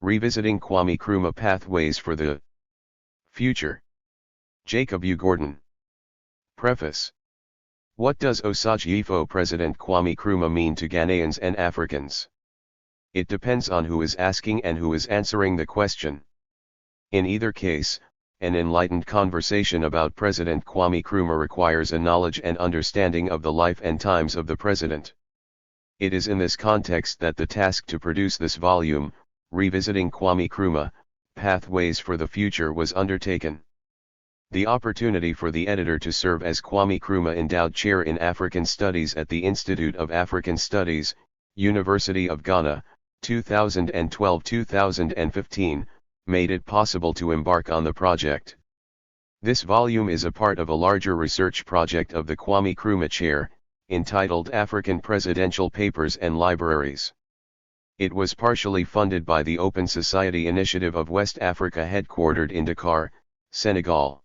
Revisiting Kwame Nkrumah Pathways for the Future. Jacob U. Gordon. Preface. What does Osagyefo President Kwame Nkrumah mean to Ghanaians and Africans? It depends on who is asking and who is answering the question. In either case, an enlightened conversation about President Kwame Nkrumah requires a knowledge and understanding of the life and times of the president. It is in this context that the task to produce this volume, Revisiting Kwame Nkrumah, Pathways for the Future, was undertaken. The opportunity for the editor to serve as Kwame Nkrumah Endowed Chair in African Studies at the Institute of African Studies, University of Ghana, 2012-2015, made it possible to embark on the project. This volume is a part of a larger research project of the Kwame Nkrumah Chair, entitled African Presidential Papers and Libraries. It was partially funded by the Open Society Initiative of West Africa headquartered in Dakar, Senegal.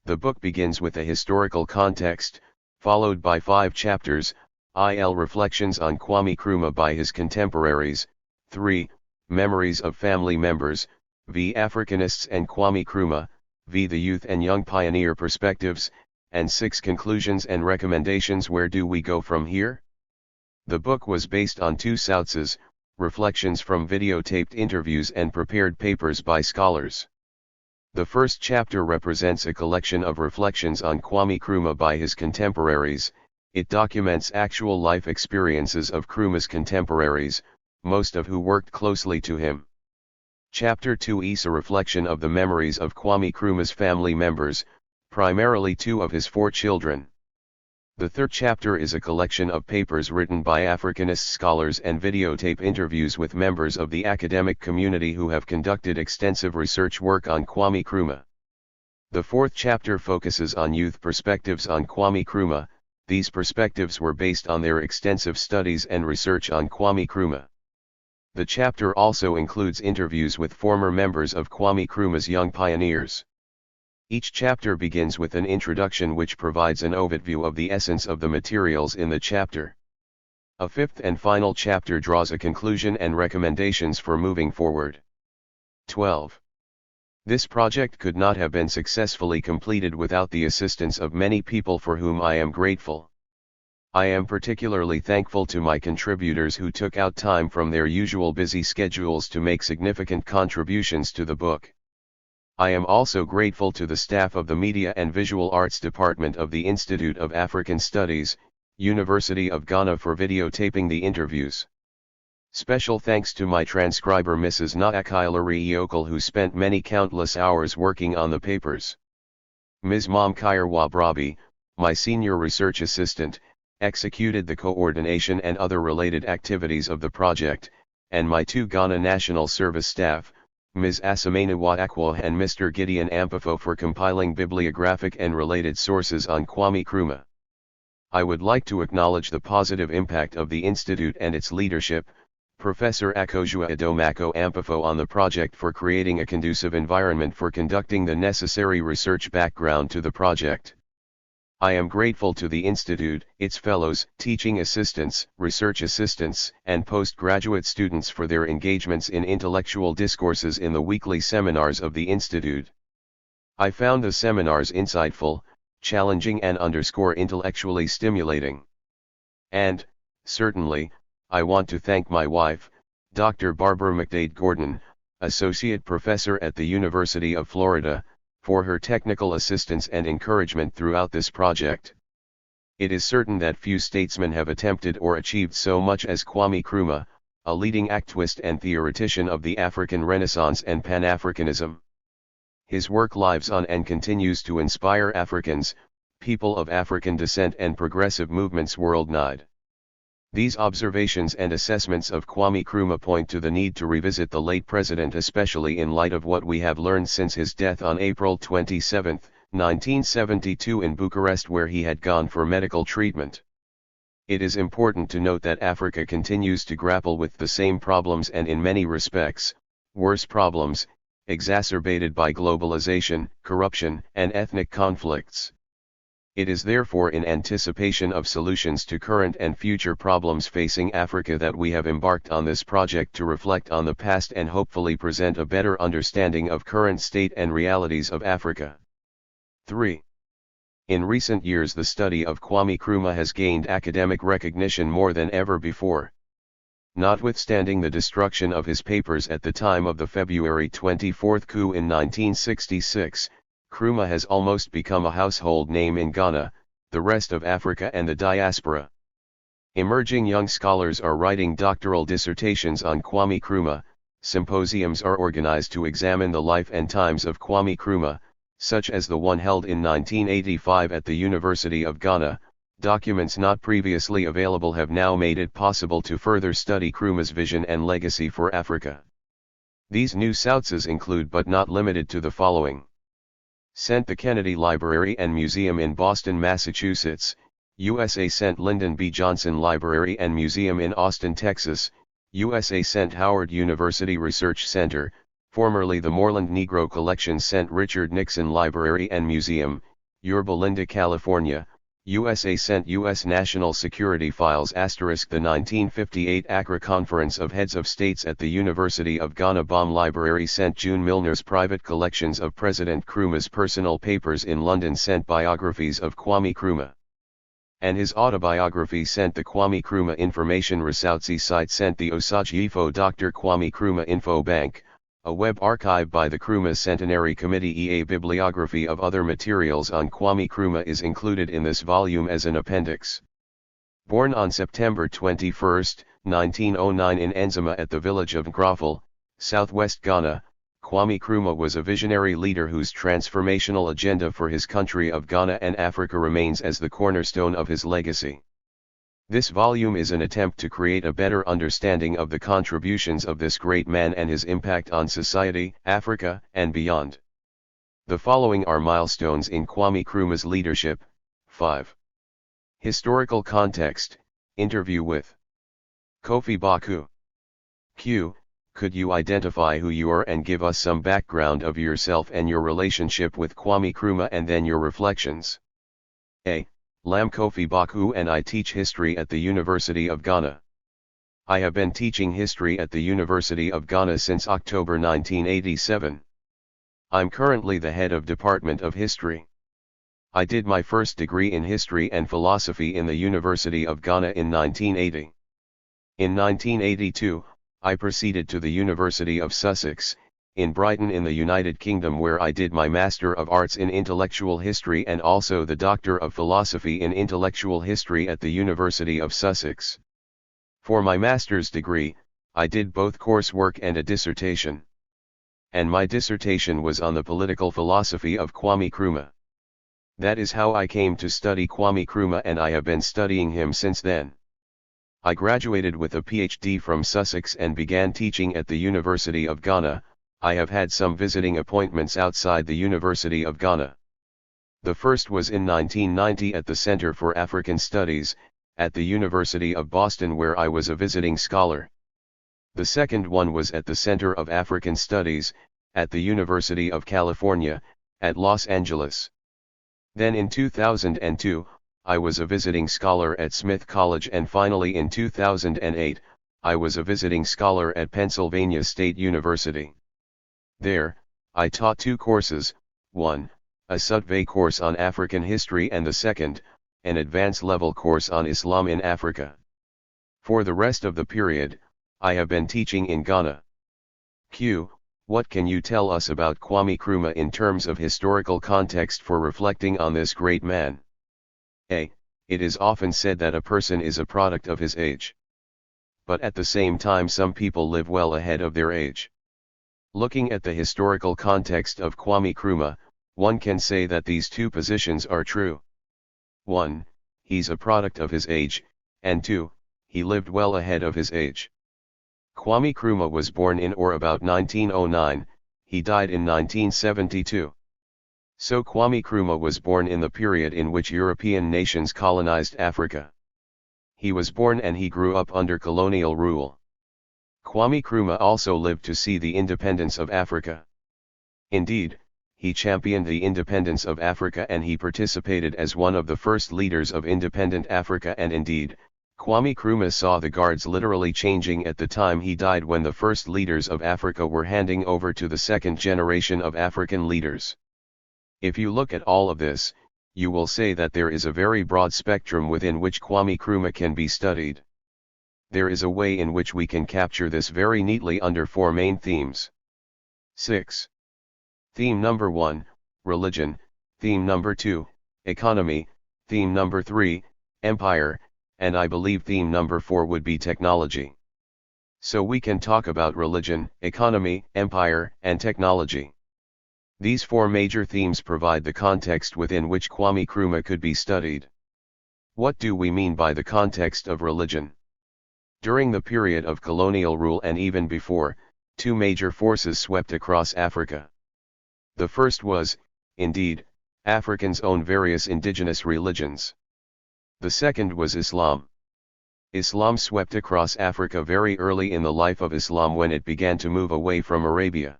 The book begins with a historical context, followed by 5 chapters, il Reflections on Kwame Nkrumah by his contemporaries, 3, Memories of family members, v Africanists and Kwame Nkrumah, v the Youth and Young Pioneer Perspectives, and 6 Conclusions and Recommendations. Where do we go from here? The book was based on 2 sources, reflections from videotaped interviews and prepared papers by scholars. The first chapter represents a collection of reflections on Kwame Nkrumah by his contemporaries. It documents actual life experiences of Nkrumah's contemporaries, most of who worked closely to him. Chapter 2 is a reflection of the memories of Kwame Nkrumah's family members, primarily 2 of his 4 children. The third chapter is a collection of papers written by Africanist scholars and videotape interviews with members of the academic community who have conducted extensive research work on Kwame Nkrumah. The fourth chapter focuses on youth perspectives on Kwame Nkrumah. These perspectives were based on their extensive studies and research on Kwame Nkrumah. The chapter also includes interviews with former members of Kwame Nkrumah's Young Pioneers. Each chapter begins with an introduction which provides an overview of the essence of the materials in the chapter. A fifth and final chapter draws a conclusion and recommendations for moving forward. 12. This project could not have been successfully completed without the assistance of many people for whom I am grateful. I am particularly thankful to my contributors who took out time from their usual busy schedules to make significant contributions to the book. I am also grateful to the staff of the Media and Visual Arts Department of the Institute of African Studies, University of Ghana, for videotaping the interviews. Special thanks to my transcriber Mrs. Naakilari Yokal, who spent many countless hours working on the papers. Ms. Momkire Brabi, my senior research assistant, executed the coordination and other related activities of the project, and my 2 Ghana National Service staff, Ms. Asamena Akwa and Mr. Gideon Ampafo, for compiling bibliographic and related sources on Kwame Nkrumah. I would like to acknowledge the positive impact of the Institute and its leadership, Professor Akojua Adomako Ampafo, on the project for creating a conducive environment for conducting the necessary research background to the project. I am grateful to the Institute, its fellows, teaching assistants, research assistants, and postgraduate students for their engagements in intellectual discourses in the weekly seminars of the Institute. I found the seminars insightful, challenging, and intellectually stimulating. And, certainly, I want to thank my wife, Dr. Barbara McDade Gordon, Associate Professor at the University of Florida, for her technical assistance and encouragement throughout this project. It is certain that few statesmen have attempted or achieved so much as Kwame Nkrumah, a leading activist and theoretician of the African Renaissance and Pan-Africanism. His work lives on and continues to inspire Africans, people of African descent, and progressive movements worldwide. These observations and assessments of Kwame Nkrumah point to the need to revisit the late president, especially in light of what we have learned since his death on April 27, 1972 in Bucharest, where he had gone for medical treatment. It is important to note that Africa continues to grapple with the same problems, and in many respects, worse problems, exacerbated by globalization, corruption, and ethnic conflicts. It is therefore in anticipation of solutions to current and future problems facing Africa that we have embarked on this project to reflect on the past and hopefully present a better understanding of current state and realities of Africa. 3. In recent years, the study of Kwame Nkrumah has gained academic recognition more than ever before. Notwithstanding the destruction of his papers at the time of the February 24 coup in 1966, Nkrumah has almost become a household name in Ghana, the rest of Africa and the diaspora. Emerging young scholars are writing doctoral dissertations on Kwame Nkrumah, symposiums are organized to examine the life and times of Kwame Nkrumah, such as the one held in 1985 at the University of Ghana. Documents not previously available have now made it possible to further study Nkrumah's vision and legacy for Africa. These new sources include but not limited to the following. St. The Kennedy Library and Museum in Boston, Massachusetts, USA. St. Lyndon B. Johnson Library and Museum in Austin, Texas, USA. St. Howard University Research Center, formerly the Moreland Negro Collection. St. Richard Nixon Library and Museum, Yorba Linda, California, USA. St. U.S. National Security Files ** The 1958 Accra Conference of Heads of States at the University of Ghana Bomb Library. St. June Milner's Private Collections of President Nkrumah's Personal Papers in London. St. Biographies of Kwame Nkrumah and his autobiography. St. The Kwame Nkrumah Information Resource Site. St. The Osage-Ifo Dr. Kwame Nkrumah Info Bank, a web archive by the Nkrumah Centenary Committee. A bibliography of other materials on Kwame Nkrumah is included in this volume as an appendix. Born on September 21, 1909 in Enzima at the village of Nkroful, southwest Ghana, Kwame Nkrumah was a visionary leader whose transformational agenda for his country of Ghana and Africa remains as the cornerstone of his legacy. This volume is an attempt to create a better understanding of the contributions of this great man and his impact on society, Africa, and beyond. The following are milestones in Kwame Nkrumah's leadership. 5. Historical context, interview with Kofi Baku. Q. Could you identify who you are and give us some background of yourself and your relationship with Kwame Nkrumah, and then your reflections? A. Lam Kofi Baku and I teach history at the University of Ghana. I have been teaching history at the University of Ghana since October 1987. I'm currently the head of Department of History. I did my first degree in history and philosophy in the University of Ghana in 1980. In 1982, I proceeded to the University of Sussex, in Brighton in the United Kingdom, where I did my Master of Arts in Intellectual History and also the Doctor of Philosophy in Intellectual History at the University of Sussex. For my master's degree, I did both coursework and a dissertation. And my dissertation was on the political philosophy of Kwame Nkrumah. That is how I came to study Kwame Nkrumah, and I have been studying him since then. I graduated with a PhD from Sussex and began teaching at the University of Ghana. I have had some visiting appointments outside the University of Ghana. The first was in 1990 at the Center for African Studies, at the University of Boston, where I was a visiting scholar. The second one was at the Center of African Studies, at the University of California, at Los Angeles. Then in 2002, I was a visiting scholar at Smith College, and finally in 2008, I was a visiting scholar at Pennsylvania State University. There, I taught two courses, one, a Sudvay course on African history, and the second, an advanced level course on Islam in Africa. For the rest of the period, I have been teaching in Ghana. Q. What can you tell us about Kwame Nkrumah in terms of historical context for reflecting on this great man? A. It is often said that a person is a product of his age. But at the same time, some people live well ahead of their age. Looking at the historical context of Kwame Nkrumah, one can say that these two positions are true. 1. He's a product of his age, and 2. He lived well ahead of his age. Kwame Nkrumah was born in or about 1909, he died in 1972. So Kwame Nkrumah was born in the period in which European nations colonized Africa. He was born and he grew up under colonial rule. Kwame Nkrumah also lived to see the independence of Africa. Indeed, he championed the independence of Africa and he participated as one of the first leaders of independent Africa, and indeed, Kwame Nkrumah saw the guards literally changing at the time he died when the first leaders of Africa were handing over to the second generation of African leaders. If you look at all of this, you will say that there is a very broad spectrum within which Kwame Nkrumah can be studied. There is a way in which we can capture this very neatly under 4 main themes. 6. Theme number 1, religion. Theme number 2, economy. Theme number 3, empire. And I believe theme number 4 would be technology. So we can talk about religion, economy, empire, and technology. These 4 major themes provide the context within which Kwame Nkrumah could be studied. What do we mean by the context of religion? During the period of colonial rule and even before, 2 major forces swept across Africa. The first was, indeed, Africans' own various indigenous religions. The second was Islam. Islam swept across Africa very early in the life of Islam when it began to move away from Arabia.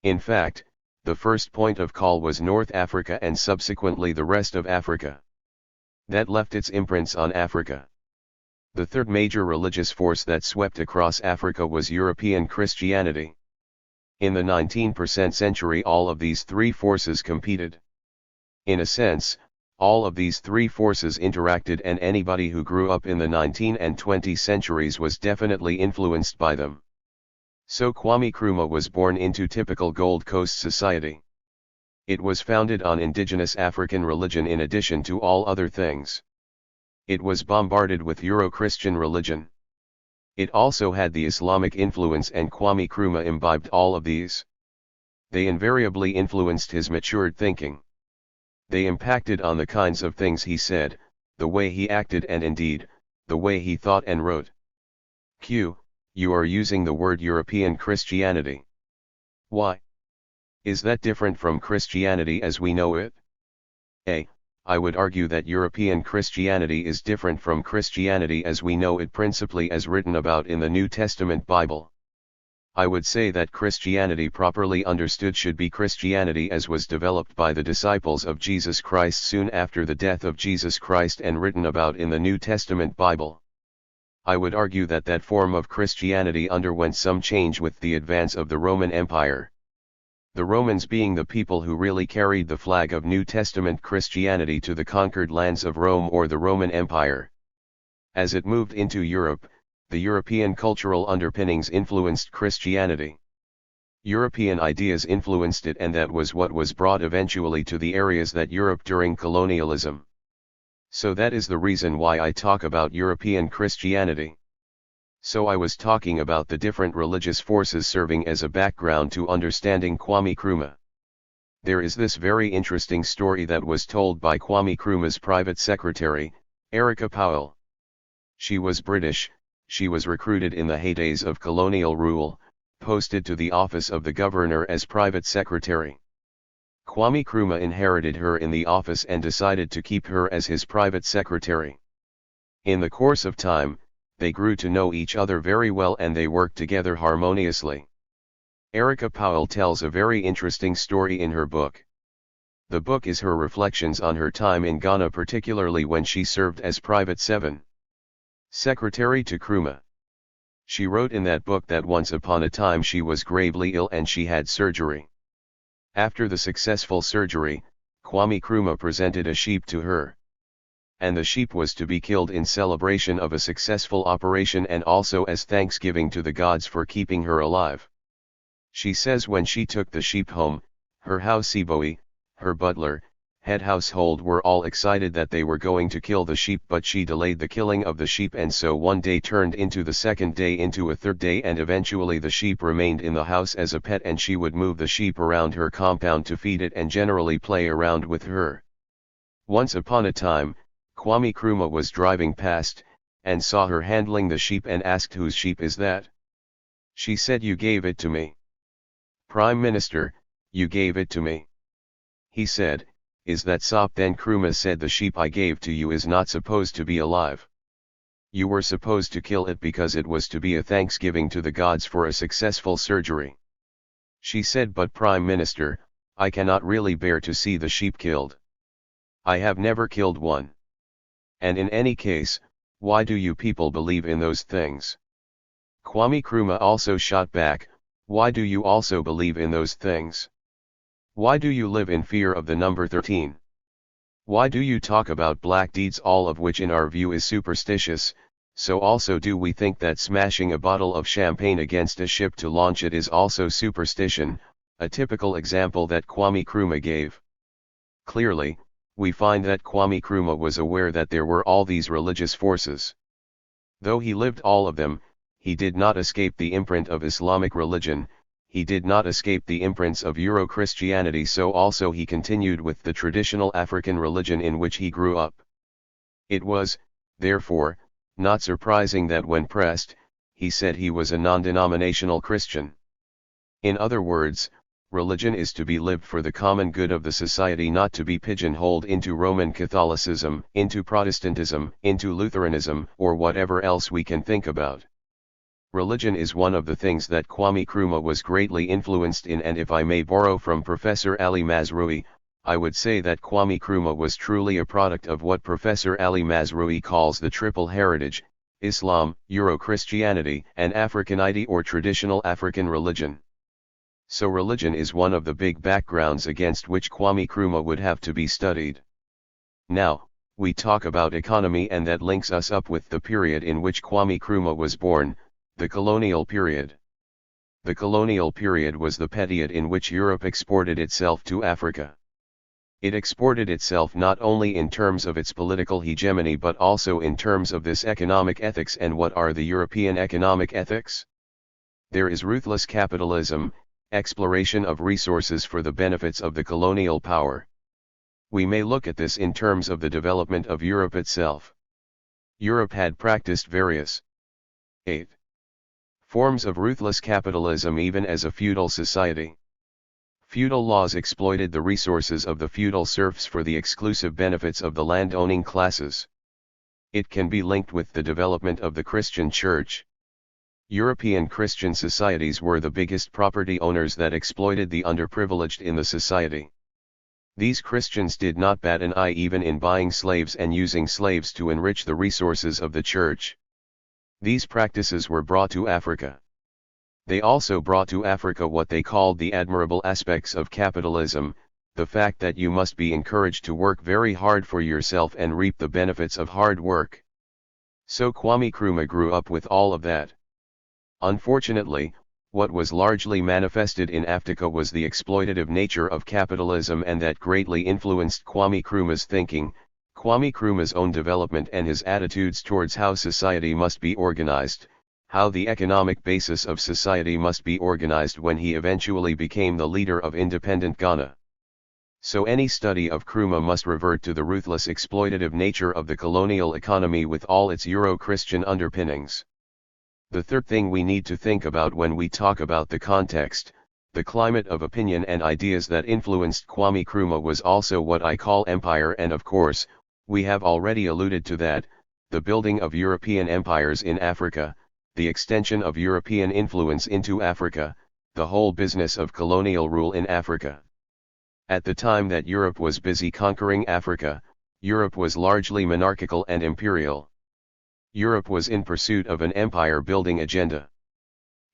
In fact, the first point of call was North Africa and subsequently the rest of Africa. That left its imprints on Africa. The third major religious force that swept across Africa was European Christianity. In the 19th century, all of these 3 forces competed. In a sense, all of these 3 forces interacted, and anybody who grew up in the 19th and 20th centuries was definitely influenced by them. So Kwame Nkrumah was born into typical Gold Coast society. It was founded on indigenous African religion in addition to all other things. It was bombarded with Euro-Christian religion. It also had the Islamic influence, and Kwame Nkrumah imbibed all of these. They invariably influenced his matured thinking. They impacted on the kinds of things he said, the way he acted, and indeed, the way he thought and wrote. Q. You are using the word European Christianity. Why? Is that different from Christianity as we know it? A. I would argue that European Christianity is different from Christianity as we know it, principally as written about in the New Testament Bible. I would say that Christianity properly understood should be Christianity as was developed by the disciples of Jesus Christ soon after the death of Jesus Christ and written about in the New Testament Bible. I would argue that that form of Christianity underwent some change with the advance of the Roman Empire. The Romans being the people who really carried the flag of New Testament Christianity to the conquered lands of Rome or the Roman Empire. As it moved into Europe, the European cultural underpinnings influenced Christianity. European ideas influenced it, and that was what was brought eventually to the areas that Europe during colonialism. So that is the reason why I talk about European Christianity. So I was talking about the different religious forces serving as a background to understanding Kwame Nkrumah. There is this very interesting story that was told by Kwame Nkrumah's private secretary, Erica Powell. She was British. She was recruited in the heydays of colonial rule, posted to the office of the governor as private secretary. Kwame Nkrumah inherited her in the office and decided to keep her as his private secretary. In the course of time, they grew to know each other very well and they worked together harmoniously. Erica Powell tells a very interesting story in her book. The book is her reflections on her time in Ghana, particularly when she served as Private 7. Secretary to Nkrumah. She wrote in that book that once upon a time she was gravely ill and she had surgery. After the successful surgery, Kwame Nkrumah presented a sheep to her. And the sheep was to be killed in celebration of a successful operation and also as thanksgiving to the gods for keeping her alive. She says when she took the sheep home, her houseboy, her butler, head household were all excited that they were going to kill the sheep, but she delayed the killing of the sheep, and so one day turned into the second day into a third day, and eventually the sheep remained in the house as a pet, and she would move the sheep around her compound to feed it and generally play around with her. Once upon a time, Kwame Nkrumah was driving past, and saw her handling the sheep and asked, "Whose sheep is that?" She said, "You gave it to me." "Prime Minister, you gave it to me." He said, "Is that sop?" Then Nkrumah said, "The sheep I gave to you is not supposed to be alive. You were supposed to kill it because it was to be a thanksgiving to the gods for a successful surgery." She said, "But Prime Minister, I cannot really bear to see the sheep killed. I have never killed one. And in any case, why do you people believe in those things? Kwame Nkrumah also shot back, why do you also believe in those things? Why do you live in fear of the number 13? Why do you talk about black deeds, all of which in our view is superstitious? So also do we think that smashing a bottle of champagne against a ship to launch it is also superstition, a typical example that Kwame Nkrumah gave. Clearly, we find that Kwame Nkrumah was aware that there were all these religious forces. Though he lived all of them, he did not escape the imprint of Islamic religion, he did not escape the imprints of Euro-Christianity, so also he continued with the traditional African religion in which he grew up. It was, therefore, not surprising that when pressed, he said he was a non-denominational Christian. In other words, religion is to be lived for the common good of the society, not to be pigeonholed into Roman Catholicism, into Protestantism, into Lutheranism, or whatever else we can think about. Religion is one of the things that Kwame Nkrumah was greatly influenced in, and if I may borrow from Professor Ali Mazrui, I would say that Kwame Nkrumah was truly a product of what Professor Ali Mazrui calls the triple heritage: Islam, Euro-Christianity, and Africanity or traditional African religion. So religion is one of the big backgrounds against which Kwame Nkrumah would have to be studied. Now, we talk about economy, and that links us up with the period in which Kwame Nkrumah was born, the colonial period. The colonial period was the period in which Europe exported itself to Africa. It exported itself not only in terms of its political hegemony but also in terms of this economic ethics. And what are the European economic ethics? There is ruthless capitalism, exploration of resources for the benefits of the colonial power. We may look at this in terms of the development of Europe itself. Europe had practiced various 8 forms of ruthless capitalism even as a feudal society. Feudal laws exploited the resources of the feudal serfs for the exclusive benefits of the land-owning classes. It can be linked with the development of the Christian Church. European Christian societies were the biggest property owners that exploited the underprivileged in the society. These Christians did not bat an eye even in buying slaves and using slaves to enrich the resources of the church. These practices were brought to Africa. They also brought to Africa what they called the admirable aspects of capitalism, the fact that you must be encouraged to work very hard for yourself and reap the benefits of hard work. So Kwame Nkrumah grew up with all of that. Unfortunately, what was largely manifested in Africa was the exploitative nature of capitalism, and that greatly influenced Kwame Nkrumah's thinking, Kwame Nkrumah's own development, and his attitudes towards how society must be organized, how the economic basis of society must be organized when he eventually became the leader of independent Ghana. So any study of Nkrumah must revert to the ruthless exploitative nature of the colonial economy with all its Euro-Christian underpinnings. The third thing we need to think about when we talk about the context, the climate of opinion and ideas that influenced Kwame Nkrumah was also what I call empire, and of course, we have already alluded to that, the building of European empires in Africa, the extension of European influence into Africa, the whole business of colonial rule in Africa. At the time that Europe was busy conquering Africa, Europe was largely monarchical and imperial. Europe was in pursuit of an empire-building agenda.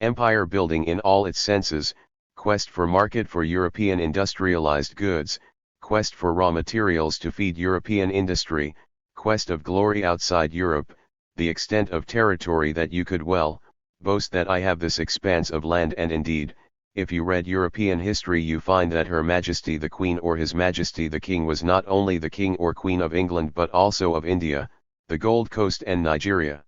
Empire building in all its senses: quest for market for European industrialized goods, quest for raw materials to feed European industry, quest of glory outside Europe, the extent of territory that you could well boast that I have this expanse of land. And indeed, if you read European history, you find that Her Majesty the Queen or His Majesty the King was not only the King or Queen of England but also of India, the Gold Coast and Nigeria.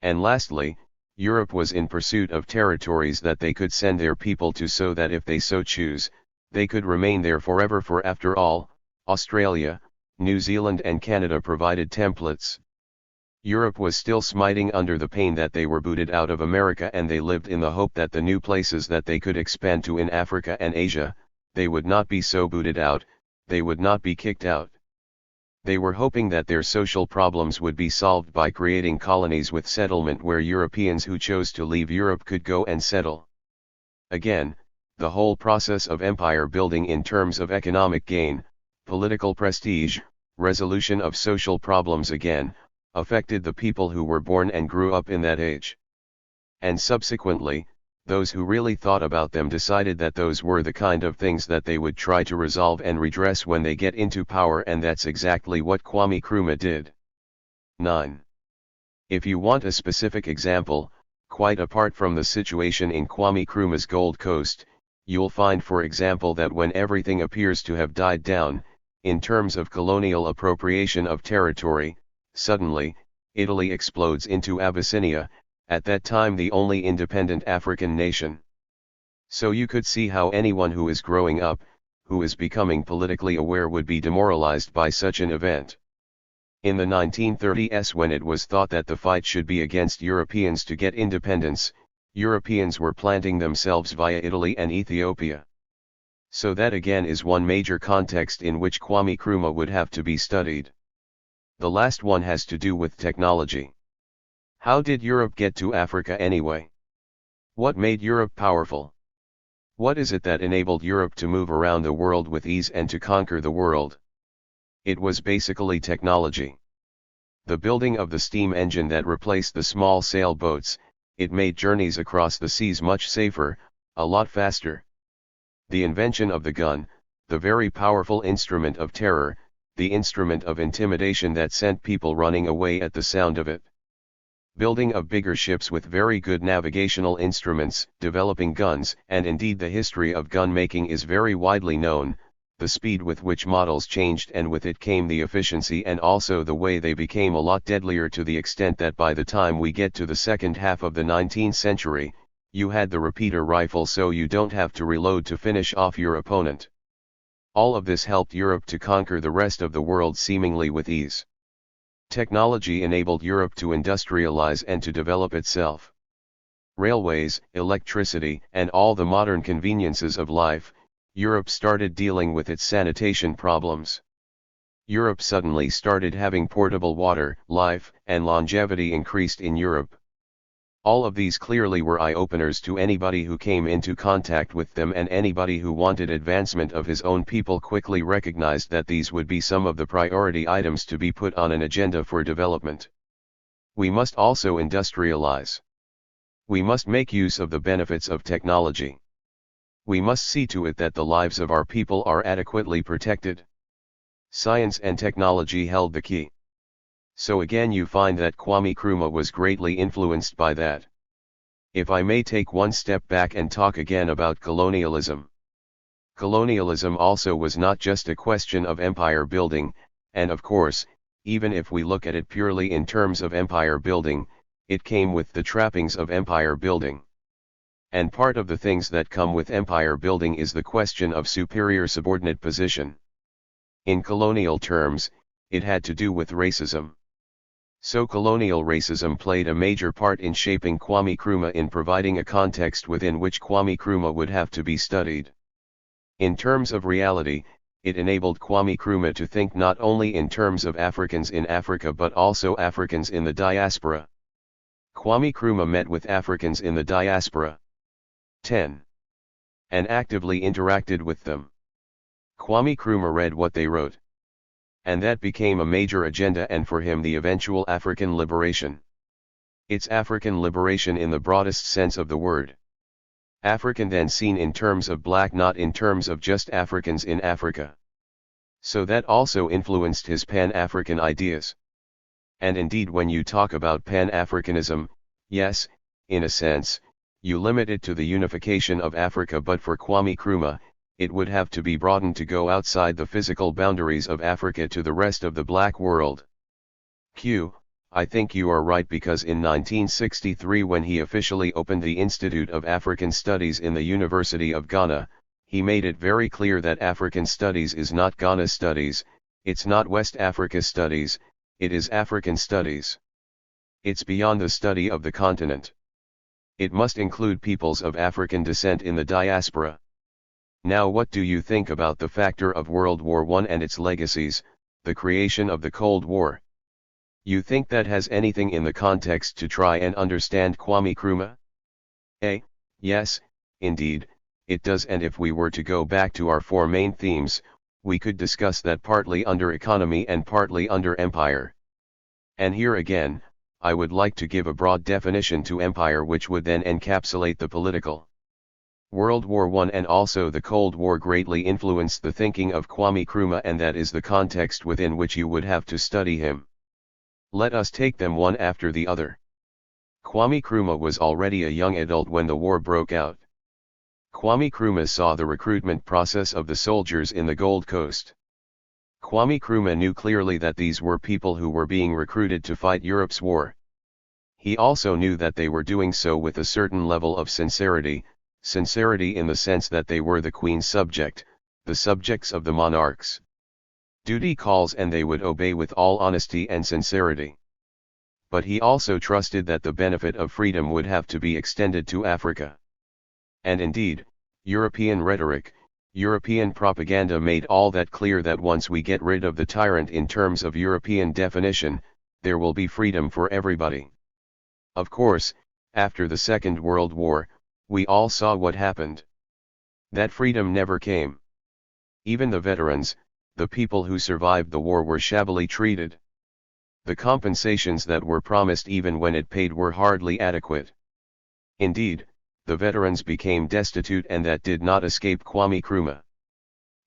And lastly, Europe was in pursuit of territories that they could send their people to, so that if they so choose, they could remain there forever, for after all, Australia, New Zealand and Canada provided templates. Europe was still smiting under the pain that they were booted out of America, and they lived in the hope that the new places that they could expand to in Africa and Asia, they would not be so booted out, they would not be kicked out. They were hoping that their social problems would be solved by creating colonies with settlement where Europeans who chose to leave Europe could go and settle. Again, the whole process of empire building in terms of economic gain, political prestige, resolution of social problems again, affected the people who were born and grew up in that age. And subsequently, those who really thought about them decided that those were the kind of things that they would try to resolve and redress when they get into power, and that's exactly what Kwame Nkrumah did. 9. If you want a specific example, quite apart from the situation in Kwame Nkrumah's Gold Coast, you'll find for example that when everything appears to have died down, in terms of colonial appropriation of territory, suddenly, Italy explodes into Abyssinia, at that time the only independent African nation. So you could see how anyone who is growing up, who is becoming politically aware, would be demoralized by such an event. In the 1930s, when it was thought that the fight should be against Europeans to get independence, Europeans were planting themselves via Italy and Ethiopia. So that again is one major context in which Kwame Nkrumah would have to be studied. The last one has to do with technology. How did Europe get to Africa anyway? What made Europe powerful? What is it that enabled Europe to move around the world with ease and to conquer the world? It was basically technology. The building of the steam engine that replaced the small sailboats, it made journeys across the seas much safer, a lot faster. The invention of the gun, the very powerful instrument of terror, the instrument of intimidation that sent people running away at the sound of it. Building of bigger ships with very good navigational instruments, developing guns, and indeed the history of gun making is very widely known, the speed with which models changed, and with it came the efficiency, and also the way they became a lot deadlier, to the extent that by the time we get to the second half of the 19th century, you had the repeater rifle, so you don't have to reload to finish off your opponent. All of this helped Europe to conquer the rest of the world seemingly with ease. Technology enabled Europe to industrialize and to develop itself. Railways, electricity, and all the modern conveniences of life, Europe started dealing with its sanitation problems. Europe suddenly started having portable water, life and longevity increased in Europe. All of these clearly were eye-openers to anybody who came into contact with them, and anybody who wanted advancement of his own people quickly recognized that these would be some of the priority items to be put on an agenda for development. We must also industrialize. We must make use of the benefits of technology. We must see to it that the lives of our people are adequately protected. Science and technology held the key. So again you find that Kwame Nkrumah was greatly influenced by that. If I may take one step back and talk again about colonialism. Colonialism also was not just a question of empire building, and of course, even if we look at it purely in terms of empire building, it came with the trappings of empire building. And part of the things that come with empire building is the question of superior subordinate position. In colonial terms, it had to do with racism. So colonial racism played a major part in shaping Kwame Nkrumah, in providing a context within which Kwame Nkrumah would have to be studied. In terms of reality, it enabled Kwame Nkrumah to think not only in terms of Africans in Africa but also Africans in the diaspora. Kwame Nkrumah met with Africans in the diaspora. 10. And actively interacted with them. Kwame Nkrumah read what they wrote. And that became a major agenda, and for him the eventual African liberation. It's African liberation in the broadest sense of the word. African then seen in terms of black, not in terms of just Africans in Africa. So that also influenced his Pan-African ideas. And indeed when you talk about Pan-Africanism, yes, in a sense, you limit it to the unification of Africa, but for Kwame Nkrumah, it would have to be broadened to go outside the physical boundaries of Africa to the rest of the black world. I think you are right, because in 1963, when he officially opened the Institute of African Studies in the University of Ghana, he made it very clear that African Studies is not Ghana Studies, it's not West Africa Studies, it is African Studies. It's beyond the study of the continent. It must include peoples of African descent in the diaspora. Now what do you think about the factor of World War I and its legacies, the creation of the Cold War? You think that has anything in the context to try and understand Kwame Nkrumah? Yes, indeed, it does, and if we were to go back to our four main themes, we could discuss that partly under economy and partly under empire. And here again, I would like to give a broad definition to empire which would then encapsulate the political. World War I and also the Cold War greatly influenced the thinking of Kwame Nkrumah, and that is the context within which you would have to study him. Let us take them one after the other. Kwame Nkrumah was already a young adult when the war broke out. Kwame Nkrumah saw the recruitment process of the soldiers in the Gold Coast. Kwame Nkrumah knew clearly that these were people who were being recruited to fight Europe's war. He also knew that they were doing so with a certain level of sincerity in the sense that they were the Queen's subject, the subjects of the monarchs. Duty calls, and they would obey with all honesty and sincerity. But he also trusted that the benefit of freedom would have to be extended to Africa. And indeed, European rhetoric, European propaganda made all that clear, that once we get rid of the tyrant in terms of European definition, there will be freedom for everybody. Of course, after the Second World War, we all saw what happened. That freedom never came. Even the veterans, the people who survived the war, were shabbily treated. The compensations that were promised, even when it paid, were hardly adequate. Indeed, the veterans became destitute, and that did not escape Kwame Nkrumah.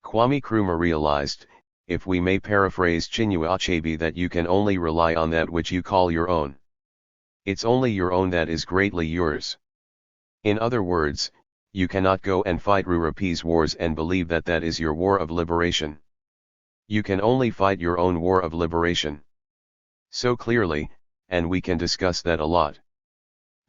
Kwame Nkrumah realized, if we may paraphrase Chinua Achebe, that you can only rely on that which you call your own. It's only your own that is greatly yours. In other words, you cannot go and fight Europe's wars and believe that that is your war of liberation. You can only fight your own war of liberation. So clearly, and we can discuss that a lot.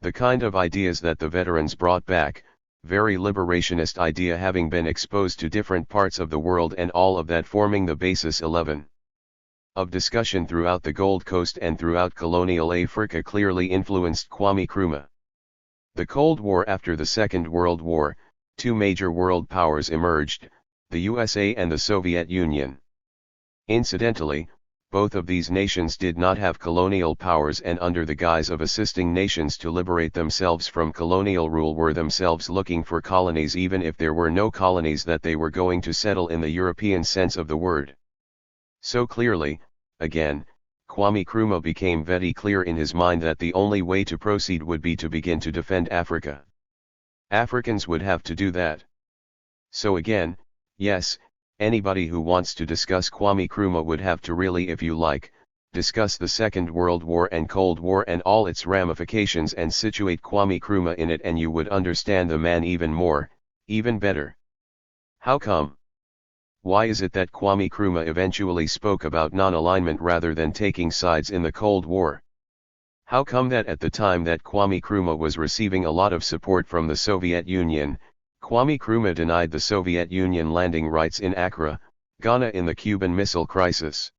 The kind of ideas that the veterans brought back, very liberationist idea, having been exposed to different parts of the world, and all of that forming the basis 11 of discussion throughout the Gold Coast and throughout colonial Africa, clearly influenced Kwame Nkrumah. The Cold War. After the Second World War, two major world powers emerged, the USA and the Soviet Union. Incidentally, both of these nations did not have colonial powers, and under the guise of assisting nations to liberate themselves from colonial rule, were themselves looking for colonies, even if there were no colonies that they were going to settle in the European sense of the word. So clearly, again, Kwame Nkrumah became very clear in his mind that the only way to proceed would be to begin to defend Africa. Africans would have to do that. So again, yes, anybody who wants to discuss Kwame Nkrumah would have to really, if you like, discuss the Second World War and Cold War and all its ramifications, and situate Kwame Nkrumah in it, and you would understand the man even more, even better. How come? Why is it that Kwame Nkrumah eventually spoke about non-alignment rather than taking sides in the Cold War? How come that at the time that Kwame Nkrumah was receiving a lot of support from the Soviet Union, Kwame Nkrumah denied the Soviet Union landing rights in Accra, Ghana in the Cuban Missile Crisis?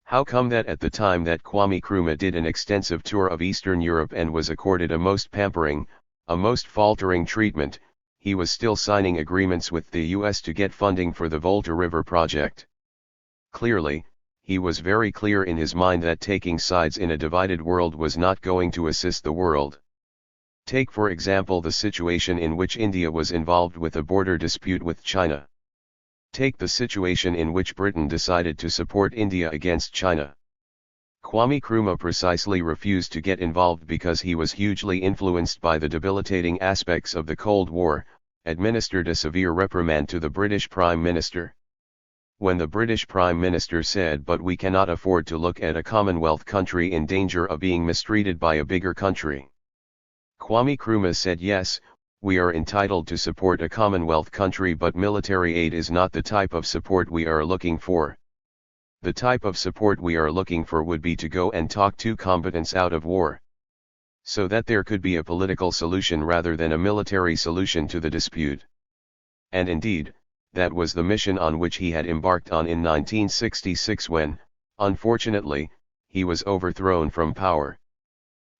How come that at the time that Kwame Nkrumah did an extensive tour of Eastern Europe and was accorded a most pampering, a most faltering treatment, he was still signing agreements with the US to get funding for the Volta River project? Clearly, he was very clear in his mind that taking sides in a divided world was not going to assist the world. Take for example the situation in which India was involved with a border dispute with China. Take the situation in which Britain decided to support India against China. Kwame Nkrumah precisely refused to get involved because he was hugely influenced by the debilitating aspects of the Cold War, administered a severe reprimand to the British Prime Minister. When the British Prime Minister said, "But we cannot afford to look at a Commonwealth country in danger of being mistreated by a bigger country," Kwame Nkrumah said, "Yes, we are entitled to support a Commonwealth country, but military aid is not the type of support we are looking for. The type of support we are looking for would be to go and talk two combatants out of war, so that there could be a political solution rather than a military solution to the dispute." And indeed, that was the mission on which he had embarked on in 1966 when, unfortunately, he was overthrown from power.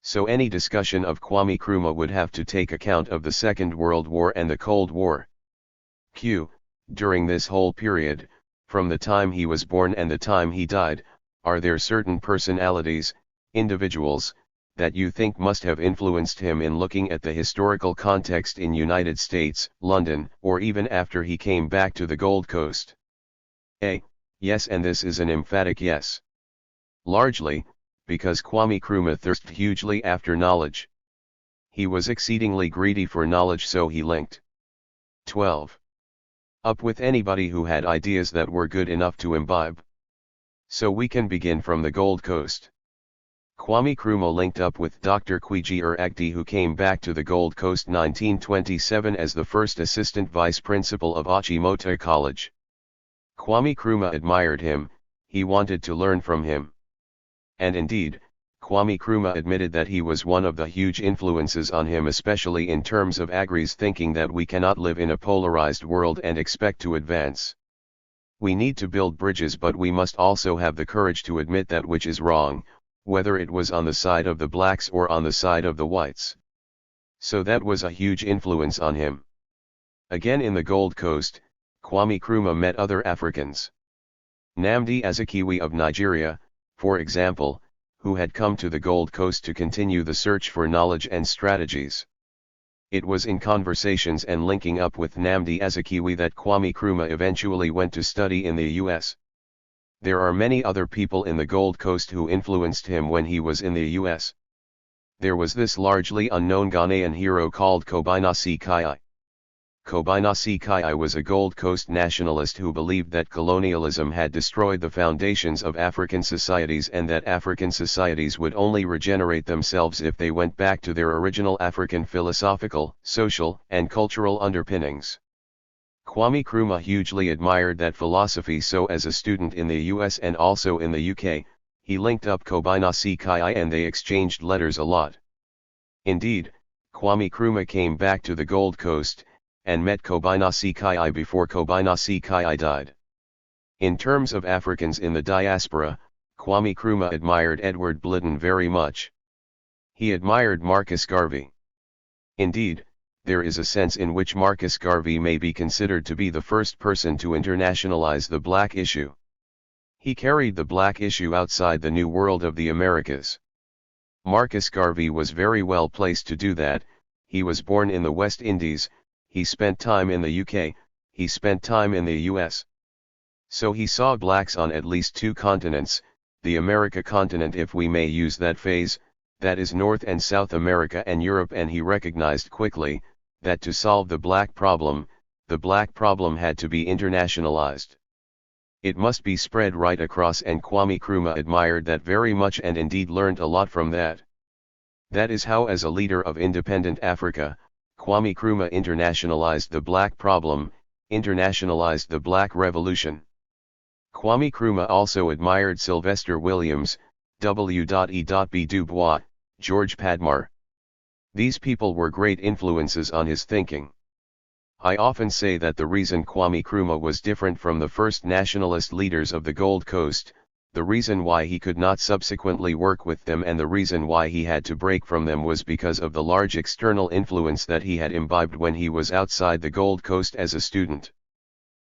So any discussion of Kwame Nkrumah would have to take account of the Second World War and the Cold War. During this whole period, from the time he was born and the time he died, are there certain personalities, individuals, that you think must have influenced him in looking at the historical context in United States, London, or even after he came back to the Gold Coast? A. Yes, and this is an emphatic yes. Largely, because Kwame Nkrumah thirsted hugely after knowledge. He was exceedingly greedy for knowledge, so he linked 12. Up with anybody who had ideas that were good enough to imbibe. So we can begin from the Gold Coast. Kwame Nkrumah linked up with Dr. Kwiji Agdi, who came back to the Gold Coast 1927 as the first assistant vice principal of Achimota College. Kwame Nkrumah admired him, he wanted to learn from him. And indeed, Kwame Nkrumah admitted that he was one of the huge influences on him, especially in terms of Agri's thinking that we cannot live in a polarized world and expect to advance. We need to build bridges, but we must also have the courage to admit that which is wrong, whether it was on the side of the blacks or on the side of the whites. So that was a huge influence on him. Again in the Gold Coast, Kwame Nkrumah met other Africans. Nnamdi Azikiwe of Nigeria, for example, who had come to the Gold Coast to continue the search for knowledge and strategies. It was in conversations and linking up with Nnamdi Azikiwe that Kwame Nkrumah eventually went to study in the US. There are many other people in the Gold Coast who influenced him when he was in the US. There was this largely unknown Ghanaian hero called Kobinasi Kai. Kobinasi Kai was a Gold Coast nationalist who believed that colonialism had destroyed the foundations of African societies and that African societies would only regenerate themselves if they went back to their original African philosophical, social, and cultural underpinnings. Kwame Nkrumah hugely admired that philosophy, so as a student in the US and also in the UK, he linked up Kobinasi Kai and they exchanged letters a lot. Indeed, Kwame Nkrumah came back to the Gold Coast and met Kobinasi Kai before Kobinasi Kai died. In terms of Africans in the diaspora, Kwame Nkrumah admired Edward Blyden very much. He admired Marcus Garvey. Indeed, there is a sense in which Marcus Garvey may be considered to be the first person to internationalize the black issue. He carried the black issue outside the New World of the Americas. Marcus Garvey was very well placed to do that. He was born in the West Indies, he spent time in the UK, he spent time in the US. So he saw blacks on at least two continents, the America continent if we may use that phrase, that is North and South America and Europe, and he recognized quickly that to solve the black problem had to be internationalized. It must be spread right across, and Kwame Nkrumah admired that very much and indeed learned a lot from that. That is how, as a leader of independent Africa, Kwame Nkrumah internationalized the black problem, internationalized the black revolution. Kwame Nkrumah also admired Sylvester Williams, W.E.B. Du Bois, George Padmar. These people were great influences on his thinking. I often say that the reason Kwame Nkrumah was different from the first nationalist leaders of the Gold Coast, the reason why he could not subsequently work with them and the reason why he had to break from them was because of the large external influence that he had imbibed when he was outside the Gold Coast as a student.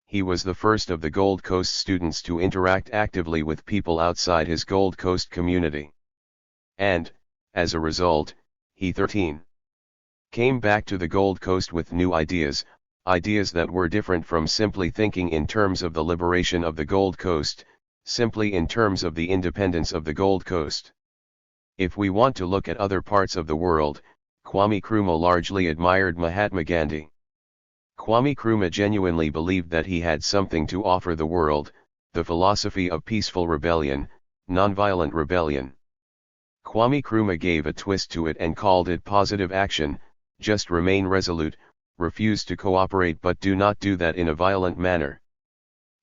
He was the first of the Gold Coast students to interact actively with people outside his Gold Coast community. And, as a result, he 13. Came back to the Gold Coast with new ideas, ideas that were different from simply thinking in terms of the liberation of the Gold Coast, simply in terms of the independence of the Gold Coast. If we want to look at other parts of the world, Kwame Nkrumah largely admired Mahatma Gandhi. Kwame Nkrumah genuinely believed that he had something to offer the world, the philosophy of peaceful rebellion, nonviolent rebellion. Kwame Nkrumah gave a twist to it and called it positive action, just remain resolute, refuse to cooperate, but do not do that in a violent manner.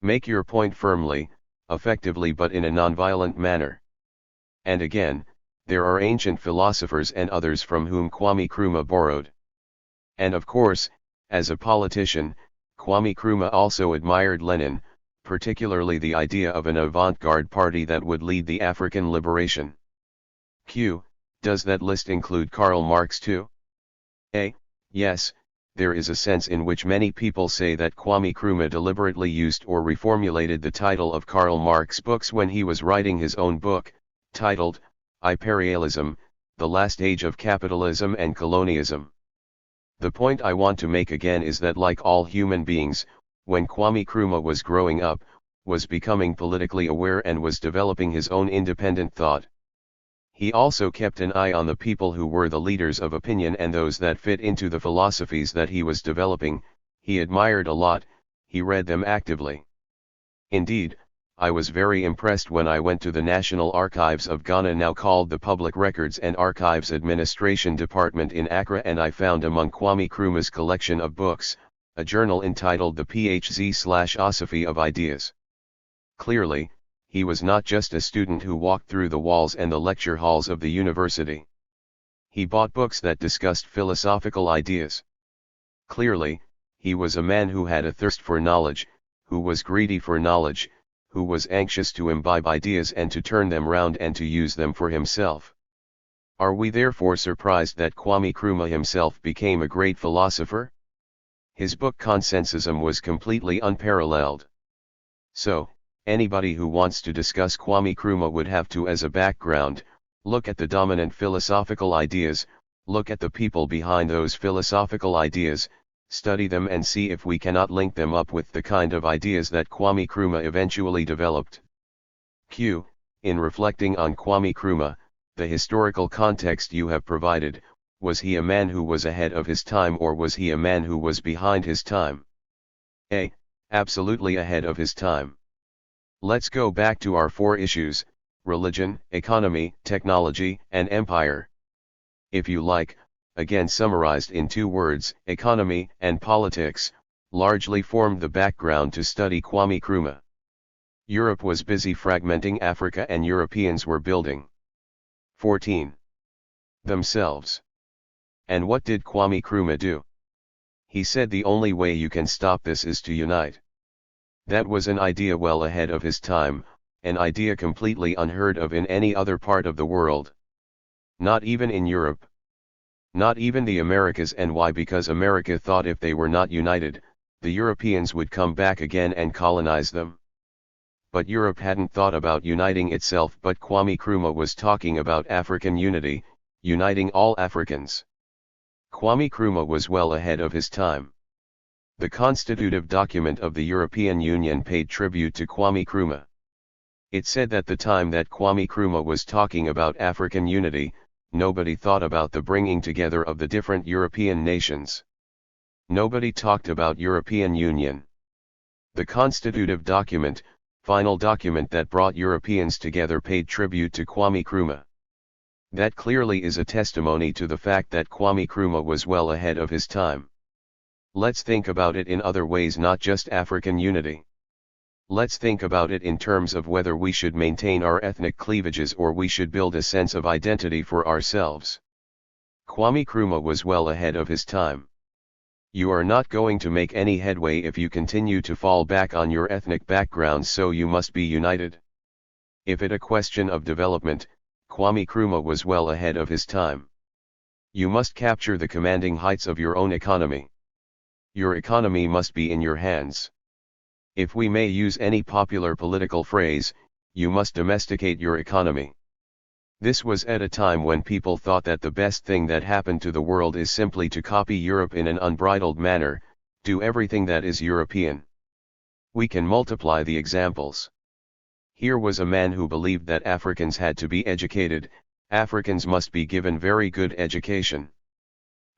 Make your point firmly, effectively, but in a nonviolent manner. And again, there are ancient philosophers and others from whom Kwame Nkrumah borrowed. And of course, as a politician, Kwame Nkrumah also admired Lenin, particularly the idea of an avant-garde party that would lead the African liberation. Q. Does that list include Karl Marx too? A. Yes. There is a sense in which many people say that Kwame Nkrumah deliberately used or reformulated the title of Karl Marx books when he was writing his own book, titled, Imperialism, The Last Age of Capitalism and Colonialism. The point I want to make again is that like all human beings, when Kwame Nkrumah was growing up, was becoming politically aware and was developing his own independent thought, he also kept an eye on the people who were the leaders of opinion and those that fit into the philosophies that he was developing. He admired a lot, he read them actively. Indeed, I was very impressed when I went to the National Archives of Ghana, now called the Public Records and Archives Administration Department in Accra, and I found among Kwame Nkrumah's collection of books, a journal entitled The Philosophy of Ideas. Clearly, he was not just a student who walked through the walls and the lecture halls of the university. He bought books that discussed philosophical ideas. Clearly, he was a man who had a thirst for knowledge, who was greedy for knowledge, who was anxious to imbibe ideas and to turn them round and to use them for himself. Are we therefore surprised that Kwame Nkrumah himself became a great philosopher? His book Consensism was completely unparalleled. So, anybody who wants to discuss Kwame Nkrumah would have to, as a background, look at the dominant philosophical ideas, look at the people behind those philosophical ideas, study them and see if we cannot link them up with the kind of ideas that Kwame Nkrumah eventually developed. Q. In reflecting on Kwame Nkrumah, the historical context you have provided, was he a man who was ahead of his time or was he a man who was behind his time? A. Absolutely ahead of his time. Let's go back to our 4 issues: religion, economy, technology, and empire. If you like, again summarized in 2 words, economy and politics, largely formed the background to study Kwame Nkrumah. Europe was busy fragmenting Africa and Europeans were building 14. themselves. And what did Kwame Nkrumah do? He said the only way you can stop this is to unite. That was an idea well ahead of his time, an idea completely unheard of in any other part of the world. Not even in Europe. Not even the Americas. And why? Because America thought if they were not united, the Europeans would come back again and colonize them. But Europe hadn't thought about uniting itself, but Kwame Nkrumah was talking about African unity, uniting all Africans. Kwame Nkrumah was well ahead of his time. The constitutive document of the European Union paid tribute to Kwame Nkrumah. It said that the time that Kwame Nkrumah was talking about African unity, nobody thought about the bringing together of the different European nations. Nobody talked about European Union. The constitutive document, final document that brought Europeans together, paid tribute to Kwame Nkrumah. That clearly is a testimony to the fact that Kwame Nkrumah was well ahead of his time. Let's think about it in other ways, not just African unity. Let's think about it in terms of whether we should maintain our ethnic cleavages or we should build a sense of identity for ourselves. Kwame Nkrumah was well ahead of his time. You are not going to make any headway if you continue to fall back on your ethnic backgrounds, so you must be united. If it a question of development, Kwame Nkrumah was well ahead of his time. You must capture the commanding heights of your own economy. Your economy must be in your hands. If we may use any popular political phrase, you must domesticate your economy. This was at a time when people thought that the best thing that happened to the world is simply to copy Europe in an unbridled manner, do everything that is European. We can multiply the examples. Here was a man who believed that Africans had to be educated, Africans must be given very good education.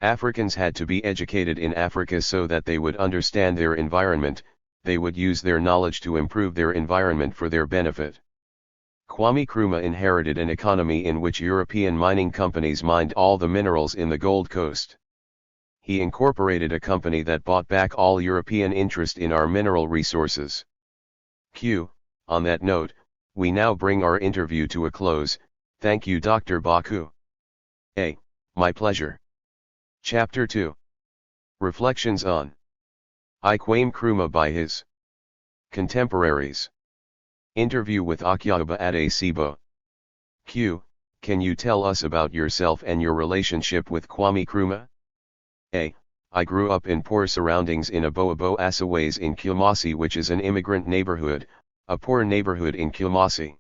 Africans had to be educated in Africa so that they would understand their environment, they would use their knowledge to improve their environment for their benefit. Kwame Nkrumah inherited an economy in which European mining companies mined all the minerals in the Gold Coast. He incorporated a company that bought back all European interest in our mineral resources. Q. On that note, we now bring our interview to a close. Thank you, Dr. Baku. A. My pleasure. Chapter 2. Reflections on Kwame Nkrumah by his contemporaries. Interview with Akyaoba Adesibo. Q. Can you tell us about yourself and your relationship with Kwame Nkrumah? A. I grew up in poor surroundings in Aboabo Asaways in Kumasi, which is an immigrant neighborhood, a poor neighborhood in Kumasi.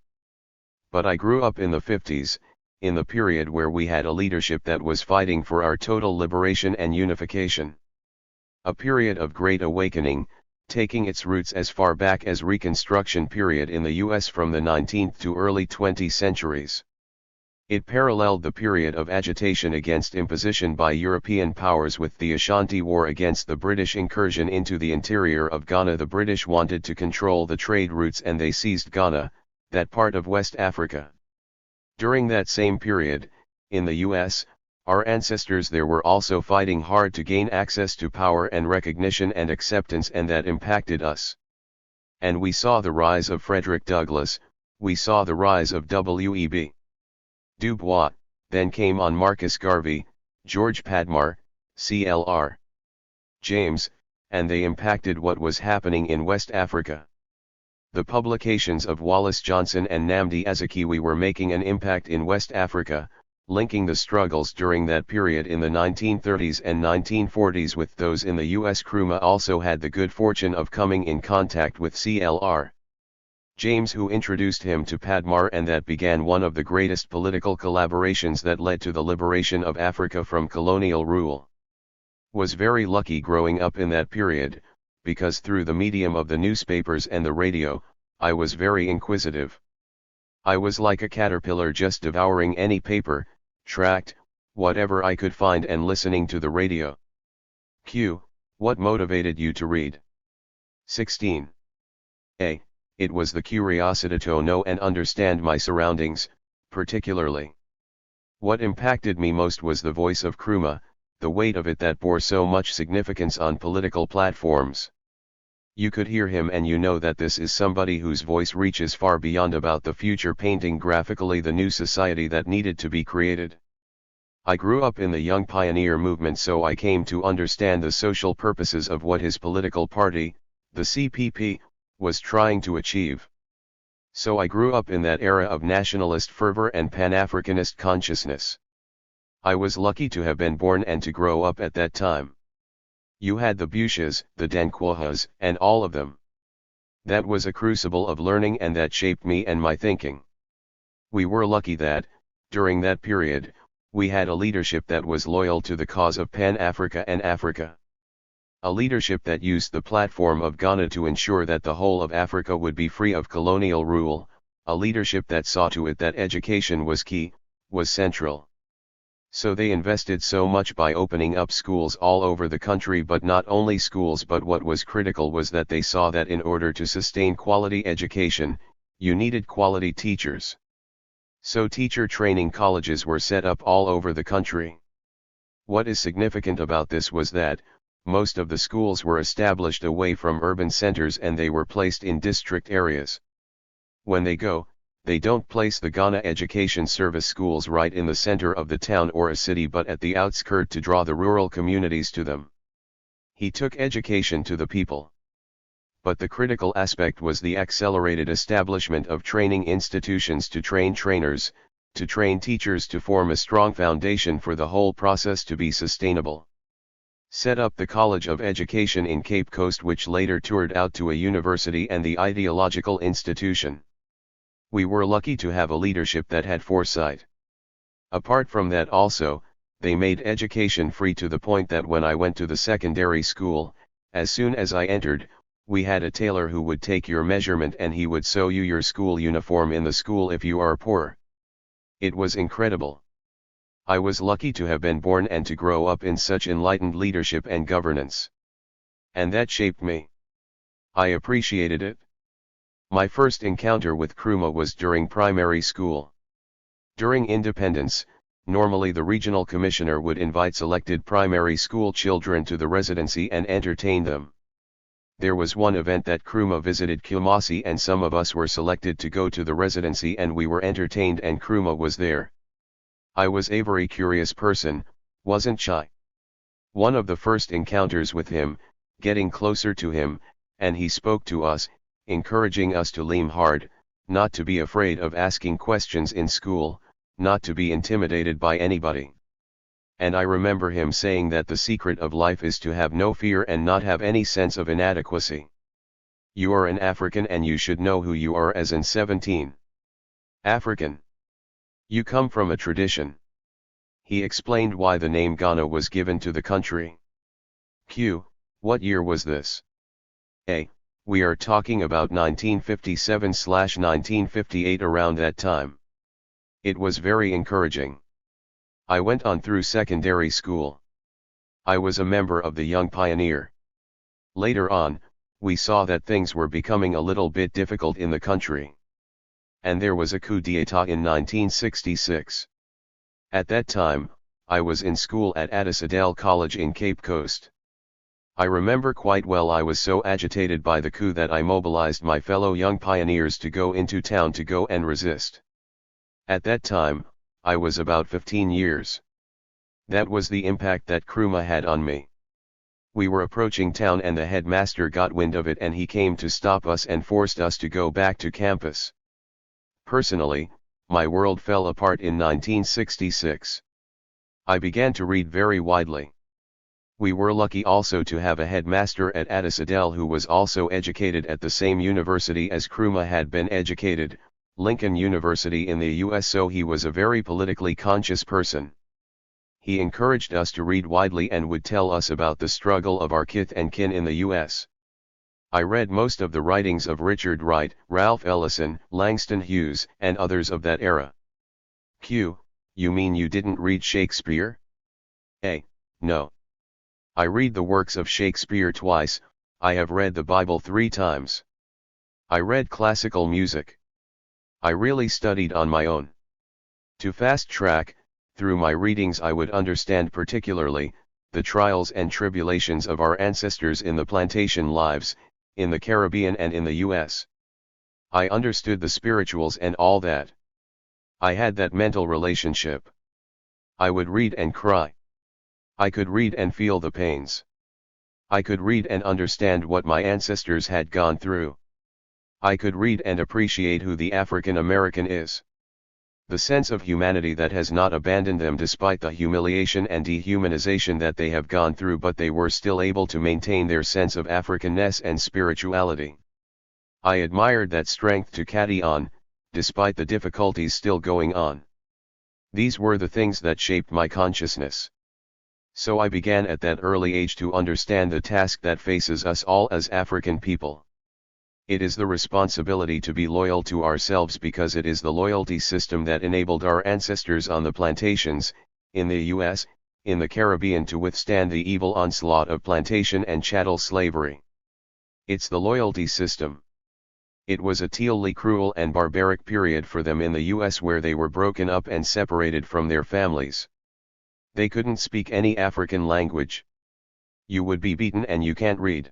But I grew up in the 50s, in the period where we had a leadership that was fighting for our total liberation and unification. A period of great awakening, taking its roots as far back as Reconstruction period in the US from the 19th to early 20th centuries. It paralleled the period of agitation against imposition by European powers with the Ashanti War against the British incursion into the interior of Ghana. The British wanted to control the trade routes and they seized Ghana, that part of West Africa. During that same period, in the US, our ancestors there were also fighting hard to gain access to power and recognition and acceptance, and that impacted us. And we saw the rise of Frederick Douglass, we saw the rise of W.E.B. Du Bois, then came on Marcus Garvey, George Padmore, C.L.R. James, and they impacted what was happening in West Africa. The publications of Wallace Johnson and Nnamdi Azikiwe were making an impact in West Africa, linking the struggles during that period in the 1930s and 1940s with those in the US. Nkrumah also had the good fortune of coming in contact with C.L.R. James, who introduced him to Padmore, and that began one of the greatest political collaborations that led to the liberation of Africa from colonial rule. Was very lucky growing up in that period, because through the medium of the newspapers and the radio, I was very inquisitive. I was like a caterpillar just devouring any paper, tract, whatever I could find and listening to the radio. Q. What motivated you to read? 16. A. It was the curiosity to know and understand my surroundings, particularly. What impacted me most was the voice of Nkrumah, the weight of it that bore so much significance on political platforms. You could hear him and you know that this is somebody whose voice reaches far beyond about the future, painting graphically the new society that needed to be created. I grew up in the Young Pioneer movement, so I came to understand the social purposes of what his political party, the CPP, was trying to achieve. So I grew up in that era of nationalist fervor and Pan-Africanist consciousness. I was lucky to have been born and to grow up at that time. You had the Bushas, the Dankwahas, and all of them. That was a crucible of learning, and that shaped me and my thinking. We were lucky that, during that period, we had a leadership that was loyal to the cause of Pan-Africa and Africa. A leadership that used the platform of Ghana to ensure that the whole of Africa would be free of colonial rule, a leadership that saw to it that education was key, was central. So they invested so much by opening up schools all over the country, but not only schools, but what was critical was that they saw that in order to sustain quality education, you needed quality teachers. So teacher training colleges were set up all over the country. What is significant about this was that, most of the schools were established away from urban centers and they were placed in district areas. When they don't place the Ghana Education Service schools right in the center of the town or a city, but at the outskirts to draw the rural communities to them. He took education to the people. But the critical aspect was the accelerated establishment of training institutions to train trainers, to train teachers, to form a strong foundation for the whole process to be sustainable. Set up the College of Education in Cape Coast, which later toured out to a university and the ideological institution. We were lucky to have a leadership that had foresight. Apart from that also, they made education free to the point that when I went to the secondary school, as soon as I entered, we had a tailor who would take your measurement and he would sew you your school uniform in the school if you are poor. It was incredible. I was lucky to have been born and to grow up in such enlightened leadership and governance. And that shaped me. I appreciated it. My first encounter with Nkrumah was during primary school. During independence, normally the regional commissioner would invite selected primary school children to the residency and entertain them. There was one event that Nkrumah visited Kumasi and some of us were selected to go to the residency and we were entertained and Nkrumah was there. I was a very curious person, wasn't shy. One of the first encounters with him, getting closer to him, and he spoke to us, encouraging us to lean hard, not to be afraid of asking questions in school, not to be intimidated by anybody. And I remember him saying that the secret of life is to have no fear and not have any sense of inadequacy. You are an African and you should know who you are as an 17. African. You come from a tradition. He explained why the name Ghana was given to the country. Q. What year was this? A. We are talking about 1957/1958, around that time. It was very encouraging. I went on through secondary school. I was a member of the Young Pioneer. Later on, we saw that things were becoming a little bit difficult in the country. And there was a coup d'etat in 1966. At that time, I was in school at Addisadale College in Cape Coast. I remember quite well I was so agitated by the coup that I mobilized my fellow young pioneers to go into town to go and resist. At that time, I was about 15 years. That was the impact that Nkrumah had on me. We were approaching town and the headmaster got wind of it and he came to stop us and forced us to go back to campus. Personally, my world fell apart in 1966. I began to read very widely. We were lucky also to have a headmaster at Addisadale who was also educated at the same university as Nkrumah had been educated, Lincoln University in the US, so he was a very politically conscious person. He encouraged us to read widely and would tell us about the struggle of our kith and kin in the US. I read most of the writings of Richard Wright, Ralph Ellison, Langston Hughes, and others of that era. Q. You mean you didn't read Shakespeare? A. No. I read the works of Shakespeare twice. I have read the Bible 3 times. I read classical music. I really studied on my own. To fast track, through my readings I would understand particularly the trials and tribulations of our ancestors in the plantation lives, in the Caribbean and in the US. I understood the spirituals and all that. I had that mental relationship. I would read and cry. I could read and feel the pains. I could read and understand what my ancestors had gone through. I could read and appreciate who the African American is. The sense of humanity that has not abandoned them despite the humiliation and dehumanization that they have gone through, but they were still able to maintain their sense of Africanness and spirituality. I admired that strength to carry on, despite the difficulties still going on. These were the things that shaped my consciousness. So I began at that early age to understand the task that faces us all as African people. It is the responsibility to be loyal to ourselves because it is the loyalty system that enabled our ancestors on the plantations, in the US, in the Caribbean to withstand the evil onslaught of plantation and chattel slavery. It's the loyalty system. It was a terribly cruel and barbaric period for them in the US where they were broken up and separated from their families. They couldn't speak any African language. You would be beaten and you can't read.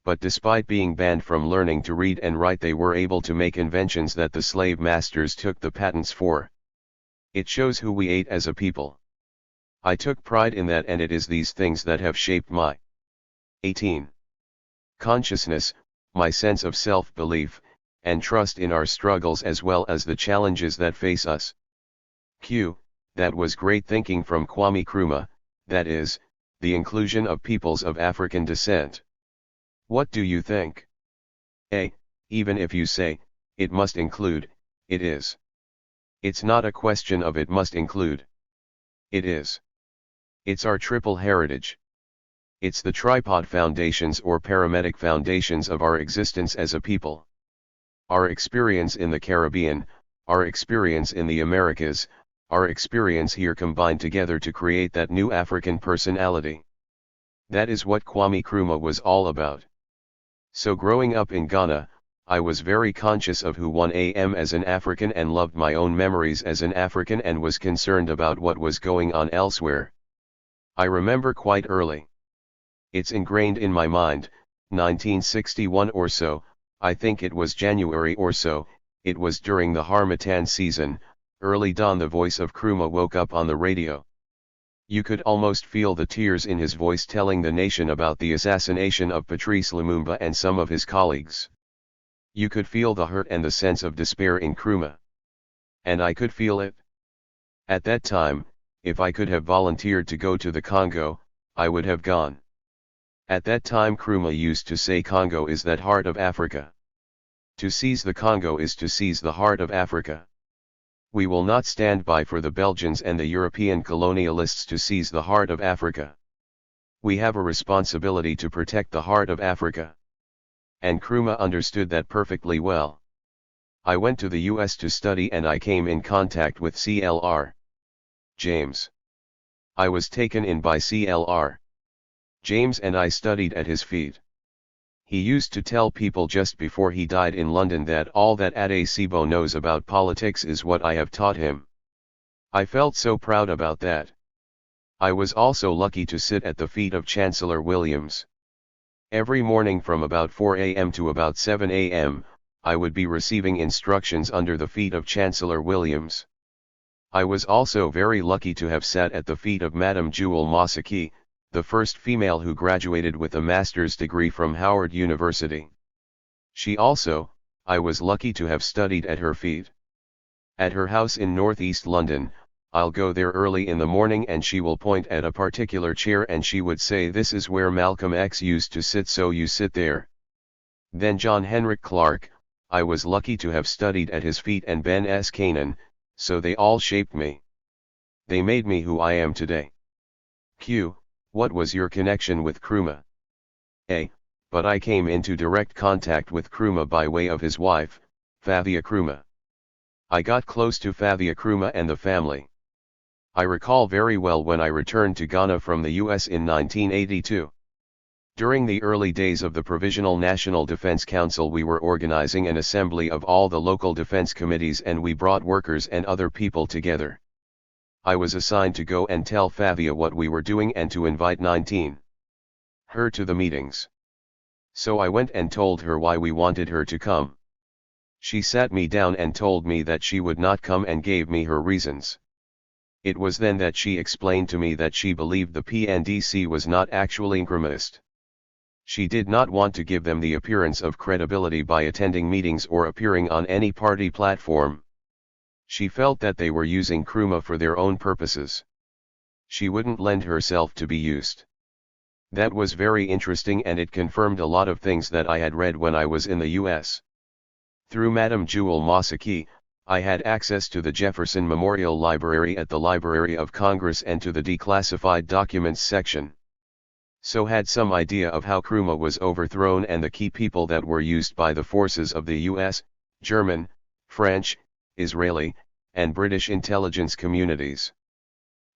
But despite being banned from learning to read and write, they were able to make inventions that the slave masters took the patents for. It shows who we ate as a people. I took pride in that, and it is these things that have shaped my 18. Consciousness, my sense of self-belief, and trust in our struggles as well as the challenges that face us. Q. That was great thinking from Kwame Nkrumah, that is, the inclusion of peoples of African descent. What do you think? A. Even if you say, it must include, it is. It's not a question of it must include. It is. It's our triple heritage. It's the tripod foundations or paramedic foundations of our existence as a people. Our experience in the Caribbean, our experience in the Americas, our experience here combined together to create that new African personality. That is what Kwame Nkrumah was all about. So growing up in Ghana, I was very conscious of who I am as an African and loved my own memories as an African and was concerned about what was going on elsewhere. I remember quite early. It's ingrained in my mind, 1961 or so, I think it was January or so, it was during the Harmattan season, early dawn. The voice of Nkrumah woke up on the radio. You could almost feel the tears in his voice telling the nation about the assassination of Patrice Lumumba and some of his colleagues. You could feel the hurt and the sense of despair in Nkrumah. And I could feel it. At that time, if I could have volunteered to go to the Congo, I would have gone. At that time Nkrumah used to say Congo is that heart of Africa. To seize the Congo is to seize the heart of Africa. We will not stand by for the Belgians and the European colonialists to seize the heart of Africa. We have a responsibility to protect the heart of Africa. And Nkrumah understood that perfectly well. I went to the US to study and I came in contact with CLR. James. I was taken in by CLR. James and I studied at his feet. He used to tell people just before he died in London that all that Adesibo knows about politics is what I have taught him. I felt so proud about that. I was also lucky to sit at the feet of Chancellor Williams. Every morning from about 4 a.m. to about 7 a.m., I would be receiving instructions under the feet of Chancellor Williams. I was also very lucky to have sat at the feet of Madame Jewel Mosaki, the first female who graduated with a master's degree from Howard University. She also, I was lucky to have studied at her feet. At her house in northeast London, I'll go there early in the morning and she will point at a particular chair and she would say, "This is where Malcolm X used to sit, so you sit there." Then John Henrik Clarke, I was lucky to have studied at his feet, and Ben S. Canaan, so they all shaped me. They made me who I am today. Q. What was your connection with Nkrumah? A. But I came into direct contact with Nkrumah by way of his wife, Favia Nkrumah. I got close to Favia Nkrumah and the family. I recall very well when I returned to Ghana from the US in 1982. During the early days of the Provisional National Defense Council, we were organizing an assembly of all the local defense committees and we brought workers and other people together. I was assigned to go and tell Favia what we were doing and to invite her to the meetings. So I went and told her why we wanted her to come. She sat me down and told me that she would not come and gave me her reasons. It was then that she explained to me that she believed the PNDC was not actually Nkrumahist. She did not want to give them the appearance of credibility by attending meetings or appearing on any party platform. She felt that they were using Nkrumah for their own purposes. She wouldn't lend herself to be used. That was very interesting and it confirmed a lot of things that I had read when I was in the US. Through Madame Jewel Mosaki, I had access to the Jefferson Memorial Library at the Library of Congress and to the declassified documents section. So had some idea of how Nkrumah was overthrown and the key people that were used by the forces of the US, German, French, Israeli, and British intelligence communities.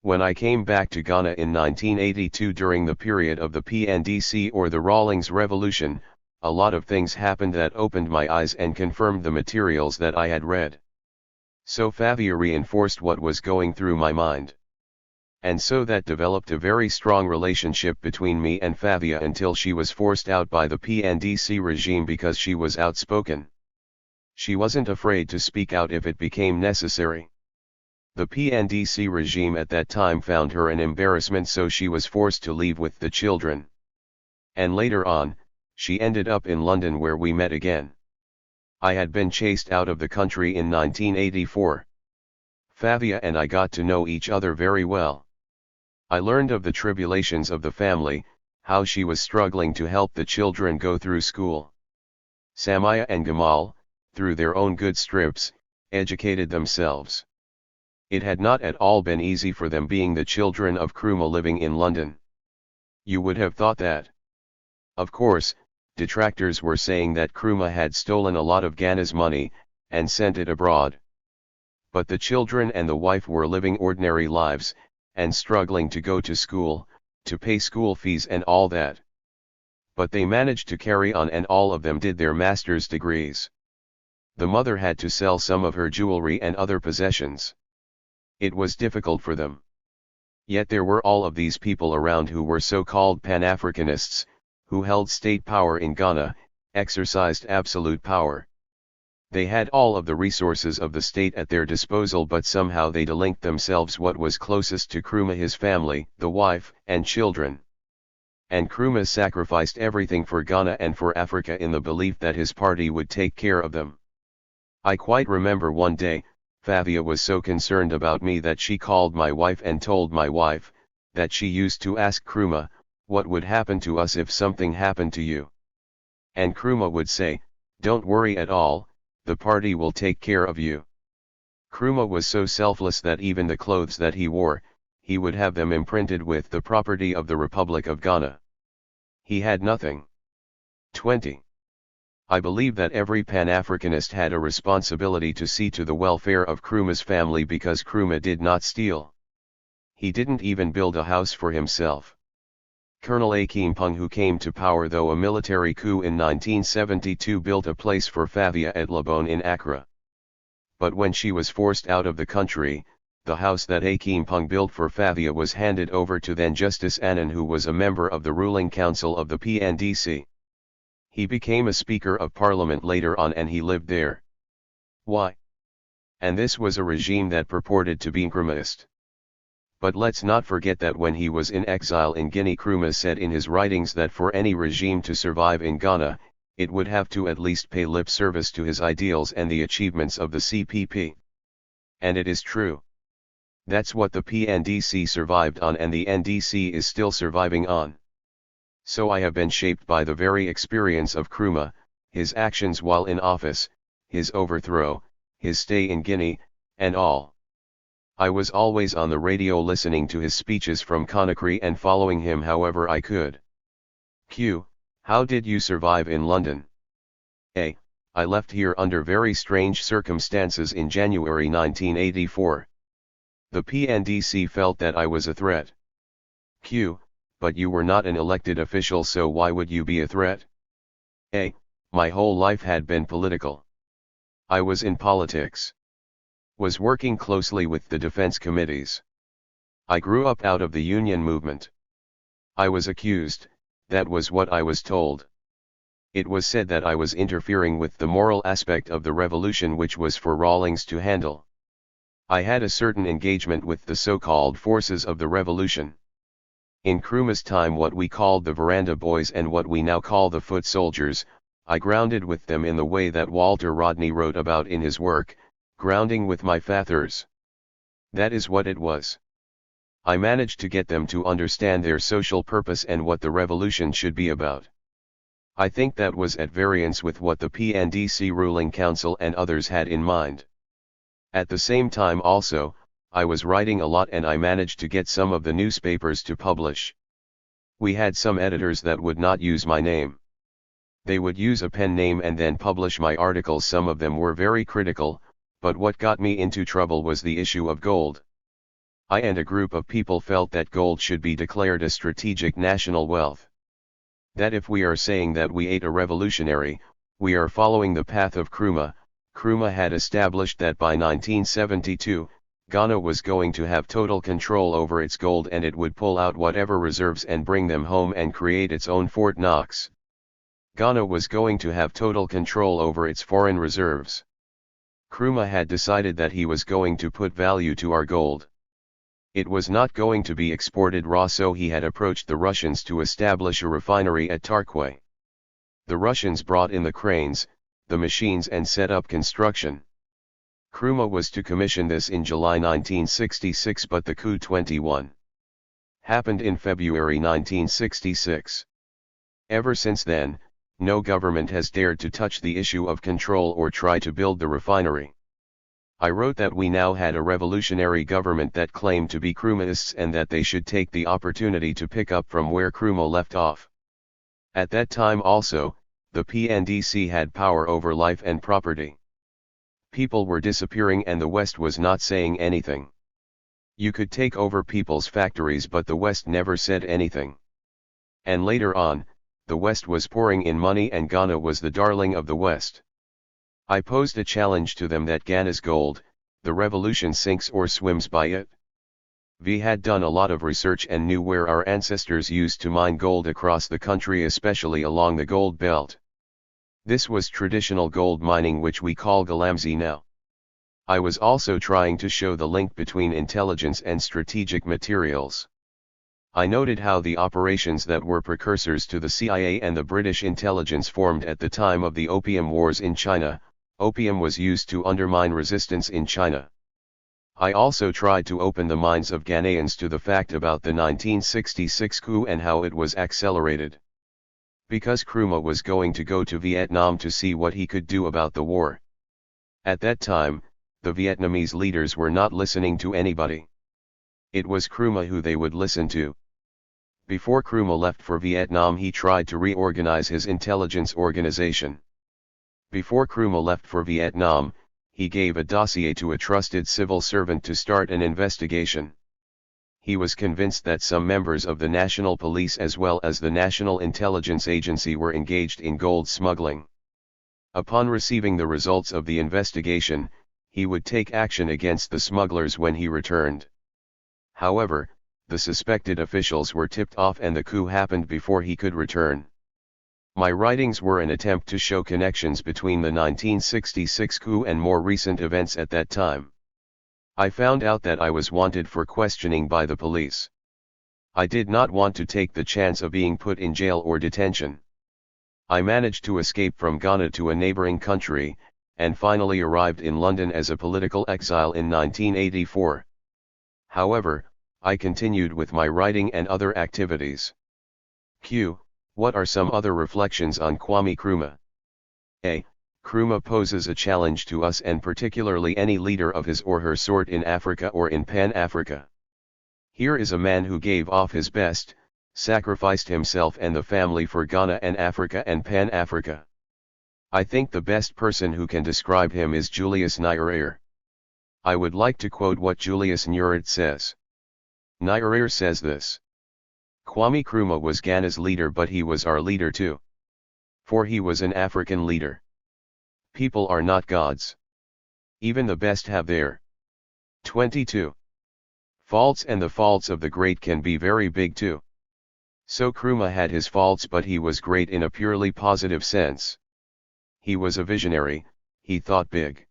When I came back to Ghana in 1982 during the period of the PNDC or the Rawlings Revolution, a lot of things happened that opened my eyes and confirmed the materials that I had read. So Favia reinforced what was going through my mind. And so that developed a very strong relationship between me and Favia until she was forced out by the PNDC regime because she was outspoken. She wasn't afraid to speak out if it became necessary. The PNDC regime at that time found her an embarrassment, so she was forced to leave with the children. And later on, she ended up in London where we met again. I had been chased out of the country in 1984. Favia and I got to know each other very well. I learned of the tribulations of the family, how she was struggling to help the children go through school. Samaya and Gamal, through their own good strips, educated themselves. It had not at all been easy for them being the children of Nkrumah living in London. You would have thought that. Of course, detractors were saying that Nkrumah had stolen a lot of Ghana's money, and sent it abroad. But the children and the wife were living ordinary lives, and struggling to go to school, to pay school fees and all that. But they managed to carry on and all of them did their master's degrees. The mother had to sell some of her jewelry and other possessions. It was difficult for them. Yet there were all of these people around who were so-called Pan-Africanists, who held state power in Ghana, exercised absolute power. They had all of the resources of the state at their disposal, but somehow they delinked themselves what was closest to Nkrumah, his family, the wife, and children. And Nkrumah sacrificed everything for Ghana and for Africa in the belief that his party would take care of them. I quite remember one day, Favia was so concerned about me that she called my wife and told my wife, that she used to ask Nkrumah, what would happen to us if something happened to you? And Nkrumah would say, don't worry at all, the party will take care of you. Nkrumah was so selfless that even the clothes that he wore, he would have them imprinted with the property of the Republic of Ghana. He had nothing. 20. I believe that every Pan-Africanist had a responsibility to see to the welfare of Nkrumah's family because Nkrumah did not steal. He didn't even build a house for himself. Colonel Akinpung, who came to power through a military coup in 1972, built a place for Favia at Labone in Accra. But when she was forced out of the country, the house that Akinpung built for Favia was handed over to then Justice Annan, who was a member of the ruling council of the PNDC. He became a Speaker of Parliament later on and he lived there. Why? And this was a regime that purported to be Nkrumahist. But let's not forget that when he was in exile in Guinea, Nkrumah said in his writings that for any regime to survive in Ghana, it would have to at least pay lip service to his ideals and the achievements of the CPP. And it is true. That's what the PNDC survived on and the NDC is still surviving on. So I have been shaped by the very experience of Nkrumah, his actions while in office, his overthrow, his stay in Guinea, and all. I was always on the radio listening to his speeches from Conakry and following him however I could. Q. How did you survive in London? A. I left here under very strange circumstances in January 1984. The PNDC felt that I was a threat. Q. But you were not an elected official, so why would you be a threat? A. My whole life had been political. I was in politics. Was working closely with the defense committees. I grew up out of the union movement. I was accused, that was what I was told. It was said that I was interfering with the moral aspect of the revolution, which was for Rawlings to handle. I had a certain engagement with the so-called forces of the revolution. In Nkrumah's time, what we called the veranda boys and what we now call the foot soldiers, I grounded with them in the way that Walter Rodney wrote about in his work, Grounding with My Fathers. That is what it was. I managed to get them to understand their social purpose and what the revolution should be about. I think that was at variance with what the PNDC ruling council and others had in mind. At the same time also, I was writing a lot and I managed to get some of the newspapers to publish. We had some editors that would not use my name. They would use a pen name and then publish my articles. Some of them were very critical, but what got me into trouble was the issue of gold. I and a group of people felt that gold should be declared a strategic national wealth. That if we are saying that we ate a revolutionary, we are following the path of Nkrumah. Nkrumah had established that by 1972, Ghana was going to have total control over its gold and it would pull out whatever reserves and bring them home and create its own Fort Knox. Ghana was going to have total control over its foreign reserves. Nkrumah had decided that he was going to put value to our gold. It was not going to be exported raw, so he had approached the Russians to establish a refinery at Tarkwa. The Russians brought in the cranes, the machines and set up construction. Nkrumah was to commission this in July 1966, but the coup 21 happened in February 1966. Ever since then, no government has dared to touch the issue of control or try to build the refinery. I wrote that we now had a revolutionary government that claimed to be Nkrumahist and that they should take the opportunity to pick up from where Nkrumah left off. At that time also, the PNDC had power over life and property. People were disappearing and the West was not saying anything. You could take over people's factories, but the West never said anything. And later on, the West was pouring in money and Ghana was the darling of the West. I posed a challenge to them that Ghana's gold, the revolution sinks or swims by it. We had done a lot of research and knew where our ancestors used to mine gold across the country, especially along the gold belt. This was traditional gold mining, which we call Galamsey now. I was also trying to show the link between intelligence and strategic materials. I noted how the operations that were precursors to the CIA and the British intelligence formed at the time of the Opium Wars in China. Opium was used to undermine resistance in China. I also tried to open the minds of Ghanaians to the fact about the 1966 coup and how it was accelerated. Because Nkrumah was going to go to Vietnam to see what he could do about the war. At that time, the Vietnamese leaders were not listening to anybody. It was Nkrumah who they would listen to. Before Nkrumah left for Vietnam, he tried to reorganize his intelligence organization. Before Nkrumah left for Vietnam, he gave a dossier to a trusted civil servant to start an investigation. He was convinced that some members of the National Police as well as the National Intelligence Agency were engaged in gold smuggling. Upon receiving the results of the investigation, he would take action against the smugglers when he returned. However, the suspected officials were tipped off and the coup happened before he could return. My writings were an attempt to show connections between the 1966 coup and more recent events at that time. I found out that I was wanted for questioning by the police. I did not want to take the chance of being put in jail or detention. I managed to escape from Ghana to a neighboring country, and finally arrived in London as a political exile in 1984. However, I continued with my writing and other activities. Q. What are some other reflections on Kwame Nkrumah? A. Nkrumah poses a challenge to us and particularly any leader of his or her sort in Africa or in Pan-Africa. Here is a man who gave off his best, sacrificed himself and the family for Ghana and Africa and Pan-Africa. I think the best person who can describe him is Julius Nyerere. I would like to quote what Julius Nyerere says. Nyerere says this: Kwame Nkrumah was Ghana's leader, but he was our leader too. For he was an African leader. People are not gods. Even the best have their 22 faults, and the faults of the great can be very big too. So Nkrumah had his faults, but he was great in a purely positive sense. He was a visionary, he thought big.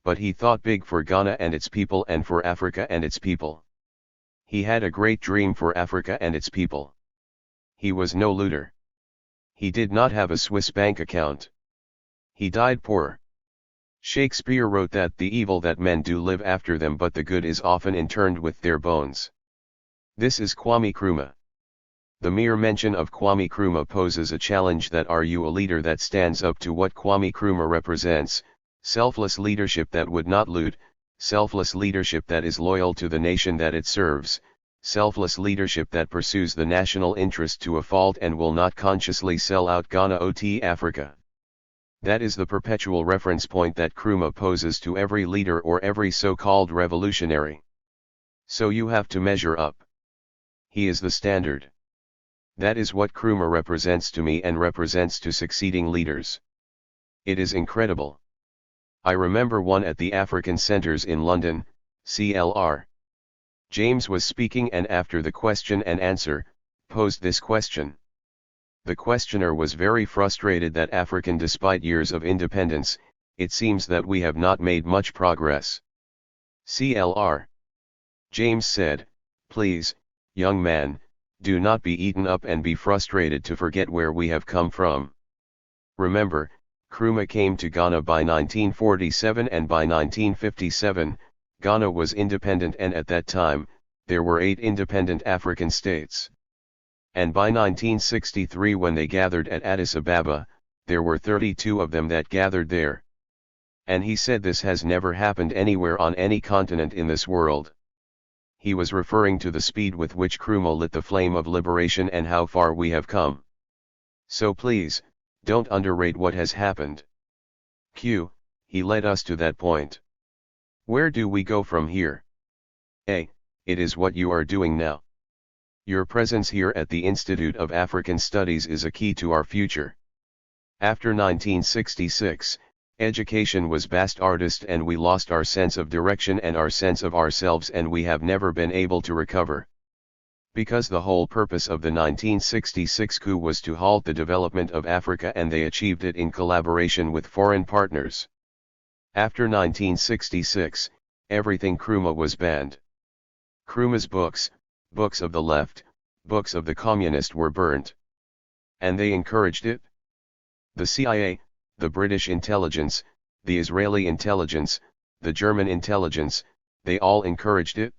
But he thought big for Ghana and its people and for Africa and its people. He had a great dream for Africa and its people. He was no looter. He did not have a Swiss bank account. He died poor. Shakespeare wrote that the evil that men do live after them, but the good is often interned with their bones. This is Kwame Nkrumah. The mere mention of Kwame Nkrumah poses a challenge: that are you a leader that stands up to what Kwame Nkrumah represents, selfless leadership that would not loot, selfless leadership that is loyal to the nation that it serves, selfless leadership that pursues the national interest to a fault and will not consciously sell out Ghana or Africa. That is the perpetual reference point that Nkrumah poses to every leader or every so-called revolutionary. So you have to measure up. He is the standard. That is what Nkrumah represents to me and represents to succeeding leaders. It is incredible. I remember one at the African Centres in London, CLR. James was speaking and after the question and answer, posed this question. The questioner was very frustrated that African, despite years of independence, it seems that we have not made much progress. CLR. James said, please, young man, do not be eaten up and be frustrated to forget where we have come from. Remember, Nkrumah came to Ghana by 1947 and by 1957, Ghana was independent, and at that time, there were 8 independent African states. And by 1963, when they gathered at Addis Ababa, there were 32 of them that gathered there. And he said this has never happened anywhere on any continent in this world. He was referring to the speed with which Nkrumah lit the flame of liberation and how far we have come. So please, don't underrate what has happened. Q. He led us to that point. Where do we go from here? A. It is what you are doing now. Your presence here at the Institute of African Studies is a key to our future. After 1966, education was bastardized and we lost our sense of direction and our sense of ourselves, and we have never been able to recover. Because the whole purpose of the 1966 coup was to halt the development of Africa, and they achieved it in collaboration with foreign partners. After 1966, everything Nkrumah was banned. Nkrumah's books, books of the left, books of the communist were burnt. And they encouraged it. The CIA, the British intelligence, the Israeli intelligence, the German intelligence, they all encouraged it.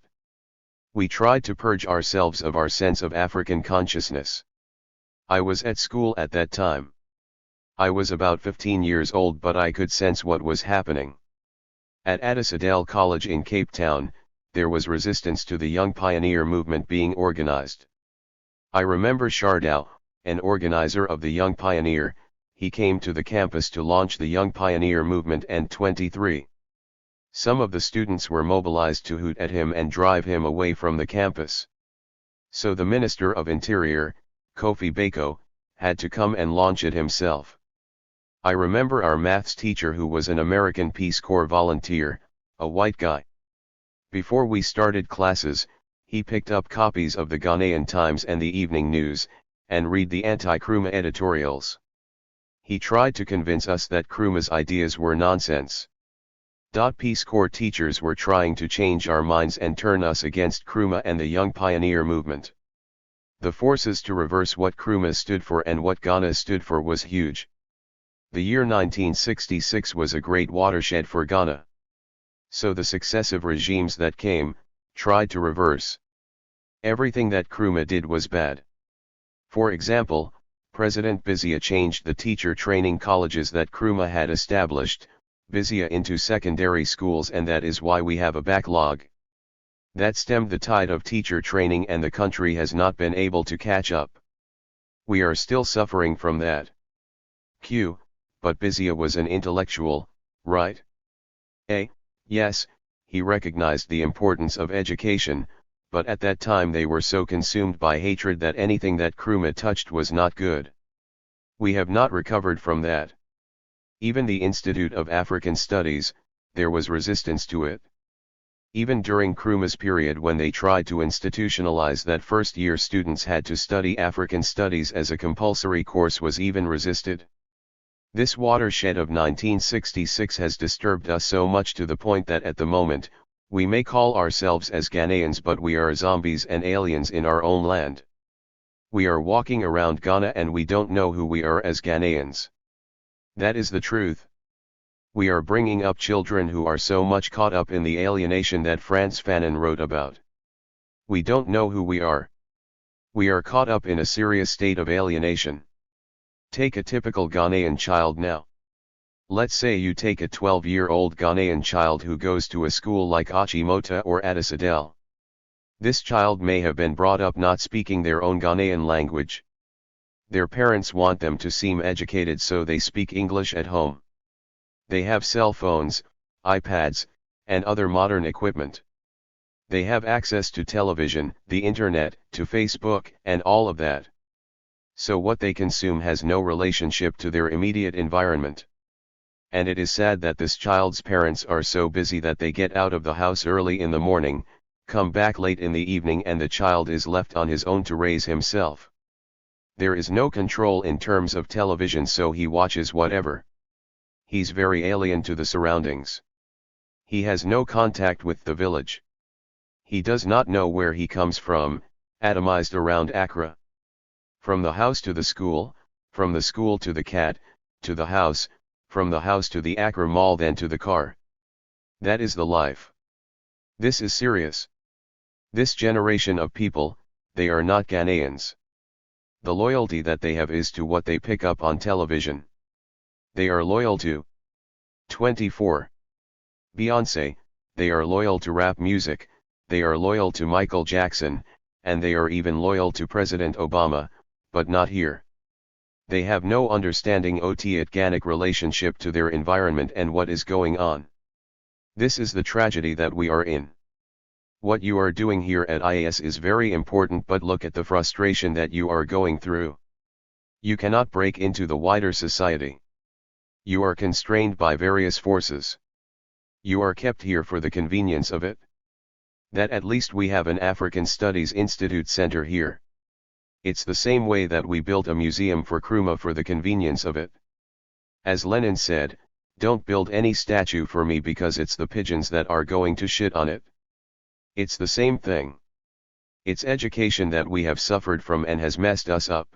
We tried to purge ourselves of our sense of African consciousness. I was at school at that time. I was about 15 years old, but I could sense what was happening. At Adisadel College in Cape Town, there was resistance to the Young Pioneer movement being organized. I remember Shardau, an organizer of the Young Pioneer. He came to the campus to launch the Young Pioneer movement, and 23. Some of the students were mobilized to hoot at him and drive him away from the campus. So the Minister of Interior, Kofi Bako, had to come and launch it himself. I remember our maths teacher, who was an American Peace Corps volunteer, a white guy. Before we started classes, he picked up copies of the Ghanaian Times and the Evening News, and read the anti-Nkrumah editorials. He tried to convince us that Nkrumah's ideas were nonsense. Peace Corps teachers were trying to change our minds and turn us against Nkrumah and the Young Pioneer movement. The forces to reverse what Nkrumah stood for and what Ghana stood for was huge. The year 1966 was a great watershed for Ghana. So the successive regimes that came, tried to reverse. Everything that Nkrumah did was bad. For example, President Bizia changed the teacher training colleges that Nkrumah had established, Bizia, into secondary schools, and that is why we have a backlog. That stemmed the tide of teacher training, and the country has not been able to catch up. We are still suffering from that. But Bizia was an intellectual, right? Yes, he recognized the importance of education, but at that time they were so consumed by hatred that anything that Nkrumah touched was not good. We have not recovered from that. Even the Institute of African Studies, there was resistance to it. Even during Nkrumah's period, when they tried to institutionalize that first-year students had to study African studies as a compulsory course, was even resisted. This watershed of 1966 has disturbed us so much to the point that at the moment, we may call ourselves as Ghanaians, but we are zombies and aliens in our own land. We are walking around Ghana and we don't know who we are as Ghanaians. That is the truth. We are bringing up children who are so much caught up in the alienation that Frantz Fanon wrote about. We don't know who we are. We are caught up in a serious state of alienation. Take a typical Ghanaian child now. Let's say you take a 12-year-old Ghanaian child who goes to a school like Achimota or Adisadel. This child may have been brought up not speaking their own Ghanaian language. Their parents want them to seem educated, so they speak English at home. They have cell phones, iPads, and other modern equipment. They have access to television, the internet, to Facebook, and all of that. So what they consume has no relationship to their immediate environment. And it is sad that this child's parents are so busy that they get out of the house early in the morning, come back late in the evening, and the child is left on his own to raise himself. There is no control in terms of television, so he watches whatever. He's very alien to the surroundings. He has no contact with the village. He does not know where he comes from, atomized around Accra. From the house to the school, from the school to the cat, to the house, from the house to the Accra Mall, then to the car. That is the life. This is serious. This generation of people, they are not Ghanaians. The loyalty that they have is to what they pick up on television. They are loyal to 24. Beyoncé, they are loyal to rap music, they are loyal to Michael Jackson, and they are even loyal to President Obama, but not here. They have no understanding of the organic relationship to their environment and what is going on. This is the tragedy that we are in. What you are doing here at IAS is very important, but look at the frustration that you are going through. You cannot break into the wider society. You are constrained by various forces. You are kept here for the convenience of it. That at least we have an African Studies Institute Center here. It's the same way that we built a museum for Nkrumah for the convenience of it. As Lenin said, don't build any statue for me because it's the pigeons that are going to shit on it. It's the same thing. It's education that we have suffered from and has messed us up.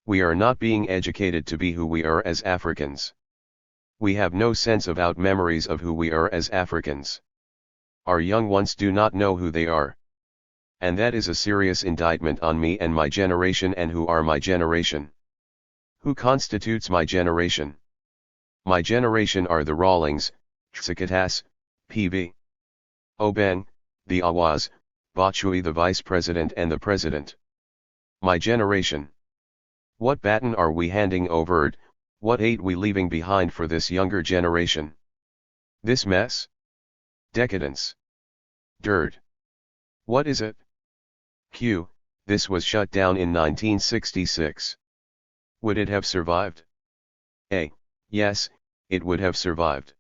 We are not being educated to be who we are as Africans. We have no sense of memories of who we are as Africans. Our young ones do not know who they are. And that is a serious indictment on me and my generation. And who are my generation? Who constitutes my generation? My generation are the Rawlings, Tsakatas, PV. Oben, the Awaz, Bachui the Vice President and the President. My generation. What baton are we handing over? What aid we leaving behind for this younger generation? This mess? Decadence. Dirt. What is it? Q. This was shut down in 1966. Would it have survived? A. Yes, it would have survived.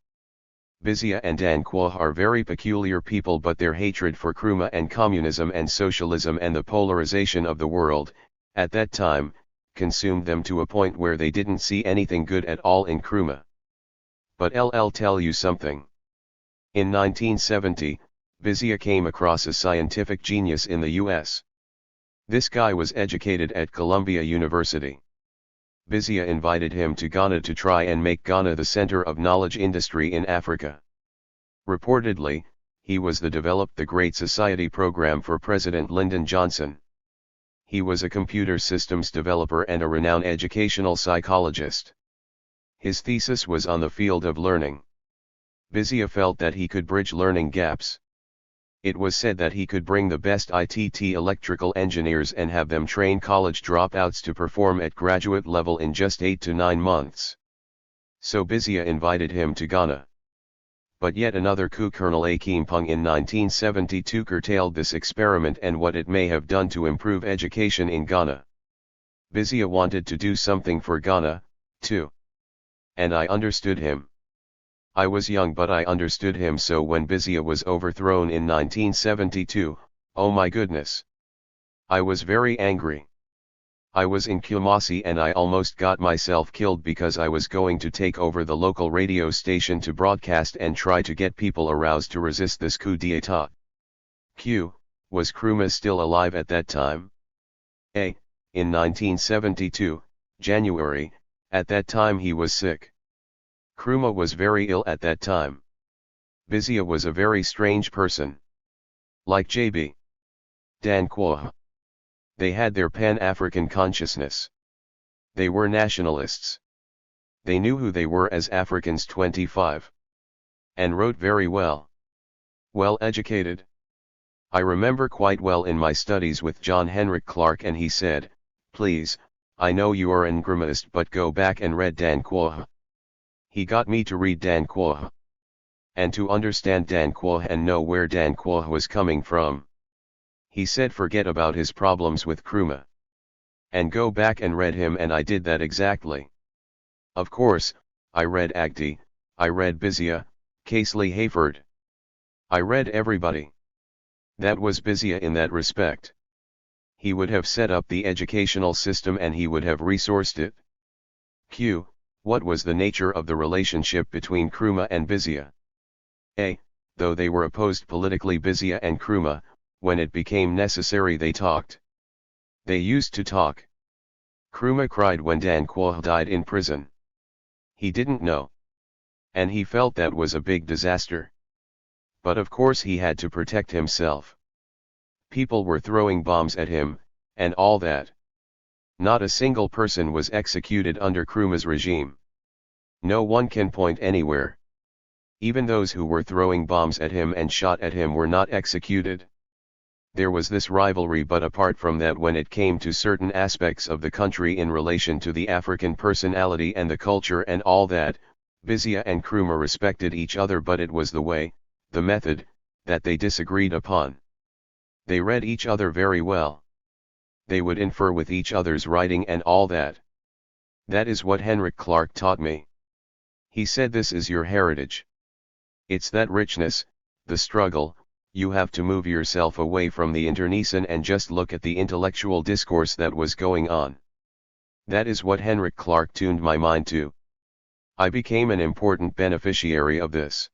Bizia and Dan Quoh are very peculiar people, but their hatred for Nkrumah and communism and socialism and the polarization of the world, at that time, consumed them to a point where they didn't see anything good at all in Nkrumah. But I'll tell you something. In 1970, Bizia came across a scientific genius in the US. This guy was educated at Columbia University. Bizia invited him to Ghana to try and make Ghana the center of knowledge industry in Africa. Reportedly, he was the developed the Great Society program for President Lyndon Johnson. He was a computer systems developer and a renowned educational psychologist. His thesis was on the field of learning. Bizia felt that he could bridge learning gaps. It was said that he could bring the best ITT electrical engineers and have them train college dropouts to perform at graduate level in just 8 to 9 months. So Bizia invited him to Ghana. But yet another coup, Colonel Akimpong in 1972, curtailed this experiment and what it may have done to improve education in Ghana. Bizia wanted to do something for Ghana, too. And I understood him. I was young, but I understood him. So when Bizia was overthrown in 1972, oh my goodness! I was very angry. I was in Kumasi and I almost got myself killed because I was going to take over the local radio station to broadcast and try to get people aroused to resist this coup d'état. Q. Was Nkrumah still alive at that time? A. In 1972, January, at that time he was sick. Nkrumah was very ill at that time. Bizia was a very strange person. Like J.B. Dan Quoh. They had their Pan-African consciousness. They were nationalists. They knew who they were as Africans. 25. And wrote very well. Well educated. I remember quite well in my studies with John Henrik Clarke, and he said, "Please, I know you are an Nkrumahist, but go back and read Dan Quoh." He got me to read Dan Quoh. And to understand Dan Quoh and know where Dan Quoh was coming from. He said forget about his problems with Nkrumah. And go back and read him, and I did that exactly. Of course, I read Agdi, I read Bizia, Casely Hayford. I read everybody. That was Bizia in that respect. He would have set up the educational system and he would have resourced it. Q. What was the nature of the relationship between Nkrumah and Bizia? A. Though they were opposed politically, Bizia and Nkrumah, when it became necessary, they talked. They used to talk. Nkrumah cried when Dan Quoh died in prison. He didn't know. And he felt that was a big disaster. But of course he had to protect himself. People were throwing bombs at him, and all that. Not a single person was executed under Nkrumah's regime. No one can point anywhere. Even those who were throwing bombs at him and shot at him were not executed. There was this rivalry, but apart from that, when it came to certain aspects of the country in relation to the African personality and the culture and all that, Bizia and Nkrumah respected each other, but it was the way, the method, that they disagreed upon. They read each other very well. They would infer with each other's writing and all that. That is what Henrik Clarke taught me. He said, this is your heritage. It's that richness, the struggle. You have to move yourself away from the internecine and just look at the intellectual discourse that was going on. That is what Henrik Clarke tuned my mind to. I became an important beneficiary of this.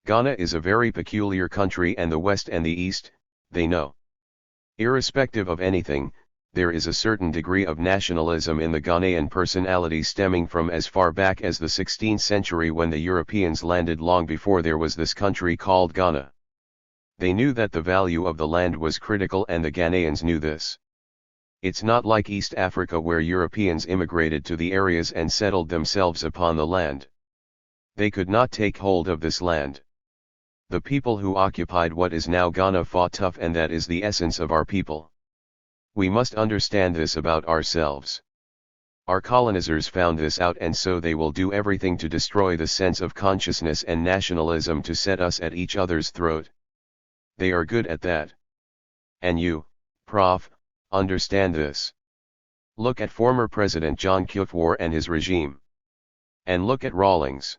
Ghana is a very peculiar country, and the West and the East, they know. Irrespective of anything, there is a certain degree of nationalism in the Ghanaian personality stemming from as far back as the 16th century, when the Europeans landed, long before there was this country called Ghana. They knew that the value of the land was critical, and the Ghanaians knew this. It's not like East Africa, where Europeans immigrated to the areas and settled themselves upon the land. They could not take hold of this land. The people who occupied what is now Ghana fought tough, and that is the essence of our people. We must understand this about ourselves. Our colonizers found this out, and so they will do everything to destroy the sense of consciousness and nationalism, to set us at each other's throat. They are good at that. And you, Prof, understand this. Look at former President John Kufuor and his regime. And look at Rawlings.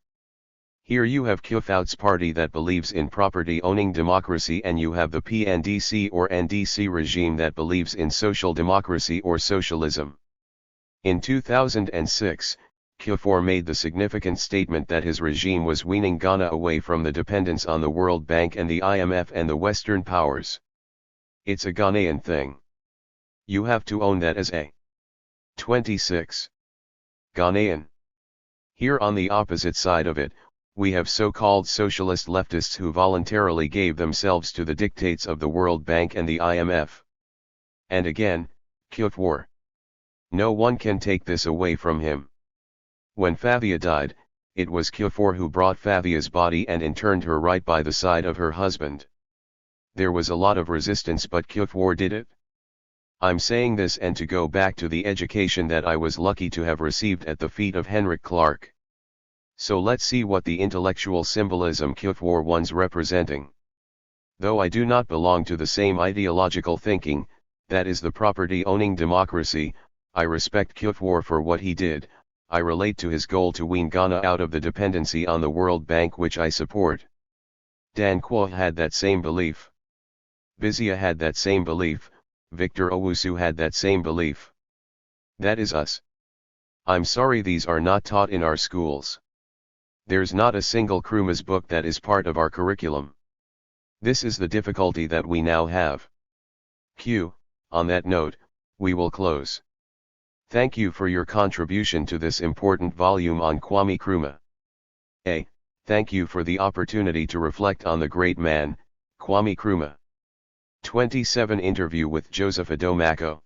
Here you have Kufuor's party that believes in property-owning democracy, and you have the PNDC or NDC regime that believes in social democracy or socialism. In 2006, Kufuor made the significant statement that his regime was weaning Ghana away from the dependence on the World Bank and the IMF and the Western powers. It's a Ghanaian thing. You have to own that as a 26. Ghanaian. Here on the opposite side of it, we have so-called socialist leftists who voluntarily gave themselves to the dictates of the World Bank and the IMF. And again, Kufuor. No one can take this away from him. When Favia died, it was Kufuor who brought Favia's body and interned her right by the side of her husband. There was a lot of resistance, but Kufuor did it. I'm saying this and to go back to the education that I was lucky to have received at the feet of Henrik Clark. So let's see what the intellectual symbolism Kufuor was representing. Though I do not belong to the same ideological thinking, that is the property-owning democracy, I respect Kufuor for what he did. I relate to his goal to wean Ghana out of the dependency on the World Bank, which I support. Dan Quo had that same belief. Bizia had that same belief, Victor Owusu had that same belief. That is us. I'm sorry these are not taught in our schools. There's not a single Nkrumah's book that is part of our curriculum. This is the difficulty that we now have. On that note, we will close. Thank you for your contribution to this important volume on Kwame Nkrumah. Thank you for the opportunity to reflect on the great man, Kwame Nkrumah. 27 Interview with Joseph Adomako.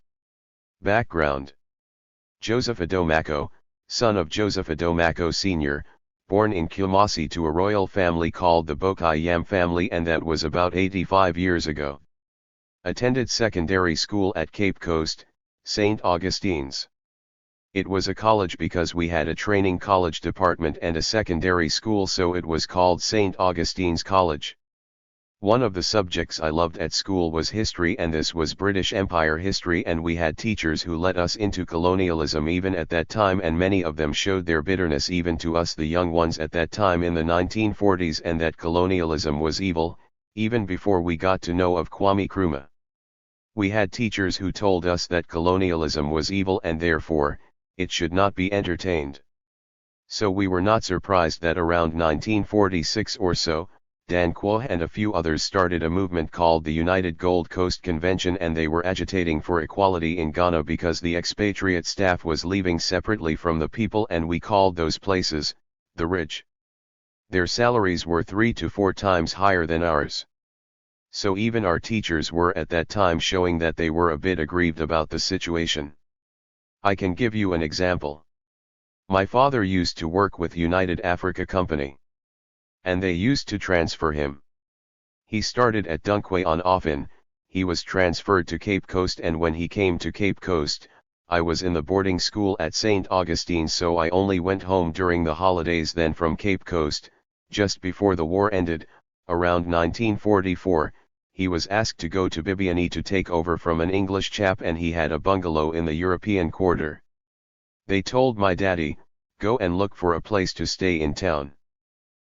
Background. Joseph Adomako, son of Joseph Adomako Sr., born in Kumasi to a royal family called the Bokai Yam family, and that was about 85 years ago. Attended secondary school at Cape Coast, St. Augustine's. It was a college because we had a training college department and a secondary school, so it was called St. Augustine's College. One of the subjects I loved at school was history, and this was British Empire history, and we had teachers who let us into colonialism even at that time, and many of them showed their bitterness even to us the young ones at that time in the 1940s, and that colonialism was evil, even before we got to know of Kwame Nkrumah. We had teachers who told us that colonialism was evil and therefore, it should not be entertained. So we were not surprised that around 1946 or so, Dan Quo and a few others started a movement called the United Gold Coast Convention, and they were agitating for equality in Ghana because the expatriate staff was leaving separately from the people, and we called those places, the rich. Their salaries were 3 to 4 times higher than ours. So even our teachers were at that time showing that they were a bit aggrieved about the situation. I can give you an example. My father used to work with United Africa Company. And they used to transfer him. He started at Dunkwe on Offin, he was transferred to Cape Coast, and when he came to Cape Coast, I was in the boarding school at St. Augustine, so I only went home during the holidays. Then from Cape Coast, just before the war ended, around 1944, he was asked to go to Bibiani to take over from an English chap, and he had a bungalow in the European quarter. They told my daddy, go and look for a place to stay in town.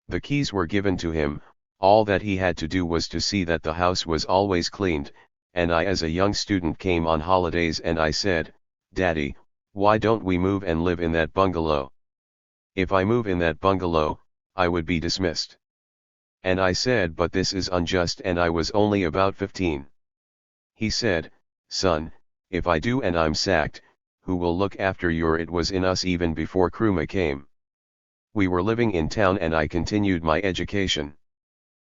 The keys were given to him, all that he had to do was to see that the house was always cleaned, and I as a young student came on holidays and I said, Daddy, why don't we move and live in that bungalow? If I move in that bungalow, I would be dismissed. And I said, but this is unjust, and I was only about 15. He said, son, if I do and I'm sacked, who will look after your? It was in us even before Nkrumah came. We were living in town and I continued my education.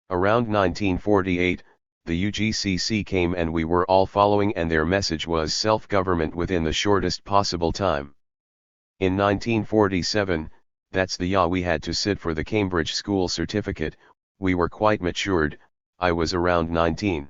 Around 1948, the UGCC came and we were all following, and their message was self-government within the shortest possible time. In 1947, that's the year we had to sit for the Cambridge School Certificate, We were quite matured, I was around 19.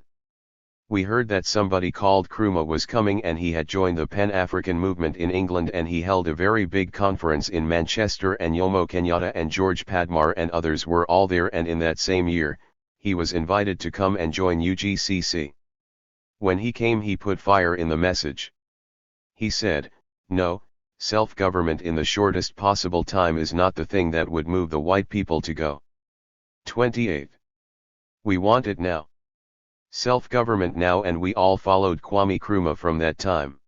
We heard that somebody called Nkrumah was coming and he had joined the Pan-African movement in England, and he held a very big conference in Manchester, and Jomo Kenyatta and George Padmar and others were all there, and in that same year, he was invited to come and join UGCC. When he came, he put fire in the message. He said, "No, self-government in the shortest possible time is not the thing that would move the white people to go. 28. We want it now. Self-government now," and we all followed Kwame Nkrumah from that time.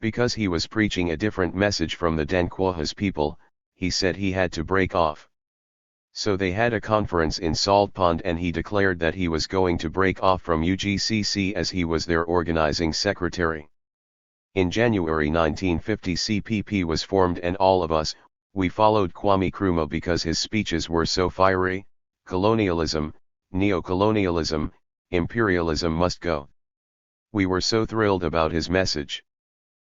Because he was preaching a different message from the Dankwaha's people, he said he had to break off. So they had a conference in Salt Pond, and he declared that he was going to break off from UGCC as he was their organizing secretary. In January 1950 CPP was formed, and all of us, we followed Kwame Nkrumah because his speeches were so fiery. Colonialism, neocolonialism, imperialism must go. We were so thrilled about his message.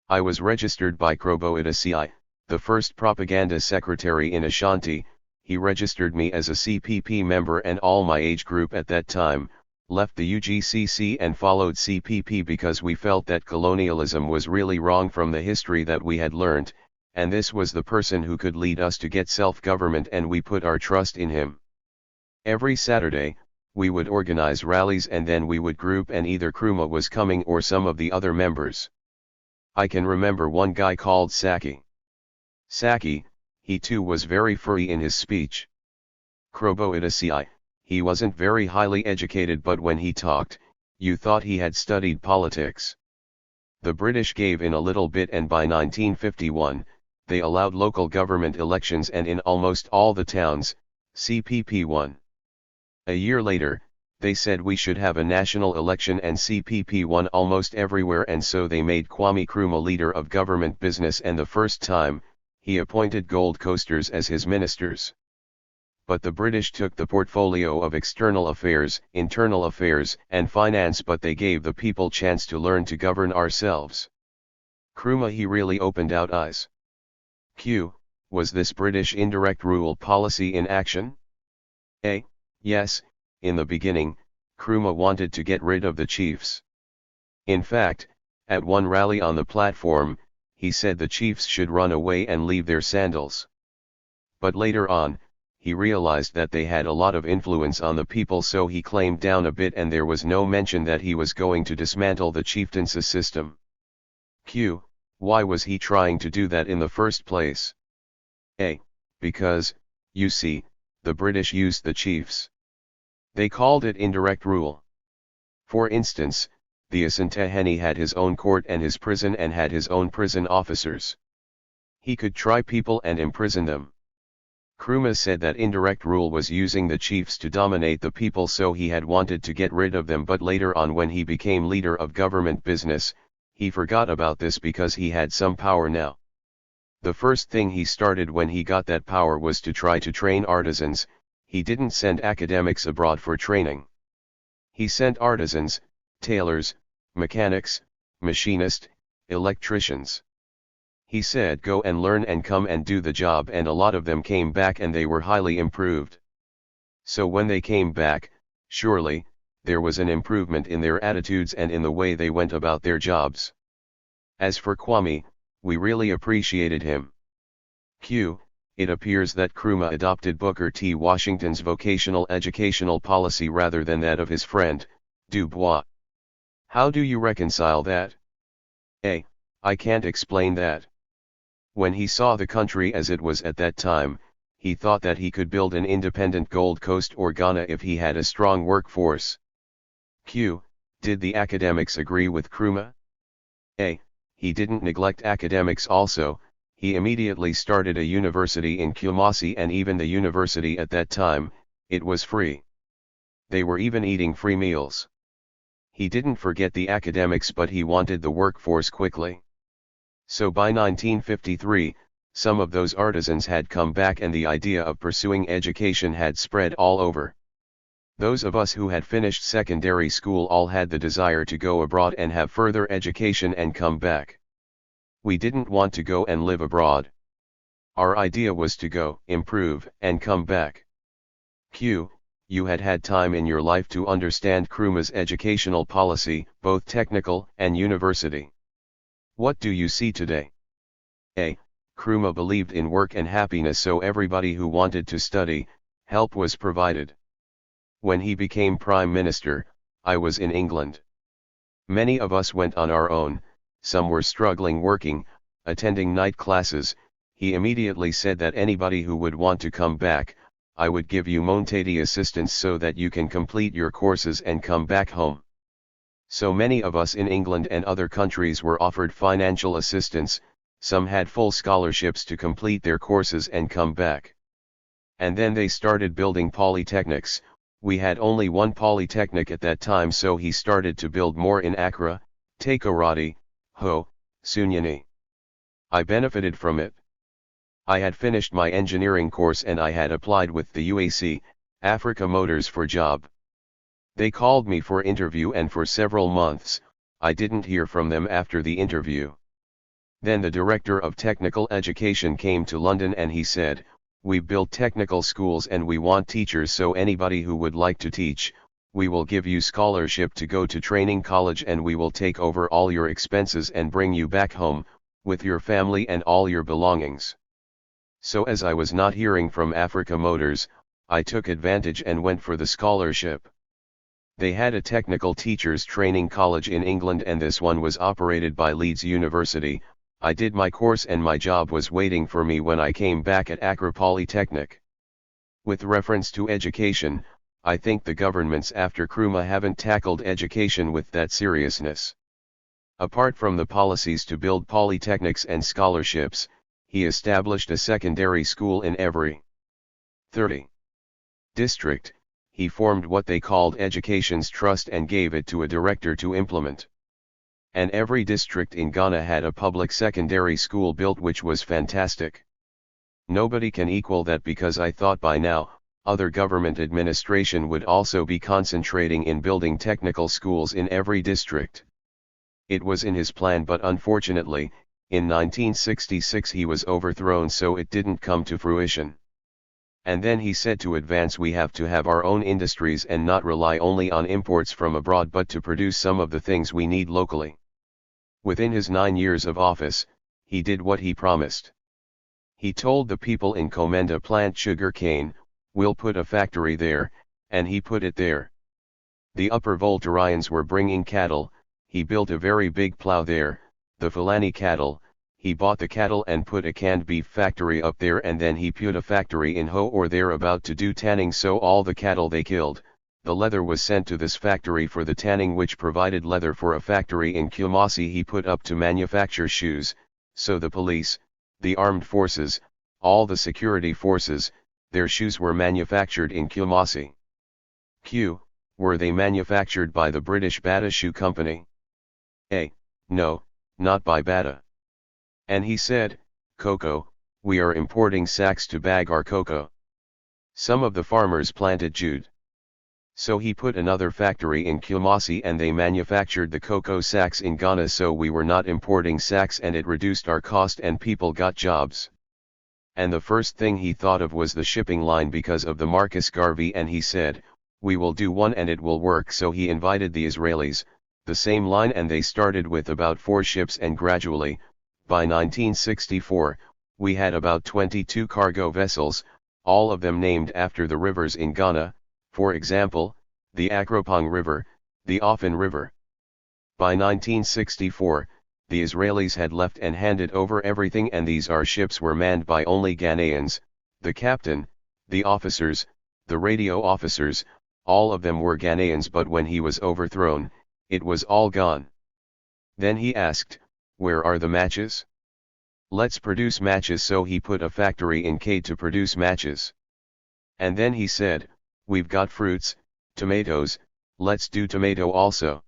I was registered by Kwame, the first propaganda secretary in Ashanti. He registered me as a CPP member, and all my age group at that time left the UGCC and followed CPP because we felt that colonialism was really wrong from the history that we had learnt, and this was the person who could lead us to get self-government, and we put our trust in him. Every Saturday, we would organize rallies, and then we would group, and either Nkrumah was coming or some of the other members. I can remember one guy called Saki. He too was very free in his speech. Kwame, he wasn't very highly educated, but when he talked, you thought he had studied politics. The British gave in a little bit, and by 1951, they allowed local government elections, and in almost all the towns, CPP won. A year later, they said we should have a national election, and CPP won almost everywhere, and so they made Kwame Nkrumah leader of government business, and the first time, he appointed Gold Coasters as his ministers. But the British took the portfolio of external affairs, internal affairs, and finance, but they gave the people chance to learn to govern ourselves. Nkrumah, he really opened out eyes. Was this British indirect rule policy in action? Yes, in the beginning, Nkrumah wanted to get rid of the chiefs. In fact, at one rally on the platform, he said the chiefs should run away and leave their sandals. But later on, he realized that they had a lot of influence on the people, so he claimed down a bit, and there was no mention that he was going to dismantle the chieftaincy system. Why was he trying to do that in the first place? Because, you see, the British used the chiefs. They called it indirect rule. For instance, the Asantehene had his own court and his prison, and had his own prison officers. He could try people and imprison them. Nkrumah said that indirect rule was using the chiefs to dominate the people, so he had wanted to get rid of them, but later on, when he became leader of government business, he forgot about this because he had some power now. The first thing he started when he got that power was to try to train artisans. He didn't send academics abroad for training. He sent artisans, tailors, mechanics, machinists, electricians. He said, go and learn and come and do the job, and a lot of them came back and they were highly improved. So when they came back, surely, there was an improvement in their attitudes and in the way they went about their jobs. As for Kwame, we really appreciated him. It appears that Nkrumah adopted Booker T. Washington's vocational educational policy rather than that of his friend, Du Bois. How do you reconcile that? I can't explain that. When he saw the country as it was at that time, he thought that he could build an independent Gold Coast or Ghana if he had a strong workforce. Did the academics agree with Nkrumah? He didn't neglect academics also. He immediately started a university in Kumasi, and even the university at that time, it was free. They were even eating free meals. He didn't forget the academics, but he wanted the workforce quickly. So by 1953, some of those artisans had come back, and the idea of pursuing education had spread all over. Those of us who had finished secondary school all had the desire to go abroad and have further education and come back. We didn't want to go and live abroad. Our idea was to go, improve, and come back. you had had time in your life to understand Nkrumah's educational policy, both technical and university. What do you see today? A. Nkrumah believed in work and happiness, so everybody who wanted to study, help was provided. When he became Prime Minister, I was in England. Many of us went on our own, some were struggling working, attending night classes. He immediately said that anybody who would want to come back, I would give you monetary assistance so that you can complete your courses and come back home. So many of us in England and other countries were offered financial assistance, some had full scholarships to complete their courses and come back. And then they started building polytechnics. We had only one polytechnic at that time, so he started to build more in Accra, Takoradi, Ho, Sunyani. I benefited from it. I had finished my engineering course and I had applied with the UAC, Africa Motors, for job. They called me for interview and for several months, I didn't hear from them after the interview. Then the director of technical education came to London and he said, "We build technical schools and we want teachers, so anybody who would like to teach, we will give you scholarship to go to training college and we will take over all your expenses and bring you back home, with your family and all your belongings." So as I was not hearing from Africa Motors, I took advantage and went for the scholarship. They had a technical teachers training college in England and this one was operated by Leeds University. I did my course and my job was waiting for me when I came back at Accra Polytechnic. With reference to education, I think the governments after Nkrumah haven't tackled education with that seriousness. Apart from the policies to build polytechnics and scholarships, he established a secondary school in every 30 district. He formed what they called Education's Trust and gave it to a director to implement. And every district in Ghana had a public secondary school built, which was fantastic. Nobody can equal that, because I thought by now, other government administration would also be concentrating in building technical schools in every district. It was in his plan, but unfortunately, in 1966 he was overthrown, so it didn't come to fruition. And then he said to advance we have to have our own industries and not rely only on imports from abroad, but to produce some of the things we need locally. Within his 9 years of office, he did what he promised. He told the people in Komenda plant sugar cane, "We'll put a factory there," and he put it there. The Upper Voltarians were bringing cattle, he built a very big plough there. The Fulani cattle, he bought the cattle and put a canned beef factory up there, and then he put a factory in Ho or they're about to do tanning, so all the cattle they killed, the leather was sent to this factory for the tanning, which provided leather for a factory in Kumasi he put up to manufacture shoes. So the police, the armed forces, all the security forces, their shoes were manufactured in Kumasi. Were they manufactured by the British Bata Shoe Company? No, not by Bata. And he said, "Cocoa, we are importing sacks to bag our cocoa." Some of the farmers planted jute. So he put another factory in Kumasi and they manufactured the cocoa sacks in Ghana, so we were not importing sacks and it reduced our cost and people got jobs. And the first thing he thought of was the shipping line because of the Marcus Garvey, and he said, "We will do one and it will work." So he invited the Israelis, the same line, and they started with about 4 ships, and gradually, by 1964, we had about 22 cargo vessels, all of them named after the rivers in Ghana, for example, the Akropong River, the Ofen River. By 1964, the Israelis had left and handed over everything, and these ships were manned by only Ghanaians, the captain, the officers, the radio officers, all of them were Ghanaians, but when he was overthrown, it was all gone. Then he asked, "Where are the matches? Let's produce matches." So he put a factory in K to produce matches. And then he said, "We've got fruits, tomatoes, let's do tomato also."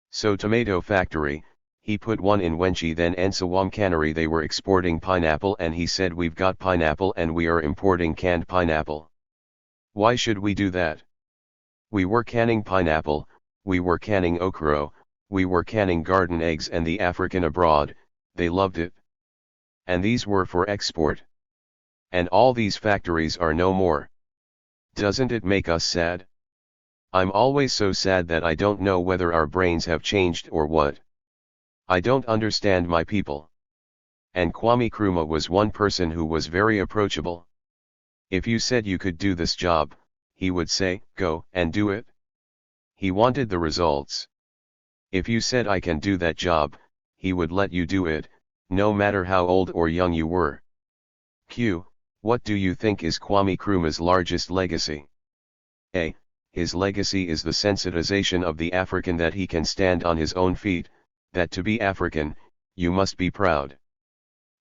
So tomato factory, he put one in Wenchi, then Ensawam Cannery, they were exporting pineapple, and he said, "We've got pineapple and we are importing canned pineapple. Why should we do that? We were canning pineapple, we were canning okra, we were canning garden eggs, and the African abroad, they loved it. And these were for export. And all these factories are no more. Doesn't it make us sad? I'm always so sad that I don't know whether our brains have changed or what. I don't understand my people. And Kwame Nkrumah was one person who was very approachable. If you said you could do this job, he would say, go and do it. He wanted the results. If you said I can do that job, he would let you do it, no matter how old or young you were. Q. What do you think is Kwame Nkrumah's largest legacy? A. His legacy is the sensitization of the African that he can stand on his own feet, that to be African, you must be proud.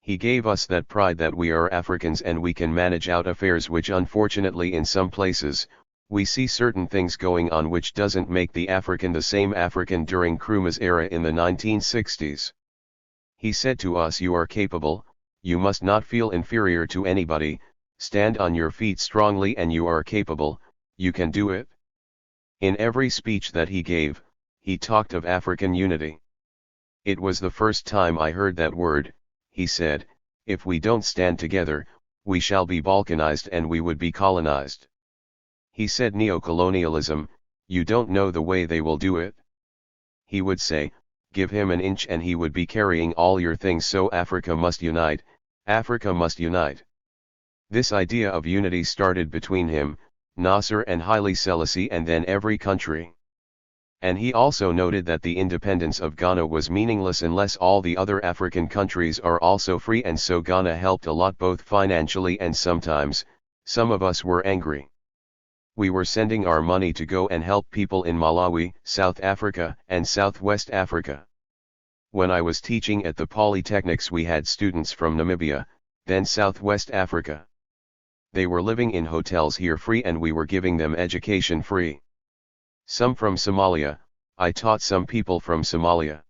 He gave us that pride that we are Africans and we can manage out affairs, which unfortunately in some places, we see certain things going on which doesn't make the African the same African during Nkrumah's era in the 1960s. He said to us, you are capable, you must not feel inferior to anybody, stand on your feet strongly and you are capable, you can do it. In every speech that he gave, he talked of African unity. It was the first time I heard that word. He said, if we don't stand together, we shall be balkanized and we would be colonized. He said neocolonialism, you don't know the way they will do it. He would say, give him an inch and he would be carrying all your things, so Africa must unite, Africa must unite. This idea of unity started between him, Nasser and Haile Selassie, and then every country. And he also noted that the independence of Ghana was meaningless unless all the other African countries are also free, and so Ghana helped a lot both financially and sometimes, some of us were angry. We were sending our money to go and help people in Malawi, South Africa, and Southwest Africa. When I was teaching at the polytechnics, we had students from Namibia, then Southwest Africa. They were living in hotels here free and we were giving them education free. Some from Somalia, I taught some people from Somalia.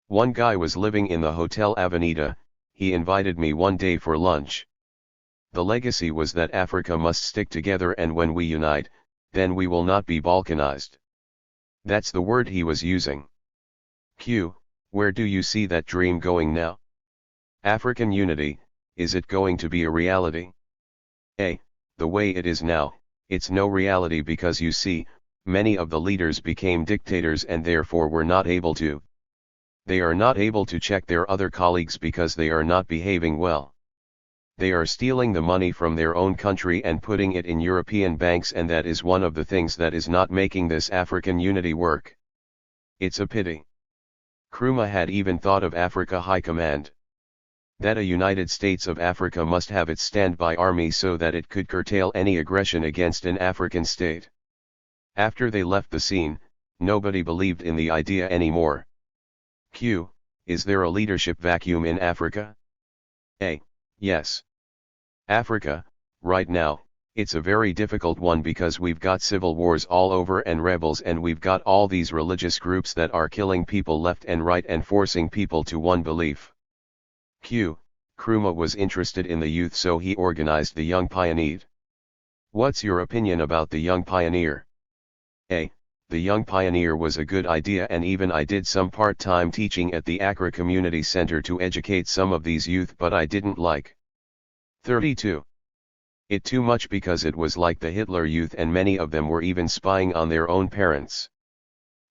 One guy was living in the Hotel Avenida, he invited me one day for lunch. The legacy was that Africa must stick together, and when we unite, then we will not be balkanized. That's the word he was using. Q. Where do you see that dream going now? African unity, is it going to be a reality? A. The way it is now, it's no reality because you see, many of the leaders became dictators and therefore were not able to. They are not able to check their other colleagues because they are not behaving well. They are stealing the money from their own country and putting it in European banks, and that is one of the things that is not making this African unity work. It's a pity. Nkrumah had even thought of Africa High Command. That a United States of Africa must have its standby army so that it could curtail any aggression against an African state. After they left the scene, nobody believed in the idea anymore. Q. Is there a leadership vacuum in Africa? A. Yes. Africa, right now, it's a very difficult one because we've got civil wars all over and rebels, and we've got all these religious groups that are killing people left and right and forcing people to one belief. Q. Nkrumah was interested in the youth, so he organized the Young Pioneer. What's your opinion about the Young Pioneer? A. The Young Pioneer was a good idea, and even I did some part-time teaching at the Accra Community Center to educate some of these youth, but I didn't like 32. It too much because it was like the Hitler Youth, and many of them were even spying on their own parents.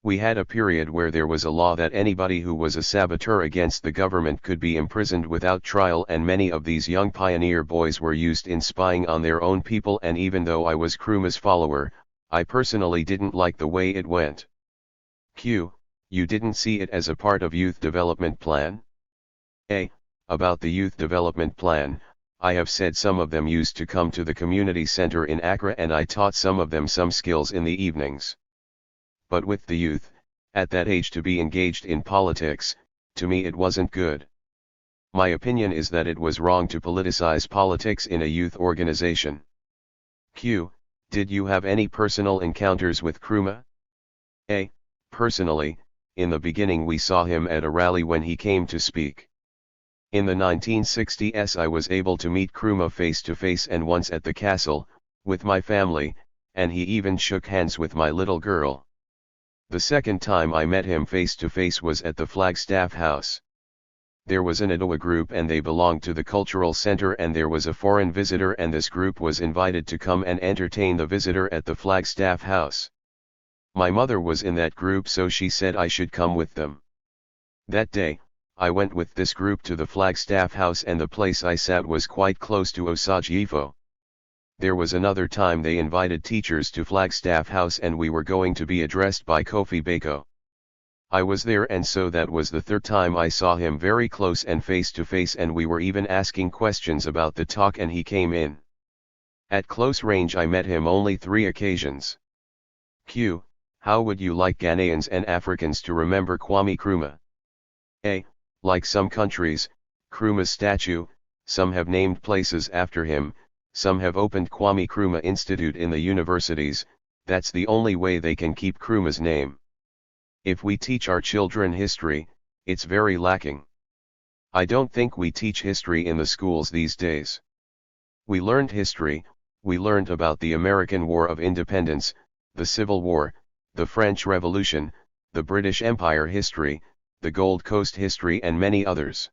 We had a period where there was a law that anybody who was a saboteur against the government could be imprisoned without trial, and many of these young pioneer boys were used in spying on their own people, and even though I was Nkrumah's follower, I personally didn't like the way it went. Q. You didn't see it as a part of youth development plan? A. About the youth development plan, I have said some of them used to come to the community center in Accra and I taught some of them some skills in the evenings. But with the youth, at that age to be engaged in politics, to me it wasn't good. My opinion is that it was wrong to politicize politics in a youth organization. Q. Did you have any personal encounters with Nkrumah? A. Personally, in the beginning we saw him at a rally when he came to speak. In the 1960s I was able to meet Nkrumah face to face and once at the castle, with my family, and he even shook hands with my little girl. The second time I met him face to face was at the Flagstaff House. There was an Ottawa group and they belonged to the cultural center, and there was a foreign visitor and this group was invited to come and entertain the visitor at the Flagstaff House. My mother was in that group, so she said I should come with them. That day, I went with this group to the Flagstaff House and the place I sat was quite close to Osage. There was another time they invited teachers to Flagstaff House and we were going to be addressed by Kofi Bako. I was there, and so that was the third time I saw him very close and face to face, and we were even asking questions about the talk and he came in. At close range I met him only 3 occasions. Q. How would you like Ghanaians and Africans to remember Kwame Nkrumah? A. Like some countries, Nkrumah's statue, some have named places after him, some have opened Kwame Nkrumah Institute in the universities. That's the only way they can keep Nkrumah's name. If we teach our children history, it's very lacking. I don't think we teach history in the schools these days. We learned history, we learned about the American War of Independence, the Civil War, the French Revolution, the British Empire history, the Gold Coast history and many others.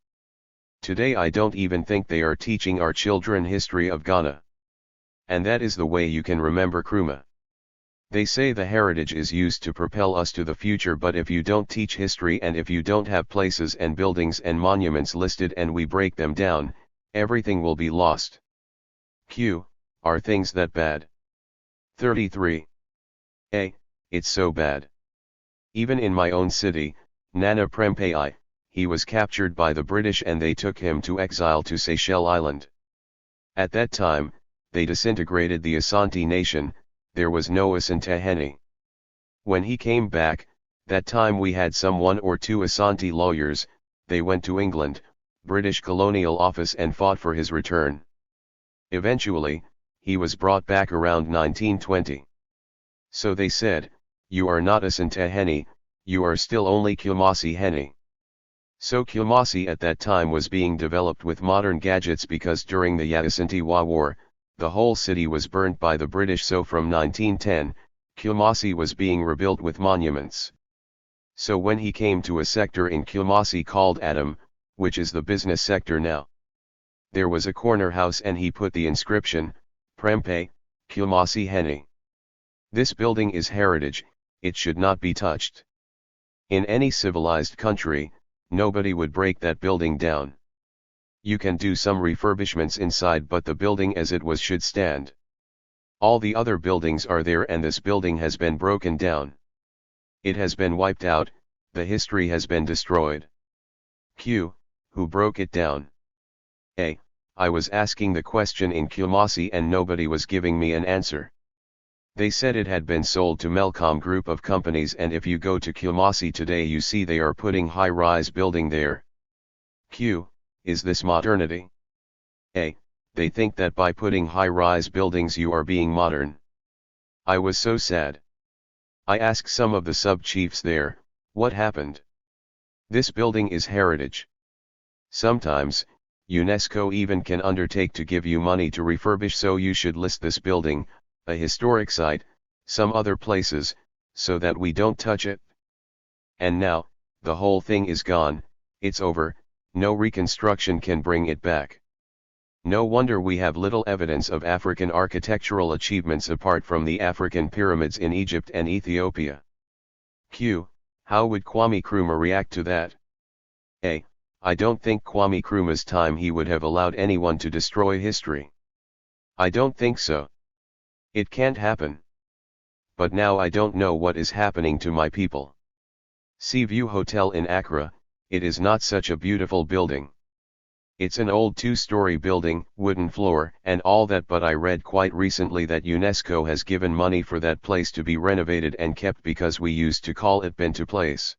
Today I don't even think they are teaching our children history of Ghana. And that is the way you can remember Nkrumah. They say the heritage is used to propel us to the future, but if you don't teach history and if you don't have places and buildings and monuments listed and we break them down, everything will be lost. Q. Are things that bad? 33. A. It's so bad. Even in my own city, Nana Prempeh, he was captured by the British and they took him to exile to Seychelles Island. At that time, they disintegrated the Asante nation, there was no Asantehene. When he came back, that time we had some 1 or 2 Asante lawyers, they went to England, British Colonial Office and fought for his return. Eventually, he was brought back around 1920. So they said, you are not Asantehene, you are still only Kumasi Hene. So Kumasi at that time was being developed with modern gadgets because during the Asante War, the whole city was burnt by the British, so from 1910, Kumasi was being rebuilt with monuments. So when he came to a sector in Kumasi called Adam, which is the business sector now, there was a corner house and he put the inscription, Prempeh, Kumasi Hene. This building is heritage, it should not be touched. In any civilized country, nobody would break that building down. You can do some refurbishments inside, but the building as it was should stand. All the other buildings are there and this building has been broken down. It has been wiped out, the history has been destroyed. Q. Who broke it down? A. I was asking the question in Kumasi and nobody was giving me an answer. They said it had been sold to Melcom Group of companies, and if you go to Kumasi today you see they are putting high-rise building there. Q. Is this modernity? A. They think that by putting high-rise buildings you are being modern. I was so sad. I asked some of the sub-chiefs there, what happened? This building is heritage. Sometimes, UNESCO even can undertake to give you money to refurbish, so you should list this building, a historic site, some other places, so that we don't touch it. And now, the whole thing is gone, it's over, no reconstruction can bring it back. No wonder we have little evidence of African architectural achievements apart from the African pyramids in Egypt and Ethiopia. Q. How would Kwame Nkrumah react to that? A. I don't think Kwame Nkrumah's time he would have allowed anyone to destroy history. I don't think so. It can't happen. But now I don't know what is happening to my people. Seaview Hotel in Accra, it is not such a beautiful building. It's an old 2-story building, wooden floor and all that, but I read quite recently that UNESCO has given money for that place to be renovated and kept because we used to call it Bento Place.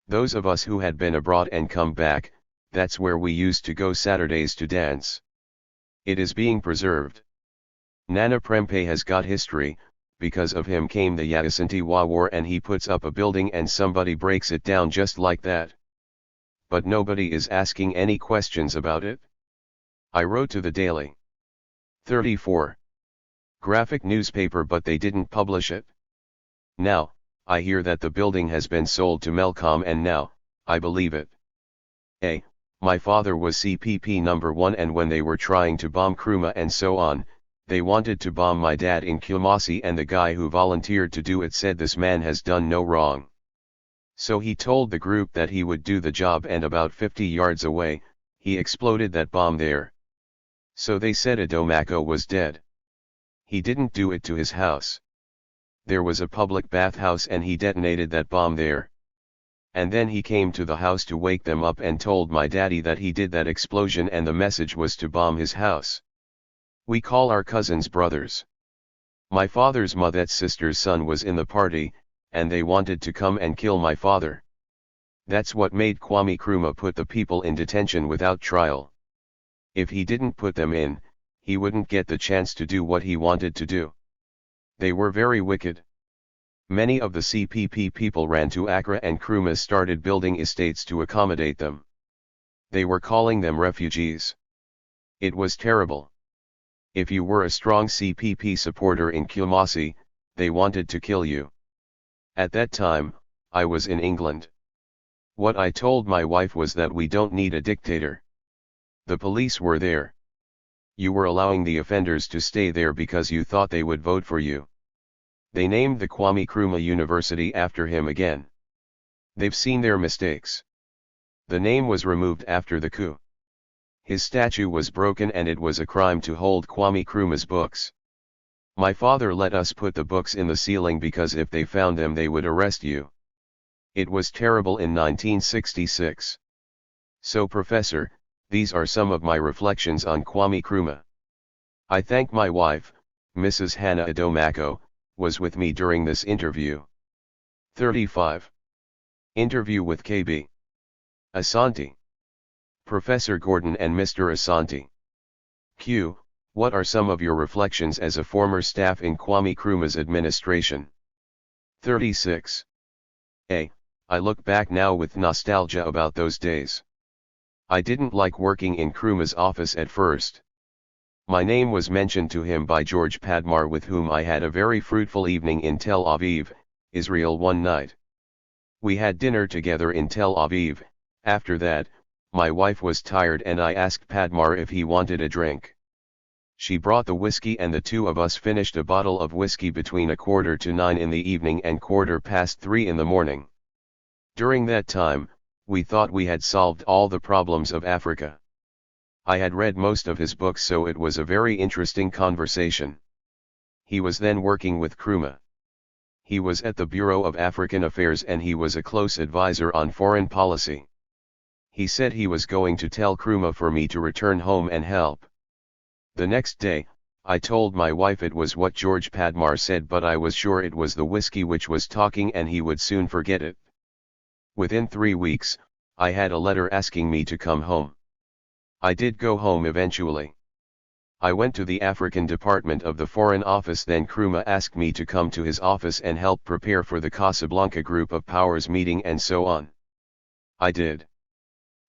Those of us who had been abroad and come back, that's where we used to go Saturdays to dance. It is being preserved. Nana Prempeh has got history, because of him came the Asante War and he puts up a building and somebody breaks it down just like that. But nobody is asking any questions about it. I wrote to the Daily 34 graphic newspaper, but they didn't publish it. Now, I hear that the building has been sold to Melcom and now, I believe it. A. My father was CPP number 1, and when they were trying to bomb Nkrumah and so on, they wanted to bomb my dad in Kumasi, and the guy who volunteered to do it said this man has done no wrong. So he told the group that he would do the job, and about 50 yards away, he exploded that bomb there. So they said Adomako was dead. He didn't do it to his house. There was a public bathhouse and he detonated that bomb there. And then he came to the house to wake them up and told my daddy that he did that explosion and the message was to bomb his house. We call our cousins brothers. My father's mother's sister's son was in the party, and they wanted to come and kill my father. That's what made Kwame Nkrumah put the people in detention without trial. If he didn't put them in, he wouldn't get the chance to do what he wanted to do. They were very wicked. Many of the CPP people ran to Accra and Nkrumah started building estates to accommodate them. They were calling them refugees. It was terrible. If you were a strong CPP supporter in Kumasi, they wanted to kill you. At that time, I was in England. What I told my wife was that we don't need a dictator. The police were there. You were allowing the offenders to stay there because you thought they would vote for you. They named the Kwame Nkrumah University after him again. They've seen their mistakes. The name was removed after the coup. His statue was broken and it was a crime to hold Kwame Nkrumah's books. My father let us put the books in the ceiling because if they found them they would arrest you. It was terrible in 1966. So Professor, these are some of my reflections on Kwame Nkrumah. I thank my wife, Mrs. Hannah Adomako, was with me during this interview. 35. Interview with KB Asante. Professor Gordon and Mr. Asante. Q. What are some of your reflections as a former staff in Kwame Nkrumah's administration? 36. A. I look back now with nostalgia about those days. I didn't like working in Nkrumah's office at first. My name was mentioned to him by George Padmar, with whom I had a very fruitful evening in Tel Aviv, Israel one night. We had dinner together in Tel Aviv. After that, my wife was tired and I asked Padmar if he wanted a drink. She brought the whiskey and the two of us finished a bottle of whiskey between 8:45 in the evening and 3:15 in the morning. During that time, we thought we had solved all the problems of Africa. I had read most of his books, so it was a very interesting conversation. He was then working with Nkrumah. He was at the Bureau of African Affairs and he was a close advisor on foreign policy. He said he was going to tell Nkrumah for me to return home and help. The next day, I told my wife it was what George Padmar said, but I was sure it was the whiskey which was talking and he would soon forget it. Within 3 weeks, I had a letter asking me to come home. I did go home eventually. I went to the African department of the Foreign Office. Then Nkrumah asked me to come to his office and help prepare for the Casablanca Group of Powers meeting and so on. I did.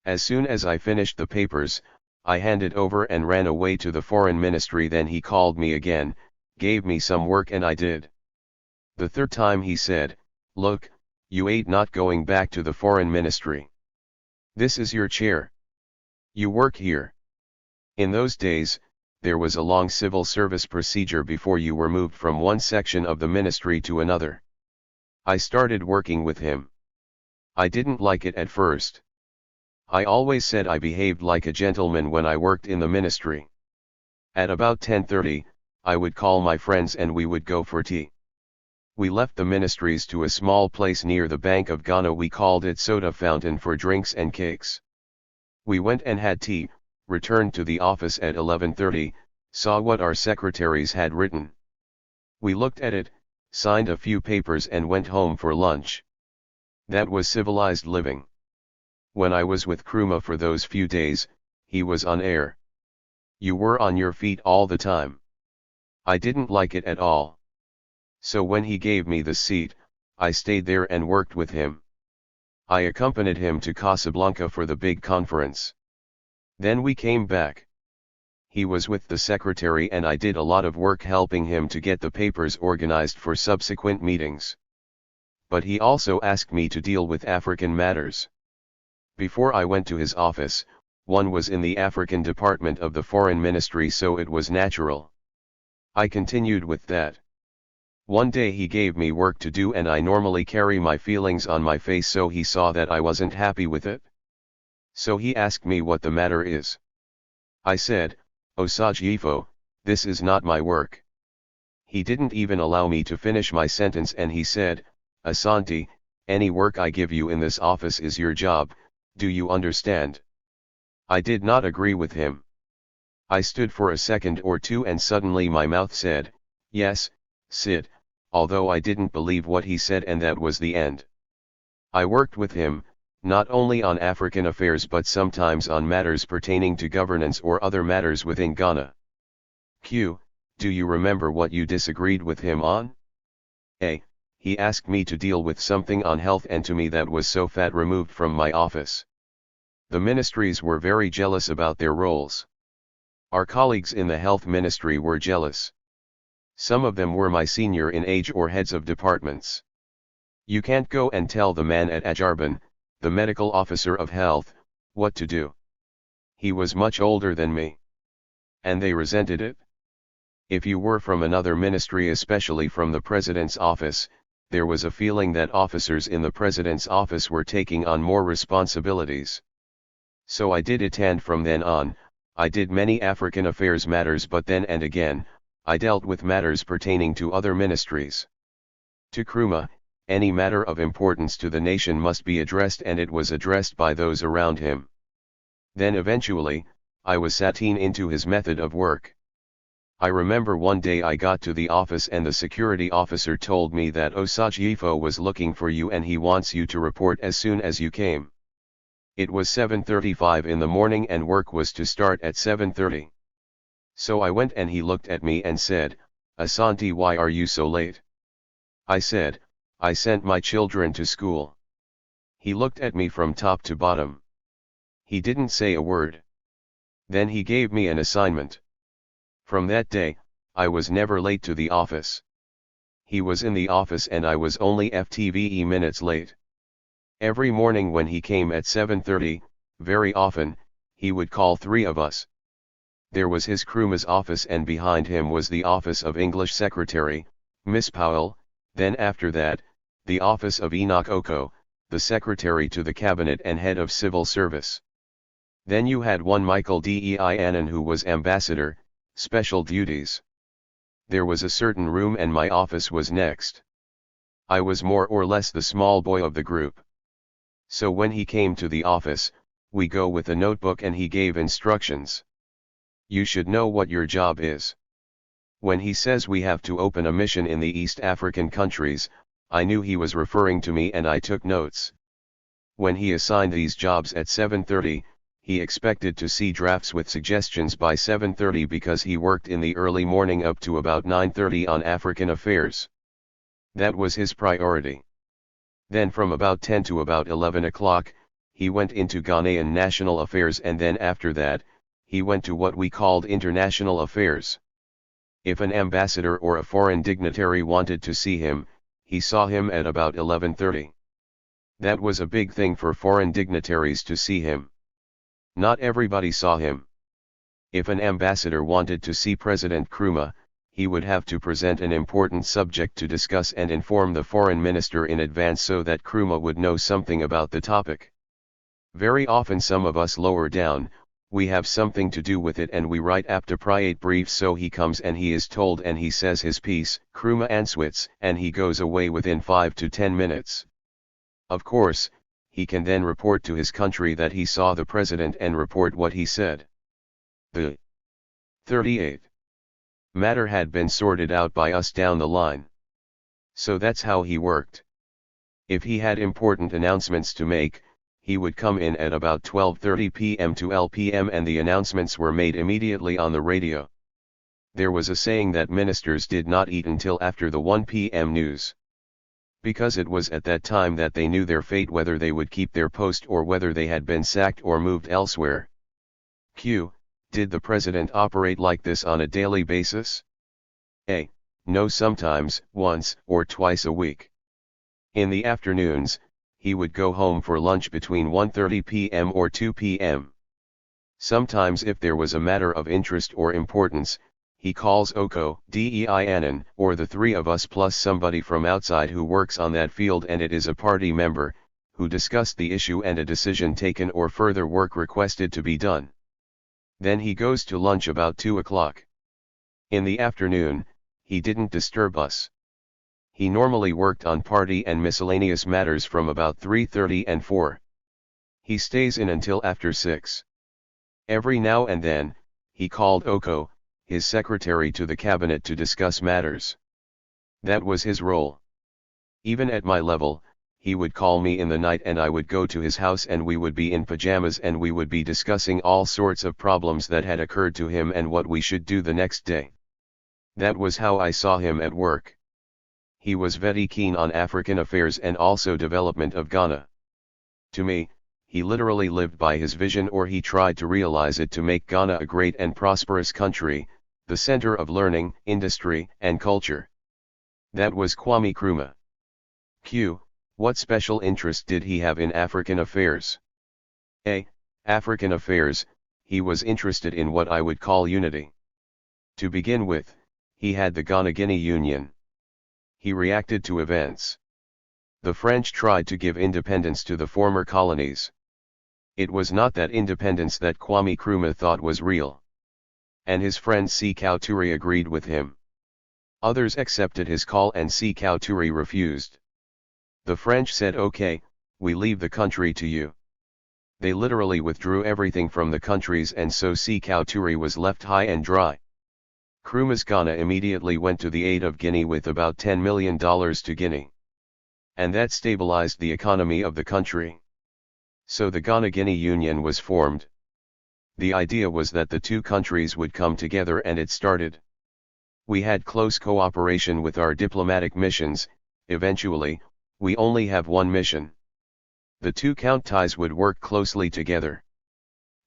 As soon as I finished the papers, I handed over and ran away to the Foreign Ministry. Then he called me again, gave me some work and I did. The third time he said, "Look, you ain't not going back to the Foreign Ministry. This is your chair. You work here." In those days, there was a long civil service procedure before you were moved from one section of the ministry to another. I started working with him. I didn't like it at first. I always said I behaved like a gentleman when I worked in the ministry. At about 10:30, I would call my friends and we would go for tea. We left the ministries to a small place near the Bank of Ghana. We called it Soda Fountain for drinks and cakes. We went and had tea, returned to the office at 11:30, saw what our secretaries had written. We looked at it, signed a few papers and went home for lunch. That was civilized living. When I was with Nkrumah for those few days, he was on air. You were on your feet all the time. I didn't like it at all. So when he gave me the seat, I stayed there and worked with him. I accompanied him to Casablanca for the big conference. Then we came back. He was with the secretary and I did a lot of work helping him to get the papers organized for subsequent meetings. But he also asked me to deal with African matters. Before I went to his office, one was in the African department of the Foreign Ministry, so it was natural. I continued with that. One day he gave me work to do, and I normally carry my feelings on my face, so he saw that I wasn't happy with it. So he asked me what the matter is. I said, "Osajifo, this is not my work." He didn't even allow me to finish my sentence, and he said, "Asante, any work I give you in this office is your job, do you understand?" I did not agree with him. I stood for a second or two, and suddenly my mouth said, "Yes, Sid," although I didn't believe what he said, and that was the end. I worked with him, not only on African affairs but sometimes on matters pertaining to governance or other matters within Ghana. Q. Do you remember what you disagreed with him on? A. He asked me to deal with something on health, and to me that was so fat removed from my office. The ministries were very jealous about their roles. Our colleagues in the health ministry were jealous. Some of them were my senior in age or heads of departments. You can't go and tell the man at Ajarban, the medical officer of health, what to do. He was much older than me. And they resented it. If you were from another ministry, especially from the president's office, there was a feeling that officers in the president's office were taking on more responsibilities. So I did it, and from then on, I did many African affairs matters, but then and again, I dealt with matters pertaining to other ministries. To Nkrumah, any matter of importance to the nation must be addressed, and it was addressed by those around him. Then eventually, I was satin into his method of work. I remember one day I got to the office and the security officer told me that Osajifo was looking for you and he wants you to report as soon as you came. It was 7:35 in the morning and work was to start at 7:30. So I went, and he looked at me and said, "Asante, why are you so late?" I said, "I sent my children to school." He looked at me from top to bottom. He didn't say a word. Then he gave me an assignment. From that day, I was never late to the office. He was in the office and I was only 15 minutes late. Every morning when he came at 7:30, very often, he would call three of us. There was his Nkrumah's office, and behind him was the office of English Secretary, Miss Powell, then after that, the office of Enoch Oko, the Secretary to the Cabinet and Head of Civil Service. Then you had one Michael Dei Annan, who was Ambassador, Special Duties. There was a certain room and my office was next. I was more or less the small boy of the group. So when he came to the office, we go with a notebook and he gave instructions. You should know what your job is. When he says we have to open a mission in the East African countries, I knew he was referring to me and I took notes. When he assigned these jobs at 7:30, he expected to see drafts with suggestions by 7:30 because he worked in the early morning up to about 9:30 on African affairs. That was his priority. Then from about 10 to about 11 o'clock, he went into Ghanaian national affairs, and then after that, he went to what we called international affairs. If an ambassador or a foreign dignitary wanted to see him, he saw him at about 11:30. That was a big thing for foreign dignitaries to see him. Not everybody saw him. If an ambassador wanted to see President Nkrumah, he would have to present an important subject to discuss and inform the foreign minister in advance so that Nkrumah would know something about the topic. Very often some of us lower down, we have something to do with it and we write appropriate briefs, so he comes and he is told and he says his piece, Nkrumah answers, and he goes away within 5 to 10 minutes. Of course, he can then report to his country that he saw the president and report what he said. The 38th matter had been sorted out by us down the line. So that's how he worked. If he had important announcements to make, he would come in at about 12:30 p.m. to l.p.m. and the announcements were made immediately on the radio. There was a saying that ministers did not eat until after the 1 p.m. news. Because it was at that time that they knew their fate, whether they would keep their post or whether they had been sacked or moved elsewhere. Q. Did the president operate like this on a daily basis? A. No, sometimes, once or twice a week. In the afternoons, he would go home for lunch between 1:30 p.m. or 2 p.m. Sometimes if there was a matter of interest or importance, he calls Oko, Dein, or the three of us plus somebody from outside who works on that field and it is a party member, who discussed the issue and a decision taken or further work requested to be done. Then he goes to lunch about 2 o'clock. In the afternoon, he didn't disturb us. He normally worked on party and miscellaneous matters from about 3:30 and 4. He stays in until after 6. Every now and then, he called Oko, his secretary to the cabinet to discuss matters. That was his role. Even at my level, he would call me in the night and I would go to his house and we would be in pajamas and we would be discussing all sorts of problems that had occurred to him and what we should do the next day. That was how I saw him at work. He was very keen on African affairs and also development of Ghana. To me, he literally lived by his vision, or he tried to realize it, to make Ghana a great and prosperous country, the center of learning, industry, and culture. That was Kwame Nkrumah. Q. What special interest did he have in African affairs? A. African affairs, he was interested in what I would call unity. To begin with, he had the Ghana-Guinea Union. He reacted to events. The French tried to give independence to the former colonies. It was not that independence that Kwame Nkrumah thought was real. And his friend Sékou Touré agreed with him. Others accepted his call and Sékou Touré refused. The French said, "Okay, we leave the country to you." They literally withdrew everything from the countries and so Sékou Touré was left high and dry. Nkrumah's Ghana immediately went to the aid of Guinea with about $10 million to Guinea. And that stabilized the economy of the country. So the Ghana-Guinea Union was formed. The idea was that the two countries would come together and it started. We had close cooperation with our diplomatic missions. Eventually, we only have one mission. The two counties would work closely together.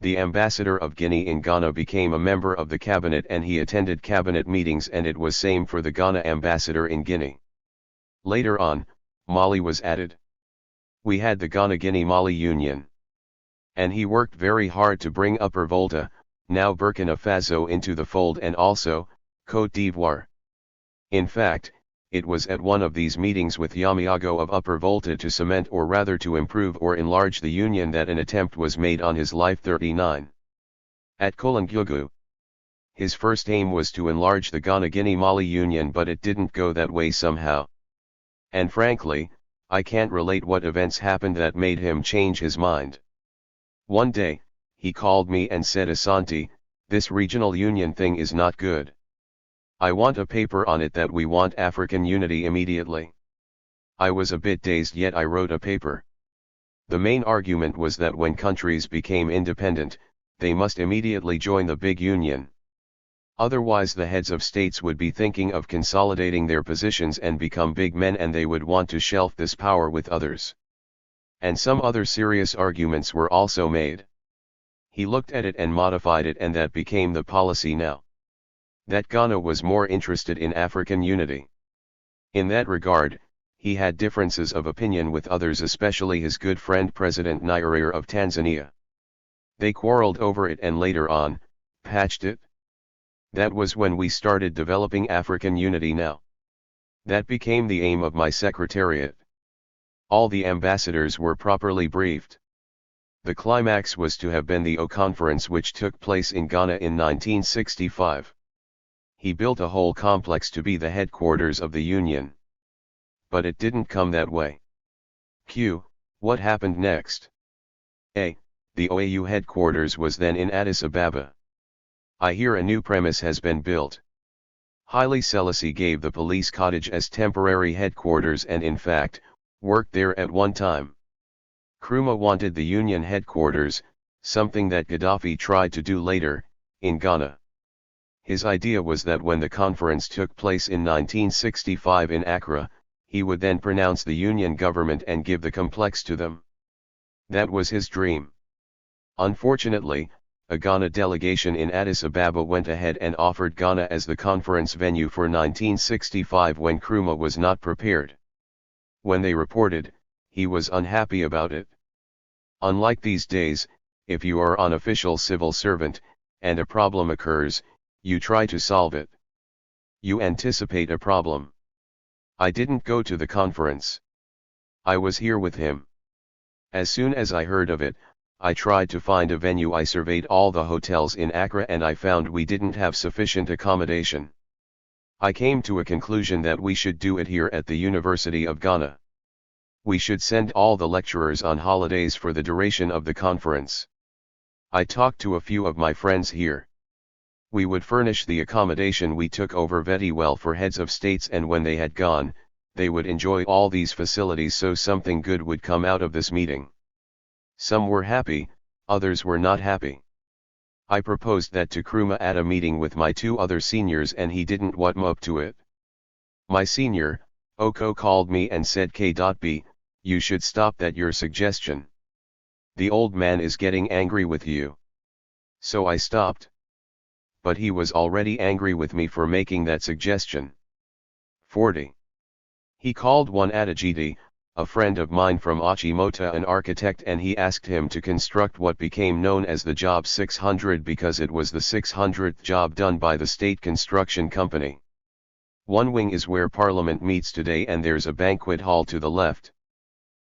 The ambassador of Guinea in Ghana became a member of the cabinet and he attended cabinet meetings, and it was same for the Ghana ambassador in Guinea. Later on, Mali was added. We had the Ghana-Guinea-Mali Union. And he worked very hard to bring Upper Volta, now Burkina Faso, into the fold, and also, Côte d'Ivoire. In fact, it was at one of these meetings with Yamiago of Upper Volta to cement, or rather to improve or enlarge the union, that an attempt was made on his life 39. At Kolangyogu. His first aim was to enlarge the Ghana-Guinea-Mali Union, but it didn't go that way somehow. And frankly, I can't relate what events happened that made him change his mind. One day, he called me and said, "Asante, this regional union thing is not good. I want a paper on it that we want African unity immediately." I was a bit dazed, yet I wrote a paper. The main argument was that when countries became independent, they must immediately join the big union. Otherwise the heads of states would be thinking of consolidating their positions and become big men, and they would want to shelf this power with others. And some other serious arguments were also made. He looked at it and modified it, and that became the policy now. That Ghana was more interested in African unity. In that regard, he had differences of opinion with others, especially his good friend President Nyerere of Tanzania. They quarreled over it and later on, patched it. That was when we started developing African unity now. That became the aim of my secretariat. All the ambassadors were properly briefed. The climax was to have been the O Conference, which took place in Ghana in 1965. He built a whole complex to be the headquarters of the Union. But it didn't come that way. Q. What happened next? A. The OAU headquarters was then in Addis Ababa. I hear a new premise has been built. Haile Selassie gave the police cottage as temporary headquarters and in fact, worked there at one time. Nkrumah wanted the Union headquarters, something that Gaddafi tried to do later, in Ghana. His idea was that when the conference took place in 1965 in Accra, he would then pronounce the Union government and give the complex to them. That was his dream. Unfortunately, a Ghana delegation in Addis Ababa went ahead and offered Ghana as the conference venue for 1965 when Nkrumah was not prepared. When they reported, he was unhappy about it. Unlike these days, if you are an official civil servant, and a problem occurs, you try to solve it. You anticipate a problem. I didn't go to the conference. I was here with him. As soon as I heard of it, I tried to find a venue. I surveyed all the hotels in Accra and I found we didn't have sufficient accommodation. I came to a conclusion that we should do it here at the University of Ghana. We should send all the lecturers on holidays for the duration of the conference. I talked to a few of my friends here. We would furnish the accommodation. We took over very well for heads of states, and when they had gone, they would enjoy all these facilities, so something good would come out of this meeting. Some were happy, others were not happy. I proposed that to Nkrumah at a meeting with my 2 other seniors, and he didn't want up to it. My senior, Oko, called me and said, K.B, you should stop that your suggestion. The old man is getting angry with you. So I stopped. But he was already angry with me for making that suggestion. 40. He called one Adajidi, a friend of mine from Achimota, an architect, and he asked him to construct what became known as the Job 600 because it was the 600th job done by the state construction company. One wing is where Parliament meets today, and there's a banquet hall to the left.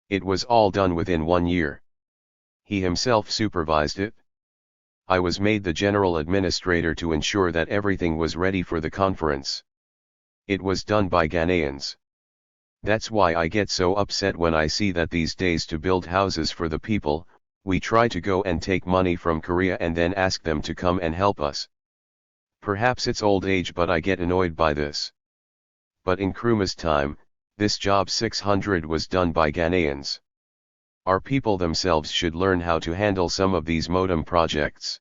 It was all done within 1 year. He himself supervised it. I was made the general administrator to ensure that everything was ready for the conference. It was done by Ghanaians. That's why I get so upset when I see that these days, to build houses for the people, we try to go and take money from Korea and then ask them to come and help us. Perhaps it's old age, but I get annoyed by this. But in Nkrumah's time, this Job 600 was done by Ghanaians. Our people themselves should learn how to handle some of these modem projects.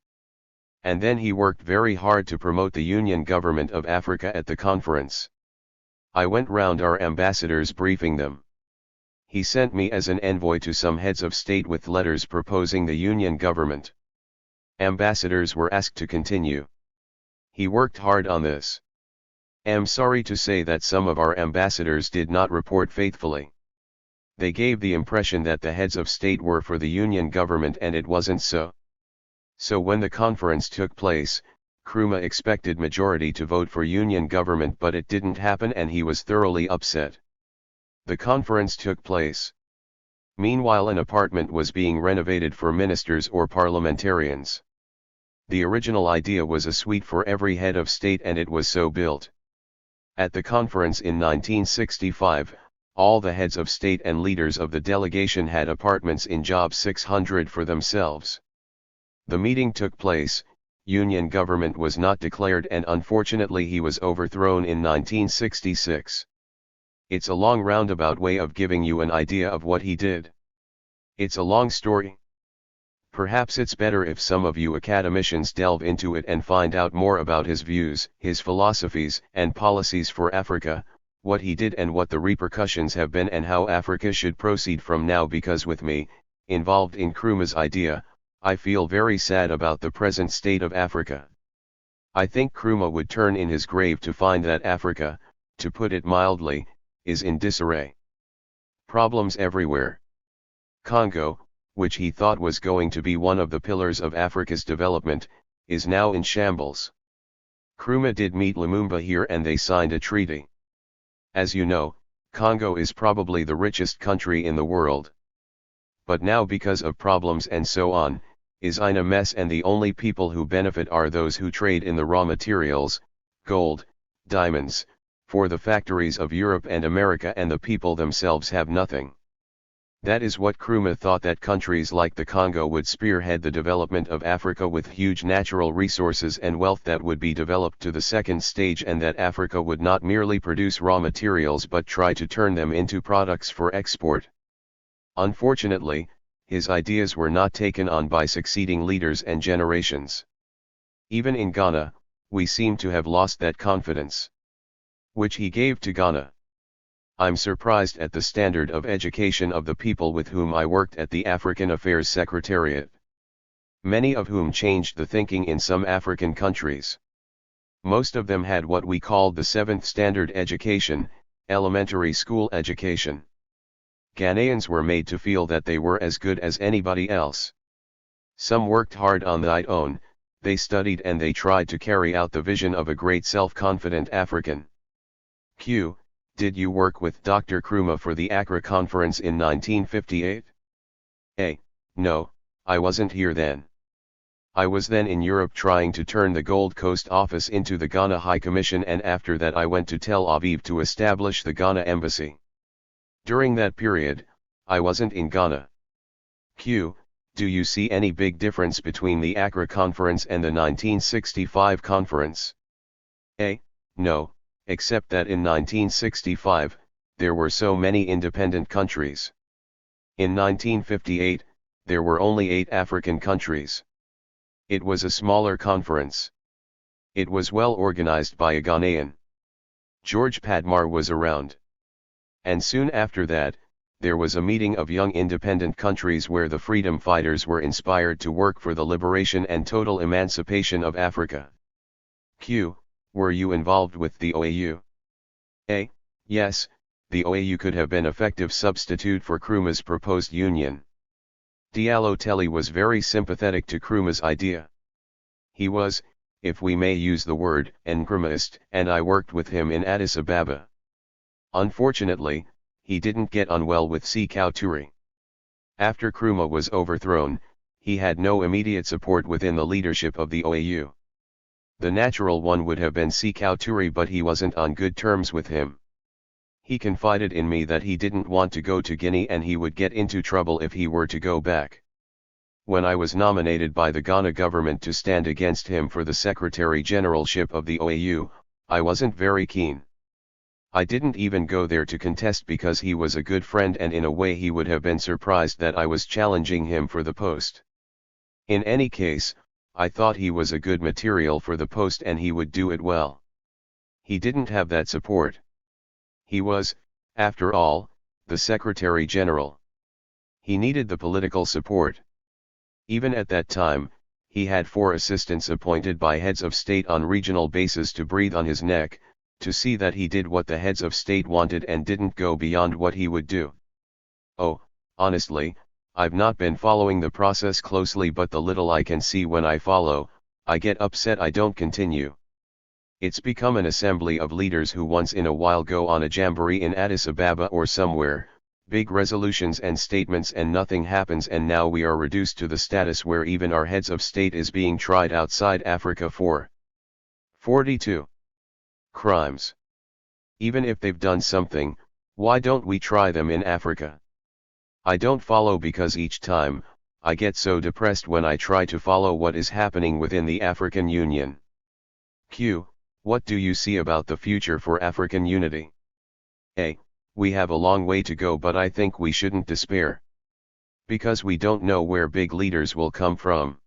And then he worked very hard to promote the Union Government of Africa at the conference. I went round our ambassadors briefing them. He sent me as an envoy to some heads of state with letters proposing the Union Government. Ambassadors were asked to continue. He worked hard on this. Am sorry to say that some of our ambassadors did not report faithfully. They gave the impression that the heads of state were for the Union Government, and it wasn't so. So when the conference took place, Nkrumah expected majority to vote for Union Government, but it didn't happen and he was thoroughly upset. The conference took place. Meanwhile, an apartment was being renovated for ministers or parliamentarians. The original idea was a suite for every head of state, and it was so built. At the conference in 1965, all the heads of state and leaders of the delegation had apartments in Job 600 for themselves. The meeting took place, Union Government was not declared, and unfortunately he was overthrown in 1966. It's a long roundabout way of giving you an idea of what he did. It's a long story. Perhaps it's better if some of you academicians delve into it and find out more about his views, his philosophies and policies for Africa, what he did and what the repercussions have been, and how Africa should proceed from now, because with me, involved in Nkrumah's idea, I feel very sad about the present state of Africa. I think Nkrumah would turn in his grave to find that Africa, to put it mildly, is in disarray. Problems everywhere. Congo, which he thought was going to be one of the pillars of Africa's development, is now in shambles. Nkrumah did meet Lumumba here and they signed a treaty. As you know, Congo is probably the richest country in the world. But now, because of problems and so on, is in a mess, and the only people who benefit are those who trade in the raw materials, gold, diamonds, for the factories of Europe and America, and the people themselves have nothing. That is what Nkrumah thought, that countries like the Congo would spearhead the development of Africa with huge natural resources and wealth that would be developed to the second stage, and that Africa would not merely produce raw materials but try to turn them into products for export. Unfortunately, his ideas were not taken on by succeeding leaders and generations. Even in Ghana, we seem to have lost that confidence, which he gave to Ghana. I'm surprised at the standard of education of the people with whom I worked at the African Affairs Secretariat. Many of whom changed the thinking in some African countries. Most of them had what we called the 7th standard education, elementary school education. Ghanaians were made to feel that they were as good as anybody else. Some worked hard on their own, they studied and they tried to carry out the vision of a great self-confident African. Q. Did you work with Dr. Nkrumah for the Accra Conference in 1958? A. No, I wasn't here then. I was then in Europe trying to turn the Gold Coast office into the Ghana High Commission, and after that I went to Tel Aviv to establish the Ghana Embassy. During that period, I wasn't in Ghana. Q. Do you see any big difference between the Accra Conference and the 1965 conference? A. No, except that in 1965, there were so many independent countries. In 1958, there were only 8 African countries. It was a smaller conference. It was well organized by a Ghanaian. George Padmar was around. And soon after that, there was a meeting of young independent countries where the freedom fighters were inspired to work for the liberation and total emancipation of Africa. Q. Were you involved with the OAU? A. Yes, the OAU could have been an effective substitute for Nkrumah's proposed union. Diallo Telly was very sympathetic to Nkrumah's idea. He was, if we may use the word, an Nkrumahist, and I worked with him in Addis Ababa. Unfortunately, he didn't get on well with Sekou Touré. After Nkrumah was overthrown, he had no immediate support within the leadership of the OAU. The natural one would have been Sekou Touré, but he wasn't on good terms with him. He confided in me that he didn't want to go to Guinea and he would get into trouble if he were to go back. When I was nominated by the Ghana government to stand against him for the Secretary Generalship of the OAU, I wasn't very keen. I didn't even go there to contest because he was a good friend, and in a way he would have been surprised that I was challenging him for the post. In any case, I thought he was a good material for the post and he would do it well. He didn't have that support. He was, after all, the Secretary General. He needed the political support. Even at that time, he had 4 assistants appointed by heads of state on regional basis to breathe on his neck, to see that he did what the heads of state wanted and didn't go beyond what he would do. Oh, honestly, I've not been following the process closely, but the little I can see when I follow, I get upset I don't continue. It's become an assembly of leaders who once in a while go on a jamboree in Addis Ababa or somewhere, big resolutions and statements, and nothing happens, and now we are reduced to the status where even our heads of state is being tried outside Africa for 42 crimes. Even if they've done something, why don't we try them in Africa? I don't follow because each time, I get so depressed when I try to follow what is happening within the African Union. Q. What do you see about the future for African unity? A. We have a long way to go, but I think we shouldn't despair. Because we don't know where big leaders will come from.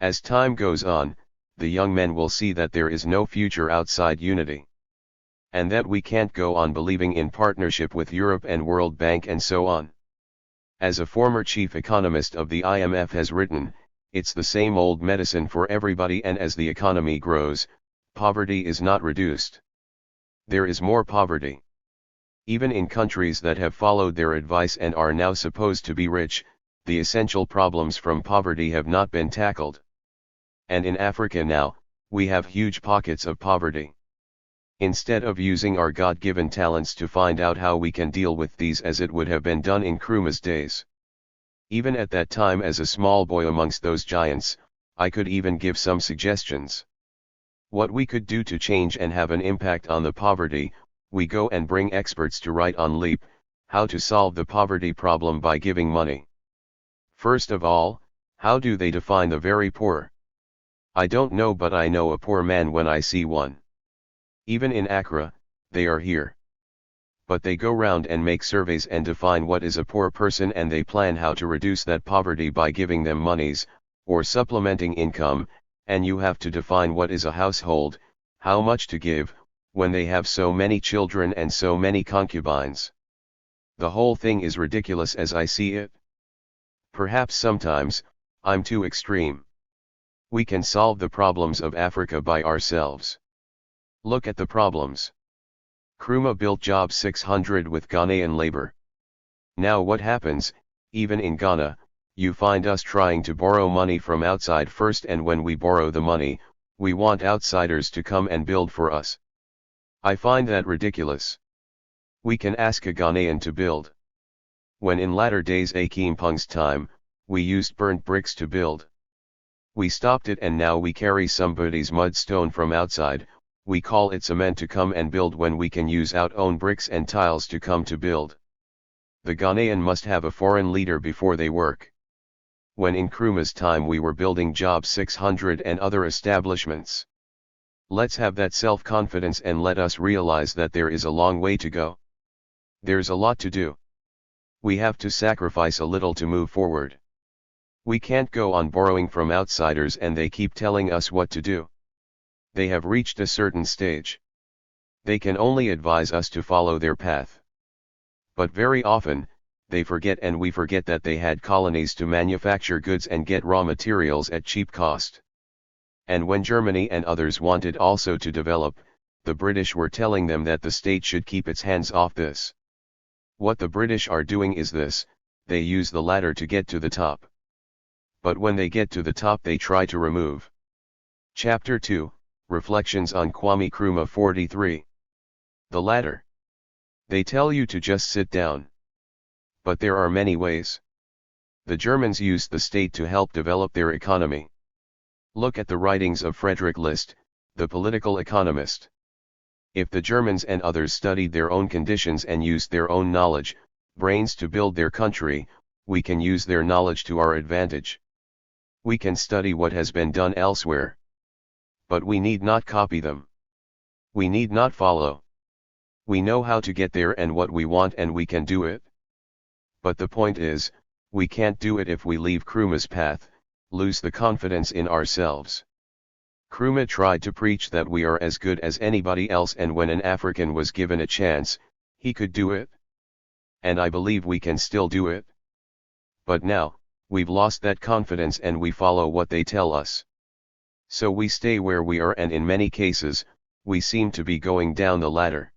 As time goes on, the young men will see that there is no future outside unity. And that we can't go on believing in partnership with Europe and World Bank and so on. As a former chief economist of the IMF has written, it's the same old medicine for everybody, and as the economy grows, poverty is not reduced. There is more poverty. Even in countries that have followed their advice and are now supposed to be rich, the essential problems from poverty have not been tackled. And in Africa now, we have huge pockets of poverty. Instead of using our God-given talents to find out how we can deal with these as it would have been done in Nkrumah's days. Even at that time, as a small boy amongst those giants, I could even give some suggestions. What we could do to change and have an impact on the poverty, we go and bring experts to write on LEAP, how to solve the poverty problem by giving money. First of all, how do they define the very poor? I don't know, but I know a poor man when I see one. Even in Accra, they are here. But they go round and make surveys and define what is a poor person, and they plan how to reduce that poverty by giving them monies, or supplementing income, and you have to define what is a household, how much to give, when they have so many children and so many concubines. The whole thing is ridiculous as I see it. Perhaps sometimes, I'm too extreme. We can solve the problems of Africa by ourselves. Look at the problems. Nkrumah built Job 600 with Ghanaian labor. Now what happens, even in Ghana, You find us trying to borrow money from outside first, and when we borrow the money, we want outsiders to come and build for us. I find that ridiculous. We can ask a Ghanaian to build. When in latter days Akimpung's time, we used burnt bricks to build. We stopped it, and now we carry somebody's mudstone from outside. We call it cement to come and build when we can use our own bricks and tiles to come to build. The Ghanaian must have a foreign leader before they work. When in Nkrumah's time we were building Job 600 and other establishments. Let's have that self-confidence and let us realize that there is a long way to go. There's a lot to do. We have to sacrifice a little to move forward. We can't go on borrowing from outsiders and they keep telling us what to do. They have reached a certain stage. They can only advise us to follow their path. But very often, they forget, and we forget, that they had colonies to manufacture goods and get raw materials at cheap cost. And when Germany and others wanted also to develop, the British were telling them that the state should keep its hands off this. What the British are doing is this: they use the ladder to get to the top. But when they get to the top, they try to remove. Chapter 2, Reflections on Kwame Nkrumah 43. The ladder. They tell you to just sit down. But there are many ways. The Germans used the state to help develop their economy. Look at the writings of Frederick List, the political economist. If the Germans and others studied their own conditions and used their own knowledge, brains to build their country, we can use their knowledge to our advantage. We can study what has been done elsewhere. But we need not copy them. We need not follow. We know how to get there and what we want, and we can do it. But the point is, we can't do it if we leave Nkrumah's path, lose the confidence in ourselves. Nkrumah tried to preach that we are as good as anybody else, and when an African was given a chance, he could do it. And I believe we can still do it. But now, we've lost that confidence and we follow what they tell us. So we stay where we are, and in many cases, we seem to be going down the ladder.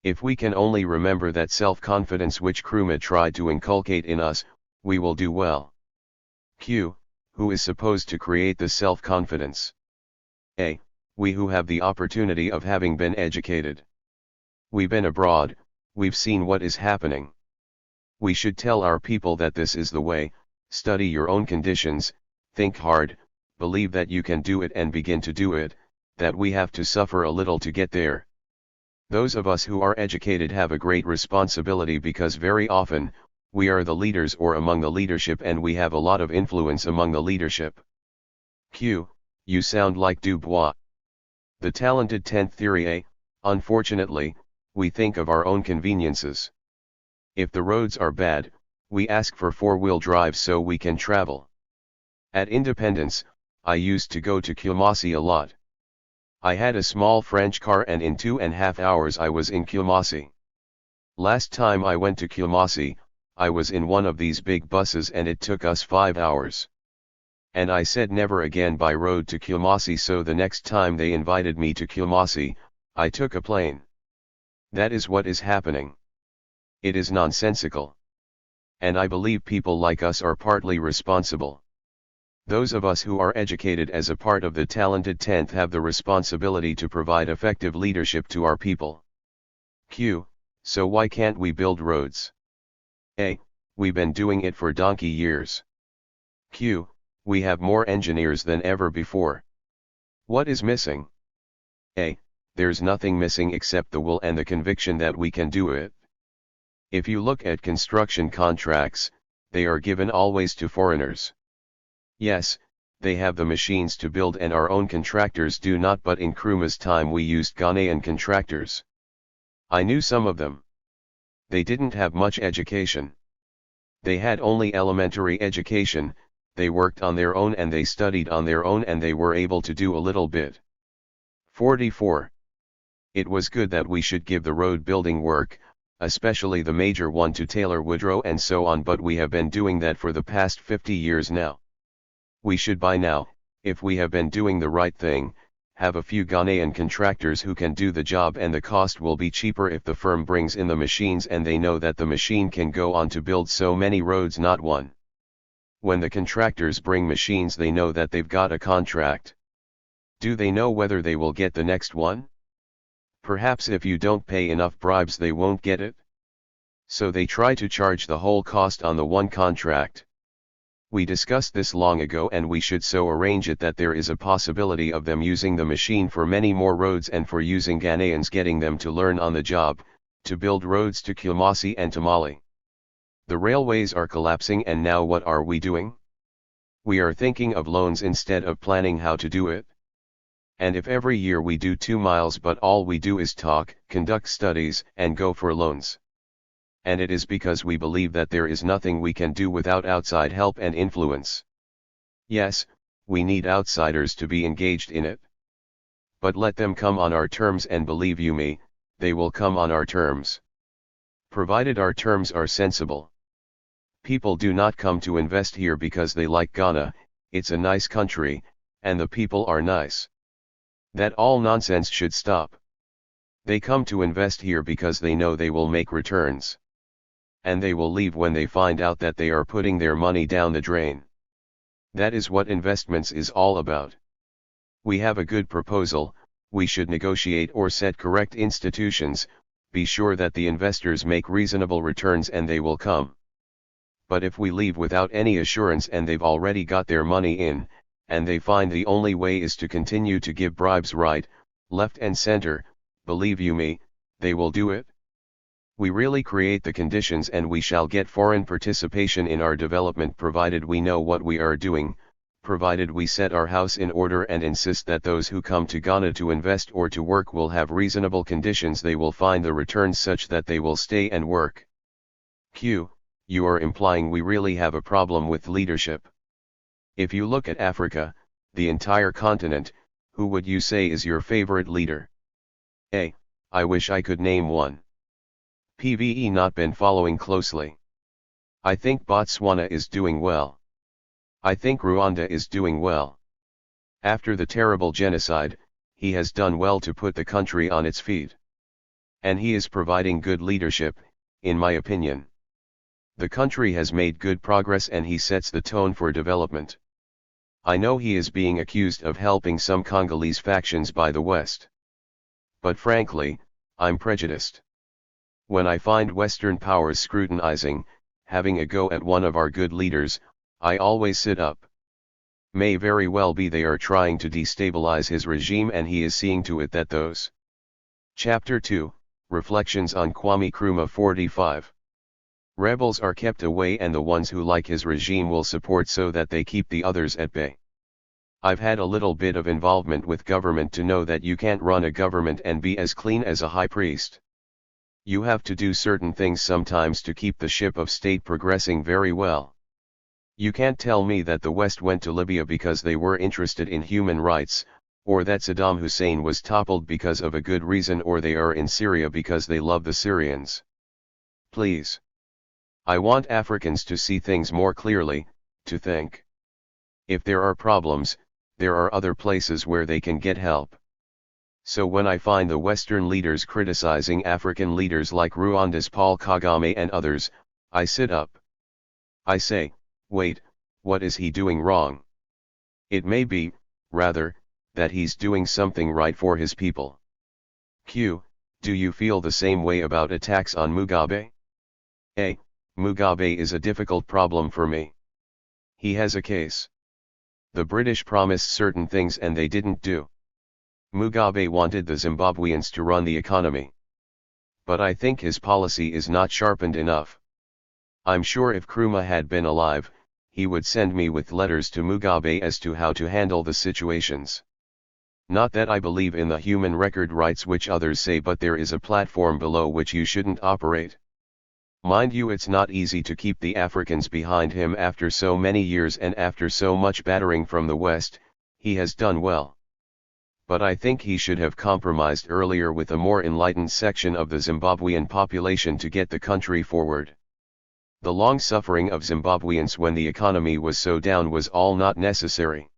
If we can only remember that self-confidence which Nkrumah tried to inculcate in us, we will do well. Q. Who is supposed to create this self-confidence? A. We who have the opportunity of having been educated. We've been abroad, we've seen what is happening. We should tell our people that this is the way: study your own conditions, think hard, believe that you can do it and begin to do it, that we have to suffer a little to get there. Those of us who are educated have a great responsibility, because very often, we are the leaders or among the leadership, and we have a lot of influence among the leadership. Q. You sound like Du Bois. The talented 10th theory. A. Unfortunately, we think of our own conveniences. If the roads are bad, we ask for four-wheel drive so we can travel. At Independence, I used to go to Kumasi a lot. I had a small French car, and in 2.5 hours I was in Kumasi. Last time I went to Kumasi, I was in one of these big buses and it took us 5 hours. And I said never again by road to Kumasi, so the next time they invited me to Kumasi, I took a plane. That is what is happening. It is nonsensical. And I believe people like us are partly responsible. Those of us who are educated as a part of the talented 10th have the responsibility to provide effective leadership to our people. Q. So why can't we build roads? A. We've been doing it for donkey years. Q. We have more engineers than ever before. What is missing? A. There's nothing missing except the will and the conviction that we can do it. If you look at construction contracts, they are given always to foreigners. Yes, they have the machines to build and our own contractors do not, but in Nkrumah's time we used Ghanaian contractors. I knew some of them. They didn't have much education. They had only elementary education, they worked on their own and they studied on their own and they were able to do a little bit. 44. It was good that we should give the road building work, especially the major one, to Taylor Woodrow and so on, but we have been doing that for the past 50 years now. We should by now, if we have been doing the right thing, have a few Ghanaian contractors who can do the job, and the cost will be cheaper if the firm brings in the machines and they know that the machine can go on to build so many roads, not one. When the contractors bring machines, they know that they've got a contract. Do they know whether they will get the next one? Perhaps if you don't pay enough bribes they won't get it. So they try to charge the whole cost on the one contract. We discussed this long ago, and we should so arrange it that there is a possibility of them using the machine for many more roads, and for using Ghanaians, getting them to learn on the job, to build roads to Kumasi and to Mali. The railways are collapsing, and now what are we doing? We are thinking of loans instead of planning how to do it. And if every year we do 2 miles but all we do is talk, conduct studies, and go for loans. And it is because we believe that there is nothing we can do without outside help and influence. Yes, we need outsiders to be engaged in it. But let them come on our terms, and believe you me, they will come on our terms. Provided our terms are sensible. People do not come to invest here because they like Ghana, it's a nice country, and the people are nice. That all nonsense should stop. They come to invest here because they know they will make returns. And they will leave when they find out that they are putting their money down the drain. That is what investments is all about. We have a good proposal, we should negotiate or set correct institutions, be sure that the investors make reasonable returns, and they will come. But if we leave without any assurance and they've already got their money in, and they find the only way is to continue to give bribes right, left and center, believe you me, they will do it. We really create the conditions, and we shall get foreign participation in our development, provided we know what we are doing, provided we set our house in order and insist that those who come to Ghana to invest or to work will have reasonable conditions. They will find the returns such that they will stay and work. Q. You are implying we really have a problem with leadership. If you look at Africa, the entire continent, who would you say is your favorite leader? A. I wish I could name one. PVE not been following closely. I think Botswana is doing well. I think Rwanda is doing well. After the terrible genocide, he has done well to put the country on its feet. And he is providing good leadership, in my opinion. The country has made good progress, and he sets the tone for development. I know he is being accused of helping some Congolese factions by the West. But frankly, I'm prejudiced. When I find Western powers scrutinizing, having a go at one of our good leaders, I always sit up. May very well be they are trying to destabilize his regime, and he is seeing to it that those. Chapter 2, Reflections on Kwame Nkrumah 45. Rebels are kept away, and the ones who like his regime will support so that they keep the others at bay. I've had a little bit of involvement with government to know that you can't run a government and be as clean as a high priest. You have to do certain things sometimes to keep the ship of state progressing very well. You can't tell me that the West went to Libya because they were interested in human rights, or that Saddam Hussein was toppled because of a good reason, or they are in Syria because they love the Syrians. Please. I want Africans to see things more clearly, to think. If there are problems, there are other places where they can get help. So when I find the Western leaders criticizing African leaders like Rwanda's Paul Kagame and others, I sit up. I say, wait, what is he doing wrong? It may be, rather, that he's doing something right for his people. Q. Do you feel the same way about attacks on Mugabe? A. Mugabe is a difficult problem for me. He has a case. The British promised certain things and they didn't do. Mugabe wanted the Zimbabweans to run the economy. But I think his policy is not sharpened enough. I'm sure if Nkrumah had been alive, he would send me with letters to Mugabe as to how to handle the situations. Not that I believe in the human record rights which others say, but there is a platform below which you shouldn't operate. Mind you, it's not easy to keep the Africans behind him after so many years and after so much battering from the West. He has done well. But I think he should have compromised earlier with a more enlightened section of the Zimbabwean population to get the country forward. The long suffering of Zimbabweans when the economy was so down was all not necessary.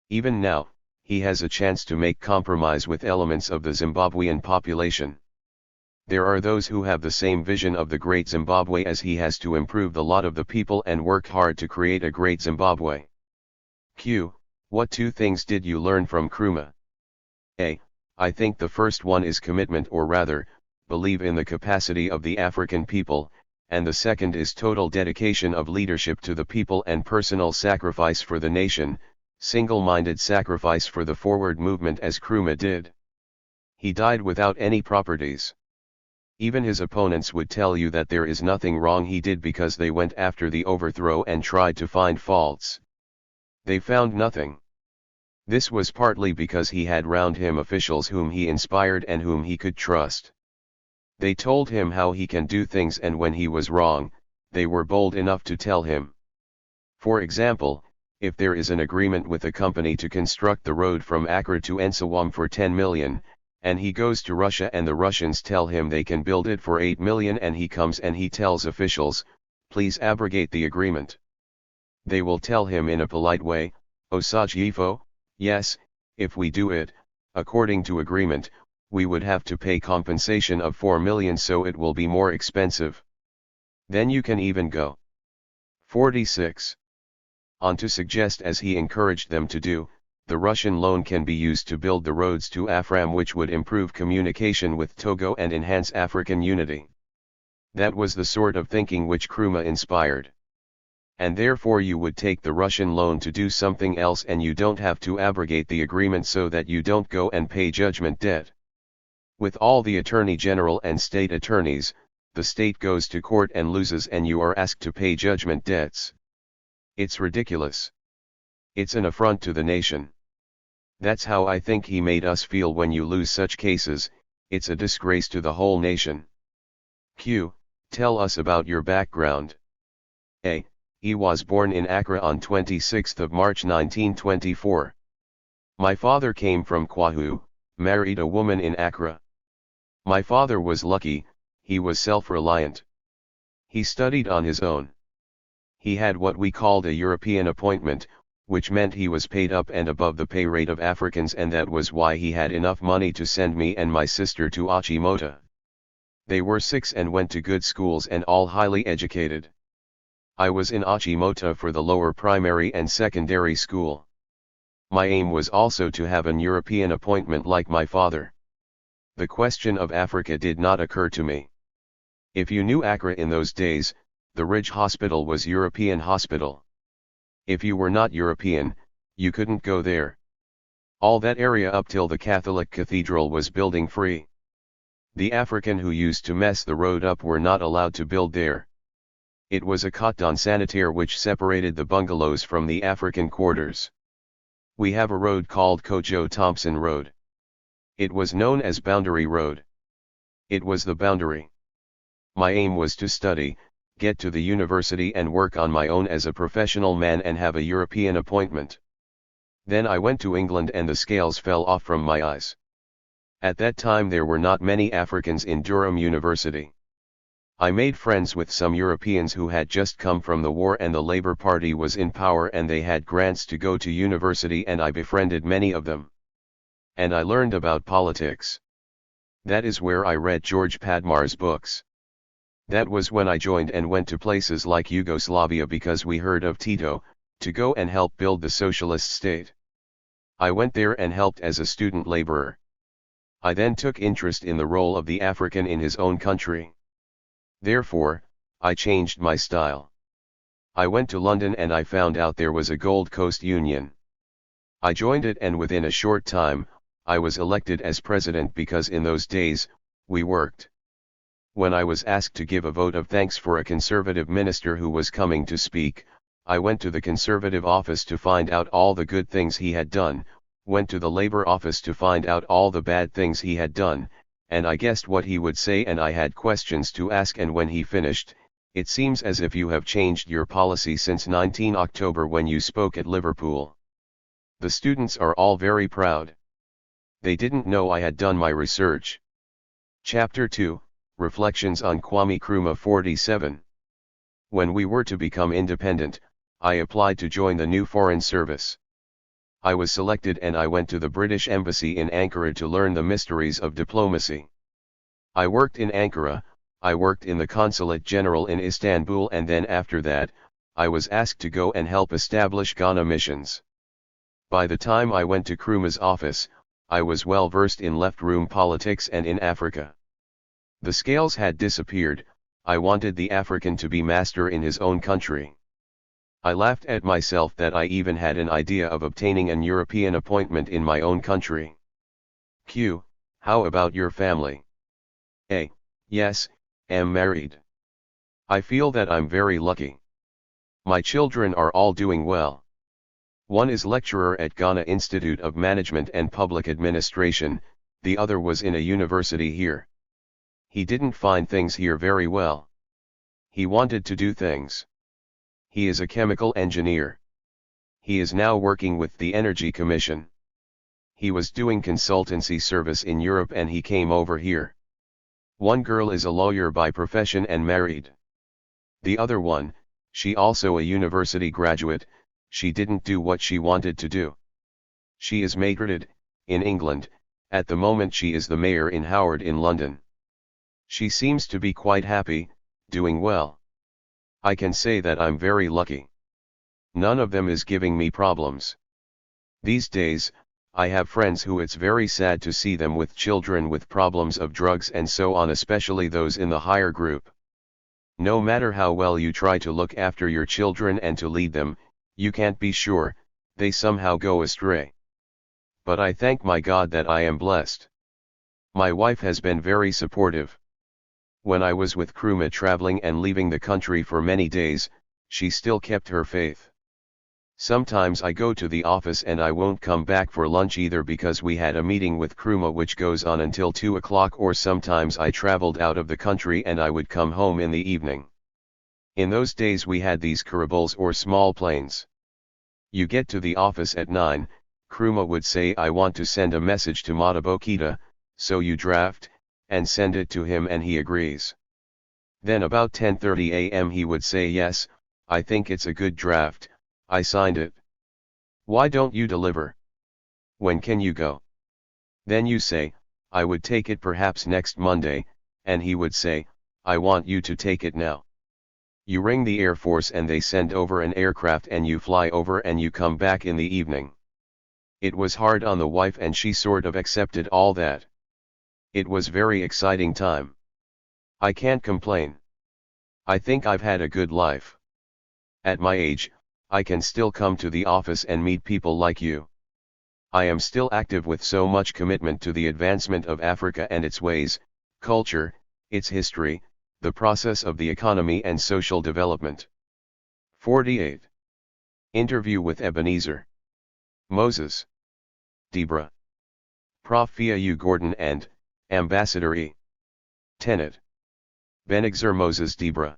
Even now, he has a chance to make compromise with elements of the Zimbabwean population. There are those who have the same vision of the great Zimbabwe as he has to improve the lot of the people and work hard to create a great Zimbabwe. Q. What two things did you learn from Nkrumah? A. I think the first one is commitment, or rather, believe in the capacity of the African people, and the second is total dedication of leadership to the people and personal sacrifice for the nation, single-minded sacrifice for the forward movement as Nkrumah did. He died without any properties. Even his opponents would tell you that there is nothing wrong he did because they went after the overthrow and tried to find faults. They found nothing. This was partly because he had round him officials whom he inspired and whom he could trust. They told him how he can do things, and when he was wrong, they were bold enough to tell him. For example, if there is an agreement with a company to construct the road from Accra to Nsawam for 10 million, and he goes to Russia and the Russians tell him they can build it for 8 million, and he comes and he tells officials, please abrogate the agreement. They will tell him in a polite way, Osajifo, yes, if we do it, according to agreement, we would have to pay compensation of 4 million, so it will be more expensive. Then you can even go. 46. On to suggest, as he encouraged them to do, the Russian loan can be used to build the roads to Afram, which would improve communication with Togo and enhance African unity. That was the sort of thinking which Nkrumah inspired. And therefore you would take the Russian loan to do something else, and you don't have to abrogate the agreement so that you don't go and pay judgment debt. With all the attorney general and state attorneys, the state goes to court and loses, and you are asked to pay judgment debts. It's ridiculous. It's an affront to the nation. That's how I think he made us feel when you lose such cases. It's a disgrace to the whole nation. Q. Tell us about your background. A. He was born in Accra on 26 March 1924. My father came from Kwahu, married a woman in Accra. My father was lucky, he was self-reliant. He studied on his own. He had what we called a European appointment, which meant he was paid up and above the pay rate of Africans, and that was why he had enough money to send me and my sister to Achimota. They were 6 and went to good schools and all highly educated. I was in Achimota for the lower primary and secondary school. My aim was also to have an European appointment like my father. The question of Africa did not occur to me. If you knew Accra in those days, the Ridge Hospital was European hospital. If you were not European, you couldn't go there. All that area up till the Catholic cathedral was building free. The African who used to mess the road up were not allowed to build there. It was a cordon sanitaire which separated the bungalows from the African quarters. We have a road called Kojo Thompson Road. It was known as Boundary Road. It was the boundary. My aim was to study, get to the university and work on my own as a professional man and have a European appointment. Then I went to England and the scales fell off from my eyes. At that time there were not many Africans in Durham University. I made friends with some Europeans who had just come from the war and the Labour Party was in power and they had grants to go to university, and I befriended many of them. And I learned about politics. That is where I read George Padmar's books. That was when I joined and went to places like Yugoslavia because we heard of Tito, to go and help build the socialist state. I went there and helped as a student laborer. I then took interest in the role of the African in his own country. Therefore, I changed my style. I went to London and I found out there was a Gold Coast Union. I joined it, and within a short time, I was elected as president because in those days, we worked. When I was asked to give a vote of thanks for a Conservative minister who was coming to speak, I went to the Conservative office to find out all the good things he had done, went to the Labour office to find out all the bad things he had done, and I guessed what he would say and I had questions to ask, and when he finished, it seems as if you have changed your policy since 19 October when you spoke at Liverpool. The students are all very proud. They didn't know I had done my research. Chapter 2. Reflections on Kwame Nkrumah. 47. When we were to become independent, I applied to join the new Foreign Service. I was selected and I went to the British Embassy in Ankara to learn the mysteries of diplomacy. I worked in Ankara, I worked in the Consulate General in Istanbul, and then after that, I was asked to go and help establish Ghana missions. By the time I went to Nkrumah's office, I was well versed in left-room politics and in Africa. The scales had disappeared. I wanted the African to be master in his own country. I laughed at myself that I even had an idea of obtaining an European appointment in my own country. Q. How about your family? A. Yes, am married. I feel that I'm very lucky. My children are all doing well. One is lecturer at Ghana Institute of Management and Public Administration, the other was in a university here. He didn't find things here very well. He wanted to do things. He is a chemical engineer. He is now working with the Energy Commission. He was doing consultancy service in Europe and he came over here. One girl is a lawyer by profession and married. The other one, she also a university graduate, she didn't do what she wanted to do. She is majored, in England, at the moment she is the mayor in Howard in London. She seems to be quite happy, doing well. I can say that I'm very lucky. None of them is giving me problems. These days, I have friends who it's very sad to see them with children with problems of drugs and so on, especially those in the higher group. No matter how well you try to look after your children and to lead them, you can't be sure, they somehow go astray. But I thank my God that I am blessed. My wife has been very supportive. When I was with Nkrumah traveling and leaving the country for many days, she still kept her faith. Sometimes I go to the office and I won't come back for lunch either because we had a meeting with Nkrumah which goes on until 2 o'clock, or sometimes I traveled out of the country and I would come home in the evening. In those days we had these caravels or small planes. You get to the office at 9, Nkrumah would say I want to send a message to Madabokita, so you draft, and send it to him and he agrees. Then about 10:30 a.m. he would say yes, I think it's a good draft, I signed it. Why don't you deliver? When can you go? Then you say, I would take it perhaps next Monday, and he would say, I want you to take it now. You ring the Air Force and they send over an aircraft and you fly over and you come back in the evening. It was hard on the wife and she sort of accepted all that. It was very exciting time. I can't complain. I think I've had a good life. At my age, I can still come to the office and meet people like you. I am still active with so much commitment to the advancement of Africa and its ways, culture, its history, the process of the economy and social development. 48. Interview with Ebenezer Moses Debra Prof. Fiau Gordon and Ambassador E. Tenet Benexer Moses Debra.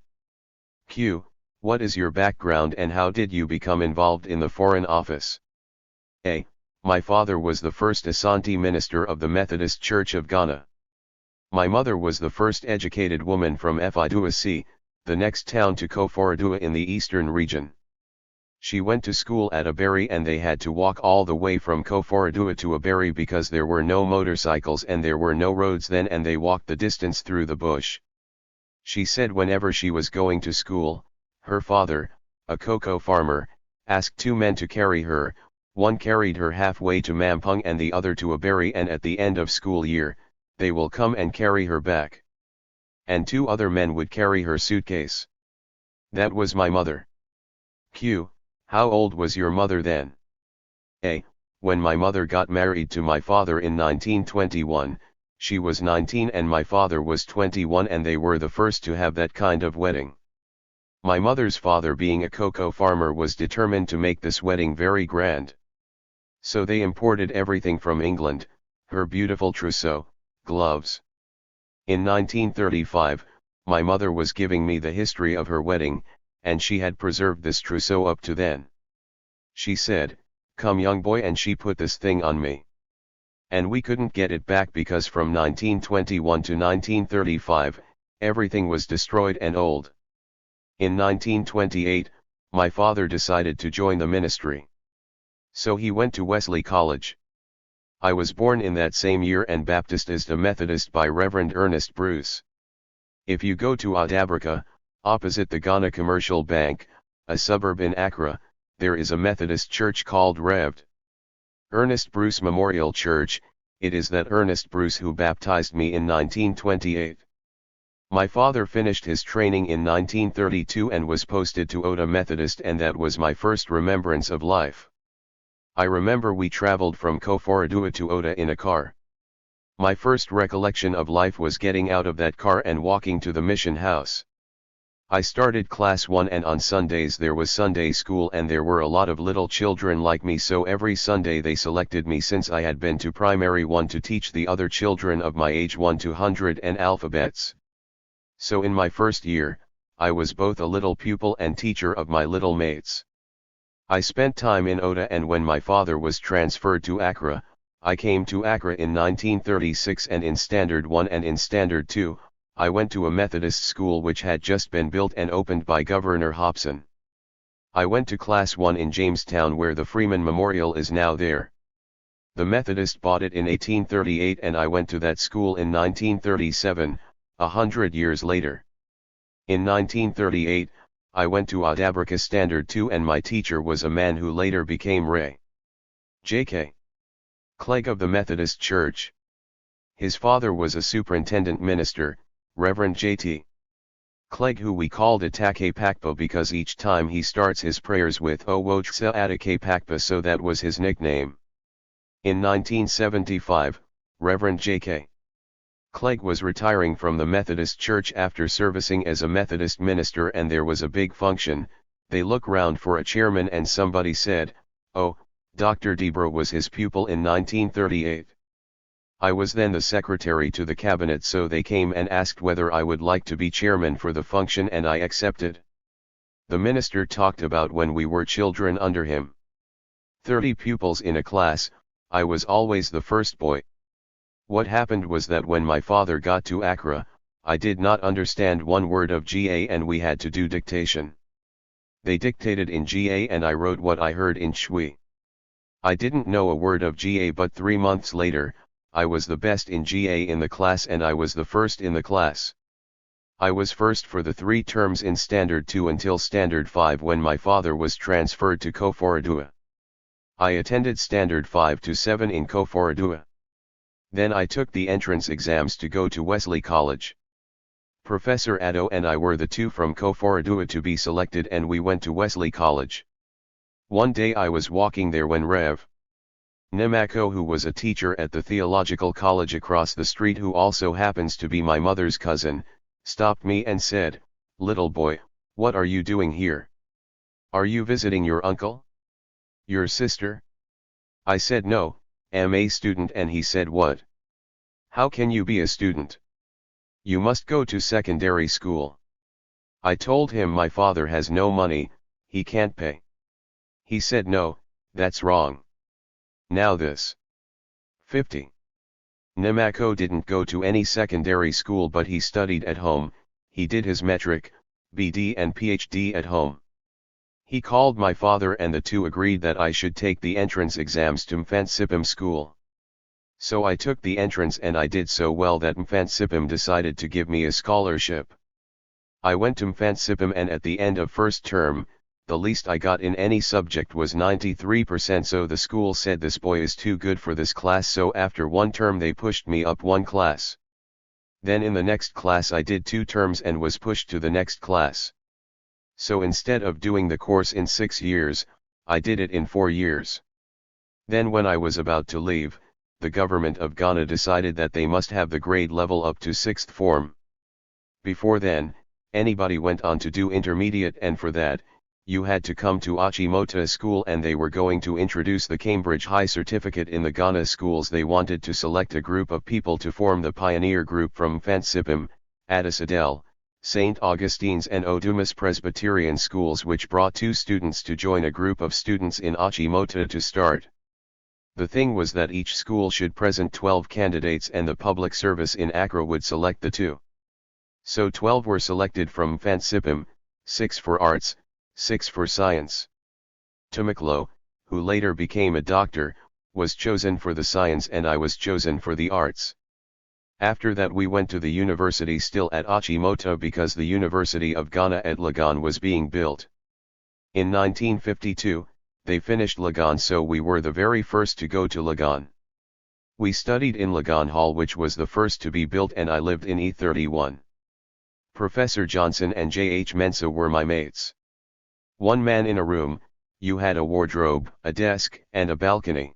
Q. What is your background and how did you become involved in the Foreign Office? A. My father was the first Asante minister of the Methodist Church of Ghana. My mother was the first educated woman from Fidua, the next town to Koforidua in the eastern region. She went to school at Aberi and they had to walk all the way from Koforidua to Aberi because there were no motorcycles and there were no roads then, and they walked the distance through the bush. She said whenever she was going to school, her father, a cocoa farmer, asked 2 men to carry her, one carried her halfway to Mampong and the other to Aberi, and at the end of school year, they will come and carry her back. And 2 other men would carry her suitcase. That was my mother. Q. How old was your mother then? A. When my mother got married to my father in 1921, she was 19 and my father was 21, and they were the first to have that kind of wedding. My mother's father, being a cocoa farmer, was determined to make this wedding very grand. So they imported everything from England, her beautiful trousseau, gloves. In 1935, my mother was giving me the history of her wedding, and she had preserved this trousseau up to then. She said, "Come young boy," and she put this thing on me. And we couldn't get it back because from 1921 to 1935, everything was destroyed and old. In 1928, my father decided to join the ministry. So he went to Wesley College. I was born in that same year and baptized as a Methodist by Reverend Ernest Bruce. If you go to Adabraka, opposite the Ghana Commercial Bank, a suburb in Accra, there is a Methodist church called Revd. Ernest Bruce Memorial Church. It is that Ernest Bruce who baptized me in 1928. My father finished his training in 1932 and was posted to Oda Methodist, and that was my first remembrance of life. I remember we traveled from Koforidua to Oda in a car. My first recollection of life was getting out of that car and walking to the mission house. I started class 1 and on Sundays there was Sunday school and there were a lot of little children like me, so every Sunday they selected me since I had been to primary 1 to teach the other children of my age 1 to 100 and alphabets. So in my first year, I was both a little pupil and teacher of my little mates. I spent time in Oda, and when my father was transferred to Accra, I came to Accra in 1936, and in Standard 1 and in Standard 2, I went to a Methodist school which had just been built and opened by Governor Hobson. I went to class 1 in Jamestown where the Freeman Memorial is now there. The Methodist bought it in 1838 and I went to that school in 1937, 100 years later. In 1938, I went to Adabraka Standard 2 and my teacher was a man who later became Ray J.K. Clegg of the Methodist Church. His father was a superintendent minister, Reverend J.T. Clegg, who we called Atake Pakpa because each time he starts his prayers with Owotsa Atake Pakpa, so that was his nickname. In 1975, Reverend J.K. Clegg was retiring from the Methodist Church after servicing as a Methodist minister, and there was a big function. They looked round for a chairman and somebody said, "Oh, Dr. Debro was his pupil in 1938. I was then the secretary to the cabinet, so they came and asked whether I would like to be chairman for the function, and I accepted. The minister talked about when we were children under him. 30 pupils in a class, I was always the first boy. What happened was that when my father got to Accra, I did not understand one word of GA and we had to do dictation. They dictated in GA and I wrote what I heard in Shwi. I didn't know a word of GA, but 3 months later, I was the best in GA in the class and I was the first in the class. I was first for the 3 terms in Standard 2 until Standard 5 when my father was transferred to Koforidua. I attended Standard 5 to 7 in Koforidua. Then I took the entrance exams to go to Wesley College. Professor Addo and I were the 2 from Koforidua to be selected, and we went to Wesley College. One day I was walking there when Rev. Nemako, who was a teacher at the theological college across the street, who also happens to be my mother's cousin, stopped me and said, "Little boy, what are you doing here? Are you visiting your uncle? Your sister?" I said no, I'm a student, and he said, "What? How can you be a student? You must go to secondary school." I told him my father has no money, he can't pay. He said no, that's wrong. Now this 50. Nemako didn't go to any secondary school, but he studied at home. He did his metric, BD and PhD at home. He called my father and the 2 agreed that I should take the entrance exams to Mfantsipim school. So I took the entrance and I did so well that Mfantsipim decided to give me a scholarship. I went to Mfantsipim and at the end of first term, the least I got in any subject was 93%, so the school said this boy is too good for this class, so after 1 term they pushed me up 1 class. Then in the next class I did 2 terms and was pushed to the next class. So instead of doing the course in 6 years, I did it in 4 years. Then when I was about to leave, the government of Ghana decided that they must have the grade level up to 6th form. Before then, anybody went on to do intermediate, and for that, you had to come to Achimota school, and they were going to introduce the Cambridge High Certificate in the Ghana schools. They wanted to select a group of people to form the pioneer group from Mfantsipim, Addis Adel, St. Augustine's and Odumas Presbyterian schools, which brought 2 students to join a group of students in Achimota to start. The thing was that each school should present 12 candidates and the public service in Accra would select the 2. So 12 were selected from Mfantsipim, 6 for arts, 6 for science. Tumiklo, who later became a doctor, was chosen for the science and I was chosen for the arts. After that we went to the university still at Achimota because the University of Ghana at Legon was being built. In 1952, they finished Legon, so we were the very first to go to Legon. We studied in Legon Hall, which was the first to be built, and I lived in E31. Professor Johnson and J.H. Mensah were my mates. One man in a room, you had a wardrobe, a desk, and a balcony.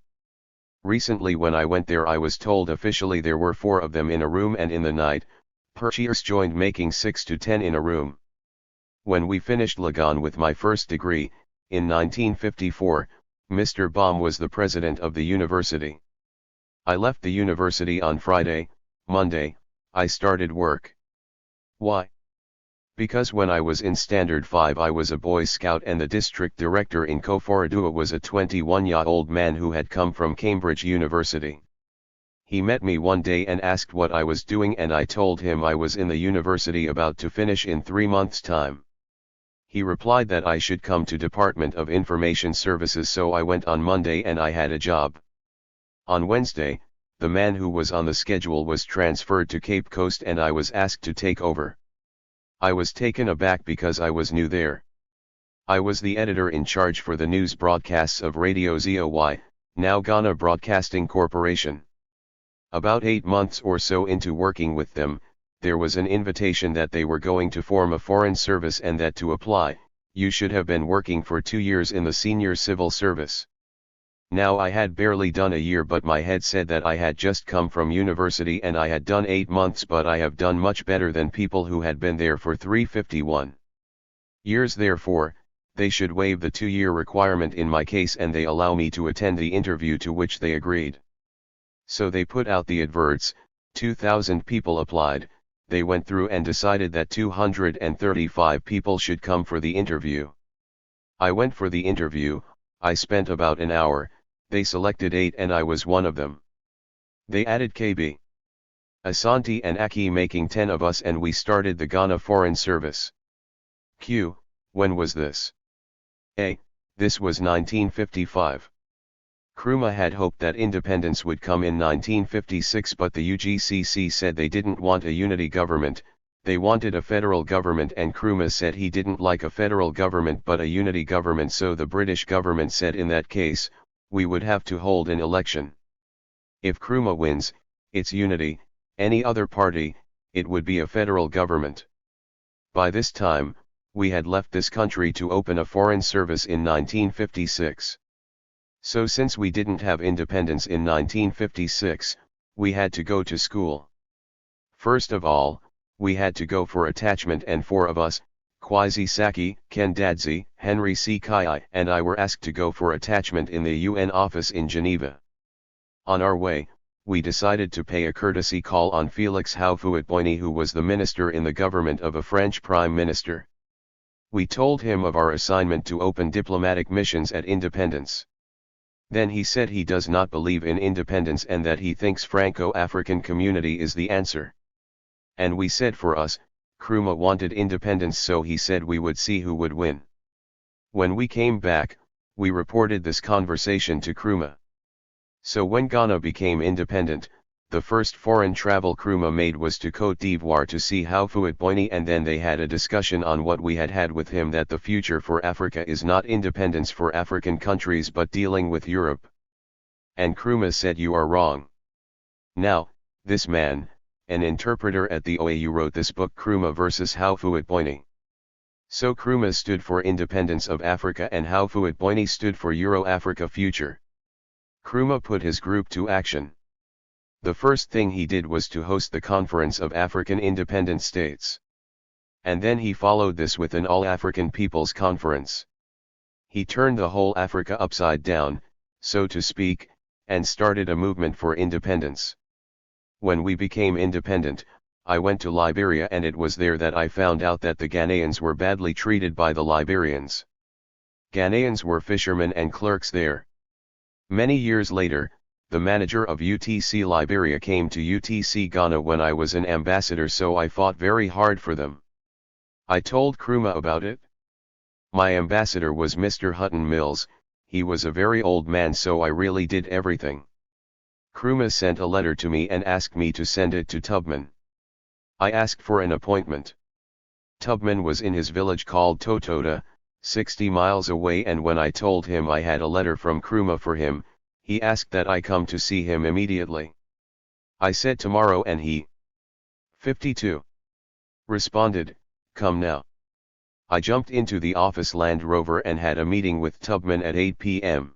Recently when I went there I was told officially there were 4 of them in a room, and in the night, purchasers joined, making 6 to 10 in a room. When we finished Legon with my first degree, in 1954, Mr. Baum was the president of the university. I left the university on Friday. Monday, I started work. Why? Because when I was in Standard 5 I was a Boy Scout, and the district director in Koforidua was a 21-year-old man who had come from Cambridge University. He met me one day and asked what I was doing, and I told him I was in the university about to finish in 3 months' time. He replied that I should come to Department of Information Services, so I went on Monday and I had a job. On Wednesday, the man who was on the schedule was transferred to Cape Coast and I was asked to take over. I was taken aback because I was new there. I was the editor in charge for the news broadcasts of Radio ZOY, now Ghana Broadcasting Corporation. About 8 months or so into working with them, there was an invitation that they were going to form a foreign service and that to apply, you should have been working for 2 years in the senior civil service. Now I had barely done a year, but my head said that I had just come from university and I had done 8 months, but I have done much better than people who had been there for 351 years. Therefore, they should waive the 2-year requirement in my case and they allow me to attend the interview, to which they agreed. So they put out the adverts, 2,000 people applied, they went through and decided that 235 people should come for the interview. I went for the interview, I spent about an hour. They selected 8 and I was one of them. They added KB Asante and Aki, making 10 of us, and we started the Ghana Foreign Service. Q. When was this? A. This was 1955. Nkrumah had hoped that independence would come in 1956, but the UGCC said they didn't want a unity government, they wanted a federal government, and Nkrumah said he didn't like a federal government but a unity government, so the British government said in that case, we would have to hold an election. If Nkrumah wins, it's unity; any other party, it would be a federal government. By this time, we had left this country to open a foreign service in 1956. So since we didn't have independence in 1956, we had to go to school. First of all, we had to go for attachment, and 4 of us, Kwasi Saki, Ken Dadzi, Henry C. Kai, and I were asked to go for attachment in the UN office in Geneva. On our way, we decided to pay a courtesy call on Félix Houphouët-Boigny, who was the minister in the government of a French prime minister. We told him of our assignment to open diplomatic missions at independence. Then he said he does not believe in independence and that he thinks Franco-African community is the answer. And we said for us, Nkrumah wanted independence, so he said we would see who would win. When we came back, we reported this conversation to Nkrumah. So when Ghana became independent, the first foreign travel Nkrumah made was to Côte d'Ivoire to see Houphouët-Boigny, and then they had a discussion on what we had with him, that the future for Africa is not independence for African countries but dealing with Europe. And Nkrumah said, you are wrong. Now, this man, an interpreter at the OAU, wrote this book, Nkrumah versus Houphouët-Boigny. So Nkrumah stood for independence of Africa and Houphouët-Boigny stood for Euro-Africa future. Nkrumah put his group to action. The first thing he did was to host the Conference of African Independent States. And then he followed this with an All-African People's Conference. He turned the whole Africa upside down, so to speak, and started a movement for independence. When we became independent, I went to Liberia, and it was there that I found out that the Ghanaians were badly treated by the Liberians. Ghanaians were fishermen and clerks there. Many years later, the manager of UTC Liberia came to UTC Ghana when I was an ambassador, so I fought very hard for them. I told Nkrumah about it. My ambassador was Mr. Hutton Mills. he was a very old man, so I really did everything. Nkrumah sent a letter to me and asked me to send it to Tubman. I asked for an appointment. Tubman was in his village called Totoda, 60 miles away, and when I told him I had a letter from Nkrumah for him, he asked that I come to see him immediately. I said tomorrow, and he 52 responded, come now. I jumped into the office Land Rover and had a meeting with Tubman at 8 p.m.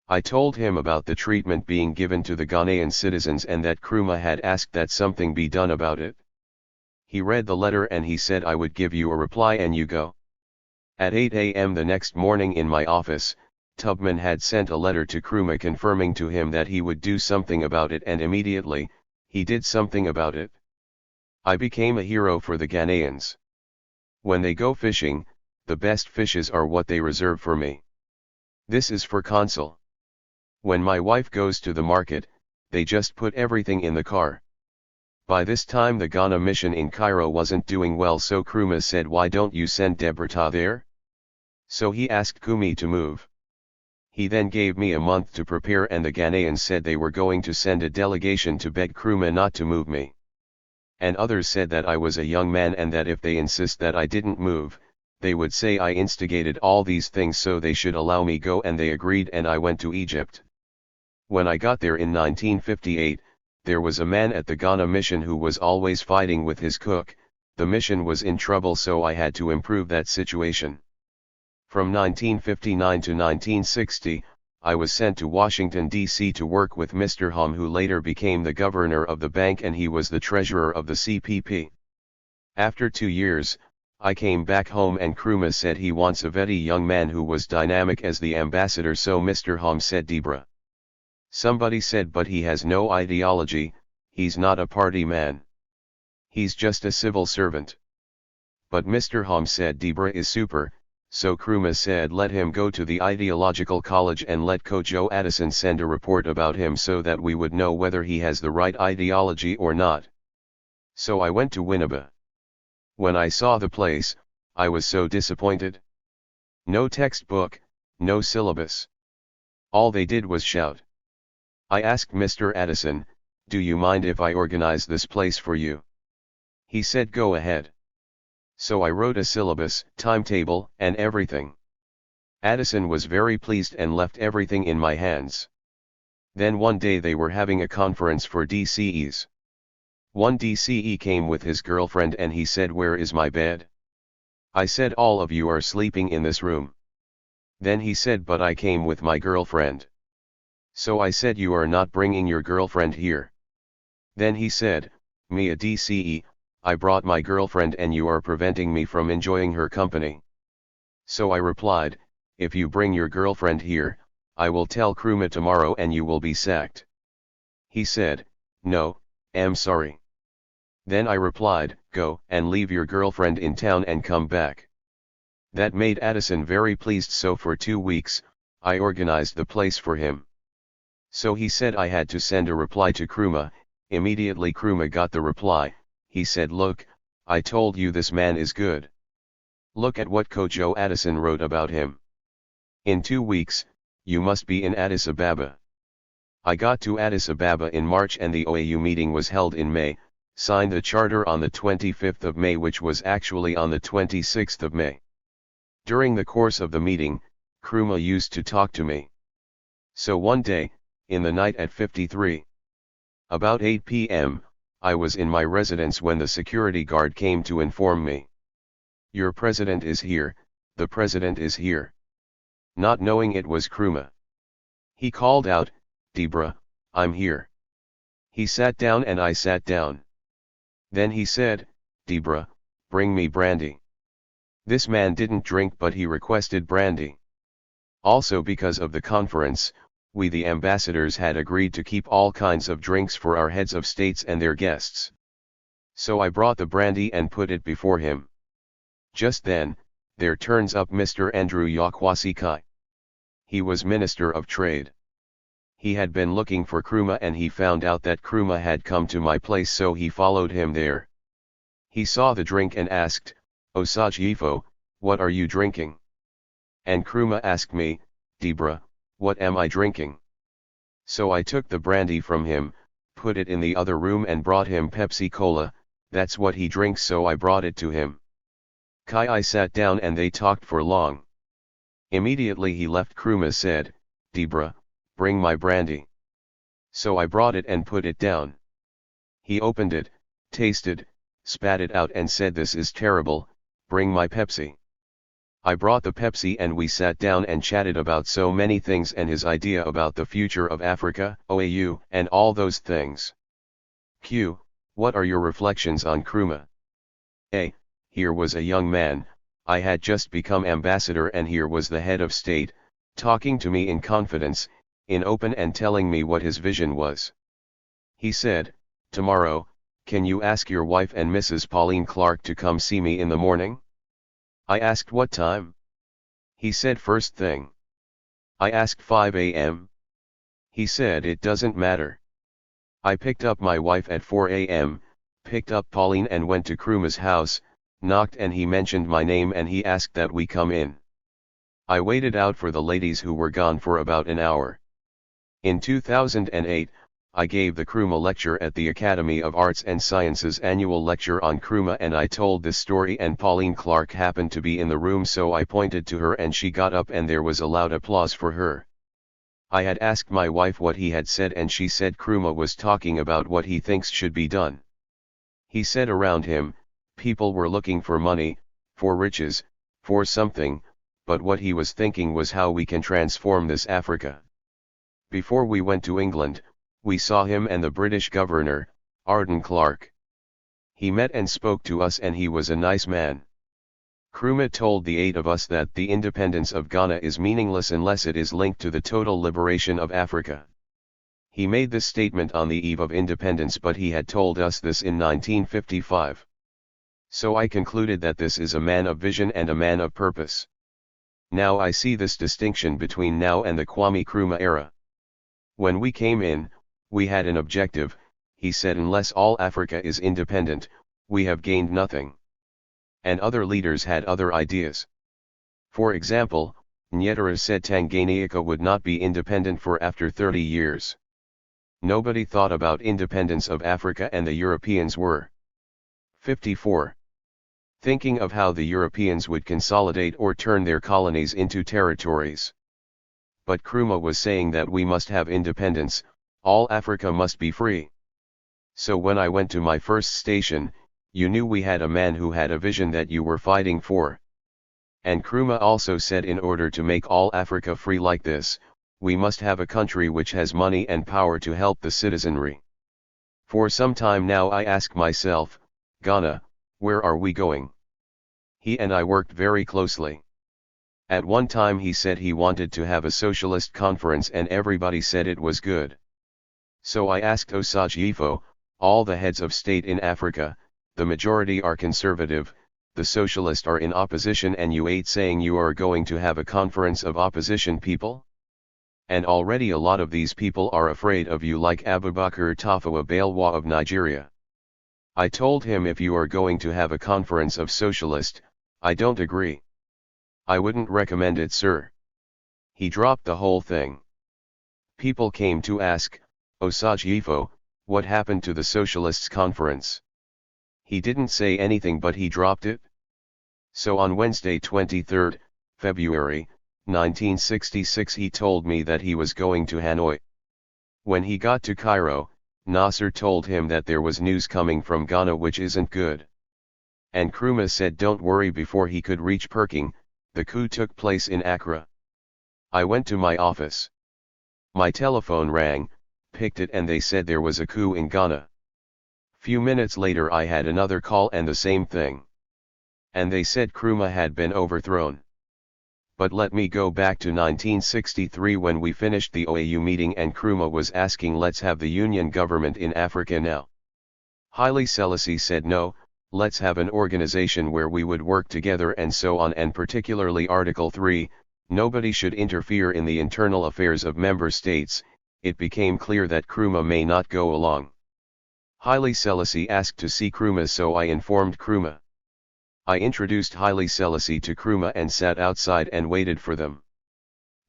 I told him about the treatment being given to the Ghanaian citizens and that Nkrumah had asked that something be done about it. He read the letter and he said I would give you a reply and you go. At 8 a.m. the next morning in my office, Tubman had sent a letter to Nkrumah confirming to him that he would do something about it, and immediately, he did something about it. I became a hero for the Ghanaians. When they go fishing, the best fishes are what they reserve for me. This is for Consul. When my wife goes to the market, they just put everything in the car. By this time the Ghana mission in Cairo wasn't doing well, so Nkrumah said, why don't you send Debrata there? So he asked Kumi to move. He then gave me a month to prepare, and the Ghanaians said they were going to send a delegation to beg Nkrumah not to move me. And others said that I was a young man and that if they insist that I didn't move, they would say I instigated all these things, so they should allow me go, and they agreed, and I went to Egypt. When I got there in 1958, there was a man at the Ghana mission who was always fighting with his cook. The mission was in trouble, so I had to improve that situation. From 1959 to 1960, I was sent to Washington, D.C. to work with Mr. Hom, who later became the governor of the bank, and he was the treasurer of the CPP. After 2 years, I came back home and Nkrumah said he wants a very young man who was dynamic as the ambassador, so Mr. Hom said Debra. Somebody said, but he has no ideology, he's not a party man. He's just a civil servant. But Mr. Hom said Debra is super, so Nkrumah said let him go to the ideological college and let Kojo Addison send a report about him so that we would know whether he has the right ideology or not. So I went to Winneba. When I saw the place, I was so disappointed. No textbook, no syllabus. All they did was shout. I asked Mr. Addison, do you mind if I organize this place for you? He said go ahead. So I wrote a syllabus, timetable, and everything. Addison was very pleased and left everything in my hands. Then one day they were having a conference for DCEs. One DCE came with his girlfriend and he said, where is my bed? I said, all of you are sleeping in this room. Then he said, but I came with my girlfriend. So I said, you are not bringing your girlfriend here. Then he said, me a DCE, I brought my girlfriend and you are preventing me from enjoying her company. So I replied, if you bring your girlfriend here, I will tell Nkrumah tomorrow and you will be sacked. He said, no, I'm sorry. Then I replied, go and leave your girlfriend in town and come back. That made Addison very pleased, so for 2 weeks, I organized the place for him. So he said I had to send a reply to Nkrumah. Immediately Nkrumah got the reply. He said, look, I told you this man is good. Look at what Kojo Addison wrote about him. In 2 weeks, you must be in Addis Ababa. I got to Addis Ababa in March and the OAU meeting was held in May, signed the charter on the 25th of May, which was actually on the 26th of May. During the course of the meeting, Nkrumah used to talk to me. So one day, in the night at 53. About 8 p.m., I was in my residence when the security guard came to inform me. Your president is here, the president is here. Not knowing it was Nkrumah. He called out, Debra, I'm here. He sat down and I sat down. Then he said, Debra, bring me brandy. This man didn't drink but he requested brandy. Also because of the conference, we the ambassadors had agreed to keep all kinds of drinks for our heads of states and their guests. So I brought the brandy and put it before him. Just then, there turns up Mr. Andrew Yakwasikai. He was Minister of Trade. He had been looking for Nkrumah and he found out that Nkrumah had come to my place, so he followed him there. He saw the drink and asked, Osage Yifo, what are you drinking? And Nkrumah asked me, Debra, what am I drinking? So I took the brandy from him, put it in the other room and brought him Pepsi Cola, that's what he drinks, so I brought it to him. I sat down and they talked for long. Immediately he left. Nkrumah said, Debra, bring my brandy. So I brought it and put it down. He opened it, tasted, spat it out and said, this is terrible, bring my Pepsi. I brought the Pepsi and we sat down and chatted about so many things and his idea about the future of Africa, OAU, and all those things. Q. What are your reflections on Nkrumah? A. Here was a young man, I had just become ambassador, and here was the head of state, talking to me in confidence, in open, and telling me what his vision was. He said, tomorrow, can you ask your wife and Mrs. Pauline Clark to come see me in the morning? I asked what time. He said first thing. I asked 5 a.m. He said it doesn't matter. I picked up my wife at 4 a.m., picked up Pauline and went to Nkrumah's house, knocked, and he mentioned my name and he asked that we come in. I waited out for the ladies who were gone for about an hour. In 2008, I gave the Nkrumah lecture at the Academy of Arts and Sciences annual lecture on Nkrumah, and I told this story, and Pauline Clark happened to be in the room, so I pointed to her and she got up and there was a loud applause for her. I had asked my wife what he had said and she said Nkrumah was talking about what he thinks should be done. He said around him, people were looking for money, for riches, for something, but what he was thinking was how we can transform this Africa. Before we went to England, we saw him and the British governor, Arden Clark. He met and spoke to us and he was a nice man. Nkrumah told the 8 of us that the independence of Ghana is meaningless unless it is linked to the total liberation of Africa. He made this statement on the eve of independence, but he had told us this in 1955. So I concluded that this is a man of vision and a man of purpose. Now I see this distinction between now and the Kwame Nkrumah era. When we came in, we had an objective. He said unless all Africa is independent, we have gained nothing. And other leaders had other ideas. For example, Nyetera said Tanganyika would not be independent for after 30 years. Nobody thought about independence of Africa, and the Europeans were 54. Thinking of how the Europeans would consolidate or turn their colonies into territories. But Nkrumah was saying that we must have independence, all Africa must be free. So when I went to my first station, you knew we had a man who had a vision that you were fighting for. And Nkrumah also said in order to make all Africa free like this, we must have a country which has money and power to help the citizenry. For some time now I ask myself, Ghana, where are we going? He and I worked very closely. At one time he said he wanted to have a socialist conference and everybody said it was good. So I asked Osagyefo, all the heads of state in Africa, the majority are conservative, the socialists are in opposition, and you ain't saying you are going to have a conference of opposition people? And already a lot of these people are afraid of you, like Abubakar Tafawa Balewa of Nigeria. I told him if you are going to have a conference of socialists, I don't agree. I wouldn't recommend it, sir. He dropped the whole thing. People came to ask, Osagyefo, what happened to the socialists' conference? He didn't say anything, but he dropped it. So on Wednesday 23 February, 1966 he told me that he was going to Hanoi. When he got to Cairo, Nasser told him that there was news coming from Ghana which isn't good. And Nkrumah said don't worry. Before he could reach Peking, the coup took place in Accra. I went to my office. My telephone rang, picked it, and they said there was a coup in Ghana. Few minutes later I had another call and the same thing. And they said Nkrumah had been overthrown. But let me go back to 1963 when we finished the OAU meeting and Nkrumah was asking, let's have the union government in Africa now. Haile Selassie said no, let's have an organization where we would work together and so on, and particularly Article 3, nobody should interfere in the internal affairs of member states. It became clear that Nkrumah may not go along. Haile Selassie asked to see Nkrumah, so I informed Nkrumah. I introduced Haile Selassie to Nkrumah and sat outside and waited for them.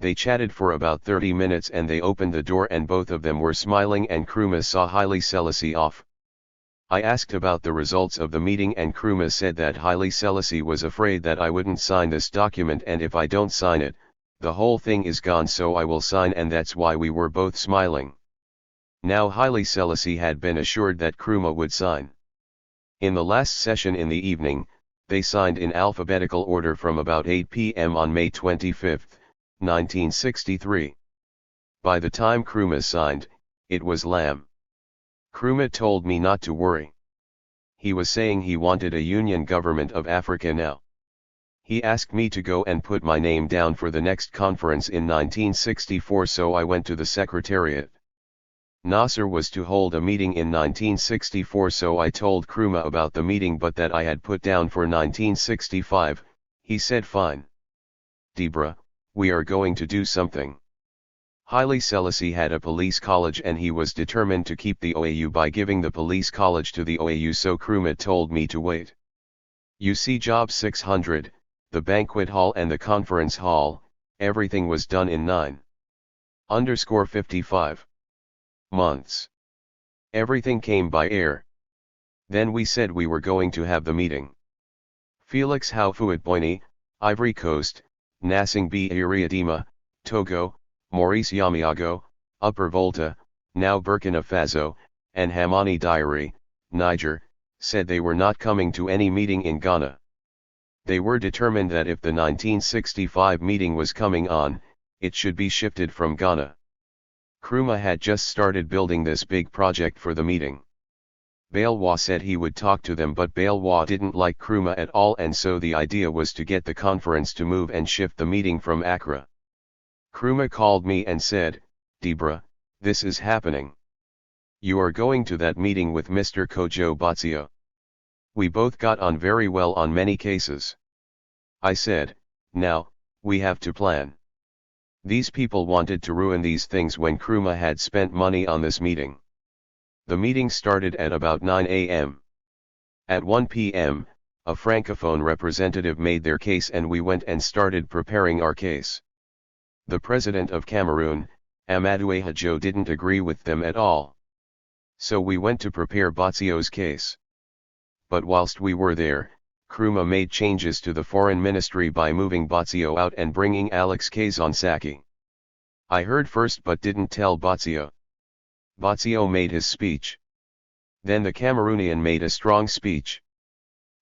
They chatted for about 30 minutes and they opened the door and both of them were smiling and Nkrumah saw Haile Selassie off. I asked about the results of the meeting and Nkrumah said that Haile Selassie was afraid that I wouldn't sign this document and if I don't sign it, the whole thing is gone, so I will sign, and that's why we were both smiling. Now Haile Selassie had been assured that Nkrumah would sign. In the last session in the evening, they signed in alphabetical order from about 8 p.m. on May 25, 1963. By the time Nkrumah signed, it was Lamb. Nkrumah told me not to worry. He was saying he wanted a union government of Africa now. He asked me to go and put my name down for the next conference in 1964, so I went to the secretariat. Nasser was to hold a meeting in 1964, so I told Nkrumah about the meeting but that I had put down for 1965, he said fine. Debra, we are going to do something. Haile Selassie had a police college and he was determined to keep the OAU by giving the police college to the OAU, so Nkrumah told me to wait. You see, Job 600, the banquet hall and the conference hall, everything was done in 9_55 months. Everything came by air. Then we said we were going to have the meeting. Felix Houphouët-Boigny, Ivory Coast, Nassing B. Iriadima, Togo, Maurice Yamiago, Upper Volta, now Burkina Faso, and Hamani Diary, Niger, said they were not coming to any meeting in Ghana. They were determined that if the 1965 meeting was coming on, it should be shifted from Ghana. Nkrumah had just started building this big project for the meeting. Balewa said he would talk to them, but Balewa didn't like Nkrumah at all, and so the idea was to get the conference to move and shift the meeting from Accra. Nkrumah called me and said, Debra, this is happening. You are going to that meeting with Mr. Kojo Botsio. We both got on very well on many cases. I said, now, we have to plan. These people wanted to ruin these things when Nkrumah had spent money on this meeting. The meeting started at about 9 a.m. At 1 p.m., a Francophone representative made their case and we went and started preparing our case. The president of Cameroon, Amadou Ahidjo, didn't agree with them at all. So we went to prepare Botsio's case. But whilst we were there, Nkrumah made changes to the foreign ministry by moving Botsio out and bringing Alex Kazonsaki. I heard first but didn't tell Botsio. Botsio made his speech. Then the Cameroonian made a strong speech.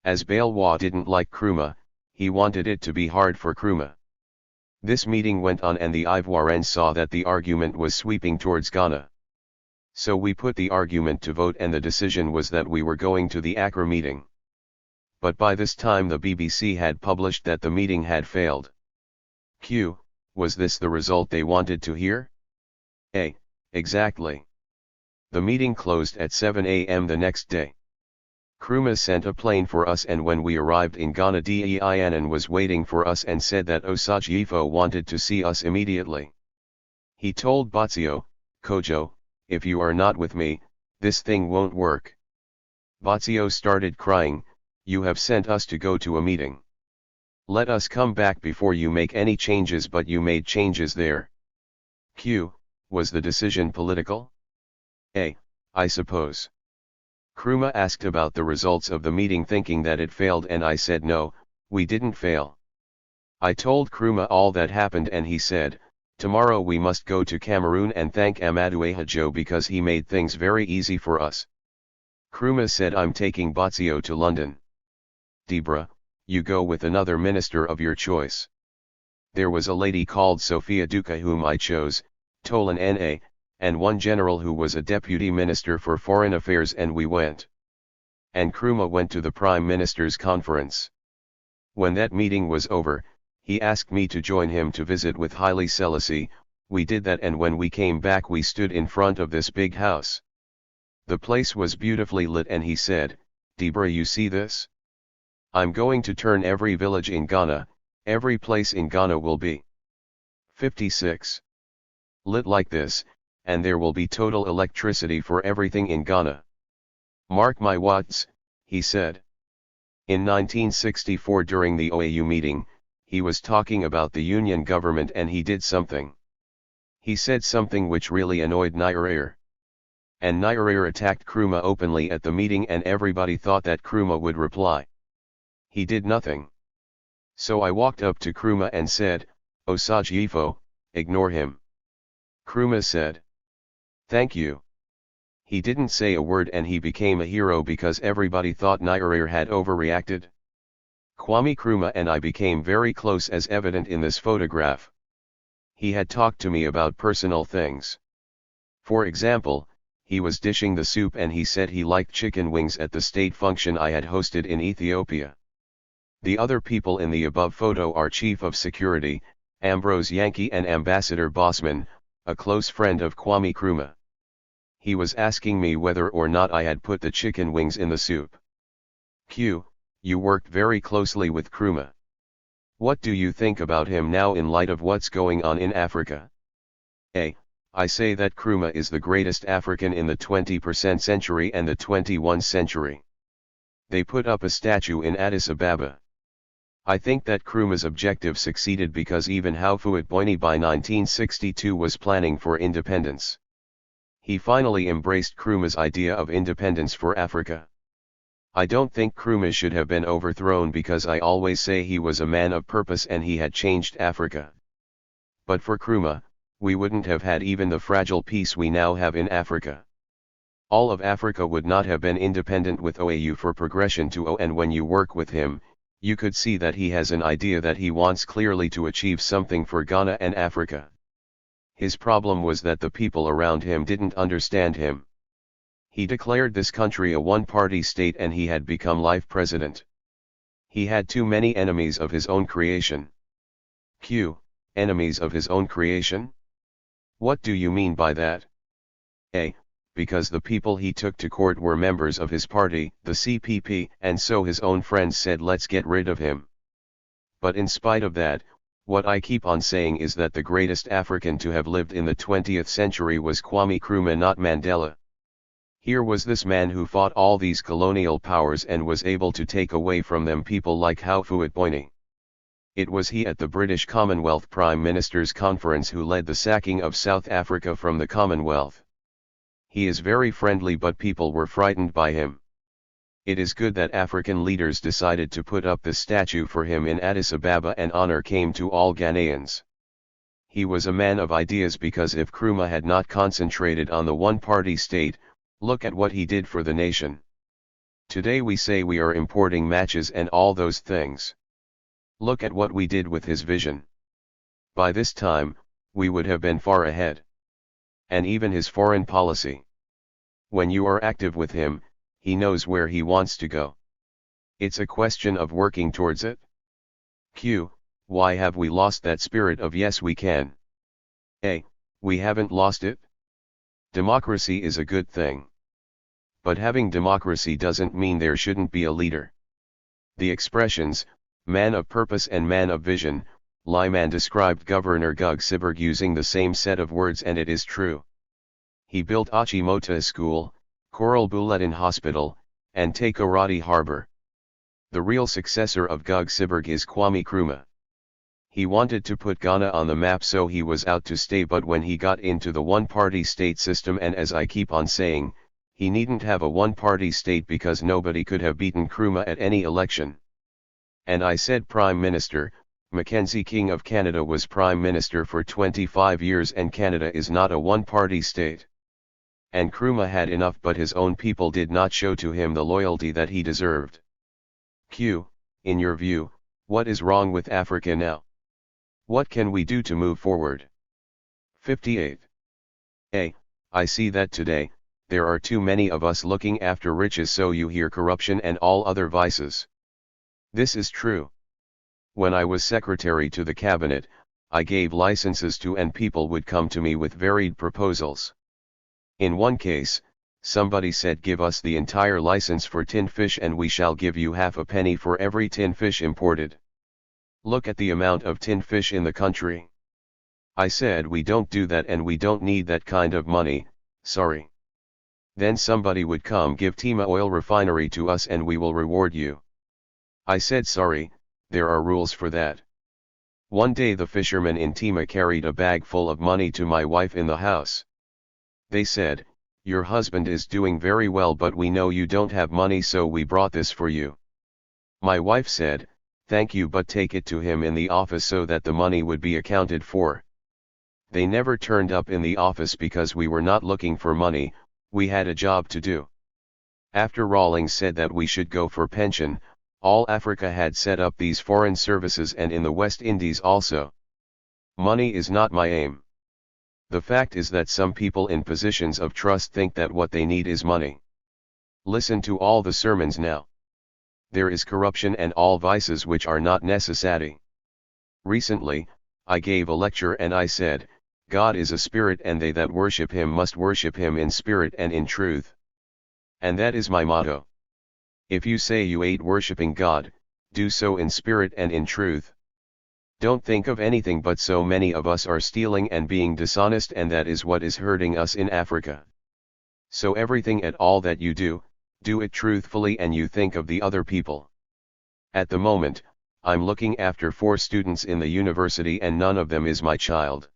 As Balewa didn't like Nkrumah, he wanted it to be hard for Nkrumah. This meeting went on and the Ivoirians saw that the argument was sweeping towards Ghana. So we put the argument to vote and the decision was that we were going to the Accra meeting. But by this time the BBC had published that the meeting had failed. Q. Was this the result they wanted to hear? A. Exactly. The meeting closed at 7 a.m. the next day. Nkrumah sent a plane for us, and when we arrived in Ghana, Dein was waiting for us and said that Osagyefo wanted to see us immediately. He told Botsio, Kojo, if you are not with me, this thing won't work. Botsio started crying, you have sent us to go to a meeting. Let us come back before you make any changes, but you made changes there. Q. Was the decision political? A. I suppose. Nkrumah asked about the results of the meeting, thinking that it failed, and I said no, we didn't fail. I told Nkrumah all that happened and he said, tomorrow we must go to Cameroon and thank Amadou Ahidjo because he made things very easy for us. Nkrumah said, I'm taking Botsio to London. Debra, you go with another minister of your choice. There was a lady called Sophia Duka whom I chose, Tolan N.A., and one general who was a deputy minister for foreign affairs, and we went. And Nkrumah went to the Prime Minister's conference. When that meeting was over, he asked me to join him to visit with Haile Selassie. We did that, and when we came back we stood in front of this big house. The place was beautifully lit and he said, Debra, you see this? I'm going to turn every village in Ghana, every place in Ghana will be 56 lit like this, and there will be total electricity for everything in Ghana. Mark my words, he said. In 1964 during the OAU meeting, he was talking about the union government and he did something. He said something which really annoyed Nyerere. And Nyerere attacked Nkrumah openly at the meeting and everybody thought that Nkrumah would reply. He did nothing. So I walked up to Nkrumah and said, Osajifo, ignore him. Nkrumah said, thank you. He didn't say a word and he became a hero because everybody thought Nyerere had overreacted. Kwame Nkrumah and I became very close as evident in this photograph. He had talked to me about personal things. For example, he was dishing the soup and he said he liked chicken wings at the state function I had hosted in Ethiopia. The other people in the above photo are Chief of Security, Ambrose Yankee and Ambassador Bosman, a close friend of Kwame Nkrumah. He was asking me whether or not I had put the chicken wings in the soup. Q. You worked very closely with Nkrumah. What do you think about him now in light of what's going on in Africa? A. I say that Nkrumah is the greatest African in the 21st century and the 21st century. They put up a statue in Addis Ababa. I think that Nkrumah's objective succeeded because even Houphouët-Boigny by 1962 was planning for independence. He finally embraced Nkrumah's idea of independence for Africa. I don't think Nkrumah should have been overthrown because I always say he was a man of purpose and he had changed Africa. But for Nkrumah, we wouldn't have had even the fragile peace we now have in Africa. All of Africa would not have been independent with OAU for progression to O, and when you work with him, you could see that he has an idea that he wants clearly to achieve something for Ghana and Africa. His problem was that the people around him didn't understand him. He declared this country a one-party state and he had become life president. He had too many enemies of his own creation. Q. Enemies of his own creation? What do you mean by that? A. Because the people he took to court were members of his party, the CPP, and so his own friends said let's get rid of him. But in spite of that, what I keep on saying is that the greatest African to have lived in the 20th century was Kwame Nkrumah, not Mandela. Here was this man who fought all these colonial powers and was able to take away from them people like Houphouët-Boigny. It was he at the British Commonwealth Prime Minister's Conference who led the sacking of South Africa from the Commonwealth. He is very friendly but people were frightened by him. It is good that African leaders decided to put up this statue for him in Addis Ababa and honor came to all Ghanaians. He was a man of ideas because if Nkrumah had not concentrated on the one-party state, look at what he did for the nation. Today we say we are importing matches and all those things. Look at what we did with his vision. By this time, we would have been far ahead. And even his foreign policy. When you are active with him, he knows where he wants to go. It's a question of working towards it. Q. Why have we lost that spirit of yes we can? A. We haven't lost it. Democracy is a good thing. But having democracy doesn't mean there shouldn't be a leader. The expressions, man of purpose and man of vision, Lyman described Governor Gug Siberg using the same set of words and it is true. He built Achimota School, Coral Bulletin Hospital, and Takoradi Harbor. The real successor of Gug Siberg is Kwame Nkrumah. He wanted to put Ghana on the map so he was out to stay, but when he got into the one-party state system, and as I keep on saying, he needn't have a one-party state because nobody could have beaten Nkrumah at any election. And I said Prime Minister, Mackenzie King of Canada was Prime Minister for 25 years and Canada is not a one-party state. And Nkrumah had enough but his own people did not show to him the loyalty that he deserved. Q. In your view, what is wrong with Africa now? What can we do to move forward? 58. A. I see that today, there are too many of us looking after riches, so you hear corruption and all other vices. This is true. When I was secretary to the cabinet, I gave licenses to and people would come to me with varied proposals. In one case, somebody said give us the entire license for tin fish and we shall give you half a penny for every tin fish imported. Look at the amount of tin fish in the country. I said we don't do that and we don't need that kind of money, sorry. Then somebody would come give Tema oil refinery to us and we will reward you. I said sorry, there are rules for that. One day the fishermen in Tima carried a bag full of money to my wife in the house. They said, "Your husband is doing very well, but we know you don't have money, so we brought this for you." My wife said, "Thank you, but take it to him in the office so that the money would be accounted for." They never turned up in the office because we were not looking for money, we had a job to do. After Rawlings said that we should go for pension, all Africa had set up these foreign services, and in the West Indies also. Money is not my aim. The fact is that some people in positions of trust think that what they need is money. Listen to all the sermons now. There is corruption and all vices which are not necessary. Recently, I gave a lecture and I said, God is a spirit, and they that worship him must worship him in spirit and in truth. And that is my motto. If you say you ain't worshipping God, do so in spirit and in truth. Don't think of anything, but so many of us are stealing and being dishonest, and that is what is hurting us in Africa. So everything at all that you do it truthfully, and you think of the other people. At the moment, I'm looking after 4 students in the university and none of them is my child.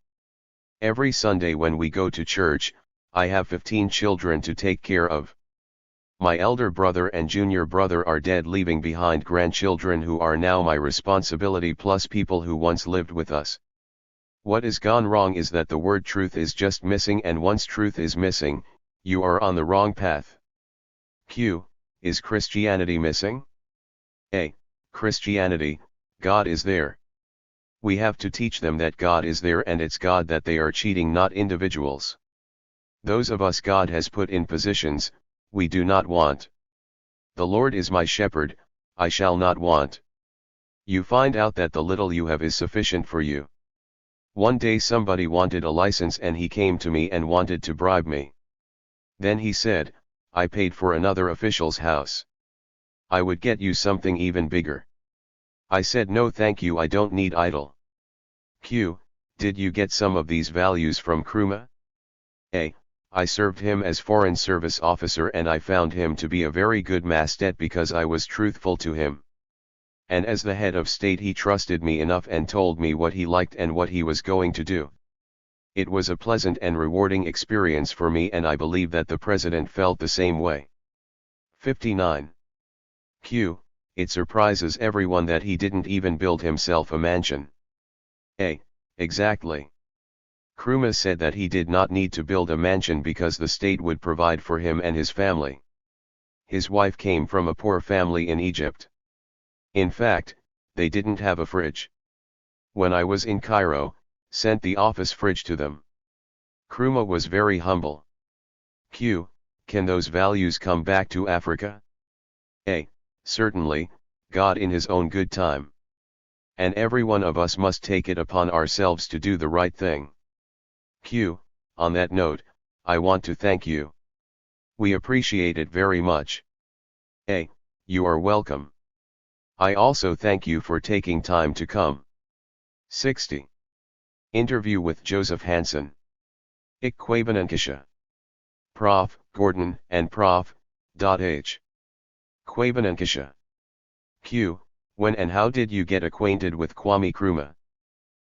Every Sunday when we go to church, I have 15 children to take care of. My elder brother and junior brother are dead, leaving behind grandchildren who are now my responsibility, plus people who once lived with us. What is gone wrong is that the word truth is just missing, and once truth is missing, you are on the wrong path. Q. Is Christianity missing? A. Christianity, God is there. We have to teach them that God is there, and it's God that they are cheating, not individuals. Those of us God has put in positions, we do not want. The Lord is my shepherd, I shall not want. You find out that the little you have is sufficient for you. One day somebody wanted a license and he came to me and wanted to bribe me. Then he said, I paid for another official's house. I would get you something even bigger. I said, no thank you, I don't need idol. Q. Did you get some of these values from Nkrumah? A. I served him as Foreign Service officer and I found him to be a very good mastet because I was truthful to him. And as the head of state he trusted me enough and told me what he liked and what he was going to do. It was a pleasant and rewarding experience for me, and I believe that the president felt the same way. 59. Q. It surprises everyone that he didn't even build himself a mansion. A. Exactly. Nkrumah said that he did not need to build a mansion because the state would provide for him and his family. His wife came from a poor family in Egypt. In fact, they didn't have a fridge. When I was in Cairo, sent the office fridge to them. Nkrumah was very humble. Q. Can those values come back to Africa? A. Certainly, God in his own good time. And every one of us must take it upon ourselves to do the right thing. Q. On that note, I want to thank you. We appreciate it very much. A. You are welcome. I also thank you for taking time to come. 60. Interview with Joseph Hansen. Ik Kwame Nkrumah. Prof. Gordon and Prof. H. Kwame Nkrumah. Q. When and how did you get acquainted with Kwame Nkrumah?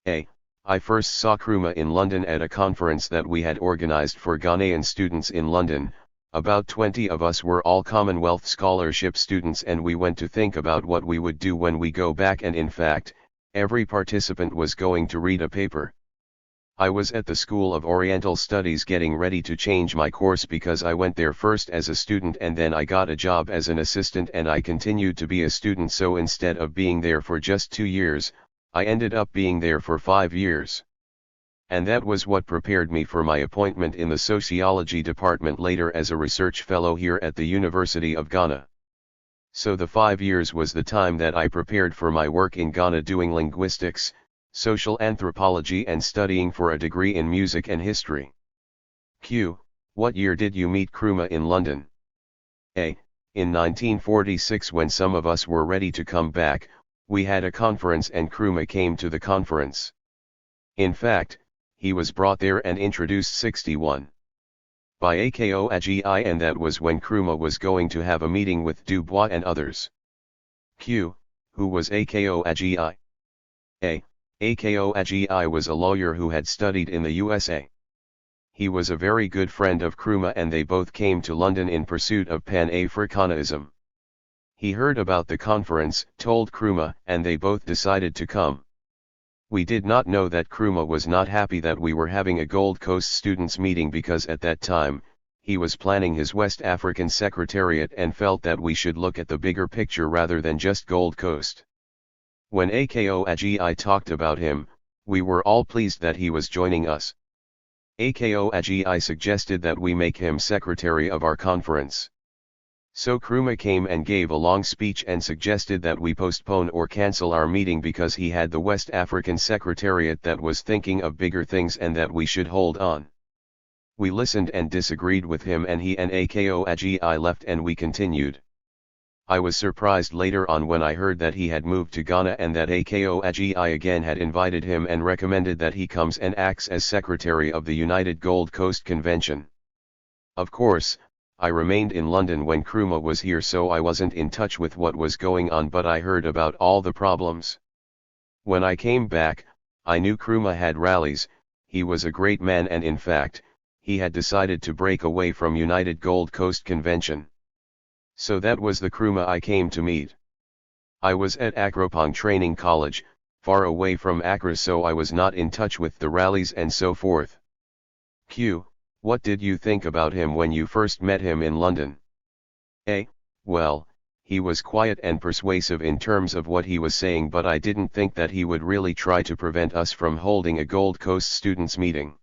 A. I first saw Nkrumah in London at a conference that we had organized for Ghanaian students in London. About 20 of us were all Commonwealth Scholarship students, and we went to think about what we would do when we go back, and in fact, every participant was going to read a paper. I was at the School of Oriental Studies getting ready to change my course because I went there first as a student and then I got a job as an assistant and I continued to be a student, so instead of being there for just 2 years, I ended up being there for 5 years. And that was what prepared me for my appointment in the sociology department later as a research fellow here at the University of Ghana. So the 5 years was the time that I prepared for my work in Ghana doing linguistics, social anthropology and studying for a degree in music and history. Q. What year did you meet Nkrumah in London? A. In 1946, when some of us were ready to come back, we had a conference and Nkrumah came to the conference. In fact, he was brought there and introduced 61 by Ako Agi, and that was when Nkrumah was going to have a meeting with Dubois and others. Q. Who was Ako Agi? A. Ako Agi was a lawyer who had studied in the USA. He was a very good friend of Nkrumah and they both came to London in pursuit of Pan-Africanism. He heard about the conference, told Nkrumah, and they both decided to come. We did not know that Nkrumah was not happy that we were having a Gold Coast students meeting because at that time, he was planning his West African Secretariat and felt that we should look at the bigger picture rather than just Gold Coast. When Ako Agi talked about him, we were all pleased that he was joining us. Ako Agi suggested that we make him secretary of our conference. So Nkrumah came and gave a long speech and suggested that we postpone or cancel our meeting because he had the West African Secretariat that was thinking of bigger things and that we should hold on. We listened and disagreed with him and he and Ako Agi left and we continued. I was surprised later on when I heard that he had moved to Ghana and that Ako Agi again had invited him and recommended that he comes and acts as secretary of the United Gold Coast Convention. Of course, I remained in London when Nkrumah was here so I wasn't in touch with what was going on but I heard about all the problems. When I came back, I knew Nkrumah had rallies, he was a great man and in fact, he had decided to break away from United Gold Coast Convention. So that was the Nkrumah I came to meet. I was at Akropong Training College, far away from Accra so I was not in touch with the rallies and so forth. Q. What did you think about him when you first met him in London? A. Well, he was quiet and persuasive in terms of what he was saying but I didn't think that he would really try to prevent us from holding a Gold Coast students meeting.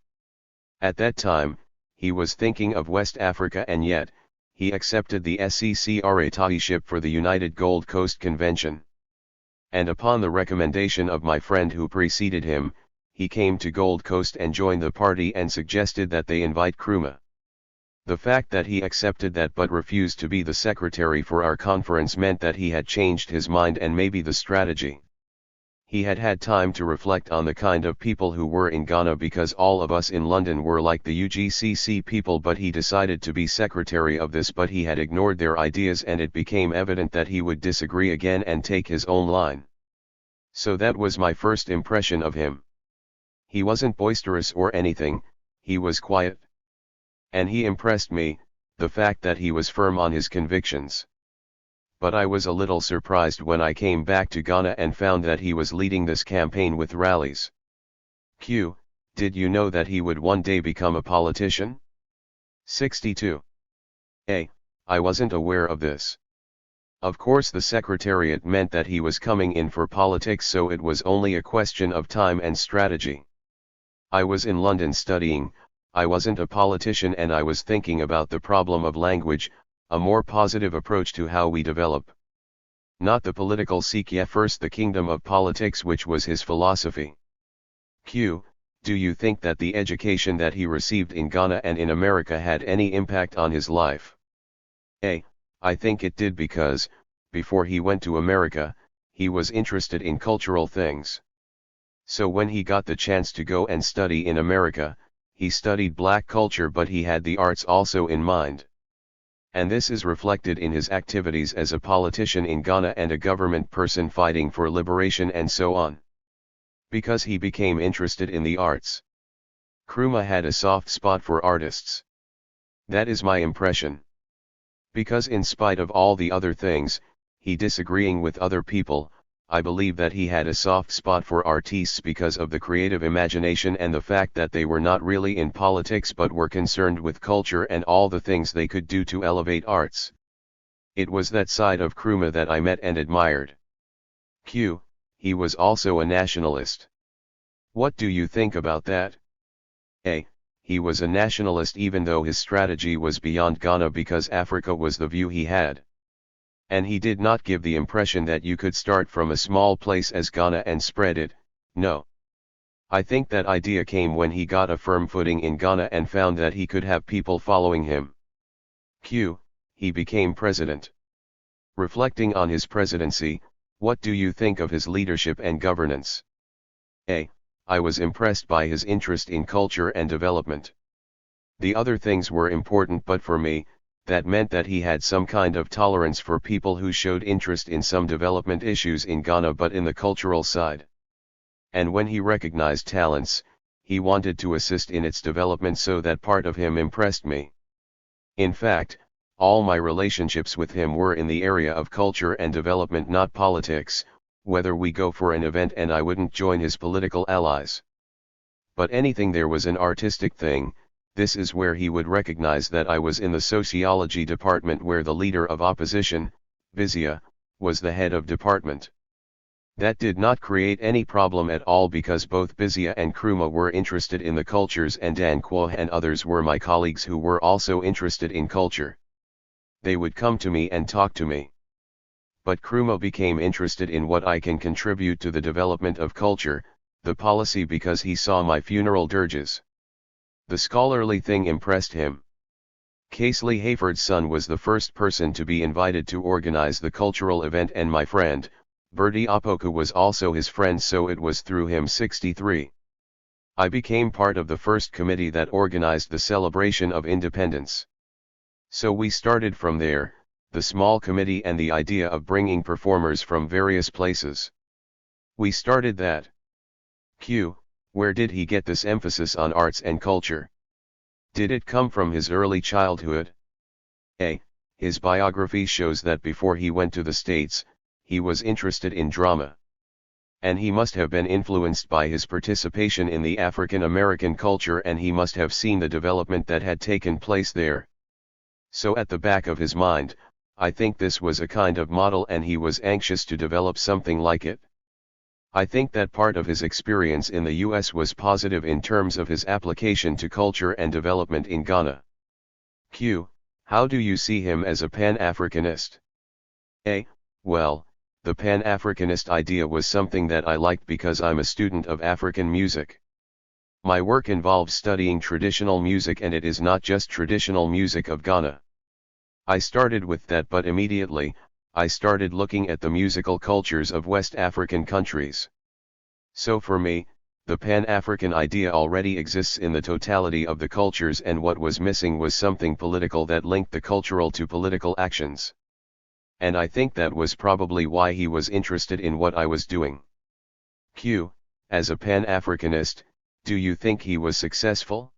At that time, he was thinking of West Africa and yet, he accepted the secretariatship for the United Gold Coast Convention. And upon the recommendation of my friend who preceded him, he came to Gold Coast and joined the party and suggested that they invite Nkrumah. The fact that he accepted that but refused to be the secretary for our conference meant that he had changed his mind and maybe the strategy. He had had time to reflect on the kind of people who were in Ghana because all of us in London were like the UGCC people but he decided to be secretary of this but he had ignored their ideas and it became evident that he would disagree again and take his own line. So that was my first impression of him. He wasn't boisterous or anything, he was quiet. And he impressed me, the fact that he was firm on his convictions. But I was a little surprised when I came back to Ghana and found that he was leading this campaign with rallies. Q. Did you know that he would one day become a politician? 62. A. I wasn't aware of this. Of course the secretariat meant that he was coming in for politics so it was only a question of time and strategy. I was in London studying, I wasn't a politician and I was thinking about the problem of language, a more positive approach to how we develop. Not the political seek ye first the kingdom of politics which was his philosophy. Q. Do you think that the education that he received in Ghana and in America had any impact on his life? A. I think it did because, before he went to America, he was interested in cultural things. So when he got the chance to go and study in America, he studied black culture but he had the arts also in mind. And this is reflected in his activities as a politician in Ghana and a government person fighting for liberation and so on. Because he became interested in the arts. Nkrumah had a soft spot for artists. That is my impression. Because in spite of all the other things, he disagreeing with other people, I believe that he had a soft spot for artistes because of the creative imagination and the fact that they were not really in politics but were concerned with culture and all the things they could do to elevate arts. It was that side of Nkrumah that I met and admired. Q. He was also a nationalist. What do you think about that? A. He was a nationalist even though his strategy was beyond Ghana because Africa was the view he had. And he did not give the impression that you could start from a small place as Ghana and spread it, no. I think that idea came when he got a firm footing in Ghana and found that he could have people following him. Q. He became president. Reflecting on his presidency, what do you think of his leadership and governance? A. I was impressed by his interest in culture and development. The other things were important but for me, that meant that he had some kind of tolerance for people who showed interest in some development issues in Ghana but in the cultural side. and when he recognized talents, he wanted to assist in its development, so that part of him impressed me. In fact, all my relationships with him were in the area of culture and development, not politics, whether we go for an event and I wouldn't join his political allies. But anything there was an artistic thing, this is where he would recognize that I was in the sociology department, where the leader of opposition, Vizia, was the head of department. That did not create any problem at all, because both Bizia and Nkrumah were interested in the cultures, and Danquah and others were my colleagues who were also interested in culture. They would come to me and talk to me. But Nkrumah became interested in what I can contribute to the development of culture, the policy, because he saw my funeral dirges. The scholarly thing impressed him. Casely Hayford's son was the first person to be invited to organize the cultural event, and my friend, Bertie Opoku, was also his friend, so it was through him. 63. I became part of the first committee that organized the celebration of independence. So we started from there, the small committee, and the idea of bringing performers from various places. We started that. Q. Where did he get this emphasis on arts and culture? Did it come from his early childhood? A. His biography shows that before he went to the States, he was interested in drama. And he must have been influenced by his participation in the African American culture, and he must have seen the development that had taken place there. So at the back of his mind, I think this was a kind of model, and he was anxious to develop something like it. I think that part of his experience in the US was positive in terms of his application to culture and development in Ghana. Q. How do you see him as a Pan-Africanist? A. Well, the Pan-Africanist idea was something that I liked because I'm a student of African music. My work involves studying traditional music, and it is not just traditional music of Ghana. I started with that, but immediately, I started looking at the musical cultures of West African countries. So for me, the Pan-African idea already exists in the totality of the cultures, and what was missing was something political that linked the cultural to political actions. And I think that was probably why he was interested in what I was doing. Q. As a Pan-Africanist, do you think he was successful?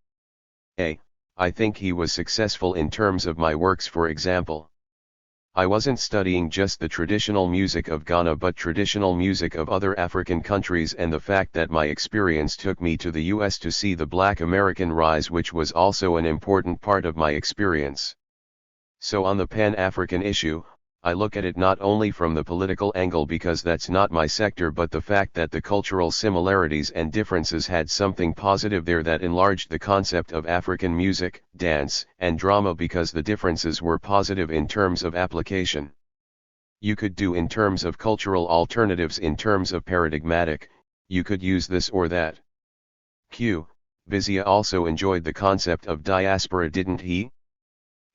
A. I think he was successful in terms of my works. For example, I wasn't studying just the traditional music of Ghana but traditional music of other African countries, and the fact that my experience took me to the US to see the Black American rise, which was also an important part of my experience. So on the Pan-African issue, I look at it not only from the political angle, because that's not my sector, but the fact that the cultural similarities and differences had something positive there that enlarged the concept of African music, dance, and drama, because the differences were positive in terms of application. You could do in terms of cultural alternatives, in terms of paradigmatic, you could use this or that. Q. Vizia also enjoyed the concept of diaspora, didn't he?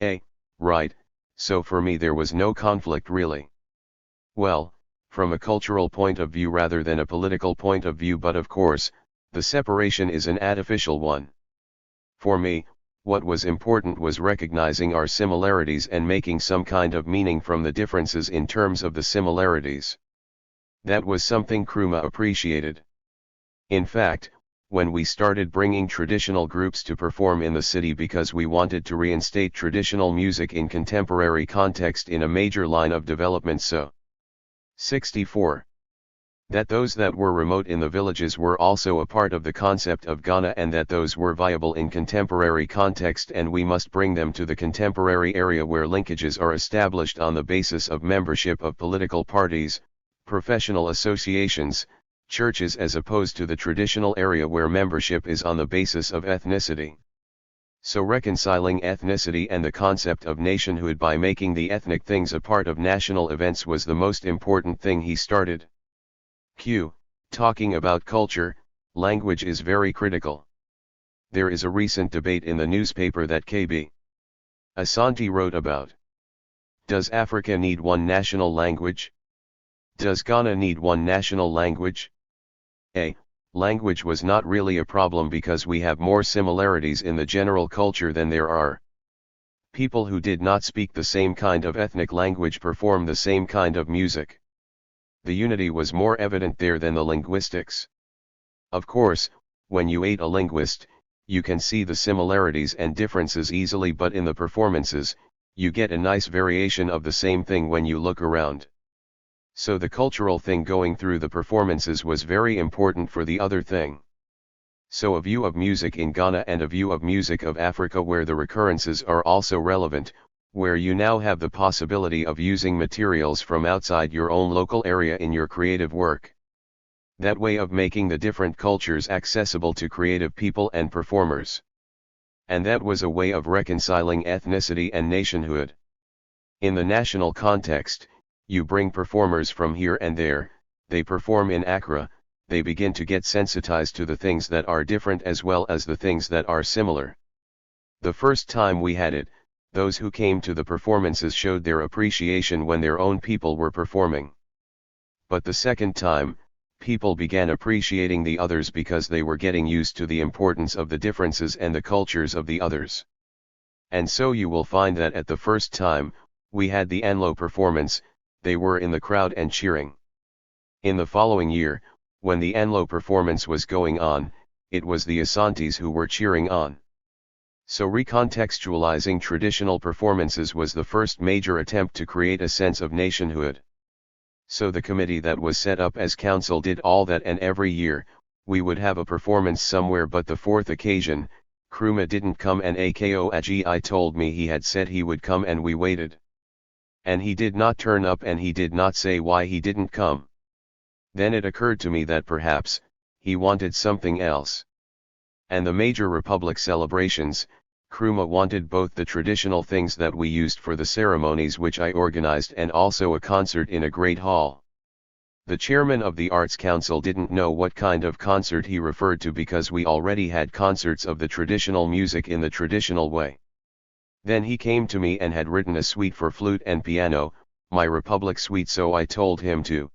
A. Right. So for me there was no conflict really. Well, from a cultural point of view rather than a political point of view, but of course, the separation is an artificial one. For me, what was important was recognizing our similarities and making some kind of meaning from the differences in terms of the similarities. That was something Nkrumah appreciated. In fact, when we started bringing traditional groups to perform in the city because we wanted to reinstate traditional music in contemporary context in a major line of development. So 64. That those that were remote in the villages were also a part of the concept of Ghana, and that those were viable in contemporary context, and we must bring them to the contemporary area where linkages are established on the basis of membership of political parties, professional associations, churches, as opposed to the traditional area where membership is on the basis of ethnicity. So reconciling ethnicity and the concept of nationhood by making the ethnic things a part of national events was the most important thing he started. Q. Talking about culture, language is very critical. There is a recent debate in the newspaper that KB Asante wrote about. Does Africa need one national language? Does Ghana need one national language? A. Language was not really a problem because we have more similarities in the general culture than there are people who did not speak the same kind of ethnic language perform the same kind of music. The unity was more evident there than the linguistics. Of course, when you aid a linguist, you can see the similarities and differences easily, but in the performances, you get a nice variation of the same thing when you look around. So the cultural thing going through the performances was very important for the other thing. So a view of music in Ghana and a view of music of Africa where the recurrences are also relevant, where you now have the possibility of using materials from outside your own local area in your creative work. That way of making the different cultures accessible to creative people and performers. And that was a way of reconciling ethnicity and nationhood. In the national context, you bring performers from here and there, they perform in Accra, they begin to get sensitized to the things that are different as well as the things that are similar. The first time we had it, those who came to the performances showed their appreciation when their own people were performing. But the second time, people began appreciating the others because they were getting used to the importance of the differences and the cultures of the others. And so you will find that at the first time, we had the Anlo performance, they were in the crowd and cheering. In the following year, when the Anlo performance was going on, it was the Asantes who were cheering on. So recontextualizing traditional performances was the first major attempt to create a sense of nationhood. So the committee that was set up as council did all that, and every year, we would have a performance somewhere, but the fourth occasion, Nkrumah didn't come, and Ako Agi told me he had said he would come and we waited. And he did not turn up and he did not say why he didn't come. Then it occurred to me that perhaps, he wanted something else. And the major Republic celebrations, Nkrumah wanted both the traditional things that we used for the ceremonies which I organized and also a concert in a great hall. The chairman of the Arts Council didn't know what kind of concert he referred to because we already had concerts of the traditional music in the traditional way. Then he came to me and had written a suite for flute and piano, my Republic suite, so I told him to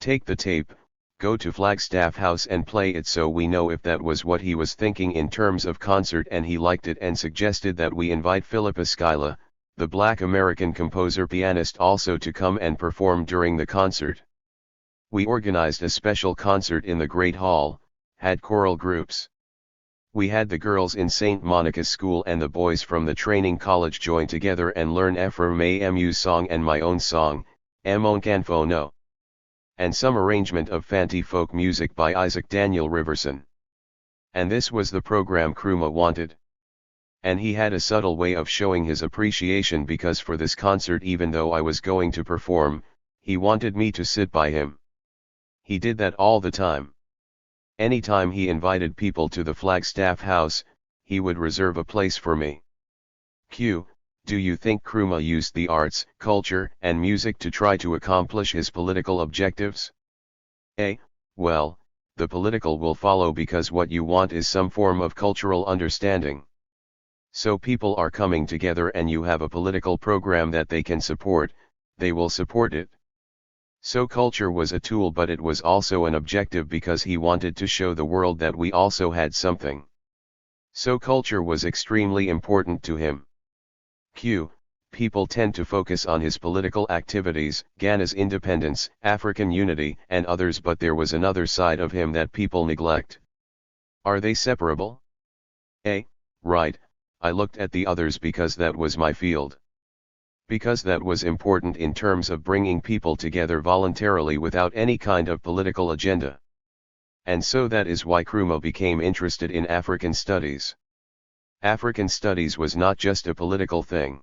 take the tape, go to Flagstaff House and play it so we know if that was what he was thinking in terms of concert, and he liked it and suggested that we invite Philippa Schuyler, the Black American composer-pianist, also to come and perform during the concert. We organized a special concert in the Great Hall, had choral groups. We had the girls in St. Monica's School and the boys from the training college join together and learn Ephraim Amu's song and my own song, Amon Kanfo No, and some arrangement of Fanti folk music by Isaac Daniel Riverson. And this was the program Nkrumah wanted. And he had a subtle way of showing his appreciation, because for this concert, even though I was going to perform, he wanted me to sit by him. He did that all the time. Anytime he invited people to the Flagstaff House, he would reserve a place for me. Q. Do you think Nkrumah used the arts, culture, and music to try to accomplish his political objectives? A. Well, the political will follow, because what you want is some form of cultural understanding. So people are coming together and you have a political program that they can support, they will support it. So culture was a tool, but it was also an objective because he wanted to show the world that we also had something. So culture was extremely important to him. Q. People tend to focus on his political activities, Ghana's independence, African unity, and others, but there was another side of him that people neglect. Are they separable? A. Right, I looked at the others because that was my field. Because that was important in terms of bringing people together voluntarily without any kind of political agenda. And so that is why Nkrumah became interested in African studies. African studies was not just a political thing.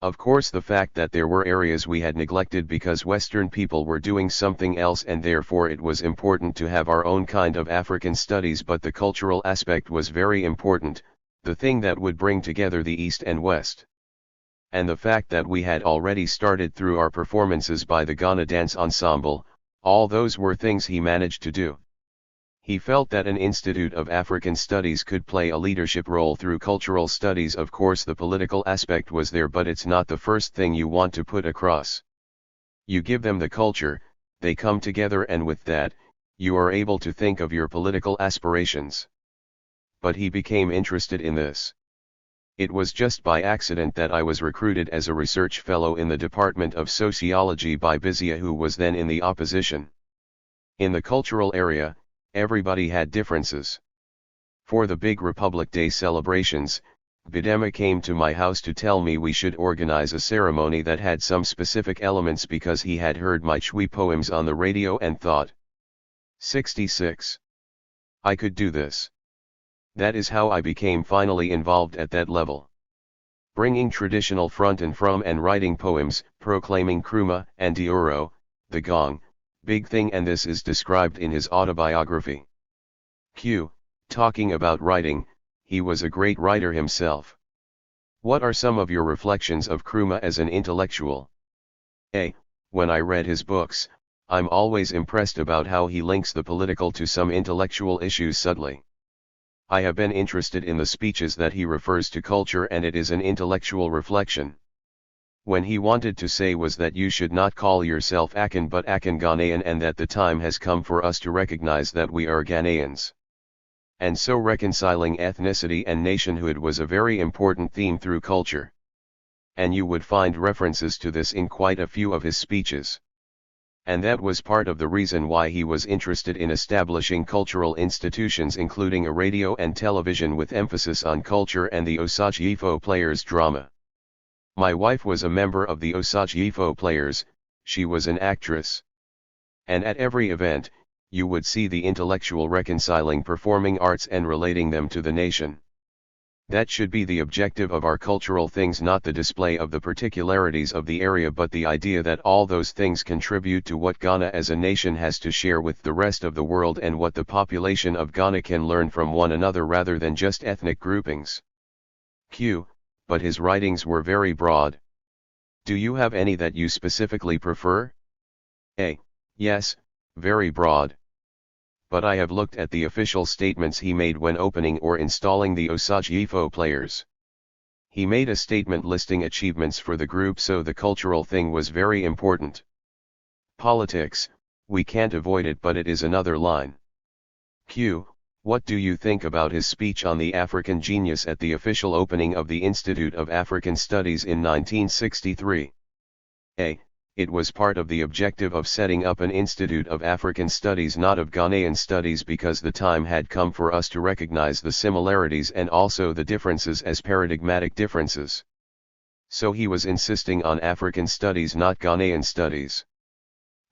Of course, the fact that there were areas we had neglected because Western people were doing something else, and therefore it was important to have our own kind of African studies, but the cultural aspect was very important, the thing that would bring together the East and West. And the fact that we had already started through our performances by the Ghana Dance Ensemble, all those were things he managed to do. He felt that an Institute of African Studies could play a leadership role through cultural studies. Of course, the political aspect was there, but it's not the first thing you want to put across. You give them the culture, they come together, and with that, you are able to think of your political aspirations. But he became interested in this. It was just by accident that I was recruited as a research fellow in the Department of Sociology by Bizia, who was then in the opposition. In the cultural area, Everybody had differences. For the big Republic Day celebrations, Bidema came to my house to tell me we should organize a ceremony that had some specific elements because he had heard my Chui poems on the radio and thought, 66. I could do this. That is how I became finally involved at that level. Bringing traditional front and from and writing poems, proclaiming Nkrumah and Dioro, the gong, big thing, and this is described in his autobiography. Q. Talking about writing, he was a great writer himself. What are some of your reflections of Nkrumah as an intellectual? A. When I read his books, I'm always impressed about how he links the political to some intellectual issues subtly. I have been interested in the speeches that he refers to culture, and it is an intellectual reflection. When he wanted to say was that you should not call yourself Akan but Akan Ghanaian, and that the time has come for us to recognize that we are Ghanaians. And so reconciling ethnicity and nationhood was a very important theme through culture. And you would find references to this in quite a few of his speeches. And that was part of the reason why he was interested in establishing cultural institutions, including a radio and television with emphasis on culture and the Osage Ifo Players drama. My wife was a member of the Osage Ifo Players, she was an actress. And at every event, you would see the intellectual reconciling performing arts and relating them to the nation. That should be the objective of our cultural things, not the display of the particularities of the area, but the idea that all those things contribute to what Ghana as a nation has to share with the rest of the world, and what the population of Ghana can learn from one another rather than just ethnic groupings. Q. But his writings were very broad. Do you have any that you specifically prefer? A. Yes, very broad. But I have looked at the official statements he made when opening or installing the Osage Ifo Players. He made a statement listing achievements for the group, so the cultural thing was very important. Politics, we can't avoid it, but it is another line. Q. What do you think about his speech on the African genius at the official opening of the Institute of African Studies in 1963? A. It was part of the objective of setting up an Institute of African Studies, not of Ghanaian Studies, because the time had come for us to recognize the similarities and also the differences as paradigmatic differences. So he was insisting on African Studies, not Ghanaian Studies.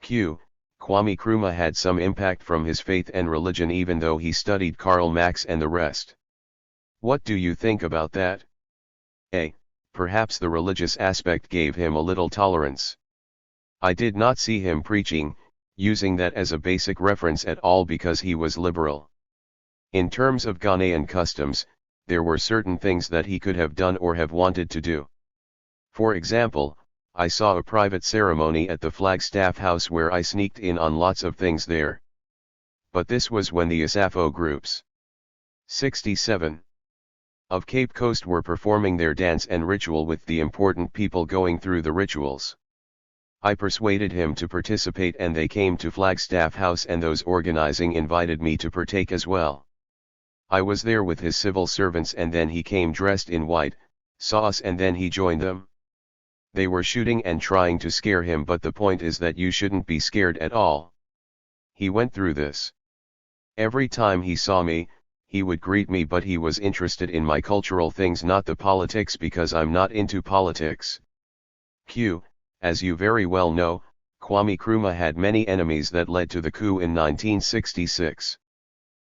Q. Kwame Nkrumah had some impact from his faith and religion, even though he studied Karl Marx and the rest. What do you think about that? A. Perhaps the religious aspect gave him a little tolerance. I did not see him preaching, using that as a basic reference at all, because he was liberal. In terms of Ghanaian customs, there were certain things that he could have done or have wanted to do. For example, I saw a private ceremony at the Flagstaff House where I sneaked in on lots of things there. But this was when the Asafo groups 67 of Cape Coast were performing their dance and ritual with the important people going through the rituals. I persuaded him to participate, and they came to Flagstaff House, and those organizing invited me to partake as well. I was there with his civil servants, and then he came dressed in white, saw us, and then he joined them. They were shooting and trying to scare him, but the point is that you shouldn't be scared at all. He went through this. Every time he saw me, he would greet me, but he was interested in my cultural things, not the politics, because I'm not into politics. Q. As you very well know, Kwame Nkrumah had many enemies that led to the coup in 1966.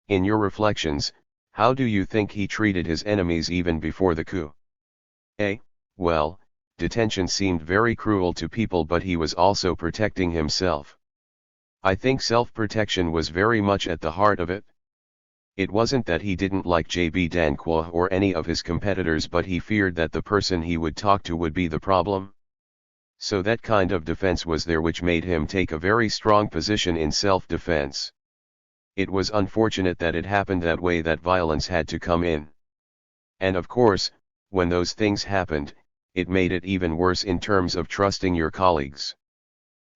In your reflections, how do you think he treated his enemies even before the coup? A. Well, detention seemed very cruel to people, but he was also protecting himself. I think self-protection was very much at the heart of it. It wasn't that he didn't like J.B. Danquah or any of his competitors, but he feared that the person he would talk to would be the problem. So that kind of defense was there, which made him take a very strong position in self-defense. It was unfortunate that it happened that way, that violence had to come in. And of course, when those things happened, it made it even worse in terms of trusting your colleagues.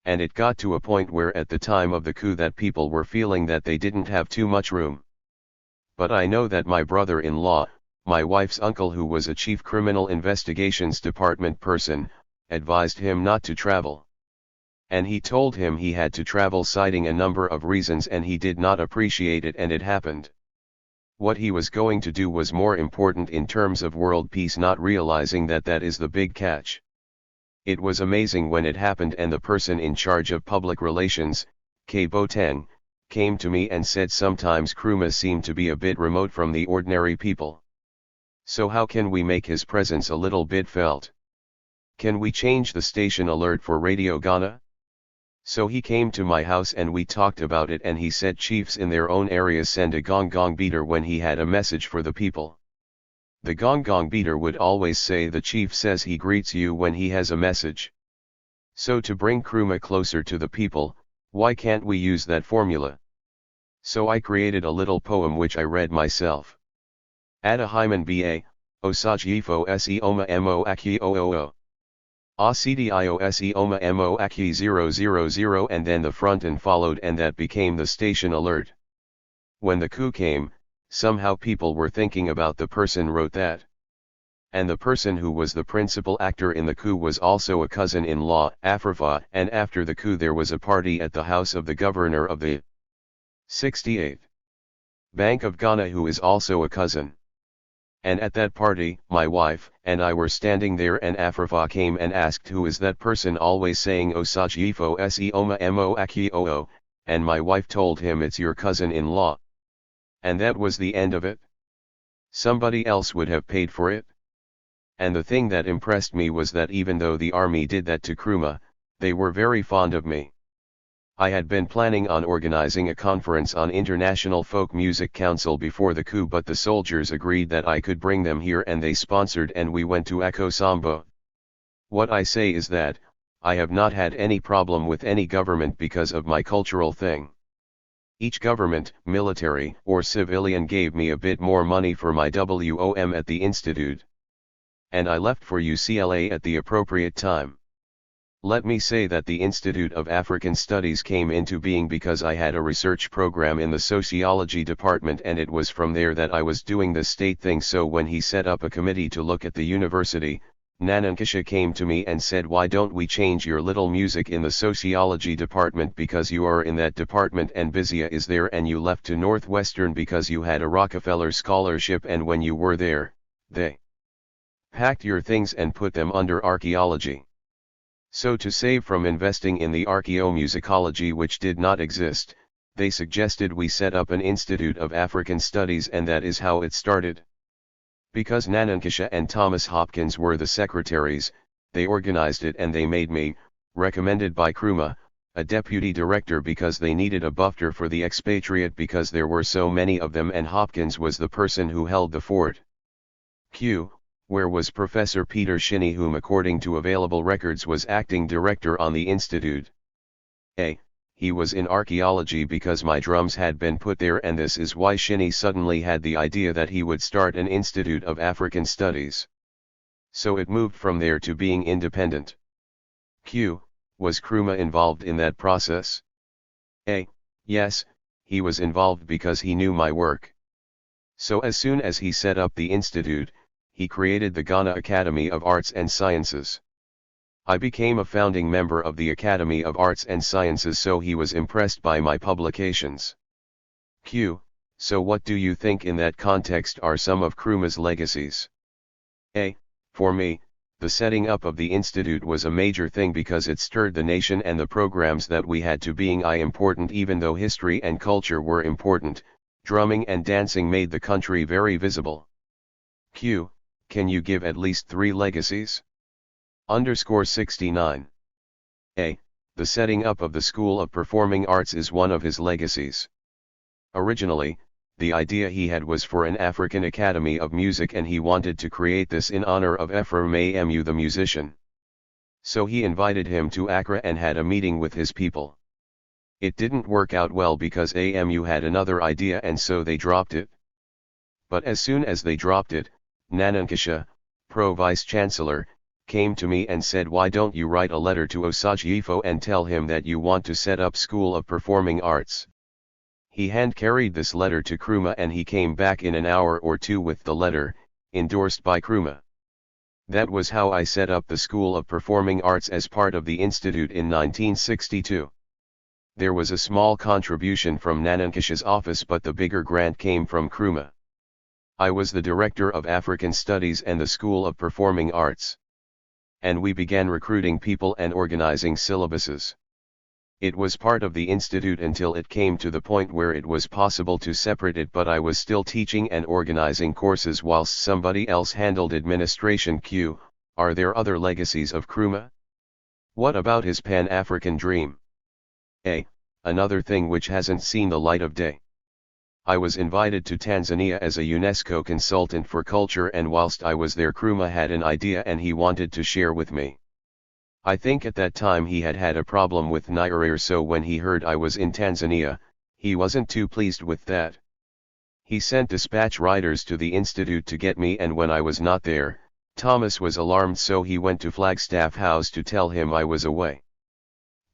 And it got to a point where at the time of the coup that people were feeling that they didn't have too much room. But I know that my brother-in-law, my wife's uncle, who was a chief criminal investigations department person, advised him not to travel. And he told him he had to travel citing a number of reasons and he did not appreciate it and it happened. What he was going to do was more important in terms of world peace, not realizing that that is the big catch. It was amazing when it happened and the person in charge of public relations, K. Boateng, came to me and said sometimes Nkrumah seemed to be a bit remote from the ordinary people. So how can we make his presence a little bit felt? Can we change the station alert for Radio Ghana? So he came to my house and we talked about it and he said chiefs in their own areas send a gong beater when he had a message for the people. The gong beater would always say the chief says he greets you when he has a message. So to bring Nkrumah closer to the people, why can't we use that formula? So I created a little poem which I read myself. Adahyman ba, osajifo se oma mo aki oo. ACDIOSE OMA MO AKI 000 and then the front end followed and that became the station alert. When the coup came, somehow people were thinking about the person wrote that. And the person who was the principal actor in the coup was also a cousin-in-law, Afrifa, and after the coup there was a party at the house of the governor of the 68th Bank of Ghana who is also a cousin. And at that party, my wife and I were standing there and Afrifa came and asked who is that person always saying Osajifo se oma mo aki oo, and my wife told him it's your cousin-in-law. And that was the end of it. Somebody else would have paid for it. And the thing that impressed me was that even though the army did that to Nkrumah, they were very fond of me. I had been planning on organizing a conference on International Folk Music Council before the coup, but the soldiers agreed that I could bring them here and they sponsored and we went to Akosombo. What I say is that, I have not had any problem with any government because of my cultural thing. Each government, military or civilian, gave me a bit more money for my WOM at the institute. And I left for UCLA at the appropriate time. Let me say that the Institute of African Studies came into being because I had a research program in the sociology department and it was from there that I was doing the state thing. So when he set up a committee to look at the university, Nanankisha came to me and said, why don't we change your little music in the sociology department because you are in that department and Bizia is there, and you left to Northwestern because you had a Rockefeller scholarship, and when you were there, they packed your things and put them under archaeology. So to save from investing in the archaeomusicology which did not exist, they suggested we set up an Institute of African Studies, and that is how it started. Because Nanankisha and Thomas Hopkins were the secretaries, they organized it and they made me, recommended by Nkrumah, a deputy director because they needed a buffer for the expatriate because there were so many of them and Hopkins was the person who held the fort. Where was Professor Peter Shinney, whom according to available records was acting director on the institute? He was in archaeology because my drums had been put there, and this is why Shinney suddenly had the idea that he would start an Institute of African Studies. So it moved from there to being independent. Was Nkrumah involved in that process? Yes, he was involved because he knew my work. So as soon as he set up the institute, he created the Ghana Academy of Arts and Sciences. I became a founding member of the Academy of Arts and Sciences, so he was impressed by my publications. So what do you think in that context are some of Nkrumah's legacies? For me, the setting up of the institute was a major thing because it stirred the nation and the programs that we had to being important. Even though history and culture were important, drumming and dancing made the country very visible. Can you give at least 3 legacies? _69. The setting up of the School of Performing Arts is one of his legacies. Originally, the idea he had was for an African Academy of Music, and he wanted to create this in honor of Ephraim Amu the musician. So he invited him to Accra and had a meeting with his people. It didn't work out well because Amu had another idea and so they dropped it. But as soon as they dropped it, Nanankisha, Pro-Vice-Chancellor, came to me and said, why don't you write a letter to Osagyefo and tell him that you want to set up School of Performing Arts. He hand-carried this letter to Nkrumah and he came back in an hour or two with the letter, endorsed by Nkrumah. That was how I set up the School of Performing Arts as part of the Institute in 1962. There was a small contribution from Nanankish's office, but the bigger grant came from Nkrumah. I was the Director of African Studies and the School of Performing Arts. And we began recruiting people and organizing syllabuses. It was part of the institute until it came to the point where it was possible to separate it, but I was still teaching and organizing courses whilst somebody else handled administration. Q. Are there other legacies of Nkrumah? What about his Pan-African dream? A. Another thing which hasn't seen the light of day. I was invited to Tanzania as a UNESCO consultant for culture, and whilst I was there, Nkrumah had an idea and he wanted to share with me. I think at that time he had had a problem with Nyerere, so when he heard I was in Tanzania, he wasn't too pleased with that. He sent dispatch riders to the institute to get me, and when I was not there, Thomas was alarmed, so he went to Flagstaff House to tell him I was away.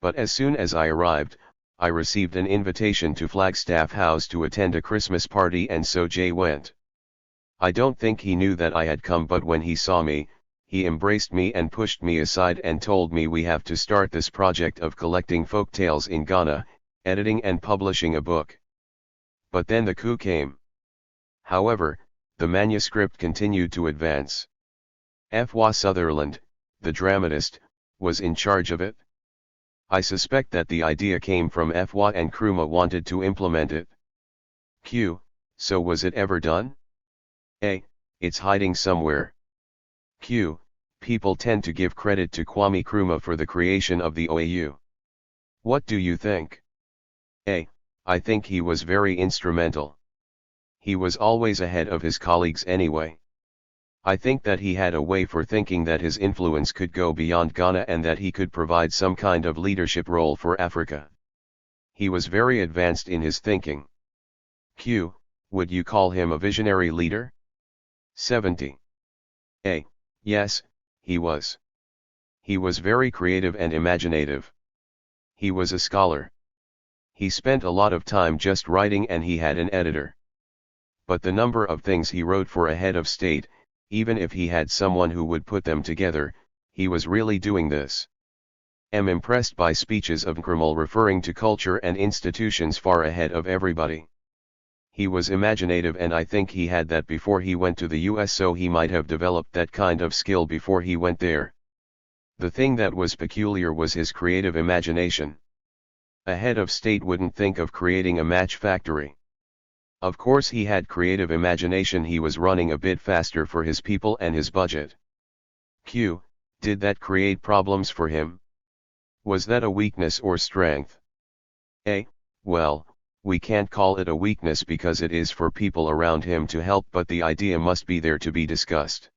But as soon as I arrived, I received an invitation to Flagstaff House to attend a Christmas party, and so Jay went. I don't think he knew that I had come, but when he saw me, he embraced me and pushed me aside and told me, we have to start this project of collecting folktales in Ghana, editing and publishing a book. But then the coup came. However, the manuscript continued to advance. F. W. Sutherland, the dramatist, was in charge of it. I suspect that the idea came from F. W. and Nkrumah wanted to implement it. Q. So was it ever done? A. It's hiding somewhere. Q. People tend to give credit to Kwame Nkrumah for the creation of the OAU. What do you think? A. I think he was very instrumental. He was always ahead of his colleagues anyway. I think that he had a way for thinking that his influence could go beyond Ghana and that he could provide some kind of leadership role for Africa. He was very advanced in his thinking. Q. Would you call him a visionary leader? 70. A. Yes, he was. He was very creative and imaginative. He was a scholar. He spent a lot of time just writing, and he had an editor. But the number of things he wrote for a head of state, even if he had someone who would put them together, he was really doing this. Am impressed by speeches of Nkrumah referring to culture and institutions far ahead of everybody. He was imaginative, and I think he had that before he went to the US, so he might have developed that kind of skill before he went there. The thing that was peculiar was his creative imagination. A head of state wouldn't think of creating a match factory. Of course he had creative imagination, he was running a bit faster for his people and his budget. Q. Did that create problems for him? Was that a weakness or strength? A. Well, we can't call it a weakness because it is for people around him to help, but the idea must be there to be discussed.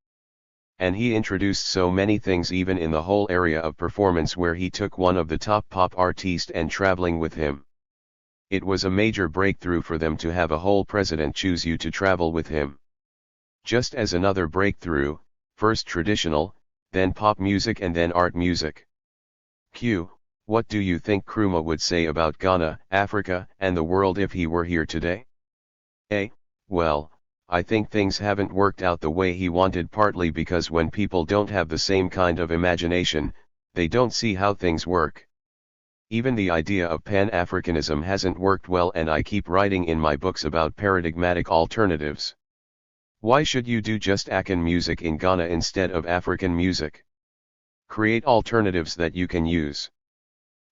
And he introduced so many things, even in the whole area of performance, where he took one of the top pop artists and traveling with him. It was a major breakthrough for them to have a whole president choose you to travel with him. Just as another breakthrough, first traditional, then pop music, and then art music. Q. What do you think Nkrumah would say about Ghana, Africa, and the world if he were here today? A. Well, I think things haven't worked out the way he wanted, partly because when people don't have the same kind of imagination, they don't see how things work. Even the idea of Pan-Africanism hasn't worked well, and I keep writing in my books about paradigmatic alternatives. Why should you do just Akan music in Ghana instead of African music? Create alternatives that you can use.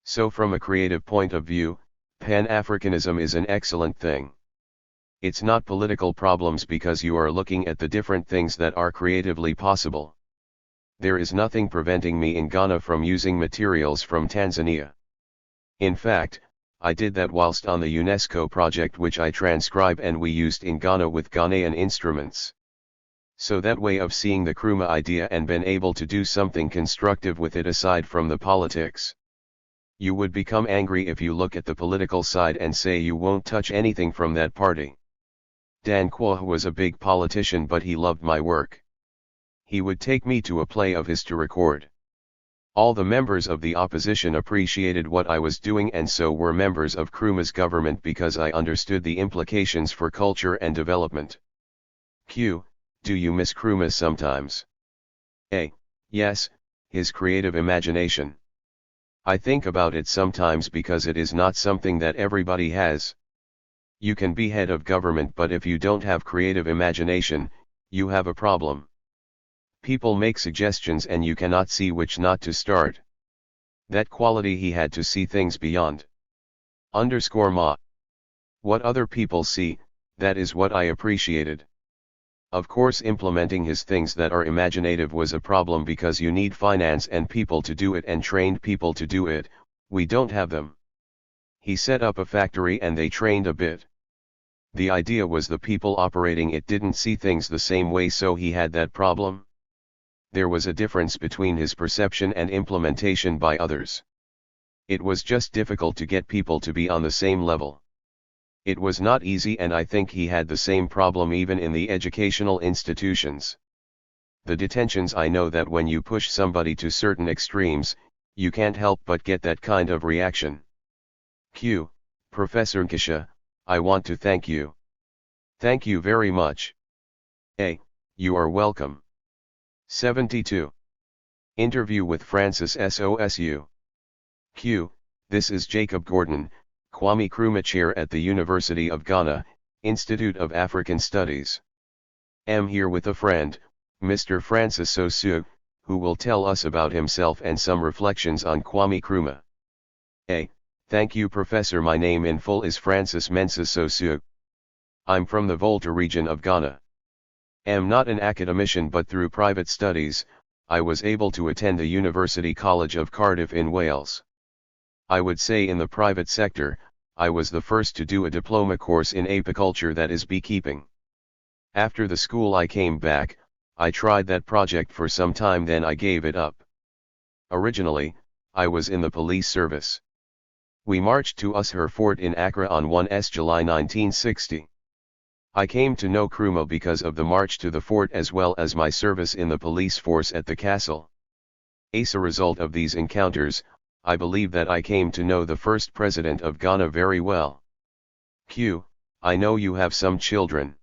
So from a creative point of view, Pan-Africanism is an excellent thing. It's not political problems because you are looking at the different things that are creatively possible. There is nothing preventing me in Ghana from using materials from Tanzania. In fact, I did that whilst on the UNESCO project, which I transcribe and we used in Ghana with Ghanaian instruments. So that way of seeing the Nkrumah idea and been able to do something constructive with it aside from the politics. You would become angry if you look at the political side and say you won't touch anything from that party. Dan Quah was a big politician, but he loved my work. He would take me to a play of his to record. All the members of the opposition appreciated what I was doing, and so were members of Nkrumah's government, because I understood the implications for culture and development. Q. Do you miss Nkrumah sometimes? A. Yes, his creative imagination. I think about it sometimes because it is not something that everybody has. You can be head of government, but if you don't have creative imagination, you have a problem. People make suggestions and you cannot see which not to start. That quality he had to see things beyond. _ What other people see, that is what I appreciated. Of course, implementing his things that are imaginative was a problem because you need finance and people to do it and trained people to do it. We don't have them. He set up a factory and they trained a bit. The idea was the people operating it didn't see things the same way, so he had that problem. There was a difference between his perception and implementation by others. It was just difficult to get people to be on the same level. It was not easy, and I think he had the same problem even in the educational institutions. The detentions, I know that when you push somebody to certain extremes, you can't help but get that kind of reaction. Q. Professor Nkisha, I want to thank you. Thank you very much. A. You are welcome. 72. Interview with Francis SOSU. Q. This is Jacob Gordon, Kwame Nkrumah Chair at the University of Ghana, Institute of African Studies. Am here with a friend, Mr. Francis Sosu, who will tell us about himself and some reflections on Kwame Nkrumah. A. Thank you, Professor. My name in full is Francis Mensa Sosu. I'm from the Volta region of Ghana. Am not an academician, but through private studies, I was able to attend the University College of Cardiff in Wales. I would say in the private sector, I was the first to do a diploma course in apiculture, that is beekeeping. After the school I came back, I tried that project for some time, then I gave it up. Originally, I was in the police service. We marched to Usher Fort in Accra on 1 July 1960. I came to know Nkrumah because of the march to the fort as well as my service in the police force at the castle. As a result of these encounters, I believe that I came to know the first president of Ghana very well. Q. I know you have some children.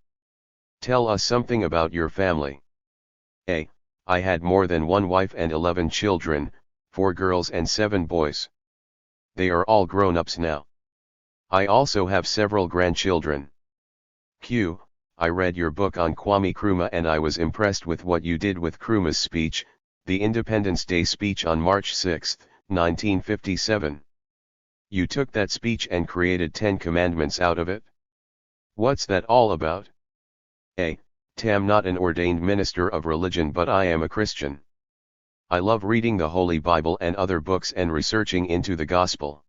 Tell us something about your family. A. I had more than one wife and 11 children, 4 girls and 7 boys. They are all grown-ups now. I also have several grandchildren. Q. I read your book on Kwame Nkrumah and I was impressed with what you did with Nkrumah's speech, the Independence Day speech on March 6, 1957. You took that speech and created 10 commandments out of it. What's that all about? A. Am not an ordained minister of religion, but I am a Christian. I love reading the Holy Bible and other books and researching into the gospel.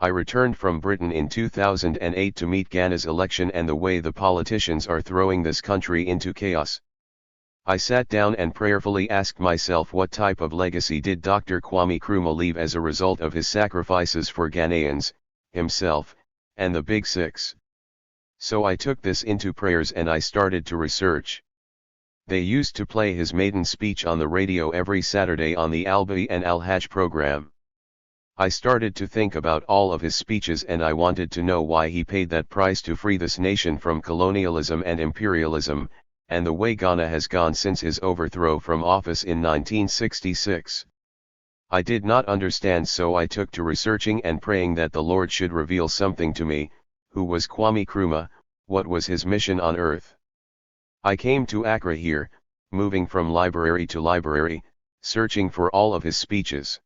I returned from Britain in 2008 to meet Ghana's election and the way the politicians are throwing this country into chaos. I sat down and prayerfully asked myself, what type of legacy did Dr. Kwame Nkrumah leave as a result of his sacrifices for Ghanaians, himself, and the Big Six? So I took this into prayers and I started to research. They used to play his maiden speech on the radio every Saturday on the Al-Ba'i and Al-Hajj program. I started to think about all of his speeches and I wanted to know why he paid that price to free this nation from colonialism and imperialism, and the way Ghana has gone since his overthrow from office in 1966. I did not understand, so I took to researching and praying that the Lord should reveal something to me. Who was Kwame Nkrumah? What was his mission on earth? I came to Accra here, moving from library to library, searching for all of his speeches.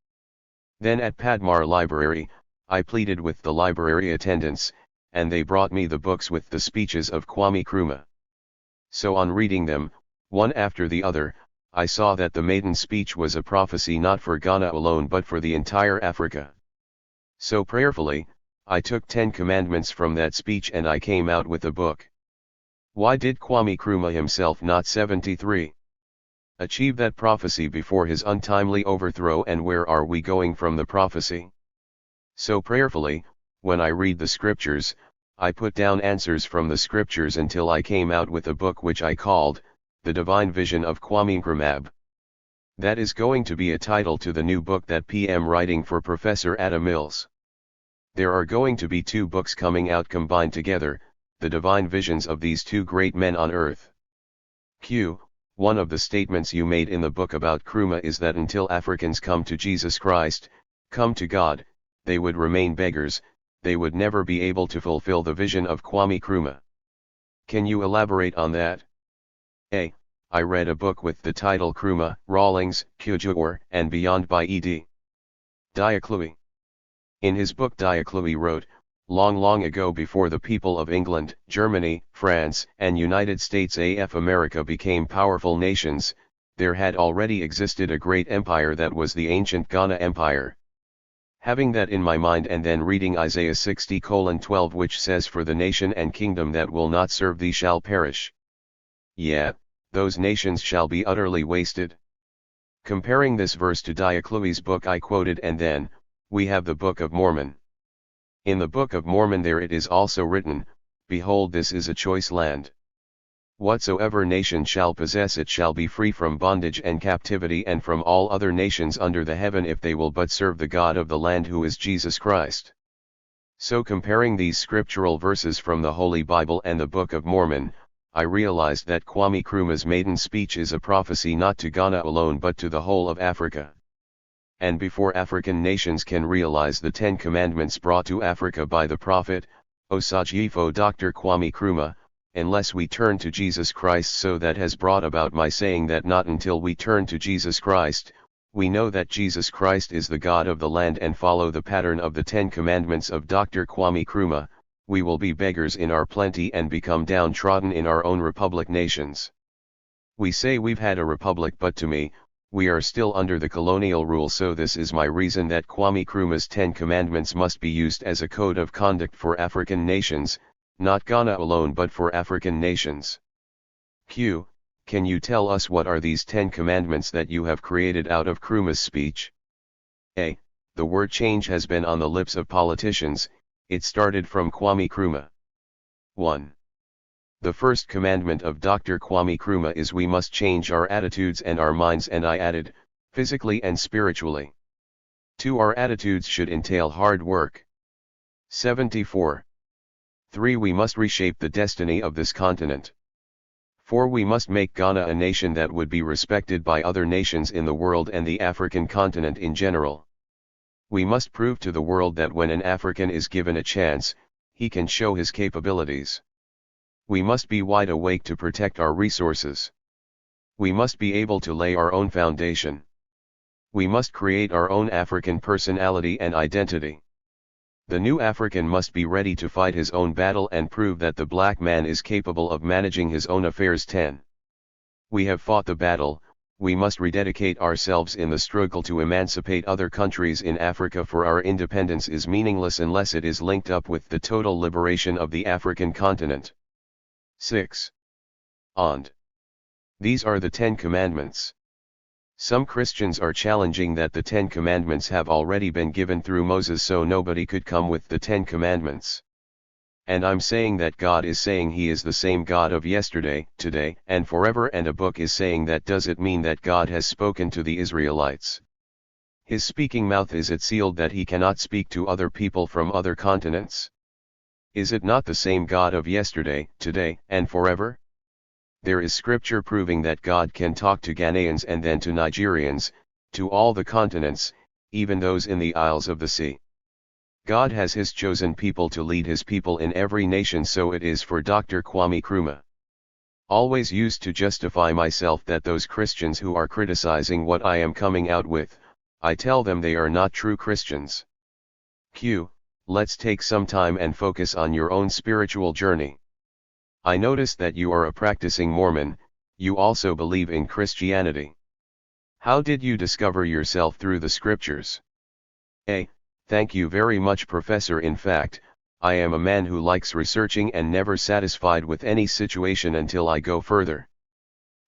Then at Padmar Library, I pleaded with the library attendants, and they brought me the books with the speeches of Kwame Nkrumah. So on reading them, one after the other, I saw that the maiden speech was a prophecy not for Ghana alone but for the entire Africa. So prayerfully, I took 10 commandments from that speech and I came out with a book. Why did Kwame Nkrumah himself, not 73, achieve that prophecy before his untimely overthrow, and where are we going from the prophecy? So prayerfully, when I read the scriptures, I put down answers from the scriptures until I came out with a book which I called, The Divine Vision of Kwame Nkrumah. That is going to be a title to the new book that PM writing for Professor Ada Mills. There are going to be 2 books coming out combined together, the divine visions of these 2 great men on earth. Q. One of the statements you made in the book about Nkrumah is that until Africans come to Jesus Christ, come to God, they would remain beggars, they would never be able to fulfill the vision of Kwame Nkrumah. Can you elaborate on that? A. I read a book with the title Nkrumah, Rawlings, Kujawar, and Beyond by E.D. Diakluwi. In his book Diakluwi wrote, long ago before the people of England, Germany, France, and United States of America became powerful nations, there had already existed a great empire that was the ancient Ghana Empire. Having that in my mind and then reading Isaiah 60:12 which says for the nation and kingdom that will not serve thee shall perish. Yeah, those nations shall be utterly wasted. Comparing this verse to Diakluwi's book I quoted and then, we have the Book of Mormon. In the Book of Mormon there it is also written, behold this is a choice land. Whatsoever nation shall possess it shall be free from bondage and captivity and from all other nations under the heaven if they will but serve the God of the land who is Jesus Christ. So comparing these scriptural verses from the Holy Bible and the Book of Mormon, I realized that Kwame Nkrumah's maiden speech is a prophecy not to Ghana alone but to the whole of Africa. And before African nations can realize the 10 Commandments brought to Africa by the prophet, Osagyefo Dr. Kwame Nkrumah, unless we turn to Jesus Christ, so that has brought about my saying that not until we turn to Jesus Christ, we know that Jesus Christ is the God of the land and follow the pattern of the 10 Commandments of Dr. Kwame Nkrumah, we will be beggars in our plenty and become downtrodden in our own republic nations. We say we've had a republic, but to me, we are still under the colonial rule, so this is my reason that Kwame Nkrumah's 10 Commandments must be used as a code of conduct for African nations, not Ghana alone but for African nations. Q. Can you tell us what are these 10 Commandments that you have created out of Nkrumah's speech? A. The word change has been on the lips of politicians, it started from Kwame Nkrumah. 1. The first commandment of Dr. Kwame Nkrumah is we must change our attitudes and our minds, and I added, physically and spiritually. 2. Our attitudes should entail hard work. 74. 3. We must reshape the destiny of this continent. 4. We must make Ghana a nation that would be respected by other nations in the world and the African continent in general. We must prove to the world that when an African is given a chance, he can show his capabilities. We must be wide awake to protect our resources. We must be able to lay our own foundation. We must create our own African personality and identity. The new African must be ready to fight his own battle and prove that the black man is capable of managing his own affairs. 10. We have fought the battle, we must rededicate ourselves in the struggle to emancipate other countries in Africa, for our independence is meaningless unless it is linked up with the total liberation of the African continent. 6. And. These are the 10 Commandments. Some Christians are challenging that the 10 Commandments have already been given through Moses, so nobody could come with the 10 Commandments. And I'm saying that God is saying He is the same God of yesterday, today, and forever, and a book is saying that. Does it mean that God has spoken to the Israelites? His speaking mouth, is it sealed that He cannot speak to other people from other continents? Is it not the same God of yesterday, today, and forever? There is scripture proving that God can talk to Ghanaians and then to Nigerians, to all the continents, even those in the isles of the sea. God has His chosen people to lead His people in every nation, so it is for Dr. Kwame Nkrumah. Always used to justify myself that those Christians who are criticizing what I am coming out with, I tell them they are not true Christians. Q. Let's take some time and focus on your own spiritual journey. I notice that you are a practicing Mormon, you also believe in Christianity. How did you discover yourself through the scriptures? A. Thank you very much, Professor. In fact, I am a man who likes researching and never satisfied with any situation until I go further.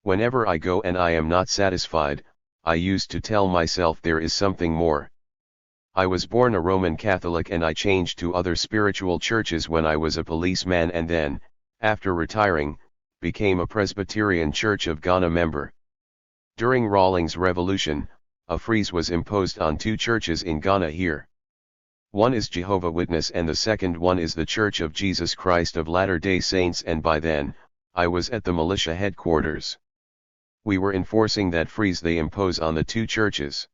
Whenever I go and I am not satisfied, I used to tell myself there is something more. I was born a Roman Catholic and I changed to other spiritual churches when I was a policeman, and then, after retiring, became a Presbyterian Church of Ghana member. During Rawlings Revolution, a freeze was imposed on 2 churches in Ghana here. One is Jehovah's Witness and the second one is the Church of Jesus Christ of Latter-day Saints, and by then, I was at the militia headquarters. We were enforcing that freeze they impose on the two churches.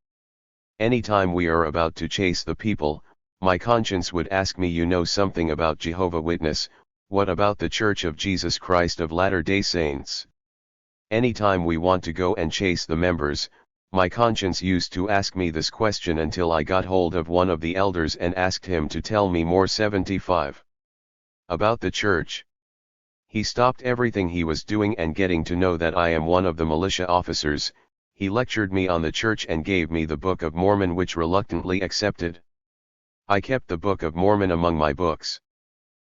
Anytime we are about to chase the people, my conscience would ask me, you know something about Jehovah's Witness, what about the Church of Jesus Christ of Latter-day Saints? Anytime we want to go and chase the members, my conscience used to ask me this question until I got hold of one of the elders and asked him to tell me more. 75. About the church. He stopped everything he was doing and getting to know that I am one of the militia officers. He lectured me on the church and gave me the Book of Mormon, which reluctantly accepted. I kept the Book of Mormon among my books.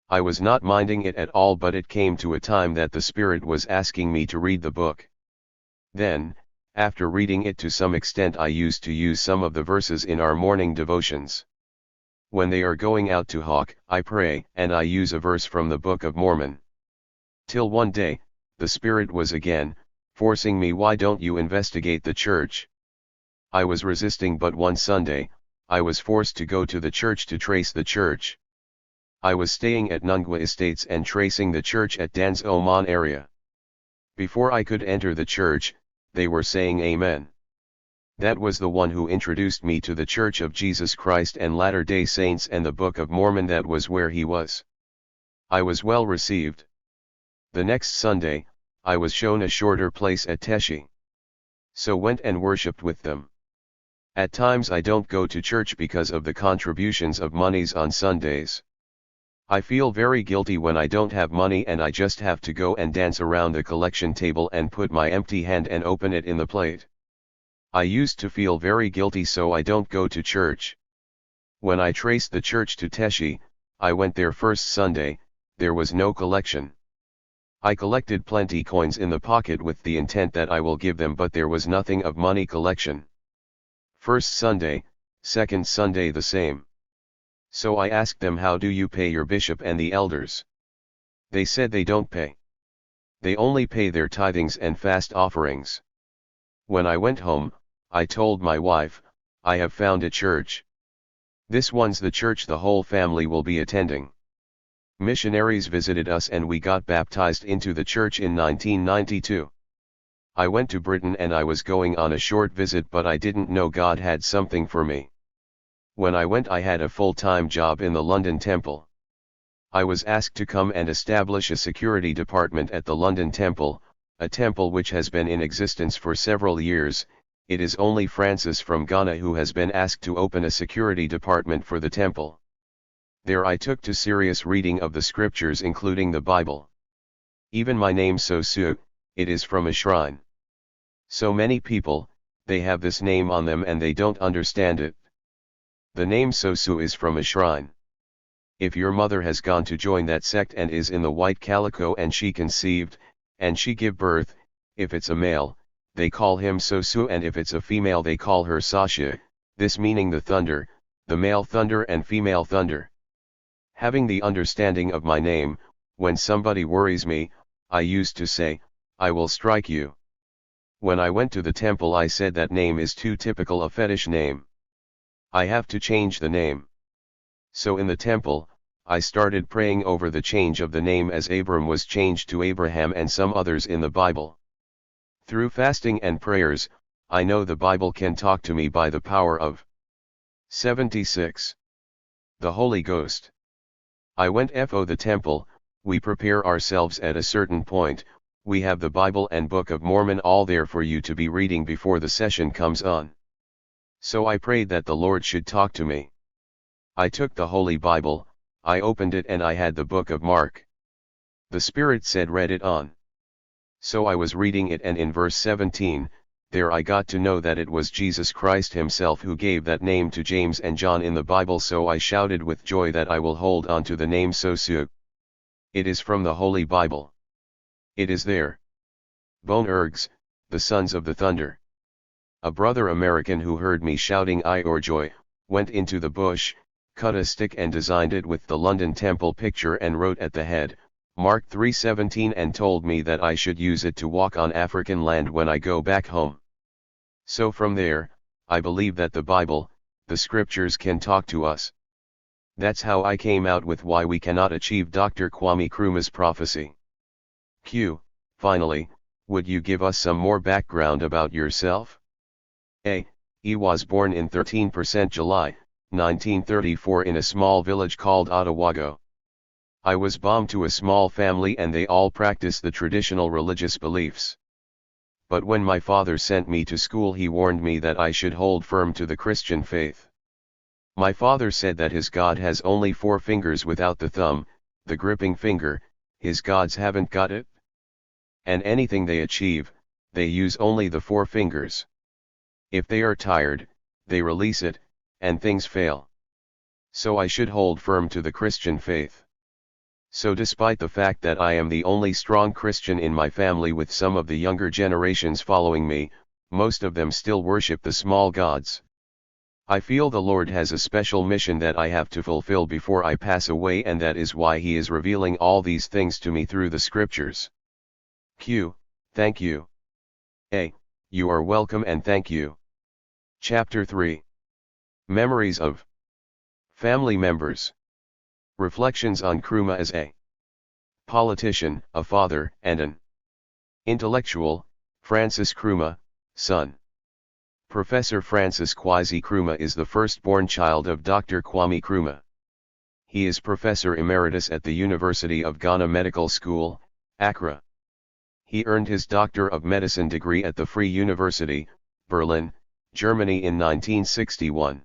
I was not minding it at all, but it came to a time that the Spirit was asking me to read the book. Then, after reading it to some extent, I used to use some of the verses in our morning devotions. When they are going out to hawk, I pray, and I use a verse from the Book of Mormon. Till one day, the Spirit was again forcing me, why don't you investigate the church? I was resisting, but one Sunday, I was forced to go to the church to trace the church. I was staying at Nungwa Estates and tracing the church at Dan's Oman area. Before I could enter the church, they were saying Amen. That was the one who introduced me to the Church of Jesus Christ and Latter-day Saints and the Book of Mormon. That was where he was. I was well received. The next Sunday, I was shown a shorter place at Teshi. So went and worshipped with them. At times I don't go to church because of the contributions of monies on Sundays. I feel very guilty when I don't have money and I just have to go and dance around the collection table and put my empty hand and open it in the plate. I used to feel very guilty, so I don't go to church. When I traced the church to Teshi, I went there first Sunday. There was no collection. I collected plenty coins in the pocket with the intent that I will give them, but there was nothing of money collection. First Sunday, second Sunday the same. So I asked them, how do you pay your bishop and the elders? They said they don't pay. They only pay their tithings and fast offerings. When I went home, I told my wife, I have found a church. This one's the church the whole family will be attending. Missionaries visited us and we got baptized into the church in 1992. I went to Britain and I was going on a short visit, but I didn't know God had something for me. When I went, I had a full-time job in the London Temple. I was asked to come and establish a security department at the London Temple, a temple which has been in existence for several years. It is only Francis from Ghana who has been asked to open a security department for the temple. There I took to serious reading of the scriptures, including the Bible. Even my name Sosu, it is from a shrine. So many people, they have this name on them and they don't understand it. The name Sosu is from a shrine. If your mother has gone to join that sect and is in the white calico and she conceived, and she give birth, if it's a male, they call him Sosu, and if it's a female they call her Sasha, this meaning the thunder, the male thunder and female thunder. Having the understanding of my name, when somebody worries me, I used to say, I will strike you. When I went to the temple I said that name is too typical a fetish name. I have to change the name. So in the temple, I started praying over the change of the name as Abram was changed to Abraham and some others in the Bible. Through fasting and prayers, I know the Bible can talk to me by the power of 76. The Holy Ghost. I went to the temple. We prepare ourselves at a certain point. We have the Bible and Book of Mormon all there for you to be reading before the session comes on. So I prayed that the Lord should talk to me. I took the Holy Bible, I opened it and I had the book of Mark. The Spirit said read it on. So I was reading it, and in verse 17, there I got to know that it was Jesus Christ himself who gave that name to James and John in the Bible. So I shouted with joy that I will hold on to the name Sosu. It is from the Holy Bible. It is there. Bone Ergs, the sons of the thunder. A brother American who heard me shouting I or joy, went into the bush, cut a stick and designed it with the London Temple picture and wrote at the head, Mark 3:17, and told me that I should use it to walk on African land when I go back home. So from there, I believe that the Bible, the scriptures can talk to us. That's how I came out with why we cannot achieve Dr. Kwame Nkrumah's prophecy. Finally, Would you give us some more background about yourself? A. He was born in 13% July, 1934 in a small village called Ottawago. I was born to a small family and they all practice the traditional religious beliefs. But when my father sent me to school he warned me that I should hold firm to the Christian faith. My father said that his God has only 4 fingers without the thumb, the gripping finger, his gods haven't got it. And anything they achieve, they use only the 4 fingers. If they are tired, they release it, and things fail. So I should hold firm to the Christian faith. So despite the fact that I am the only strong Christian in my family with some of the younger generations following me, most of them still worship the small gods. I feel the Lord has a special mission that I have to fulfill before I pass away, and that is why He is revealing all these things to me through the scriptures. Q. Thank you. A. You are welcome and thank you. Chapter 3. Memories of Family Members. Reflections on Nkrumah as a politician, a father, and an intellectual. Francis Nkrumah, son. Professor Francis Kwame Nkrumah is the firstborn child of Dr. Kwame Nkrumah. He is Professor Emeritus at the University of Ghana Medical School, Accra. He earned his Doctor of Medicine degree at the Free University, Berlin, Germany in 1961.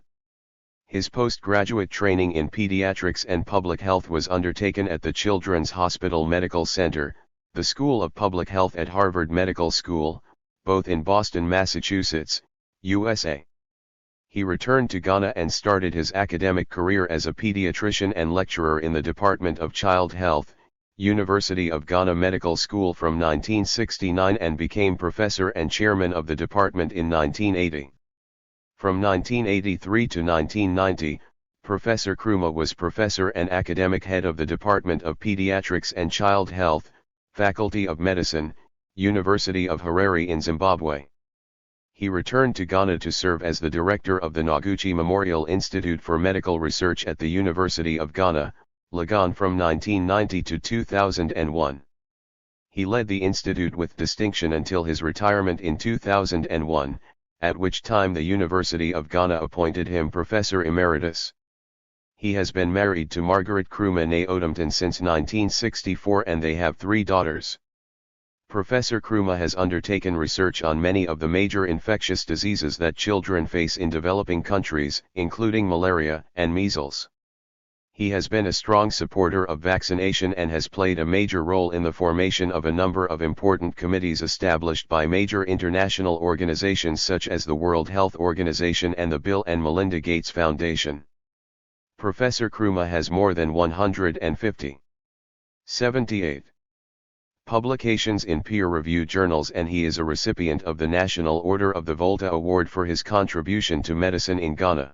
His postgraduate training in pediatrics and public health was undertaken at the Children's Hospital Medical Center, the School of Public Health at Harvard Medical School, both in Boston, Massachusetts, USA. He returned to Ghana and started his academic career as a pediatrician and lecturer in the Department of Child Health, University of Ghana Medical School from 1969 and became professor and chairman of the department in 1980. From 1983 to 1990, Professor Nkrumah was professor and academic head of the Department of Pediatrics and Child Health, Faculty of Medicine, University of Harare in Zimbabwe. He returned to Ghana to serve as the director of the Noguchi Memorial Institute for Medical Research at the University of Ghana, Legon from 1990 to 2001. He led the institute with distinction until his retirement in 2001, at which time the University of Ghana appointed him Professor Emeritus. He has been married to Margaret Nkrumah née Odomton since 1964 and they have 3 daughters. Professor Nkrumah has undertaken research on many of the major infectious diseases that children face in developing countries, including malaria and measles. He has been a strong supporter of vaccination and has played a major role in the formation of a number of important committees established by major international organizations such as the World Health Organization and the Bill and Melinda Gates Foundation. Professor Nkrumah has more than 178 publications in peer-reviewed journals and he is a recipient of the National Order of the Volta Award for his contribution to medicine in Ghana.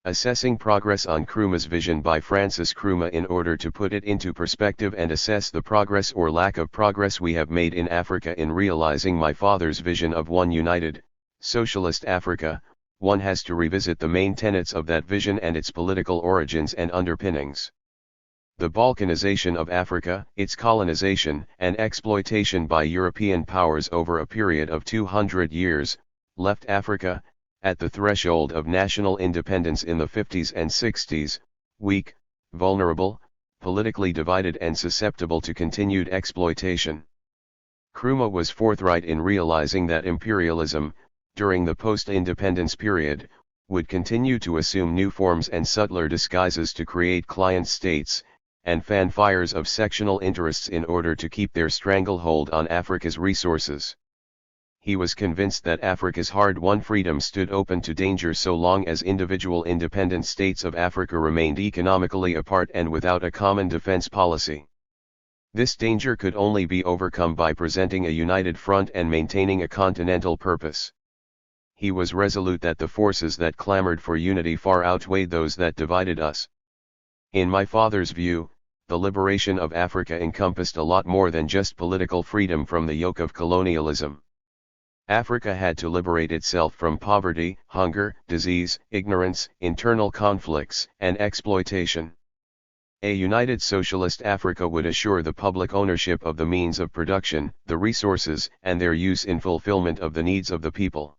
Assessing Progress on Nkrumah's Vision by Francis Nkrumah. In order to put it into perspective and assess the progress or lack of progress we have made in Africa in realizing my father's vision of one united, socialist Africa, one has to revisit the main tenets of that vision and its political origins and underpinnings. The Balkanization of Africa, its colonization and exploitation by European powers over a period of 200 years, left Africa, at the threshold of national independence in the 50s and 60s, weak, vulnerable, politically divided and susceptible to continued exploitation. Nkrumah was forthright in realizing that imperialism, during the post-independence period, would continue to assume new forms and subtler disguises to create client states, and fan fires of sectional interests in order to keep their stranglehold on Africa's resources. He was convinced that Africa's hard-won freedom stood open to danger so long as individual independent states of Africa remained economically apart and without a common defense policy. This danger could only be overcome by presenting a united front and maintaining a continental purpose. He was resolute that the forces that clamored for unity far outweighed those that divided us. In my father's view, the liberation of Africa encompassed a lot more than just political freedom from the yoke of colonialism. Africa had to liberate itself from poverty, hunger, disease, ignorance, internal conflicts, and exploitation. A united socialist Africa would assure the public ownership of the means of production, the resources, and their use in fulfillment of the needs of the people.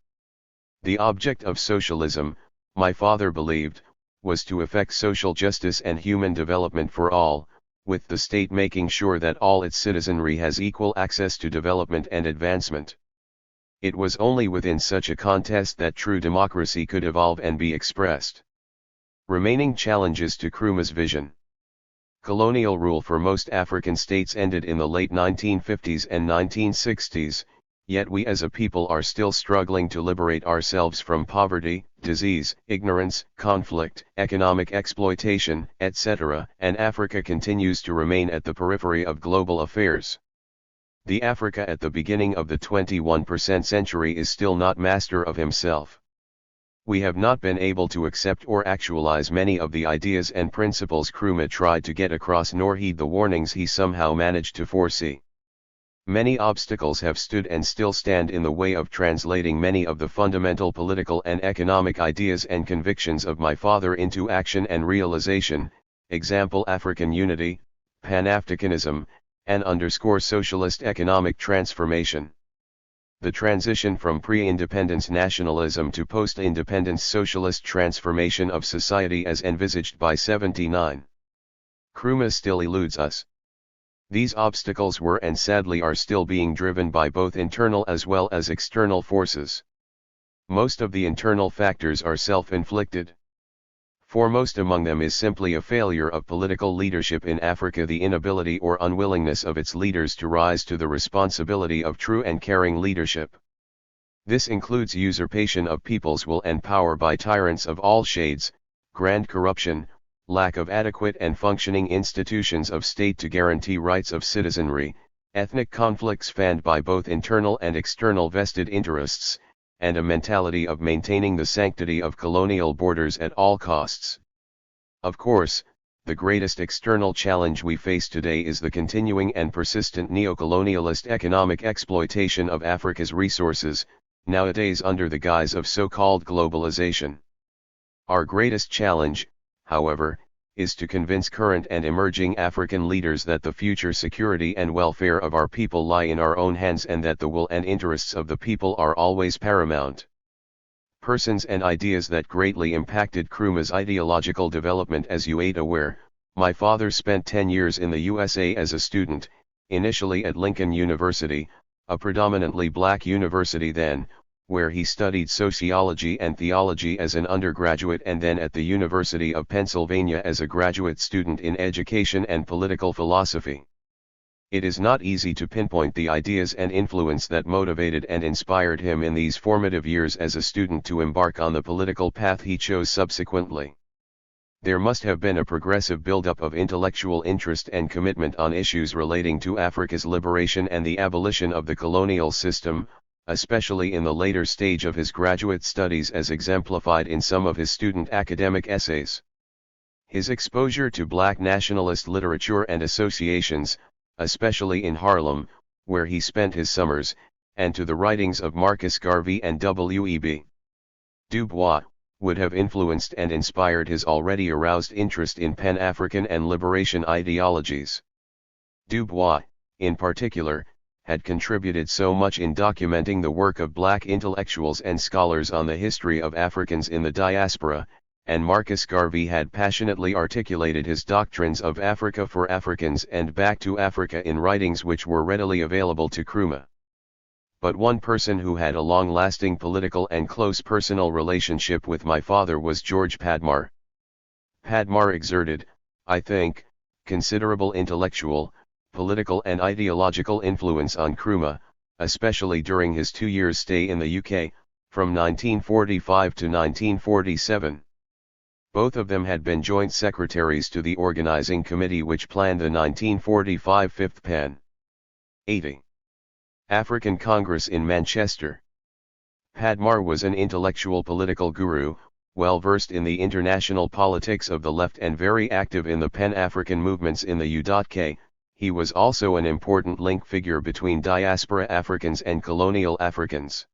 The object of socialism, my father believed, was to effect social justice and human development for all, with the state making sure that all its citizenry has equal access to development and advancement. It was only within such a contest that true democracy could evolve and be expressed. Remaining challenges to Nkrumah's vision. Colonial rule for most African states ended in the late 1950s and 1960s, yet we as a people are still struggling to liberate ourselves from poverty, disease, ignorance, conflict, economic exploitation, etc., and Africa continues to remain at the periphery of global affairs. The Africa at the beginning of the 21st century is still not master of himself. We have not been able to accept or actualize many of the ideas and principles Nkrumah tried to get across, nor heed the warnings he somehow managed to foresee. Many obstacles have stood and still stand in the way of translating many of the fundamental political and economic ideas and convictions of my father into action and realization, example African unity, Pan-Africanism, and socialist economic transformation. The transition from pre-independence nationalism to post-independence socialist transformation of society as envisaged by 79. Nkrumah still eludes us. These obstacles were and sadly are still being driven by both internal as well as external forces. Most of the internal factors are self-inflicted. Foremost among them is simply a failure of political leadership in Africa, the inability or unwillingness of its leaders to rise to the responsibility of true and caring leadership. This includes usurpation of people's will and power by tyrants of all shades, grand corruption, lack of adequate and functioning institutions of state to guarantee rights of citizenry, ethnic conflicts fanned by both internal and external vested interests, and a mentality of maintaining the sanctity of colonial borders at all costs. Of course, the greatest external challenge we face today is the continuing and persistent neocolonialist economic exploitation of Africa's resources, nowadays under the guise of so-called globalization. Our greatest challenge, however, is to convince current and emerging African leaders that the future security and welfare of our people lie in our own hands and that the will and interests of the people are always paramount. Persons and ideas that greatly impacted Nkrumah's ideological development. As you are aware, my father spent 10 years in the USA as a student, initially at Lincoln University, a predominantly black university then, where he studied sociology and theology as an undergraduate, and then at the University of Pennsylvania as a graduate student in education and political philosophy. It is not easy to pinpoint the ideas and influence that motivated and inspired him in these formative years as a student to embark on the political path he chose subsequently. There must have been a progressive buildup of intellectual interest and commitment on issues relating to Africa's liberation and the abolition of the colonial system, especially in the later stage of his graduate studies, as exemplified in some of his student academic essays. His exposure to black nationalist literature and associations, especially in Harlem, where he spent his summers, and to the writings of Marcus Garvey and W.E.B. Du Bois, would have influenced and inspired his already aroused interest in Pan-African and liberation ideologies. Du Bois, in particular, had contributed so much in documenting the work of black intellectuals and scholars on the history of Africans in the diaspora, and Marcus Garvey had passionately articulated his doctrines of Africa for Africans and Back to Africa in writings which were readily available to Nkrumah. But one person who had a long-lasting political and close personal relationship with my father was George Padmar. Padmar exerted, I think, considerable intellectual, political and ideological influence on Nkrumah, especially during his 2 years stay in the UK, from 1945 to 1947. Both of them had been joint secretaries to the organizing committee which planned the 1945 Fifth Pan-80 African Congress in Manchester. Padmar was an intellectual political guru, well versed in the international politics of the left and very active in the Pan-African movements in the UK. He was also an important link figure between diaspora Africans and colonial Africans.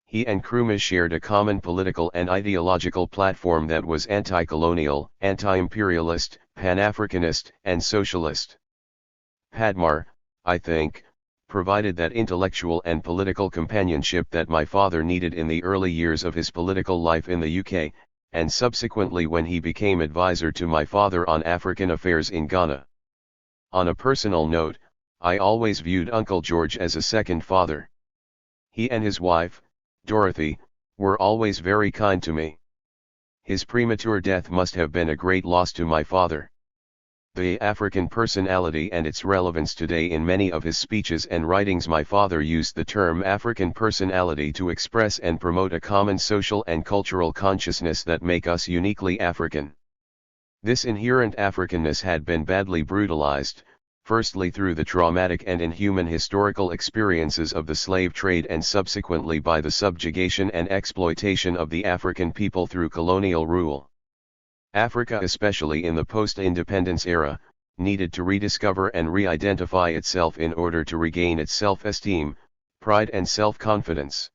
He and Nkrumah shared a common political and ideological platform that was anti-colonial, anti-imperialist, Pan-Africanist and socialist. Padmar, I think, provided that intellectual and political companionship that my father needed in the early years of his political life in the UK, and subsequently when he became advisor to my father on African affairs in Ghana. On a personal note, I always viewed Uncle George as a second father. He and his wife, Dorothy, were always very kind to me. His premature death must have been a great loss to my father. The African personality and its relevance today. In many of his speeches and writings, my father used the term African personality to express and promote a common social and cultural consciousness that make us uniquely African. This inherent Africanness had been badly brutalized, firstly through the traumatic and inhuman historical experiences of the slave trade and subsequently by the subjugation and exploitation of the African people through colonial rule. Africa, especially in the post-independence era, needed to rediscover and re-identify itself in order to regain its self-esteem, pride and self-confidence.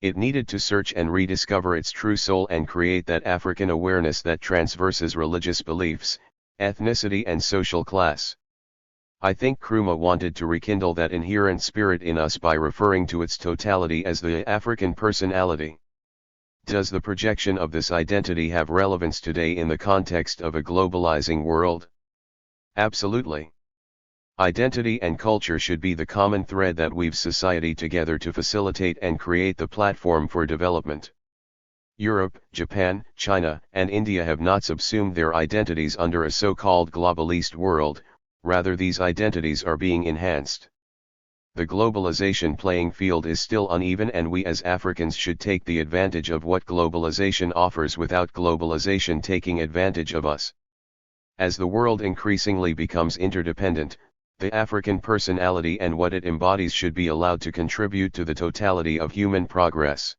It needed to search and rediscover its true soul and create that African awareness that transverses religious beliefs, ethnicity and social class. I think Nkrumah wanted to rekindle that inherent spirit in us by referring to its totality as the African personality. Does the projection of this identity have relevance today in the context of a globalizing world? Absolutely. Identity and culture should be the common thread that weaves society together to facilitate and create the platform for development. Europe, Japan, China, and India have not subsumed their identities under a so-called globalist world, rather these identities are being enhanced. The globalization playing field is still uneven and we as Africans should take the advantage of what globalization offers without globalization taking advantage of us. As the world increasingly becomes interdependent, the African personality and what it embodies should be allowed to contribute to the totality of human progress.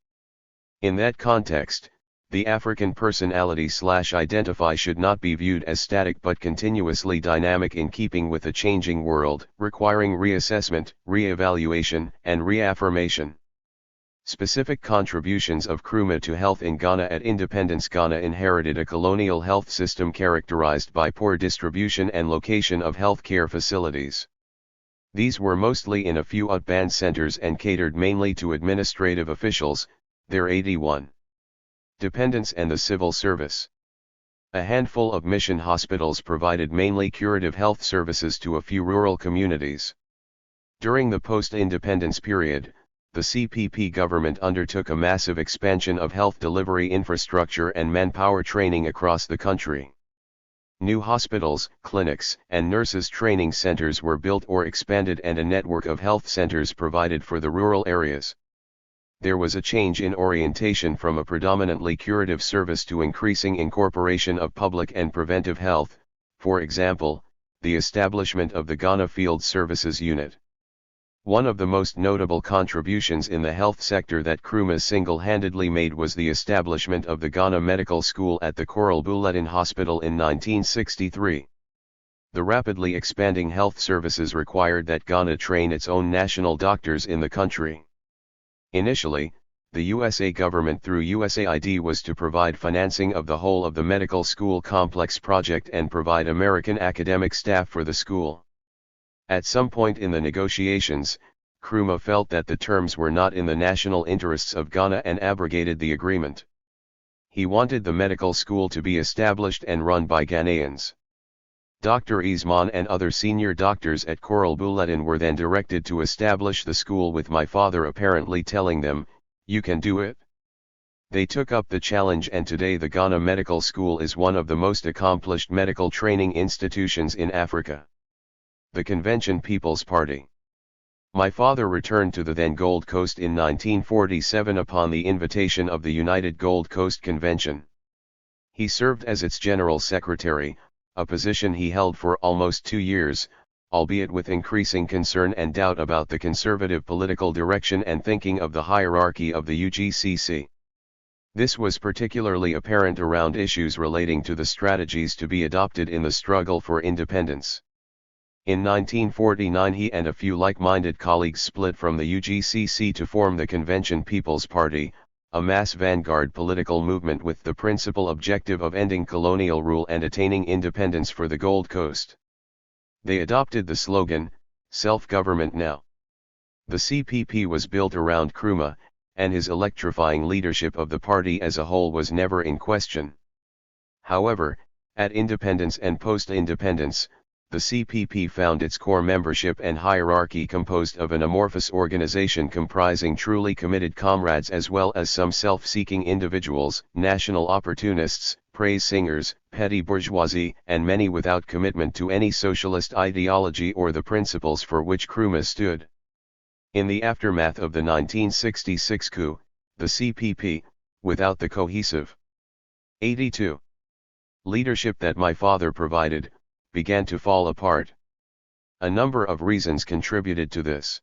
In that context, the African personality/identify should not be viewed as static but continuously dynamic in keeping with a changing world, requiring reassessment, re-evaluation, and reaffirmation. Specific contributions of Nkrumah to health in Ghana. At independence, Ghana inherited a colonial health system characterized by poor distribution and location of healthcare facilities. These were mostly in a few outband centers and catered mainly to administrative officials, their 81 dependents and the civil service. A handful of mission hospitals provided mainly curative health services to a few rural communities. During the post-independence period, the CPP government undertook a massive expansion of health delivery infrastructure and manpower training across the country. New hospitals, clinics, and nurses training centers were built or expanded and a network of health centers provided for the rural areas. There was a change in orientation from a predominantly curative service to increasing incorporation of public and preventive health, for example, the establishment of the Ghana Field Services Unit. One of the most notable contributions in the health sector that Nkrumah single-handedly made was the establishment of the Ghana Medical School at the Coral Bulletin Hospital in 1963. The rapidly expanding health services required that Ghana train its own national doctors in the country. Initially, the USA government through USAID was to provide financing of the whole of the medical school complex project and provide American academic staff for the school. At some point in the negotiations, Nkrumah felt that the terms were not in the national interests of Ghana and abrogated the agreement. He wanted the medical school to be established and run by Ghanaians. Dr. Isman and other senior doctors at Coral Bulletin were then directed to establish the school, with my father apparently telling them, "You can do it." They took up the challenge and today the Ghana Medical School is one of the most accomplished medical training institutions in Africa. The Convention People's Party. My father returned to the then Gold Coast in 1947 upon the invitation of the United Gold Coast Convention. He served as its General Secretary, a position he held for almost 2 years, albeit with increasing concern and doubt about the conservative political direction and thinking of the hierarchy of the UGCC. This was particularly apparent around issues relating to the strategies to be adopted in the struggle for independence. In 1949 he and a few like-minded colleagues split from the UGCC to form the Convention People's Party, a mass vanguard political movement with the principal objective of ending colonial rule and attaining independence for the Gold Coast. They adopted the slogan, "Self-government now." The CPP was built around Nkrumah, and his electrifying leadership of the party as a whole was never in question. However, at independence and post-independence, the CPP found its core membership and hierarchy composed of an amorphous organization comprising truly committed comrades as well as some self-seeking individuals, national opportunists, praise singers, petty bourgeoisie, and many without commitment to any socialist ideology or the principles for which Nkrumah stood. In the aftermath of the 1966 coup, the CPP, without the cohesive 82 leadership that my father provided, began to fall apart. A number of reasons contributed to this.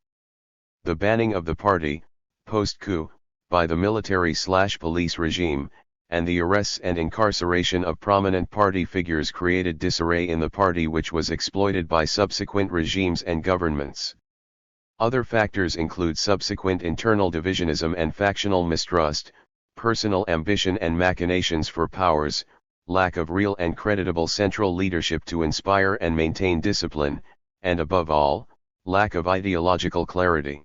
The banning of the party, post-coup, by the military/police regime, and the arrests and incarceration of prominent party figures created disarray in the party which was exploited by subsequent regimes and governments. Other factors include subsequent internal divisionism and factional mistrust, personal ambition and machinations for powers, lack of real and creditable central leadership to inspire and maintain discipline, and above all, lack of ideological clarity.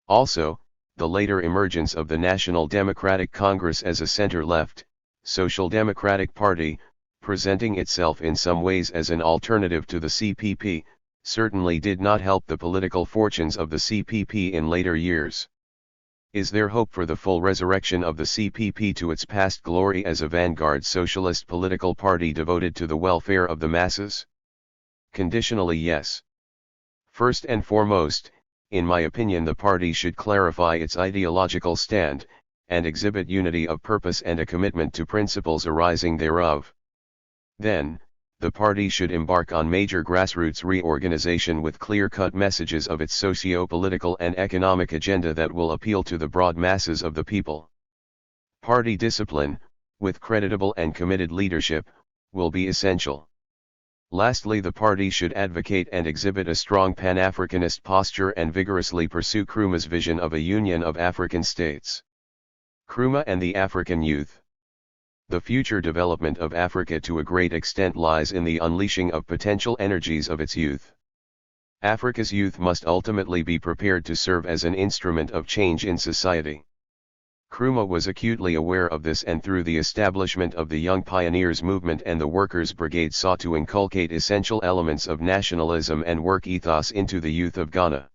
Also, the later emergence of the National Democratic Congress as a center-left, social democratic party, presenting itself in some ways as an alternative to the CPP, certainly did not help the political fortunes of the CPP in later years. Is there hope for the full resurrection of the CPP to its past glory as a vanguard socialist political party devoted to the welfare of the masses? Conditionally, yes. First and foremost, in my opinion, the party should clarify its ideological stand, and exhibit unity of purpose and a commitment to principles arising thereof. Then, the party should embark on major grassroots reorganization with clear-cut messages of its socio-political and economic agenda that will appeal to the broad masses of the people. Party discipline, with creditable and committed leadership, will be essential. Lastly, the party should advocate and exhibit a strong Pan-Africanist posture and vigorously pursue Nkrumah's vision of a union of African states. Nkrumah and the African youth. The future development of Africa to a great extent lies in the unleashing of potential energies of its youth. Africa's youth must ultimately be prepared to serve as an instrument of change in society. Nkrumah was acutely aware of this, and through the establishment of the Young Pioneers movement and the Workers' Brigade sought to inculcate essential elements of nationalism and work ethos into the youth of Ghana.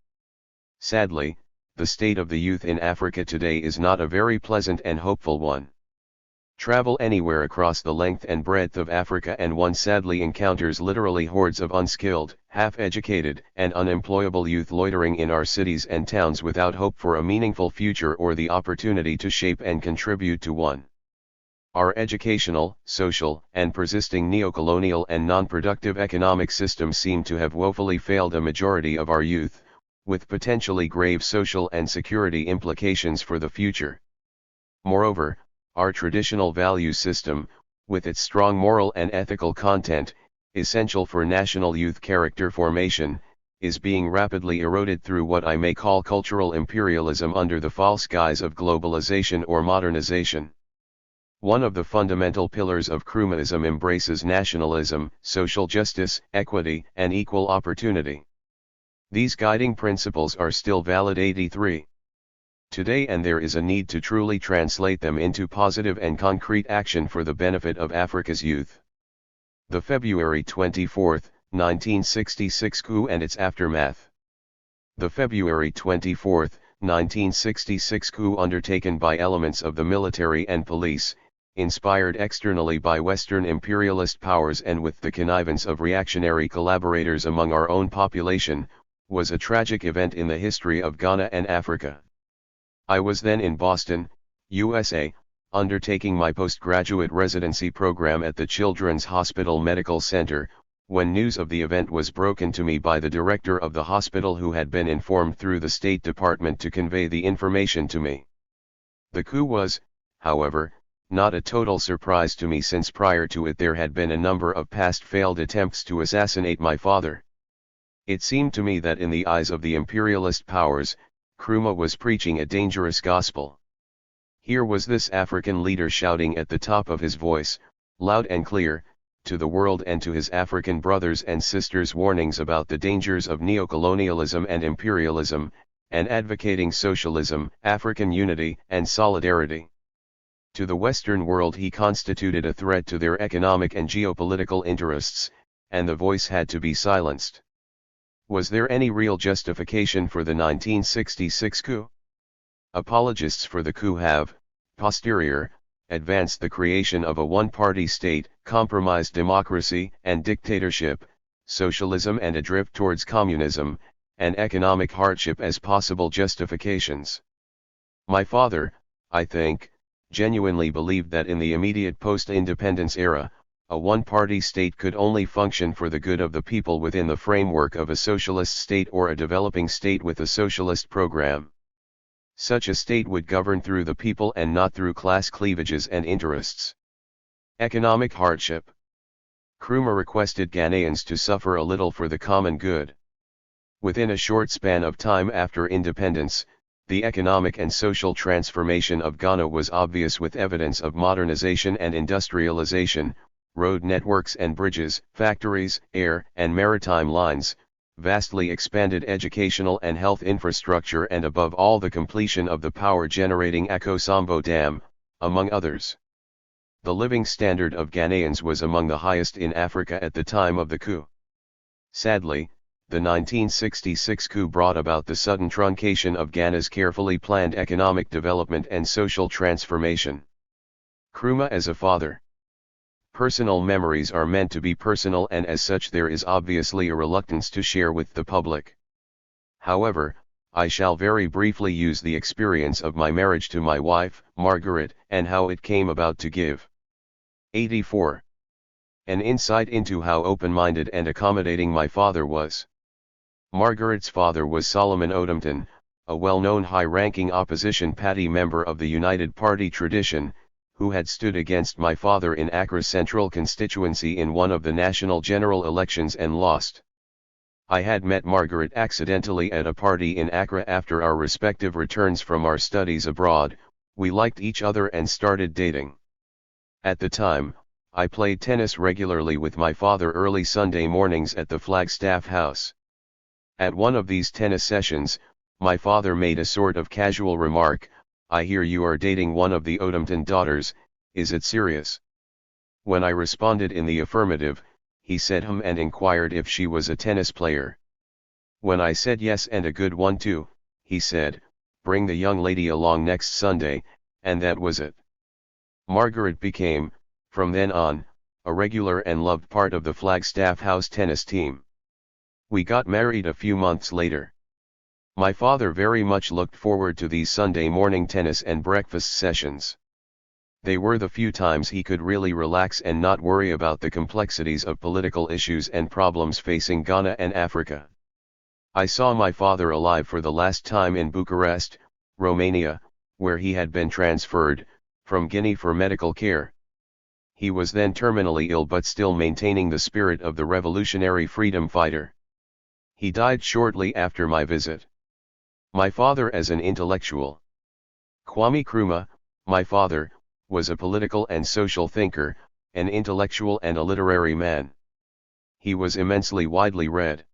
Sadly, the state of the youth in Africa today is not a very pleasant and hopeful one. Travel anywhere across the length and breadth of Africa and one sadly encounters literally hordes of unskilled, half-educated, and unemployable youth loitering in our cities and towns without hope for a meaningful future or the opportunity to shape and contribute to one. Our educational, social, and persisting neocolonial and non-productive economic systems seem to have woefully failed a majority of our youth, with potentially grave social and security implications for the future. Moreover, our traditional value system, with its strong moral and ethical content, essential for national youth character formation, is being rapidly eroded through what I may call cultural imperialism under the false guise of globalization or modernization. One of the fundamental pillars of Nkrumahism embraces nationalism, social justice, equity, and equal opportunity. These guiding principles are still valid 83. Today, and there is a need to truly translate them into positive and concrete action for the benefit of Africa's youth. The February 24, 1966 coup and its aftermath. The February 24, 1966 coup undertaken by elements of the military and police, inspired externally by Western imperialist powers and with the connivance of reactionary collaborators among our own population, was a tragic event in the history of Ghana and Africa. I was then in Boston, USA, undertaking my postgraduate residency program at the Children's Hospital Medical Center, when news of the event was broken to me by the director of the hospital, who had been informed through the State Department to convey the information to me. The coup was, however, not a total surprise to me, since prior to it there had been a number of past failed attempts to assassinate my father. It seemed to me that in the eyes of the imperialist powers, Nkrumah was preaching a dangerous gospel. Here was this African leader shouting at the top of his voice, loud and clear, to the world and to his African brothers and sisters warnings about the dangers of neocolonialism and imperialism, and advocating socialism, African unity and solidarity. To the Western world he constituted a threat to their economic and geopolitical interests, and the voice had to be silenced. Was there any real justification for the 1966 coup? Apologists for the coup have, posterior, advanced the creation of a one-party state, compromised democracy and dictatorship, socialism and a drift towards communism, and economic hardship as possible justifications. My father, I think, genuinely believed that in the immediate post-independence era, a one-party state could only function for the good of the people within the framework of a socialist state or a developing state with a socialist program. Such a state would govern through the people and not through class cleavages and interests. Economic hardship. Nkrumah requested Ghanaians to suffer a little for the common good. Within a short span of time after independence, the economic and social transformation of Ghana was obvious with evidence of modernization and industrialization, road networks and bridges, factories, air and maritime lines, vastly expanded educational and health infrastructure, and above all the completion of the power-generating Akosombo Dam, among others. The living standard of Ghanaians was among the highest in Africa at the time of the coup. Sadly, the 1966 coup brought about the sudden truncation of Ghana's carefully planned economic development and social transformation. Nkrumah as a father. Personal memories are meant to be personal, and as such there is obviously a reluctance to share with the public. However, I shall very briefly use the experience of my marriage to my wife, Margaret, and how it came about to give 84. An insight into how open-minded and accommodating my father was. Margaret's father was Solomon Odomton, a well-known high-ranking opposition party member of the United Party tradition, who had stood against my father in Accra Central constituency in one of the national general elections and lost. I had met Margaret accidentally at a party in Accra after our respective returns from our studies abroad. We liked each other and started dating. At the time, I played tennis regularly with my father early Sunday mornings at the Flagstaff House. At one of these tennis sessions, my father made a sort of casual remark, "I hear you are dating one of the Odomton daughters, is it serious?" When I responded in the affirmative, he said and inquired if she was a tennis player. When I said yes and a good one too, he said, "Bring the young lady along next Sunday," and that was it. Margaret became, from then on, a regular and loved part of the Flagstaff House tennis team. We got married a few months later. My father very much looked forward to these Sunday morning tennis and breakfast sessions. They were the few times he could really relax and not worry about the complexities of political issues and problems facing Ghana and Africa. I saw my father alive for the last time in Bucharest, Romania, where he had been transferred from Guinea for medical care. He was then terminally ill but still maintaining the spirit of the revolutionary freedom fighter. He died shortly after my visit. My father as an intellectual. Kwame Nkrumah, my father, was a political and social thinker, an intellectual and a literary man. He was immensely widely read.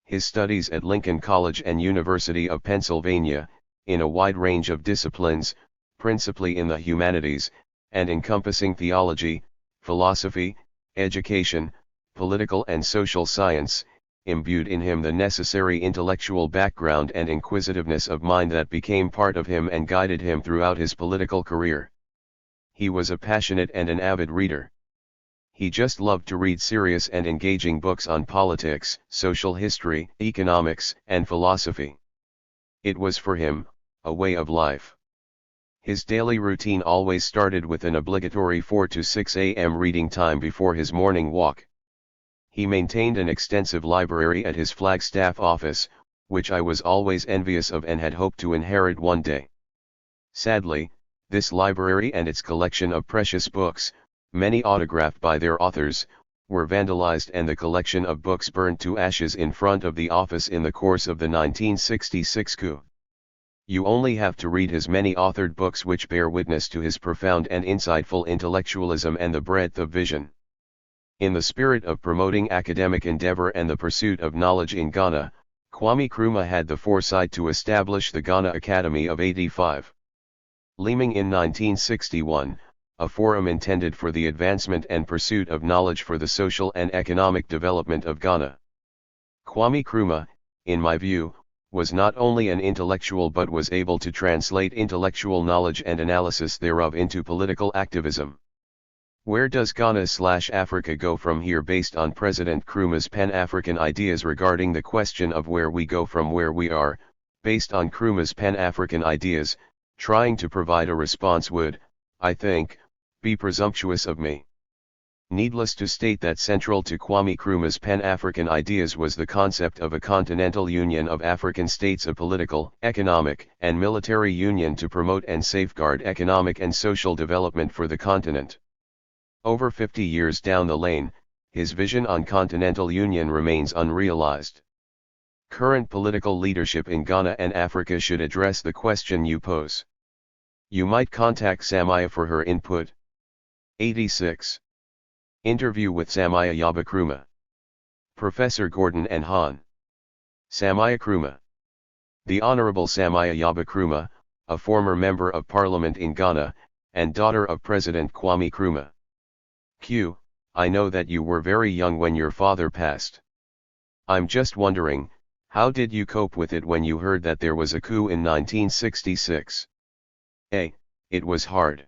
His studies at Lincoln College and University of Pennsylvania, in a wide range of disciplines, principally in the humanities, and encompassing theology, philosophy, education, political and social science, imbued in him the necessary intellectual background and inquisitiveness of mind that became part of him and guided him throughout his political career. He was a passionate and an avid reader. He just loved to read serious and engaging books on politics, social history, economics, and philosophy. It was for him, a way of life. His daily routine always started with an obligatory 4 to 6 a.m. reading time before his morning walk. He maintained an extensive library at his Flagstaff office, which I was always envious of and had hoped to inherit one day. Sadly, this library and its collection of precious books, many autographed by their authors, were vandalized and the collection of books burned to ashes in front of the office in the course of the 1966 coup. You only have to read his many authored books which bear witness to his profound and insightful intellectualism and the breadth of vision. In the spirit of promoting academic endeavor and the pursuit of knowledge in Ghana, Kwame Nkrumah had the foresight to establish the Ghana Academy of 85. Leaming in 1961, a forum intended for the advancement and pursuit of knowledge for the social and economic development of Ghana. Kwame Nkrumah, in my view, was not only an intellectual but was able to translate intellectual knowledge and analysis thereof into political activism. Where does Ghana/Africa go from here? Based on President Nkrumah's Pan-African ideas regarding the question of where we go from where we are, based on Nkrumah's Pan-African ideas, trying to provide a response would, I think, be presumptuous of me. Needless to state that central to Kwame Nkrumah's Pan-African ideas was the concept of a continental union of African states, a political, economic, and military union to promote and safeguard economic and social development for the continent. Over 50 years down the lane, his vision on continental union remains unrealized. Current political leadership in Ghana and Africa should address the question you pose. You might contact Samia for her input. 86. Interview with Samia Yaba Nkrumah. Professor Gordon and Hahn. Samia Nkrumah. The Honorable Samia Yaba Nkrumah, a former member of Parliament in Ghana, and daughter of President Kwame Nkrumah. Q. I know that you were very young when your father passed. I'm just wondering, how did you cope with it when you heard that there was a coup in 1966? A. It was hard.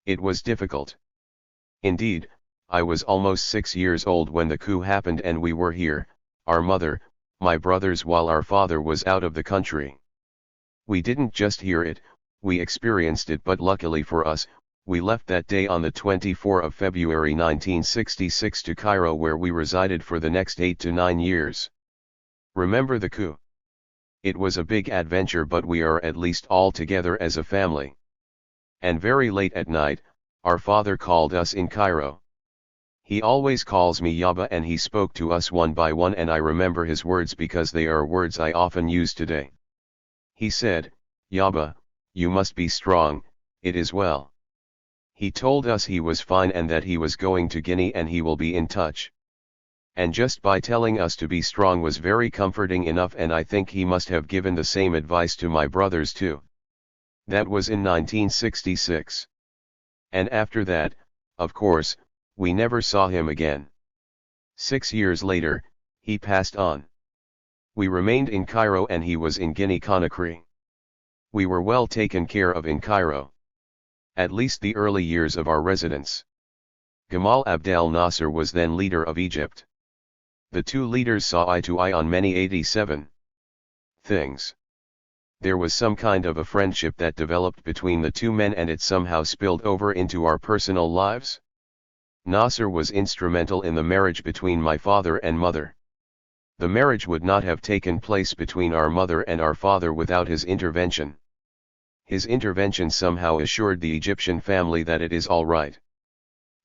It was difficult. Indeed, I was almost 6 years old when the coup happened and we were here, our mother, my brothers, while our father was out of the country. We didn't just hear it, we experienced it, but luckily for us, we left that day on the 24th of February 1966 to Cairo, where we resided for the next 8 to 9 years. Remember the coup? It was a big adventure, but we are at least all together as a family. And very late at night, our father called us in Cairo. He always calls me Yaba, and he spoke to us one by one, and I remember his words because they are words I often use today. He said, Yaba, you must be strong, it is well. He told us he was fine and that he was going to Guinea and he will be in touch. And just by telling us to be strong was very comforting enough, and I think he must have given the same advice to my brothers too. That was in 1966. And after that, of course, we never saw him again. 6 years later, he passed on. We remained in Cairo and he was in Guinea-Conakry. We were well taken care of in Cairo. At least the early years of our residence. Gamal Abdel Nasser was then leader of Egypt. The two leaders saw eye to eye on many 87 things. There was some kind of a friendship that developed between the two men, and it somehow spilled over into our personal lives. Nasser was instrumental in the marriage between my father and mother. The marriage would not have taken place between our mother and our father without his intervention. His intervention somehow assured the Egyptian family that it is all right.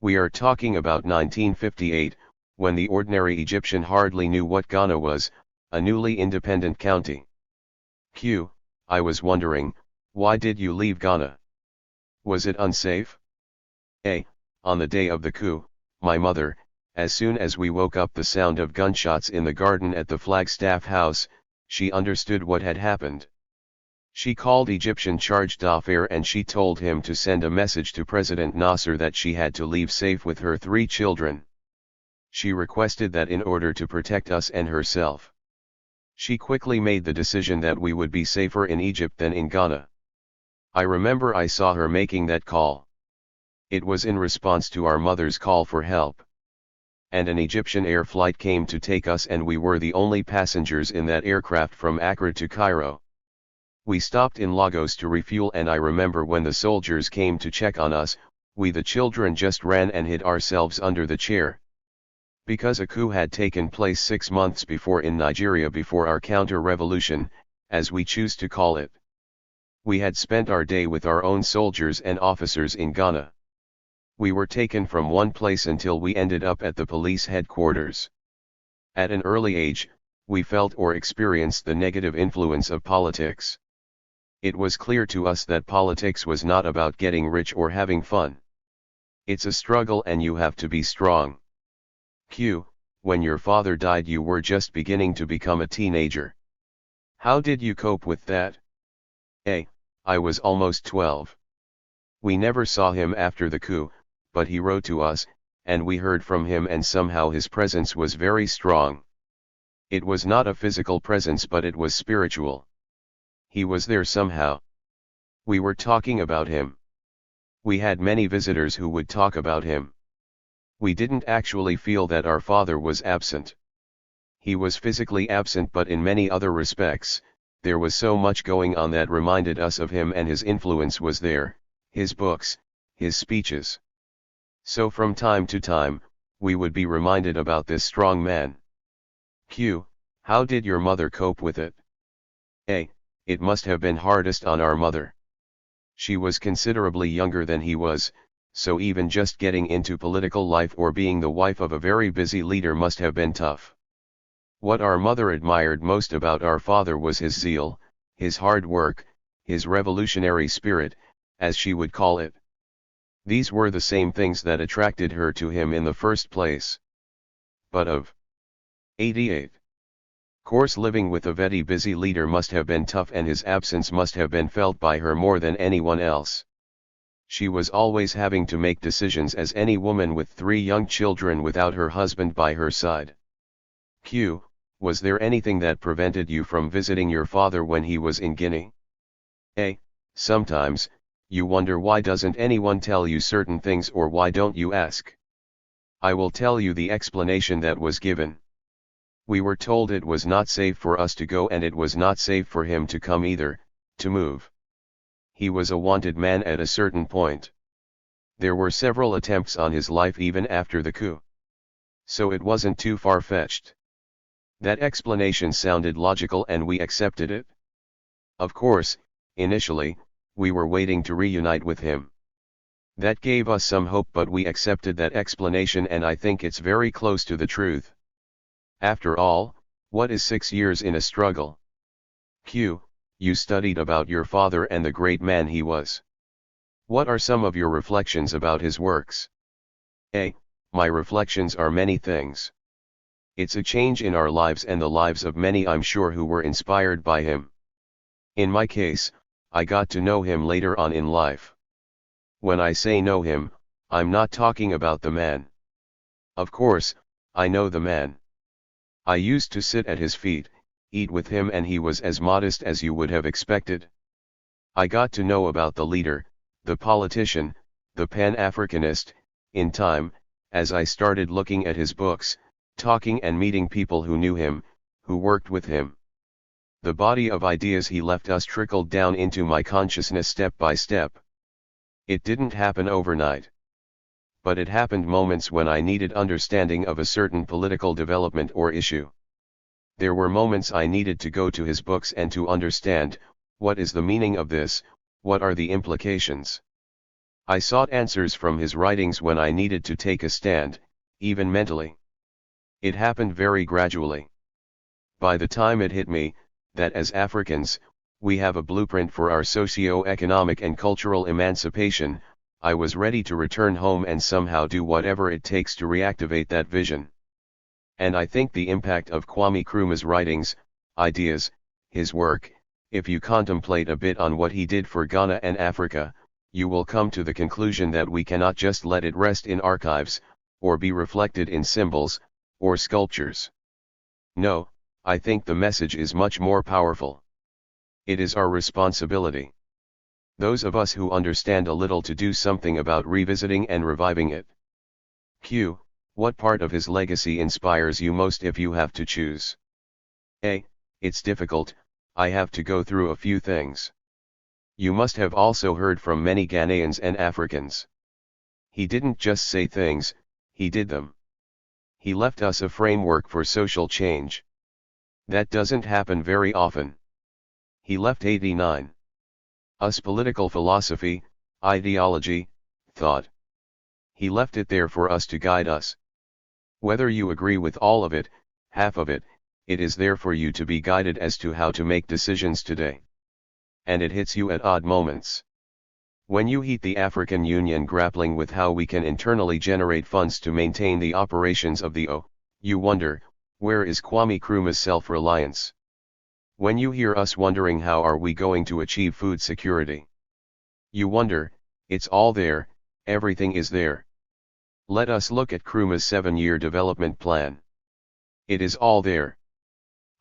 We are talking about 1958, when the ordinary Egyptian hardly knew what Ghana was, a newly independent county. Q. I was wondering, why did you leave Ghana? Was it unsafe? A. On the day of the coup, my mother, as soon as we woke up the sound of gunshots in the garden at the Flagstaff House, she understood what had happened. She called Egyptian charge d'affaires and she told him to send a message to President Nasser that she had to leave safe with her 3 children. She requested that in order to protect us and herself. She quickly made the decision that we would be safer in Egypt than in Ghana. I remember I saw her making that call. It was in response to our mother's call for help. And an Egyptian air flight came to take us, and we were the only passengers in that aircraft from Accra to Cairo. We stopped in Lagos to refuel, and I remember when the soldiers came to check on us, we the children just ran and hid ourselves under the chair. Because a coup had taken place 6 months before in Nigeria, before our counter-revolution, as we choose to call it. We had spent our day with our own soldiers and officers in Ghana. We were taken from one place until we ended up at the police headquarters. At an early age, we felt or experienced the negative influence of politics. It was clear to us that politics was not about getting rich or having fun. It's a struggle and you have to be strong. Q. When your father died you were just beginning to become a teenager. How did you cope with that? A. I was almost 12. We never saw him after the coup, but he wrote to us, and we heard from him and somehow his presence was very strong. It was not a physical presence but it was spiritual. He was there somehow. We were talking about him. We had many visitors who would talk about him. We didn't actually feel that our father was absent. He was physically absent but in many other respects, there was so much going on that reminded us of him and his influence was there, his books, his speeches. So from time to time, we would be reminded about this strong man. Q. How did your mother cope with it? A. It must have been hardest on our mother. She was considerably younger than he was, so even just getting into political life or being the wife of a very busy leader must have been tough. What our mother admired most about our father was his zeal, his hard work, his revolutionary spirit, as she would call it. These were the same things that attracted her to him in the first place. But of 88. Course living with a very busy leader must have been tough and his absence must have been felt by her more than anyone else. She was always having to make decisions as any woman with 3 young children without her husband by her side. Q. Was there anything that prevented you from visiting your father when he was in Guinea? A. Sometimes, you wonder why doesn't anyone tell you certain things or why don't you ask? I will tell you the explanation that was given. We were told it was not safe for us to go and it was not safe for him to come either, to move. He was a wanted man at a certain point. There were several attempts on his life even after the coup. So it wasn't too far-fetched. That explanation sounded logical and we accepted it. Of course, initially, we were waiting to reunite with him. That gave us some hope but we accepted that explanation and I think it's very close to the truth. After all, what is 6 years in a struggle? Q. You studied about your father and the great man he was. What are some of your reflections about his works? A. My reflections are many things. It's a change in our lives and the lives of many I'm sure who were inspired by him. In my case, I got to know him later on in life. When I say know him, I'm not talking about the man. Of course, I know the man. I used to sit at his feet, eat with him and he was as modest as you would have expected. I got to know about the leader, the politician, the Pan-Africanist, in time, as I started looking at his books, talking and meeting people who knew him, who worked with him. The body of ideas he left us trickled down into my consciousness step by step. It didn't happen overnight. But it happened moments when I needed understanding of a certain political development or issue. There were moments I needed to go to his books and to understand, what is the meaning of this, what are the implications? I sought answers from his writings when I needed to take a stand, even mentally. It happened very gradually. By the time it hit me, that as Africans, we have a blueprint for our socio-economic and cultural emancipation, I was ready to return home and somehow do whatever it takes to reactivate that vision. And I think the impact of Kwame Nkrumah's writings, ideas, his work, if you contemplate a bit on what he did for Ghana and Africa, you will come to the conclusion that we cannot just let it rest in archives, or be reflected in symbols, or sculptures. No, I think the message is much more powerful. It is our responsibility. Those of us who understand a little to do something about revisiting and reviving it. Q. What part of his legacy inspires you most if you have to choose? A. It's difficult, I have to go through a few things. You must have also heard from many Ghanaians and Africans. He didn't just say things, he did them. He left us a framework for social change. That doesn't happen very often. He left 89. Us political philosophy, ideology, thought. He left it there for us to guide us. Whether you agree with all of it, half of it, it is there for you to be guided as to how to make decisions today. and it hits you at odd moments. When you heat the African Union grappling with how we can internally generate funds to maintain the operations of the O, you wonder, where is Kwame Nkrumah's self-reliance? When you hear us wondering how are we going to achieve food security? You wonder, it's all there, everything is there. Let us look at Nkrumah's 7-year development plan. It is all there.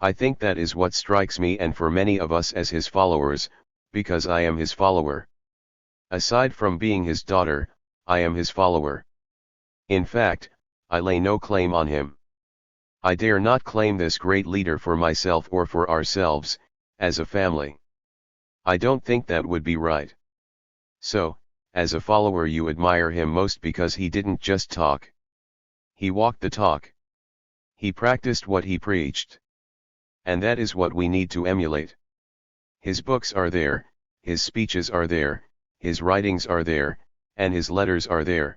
I think that is what strikes me and for many of us as his followers, because I am his follower. Aside from being his daughter, I am his follower. In fact, I lay no claim on him. I dare not claim this great leader for myself or for ourselves, as a family. I don't think that would be right. So, as a follower you admire him most because he didn't just talk. He walked the talk. He practiced what he preached. And that is what we need to emulate. His books are there, his speeches are there, his writings are there, and his letters are there.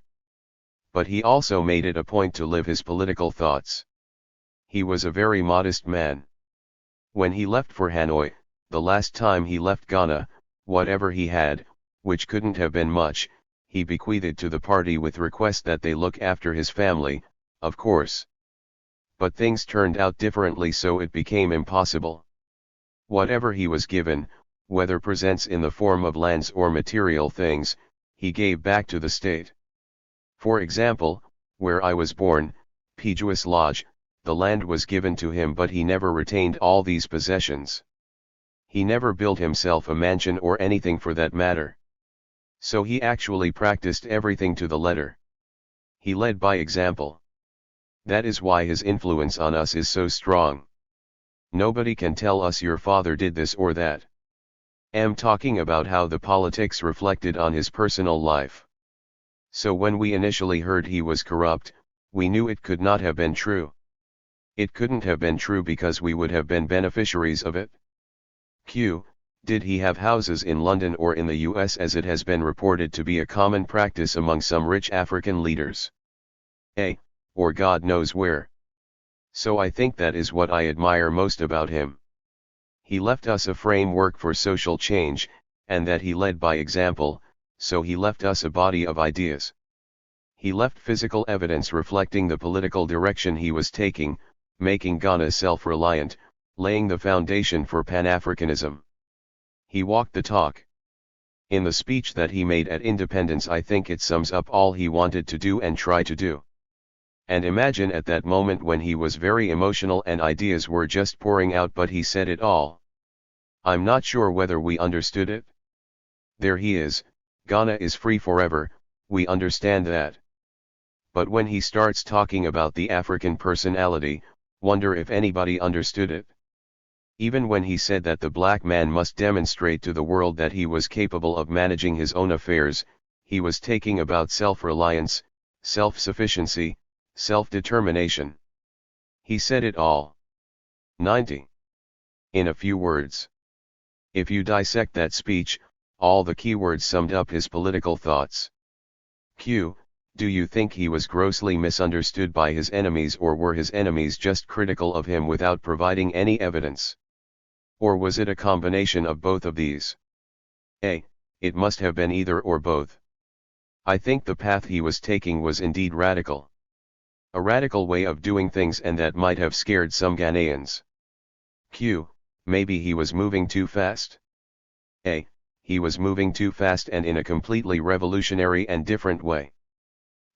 But he also made it a point to live his political thoughts. He was a very modest man. When he left for Hanoi, the last time he left Ghana, whatever he had, which couldn't have been much, he bequeathed to the party with request that they look after his family, of course. But things turned out differently, so it became impossible. Whatever he was given, whether presents in the form of lands or material things, he gave back to the state. For example, where I was born, Pijuas Lodge, the land was given to him, but he never retained all these possessions. He never built himself a mansion or anything for that matter. So he actually practiced everything to the letter. He led by example. That is why his influence on us is so strong. Nobody can tell us your father did this or that. I'm talking about how the politics reflected on his personal life. So when we initially heard he was corrupt, we knew it could not have been true. It couldn't have been true because we would have been beneficiaries of it. Q. Did he have houses in London or in the US as it has been reported to be a common practice among some rich African leaders? A. Or God knows where. So I think that is what I admire most about him. He left us a framework for social change, and that he led by example, so he left us a body of ideas. He left physical evidence reflecting the political direction he was taking, making Ghana self-reliant, laying the foundation for Pan-Africanism. He walked the talk. In the speech that he made at Independence, I think it sums up all he wanted to do and try to do. And imagine at that moment when he was very emotional and ideas were just pouring out, but he said it all. I'm not sure whether we understood it. There he is, Ghana is free forever, we understand that. But when he starts talking about the African personality, wonder if anybody understood it. Even when he said that the black man must demonstrate to the world that he was capable of managing his own affairs, he was talking about self-reliance, self-sufficiency, self-determination. He said it all. 90. In a few words. If you dissect that speech, all the keywords summed up his political thoughts. Q. Do you think he was grossly misunderstood by his enemies, or were his enemies just critical of him without providing any evidence? Or was it a combination of both of these? A. It must have been either or both. I think the path he was taking was indeed radical. A radical way of doing things, and that might have scared some Ghanaians. Q. Maybe he was moving too fast? A. He was moving too fast, and in a completely revolutionary and different way.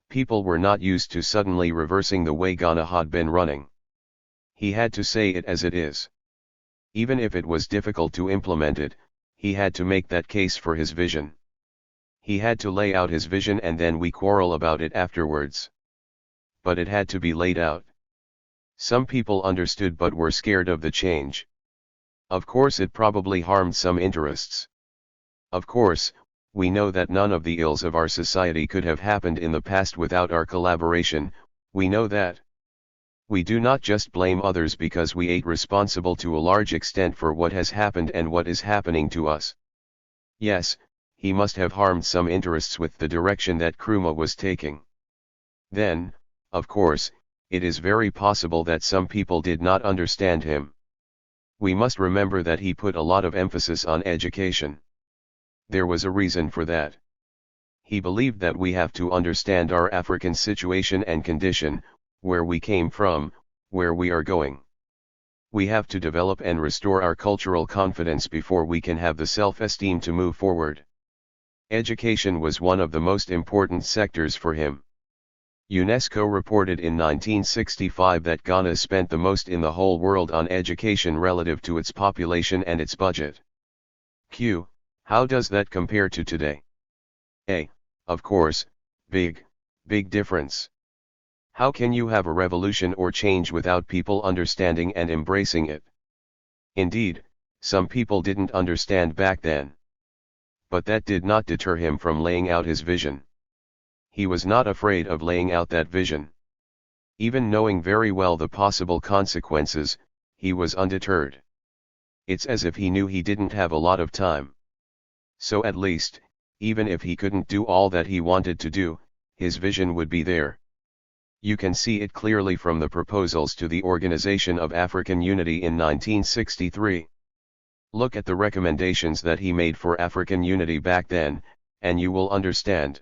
People were not used to suddenly reversing the way Ghana had been running. He had to say it as it is. Even if it was difficult to implement it, he had to make that case for his vision. He had to lay out his vision, and then we quarrel about it afterwards. But it had to be laid out. Some people understood but were scared of the change. Of course it probably harmed some interests. Of course, we know that none of the ills of our society could have happened in the past without our collaboration, we know that. We do not just blame others because we ain't responsible to a large extent for what has happened and what is happening to us. Yes, he must have harmed some interests with the direction that Nkrumah was taking. Then, of course, it is very possible that some people did not understand him. We must remember that he put a lot of emphasis on education. There was a reason for that. He believed that we have to understand our African situation and condition, where we came from, where we are going. We have to develop and restore our cultural confidence before we can have the self-esteem to move forward. Education was one of the most important sectors for him. UNESCO reported in 1965 that Ghana spent the most in the whole world on education relative to its population and its budget. Q. How does that compare to today? A. Of course, big difference. How can you have a revolution or change without people understanding and embracing it? Indeed, some people didn't understand back then. But that did not deter him from laying out his vision. He was not afraid of laying out that vision. Even knowing very well the possible consequences, he was undeterred. It's as if he knew he didn't have a lot of time. So at least, even if he couldn't do all that he wanted to do, his vision would be there. You can see it clearly from the proposals to the Organization of African Unity in 1963. Look at the recommendations that he made for African unity back then, and you will understand.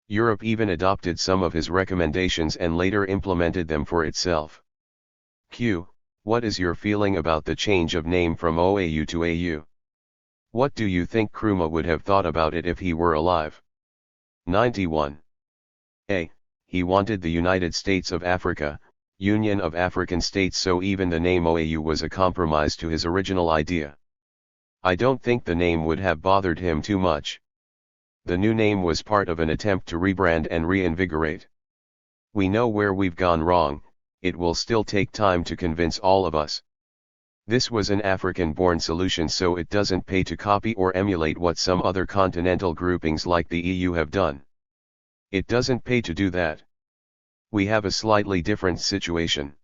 Europe even adopted some of his recommendations and later implemented them for itself. Q. What is your feeling about the change of name from OAU to AU? What do you think Nkrumah would have thought about it if he were alive? 91. A. He wanted the United States of Africa, Union of African States, so even the name OAU was a compromise to his original idea. I don't think the name would have bothered him too much. The new name was part of an attempt to rebrand and reinvigorate. We know where we've gone wrong, it will still take time to convince all of us. This was an African-born solution, so it doesn't pay to copy or emulate what some other continental groupings like the EU have done. It doesn't pay to do that. We have a slightly different situation.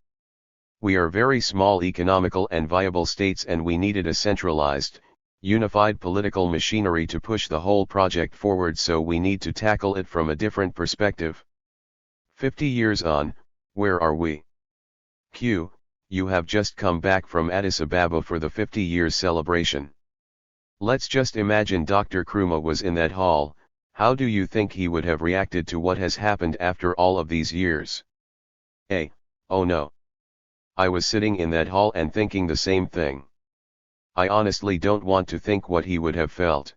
We are very small economical and viable states, and we needed a centralized, unified political machinery to push the whole project forward, so we need to tackle it from a different perspective. 50 years on, where are we? Q. You have just come back from Addis Ababa for the 50 years celebration. Let's just imagine Dr. Nkrumah was in that hall. How do you think he would have reacted to what has happened after all of these years? A. Oh no. I was sitting in that hall and thinking the same thing. I honestly don't want to think what he would have felt.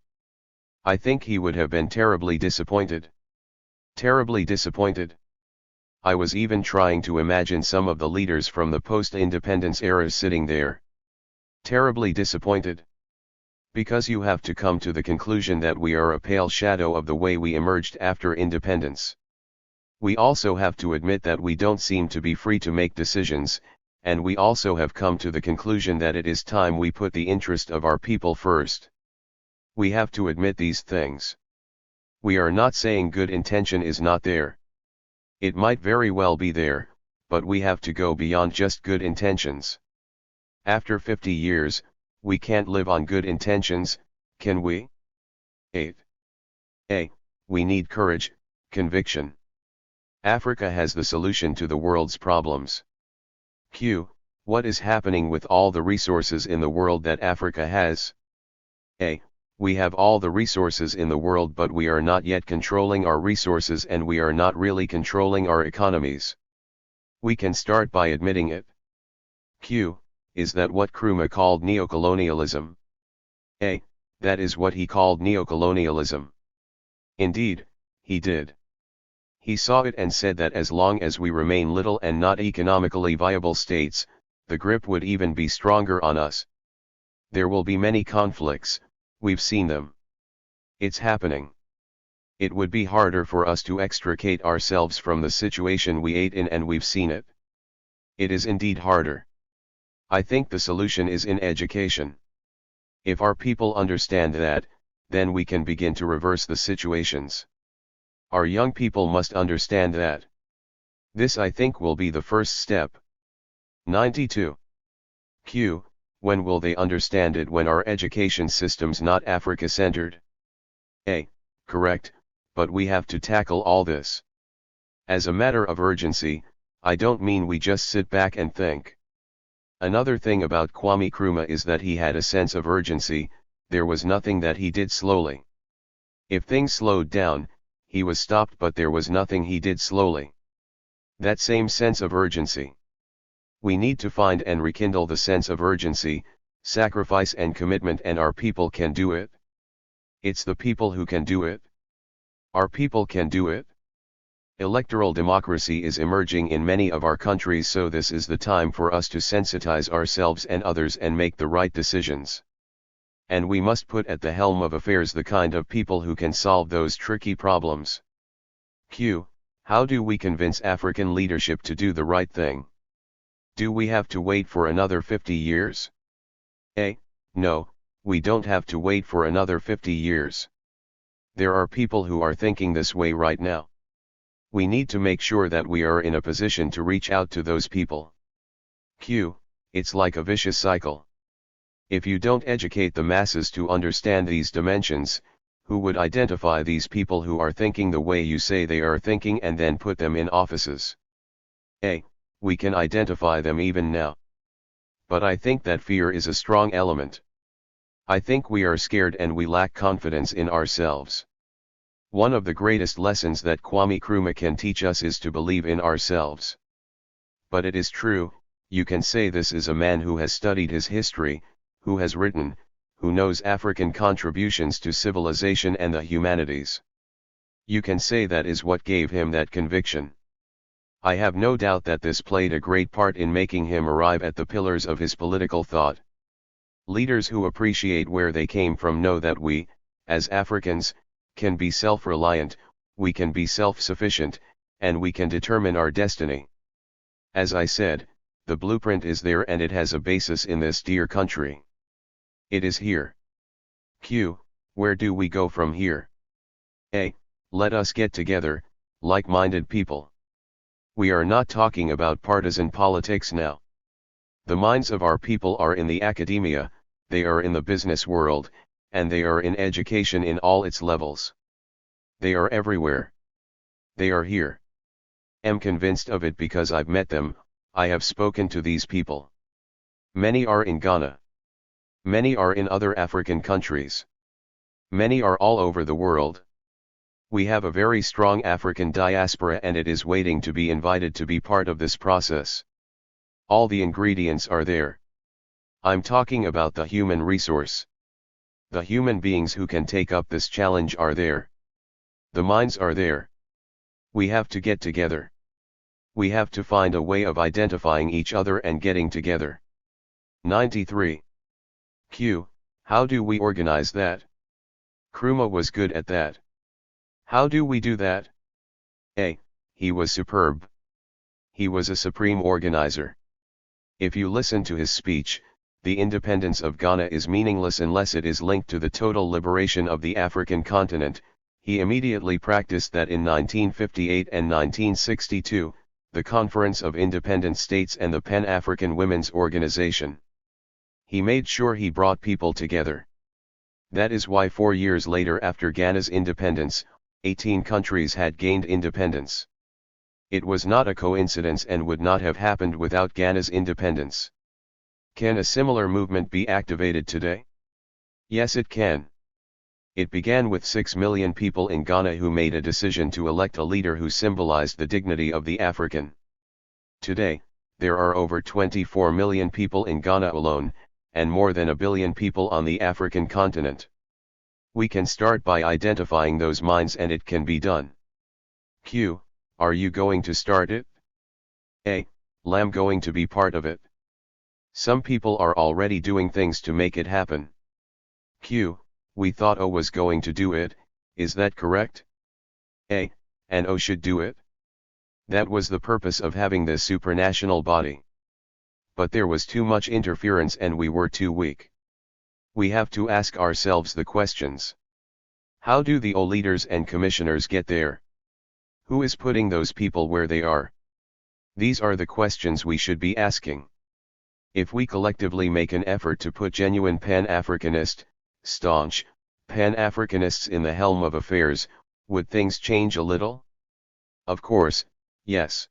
I think he would have been terribly disappointed. Terribly disappointed. I was even trying to imagine some of the leaders from the post-independence eras sitting there. Terribly disappointed. Because you have to come to the conclusion that we are a pale shadow of the way we emerged after independence. We also have to admit that we don't seem to be free to make decisions, and we also have come to the conclusion that it is time we put the interest of our people first. We have to admit these things. We are not saying good intention is not there. It might very well be there, but we have to go beyond just good intentions. After 50 years, we can't live on good intentions, can we? 8. A. We need courage, conviction. Africa has the solution to the world's problems. Q. What is happening with all the resources in the world that Africa has? A. We have all the resources in the world, but we are not yet controlling our resources, and we are not really controlling our economies. We can start by admitting it. Q. Is that what Nkrumah called neocolonialism? A. That is what he called neocolonialism. Indeed, he did. He saw it and said that as long as we remain little and not economically viable states, the grip would even be stronger on us. There will be many conflicts, we've seen them. It's happening. It would be harder for us to extricate ourselves from the situation we ate in, and we've seen it. It is indeed harder. I think the solution is in education. If our people understand that, then we can begin to reverse the situations. Our young people must understand that. This, I think, will be the first step. 92. Q. When will they understand it? When our education system's not Africa-centered? A. Correct, but we have to tackle all this. As a matter of urgency, I don't mean we just sit back and think. Another thing about Kwame Nkrumah is that he had a sense of urgency. There was nothing that he did slowly. If things slowed down, he was stopped, but there was nothing he did slowly. That same sense of urgency. We need to find and rekindle the sense of urgency, sacrifice and commitment, and our people can do it. It's the people who can do it. Our people can do it. Electoral democracy is emerging in many of our countries, so this is the time for us to sensitize ourselves and others and make the right decisions. And we must put at the helm of affairs the kind of people who can solve those tricky problems. Q. How do we convince African leadership to do the right thing? Do we have to wait for another 50 years? A. No, we don't have to wait for another 50 years. There are people who are thinking this way right now. We need to make sure that we are in a position to reach out to those people. Q. It's like a vicious cycle. If you don't educate the masses to understand these dimensions, who would identify these people who are thinking the way you say they are thinking and then put them in offices? A. We can identify them even now. But I think that fear is a strong element. I think we are scared and we lack confidence in ourselves. One of the greatest lessons that Kwame Nkrumah can teach us is to believe in ourselves. But it is true, you can say this is a man who has studied his history, who has written, who knows African contributions to civilization and the humanities. You can say that is what gave him that conviction. I have no doubt that this played a great part in making him arrive at the pillars of his political thought. Leaders who appreciate where they came from know that we, as Africans, can be self-reliant, we can be self-sufficient, and we can determine our destiny. As I said, the blueprint is there and it has a basis in this dear country. It is here. Q. Where do we go from here? A. Let us get together, like-minded people. We are not talking about partisan politics now. The minds of our people are in the academia, they are in the business world, and they are in education in all its levels. They are everywhere. They are here. Am convinced of it because I've met them, I have spoken to these people. Many are in Ghana. Many are in other African countries. Many are all over the world. We have a very strong African diaspora and it is waiting to be invited to be part of this process. All the ingredients are there. I'm talking about the human resource. The human beings who can take up this challenge are there. The minds are there. We have to get together. We have to find a way of identifying each other and getting together. 93. Q. How do we organize that? Nkrumah was good at that. How do we do that? A. He was superb. He was a supreme organizer. If you listen to his speech, the independence of Ghana is meaningless unless it is linked to the total liberation of the African continent. He immediately practiced that in 1958 and 1962, the Conference of Independent States and the Pan-African Women's Organization. He made sure he brought people together. That is why 4 years later after Ghana's independence, 18 countries had gained independence. It was not a coincidence and would not have happened without Ghana's independence. Can a similar movement be activated today? Yes, it can. It began with 6 million people in Ghana who made a decision to elect a leader who symbolized the dignity of the African. Today, there are over 24 million people in Ghana alone, and more than 1 billion people on the African continent. We can start by identifying those minds and it can be done. Q. Are you going to start it? A. I'm going to be part of it. Some people are already doing things to make it happen. Q. We thought O was going to do it, is that correct? A. And O should do it? That was the purpose of having this supranational body. But there was too much interference and we were too weak. We have to ask ourselves the questions. How do the O leaders and commissioners get there? Who is putting those people where they are? These are the questions we should be asking. If we collectively make an effort to put genuine Pan-Africanist, staunch, Pan-Africanists in the helm of affairs, would things change a little? Of course, yes.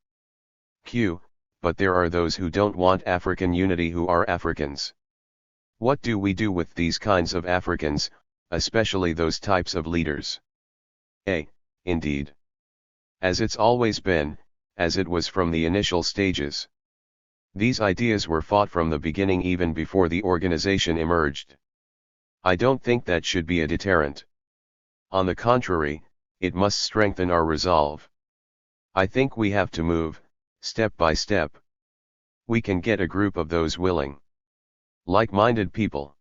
Q. but there are those who don't want African unity who are Africans. What do we do with these kinds of Africans, especially those types of leaders? Indeed. As it's always been, as it was from the initial stages. These ideas were fought from the beginning even before the organization emerged. I don't think that should be a deterrent. On the contrary, it must strengthen our resolve. I think we have to move, step by step. We can get a group of those willing, like-minded people,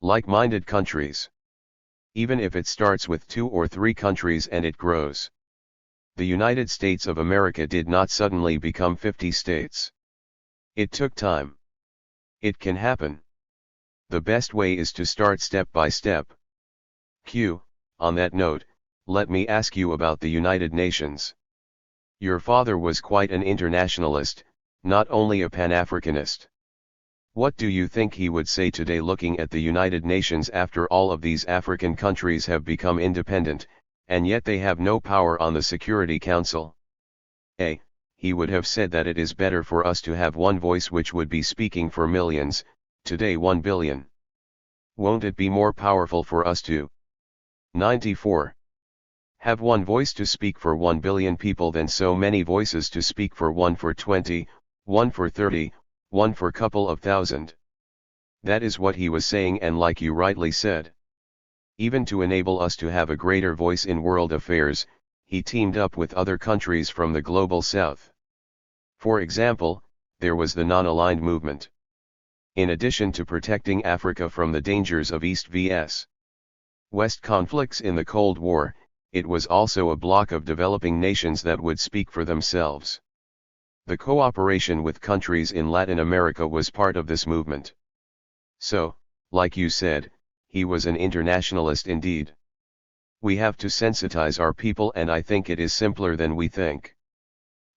like-minded countries. Even if it starts with 2 or 3 countries and it grows. The United States of America did not suddenly become 50 states. It took time. It can happen. The best way is to start step by step. On that note, let me ask you about the United Nations. Your father was quite an internationalist, not only a Pan-Africanist. What do you think he would say today looking at the United Nations after all of these African countries have become independent, and yet they have no power on the Security Council? He would have said that it is better for us to have one voice which would be speaking for millions, today 1 billion. Won't it be more powerful for us to 94. Have one voice to speak for 1 billion people than so many voices to speak for 1 for 20, 1 for 30, 1 for couple of thousand. That is what he was saying, and like you rightly said, even to enable us to have a greater voice in world affairs, he teamed up with other countries from the global south. For example, there was the non-aligned movement. In addition to protecting Africa from the dangers of East vs. West conflicts in the Cold War, it was also a bloc of developing nations that would speak for themselves. The cooperation with countries in Latin America was part of this movement. So, like you said, he was an internationalist indeed. We have to sensitize our people, and I think it is simpler than we think.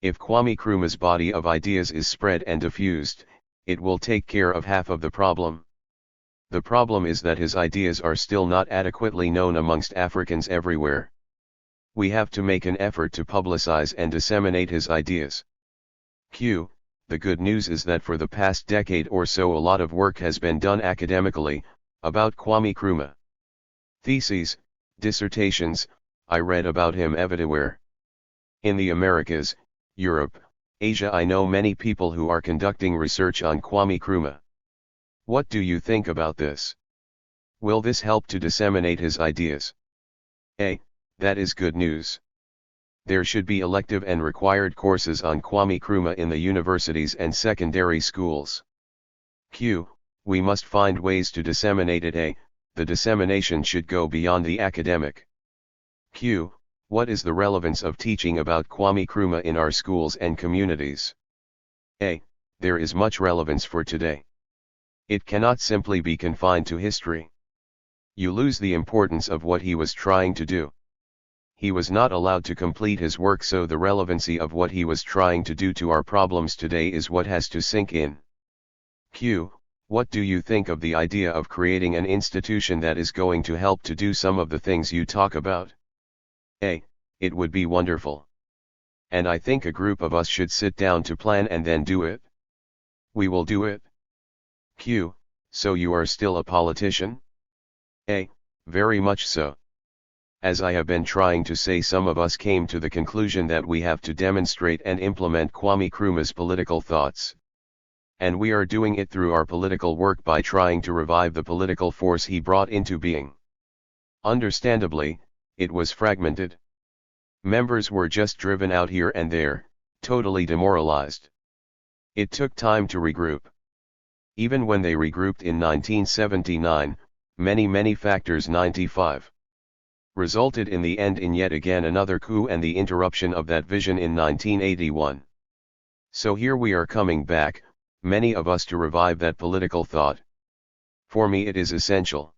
If Kwame Nkrumah's body of ideas is spread and diffused, it will take care of half of the problem. The problem is that his ideas are still not adequately known amongst Africans everywhere. We have to make an effort to publicize and disseminate his ideas. The good news is that for the past decade or so a lot of work has been done academically, about Kwame Nkrumah. Theses, dissertations, I read about him everywhere. In the Americas, Europe, Asia, I know many people who are conducting research on Kwame Nkrumah. What do you think about this? Will this help to disseminate his ideas? That is good news. There should be elective and required courses on Kwame Nkrumah in the universities and secondary schools. We must find ways to disseminate it. The dissemination should go beyond the academic. What is the relevance of teaching about Kwame Nkrumah in our schools and communities? There is much relevance for today. It cannot simply be confined to history. You lose the importance of what he was trying to do. He was not allowed to complete his work, so the relevancy of what he was trying to do to our problems today is what has to sink in. What do you think of the idea of creating an institution that is going to help to do some of the things you talk about? It would be wonderful. And I think a group of us should sit down to plan and then do it. We will do it. So you are still a politician? Very much so. As I have been trying to say, some of us came to the conclusion that we have to demonstrate and implement Kwame Nkrumah's political thoughts. And we are doing it through our political work by trying to revive the political force he brought into being. Understandably, it was fragmented. Members were just driven out here and there, totally demoralized. It took time to regroup. Even when they regrouped in 1979, many factors 95. Resulted in the end in yet again another coup and the interruption of that vision in 1981. So here we are coming back, many of us, to revive that political thought. For me it is essential.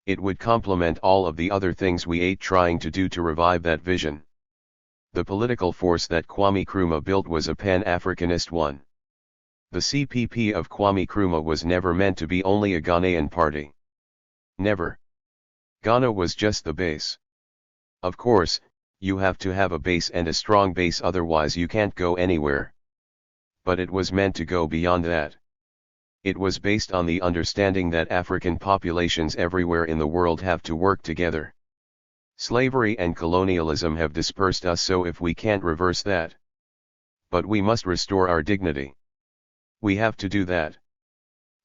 It would complement all of the other things we ate trying to do to revive that vision. The political force that Kwame Nkrumah built was a Pan-Africanist one. The CPP of Kwame Nkrumah was never meant to be only a Ghanaian party. Never. Ghana was just the base. Of course, you have to have a base and a strong base, otherwise you can't go anywhere. But it was meant to go beyond that. It was based on the understanding that African populations everywhere in the world have to work together. Slavery and colonialism have dispersed us, so if we can't reverse that, but we must restore our dignity. We have to do that.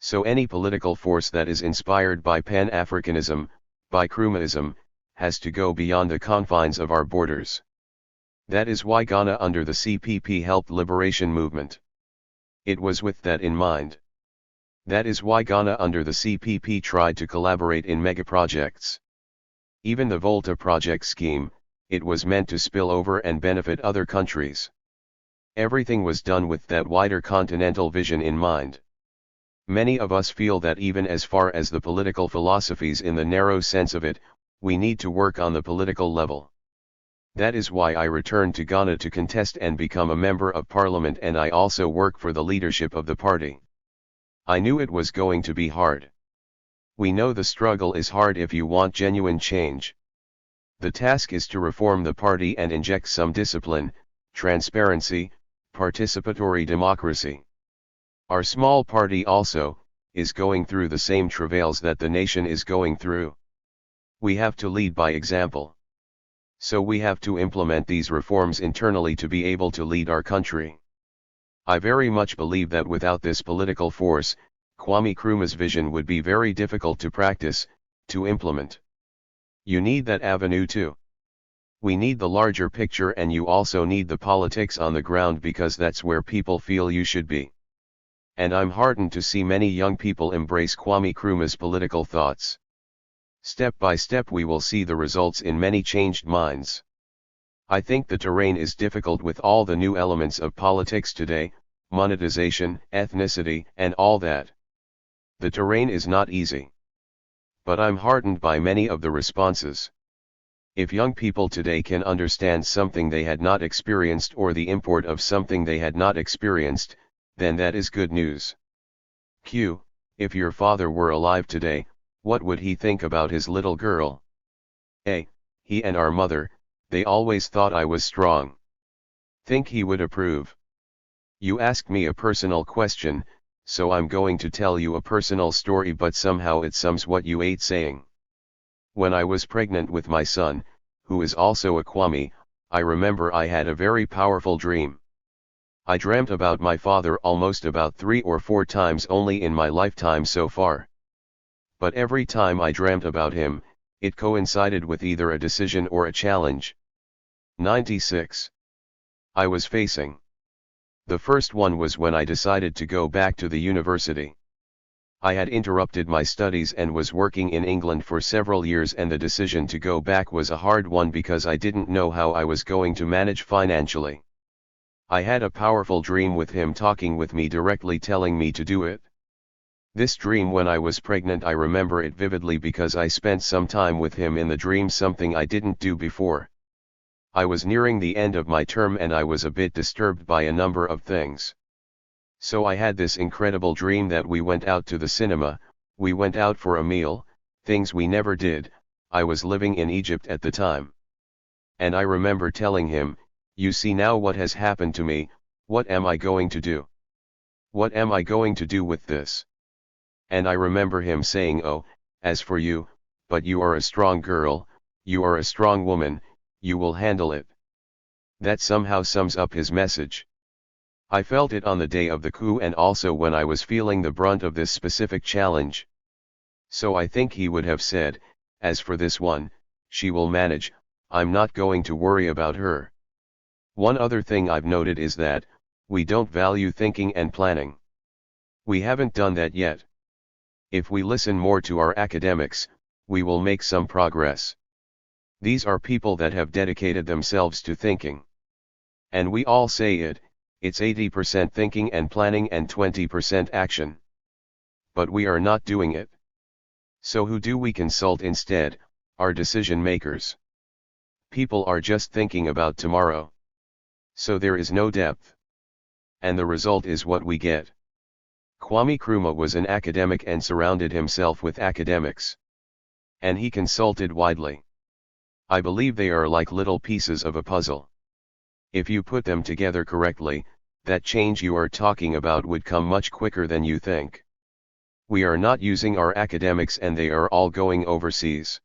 So any political force that is inspired by Pan-Africanism, by Nkrumahism, has to go beyond the confines of our borders. That is why Ghana under the CPP helped liberation movement. It was with that in mind. That is why Ghana under the CPP tried to collaborate in megaprojects. Even the Volta project scheme, it was meant to spill over and benefit other countries. Everything was done with that wider continental vision in mind. Many of us feel that even as far as the political philosophies in the narrow sense of it, we need to work on the political level. That is why I returned to Ghana to contest and become a member of parliament, and I also work for the leadership of the party. I knew it was going to be hard. We know the struggle is hard if you want genuine change. The task is to reform the party and inject some discipline, transparency, participatory democracy. Our small party also is going through the same travails that the nation is going through. We have to lead by example. So we have to implement these reforms internally to be able to lead our country. I very much believe that without this political force, Kwame Nkrumah's vision would be very difficult to practice, to implement. You need that avenue too. We need the larger picture, and you also need the politics on the ground, because that's where people feel you should be. And I'm heartened to see many young people embrace Kwame Nkrumah's political thoughts. Step by step we will see the results in many changed minds. I think the terrain is difficult with all the new elements of politics today, monetization, ethnicity, and all that. The terrain is not easy. But I'm heartened by many of the responses. If young people today can understand something they had not experienced, or the import of something they had not experienced, then that is good news. Q. If your father were alive today, what would he think about his little girl? A. He and our mother, they always thought I was strong. Think he would approve. You asked me a personal question, so I'm going to tell you a personal story, but somehow it sums what you ate saying. When I was pregnant with my son, who is also a Kwame, I remember I had a very powerful dream. I dreamt about my father almost about 3 or 4 times only in my lifetime so far. But every time I dreamt about him, it coincided with either a decision or a challenge. 96. I was facing. The first one was when I decided to go back to the university. I had interrupted my studies and was working in England for several years, and the decision to go back was a hard one because I didn't know how I was going to manage financially. I had a powerful dream with him talking with me directly, telling me to do it. This dream when I was pregnant, I remember it vividly because I spent some time with him in the dream, something I didn't do before. I was nearing the end of my term and I was a bit disturbed by a number of things. So I had this incredible dream that we went out to the cinema, we went out for a meal, things we never did. I was living in Egypt at the time. And I remember telling him, you see now what has happened to me, what am I going to do? What am I going to do with this? And I remember him saying, oh, as for you, but you are a strong girl, you are a strong woman, you will handle it. That somehow sums up his message. I felt it on the day of the coup and also when I was feeling the brunt of this specific challenge. So I think he would have said, as for this one, she will manage, I'm not going to worry about her. One other thing I've noted is that, we don't value thinking and planning. We haven't done that yet. If we listen more to our academics, we will make some progress. These are people that have dedicated themselves to thinking. And we all say it's 80% thinking and planning and 20% action. But we are not doing it. So who do we consult instead? Our decision makers. People are just thinking about tomorrow. So there is no depth. And the result is what we get. Kwame Nkrumah was an academic and surrounded himself with academics. And he consulted widely. I believe they are like little pieces of a puzzle. If you put them together correctly, that change you are talking about would come much quicker than you think. We are not using our academics and they are all going overseas.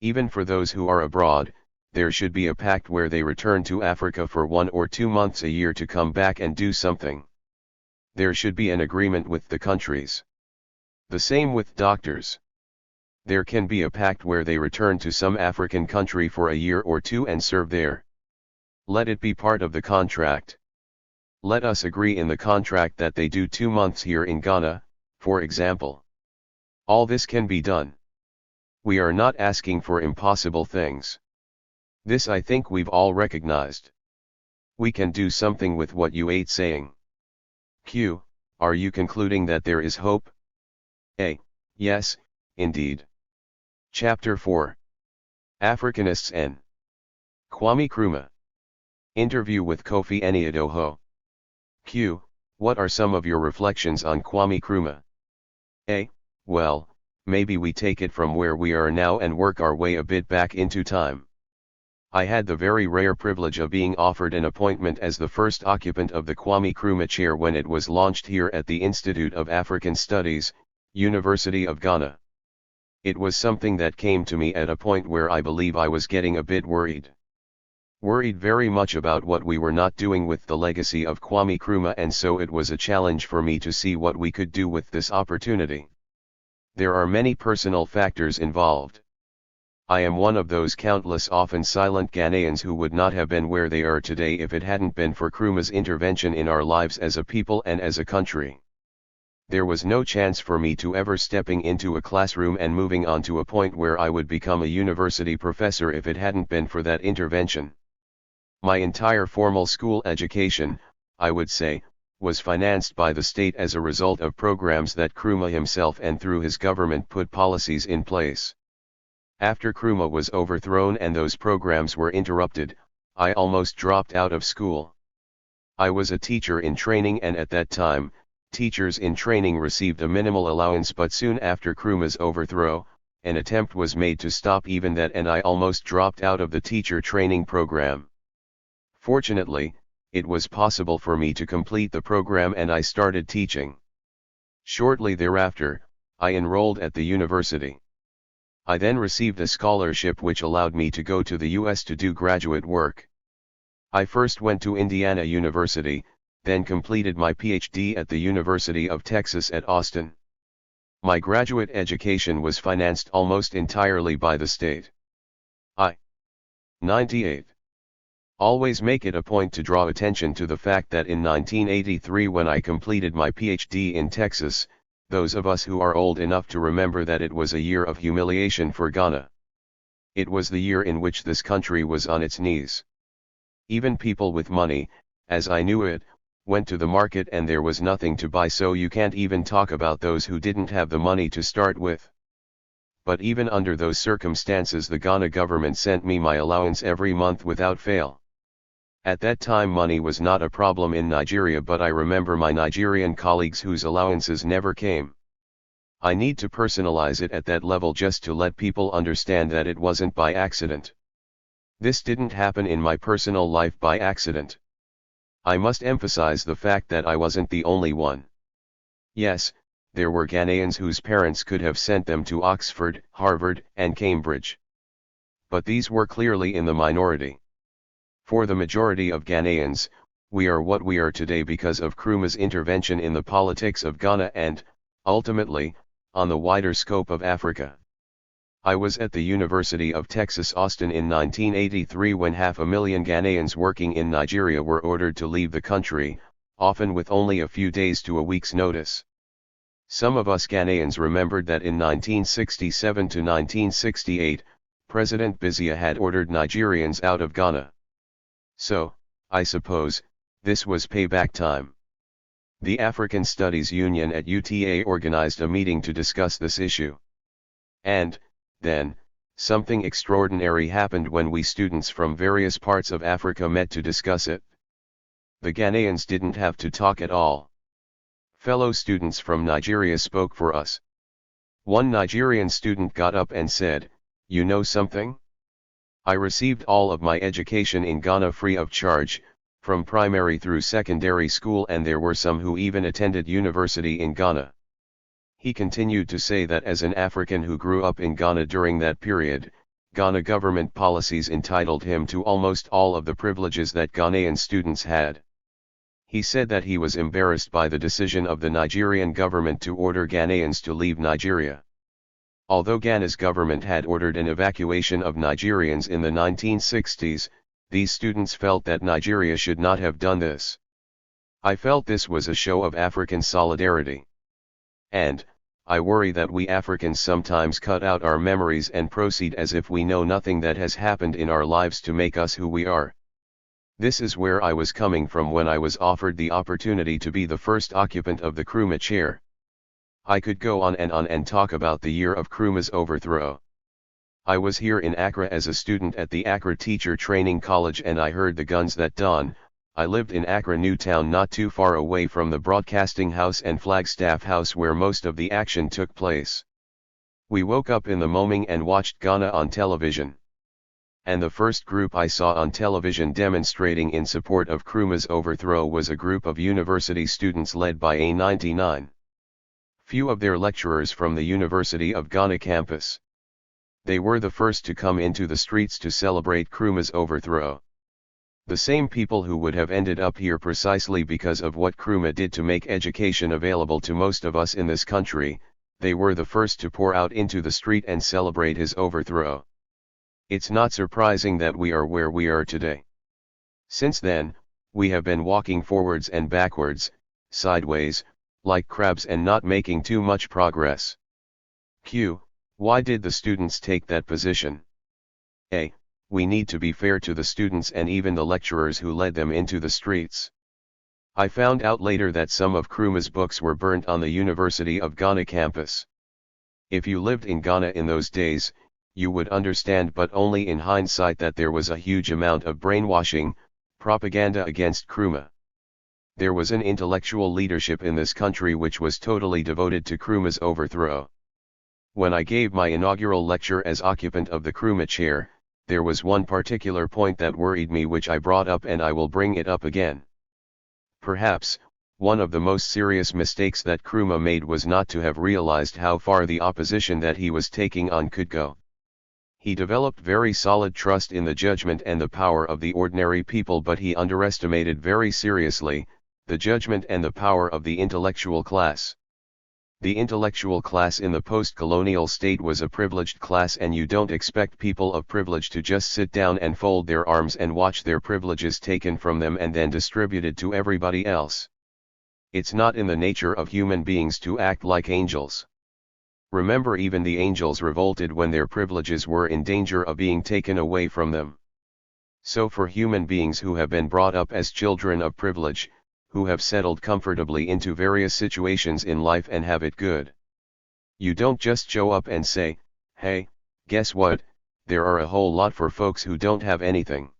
Even for those who are abroad, there should be a pact where they return to Africa for 1 or 2 months a year to come back and do something. There should be an agreement with the countries. The same with doctors. There can be a pact where they return to some African country for a year or 2 and serve there. Let it be part of the contract. Let us agree in the contract that they do 2 months here in Ghana, for example. All this can be done. We are not asking for impossible things. This I think we've all recognized. We can do something with what you ate saying. Q. Are you concluding that there is hope? A. Yes, indeed. Chapter 4. Africanists N. Kwame Nkrumah. Interview with Kofi Eniadoho. Q. What are some of your reflections on Kwame Nkrumah? A. Well, maybe we take it from where we are now and work our way a bit back into time. I had the very rare privilege of being offered an appointment as the first occupant of the Kwame Nkrumah chair when it was launched here at the Institute of African Studies, University of Ghana. It was something that came to me at a point where I believe I was getting a bit worried. Worried very much about what we were not doing with the legacy of Kwame Nkrumah, and so it was a challenge for me to see what we could do with this opportunity. There are many personal factors involved. I am one of those countless often silent Ghanaians who would not have been where they are today if it hadn't been for Nkrumah's intervention in our lives as a people and as a country. There was no chance for me to ever stepping into a classroom and moving on to a point where I would become a university professor if it hadn't been for that intervention. My entire formal school education, I would say, was financed by the state as a result of programs that Nkrumah himself and through his government put policies in place. After Nkrumah was overthrown and those programs were interrupted, I almost dropped out of school. I was a teacher in training, and at that time, teachers in training received a minimal allowance, but soon after Nkrumah's overthrow, an attempt was made to stop even that, and I almost dropped out of the teacher training program. Fortunately, it was possible for me to complete the program and I started teaching. Shortly thereafter, I enrolled at the university. I then received a scholarship which allowed me to go to the US to do graduate work. I first went to Indiana University, then completed my PhD at the University of Texas at Austin. My graduate education was financed almost entirely by the state. 98. Always make it a point to draw attention to the fact that in 1983, when I completed my PhD in Texas, those of us who are old enough to remember that it was a year of humiliation for Ghana. It was the year in which this country was on its knees. Even people with money, as I knew it, went to the market and there was nothing to buy, so you can't even talk about those who didn't have the money to start with. But even under those circumstances, the Ghana government sent me my allowance every month without fail. At that time money was not a problem in Nigeria, but I remember my Nigerian colleagues whose allowances never came. I need to personalize it at that level just to let people understand that it wasn't by accident. This didn't happen in my personal life by accident. I must emphasize the fact that I wasn't the only one. Yes, there were Ghanaians whose parents could have sent them to Oxford, Harvard, and Cambridge. But these were clearly in the minority. For the majority of Ghanaians, we are what we are today because of Nkrumah's intervention in the politics of Ghana and, ultimately, on the wider scope of Africa. I was at the University of Texas Austin in 1983 when 500,000 Ghanaians working in Nigeria were ordered to leave the country, often with only a few days to a week's notice. Some of us Ghanaians remembered that in 1967 to 1968, President Bizia had ordered Nigerians out of Ghana. So, I suppose, this was payback time. The African Studies Union at UTA organized a meeting to discuss this issue. And, then, something extraordinary happened when we students from various parts of Africa met to discuss it. The Ghanaians didn't have to talk at all. Fellow students from Nigeria spoke for us. One Nigerian student got up and said, "You know something? I received all of my education in Ghana free of charge, from primary through secondary school, and there were some who even attended university in Ghana. He continued to say that as an African who grew up in Ghana during that period, Ghana government policies entitled him to almost all of the privileges that Ghanaian students had. He said that he was embarrassed by the decision of the Nigerian government to order Ghanaians to leave Nigeria. Although Ghana's government had ordered an evacuation of Nigerians in the 1960s, these students felt that Nigeria should not have done this. I felt this was a show of African solidarity. And, I worry that we Africans sometimes cut out our memories and proceed as if we know nothing that has happened in our lives to make us who we are. This is where I was coming from when I was offered the opportunity to be the first occupant of the Nkrumah chair. I could go on and talk about the year of Nkrumah's overthrow. I was here in Accra as a student at the Accra Teacher Training College, and I heard the guns that dawn. I lived in Accra Newtown, not too far away from the Broadcasting House and Flagstaff House where most of the action took place. We woke up in the morning and watched Ghana on television. And the first group I saw on television demonstrating in support of Nkrumah's overthrow was a group of university students led by a 99. Few of their lecturers from the University of Ghana campus. They were the first to come into the streets to celebrate Nkrumah's overthrow. The same people who would have ended up here precisely because of what Nkrumah did to make education available to most of us in this country, they were the first to pour out into the street and celebrate his overthrow. It's not surprising that we are where we are today. Since then, we have been walking forwards and backwards, sideways, like crabs, and not making too much progress. Q. Why did the students take that position? A. We need to be fair to the students and even the lecturers who led them into the streets. I found out later that some of Nkrumah's books were burnt on the University of Ghana campus. If you lived in Ghana in those days, you would understand, but only in hindsight, that there was a huge amount of brainwashing, propaganda against Nkrumah. There was an intellectual leadership in this country which was totally devoted to Nkrumah's overthrow. When I gave my inaugural lecture as occupant of the Nkrumah chair, there was one particular point that worried me which I brought up, and I will bring it up again. Perhaps, one of the most serious mistakes that Nkrumah made was not to have realized how far the opposition that he was taking on could go. He developed very solid trust in the judgment and the power of the ordinary people, but he underestimated very seriously the judgment and the power of the intellectual class. The intellectual class in the post-colonial state was a privileged class, and you don't expect people of privilege to just sit down and fold their arms and watch their privileges taken from them and then distributed to everybody else. It's not in the nature of human beings to act like angels. Remember, even the angels revolted when their privileges were in danger of being taken away from them. So for human beings who have been brought up as children of privilege, who have settled comfortably into various situations in life and have it good, you don't just show up and say, hey, guess what, there are a whole lot for folks who don't have anything.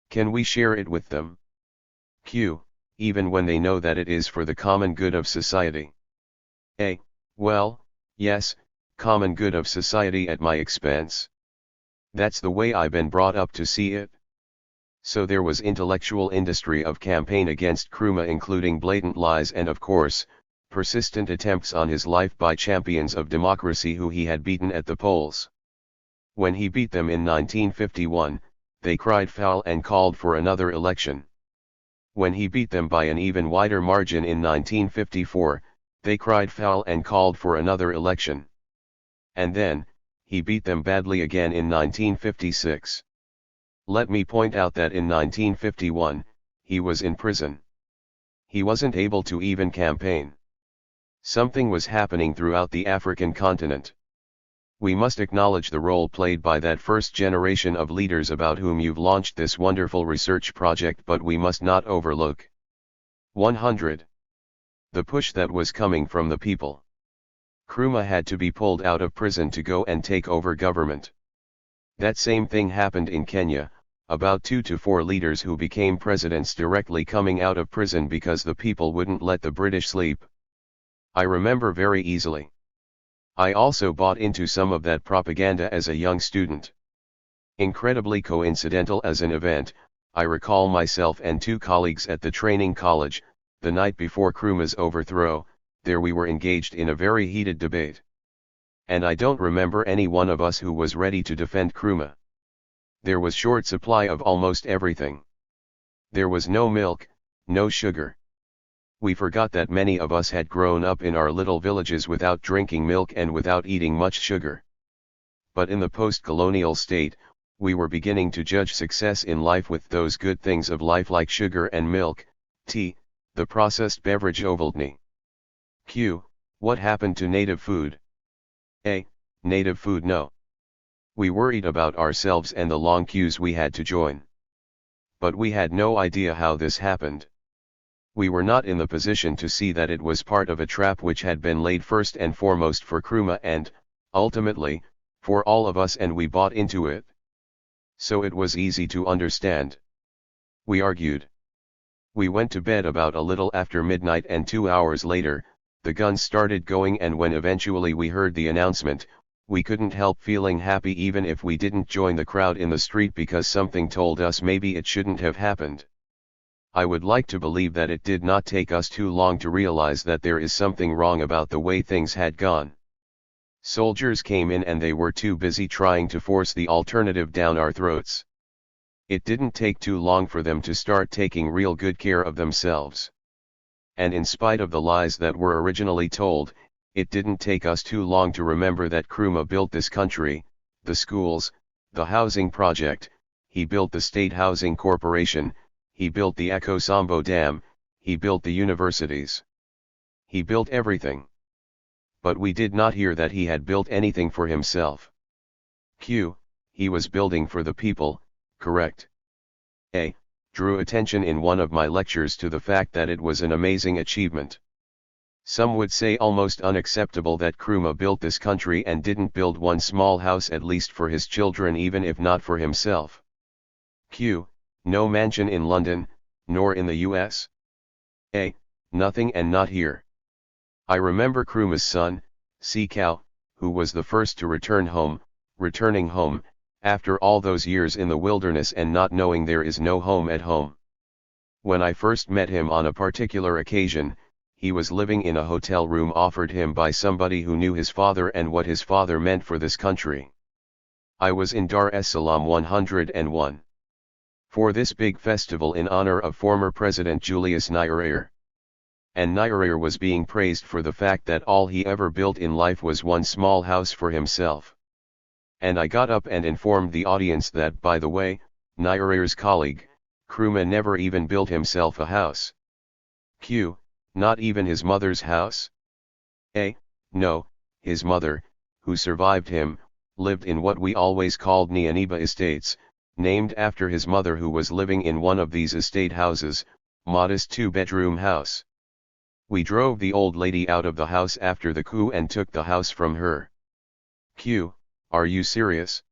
Can we share it with them? Q. Even when they know that it is for the common good of society. A. Well, yes, common good of society at my expense. That's the way I've been brought up to see it. So there was intellectual industry of campaign against Nkrumah, including blatant lies and, of course, persistent attempts on his life by champions of democracy who he had beaten at the polls. When he beat them in 1951, they cried foul and called for another election. When he beat them by an even wider margin in 1954, they cried foul and called for another election. And then, he beat them badly again in 1956. Let me point out that in 1951, he was in prison. He wasn't able to even campaign. Something was happening throughout the African continent. We must acknowledge the role played by that first generation of leaders about whom you've launched this wonderful research project, but we must not overlook 100. The push that was coming from the people. Nkrumah had to be pulled out of prison to go and take over government. That same thing happened in Kenya, about 2 to 4 leaders who became presidents directly coming out of prison because the people wouldn't let the British sleep. I remember very easily. I also bought into some of that propaganda as a young student. Incredibly coincidental as an event, I recall myself and two colleagues at the training college, the night before Nkrumah's overthrow, there we were engaged in a very heated debate. And I don't remember any one of us who was ready to defend Nkrumah. There was short supply of almost everything. There was no milk, no sugar. We forgot that many of us had grown up in our little villages without drinking milk and without eating much sugar. But in the post-colonial state, we were beginning to judge success in life with those good things of life like sugar and milk, tea, the processed beverage ovaltine. Q. What happened to native food? A. Native food no. We worried about ourselves and the long queues we had to join. But we had no idea how this happened. We were not in the position to see that it was part of a trap which had been laid first and foremost for Nkrumah and, ultimately, for all of us, and we bought into it. So it was easy to understand. We argued. We went to bed about a little after midnight, and 2 hours later, the guns started going, and when eventually we heard the announcement, we couldn't help feeling happy even if we didn't join the crowd in the street, because something told us maybe it shouldn't have happened. I would like to believe that it did not take us too long to realize that there is something wrong about the way things had gone. Soldiers came in and they were too busy trying to force the alternative down our throats. It didn't take too long for them to start taking real good care of themselves. And in spite of the lies that were originally told, it didn't take us too long to remember that Nkrumah built this country, the schools, the housing project, he built the State Housing Corporation, he built the Ekosambo Dam, he built the universities. He built everything. But we did not hear that he had built anything for himself. Q. He was building for the people, correct? A. Drew attention in one of my lectures to the fact that it was an amazing achievement. Some would say almost unacceptable that Nkrumah built this country and didn't build one small house at least for his children, even if not for himself. Q. No mansion in London, nor in the US? A. Nothing, and not here. I remember Nkrumah's son, Sekau, who was the first to returning home, after all those years in the wilderness and not knowing there is no home at home. When I first met him on a particular occasion, he was living in a hotel room offered him by somebody who knew his father and what his father meant for this country. I was in Dar es Salaam 101. For this big festival in honor of former President Julius Nyerere. And Nyerere was being praised for the fact that all he ever built in life was one small house for himself. And I got up and informed the audience that, by the way, Nyerere's colleague, Nkrumah, never even built himself a house. Q. Not even his mother's house? A. No, his mother, who survived him, lived in what we always called Nyaniba Estates, named after his mother, who was living in one of these estate houses, modest 2-bedroom house. We drove the old lady out of the house after the coup and took the house from her. Q. Are you serious?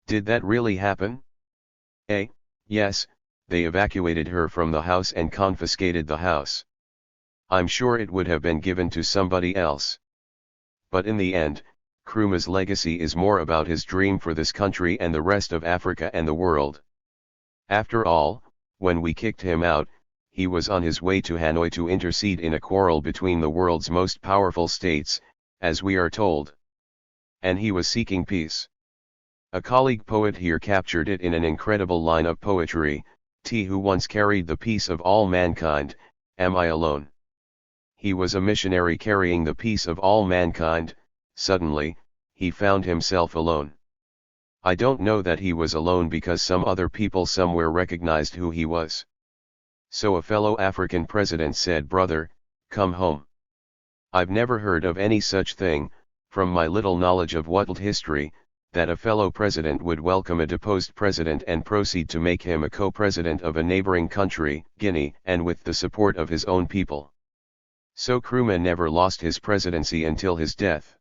Did that really happen? A. Yes, they evacuated her from the house and confiscated the house. I'm sure it would have been given to somebody else. But in the end, Nkrumah's legacy is more about his dream for this country and the rest of Africa and the world. After all, when we kicked him out, he was on his way to Hanoi to intercede in a quarrel between the world's most powerful states, as we are told. And he was seeking peace. A colleague poet here captured it in an incredible line of poetry: T who once carried the peace of all mankind, am I alone? He was a missionary carrying the peace of all mankind. Suddenly, he found himself alone. I don't know that he was alone because some other people somewhere recognized who he was. So a fellow African president said, "Brother, come home." I've never heard of any such thing, from my little knowledge of world history, that a fellow president would welcome a deposed president and proceed to make him a co-president of a neighboring country, Guinea, and with the support of his own people. So Nkrumah never lost his presidency until his death.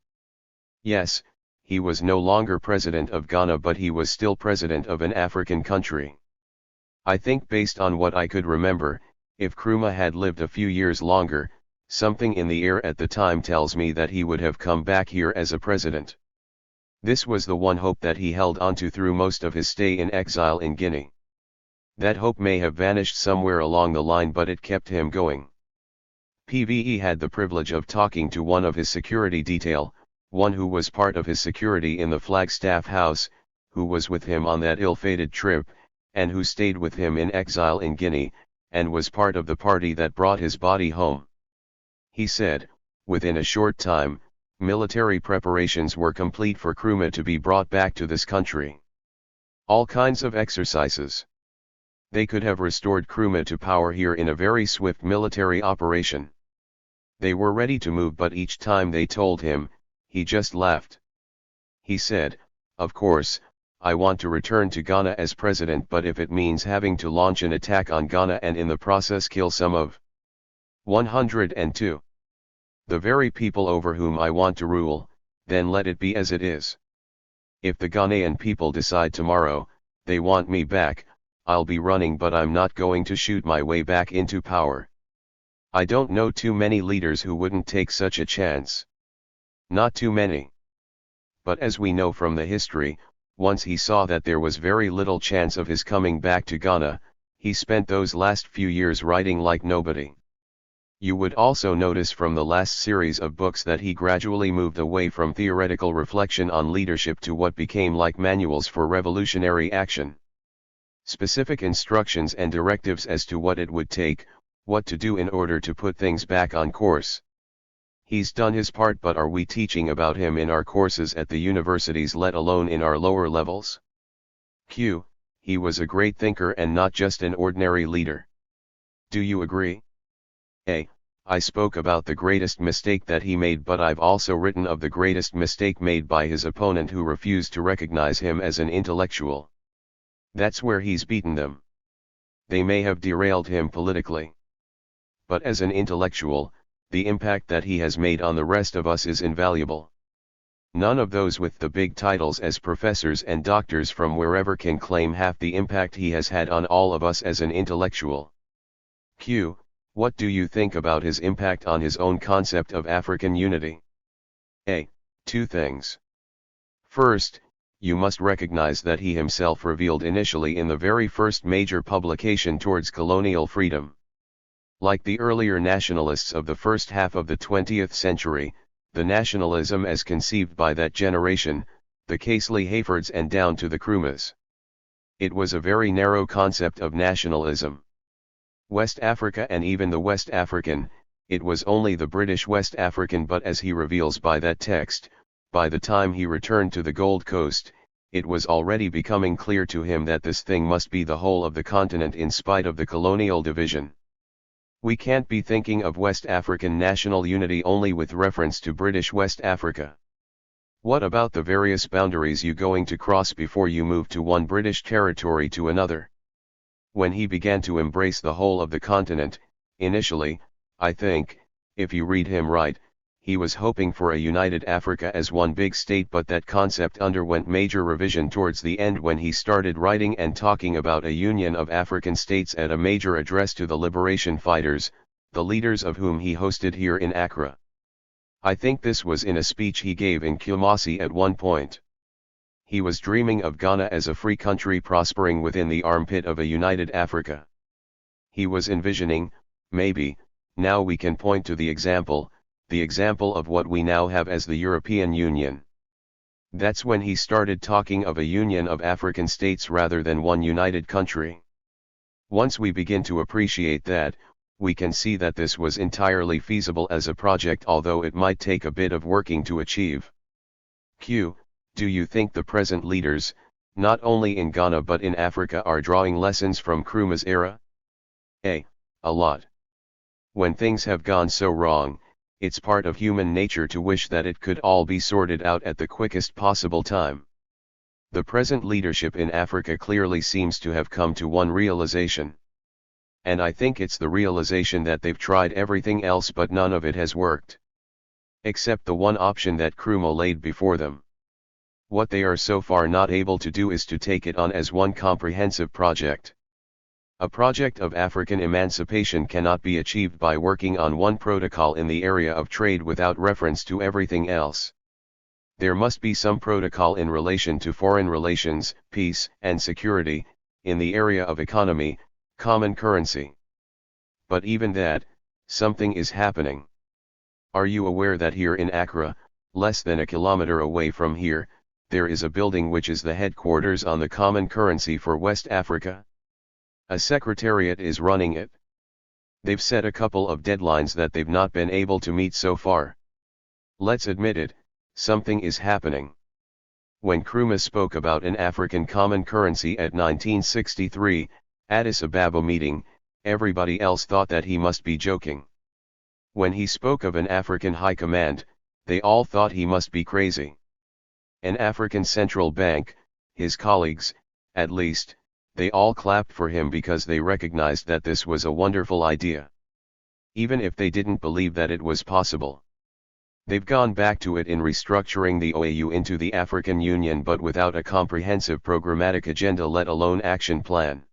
Yes, he was no longer president of Ghana, but he was still president of an African country. I think, based on what I could remember, if Nkrumah had lived a few years longer, something in the air at the time tells me that he would have come back here as a president. This was the one hope that he held onto through most of his stay in exile in Guinea. That hope may have vanished somewhere along the line, but it kept him going. PVE had the privilege of talking to one of his security detail, one who was part of his security in the Flagstaff house, who was with him on that ill-fated trip, and who stayed with him in exile in Guinea, and was part of the party that brought his body home. He said, within a short time, military preparations were complete for Nkrumah to be brought back to this country. All kinds of exercises. They could have restored Nkrumah to power here in a very swift military operation. They were ready to move, but each time they told him, he just laughed. He said, "Of course, I want to return to Ghana as president, but if it means having to launch an attack on Ghana and in the process kill some of 102 the very people over whom I want to rule, then let it be as it is. If the Ghanaian people decide tomorrow, they want me back, I'll be running, but I'm not going to shoot my way back into power. I don't know too many leaders who wouldn't take such a chance. Not too many. But as we know from the history, once he saw that there was very little chance of his coming back to Ghana, he spent those last few years writing like nobody. You would also notice from the last series of books that he gradually moved away from theoretical reflection on leadership to what became like manuals for revolutionary action. Specific instructions and directives as to what it would take, what to do in order to put things back on course. He's done his part, but are we teaching about him in our courses at the universities, let alone in our lower levels? Q. He was a great thinker and not just an ordinary leader. Do you agree? A. I spoke about the greatest mistake that he made, but I've also written of the greatest mistake made by his opponent who refused to recognize him as an intellectual. That's where he's beaten them. They may have derailed him politically. But as an intellectual, the impact that he has made on the rest of us is invaluable. None of those with the big titles as professors and doctors from wherever can claim half the impact he has had on all of us as an intellectual. Q. What do you think about his impact on his own concept of African unity? A. Two things. First, you must recognize that he himself revealed initially in the very first major publication towards colonial freedom. Like the earlier nationalists of the first half of the 20th century, the nationalism as conceived by that generation, the Casely Hayfords and down to the Nkrumahs. It was a very narrow concept of nationalism. West Africa and even the West African, it was only the British West African, but as he reveals by that text, by the time he returned to the Gold Coast, it was already becoming clear to him that this thing must be the whole of the continent in spite of the colonial division. We can't be thinking of West African national unity only with reference to British West Africa. What about the various boundaries you're going to cross before you move to one British territory to another? When he began to embrace the whole of the continent, initially, I think, if you read him right, he was hoping for a united Africa as one big state, but that concept underwent major revision towards the end when he started writing and talking about a union of African states at a major address to the liberation fighters, the leaders of whom he hosted here in Accra. I think this was in a speech he gave in Kumasi at one point. He was dreaming of Ghana as a free country prospering within the armpit of a united Africa. He was envisioning, maybe, now we can point to the example of what we now have as the European Union. That's when he started talking of a union of African states rather than one united country. Once we begin to appreciate that, we can see that this was entirely feasible as a project, although it might take a bit of working to achieve. Q. Do you think the present leaders, not only in Ghana but in Africa, are drawing lessons from Nkrumah's era? A. A lot. When things have gone so wrong, it's part of human nature to wish that it could all be sorted out at the quickest possible time. The present leadership in Africa clearly seems to have come to one realization. And I think it's the realization that they've tried everything else but none of it has worked. Except the one option that Nkrumah laid before them. What they are so far not able to do is to take it on as one comprehensive project. A project of African emancipation cannot be achieved by working on one protocol in the area of trade without reference to everything else. There must be some protocol in relation to foreign relations, peace and security, in the area of economy, common currency. But even that, something is happening. Are you aware that here in Accra, less than a kilometer away from here, there is a building which is the headquarters on the common currency for West Africa? A secretariat is running it. They've set a couple of deadlines that they've not been able to meet so far. Let's admit it, something is happening. When Nkrumah spoke about an African common currency at 1963, Addis Ababa meeting, everybody else thought that he must be joking. When he spoke of an African high command, they all thought he must be crazy. An African central bank, his colleagues, at least, they all clapped for him because they recognized that this was a wonderful idea. Even if they didn't believe that it was possible. They've gone back to it in restructuring the OAU into the African Union, but without a comprehensive programmatic agenda, let alone action plan.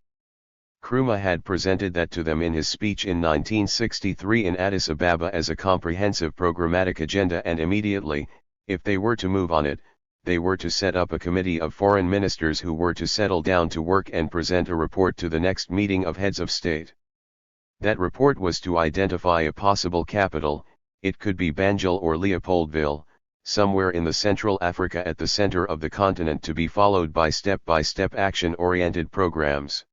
Nkrumah had presented that to them in his speech in 1963 in Addis Ababa as a comprehensive programmatic agenda, and immediately, if they were to move on it, they were to set up a committee of foreign ministers who were to settle down to work and present a report to the next meeting of heads of state. That report was to identify a possible capital, it could be Banjul or Leopoldville, somewhere in the Central Africa at the center of the continent, to be followed by step-by-step action-oriented programs.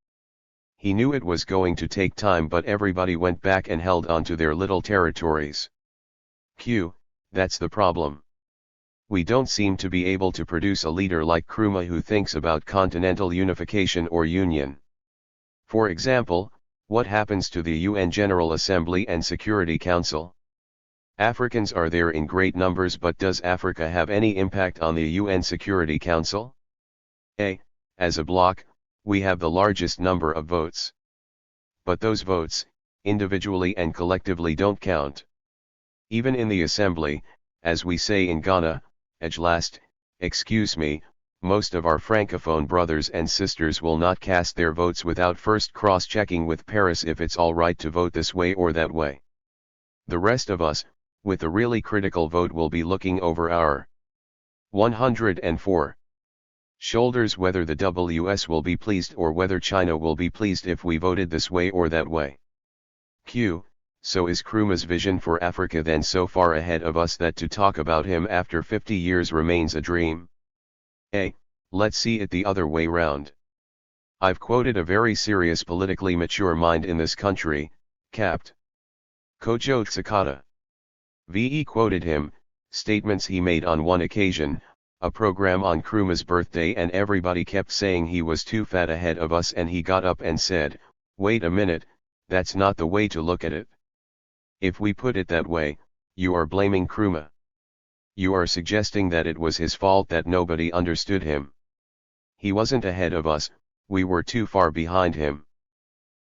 He knew it was going to take time, but everybody went back and held on to their little territories. That's the problem. We don't seem to be able to produce a leader like Nkrumah who thinks about continental unification or union. For example, what happens to the UN General Assembly and Security Council? Africans are there in great numbers, but does Africa have any impact on the UN Security Council? As a bloc, we have the largest number of votes. But those votes, individually and collectively, don't count. Even in the assembly, as we say in Ghana, most of our francophone brothers and sisters will not cast their votes without first cross-checking with Paris if it's all right to vote this way or that way. The rest of us, with a really critical vote, will be looking over our 104 shoulders whether the WS will be pleased or whether China will be pleased if we voted this way or that way. So is Nkrumah's vision for Africa then so far ahead of us that to talk about him after 50 years remains a dream? Let's see it the other way round. I've quoted a very serious politically mature mind in this country, Capt. Kojo Tsakata. VE quoted him, statements he made on one occasion, a program on Nkrumah's birthday, and everybody kept saying he was too fat ahead of us, and he got up and said, "Wait a minute, that's not the way to look at it. If we put it that way, you are blaming Nkrumah. You are suggesting that it was his fault that nobody understood him. He wasn't ahead of us, we were too far behind him.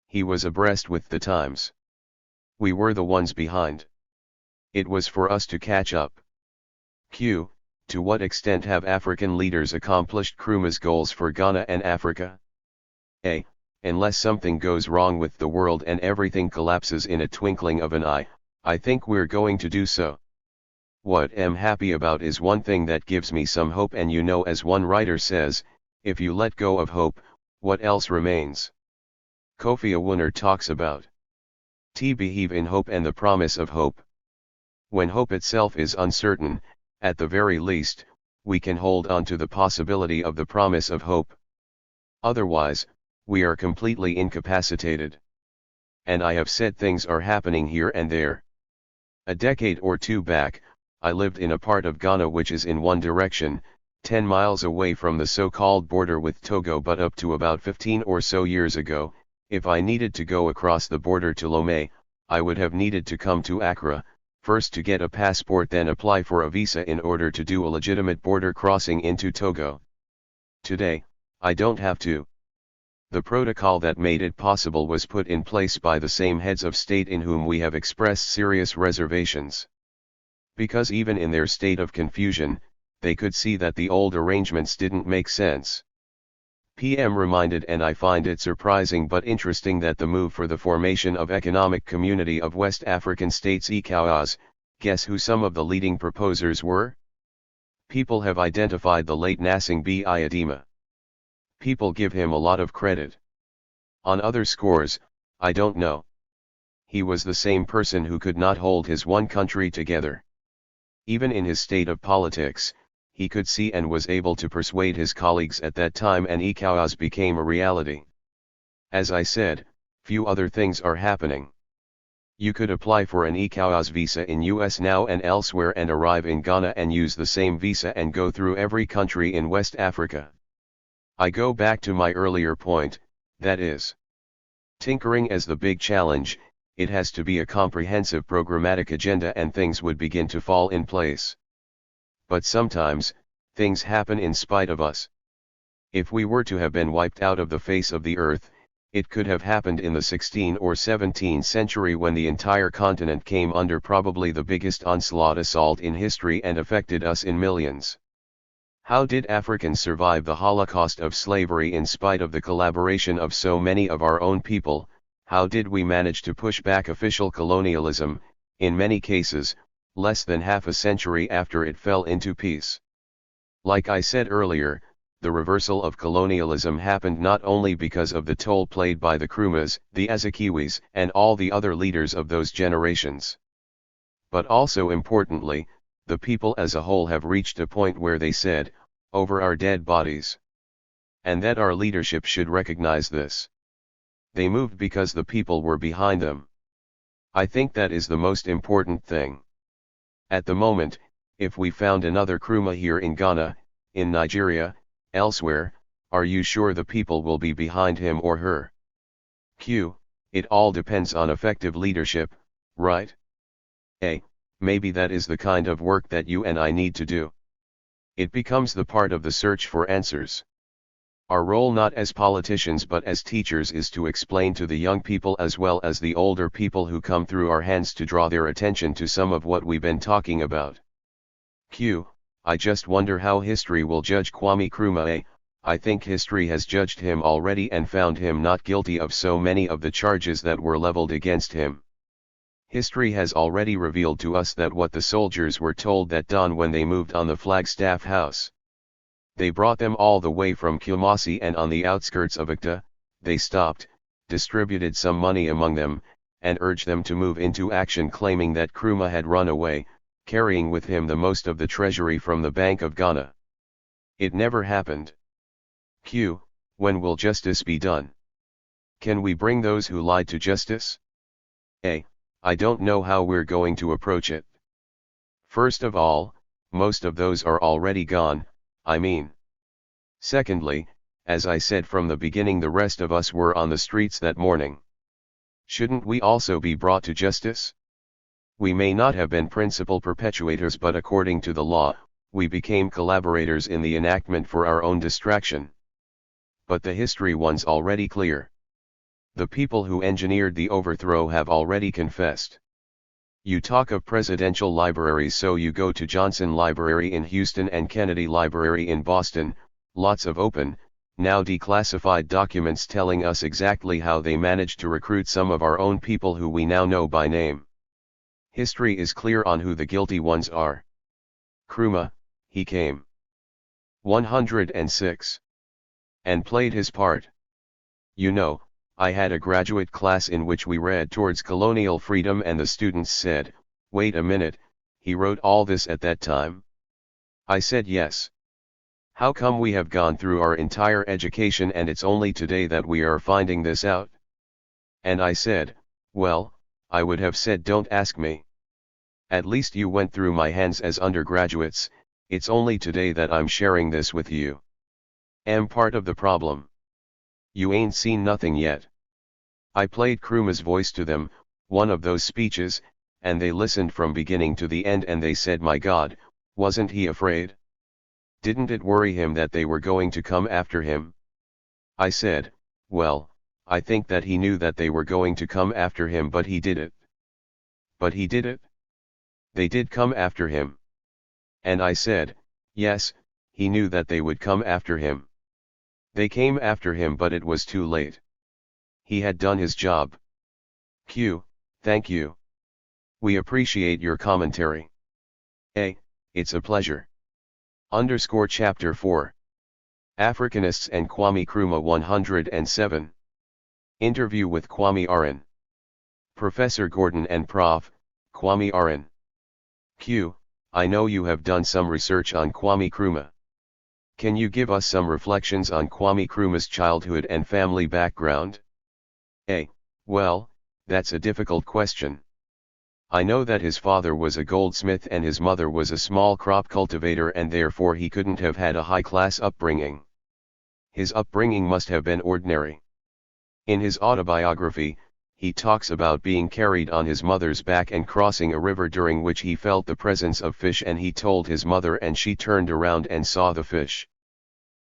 He was abreast with the times. We were the ones behind. It was for us to catch up." To what extent have African leaders accomplished Nkrumah's goals for Ghana and Africa? Unless something goes wrong with the world and everything collapses in a twinkling of an eye, I think we're going to do so. What I'm happy about is one thing that gives me some hope, and as one writer says, if you let go of hope, what else remains? Kofi Awunar talks about to believe in hope and the promise of hope. When hope itself is uncertain, at the very least, we can hold on to the possibility of the promise of hope. Otherwise, we are completely incapacitated. And I have said things are happening here and there. A decade or two back, I lived in a part of Ghana which is in one direction, 10 miles away from the so-called border with Togo, but up to about 15 or so years ago, if I needed to go across the border to Lomé, I would have needed to come to Accra, first to get a passport, then apply for a visa in order to do a legitimate border crossing into Togo. Today, I don't have to. The protocol that made it possible was put in place by the same heads of state in whom we have expressed serious reservations. Because even in their state of confusion, they could see that the old arrangements didn't make sense. PM reminded, and I find it surprising but interesting, that the move for the formation of Economic Community of West African States (ECOWAS), guess who some of the leading proposers were? People have identified the late Nasing B. Ayadima. People give him a lot of credit. On other scores, I don't know. He was the same person who could not hold his one country together. Even in his state of politics, he could see and was able to persuade his colleagues at that time, and ECOWAS became a reality. As I said, few other things are happening. You could apply for an ECOWAS visa in US now and elsewhere and arrive in Ghana and use the same visa and go through every country in West Africa. I go back to my earlier point, that is, tinkering as the big challenge. It has to be a comprehensive programmatic agenda and things would begin to fall in place. But sometimes, things happen in spite of us. If we were to have been wiped out of the face of the earth, it could have happened in the 16th or 17th century when the entire continent came under probably the biggest onslaught assault in history and affected us in millions. How did Africans survive the Holocaust of slavery in spite of the collaboration of so many of our own people? How did we manage to push back official colonialism, in many cases, less than half a century after it fell into peace? Like I said earlier, the reversal of colonialism happened not only because of the toll played by the Nkrumahs, the Azikiwis, and all the other leaders of those generations, but also importantly, the people as a whole have reached a point where they said, over our dead bodies. And that our leadership should recognize this. They moved because the people were behind them. I think that is the most important thing. At the moment, if we found another Nkrumah here in Ghana, in Nigeria, elsewhere, are you sure the people will be behind him or her? It all depends on effective leadership, right? Maybe that is the kind of work that you and I need to do. It becomes the part of the search for answers. Our role not as politicians but as teachers is to explain to the young people as well as the older people who come through our hands to draw their attention to some of what we've been talking about. I just wonder how history will judge Kwame Nkrumah. I think history has judged him already and found him not guilty of so many of the charges that were leveled against him. History has already revealed to us that what the soldiers were told that dawn when they moved on the Flagstaff House. They brought them all the way from Kumasi, and on the outskirts of Accra, they stopped, distributed some money among them, and urged them to move into action, claiming that Nkrumah had run away, carrying with him the most of the treasury from the Bank of Ghana. It never happened. When will justice be done? Can we bring those who lied to justice? I don't know how we're going to approach it. First of all, most of those are already gone, I mean. Secondly, as I said from the beginning, the rest of us were on the streets that morning. Shouldn't we also be brought to justice? We may not have been principal perpetuators, but according to the law, we became collaborators in the enactment for our own distraction. But the history one's already clear. The people who engineered the overthrow have already confessed. You talk of presidential libraries, so you go to Johnson Library in Houston and Kennedy Library in Boston, lots of open, now declassified documents telling us exactly how they managed to recruit some of our own people who we now know by name. History is clear on who the guilty ones are. Nkrumah, he came 106. And played his part. You know, I had a graduate class in which we read Towards Colonial Freedom, and the students said, wait a minute, he wrote all this at that time? I said yes. How come we have gone through our entire education and it's only today that we are finding this out? And I said, well, I would have said don't ask me. At least you went through my hands as undergraduates, it's only today that I'm sharing this with you. Am part of the problem. You ain't seen nothing yet. I played Nkrumah's voice to them, one of those speeches, and they listened from beginning to the end and they said, my God, wasn't he afraid? Didn't it worry him that they were going to come after him? I said, well, I think that he knew that they were going to come after him, but he did it. But he did it? They did come after him. And I said, yes, he knew that they would come after him. They came after him, but it was too late. He had done his job. Thank you. We appreciate your commentary. It's a pleasure. Chapter 4. Africanists and Kwame Nkrumah 107. Interview with Kwame Nkrumah. Professor Gordon and Prof. Kwame Nkrumah. Q. I know you have done some research on Kwame Nkrumah. Can you give us some reflections on Kwame Nkrumah's childhood and family background? A. Well, that's a difficult question. I know that his father was a goldsmith and his mother was a small crop cultivator, and therefore he couldn't have had a high-class upbringing. His upbringing must have been ordinary. In his autobiography, he talks about being carried on his mother's back and crossing a river during which he felt the presence of fish, and he told his mother and she turned around and saw the fish.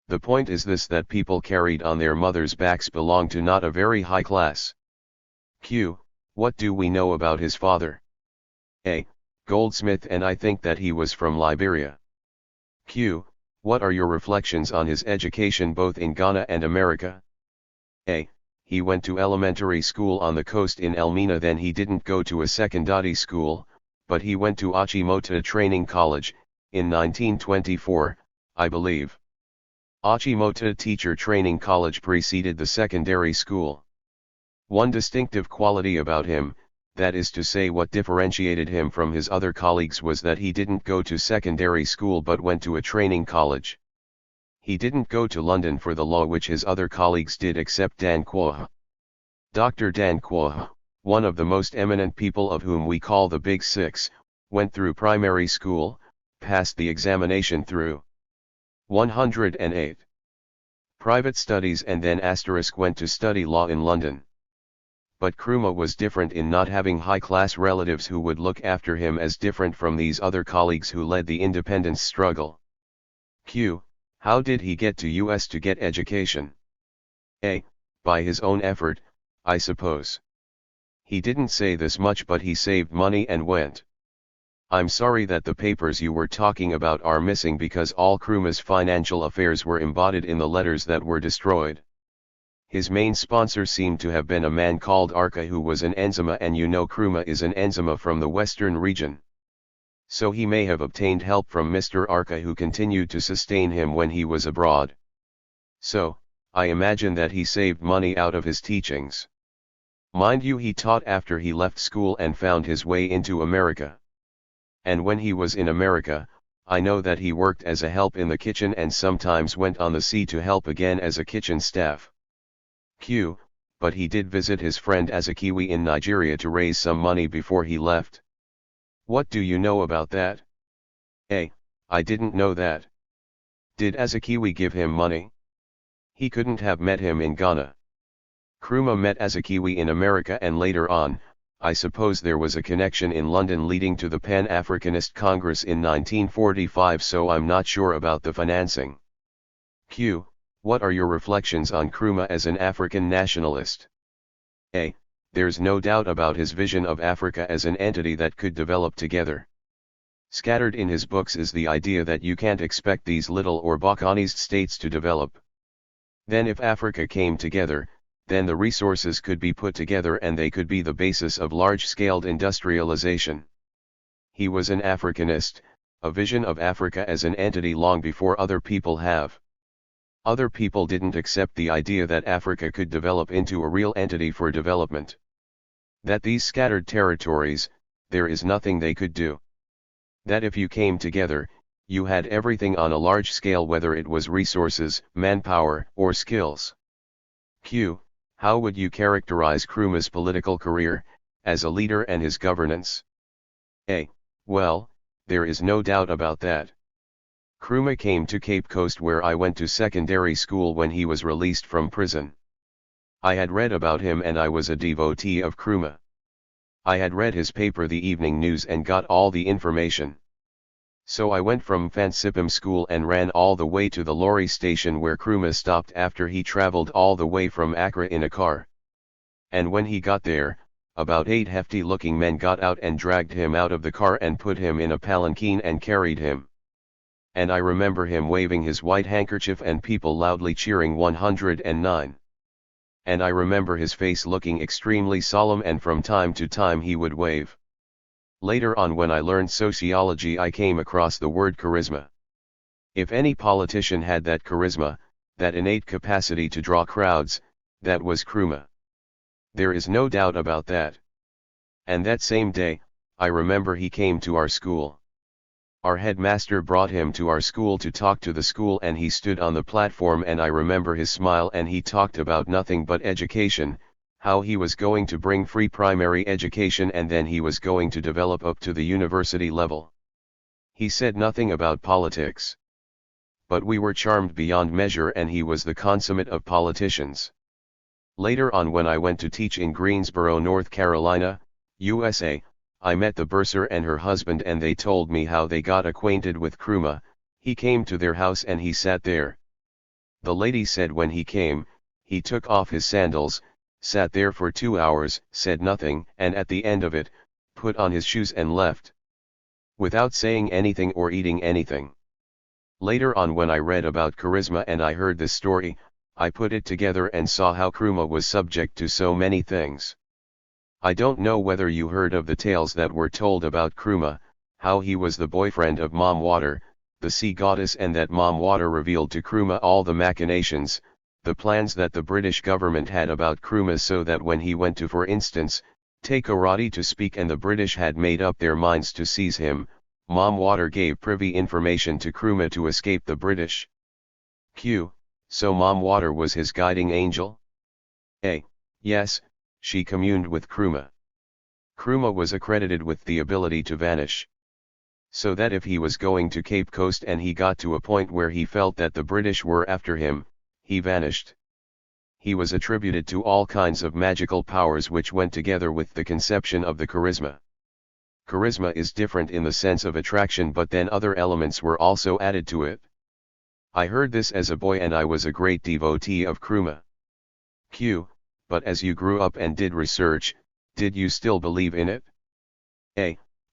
The point is this, that people carried on their mothers' backs belong to not a very high class. Q. What do we know about his father? A. Goldsmith, and I think that he was from Liberia. Q. What are your reflections on his education both in Ghana and America? A. He went to elementary school on the coast in Elmina, then he didn't go to a secondary school, but he went to Achimota Training College, in 1924, I believe. Achimota Teacher Training College preceded the secondary school. One distinctive quality about him, that is to say what differentiated him from his other colleagues, was that he didn't go to secondary school but went to a training college. He didn't go to London for the law, which his other colleagues did, except Dan Quah. Dr. Dan Quah, one of the most eminent people of whom we call the Big Six, went through primary school, passed the examination through 108 private studies, and then went to study law in London. But Nkrumah was different in not having high-class relatives who would look after him, as different from these other colleagues who led the independence struggle. Q. How did he get to US to get education? A. By his own effort, I suppose. He didn't say this much, but he saved money and went. I'm sorry that the papers you were talking about are missing, because all Nkrumah's financial affairs were embodied in the letters that were destroyed. His main sponsor seemed to have been a man called Arca, who was an Enzima, and you know Nkrumah is an Enzima from the western region. So he may have obtained help from Mr. Arca, who continued to sustain him when he was abroad. So, I imagine that he saved money out of his teachings. Mind you, he taught after he left school and found his way into America. And when he was in America, I know that he worked as a help in the kitchen and sometimes went on the sea to help again as a kitchen staff. Q. But he did visit his friend Azikiwe in Nigeria to raise some money before he left. What do you know about that? A. I didn't know that. Did Azikiwe give him money? He couldn't have met him in Ghana. Nkrumah met Azikiwe in America, and later on, I suppose there was a connection in London leading to the Pan-Africanist Congress in 1945, so I'm not sure about the financing. Q. What are your reflections on Nkrumah as an African nationalist? A. There's no doubt about his vision of Africa as an entity that could develop together. Scattered in his books is the idea that you can't expect these little or balkanized states to develop. Then if Africa came together, then the resources could be put together and they could be the basis of large-scaled industrialization. He was an Africanist, a vision of Africa as an entity long before other people have. Other people didn't accept the idea that Africa could develop into a real entity for development. That these scattered territories, there is nothing they could do. That if you came together, you had everything on a large scale, whether it was resources, manpower, or skills. Q. How would you characterize Nkrumah's political career, as a leader, and his governance? A. Well, there is no doubt about that. Nkrumah came to Cape Coast, where I went to secondary school, when he was released from prison. I had read about him and I was a devotee of Nkrumah. I had read his paper, the Evening News, and got all the information. So I went from Fansipim School and ran all the way to the lorry station where Nkrumah stopped after he traveled all the way from Accra in a car. And when he got there, about 8 hefty-looking men got out and dragged him out of the car and put him in a palanquin and carried him. And I remember him waving his white handkerchief and people loudly cheering 109. And I remember his face looking extremely solemn, and from time to time he would wave. Later on, when I learned sociology, I came across the word charisma. If any politician had that charisma, that innate capacity to draw crowds, that was Nkrumah. There is no doubt about that. And that same day, I remember he came to our school. Our headmaster brought him to our school to talk to the school, and he stood on the platform, and I remember his smile, and he talked about nothing but education, how he was going to bring free primary education and then he was going to develop up to the university level. He said nothing about politics. But we were charmed beyond measure, and he was the consummate of politicians. Later on, when I went to teach in Greensboro, North Carolina, USA, I met the bursar and her husband, and they told me how they got acquainted with Nkrumah. He came to their house and he sat there. The lady said when he came, he took off his sandals, sat there for 2 hours, said nothing, and at the end of it, put on his shoes and left. Without saying anything or eating anything. Later on, when I read about charisma and I heard this story, I put it together and saw how Nkrumah was subject to so many things. I don't know whether you heard of the tales that were told about Nkrumah, how he was the boyfriend of Mom Water, the sea goddess, and that Mom Water revealed to Nkrumah all the machinations, the plans that the British government had about Nkrumah, so that when he went to, for instance, take karate to speak and the British had made up their minds to seize him, Mom Water gave privy information to Nkrumah to escape the British. So Mom Water was his guiding angel? Yes, she communed with Nkrumah. Nkrumah was accredited with the ability to vanish. So that if he was going to Cape Coast and he got to a point where he felt that the British were after him, he vanished. He was attributed to all kinds of magical powers which went together with the conception of the charisma. Charisma is different in the sense of attraction, but then other elements were also added to it. I heard this as a boy and I was a great devotee of Nkrumah. But as you grew up and did research, did you still believe in it?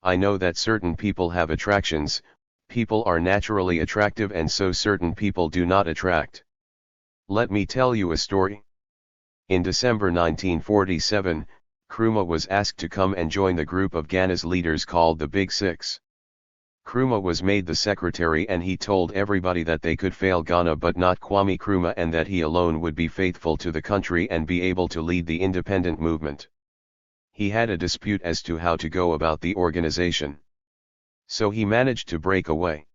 I know that certain people have attractions, people are naturally attractive, and so certain people do not attract. Let me tell you a story. In December 1947, Nkrumah was asked to come and join the group of Ghana's leaders called the Big Six. Nkrumah was made the secretary, and he told everybody that they could fail Ghana but not Kwame Nkrumah, and that he alone would be faithful to the country and be able to lead the independent movement. He had a dispute as to how to go about the organization. So he managed to break away.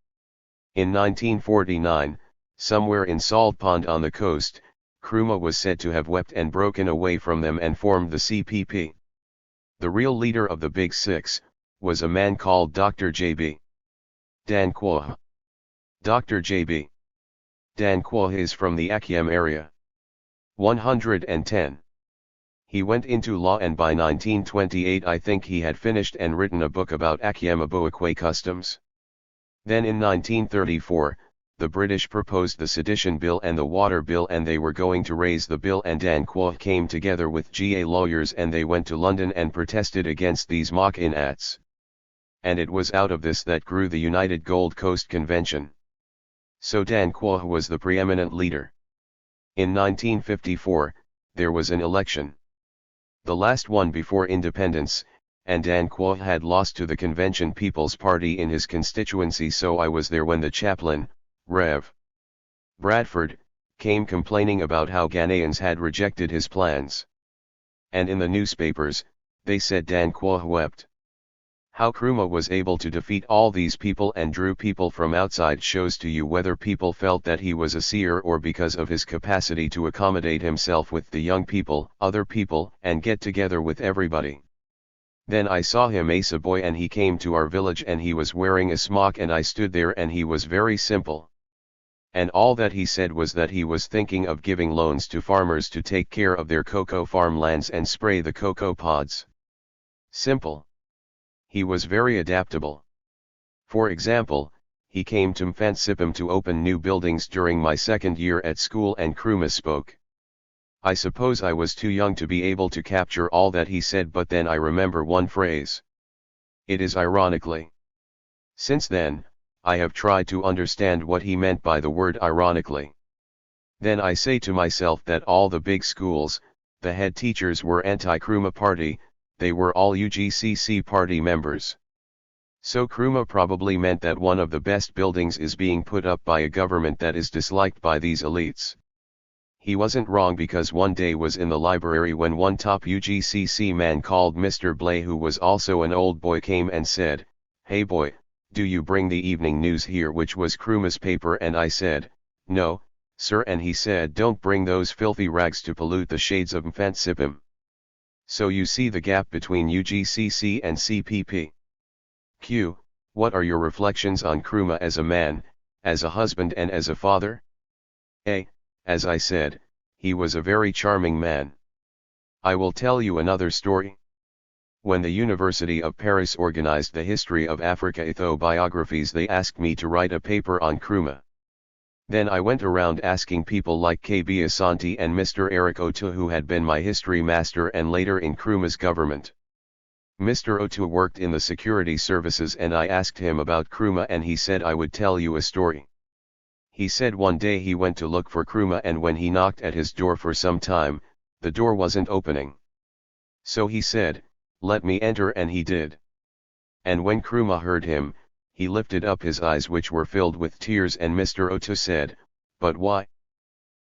In 1949, somewhere in Salt Pond on the coast, Nkrumah was said to have wept and broken away from them and formed the CPP. The real leader of the Big Six was a man called Dr. J.B. Danquah. Dr. J.B. Danquah is from the Akiem area. 110. He went into law, and by 1928 I think he had finished and written a book about Akiem Aboakwe customs. Then in 1934, the British proposed the Sedition Bill and the Water Bill, and they were going to raise the bill, and Danquah came together with GA lawyers and they went to London and protested against these mock-in acts. And it was out of this that grew the United Gold Coast Convention. So Danquah was the preeminent leader. In 1954, there was an election. The last one before independence, and Danquah had lost to the Convention People's Party in his constituency, so I was there when the chaplain, Rev. Bradford, came complaining about how Ghanaians had rejected his plans. And in the newspapers, they said Danquah wept. How Nkrumah was able to defeat all these people and drew people from outside shows to you whether people felt that he was a seer or because of his capacity to accommodate himself with the young people, other people, and get together with everybody. Then I saw him as a boy, and he came to our village and he was wearing a smock, and I stood there and he was very simple. And all that he said was that he was thinking of giving loans to farmers to take care of their cocoa farmlands and spray the cocoa pods. Simple. He was very adaptable. For example, he came to Mfansipim to open new buildings during my second year at school, and Nkrumah spoke. I suppose I was too young to be able to capture all that he said, but then I remember one phrase. It is ironically. Since then, I have tried to understand what he meant by the word ironically. Then I say to myself that all the big schools, the head teachers were anti-Nkrumah party, they were all UGCC party members. So Nkrumah probably meant that one of the best buildings is being put up by a government that is disliked by these elites. He wasn't wrong, because one day was in the library when one top UGCC man called Mr. Blay, who was also an old boy, came and said, "Hey boy, do you bring the evening news here?" which was Nkrumah's paper, and I said, "No, sir," and he said, "Don't bring those filthy rags to pollute the shades of Mfantsipim." So you see the gap between UGCC and CPP. Q. What are your reflections on Nkrumah as a man, as a husband and as a father? A. As I said, he was a very charming man. I will tell you another story. When the University of Paris organized the History of Africa ethnographies, they asked me to write a paper on Nkrumah. Then I went around asking people like KB Asante and Mr. Eric Otu, who had been my history master and later in Nkrumah's government. Mr. Otu worked in the security services, and I asked him about Nkrumah, and he said I would tell you a story. He said one day he went to look for Nkrumah, and when he knocked at his door for some time, the door wasn't opening. So he said, "Let me enter," and he did. And when Nkrumah heard him, he lifted up his eyes, which were filled with tears, and Mr. Otu said, "But why?"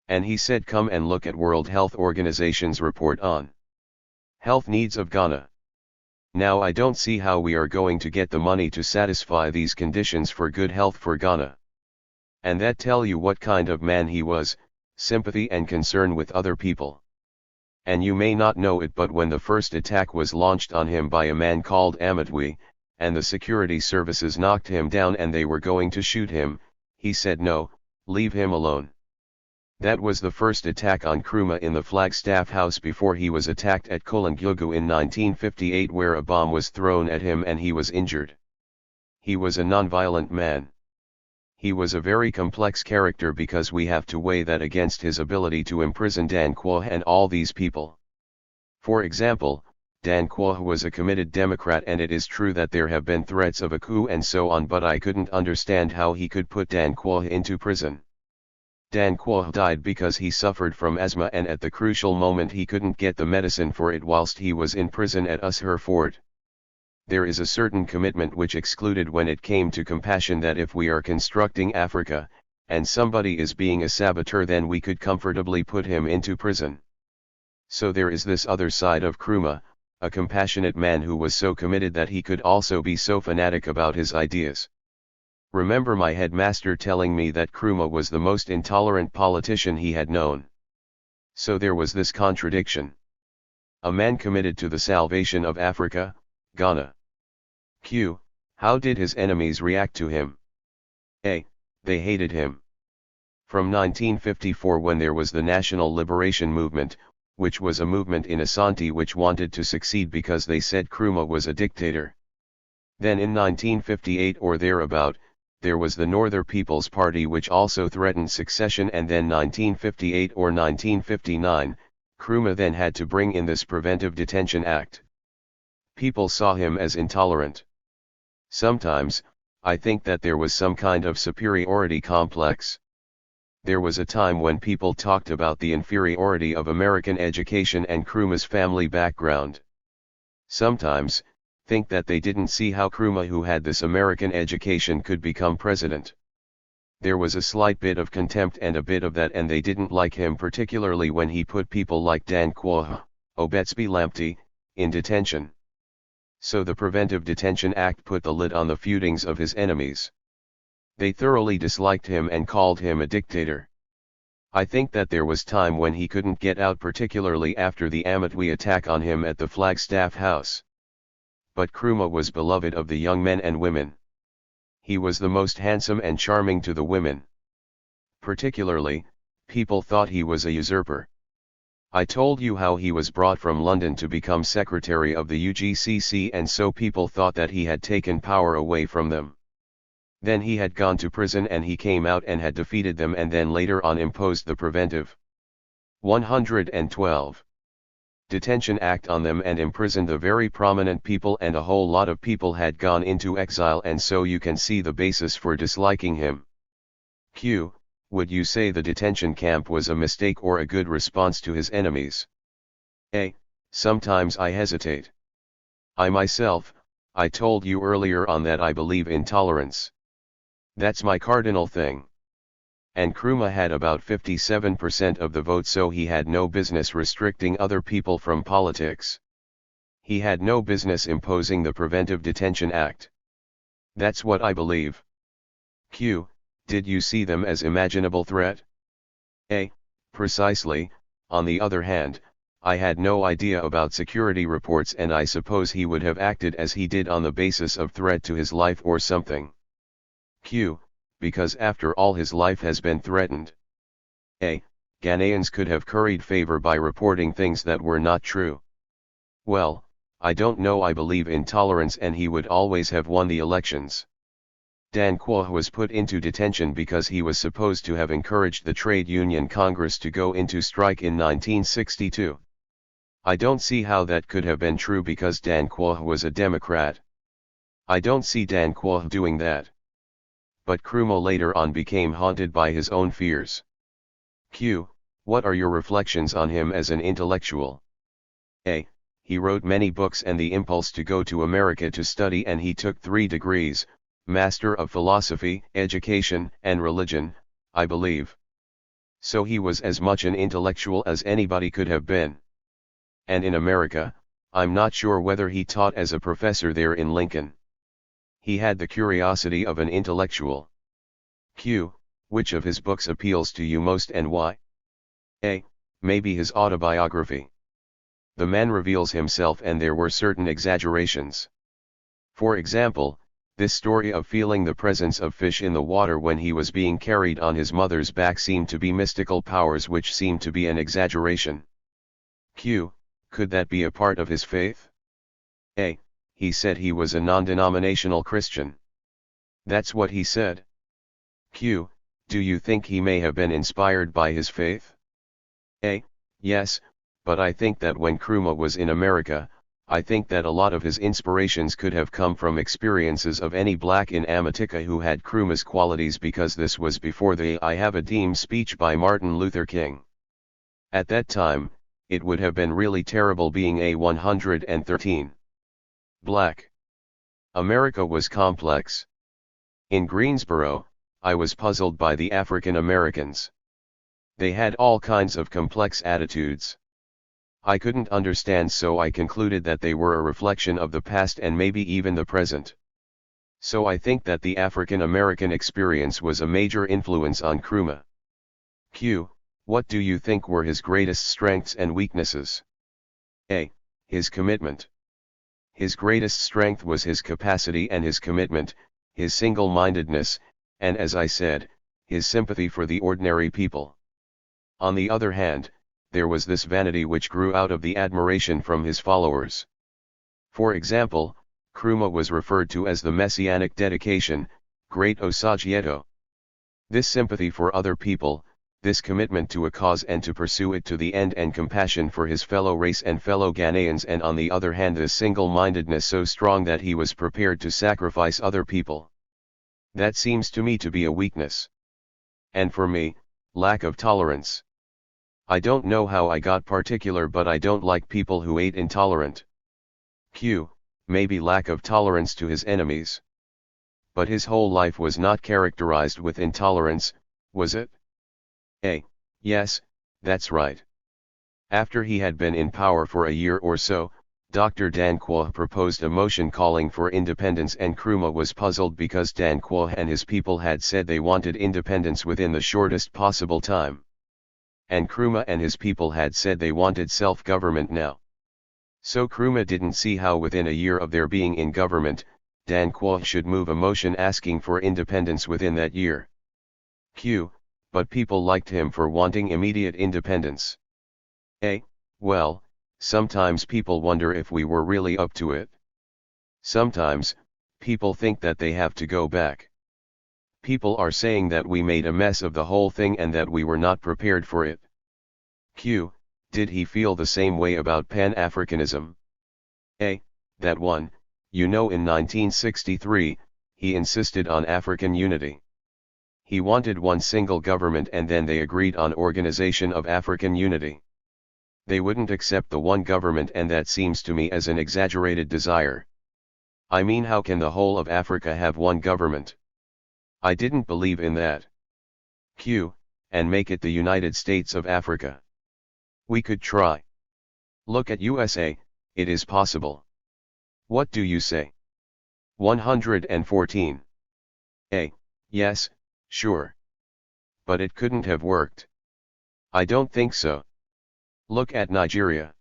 And he said, "Come and look at World Health Organization's report on health needs of Ghana. Now I don't see how we are going to get the money to satisfy these conditions for good health for Ghana." And that tell you what kind of man he was: sympathy and concern with other people. And you may not know it, but when the first attack was launched on him by a man called Amatwi, and the security services knocked him down and they were going to shoot him, he said, "No, leave him alone." That was the first attack on Nkrumah in the Flagstaff House before he was attacked at Kolangugu in 1958, where a bomb was thrown at him and he was injured. He was a non-violent man. He was a very complex character, because we have to weigh that against his ability to imprison Danquah and all these people. For example, Danquah was a committed Democrat, and it is true that there have been threats of a coup and so on, but I couldn't understand how he could put Danquah into prison. Danquah died because he suffered from asthma, and at the crucial moment he couldn't get the medicine for it whilst he was in prison at Usher Fort. There is a certain commitment which excluded when it came to compassion, that if we are constructing Africa, and somebody is being a saboteur, then we could comfortably put him into prison. So there is this other side of Nkrumah, a compassionate man who was so committed that he could also be so fanatic about his ideas. Remember my headmaster telling me that Nkrumah was the most intolerant politician he had known. So there was this contradiction. A man committed to the salvation of Africa, Ghana. Q. How did his enemies react to him? A. They hated him. From 1954, when there was the National Liberation Movement, which was a movement in Asante which wanted to succeed because they said Nkrumah was a dictator. Then in 1958 or thereabout, there was the Northern People's Party which also threatened succession, and then 1958 or 1959, Nkrumah then had to bring in this Preventive Detention Act. People saw him as intolerant. Sometimes, I think that there was some kind of superiority complex. There was a time when people talked about the inferiority of American education and Nkrumah's family background. Sometimes, think that they didn't see how Nkrumah, who had this American education, could become president. There was a slight bit of contempt and a bit of that, and they didn't like him particularly when he put people like Danquah, Obetsby Lamptey, in detention. So the Preventive Detention Act put the lid on the feudings of his enemies. They thoroughly disliked him and called him a dictator. I think that there was time when he couldn't get out, particularly after the Amatwi attack on him at the Flagstaff House. But Nkrumah was beloved of the young men and women. He was the most handsome and charming to the women. Particularly, people thought he was a usurper. I told you how he was brought from London to become secretary of the UGCC, and so people thought that he had taken power away from them. Then he had gone to prison and he came out and had defeated them, and then later on imposed the Preventive 112 Detention Act on them and imprisoned the very prominent people, and a whole lot of people had gone into exile, and so you can see the basis for disliking him. Q. Would you say the detention camp was a mistake or a good response to his enemies? A. Sometimes I hesitate. I myself, I told you earlier on that I believe in tolerance. That's my cardinal thing. And Nkrumah had about 57% of the vote, so he had no business restricting other people from politics. He had no business imposing the Preventive Detention Act. That's what I believe. Q. Did you see them as imaginable threat? A. Precisely. On the other hand, I had no idea about security reports, and I suppose he would have acted as he did on the basis of threat to his life or something. Q. Because after all his life has been threatened. A. Ghanaians could have curried favor by reporting things that were not true. Well, I don't know, I believe in tolerance, and he would always have won the elections. Dan Quoh was put into detention because he was supposed to have encouraged the Trade Union Congress to go into strike in 1962. I don't see how that could have been true because Dan Quoh was a Democrat. I don't see Dan Quoh doing that. But Nkrumah later on became haunted by his own fears. Q. What are your reflections on him as an intellectual? A. He wrote many books and the impulse to go to America to study, and he took 3 degrees, Master of Philosophy, Education, and Religion, I believe. So he was as much an intellectual as anybody could have been. And in America, I'm not sure whether he taught as a professor there in Lincoln. He had the curiosity of an intellectual. Q. Which of his books appeals to you most and why? A. Maybe his autobiography. The man reveals himself and there were certain exaggerations. For example, this story of feeling the presence of fish in the water when he was being carried on his mother's back seemed to be mystical powers, which seemed to be an exaggeration. Q. Could that be a part of his faith? A. He said he was a non-denominational Christian. That's what he said. Q. Do you think he may have been inspired by his faith? A. Yes, but I think that when Nkrumah was in America, I think that a lot of his inspirations could have come from experiences of any black in America who had Nkrumah's qualities, because this was before the I Have a Dream speech by Martin Luther King. At that time, it would have been really terrible being a 113. Black. America was complex. In Greensboro, I was puzzled by the African Americans. They had all kinds of complex attitudes. I couldn't understand, so I concluded that they were a reflection of the past and maybe even the present. So I think that the African American experience was a major influence on Nkrumah. Q. What do you think were his greatest strengths and weaknesses? A. His commitment. His greatest strength was his capacity and his commitment, his single-mindedness, and as I said, his sympathy for the ordinary people. On the other hand, there was this vanity which grew out of the admiration from his followers. For example, Nkrumah was referred to as the Messianic dedication, Great Osagieto. This sympathy for other people, this commitment to a cause and to pursue it to the end, and compassion for his fellow race and fellow Ghanaians, and on the other hand this single-mindedness so strong that he was prepared to sacrifice other people. That seems to me to be a weakness. And for me, lack of tolerance. I don't know how I got particular, but I don't like people who ate intolerant. Q. Maybe lack of tolerance to his enemies. But his whole life was not characterized with intolerance, was it? A. Yes, that's right. After he had been in power for a year or so, Dr. Dan Quoh proposed a motion calling for independence, and Nkrumah was puzzled because Dan Quoh and his people had said they wanted independence within the shortest possible time. And Nkrumah and his people had said they wanted self-government now. So Nkrumah didn't see how within a year of their being in government, Dan Quoh should move a motion asking for independence within that year. Q. But people liked him for wanting immediate independence. A. Well, sometimes people wonder if we were really up to it. Sometimes, people think that they have to go back. People are saying that we made a mess of the whole thing and that we were not prepared for it. Q. Did he feel the same way about Pan-Africanism? A. That one, in 1963, he insisted on African unity. He wanted one single government, and then they agreed on Organization of African Unity. They wouldn't accept the one government, and that seems to me as an exaggerated desire. I mean, how can the whole of Africa have one government? I didn't believe in that. Q, and make it the United States of Africa. We could try. Look at USA, it is possible. What do you say? 114. A. Yes, sure. But it couldn't have worked. I don't think so. Look at Nigeria.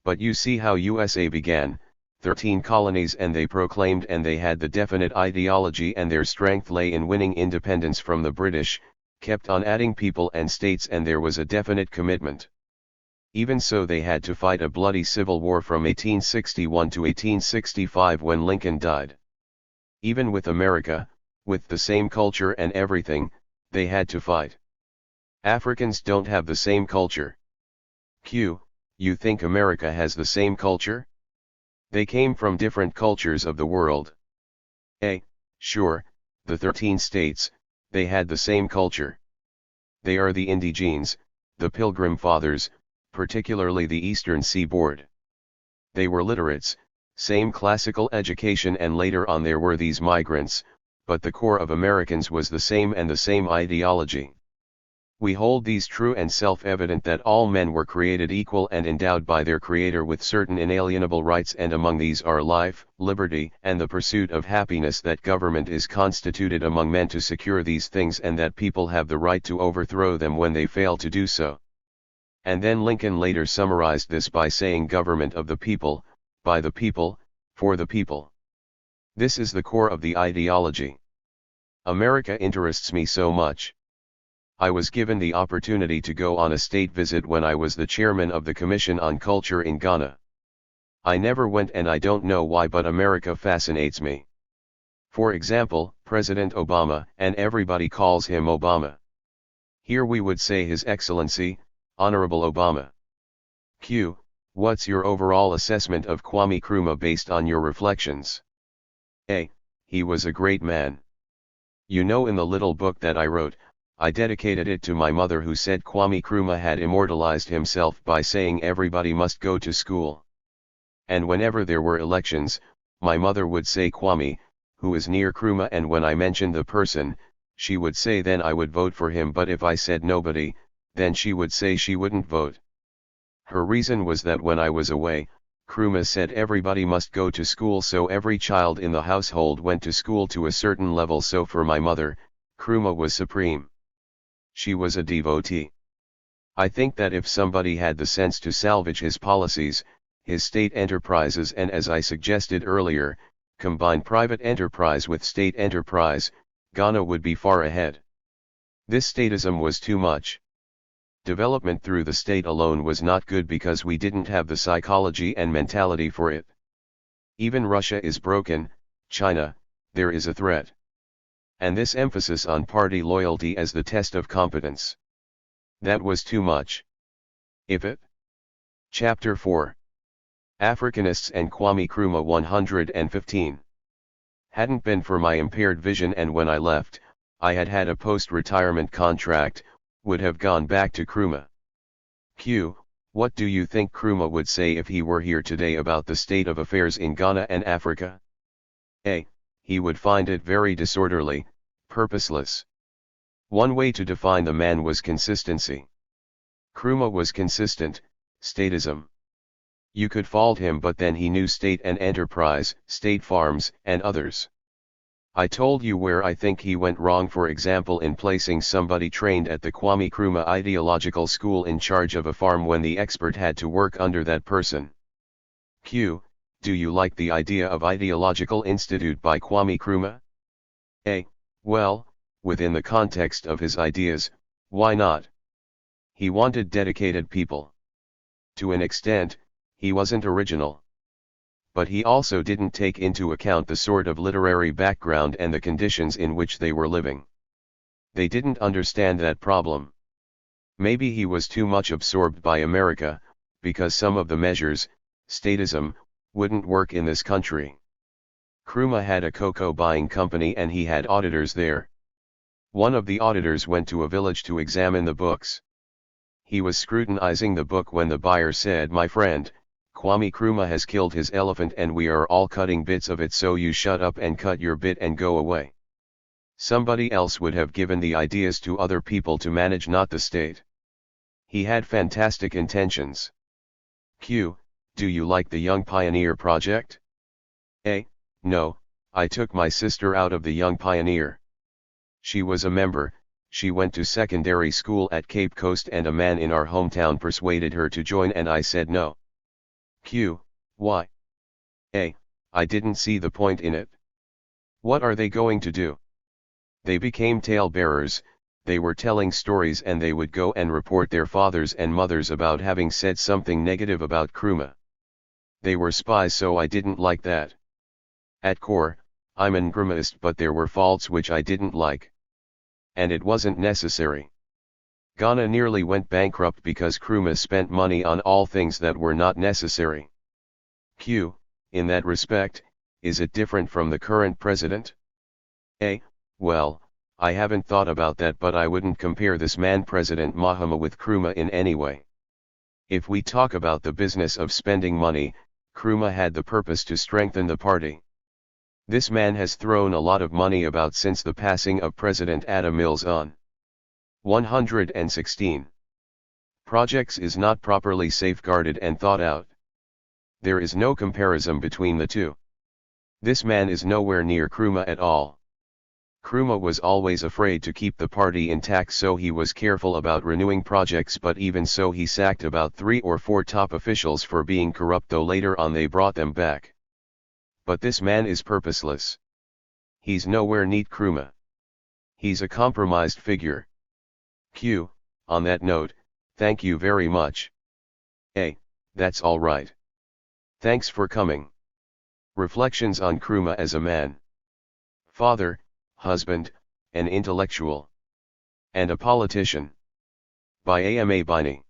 But you see how USA began, 13 colonies, and they proclaimed, and they had the definite ideology, and their strength lay in winning independence from the British, kept on adding people and states, and there was a definite commitment. Even so, they had to fight a bloody civil war from 1861 to 1865 when Lincoln died. Even with America, with the same culture and everything, they had to fight. Africans don't have the same culture. Q, you think America has the same culture? They came from different cultures of the world. A, sure, the 13 states, they had the same culture. They are the indigenes, the Pilgrim Fathers, particularly the Eastern Seaboard. They were literates, same classical education, and later on there were these migrants, but the core of Americans was the same, and the same ideology. We hold these true and self-evident, that all men were created equal and endowed by their Creator with certain inalienable rights, and among these are life, liberty, and the pursuit of happiness, that government is constituted among men to secure these things, and that people have the right to overthrow them when they fail to do so. And then Lincoln later summarized this by saying, government of the people, by the people, for the people. This is the core of the ideology. America interests me so much. I was given the opportunity to go on a state visit when I was the chairman of the Commission on Culture in Ghana. I never went, and I don't know why, but America fascinates me. For example, President Obama, and everybody calls him Obama. Here we would say His Excellency, Honorable Obama. Q, what's your overall assessment of Kwame Nkrumah based on your reflections? A, he was a great man. You know, in the little book that I wrote, I dedicated it to my mother, who said Kwame Nkrumah had immortalized himself by saying everybody must go to school. And whenever there were elections, my mother would say Kwame, who is near Nkrumah, and when I mentioned the person, she would say then I would vote for him, but if I said nobody, then she would say she wouldn't vote. Her reason was that when I was away, Nkrumah said everybody must go to school, so every child in the household went to school to a certain level, so for my mother, Nkrumah was supreme. She was a devotee. I think that if somebody had the sense to salvage his policies, his state enterprises, and as I suggested earlier, combine private enterprise with state enterprise, Ghana would be far ahead. This statism was too much. Development through the state alone was not good, because we didn't have the psychology and mentality for it. Even Russia is broken, China, there is a threat. And this emphasis on party loyalty as the test of competence. That was too much. If it? Chapter 4. Africanists and Kwame Nkrumah 115. Hadn't been for my impaired vision, and when I left, I had had a post-retirement contract, would have gone back to Nkrumah. Q, what do you think Nkrumah would say if he were here today about the state of affairs in Ghana and Africa? A, he would find it very disorderly, purposeless. One way to define the man was consistency. Nkrumah was consistent, statism. You could fault him, but then he knew state and enterprise, state farms, and others. I told you where I think he went wrong, for example in placing somebody trained at the Kwame Nkrumah Ideological School in charge of a farm when the expert had to work under that person. Q, do you like the idea of Ideological Institute by Kwame Nkrumah? A, well, within the context of his ideas, why not? He wanted dedicated people. To an extent, he wasn't original. But he also didn't take into account the sort of literary background and the conditions in which they were living. They didn't understand that problem. Maybe he was too much absorbed by America, because some of the measures, statism, wouldn't work in this country. Nkrumah had a cocoa buying company and he had auditors there. One of the auditors went to a village to examine the books. He was scrutinizing the book when the buyer said, "My friend, Kwame Nkrumah has killed his elephant and we are all cutting bits of it, so you shut up and cut your bit and go away." Somebody else would have given the ideas to other people to manage, not the state. He had fantastic intentions. Q. Do you like the Young Pioneer Project? A. No, I took my sister out of the Young Pioneer. She was a member, she went to secondary school at Cape Coast and a man in our hometown persuaded her to join and I said no. Q. Why? A. I didn't see the point in it. What are they going to do? They became tale-bearers, they were telling stories and they would go and report their fathers and mothers about having said something negative about Nkrumah. They were spies, so I didn't like that. At core, I'm an Nkrumahist, but there were faults which I didn't like. And it wasn't necessary. Ghana nearly went bankrupt because Nkrumah spent money on all things that were not necessary. Q. In that respect, is it different from the current president? A. Well, I haven't thought about that, but I wouldn't compare this man President Mahama with Nkrumah in any way. If we talk about the business of spending money, Nkrumah had the purpose to strengthen the party. This man has thrown a lot of money about since the passing of President Adam Mills on 116 projects is not properly safeguarded and thought out. There is no comparison between the two. This man is nowhere near Nkrumah at all. Nkrumah was always afraid to keep the party intact, so he was careful about renewing projects, but even so he sacked about 3 or 4 top officials for being corrupt, though later on they brought them back. But this man is purposeless. He's nowhere near Nkrumah. He's a compromised figure. Q. On that note, thank you very much. A. That's all right. Thanks for coming. Reflections on Nkrumah as a man, father, husband, an intellectual, and a politician. By A.M.A. Biney.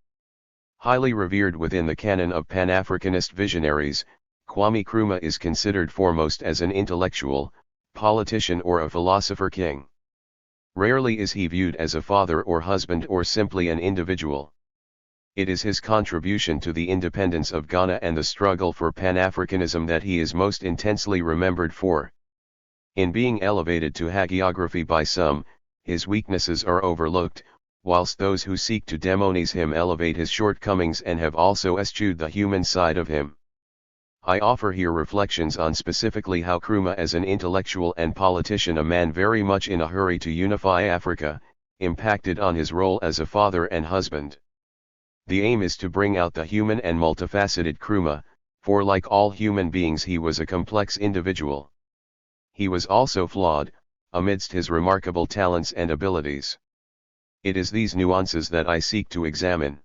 Highly revered within the canon of Pan-Africanist visionaries, Kwame Nkrumah is considered foremost as an intellectual, politician or a philosopher king. Rarely is he viewed as a father or husband or simply an individual. It is his contribution to the independence of Ghana and the struggle for Pan-Africanism that he is most intensely remembered for. In being elevated to hagiography by some, his weaknesses are overlooked, whilst those who seek to demonize him elevate his shortcomings and have also eschewed the human side of him. I offer here reflections on specifically how Nkrumah as an intellectual and politician, a man very much in a hurry to unify Africa, impacted on his role as a father and husband. The aim is to bring out the human and multifaceted Nkrumah, for like all human beings he was a complex individual. He was also flawed, amidst his remarkable talents and abilities. It is these nuances that I seek to examine.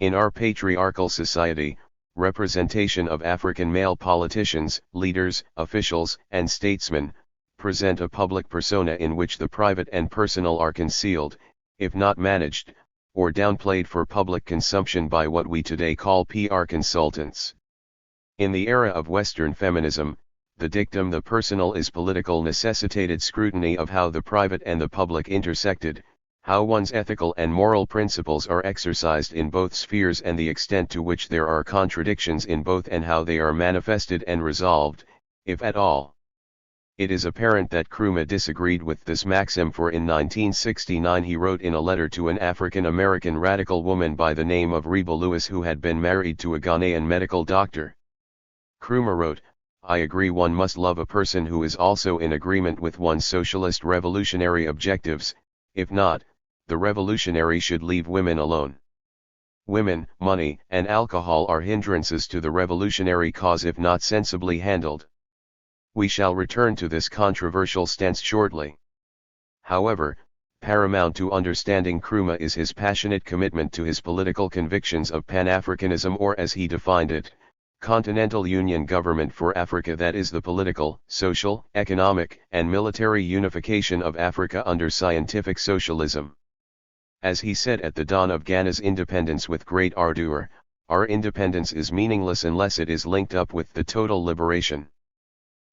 In our patriarchal society, representation of African male politicians, leaders, officials, and statesmen, present a public persona in which the private and personal are concealed, if not managed, or downplayed for public consumption by what we today call PR consultants. In the era of Western feminism, the dictum "the personal is political" necessitated scrutiny of how the private and the public intersected, how one's ethical and moral principles are exercised in both spheres and the extent to which there are contradictions in both and how they are manifested and resolved, if at all. It is apparent that Nkrumah disagreed with this maxim, for in 1969 he wrote in a letter to an African-American radical woman by the name of Reba Lewis, who had been married to a Ghanaian medical doctor. Nkrumah wrote, "I agree one must love a person who is also in agreement with one's socialist revolutionary objectives. If not, the revolutionary should leave women alone. Women, money, and alcohol are hindrances to the revolutionary cause if not sensibly handled." We shall return to this controversial stance shortly. However, paramount to understanding Nkrumah is his passionate commitment to his political convictions of Pan-Africanism, or as he defined it, Continental Union Government for Africa, that is the political, social, economic, and military unification of Africa under scientific socialism. As he said at the dawn of Ghana's independence with great ardor, our independence is meaningless unless it is linked up with the total liberation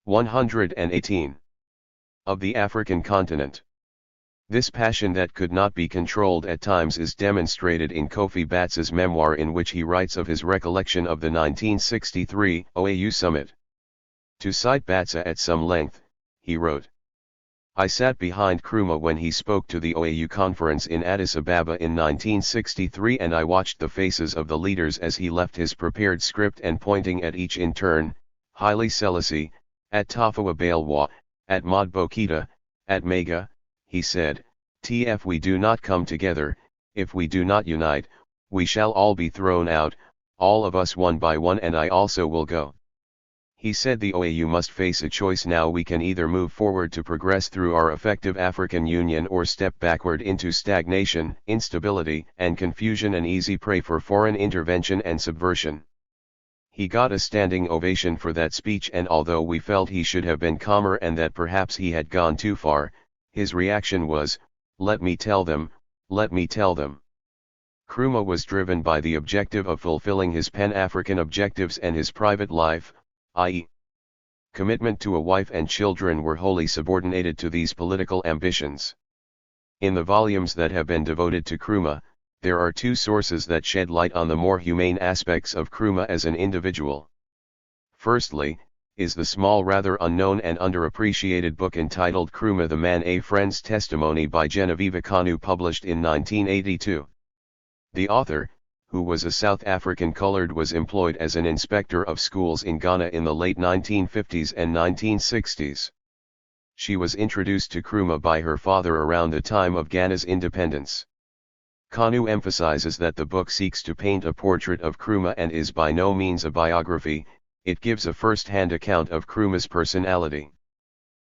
118 of the African continent. This passion that could not be controlled at times is demonstrated in Kofi Bats's memoir, in which he writes of his recollection of the 1963 OAU summit. To cite Batsa at some length, he wrote, I sat behind Nkrumah when he spoke to the OAU conference in Addis Ababa in 1963, and I watched the faces of the leaders as he left his prepared script and pointing at each in turn, Haile Selassie, at Tafawa Balewa, at Modbo Keita, at Mega, he said, "If we do not come together, if we do not unite, we shall all be thrown out, all of us one by one, and I also will go." He said the OAU must face a choice now: we can either move forward to progress through our effective African Union, or step backward into stagnation, instability, and confusion, an easy prey for foreign intervention and subversion. He got a standing ovation for that speech, and although we felt he should have been calmer and that perhaps he had gone too far, his reaction was, "Let me tell them, let me tell them." Nkrumah was driven by the objective of fulfilling his Pan-African objectives, and his private life, i.e., commitment to a wife and children, were wholly subordinated to these political ambitions. In the volumes that have been devoted to Nkrumah, there are two sources that shed light on the more humane aspects of Nkrumah as an individual. Firstly, is the small, rather unknown and underappreciated book entitled Nkrumah the Man, a Friend's Testimony by Genevieve Kanu, published in 1982. The author, who was a South African colored, was employed as an inspector of schools in Ghana in the late 1950s and 1960s. She was introduced to Nkrumah by her father around the time of Ghana's independence. Kanu emphasizes that the book seeks to paint a portrait of Nkrumah and is by no means a biography; it gives a first-hand account of Nkrumah's personality.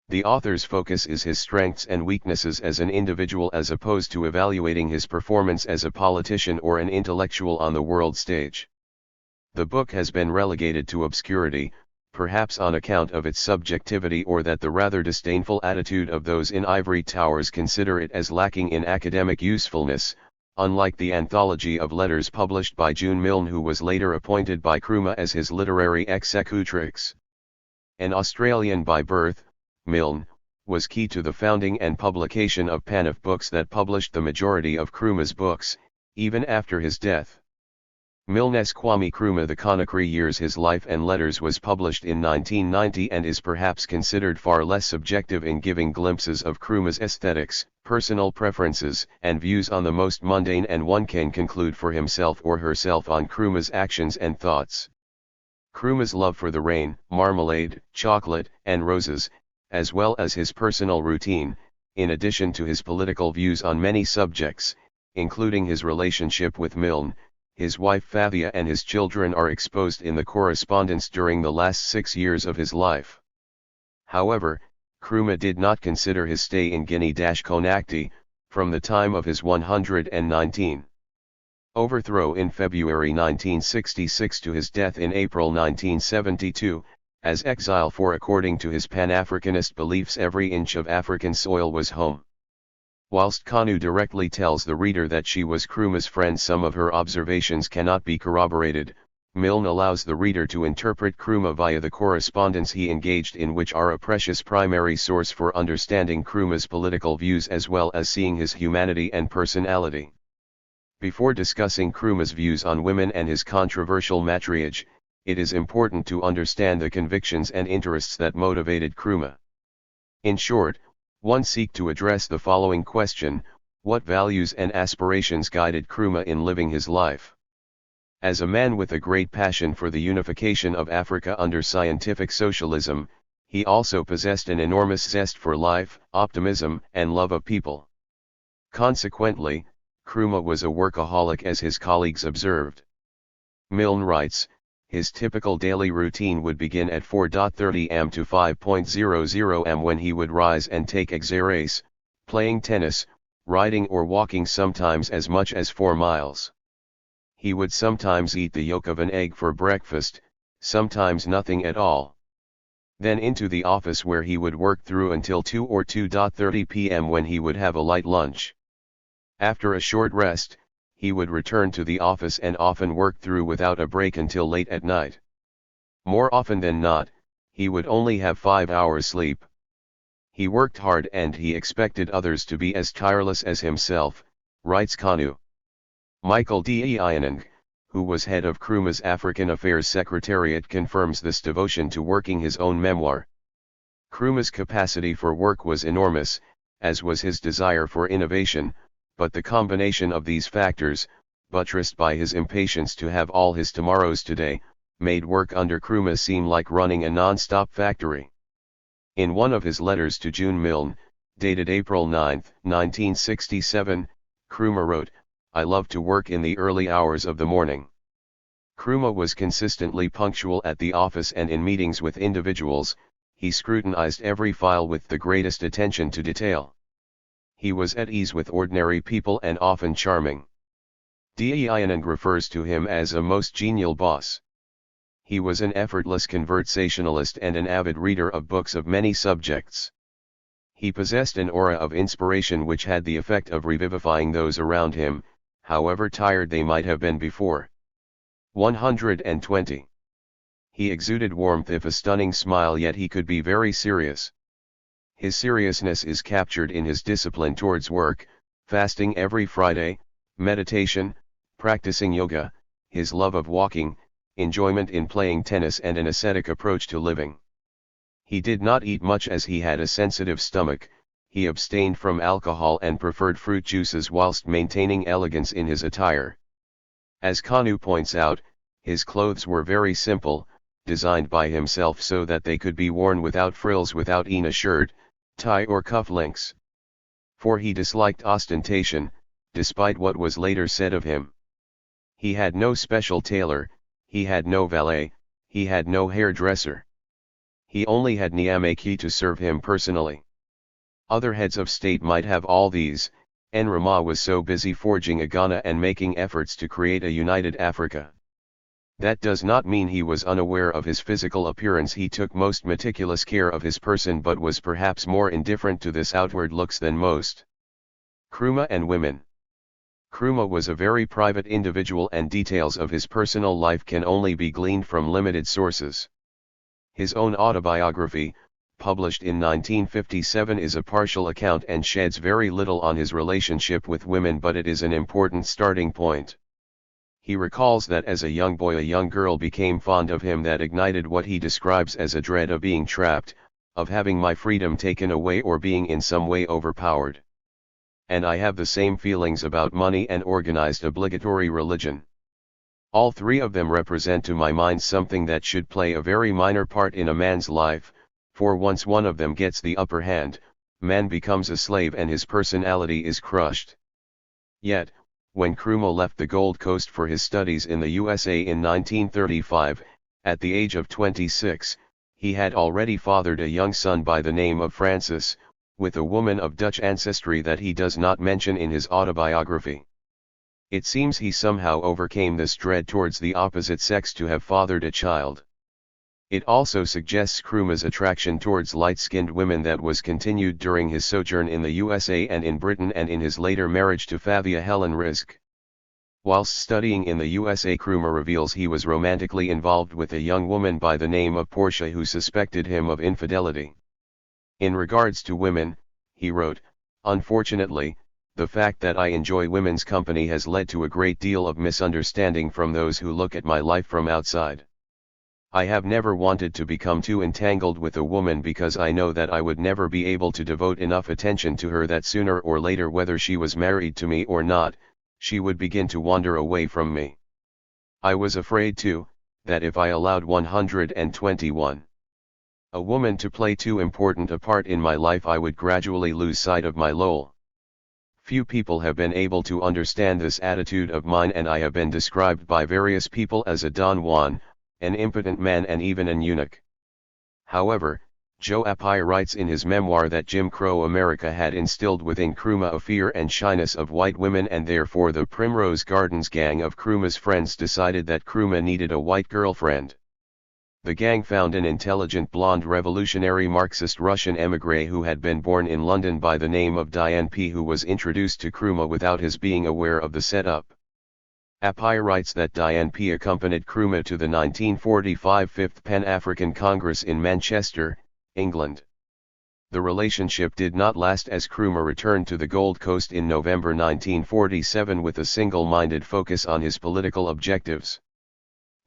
The author's focus is his strengths and weaknesses as an individual, as opposed to evaluating his performance as a politician or an intellectual on the world stage. The book has been relegated to obscurity, perhaps on account of its subjectivity, or that the rather disdainful attitude of those in ivory towers consider it as lacking in academic usefulness, unlike the anthology of letters published by June Milne, who was later appointed by Nkrumah as his literary executrix. An Australian by birth, Milne was key to the founding and publication of Panaf Books that published the majority of Nkrumah's books, even after his death. Milne's Kwame Nkrumah, The Conakry Years, His Life and Letters, was published in 1990 and is perhaps considered far less subjective in giving glimpses of Nkrumah's aesthetics, personal preferences, and views on the most mundane, and one can conclude for himself or herself on Nkrumah's actions and thoughts. Nkrumah's love for the rain, marmalade, chocolate, and roses, as well as his personal routine, in addition to his political views on many subjects, including his relationship with Milne, his wife Favia, and his children, are exposed in the correspondence during the last 6 years of his life. However, Nkrumah did not consider his stay in Guinea-Conakry, from the time of his 119 overthrow in February 1966 to his death in April 1972, as exile, for according to his Pan-Africanist beliefs every inch of African soil was home. Whilst Kanu directly tells the reader that she was Nkrumah's friend, some of her observations cannot be corroborated. Milne allows the reader to interpret Nkrumah via the correspondence he engaged in, which are a precious primary source for understanding Nkrumah's political views as well as seeing his humanity and personality. Before discussing Nkrumah's views on women and his controversial matriarch, it is important to understand the convictions and interests that motivated Nkrumah. In short, one seeks to address the following question: what values and aspirations guided Nkrumah in living his life? As a man with a great passion for the unification of Africa under scientific socialism, he also possessed an enormous zest for life, optimism, and love of people. Consequently, Nkrumah was a workaholic, as his colleagues observed. Milne writes, his typical daily routine would begin at 4:30 am to 5:00 am, when he would rise and take exercise, playing tennis, riding or walking, sometimes as much as 4 miles. He would sometimes eat the yolk of an egg for breakfast, sometimes nothing at all. Then into the office, where he would work through until 2 or 2:30 p.m., when he would have a light lunch. After a short rest, he would return to the office and often work through without a break until late at night. More often than not, he would only have 5 hours sleep. He worked hard and he expected others to be as tireless as himself, writes Kanu. Michael D. Ianang, who was head of Nkrumah's African Affairs Secretariat, confirms this devotion to working his own memoir. Nkrumah's capacity for work was enormous, as was his desire for innovation, but the combination of these factors, buttressed by his impatience to have all his tomorrows today, made work under Nkrumah seem like running a non-stop factory. In one of his letters to June Milne, dated April 9, 1967, Nkrumah wrote, "I love to work in the early hours of the morning." Nkrumah was consistently punctual at the office and in meetings with individuals. He scrutinized every file with the greatest attention to detail. He was at ease with ordinary people and often charming. Deinand refers to him as a most genial boss. He was an effortless conversationalist and an avid reader of books of many subjects. He possessed an aura of inspiration which had the effect of revivifying those around him, however tired they might have been before. 120. He exuded warmth if a stunning smile, yet he could be very serious. His seriousness is captured in his discipline towards work, fasting every Friday, meditation, practicing yoga, his love of walking, enjoyment in playing tennis and an ascetic approach to living. He did not eat much as he had a sensitive stomach. He abstained from alcohol and preferred fruit juices whilst maintaining elegance in his attire. As Kanu points out, his clothes were very simple, designed by himself so that they could be worn without frills, without a shirt, tie or cufflinks. For he disliked ostentation, despite what was later said of him. He had no special tailor, he had no valet, he had no hairdresser. He only had Niamaki to serve him personally. Other heads of state might have all these. Nkrumah was so busy forging a Ghana and making efforts to create a united Africa. That does not mean he was unaware of his physical appearance. He took most meticulous care of his person, but was perhaps more indifferent to this outward looks than most. Nkrumah and women. Nkrumah was a very private individual, and details of his personal life can only be gleaned from limited sources. His own autobiography, published in 1957, is a partial account and sheds very little on his relationship with women, but it is an important starting point. He recalls that as a young boy a young girl became fond of him that ignited what he describes as a dread of being trapped, of having my freedom taken away or being in some way overpowered. And I have the same feelings about money and organized obligatory religion. All three of them represent to my mind something that should play a very minor part in a man's life, for once one of them gets the upper hand, man becomes a slave and his personality is crushed. Yet, when Nkrumah left the Gold Coast for his studies in the USA in 1935, at the age of 26, he had already fathered a young son by the name of Francis, with a woman of Dutch ancestry that he does not mention in his autobiography. It seems he somehow overcame this dread towards the opposite sex to have fathered a child. It also suggests Nkrumah's attraction towards light-skinned women that was continued during his sojourn in the USA and in Britain and in his later marriage to Favia Helen Rizk. Whilst studying in the USA, Nkrumah reveals he was romantically involved with a young woman by the name of Portia who suspected him of infidelity. In regards to women, he wrote, "Unfortunately, the fact that I enjoy women's company has led to a great deal of misunderstanding from those who look at my life from outside. I have never wanted to become too entangled with a woman because I know that I would never be able to devote enough attention to her that sooner or later, whether she was married to me or not, she would begin to wander away from me. I was afraid too, that if I allowed 121 a woman to play too important a part in my life, I would gradually lose sight of my Lowell. Few people have been able to understand this attitude of mine, and I have been described by various people as a Don Juan, an impotent man and even an eunuch." However, Joe Appiah writes in his memoir that Jim Crow America had instilled within Nkrumah a fear and shyness of white women, and therefore the Primrose Gardens gang of Nkrumah's friends decided that Nkrumah needed a white girlfriend. The gang found an intelligent blonde revolutionary Marxist Russian émigré who had been born in London by the name of Diane P., who was introduced to Nkrumah without his being aware of the setup. Appiah writes that Diane P. accompanied Nkrumah to the 1945 Fifth Pan-African Congress in Manchester, England. The relationship did not last, as Nkrumah returned to the Gold Coast in November 1947 with a single-minded focus on his political objectives.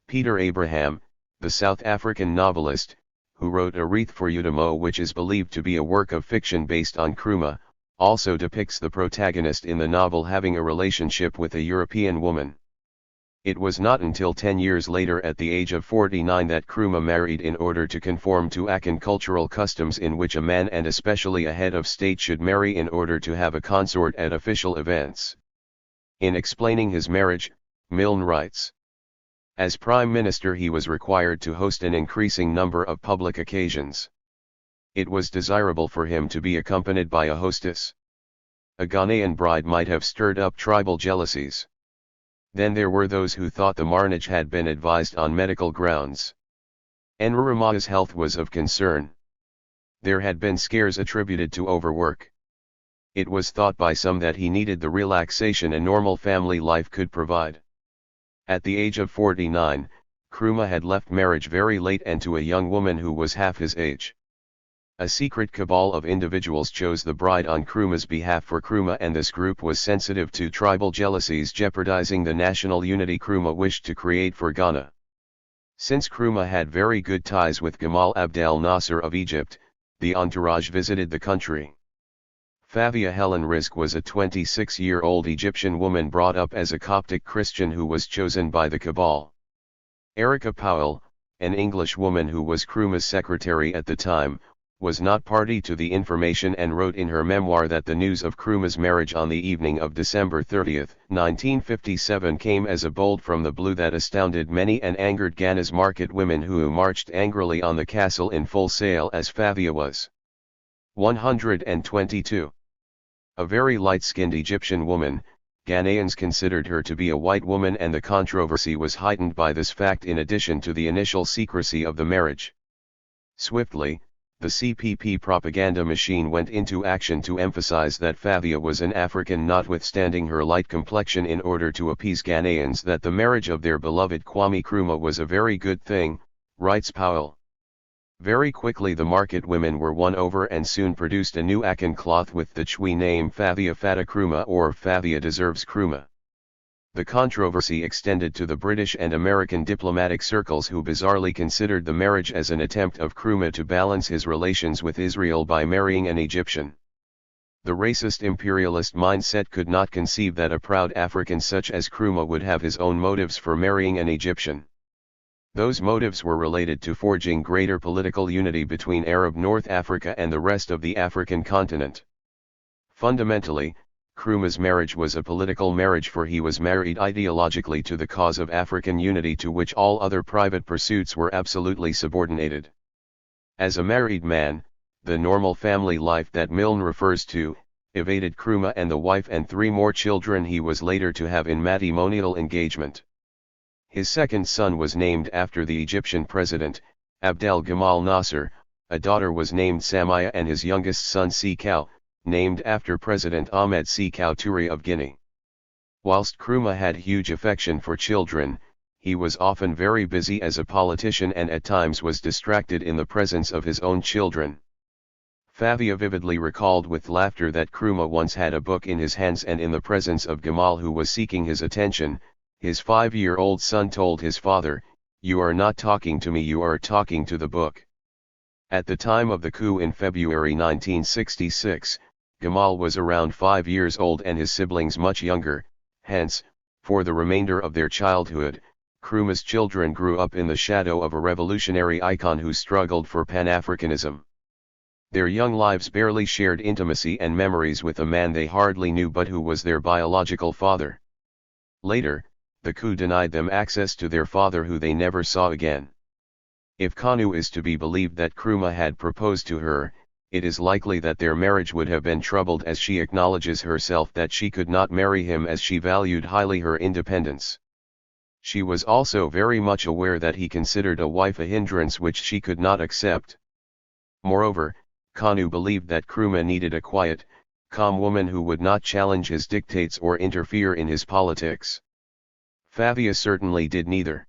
Peter Abraham, the South African novelist, who wrote A Wreath for Udamo, which is believed to be a work of fiction based on Nkrumah, also depicts the protagonist in the novel having a relationship with a European woman. It was not until 10 years later at the age of 49 that Nkrumah married in order to conform to Akan cultural customs in which a man and especially a head of state should marry in order to have a consort at official events. In explaining his marriage, Milne writes, "As Prime Minister he was required to host an increasing number of public occasions. It was desirable for him to be accompanied by a hostess. A Ghanaian bride might have stirred up tribal jealousies. Then there were those who thought the marriage had been advised on medical grounds. Nkrumah's health was of concern. There had been scares attributed to overwork. It was thought by some that he needed the relaxation a normal family life could provide." At the age of 49, Nkrumah had left marriage very late and to a young woman who was half his age. A secret cabal of individuals chose the bride on Nkrumah's behalf for Nkrumah, and this group was sensitive to tribal jealousies jeopardizing the national unity Nkrumah wished to create for Ghana. Since Nkrumah had very good ties with Gamal Abdel Nasser of Egypt, the entourage visited the country. Favia Helen Rizk was a 26-year-old Egyptian woman brought up as a Coptic Christian who was chosen by the cabal. Erica Powell, an English woman who was Nkrumah's secretary at the time, was not party to the information and wrote in her memoir that the news of Nkrumah's marriage on the evening of December 30, 1957 came as a bolt from the blue that astounded many and angered Ghana's market women who marched angrily on the castle in full sail as Favia was. 122. A very light-skinned Egyptian woman, Ghanaians considered her to be a white woman, and the controversy was heightened by this fact in addition to the initial secrecy of the marriage. Swiftly, the CPP propaganda machine went into action to emphasize that Favia was an African notwithstanding her light complexion in order to appease Ghanaians that the marriage of their beloved Kwame Nkrumah was a very good thing, writes Powell. Very quickly the market women were won over and soon produced a new Akan cloth with the Chui name Favia Fata Nkrumah or Favia Deserves Nkrumah. The controversy extended to the British and American diplomatic circles who bizarrely considered the marriage as an attempt of Nkrumah to balance his relations with Israel by marrying an Egyptian. The racist imperialist mindset could not conceive that a proud African such as Nkrumah would have his own motives for marrying an Egyptian. Those motives were related to forging greater political unity between Arab North Africa and the rest of the African continent. Fundamentally, Nkrumah's marriage was a political marriage, for he was married ideologically to the cause of African unity to which all other private pursuits were absolutely subordinated. As a married man, the normal family life that Milne refers to, evaded Nkrumah and the wife and 3 more children he was later to have in matrimonial engagement. His second son was named after the Egyptian president, Abdel Gamal Nasser, a daughter was named Samaya, and his youngest son Sekau, named after President Ahmed Sékou Touré of Guinea. Whilst Nkrumah had huge affection for children, he was often very busy as a politician and at times was distracted in the presence of his own children. Favia vividly recalled with laughter that Nkrumah once had a book in his hands and in the presence of Gamal, who was seeking his attention, his 5-year-old son told his father, "You are not talking to me, you are talking to the book." At the time of the coup in February 1966, Gamal was around 5 years old and his siblings much younger, hence, for the remainder of their childhood, Nkrumah's children grew up in the shadow of a revolutionary icon who struggled for Pan-Africanism. Their young lives barely shared intimacy and memories with a man they hardly knew but who was their biological father. Later, the coup denied them access to their father, who they never saw again. If Kanu is to be believed that Nkrumah had proposed to her, it is likely that their marriage would have been troubled, as she acknowledges herself that she could not marry him as she valued highly her independence. She was also very much aware that he considered a wife a hindrance which she could not accept. Moreover, Kanu believed that Nkrumah needed a quiet, calm woman who would not challenge his dictates or interfere in his politics. Favia certainly did neither.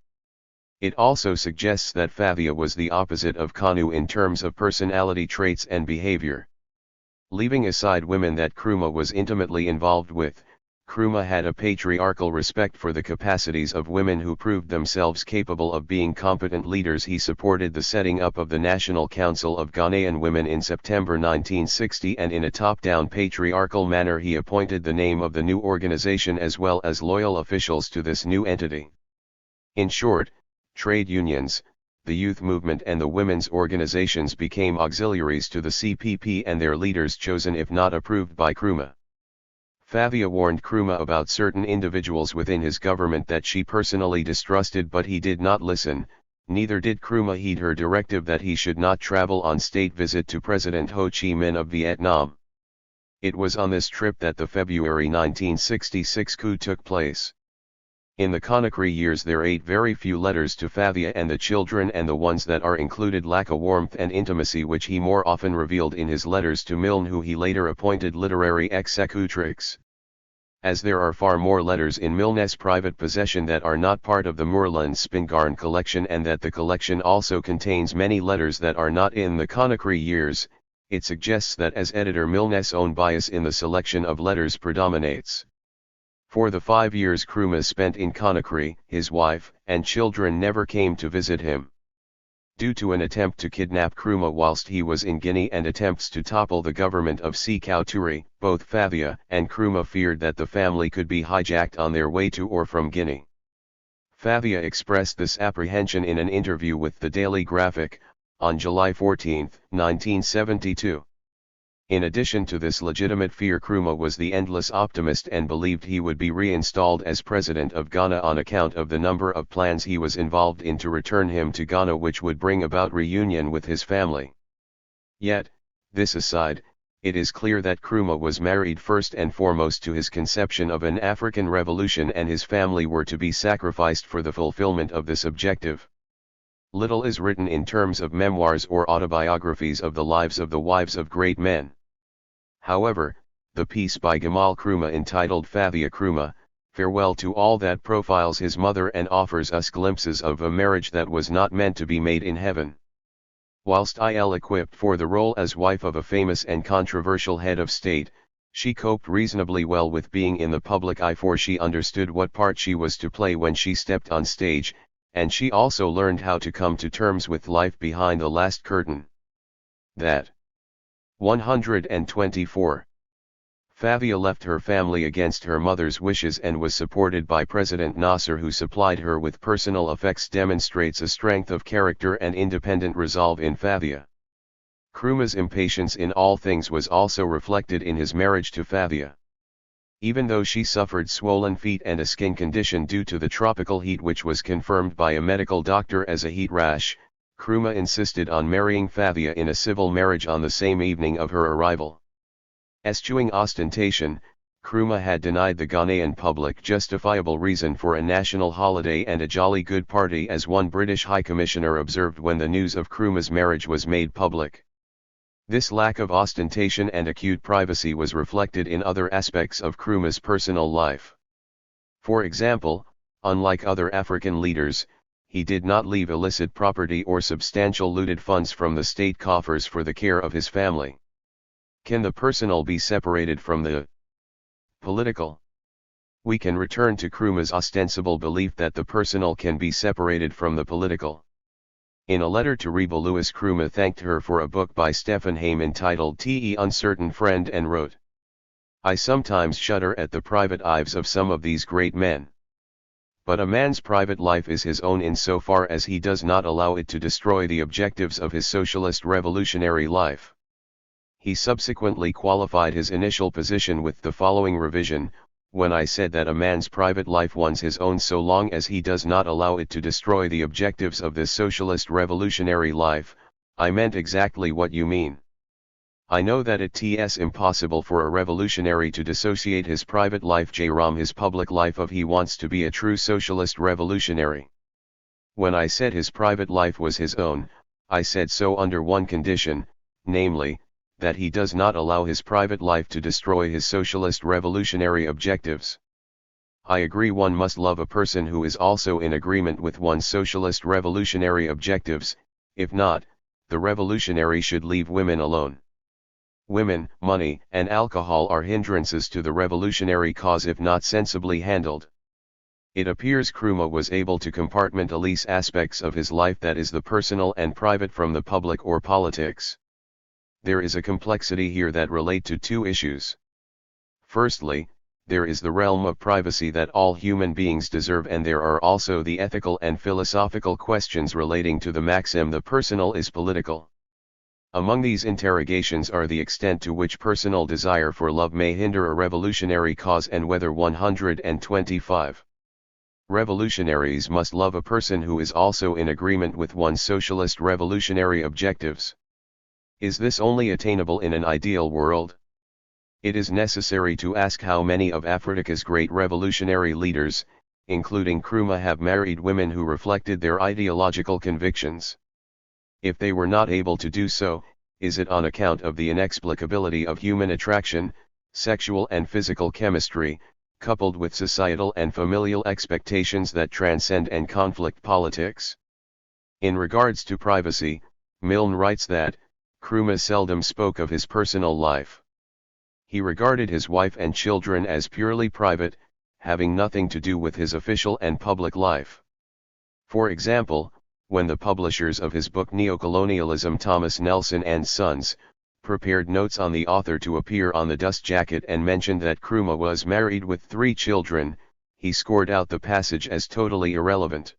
It also suggests that Favia was the opposite of Kanu in terms of personality traits and behavior. Leaving aside women that Nkrumah was intimately involved with, Nkrumah had a patriarchal respect for the capacities of women who proved themselves capable of being competent leaders. He supported the setting up of the National Council of Ghanaian Women in September 1960, and in a top-down patriarchal manner he appointed the name of the new organization as well as loyal officials to this new entity. In short, trade unions, the youth movement and the women's organizations became auxiliaries to the CPP and their leaders chosen if not approved by Nkrumah. Favia warned Nkrumah about certain individuals within his government that she personally distrusted, but he did not listen, neither did Nkrumah heed her directive that he should not travel on state visit to President Ho Chi Minh of Vietnam. It was on this trip that the February 1966 coup took place. In the Conakry years there ate very few letters to Favia and the children, and the ones that are included lack a warmth and intimacy which he more often revealed in his letters to Milne, who he later appointed literary executrix. As there are far more letters in Milne's private possession that are not part of the Moorland Spingarn collection, and that the collection also contains many letters that are not in the Conakry years, it suggests that as editor Milne's own bias in the selection of letters predominates. For the 5 years Nkrumah spent in Conakry, his wife and children never came to visit him. Due to an attempt to kidnap Nkrumah whilst he was in Guinea and attempts to topple the government of Sékou Touré, both Favia and Nkrumah feared that the family could be hijacked on their way to or from Guinea. Favia expressed this apprehension in an interview with the Daily Graphic, on July 14, 1972. In addition to this legitimate fear, Nkrumah was the endless optimist and believed he would be reinstalled as president of Ghana on account of the number of plans he was involved in to return him to Ghana, which would bring about reunion with his family. Yet, this aside, it is clear that Nkrumah was married first and foremost to his conception of an African revolution, and his family were to be sacrificed for the fulfillment of this objective. Little is written in terms of memoirs or autobiographies of the lives of the wives of great men. However, the piece by Gamal Nkrumah entitled Favia Nkrumah, Farewell to All, that profiles his mother and offers us glimpses of a marriage that was not meant to be made in heaven. Whilst ill-equipped for the role as wife of a famous and controversial head of state, she coped reasonably well with being in the public eye, for she understood what part she was to play when she stepped on stage, and she also learned how to come to terms with life behind the last curtain. That 124. Favia left her family against her mother's wishes and was supported by President Nasser, who supplied her with personal effects, demonstrates a strength of character and independent resolve in Favia. Nkrumah's impatience in all things was also reflected in his marriage to Favia. Even though she suffered swollen feet and a skin condition due to the tropical heat, which was confirmed by a medical doctor as a heat rash, Nkrumah insisted on marrying Favia in a civil marriage on the same evening of her arrival. Eschewing ostentation, Nkrumah had denied the Ghanaian public justifiable reason for a national holiday and a jolly good party, as one British High Commissioner observed when the news of Nkrumah's marriage was made public. This lack of ostentation and acute privacy was reflected in other aspects of Nkrumah's personal life. For example, unlike other African leaders, he did not leave illicit property or substantial looted funds from the state coffers for the care of his family. Can the personal be separated from the political? We can return to Nkrumah's ostensible belief that the personal can be separated from the political. In a letter to Reba Lewis, Nkrumah thanked her for a book by Stephen Haim entitled "T. Uncertain Friend" and wrote, "I sometimes shudder at the private lives of some of these great men. But a man's private life is his own insofar as he does not allow it to destroy the objectives of his socialist revolutionary life." He subsequently qualified his initial position with the following revision: "When I said that a man's private life was his own so long as he does not allow it to destroy the objectives of this socialist revolutionary life, I meant exactly what you mean. I know that it is impossible for a revolutionary to dissociate his private life from his public life if he wants to be a true socialist revolutionary. When I said his private life was his own, I said so under one condition, namely, that he does not allow his private life to destroy his socialist revolutionary objectives. I agree one must love a person who is also in agreement with one's socialist revolutionary objectives. If not, the revolutionary should leave women alone. women, money, and alcohol are hindrances to the revolutionary cause if not sensibly handled. It appears Nkrumah was able to compartmentalize aspects of his life, that is the personal and private, from the public or politics. There is a complexity here that relate to two issues. Firstly, there is the realm of privacy that all human beings deserve, and there are also the ethical and philosophical questions relating to the maxim the personal is political. Among these interrogations are the extent to which personal desire for love may hinder a revolutionary cause, and whether 125 revolutionaries must love a person who is also in agreement with one's socialist revolutionary objectives. Is this only attainable in an ideal world? It is necessary to ask how many of Africa's great revolutionary leaders, including Nkrumah, have married women who reflected their ideological convictions. If they were not able to do so, is it on account of the inexplicability of human attraction, sexual and physical chemistry, coupled with societal and familial expectations that transcend and conflict politics? In regards to privacy, Milne writes that Nkrumah seldom spoke of his personal life. He regarded his wife and children as purely private, having nothing to do with his official and public life. For example, when the publishers of his book Neocolonialism, Thomas Nelson and Sons, prepared notes on the author to appear on the dust jacket and mentioned that Nkrumah was married with 3 children, he scored out the passage as totally irrelevant.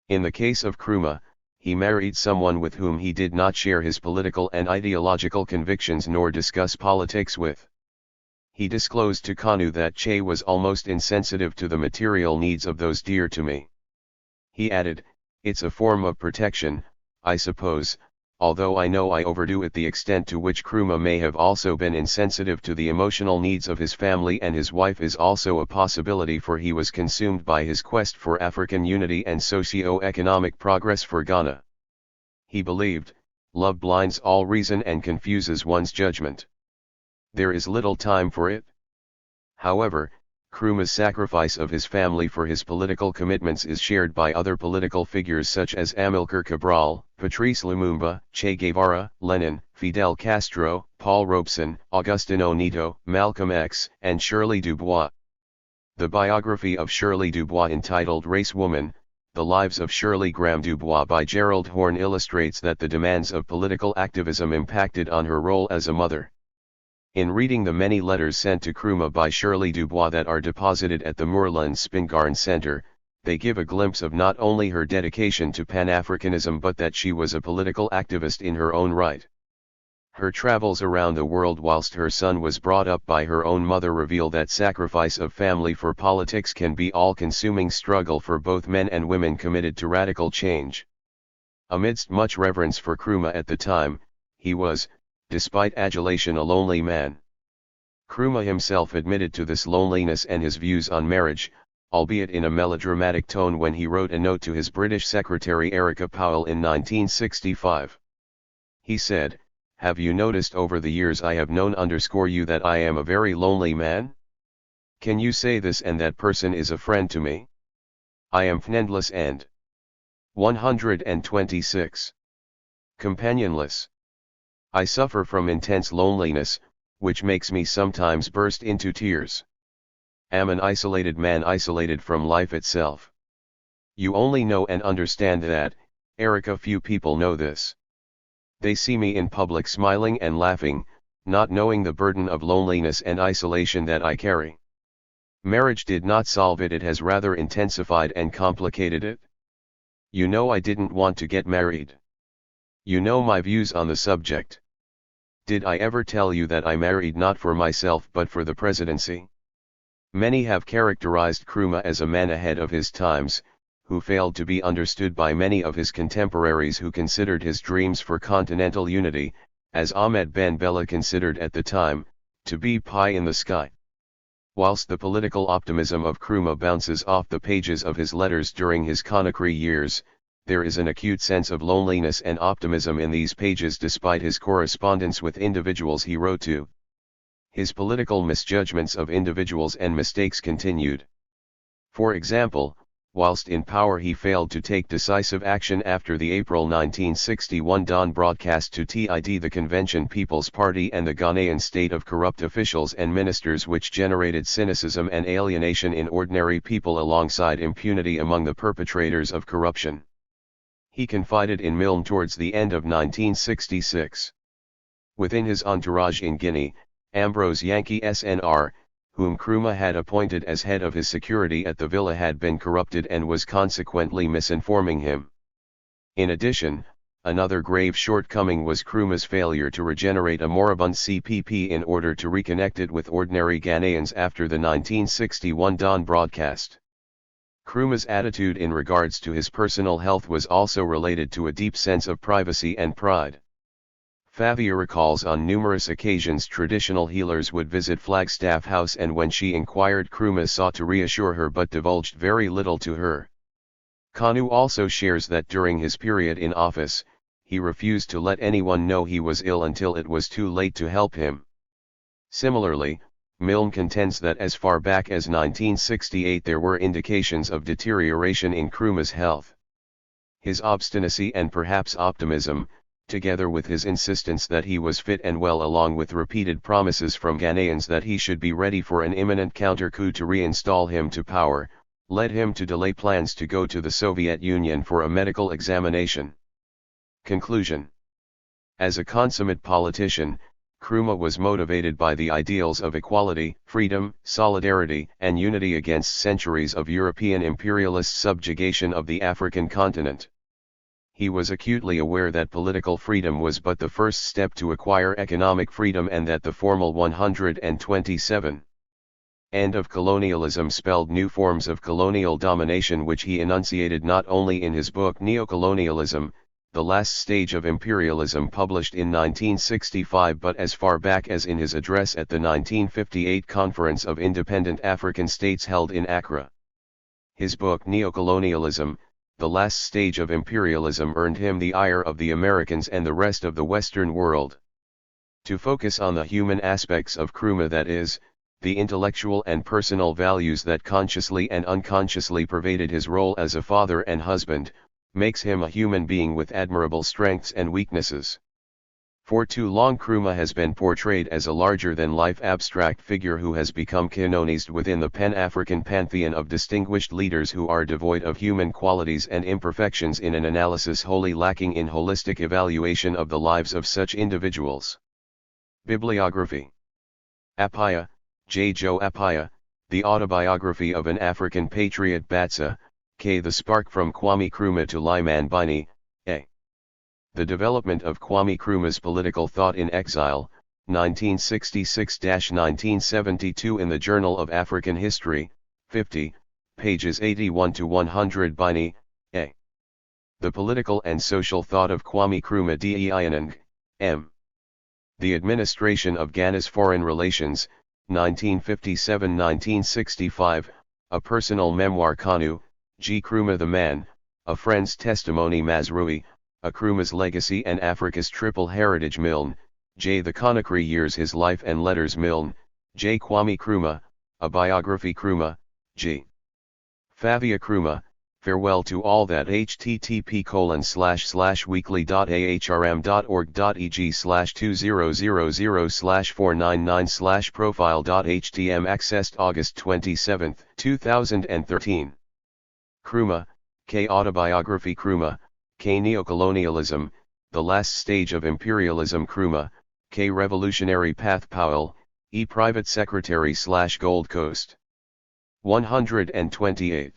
In the case of Nkrumah, he married someone with whom he did not share his political and ideological convictions nor discuss politics with. He disclosed to Kanu that Che was almost insensitive to the material needs of those dear to me. He added, "It's a form of protection, I suppose, although I know I overdo it." The extent to which Nkrumah may have also been insensitive to the emotional needs of his family and his wife is also a possibility, for he was consumed by his quest for African unity and socio-economic progress for Ghana. He believed, love blinds all reason and confuses one's judgment. There is little time for it. However, Nkrumah's sacrifice of his family for his political commitments is shared by other political figures such as Amilcar Cabral, Patrice Lumumba, Che Guevara, Lenin, Fidel Castro, Paul Robeson, Agostinho Neto, Malcolm X, and Shirley Dubois. The biography of Shirley Dubois, entitled Race Woman, The Lives of Shirley Graham Dubois by Gerald Horne, illustrates that the demands of political activism impacted on her role as a mother. In reading the many letters sent to Nkrumah by Shirley Dubois that are deposited at the Moorland Spingarn Center, they give a glimpse of not only her dedication to Pan-Africanism but that she was a political activist in her own right. Her travels around the world whilst her son was brought up by her own mother reveal that sacrifice of family for politics can be all-consuming struggle for both men and women committed to radical change. Amidst much reverence for Nkrumah at the time, he was, despite adulation, a lonely man. Nkrumah himself admitted to this loneliness and his views on marriage, albeit in a melodramatic tone, when he wrote a note to his British secretary Erica Powell in 1965. He said, "Have you noticed over the years I have known _ you that I am a very lonely man? Can you say this and that person is a friend to me? I am friendless and 126 companionless. I suffer from intense loneliness, which makes me sometimes burst into tears. Am an isolated man, isolated from life itself. You only know and understand that, Erica. Few people know this. They see me in public smiling and laughing, not knowing the burden of loneliness and isolation that I carry. Marriage did not solve it, it has rather intensified and complicated it. You know I didn't want to get married. You know my views on the subject. Did I ever tell you that I married not for myself but for the presidency?" Many have characterized Nkrumah as a man ahead of his times, who failed to be understood by many of his contemporaries who considered his dreams for continental unity, as Ahmed Ben Bella considered at the time, to be pie in the sky. Whilst the political optimism of Nkrumah bounces off the pages of his letters during his Conakry years, there is an acute sense of loneliness and optimism in these pages despite his correspondence with individuals he wrote to. His political misjudgments of individuals and mistakes continued. For example, whilst in power he failed to take decisive action after the April 1961 Dawn broadcast to TID the Convention People's Party and the Ghanaian state of corrupt officials and ministers, which generated cynicism and alienation in ordinary people alongside impunity among the perpetrators of corruption. He confided in Milne towards the end of 1966. Within his entourage in Guinea, Ambrose Yankee SNR, whom Nkrumah had appointed as head of his security at the villa, had been corrupted and was consequently misinforming him. In addition, another grave shortcoming was Nkrumah's failure to regenerate a moribund CPP in order to reconnect it with ordinary Ghanaians after the 1961 Dawn broadcast. Nkrumah's attitude in regards to his personal health was also related to a deep sense of privacy and pride. Favia recalls on numerous occasions traditional healers would visit Flagstaff House, and when she inquired, Nkrumah sought to reassure her but divulged very little to her. Kanu also shares that during his period in office, he refused to let anyone know he was ill until it was too late to help him. Similarly, Milne contends that as far back as 1968 there were indications of deterioration in Nkrumah's health. His obstinacy and perhaps optimism, together with his insistence that he was fit and well, along with repeated promises from Ghanaians that he should be ready for an imminent counter-coup to reinstall him to power, led him to delay plans to go to the Soviet Union for a medical examination. Conclusion. As a consummate politician, Nkrumah was motivated by the ideals of equality, freedom, solidarity, and unity against centuries of European imperialist subjugation of the African continent. He was acutely aware that political freedom was but the first step to acquire economic freedom, and that the formal 127 end of colonialism spelled new forms of colonial domination, which he enunciated not only in his book Neocolonialism, The Last Stage of Imperialism, published in 1965, but as far back as in his address at the 1958 Conference of Independent African States held in Accra. His book Neocolonialism, The Last Stage of Imperialism, earned him the ire of the Americans and the rest of the Western world. To focus on the human aspects of Nkrumah, that is, the intellectual and personal values that consciously and unconsciously pervaded his role as a father and husband, makes him a human being with admirable strengths and weaknesses. For too long Nkrumah has been portrayed as a larger-than-life abstract figure who has become canonized within the Pan-African pantheon of distinguished leaders who are devoid of human qualities and imperfections, in an analysis wholly lacking in holistic evaluation of the lives of such individuals. Bibliography. Appiah, J. Joe Appiah, The Autobiography of an African Patriot, Batsa, K. The Spark from Kwame Nkrumah to Lyman Biney, A. The Development of Kwame Nkrumah's Political Thought in Exile, 1966-1972, in the Journal of African History, 50, pages 81 to 100. Biney, A. The Political and Social Thought of Kwame Nkrumah. D. Ianang, M. The Administration of Ghana's Foreign Relations, 1957-1965, A Personal Memoir. Kanu, G. Nkrumah the Man, A Friend's Testimony. Mazrui, A Nkrumah's Legacy and Africa's Triple Heritage. Milne, J. The Conakry Years, His Life and Letters. Milne, J. Kwame Nkrumah, A Biography. Nkrumah, G. Favia Nkrumah, Farewell to All That. http://weekly.ahrm.org.eg/2000/499/profile.htm accessed August 27, 2013. Nkrumah, K. Autobiography. Nkrumah, K. Neocolonialism, The Last Stage of Imperialism. Nkrumah, K. Revolutionary Path. Powell, E. Private Secretary / Gold Coast. 128.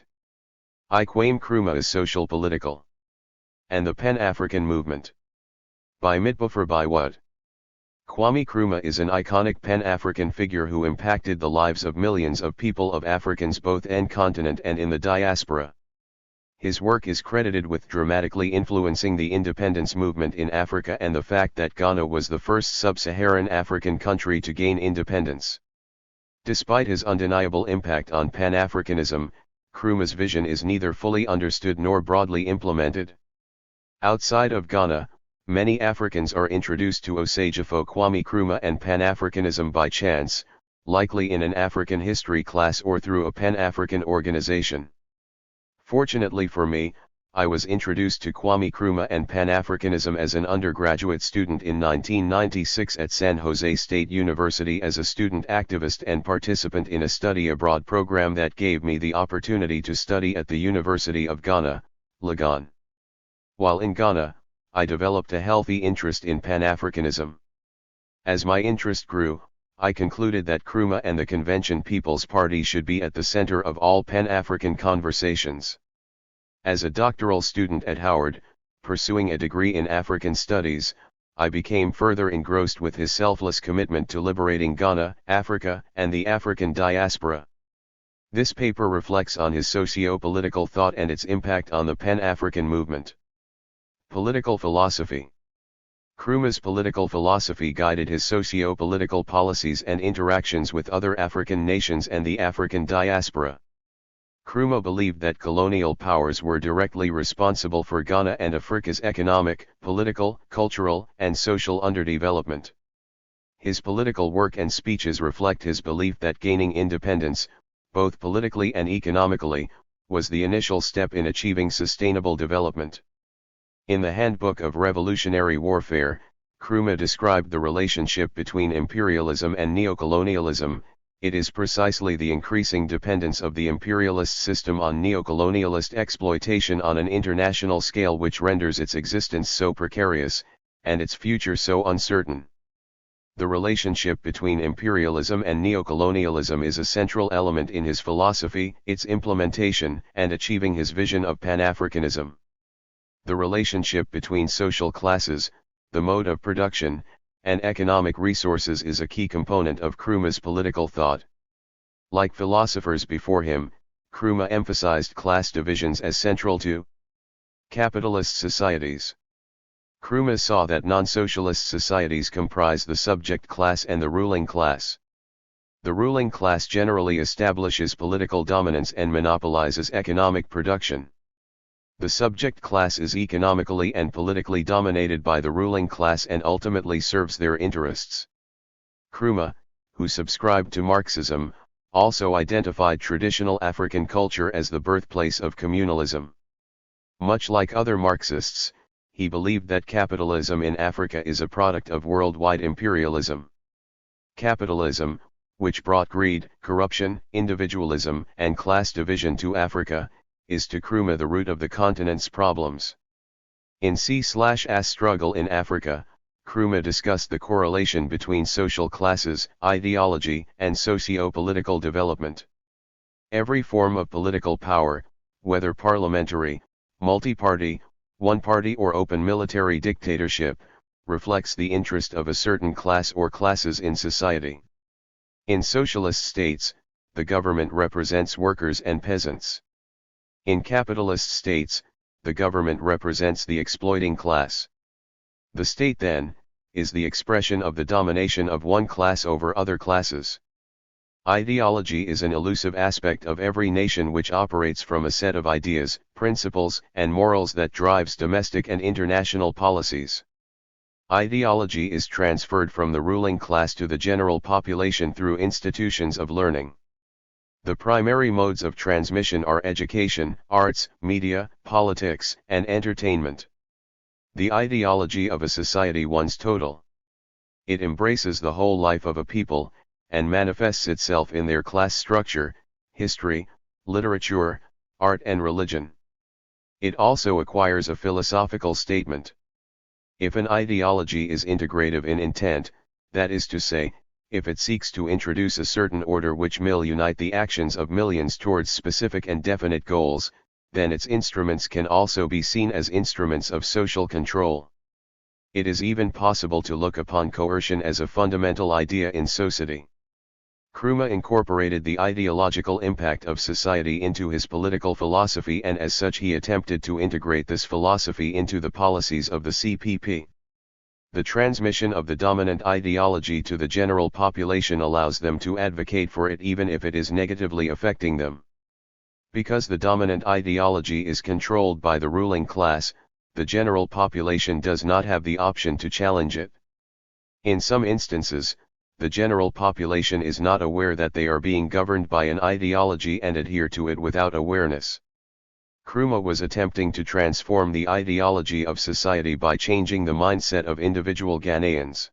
Kwame Nkrumah is Social Political. And the Pan-African Movement. By Mitbuffer. By what? Kwame Nkrumah is an iconic Pan-African figure who impacted the lives of millions of people of Africans both en continent and in the diaspora. His work is credited with dramatically influencing the independence movement in Africa and the fact that Ghana was the first sub-Saharan African country to gain independence. Despite his undeniable impact on Pan-Africanism, Nkrumah's vision is neither fully understood nor broadly implemented. Outside of Ghana, many Africans are introduced to Osagefo Kwame Nkrumah and Pan-Africanism by chance, likely in an African history class or through a Pan-African organization. Fortunately for me, I was introduced to Kwame Nkrumah and Pan-Africanism as an undergraduate student in 1996 at San Jose State University as a student activist and participant in a study abroad program that gave me the opportunity to study at the University of Ghana, Legon. While in Ghana, I developed a healthy interest in Pan-Africanism. As my interest grew, I concluded that Nkrumah and the Convention People's Party should be at the center of all Pan-African conversations. As a doctoral student at Howard, pursuing a degree in African Studies, I became further engrossed with his selfless commitment to liberating Ghana, Africa, and the African diaspora. This paper reflects on his socio-political thought and its impact on the Pan-African movement. Political philosophy. Nkrumah's political philosophy guided his socio-political policies and interactions with other African nations and the African diaspora. Nkrumah believed that colonial powers were directly responsible for Ghana and Africa's economic, political, cultural, and social underdevelopment. His political work and speeches reflect his belief that gaining independence, both politically and economically, was the initial step in achieving sustainable development. In the Handbook of Revolutionary Warfare, Nkrumah described the relationship between imperialism and neocolonialism. It is precisely the increasing dependence of the imperialist system on neocolonialist exploitation on an international scale which renders its existence so precarious, and its future so uncertain. The relationship between imperialism and neocolonialism is a central element in his philosophy, its implementation, and achieving his vision of Pan-Africanism. The relationship between social classes, the mode of production, and economic resources is a key component of Nkrumah's political thought. Like philosophers before him, Nkrumah emphasized class divisions as central to capitalist societies. Nkrumah saw that non-socialist societies comprise the subject class and the ruling class. The ruling class generally establishes political dominance and monopolizes economic production. The subject class is economically and politically dominated by the ruling class and ultimately serves their interests. Nkrumah, who subscribed to Marxism, also identified traditional African culture as the birthplace of communalism. Much like other Marxists, he believed that capitalism in Africa is a product of worldwide imperialism. Capitalism, which brought greed, corruption, individualism, and class division to Africa, is to Nkrumah the root of the continent's problems. In C/S Struggle in Africa, Nkrumah discussed the correlation between social classes, ideology, and socio-political development. Every form of political power, whether parliamentary, multi-party, one-party or open military dictatorship, reflects the interest of a certain class or classes in society. In socialist states, the government represents workers and peasants. In capitalist states, the government represents the exploiting class. The state, then, is the expression of the domination of one class over other classes. Ideology is an elusive aspect of every nation which operates from a set of ideas, principles, and morals that drives domestic and international policies. Ideology is transferred from the ruling class to the general population through institutions of learning. The primary modes of transmission are education, arts, media, politics, and entertainment. The ideology of a society runs total. It embraces the whole life of a people, and manifests itself in their class structure, history, literature, art and religion. It also acquires a philosophical statement. If an ideology is integrative in intent, that is to say, if it seeks to introduce a certain order which will unite the actions of millions towards specific and definite goals, then its instruments can also be seen as instruments of social control. It is even possible to look upon coercion as a fundamental idea in society. Nkrumah incorporated the ideological impact of society into his political philosophy, and as such he attempted to integrate this philosophy into the policies of the CPP. The transmission of the dominant ideology to the general population allows them to advocate for it even if it is negatively affecting them. Because the dominant ideology is controlled by the ruling class, the general population does not have the option to challenge it. In some instances, the general population is not aware that they are being governed by an ideology and adhere to it without awareness. Nkrumah was attempting to transform the ideology of society by changing the mindset of individual Ghanaians.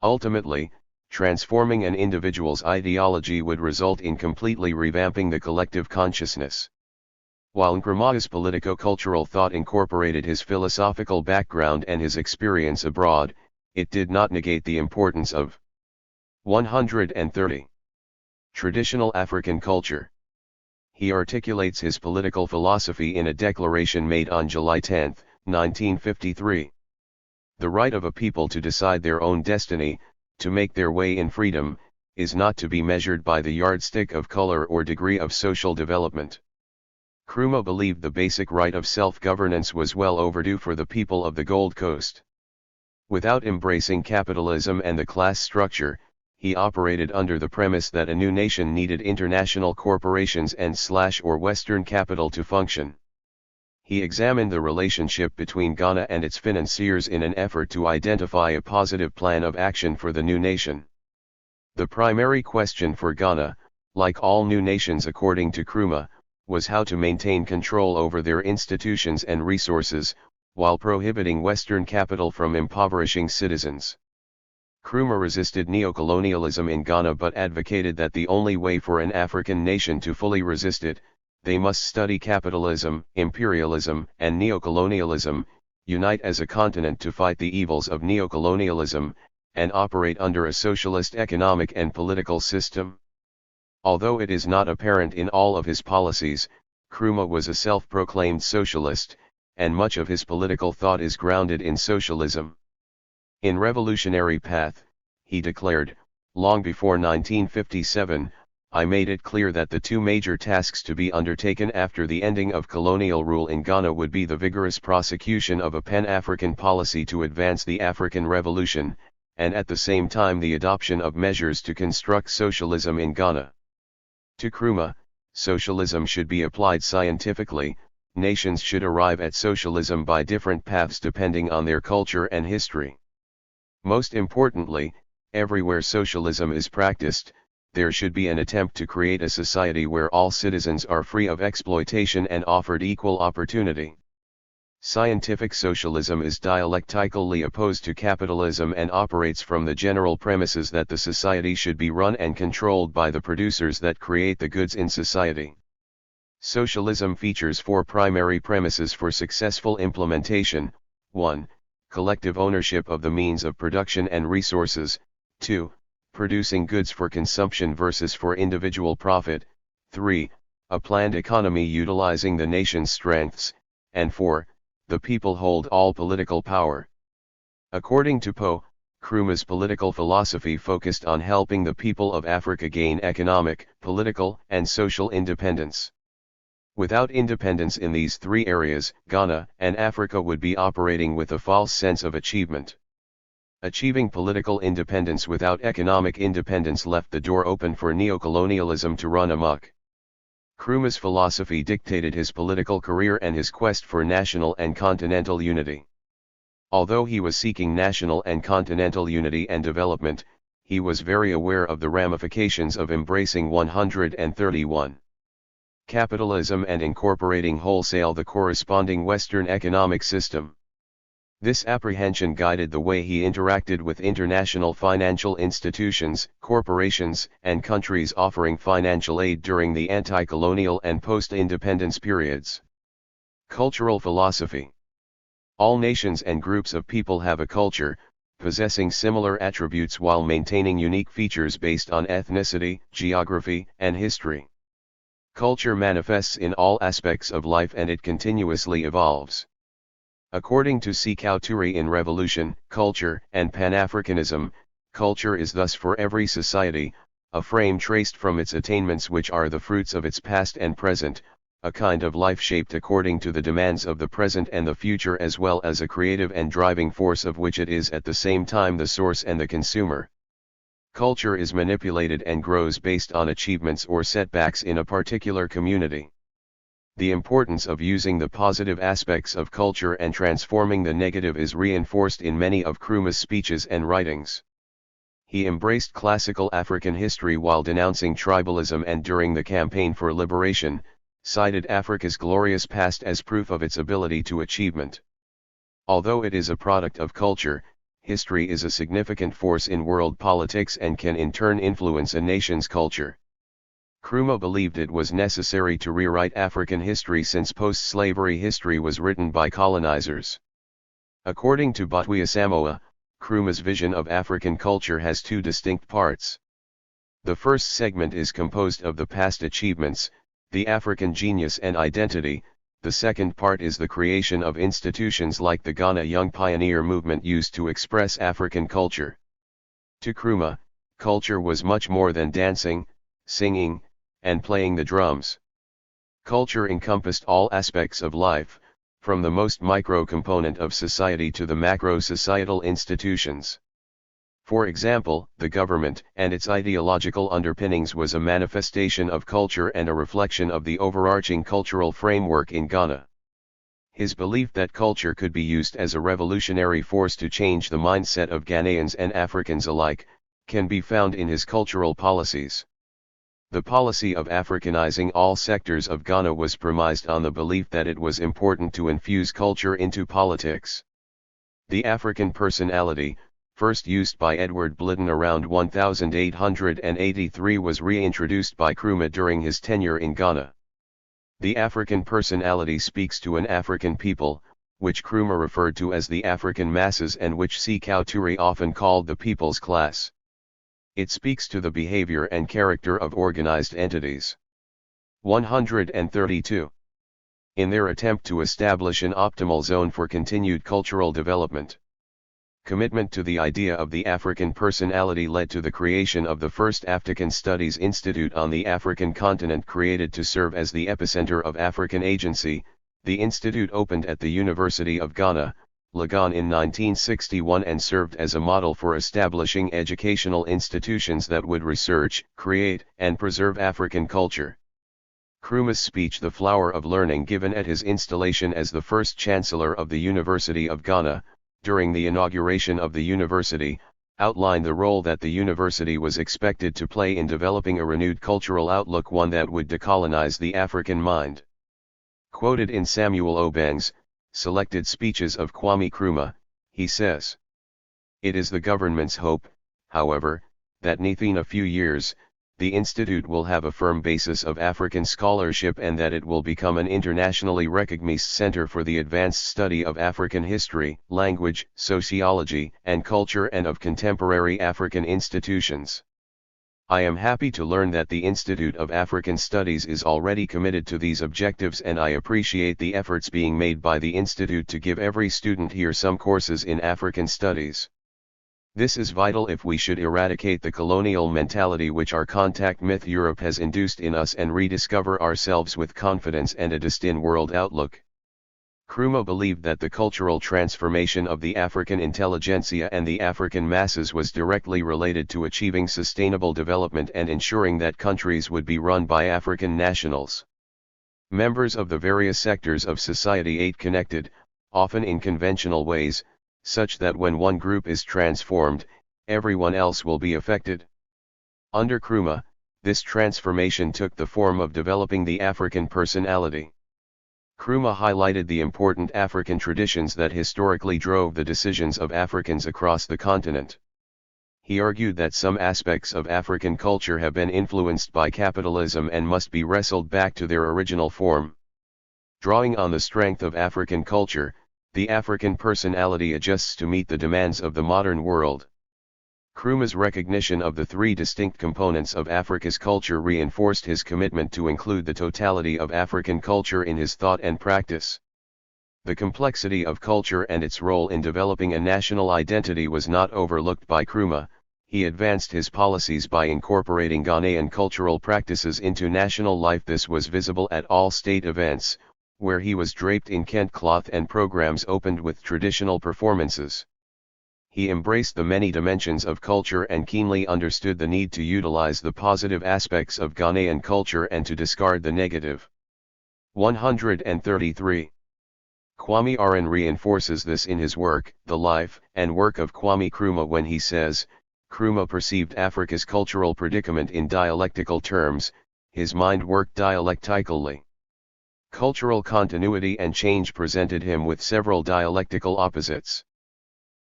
Ultimately, transforming an individual's ideology would result in completely revamping the collective consciousness. While Nkrumah's politico-cultural thought incorporated his philosophical background and his experience abroad, it did not negate the importance of 130. Traditional African culture. He articulates his political philosophy in a declaration made on July 10, 1953. The right of a people to decide their own destiny, to make their way in freedom, is not to be measured by the yardstick of color or degree of social development. Nkrumah believed the basic right of self-governance was well overdue for the people of the Gold Coast. Without embracing capitalism and the class structure, he operated under the premise that a new nation needed international corporations and/or Western capital to function. He examined the relationship between Ghana and its financiers in an effort to identify a positive plan of action for the new nation. The primary question for Ghana, like all new nations according to Nkrumah, was how to maintain control over their institutions and resources, while prohibiting Western capital from impoverishing citizens. Nkrumah resisted neocolonialism in Ghana but advocated that the only way for an African nation to fully resist it, they must study capitalism, imperialism, and neocolonialism, unite as a continent to fight the evils of neocolonialism, and operate under a socialist economic and political system. Although it is not apparent in all of his policies, Nkrumah was a self-proclaimed socialist, and much of his political thought is grounded in socialism. In Revolutionary Path, he declared, long before 1957, I made it clear that the two major tasks to be undertaken after the ending of colonial rule in Ghana would be the vigorous prosecution of a Pan-African policy to advance the African Revolution, and at the same time the adoption of measures to construct socialism in Ghana. To Nkrumah, socialism should be applied scientifically. Nations should arrive at socialism by different paths depending on their culture and history. Most importantly, everywhere socialism is practiced, there should be an attempt to create a society where all citizens are free of exploitation and offered equal opportunity. Scientific socialism is dialectically opposed to capitalism and operates from the general premises that the society should be run and controlled by the producers that create the goods in society. Socialism features four primary premises for successful implementation: 1. Collective ownership of the means of production and resources; 2. Producing goods for consumption versus for individual profit; 3. A planned economy utilizing the nation's strengths; and 4. The people hold all political power. According to Poe, Nkrumah's political philosophy focused on helping the people of Africa gain economic, political, and social independence. Without independence in these three areas, Ghana and Africa would be operating with a false sense of achievement. Achieving political independence without economic independence left the door open for neocolonialism to run amok. Nkrumah's philosophy dictated his political career and his quest for national and continental unity. Although he was seeking national and continental unity and development, he was very aware of the ramifications of embracing 131. Capitalism and incorporating wholesale the corresponding Western economic system. This apprehension guided the way he interacted with international financial institutions, corporations, and countries offering financial aid during the anti-colonial and post-independence periods. Cultural philosophy. All nations and groups of people have a culture, possessing similar attributes while maintaining unique features based on ethnicity, geography, and history. Culture manifests in all aspects of life and it continuously evolves. According to Sekou Touré in Revolution, Culture, and Pan-Africanism, culture is thus for every society, a frame traced from its attainments which are the fruits of its past and present, a kind of life shaped according to the demands of the present and the future as well as a creative and driving force of which it is at the same time the source and the consumer. Culture is manipulated and grows based on achievements or setbacks in a particular community. The importance of using the positive aspects of culture and transforming the negative is reinforced in many of Nkrumah's speeches and writings. He embraced classical African history while denouncing tribalism and during the campaign for liberation, cited Africa's glorious past as proof of its ability to achievement. Although it is a product of culture, history is a significant force in world politics and can in turn influence a nation's culture. Nkrumah believed it was necessary to rewrite African history since post-slavery history was written by colonizers. According to Botwi Asamoah, Nkrumah's vision of African culture has two distinct parts. The first segment is composed of the past achievements, the African genius and identity. The second part is the creation of institutions like the Ghana Young Pioneer Movement used to express African culture. To Nkrumah, culture was much more than dancing, singing, and playing the drums. Culture encompassed all aspects of life, from the most micro component of society to the macro-societal institutions. For example, the government and its ideological underpinnings was a manifestation of culture and a reflection of the overarching cultural framework in Ghana. His belief that culture could be used as a revolutionary force to change the mindset of Ghanaians and Africans alike, can be found in his cultural policies. The policy of Africanizing all sectors of Ghana was premised on the belief that it was important to infuse culture into politics. The African personality, first used by Edward Blyton around 1883, was reintroduced by Nkrumah during his tenure in Ghana. The African personality speaks to an African people, which Nkrumah referred to as the African masses and which Sekou Touré often called the people's class. It speaks to the behavior and character of organized entities. 132. In their attempt to establish an optimal zone for continued cultural development. Commitment to the idea of the African personality led to the creation of the first African Studies Institute on the African continent, created to serve as the epicenter of African agency. The institute opened at the University of Ghana, Legon, in 1961 and served as a model for establishing educational institutions that would research, create, and preserve African culture. Nkrumah's speech, "The Flower of Learning," given at his installation as the first Chancellor of the University of Ghana, during the inauguration of the university, outlined the role that the university was expected to play in developing a renewed cultural outlook, one that would decolonize the African mind. Quoted in Samuel Obeng's Selected Speeches of Kwame Nkrumah, he says, "It is the government's hope, however, that within a few years, the Institute will have a firm basis of African scholarship and that it will become an internationally recognized center for the advanced study of African history, language, sociology, and culture, and of contemporary African institutions. I am happy to learn that the Institute of African Studies is already committed to these objectives, and I appreciate the efforts being made by the Institute to give every student here some courses in African studies. This is vital if we should eradicate the colonial mentality which our contact myth Europe has induced in us and rediscover ourselves with confidence and a distinct world outlook." Nkrumah believed that the cultural transformation of the African intelligentsia and the African masses was directly related to achieving sustainable development and ensuring that countries would be run by African nationals. Members of the various sectors of society ate connected, often in conventional ways, such that when one group is transformed, everyone else will be affected. Under Nkrumah, this transformation took the form of developing the African personality. Nkrumah highlighted the important African traditions that historically drove the decisions of Africans across the continent. He argued that some aspects of African culture have been influenced by capitalism and must be wrestled back to their original form. Drawing on the strength of African culture, the African personality adjusts to meet the demands of the modern world. Nkrumah's recognition of the three distinct components of Africa's culture reinforced his commitment to include the totality of African culture in his thought and practice. The complexity of culture and its role in developing a national identity was not overlooked by Nkrumah. He advanced his policies by incorporating Ghanaian cultural practices into national life. This was visible at all state events, where he was draped in Kent cloth and programs opened with traditional performances. He embraced the many dimensions of culture and keenly understood the need to utilize the positive aspects of Ghanaian culture and to discard the negative. 133. Kwame Nkrumah reinforces this in his work, The Life and Work of Kwame Nkrumah, when he says, Nkrumah perceived Africa's cultural predicament in dialectical terms, his mind worked dialectically. Cultural continuity and change presented him with several dialectical opposites.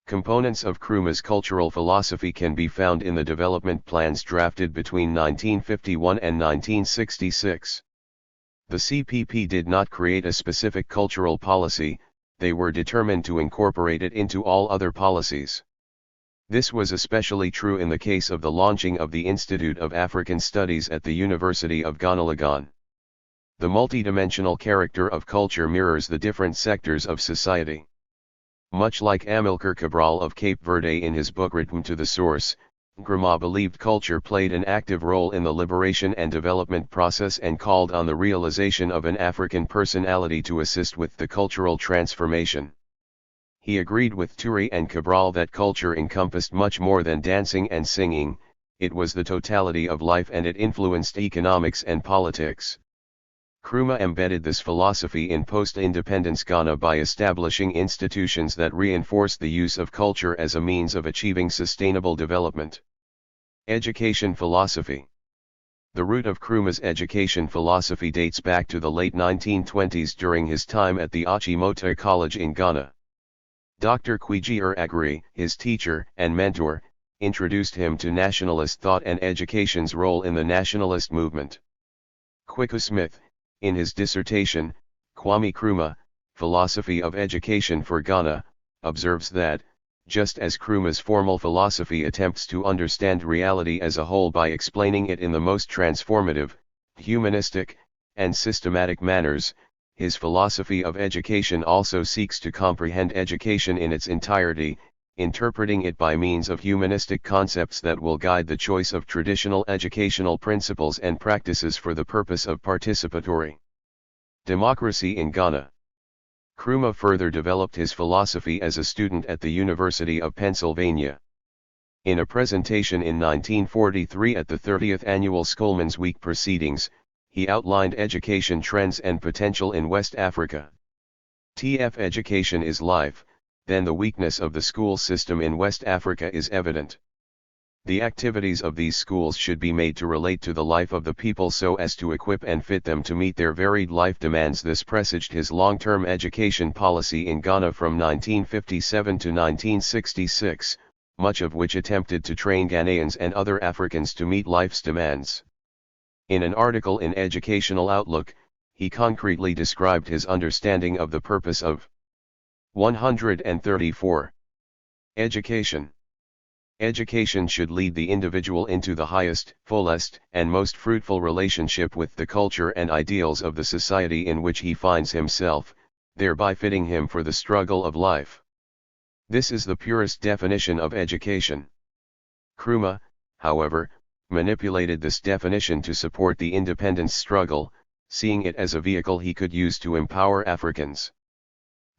Components of Nkrumah's cultural philosophy can be found in the development plans drafted between 1951 and 1966. The CPP did not create a specific cultural policy, they were determined to incorporate it into all other policies. This was especially true in the case of the launching of the Institute of African Studies at the University of Ghana Legon. The multidimensional character of culture mirrors the different sectors of society. Much like Amilcar Cabral of Cape Verde in his book Return to the Source, Nkrumah believed culture played an active role in the liberation and development process and called on the realization of an African personality to assist with the cultural transformation. He agreed with Touré and Cabral that culture encompassed much more than dancing and singing, it was the totality of life and it influenced economics and politics. Nkrumah embedded this philosophy in post-independence Ghana by establishing institutions that reinforced the use of culture as a means of achieving sustainable development. Education philosophy. The root of Nkrumah's education philosophy dates back to the late 1920s during his time at the Achimota College in Ghana. Dr. Kweji Agri, his teacher and mentor, introduced him to nationalist thought and education's role in the nationalist movement. Kweku Smith, in his dissertation, Kwame Nkrumah, Philosophy of Education for Ghana, observes that, just as Nkrumah's formal philosophy attempts to understand reality as a whole by explaining it in the most transformative, humanistic, and systematic manners, his philosophy of education also seeks to comprehend education in its entirety, interpreting it by means of humanistic concepts that will guide the choice of traditional educational principles and practices for the purpose of participatory democracy in Ghana. Nkrumah further developed his philosophy as a student at the University of Pennsylvania. In a presentation in 1943 at the 30th Annual Schoolmen's Week proceedings, he outlined education trends and potential in West Africa. If education is life, then the weakness of the school system in West Africa is evident. The activities of these schools should be made to relate to the life of the people so as to equip and fit them to meet their varied life demands. This presaged his long-term education policy in Ghana from 1957 to 1966, much of which attempted to train Ghanaians and other Africans to meet life's demands. In an article in Educational Outlook, he concretely described his understanding of the purpose of 134. Education. Education should lead the individual into the highest, fullest, and most fruitful relationship with the culture and ideals of the society in which he finds himself, thereby fitting him for the struggle of life. This is the purest definition of education. Nkrumah, however, manipulated this definition to support the independence struggle, seeing it as a vehicle he could use to empower Africans.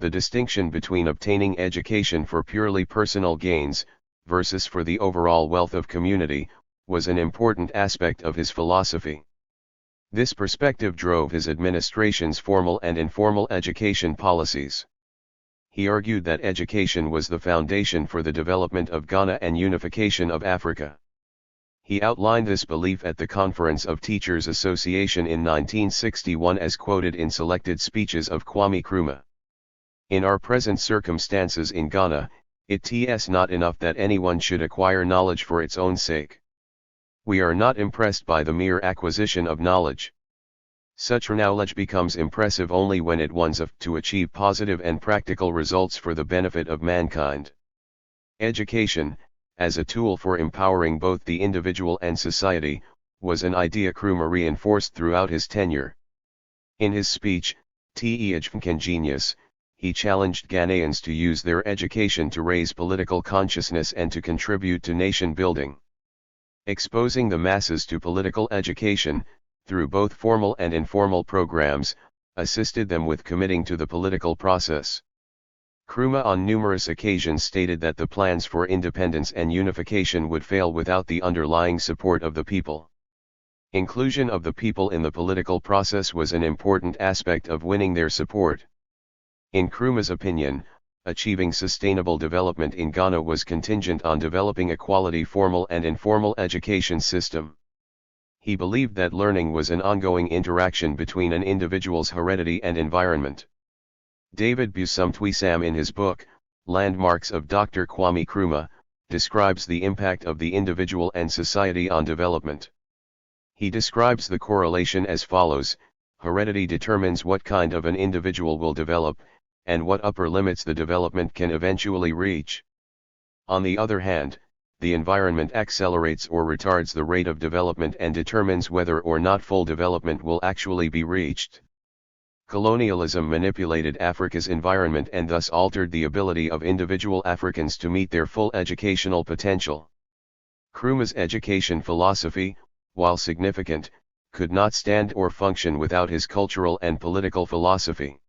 The distinction between obtaining education for purely personal gains, versus for the overall wealth of community, was an important aspect of his philosophy. This perspective drove his administration's formal and informal education policies. He argued that education was the foundation for the development of Ghana and unification of Africa. He outlined this belief at the Conference of Teachers Association in 1961 as quoted in selected speeches of Kwame Nkrumah. In our present circumstances in Ghana, it's not enough that anyone should acquire knowledge for its own sake. We are not impressed by the mere acquisition of knowledge. Such knowledge becomes impressive only when it wants to achieve positive and practical results for the benefit of mankind. Education, as a tool for empowering both the individual and society, was an idea Nkrumah reinforced throughout his tenure. In his speech, Genius, he challenged Ghanaians to use their education to raise political consciousness and to contribute to nation building. Exposing the masses to political education, through both formal and informal programs, assisted them with committing to the political process. Nkrumah on numerous occasions stated that the plans for independence and unification would fail without the underlying support of the people. Inclusion of the people in the political process was an important aspect of winning their support. In Nkrumah's opinion, achieving sustainable development in Ghana was contingent on developing a quality formal and informal education system. He believed that learning was an ongoing interaction between an individual's heredity and environment. David Busumtwisam in his book, Landmarks of Dr. Kwame Nkrumah, describes the impact of the individual and society on development. He describes the correlation as follows: heredity determines what kind of an individual will develop, and what upper limits the development can eventually reach. On the other hand, the environment accelerates or retards the rate of development and determines whether or not full development will actually be reached. Colonialism manipulated Africa's environment and thus altered the ability of individual Africans to meet their full educational potential. Nkrumah's education philosophy, while significant, could not stand or function without his cultural and political philosophy.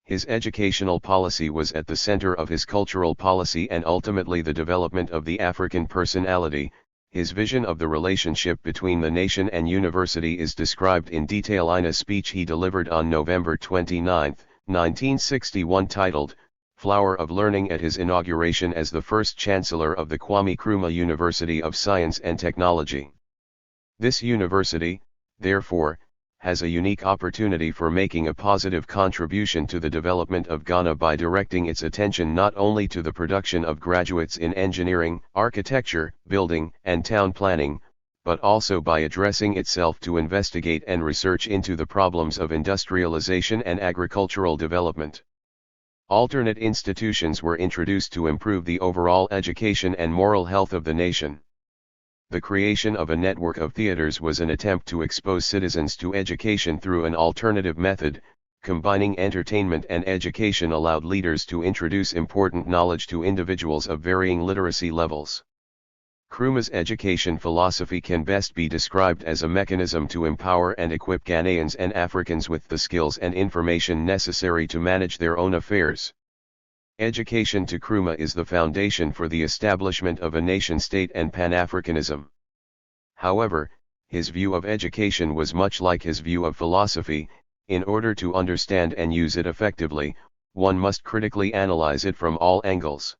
His educational policy was at the center of his cultural policy and ultimately the development of the African personality. His vision of the relationship between the nation and university is described in detail in a speech he delivered on November 29, 1961 titled, Flower of Learning at his inauguration as the first Chancellor of the Kwame Nkrumah University of Science and Technology. This university, therefore, has a unique opportunity for making a positive contribution to the development of Ghana by directing its attention not only to the production of graduates in engineering, architecture, building, and town planning, but also by addressing itself to investigate and research into the problems of industrialization and agricultural development. Alternate institutions were introduced to improve the overall education and moral health of the nation. The creation of a network of theaters was an attempt to expose citizens to education through an alternative method. Combining entertainment and education allowed leaders to introduce important knowledge to individuals of varying literacy levels. Nkrumah's education philosophy can best be described as a mechanism to empower and equip Ghanaians and Africans with the skills and information necessary to manage their own affairs. Education to Nkrumah is the foundation for the establishment of a nation-state and Pan-Africanism. However, his view of education was much like his view of philosophy. In order to understand and use it effectively, one must critically analyze it from all angles.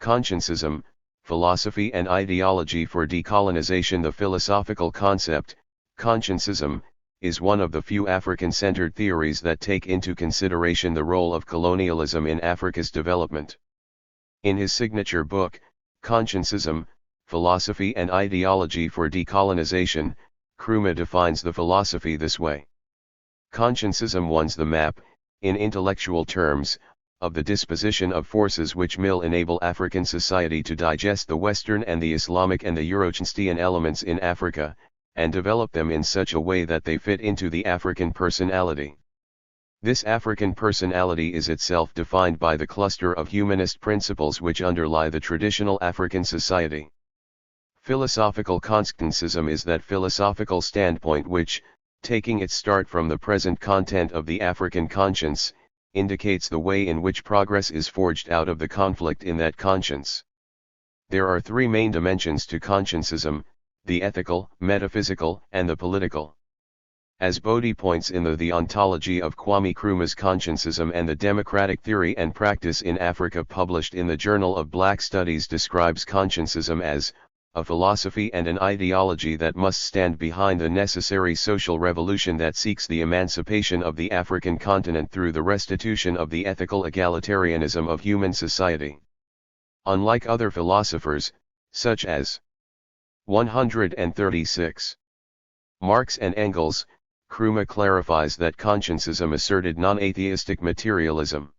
Consciencism, philosophy and ideology for decolonization. The philosophical concept, consciencism, is one of the few African-centered theories that take into consideration the role of colonialism in Africa's development. In his signature book, Consciencism, Philosophy and Ideology for Decolonization, Nkrumah defines the philosophy this way. Consciencism wants the map, in intellectual terms, of the disposition of forces which will enable African society to digest the Western and the Islamic and the Eurocentristan elements in Africa, and develop them in such a way that they fit into the African personality. This African personality is itself defined by the cluster of humanist principles which underlie the traditional African society. Philosophical consciencism is that philosophical standpoint which, taking its start from the present content of the African conscience, indicates the way in which progress is forged out of the conflict in that conscience. There are three main dimensions to consciencism: the ethical, metaphysical, and the political. As Bodhi points in the Ontology of Kwame Nkrumah's Consciencism and the Democratic Theory and Practice in Africa, published in the Journal of Black Studies, describes consciencism as a philosophy and an ideology that must stand behind the necessary social revolution that seeks the emancipation of the African continent through the restitution of the ethical egalitarianism of human society. Unlike other philosophers, such as 136. Marx and Engels, Nkrumah clarifies that consciencism asserted non-atheistic materialism.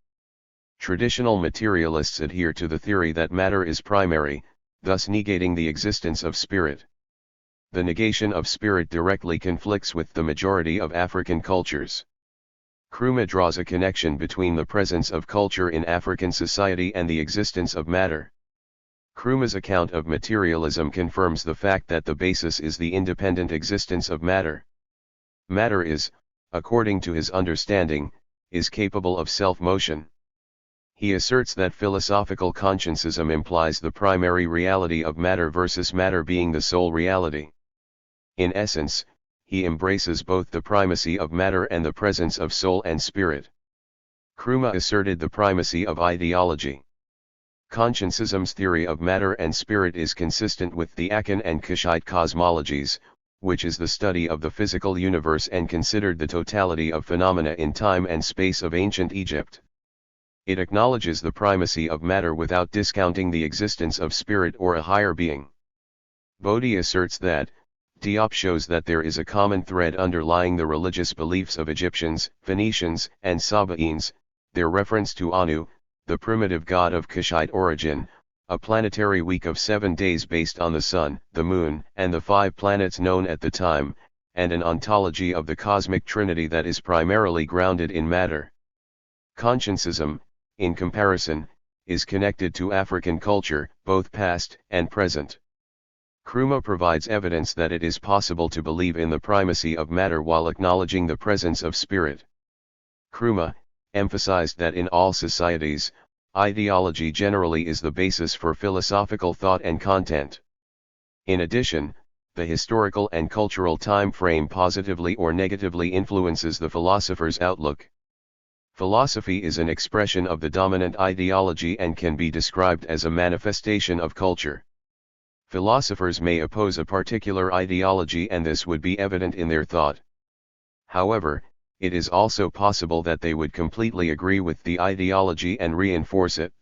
Traditional materialists adhere to the theory that matter is primary, thus negating the existence of spirit. The negation of spirit directly conflicts with the majority of African cultures. Nkrumah draws a connection between the presence of culture in African society and the existence of matter. Nkrumah's account of materialism confirms the fact that the basis is the independent existence of matter. Matter is, according to his understanding, is capable of self-motion. He asserts that philosophical consciencism implies the primary reality of matter versus matter being the sole reality. In essence, he embraces both the primacy of matter and the presence of soul and spirit. Nkrumah asserted the primacy of ideology. Consciencism's theory of matter and spirit is consistent with the Akan and Kushite cosmologies, which is the study of the physical universe and considered the totality of phenomena in time and space of ancient Egypt. It acknowledges the primacy of matter without discounting the existence of spirit or a higher being. Bodhi asserts that, Diop shows that there is a common thread underlying the religious beliefs of Egyptians, Phoenicians, and Sabaeans, their reference to Anu, the primitive god of Kushite origin, a planetary week of 7 days based on the Sun, the Moon, and the 5 planets known at the time, and an ontology of the cosmic trinity that is primarily grounded in matter. Consciencism, in comparison, is connected to African culture, both past and present. Nkrumah provides evidence that it is possible to believe in the primacy of matter while acknowledging the presence of spirit. Nkrumah emphasized that in all societies, ideology generally is the basis for philosophical thought and content. In addition, the historical and cultural time frame positively or negatively influences the philosopher's outlook. Philosophy is an expression of the dominant ideology and can be described as a manifestation of culture. Philosophers may oppose a particular ideology and this would be evident in their thought. However, it is also possible that they would completely agree with the ideology and reinforce it.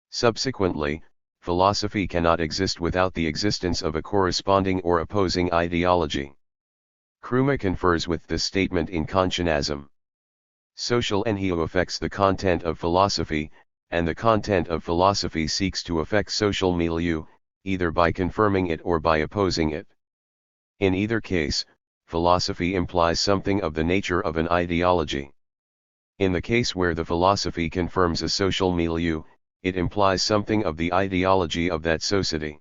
Subsequently, philosophy cannot exist without the existence of a corresponding or opposing ideology. Nkrumah confers with this statement in Conscientism. Social enheo affects the content of philosophy, and the content of philosophy seeks to affect social milieu, either by confirming it or by opposing it. In either case, philosophy implies something of the nature of an ideology. In the case where the philosophy confirms a social milieu, it implies something of the ideology of that society.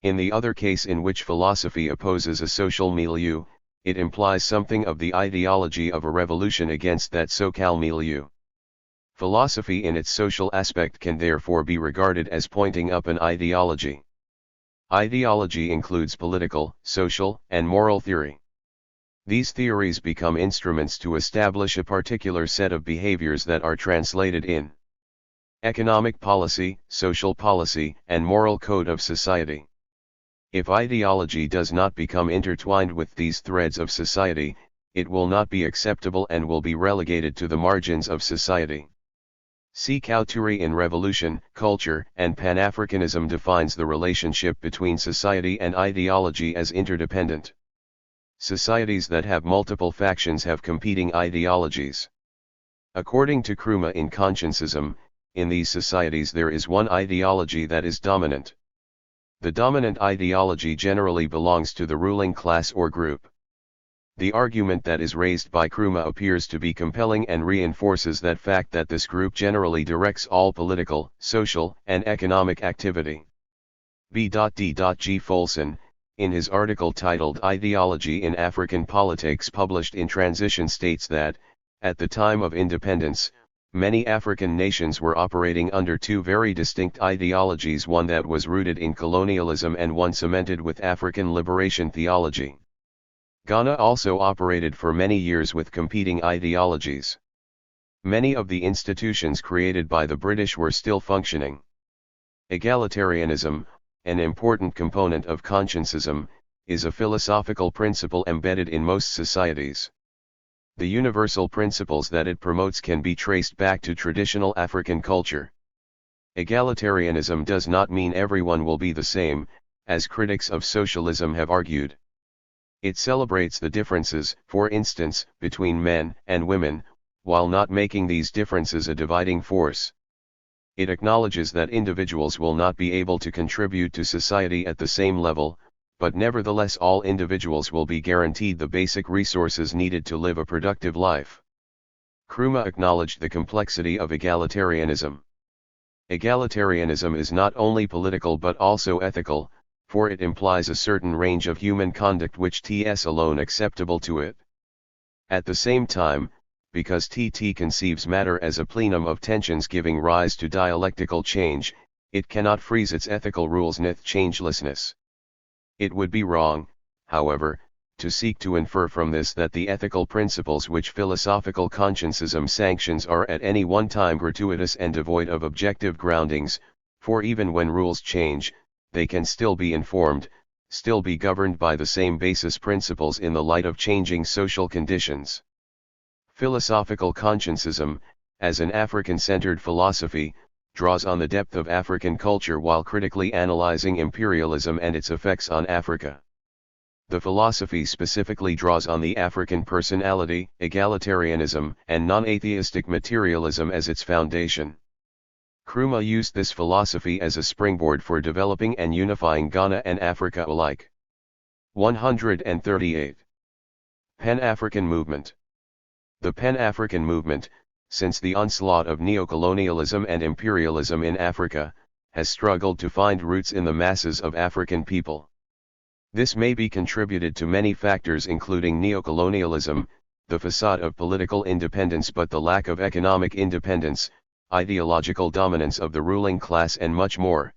In the other case in which philosophy opposes a social milieu, it implies something of the ideology of a revolution against that social milieu. Philosophy in its social aspect can therefore be regarded as pointing up an ideology. Ideology includes political, social, and moral theory. These theories become instruments to establish a particular set of behaviors that are translated in economic policy, social policy, and moral code of society. If ideology does not become intertwined with these threads of society, it will not be acceptable and will be relegated to the margins of society. See Kauturi in Revolution, Culture, and Pan-Africanism defines the relationship between society and ideology as interdependent. Societies that have multiple factions have competing ideologies. According to Nkrumah in Conscientism, in these societies there is one ideology that is dominant. The dominant ideology generally belongs to the ruling class or group. The argument that is raised by Nkrumah appears to be compelling and reinforces that fact that this group generally directs all political, social, and economic activity. B.D.G. Folson, in his article titled Ideology in African Politics published in Transition states that, at the time of independence, many African nations were operating under two very distinct ideologies, one that was rooted in colonialism and one cemented with African liberation theology. Ghana also operated for many years with competing ideologies. Many of the institutions created by the British were still functioning. Egalitarianism, an important component of Conscientism, is a philosophical principle embedded in most societies. The universal principles that it promotes can be traced back to traditional African culture. Egalitarianism does not mean everyone will be the same, as critics of socialism have argued. It celebrates the differences, for instance, between men and women, while not making these differences a dividing force. It acknowledges that individuals will not be able to contribute to society at the same level, but nevertheless all individuals will be guaranteed the basic resources needed to live a productive life. Nkrumah acknowledged the complexity of egalitarianism. Egalitarianism is not only political but also ethical, for it implies a certain range of human conduct which is alone acceptable to it. At the same time, because conceives matter as a plenum of tensions giving rise to dialectical change, it cannot freeze its ethical rules nith changelessness. It would be wrong, however, to seek to infer from this that the ethical principles which philosophical conscientism sanctions are at any one time gratuitous and devoid of objective groundings, for even when rules change, they can still be informed, still be governed by the same basis principles in the light of changing social conditions. Philosophical conscientism, as an African-centered philosophy, draws on the depth of African culture while critically analyzing imperialism and its effects on Africa. The philosophy specifically draws on the African personality, egalitarianism, and non-atheistic materialism as its foundation. Nkrumah used this philosophy as a springboard for developing and unifying Ghana and Africa alike. 138. Pan-African Movement. The Pan-African movement, since the onslaught of neocolonialism and imperialism in Africa, has struggled to find roots in the masses of African people. This may be contributed to many factors including neocolonialism, the facade of political independence but the lack of economic independence, ideological dominance of the ruling class and much more.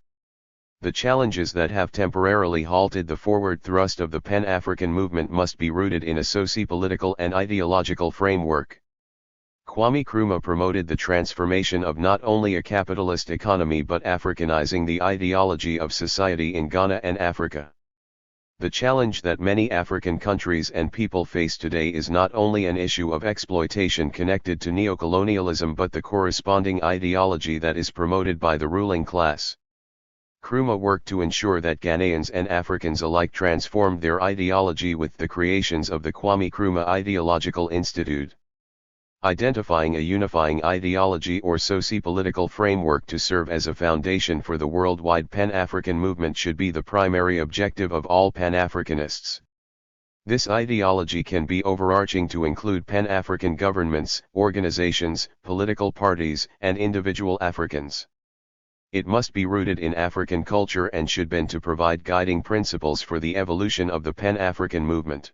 The challenges that have temporarily halted the forward thrust of the Pan-African movement must be rooted in a socio-political and ideological framework. Kwame Nkrumah promoted the transformation of not only a capitalist economy but Africanizing the ideology of society in Ghana and Africa. The challenge that many African countries and people face today is not only an issue of exploitation connected to neocolonialism but the corresponding ideology that is promoted by the ruling class. Nkrumah worked to ensure that Ghanaians and Africans alike transformed their ideology with the creations of the Kwame Nkrumah Ideological Institute. Identifying a unifying ideology or socio-political framework to serve as a foundation for the worldwide Pan-African movement should be the primary objective of all Pan-Africanists. This ideology can be overarching to include Pan-African governments, organizations, political parties, and individual Africans. It must be rooted in African culture and should bend to provide guiding principles for the evolution of the Pan-African movement.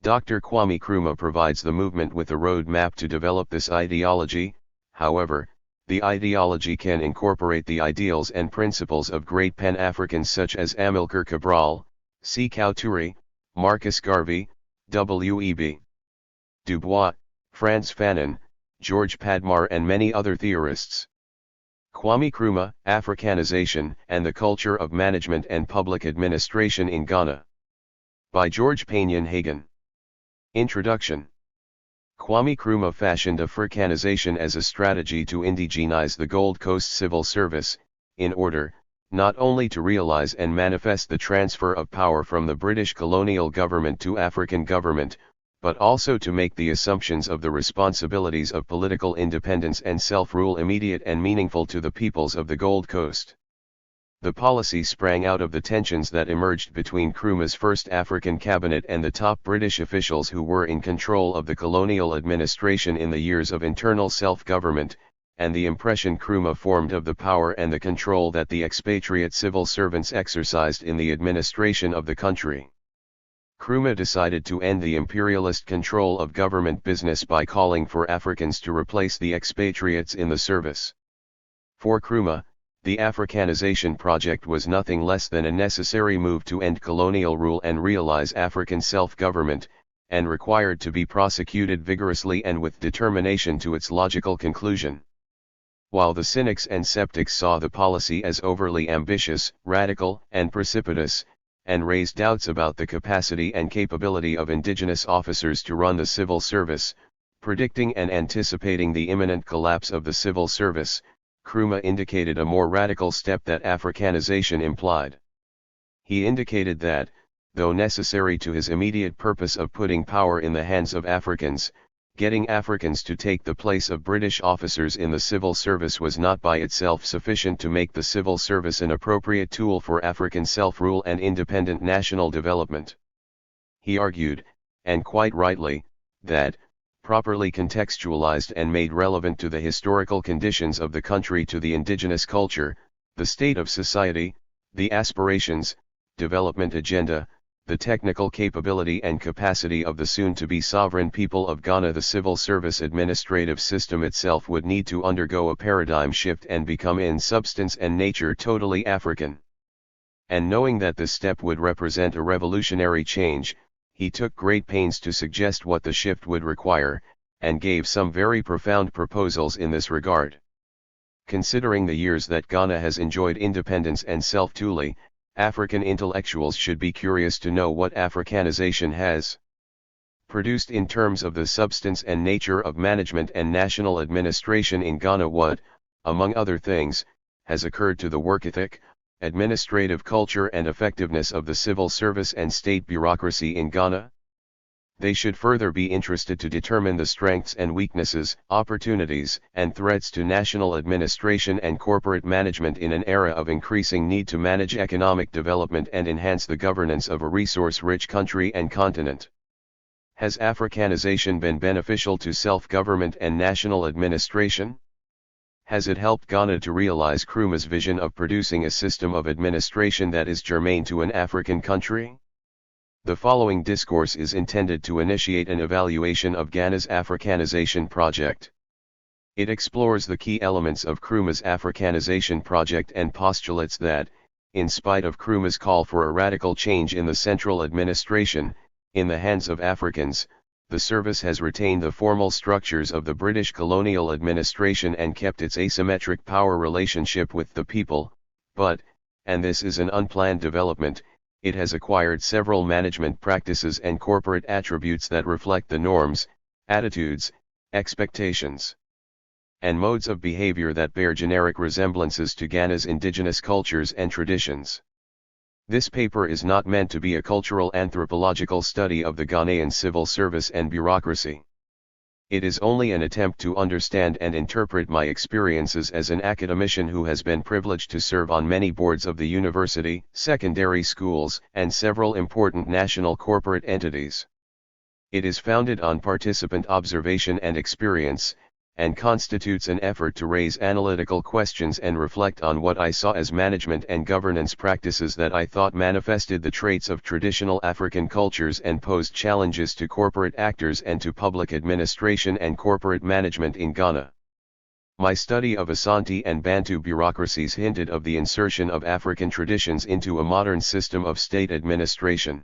Dr. Kwame Nkrumah provides the movement with a roadmap to develop this ideology. However, the ideology can incorporate the ideals and principles of great Pan-Africans such as Amilcar Cabral, Sékou Touré, Marcus Garvey, W.E.B. Du Bois, Frantz Fanon, George Padmar and many other theorists. Kwame Nkrumah, Africanization and the Culture of Management and Public Administration in Ghana. By George Paynian Hagen. Introduction. Kwame Nkrumah fashioned Africanization as a strategy to indigenize the Gold Coast civil service, in order, not only to realize and manifest the transfer of power from the British colonial government to African government, but also to make the assumptions of the responsibilities of political independence and self-rule immediate and meaningful to the peoples of the Gold Coast. The policy sprang out of the tensions that emerged between Nkrumah's first African cabinet and the top British officials who were in control of the colonial administration in the years of internal self-government, and the impression Nkrumah formed of the power and the control that the expatriate civil servants exercised in the administration of the country. Nkrumah decided to end the imperialist control of government business by calling for Africans to replace the expatriates in the service. For Nkrumah, the Africanization project was nothing less than a necessary move to end colonial rule and realize African self-government, and required to be prosecuted vigorously and with determination to its logical conclusion. While the cynics and skeptics saw the policy as overly ambitious, radical, and precipitous, and raised doubts about the capacity and capability of indigenous officers to run the civil service, predicting and anticipating the imminent collapse of the civil service, Nkrumah indicated a more radical step that Africanization implied. He indicated that, though necessary to his immediate purpose of putting power in the hands of Africans, getting Africans to take the place of British officers in the civil service was not by itself sufficient to make the civil service an appropriate tool for African self-rule and independent national development. He argued, and quite rightly, that, properly contextualized and made relevant to the historical conditions of the country, to the indigenous culture, the state of society, the aspirations, development agenda, the technical capability and capacity of the soon-to-be sovereign people of Ghana, the civil service administrative system itself would need to undergo a paradigm shift and become in substance and nature totally African. And knowing that this step would represent a revolutionary change, he took great pains to suggest what the shift would require, and gave some very profound proposals in this regard. Considering the years that Ghana has enjoyed independence and self-tule, African intellectuals should be curious to know what Africanization has produced in terms of the substance and nature of management and national administration in Ghana. What, among other things, has occurred to the work ethic, administrative culture and effectiveness of the civil service and state bureaucracy in Ghana? They should further be interested to determine the strengths and weaknesses, opportunities and threats to national administration and corporate management in an era of increasing need to manage economic development and enhance the governance of a resource-rich country and continent. Has Africanization been beneficial to self-government and national administration? Has it helped Ghana to realize Nkrumah's vision of producing a system of administration that is germane to an African country? The following discourse is intended to initiate an evaluation of Ghana's Africanization project. It explores the key elements of Nkrumah's Africanization project and postulates that, in spite of Nkrumah's call for a radical change in the central administration, in the hands of Africans, the service has retained the formal structures of the British colonial administration and kept its asymmetric power relationship with the people, but, and this is an unplanned development, it has acquired several management practices and corporate attributes that reflect the norms, attitudes, expectations, and modes of behavior that bear generic resemblances to Ghana's indigenous cultures and traditions. This paper is not meant to be a cultural anthropological study of the Ghanaian civil service and bureaucracy. It is only an attempt to understand and interpret my experiences as an academician who has been privileged to serve on many boards of the university, secondary schools, and several important national corporate entities. It is founded on participant observation and experience, and constitutes an effort to raise analytical questions and reflect on what I saw as management and governance practices that I thought manifested the traits of traditional African cultures and posed challenges to corporate actors and to public administration and corporate management in Ghana. My study of Asante and Bantu bureaucracies hinted of the insertion of African traditions into a modern system of state administration.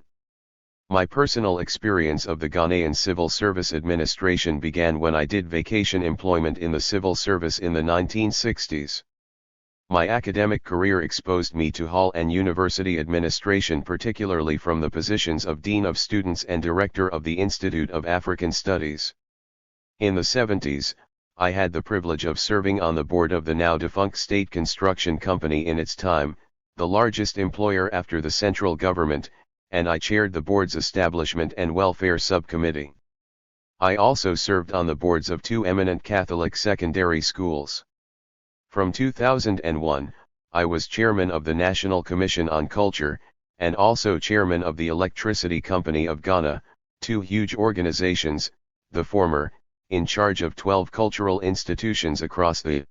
My personal experience of the Ghanaian civil service administration began when I did vacation employment in the civil service in the 1960s. My academic career exposed me to hall and university administration, particularly from the positions of Dean of Students and Director of the Institute of African Studies. In the 70s, I had the privilege of serving on the board of the now defunct State Construction Company in its time, the largest employer after the central government, and I chaired the board's Establishment and Welfare Subcommittee. I also served on the boards of two eminent Catholic secondary schools. From 2001, I was chairman of the National Commission on Culture, and also chairman of the Electricity Company of Ghana, two huge organizations, the former, in charge of 12 cultural institutions across the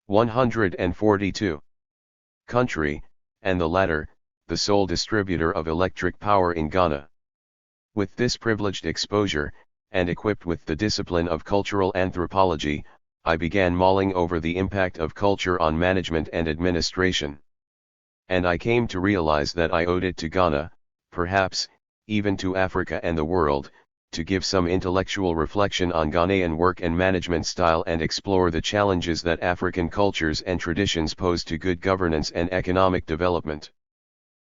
142 country, and the latter, the sole distributor of electric power in Ghana. With this privileged exposure, and equipped with the discipline of cultural anthropology, I began mulling over the impact of culture on management and administration. And I came to realize that I owed it to Ghana, perhaps, even to Africa and the world, to give some intellectual reflection on Ghanaian work and management style and explore the challenges that African cultures and traditions pose to good governance and economic development.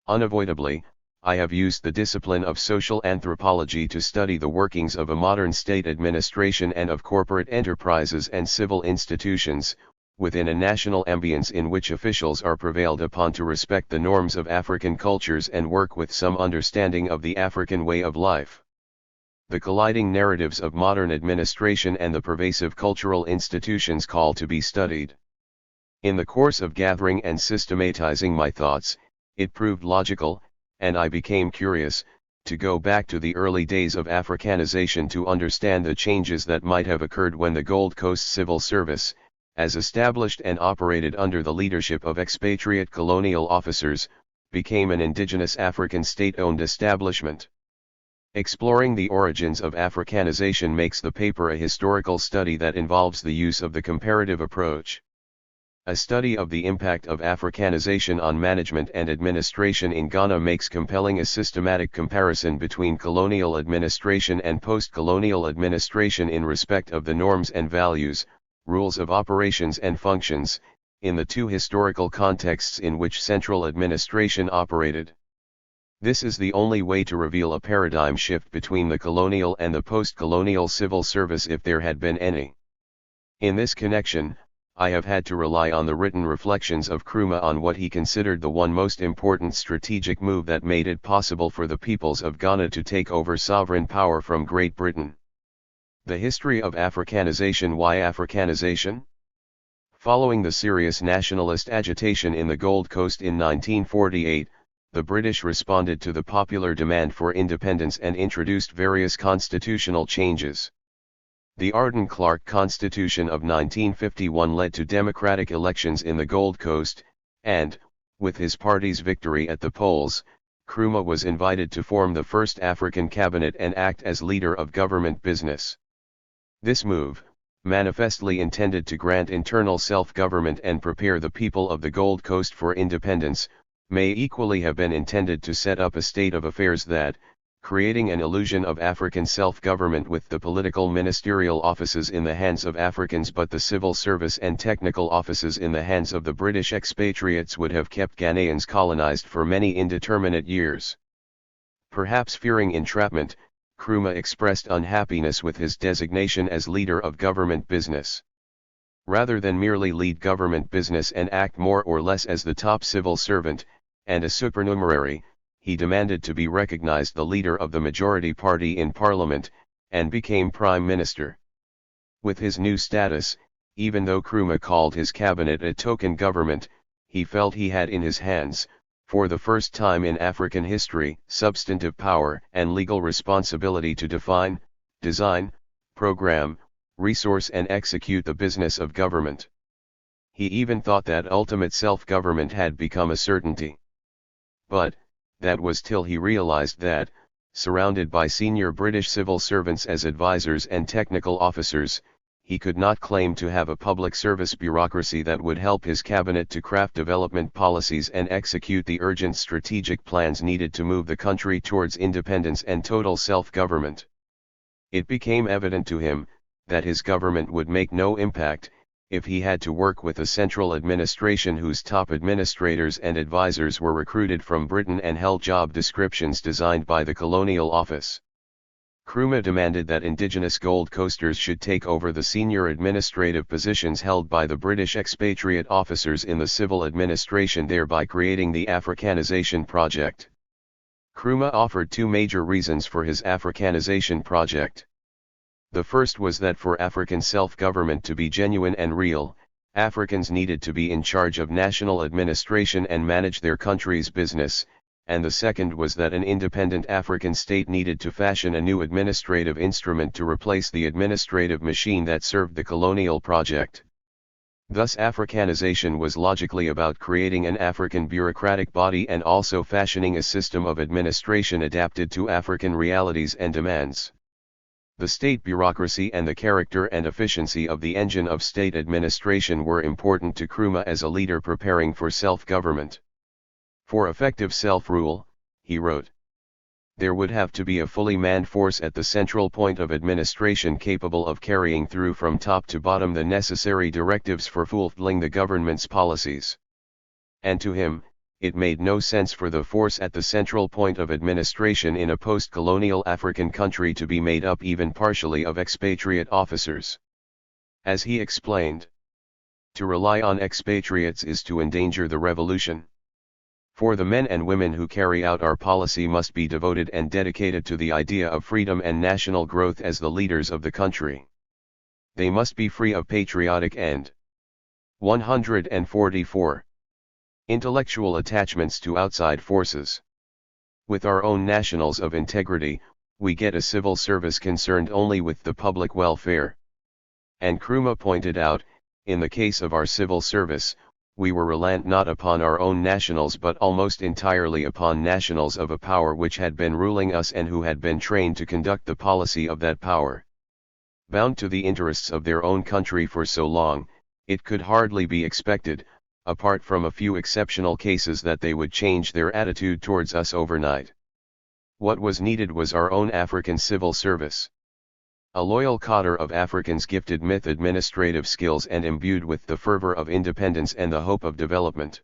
Unavoidably, I have used the discipline of social anthropology to study the workings of a modern state administration and of corporate enterprises and civil institutions, within a national ambience in which officials are prevailed upon to respect the norms of African cultures and work with some understanding of the African way of life. The colliding narratives of modern administration and the pervasive cultural institutions call to be studied. In the course of gathering and systematizing my thoughts, it proved logical, and I became curious, to go back to the early days of Africanization to understand the changes that might have occurred when the Gold Coast Civil Service, as established and operated under the leadership of expatriate colonial officers, became an indigenous African state-owned establishment. Exploring the origins of Africanization makes the paper a historical study that involves the use of the comparative approach. A study of the impact of Africanization on management and administration in Ghana makes compelling a systematic comparison between colonial administration and post-colonial administration in respect of the norms and values, rules of operations and functions, in the two historical contexts in which central administration operated. This is the only way to reveal a paradigm shift between the colonial and the post-colonial civil service if there had been any. In this connection, I have had to rely on the written reflections of Nkrumah on what he considered the one most important strategic move that made it possible for the peoples of Ghana to take over sovereign power from Great Britain. The history of Africanization. Why Africanization? Following the serious nationalist agitation in the Gold Coast in 1948, the British responded to the popular demand for independence and introduced various constitutional changes. The Arden-Clark Constitution of 1951 led to democratic elections in the Gold Coast, and, with his party's victory at the polls, Nkrumah was invited to form the first African cabinet and act as leader of government business. This move, manifestly intended to grant internal self-government and prepare the people of the Gold Coast for independence, may equally have been intended to set up a state of affairs that, creating an illusion of African self-government with the political ministerial offices in the hands of Africans but the civil service and technical offices in the hands of the British expatriates, would have kept Ghanaians colonized for many indeterminate years. Perhaps fearing entrapment, Nkrumah expressed unhappiness with his designation as leader of government business. Rather than merely lead government business and act more or less as the top civil servant, and a supernumerary, he demanded to be recognized the leader of the majority party in Parliament, and became Prime Minister. With his new status, even though Nkrumah called his cabinet a token government, he felt he had in his hands, for the first time in African history, substantive power and legal responsibility to define, design, program, resource and execute the business of government. He even thought that ultimate self-government had become a certainty. But, that was till he realized that, surrounded by senior British civil servants as advisors and technical officers, he could not claim to have a public service bureaucracy that would help his cabinet to craft development policies and execute the urgent strategic plans needed to move the country towards independence and total self-government. It became evident to him that his government would make no impact if he had to work with a central administration whose top administrators and advisors were recruited from Britain and held job descriptions designed by the Colonial Office. Nkrumah demanded that indigenous Gold Coasters should take over the senior administrative positions held by the British expatriate officers in the civil administration, thereby creating the Africanization project. Nkrumah offered two major reasons for his Africanization project. The first was that for African self-government to be genuine and real, Africans needed to be in charge of national administration and manage their country's business, and the second was that an independent African state needed to fashion a new administrative instrument to replace the administrative machine that served the colonial project. Thus Africanization was logically about creating an African bureaucratic body and also fashioning a system of administration adapted to African realities and demands. The state bureaucracy and the character and efficiency of the engine of state administration were important to Nkrumah as a leader preparing for self-government. For effective self-rule, he wrote, there would have to be a fully manned force at the central point of administration capable of carrying through from top to bottom the necessary directives for fulfilling the government's policies. And to him, it made no sense for the force at the central point of administration in a post-colonial African country to be made up even partially of expatriate officers. As he explained, to rely on expatriates is to endanger the revolution. For the men and women who carry out our policy must be devoted and dedicated to the idea of freedom and national growth as the leaders of the country. They must be free of patriotic and 144. Intellectual attachments to outside forces. With our own nationals of integrity, we get a civil service concerned only with the public welfare. And Nkrumah pointed out, in the case of our civil service, we were reliant not upon our own nationals but almost entirely upon nationals of a power which had been ruling us and who had been trained to conduct the policy of that power. Bound to the interests of their own country for so long, it could hardly be expected, apart from a few exceptional cases, that they would change their attitude towards us overnight. What was needed was our own African civil service. A loyal cadre of Africans gifted with administrative skills and imbued with the fervor of independence and the hope of development.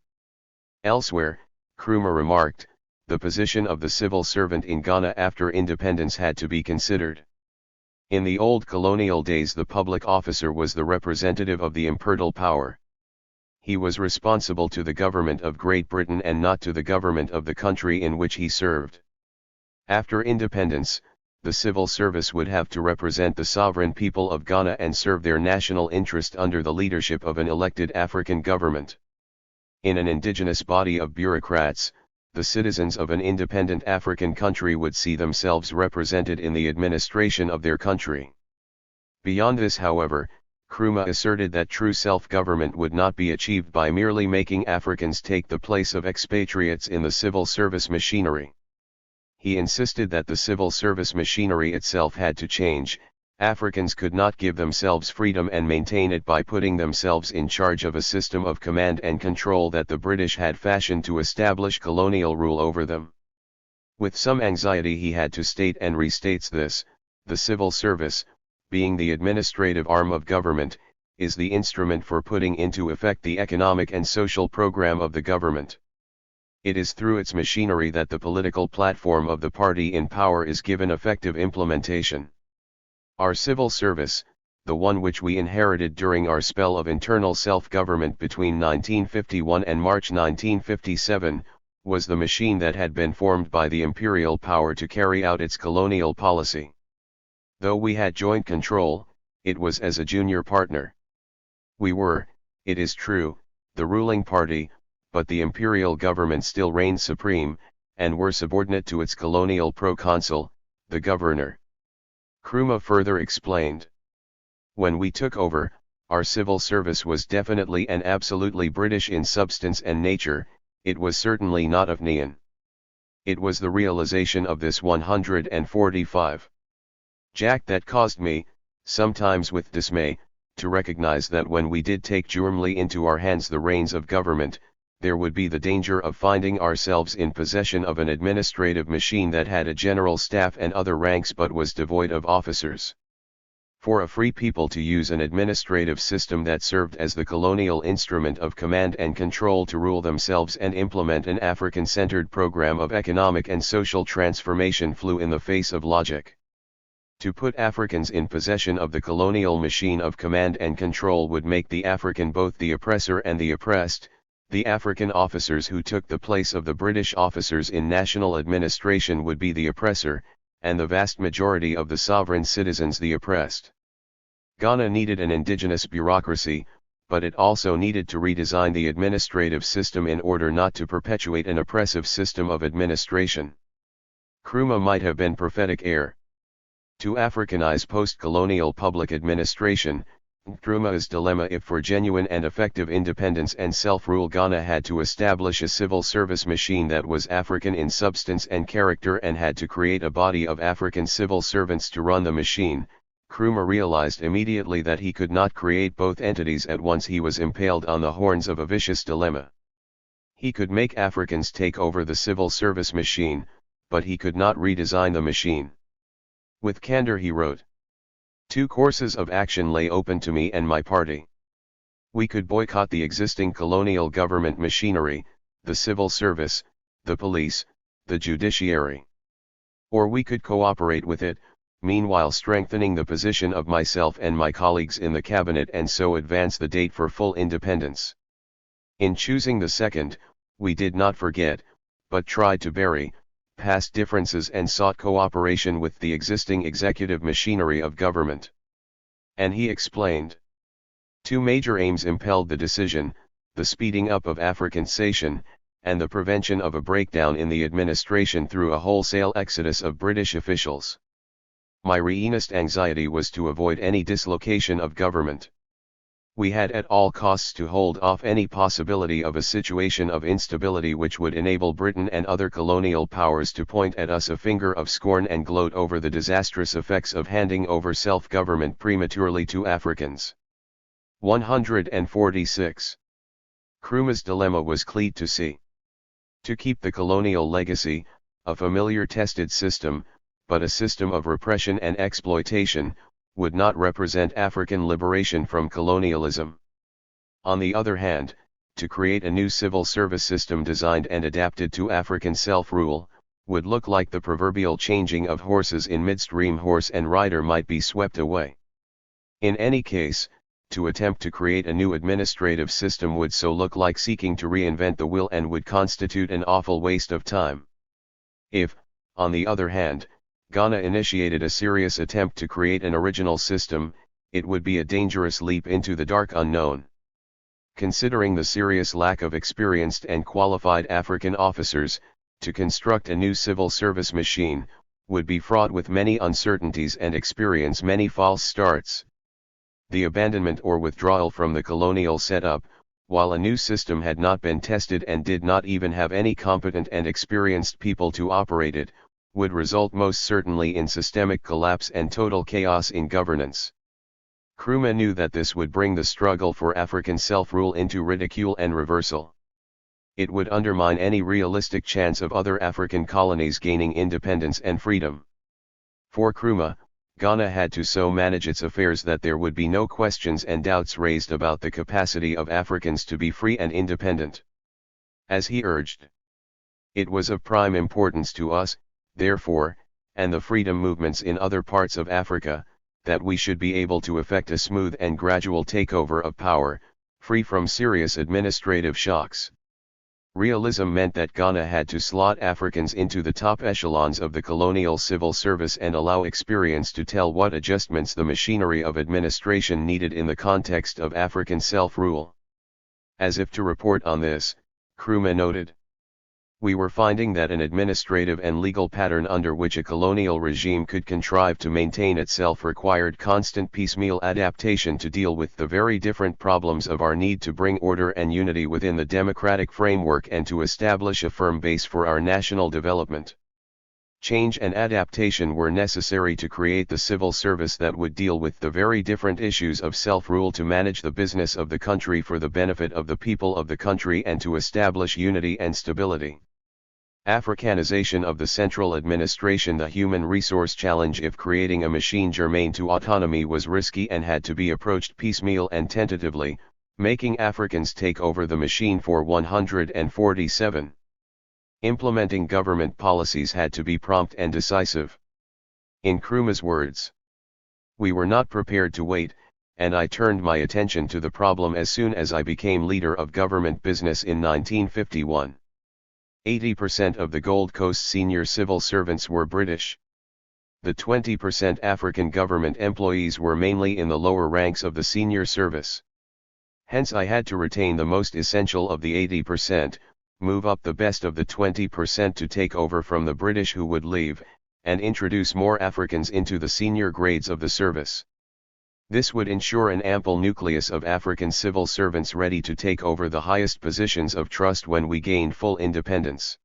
Elsewhere, Nkrumah remarked, the position of the civil servant in Ghana after independence had to be considered. In the old colonial days, the public officer was the representative of the imperial power. He was responsible to the government of Great Britain and not to the government of the country in which he served. After independence, the civil service would have to represent the sovereign people of Ghana and serve their national interest under the leadership of an elected African government. In an indigenous body of bureaucrats, the citizens of an independent African country would see themselves represented in the administration of their country. Beyond this, however, Nkrumah asserted that true self-government would not be achieved by merely making Africans take the place of expatriates in the civil service machinery. He insisted that the civil service machinery itself had to change. Africans could not give themselves freedom and maintain it by putting themselves in charge of a system of command and control that the British had fashioned to establish colonial rule over them. With some anxiety he had to state and restates this: the civil service, being the administrative arm of government, is the instrument for putting into effect the economic and social program of the government. It is through its machinery that the political platform of the party in power is given effective implementation. Our civil service, the one which we inherited during our spell of internal self-government between 1951 and March 1957, was the machine that had been formed by the imperial power to carry out its colonial policy. Though we had joint control, it was as a junior partner. We were, it is true, the ruling party, but the imperial government still reigned supreme, and were subordinate to its colonial proconsul, the governor. Nkrumah further explained. When we took over, our civil service was definitely and absolutely British in substance and nature. It was certainly not of Nean. It was the realization of this 145. Jack that caused me, sometimes with dismay, to recognize that when we did take firmly into our hands the reins of government, there would be the danger of finding ourselves in possession of an administrative machine that had a general staff and other ranks but was devoid of officers. For a free people to use an administrative system that served as the colonial instrument of command and control to rule themselves and implement an African-centered program of economic and social transformation flew in the face of logic. To put Africans in possession of the colonial machine of command and control would make the African both the oppressor and the oppressed. The African officers who took the place of the British officers in national administration would be the oppressor, and the vast majority of the sovereign citizens the oppressed. Ghana needed an indigenous bureaucracy, but it also needed to redesign the administrative system in order not to perpetuate an oppressive system of administration. Nkrumah might have been prophetic heir. To Africanize post-colonial public administration, Nkrumah's dilemma: if for genuine and effective independence and self-rule Ghana had to establish a civil service machine that was African in substance and character and had to create a body of African civil servants to run the machine, Nkrumah realized immediately that he could not create both entities at once. He was impaled on the horns of a vicious dilemma. He could make Africans take over the civil service machine, but he could not redesign the machine. With candor he wrote, "Two courses of action lay open to me and my party. We could boycott the existing colonial government machinery, the civil service, the police, the judiciary. Or we could cooperate with it, meanwhile strengthening the position of myself and my colleagues in the cabinet and so advance the date for full independence. In choosing the second, we did not forget, but tried to bury, past differences and sought cooperation with the existing executive machinery of government." And he explained. Two major aims impelled the decision: the speeding up of Africanization, and the prevention of a breakdown in the administration through a wholesale exodus of British officials. My keenest anxiety was to avoid any dislocation of government. We had at all costs to hold off any possibility of a situation of instability which would enable Britain and other colonial powers to point at us a finger of scorn and gloat over the disastrous effects of handing over self-government prematurely to Africans. 146. Nkrumah's dilemma was clear to see. To keep the colonial legacy, a familiar tested system, but a system of repression and exploitation, would not represent African liberation from colonialism. On the other hand, to create a new civil service system designed and adapted to African self-rule, would look like the proverbial changing of horses in midstream. Horse and rider might be swept away. In any case, to attempt to create a new administrative system would so look like seeking to reinvent the wheel and would constitute an awful waste of time. If, on the other hand, Ghana initiated a serious attempt to create an original system, it would be a dangerous leap into the dark unknown. Considering the serious lack of experienced and qualified African officers, to construct a new civil service machine, would be fraught with many uncertainties and experience many false starts. The abandonment or withdrawal from the colonial setup, while a new system had not been tested and did not even have any competent and experienced people to operate it, would result most certainly in systemic collapse and total chaos in governance. Nkrumah knew that this would bring the struggle for African self-rule into ridicule and reversal. It would undermine any realistic chance of other African colonies gaining independence and freedom. For Nkrumah, Ghana had to so manage its affairs that there would be no questions and doubts raised about the capacity of Africans to be free and independent. As he urged, "It was of prime importance to us, therefore, and the freedom movements in other parts of Africa, that we should be able to effect a smooth and gradual takeover of power, free from serious administrative shocks." Realism meant that Ghana had to slot Africans into the top echelons of the colonial civil service and allow experience to tell what adjustments the machinery of administration needed in the context of African self-rule. As if to report on this, Nkrumah noted, "We were finding that an administrative and legal pattern under which a colonial regime could contrive to maintain itself required constant piecemeal adaptation to deal with the very different problems of our need to bring order and unity within the democratic framework and to establish a firm base for our national development. Change and adaptation were necessary to create the civil service that would deal with the very different issues of self-rule, to manage the business of the country for the benefit of the people of the country, and to establish unity and stability. Africanization of the central administration, the human resource challenge if creating a machine germane to autonomy, was risky and had to be approached piecemeal and tentatively, making Africans take over the machine for 147. Implementing government policies had to be prompt and decisive. In Nkrumah's words, "We were not prepared to wait, and I turned my attention to the problem as soon as I became leader of government business in 1951. 80% of the Gold Coast senior civil servants were British. The 20% African government employees were mainly in the lower ranks of the senior service. Hence I had to retain the most essential of the 80%, move up the best of the 20% to take over from the British who would leave, and introduce more Africans into the senior grades of the service. This would ensure an ample nucleus of African civil servants ready to take over the highest positions of trust when we gained full independence."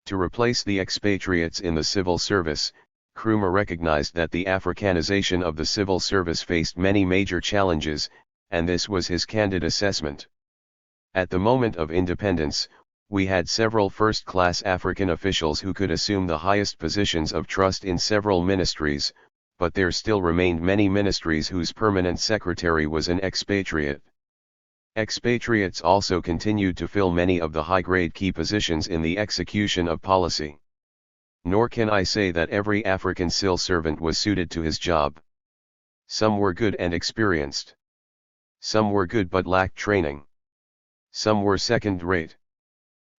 To replace the expatriates in the civil service, Nkrumah recognized that the Africanization of the civil service faced many major challenges, and this was his candid assessment. "At the moment of independence, we had several first-class African officials who could assume the highest positions of trust in several ministries, but there still remained many ministries whose permanent secretary was an expatriate. Expatriates also continued to fill many of the high-grade key positions in the execution of policy. Nor can I say that every African civil servant was suited to his job. Some were good and experienced. Some were good but lacked training. Some were second-rate.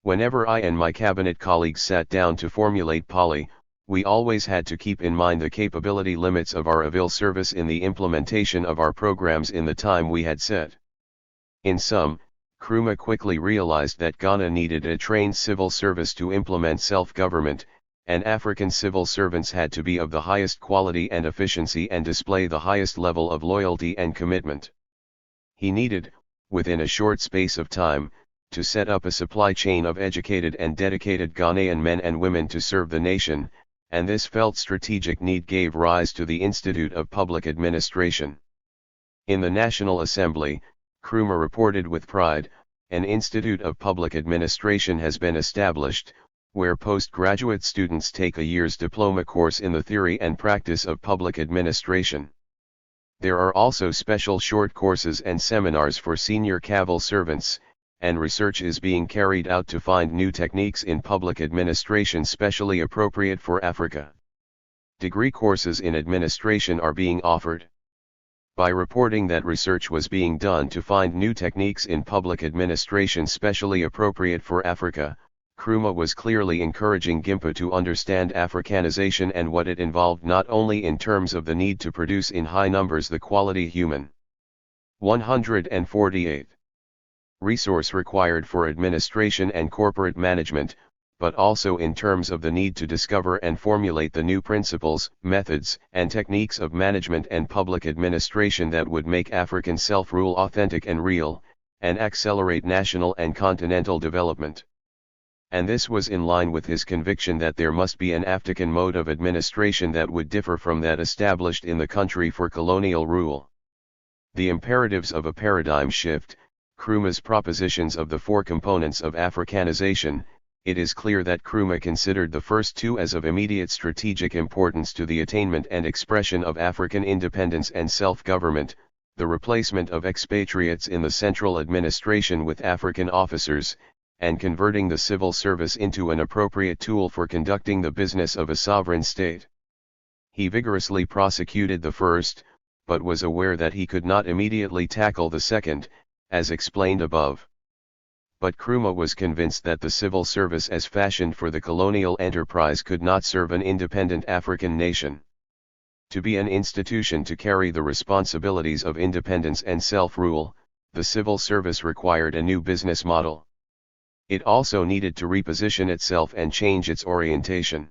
Whenever I and my cabinet colleagues sat down to formulate policy, we always had to keep in mind the capability limits of our civil service in the implementation of our programs in the time we had set." In sum, Nkrumah quickly realized that Ghana needed a trained civil service to implement self-government, and African civil servants had to be of the highest quality and efficiency and display the highest level of loyalty and commitment. He needed, within a short space of time, to set up a supply chain of educated and dedicated Ghanaian men and women to serve the nation, and this felt strategic need gave rise to the Institute of Public Administration. In the National Assembly, Nkrumah reported with pride, "An Institute of Public Administration has been established, where postgraduate students take a year's diploma course in the theory and practice of public administration. There are also special short courses and seminars for senior civil servants, and research is being carried out to find new techniques in public administration specially appropriate for Africa. Degree courses in administration are being offered. By reporting that research was being done to find new techniques in public administration specially appropriate for Africa, Nkrumah was clearly encouraging Gimpa to understand Africanization and what it involved not only in terms of the need to produce in high numbers the quality human 148 resource required for administration and corporate management, but also in terms of the need to discover and formulate the new principles, methods, and techniques of management and public administration that would make African self-rule authentic and real, and accelerate national and continental development. And this was in line with his conviction that there must be an African mode of administration that would differ from that established in the country for colonial rule. The imperatives of a paradigm shift, Nkrumah's propositions of the four components of Africanization. It is clear that Nkrumah considered the first two as of immediate strategic importance to the attainment and expression of African independence and self-government, the replacement of expatriates in the central administration with African officers, and converting the civil service into an appropriate tool for conducting the business of a sovereign state. He vigorously prosecuted the first, but was aware that he could not immediately tackle the second, as explained above. But Nkrumah was convinced that the civil service as fashioned for the colonial enterprise could not serve an independent African nation. To be an institution to carry the responsibilities of independence and self-rule, the civil service required a new business model. It also needed to reposition itself and change its orientation.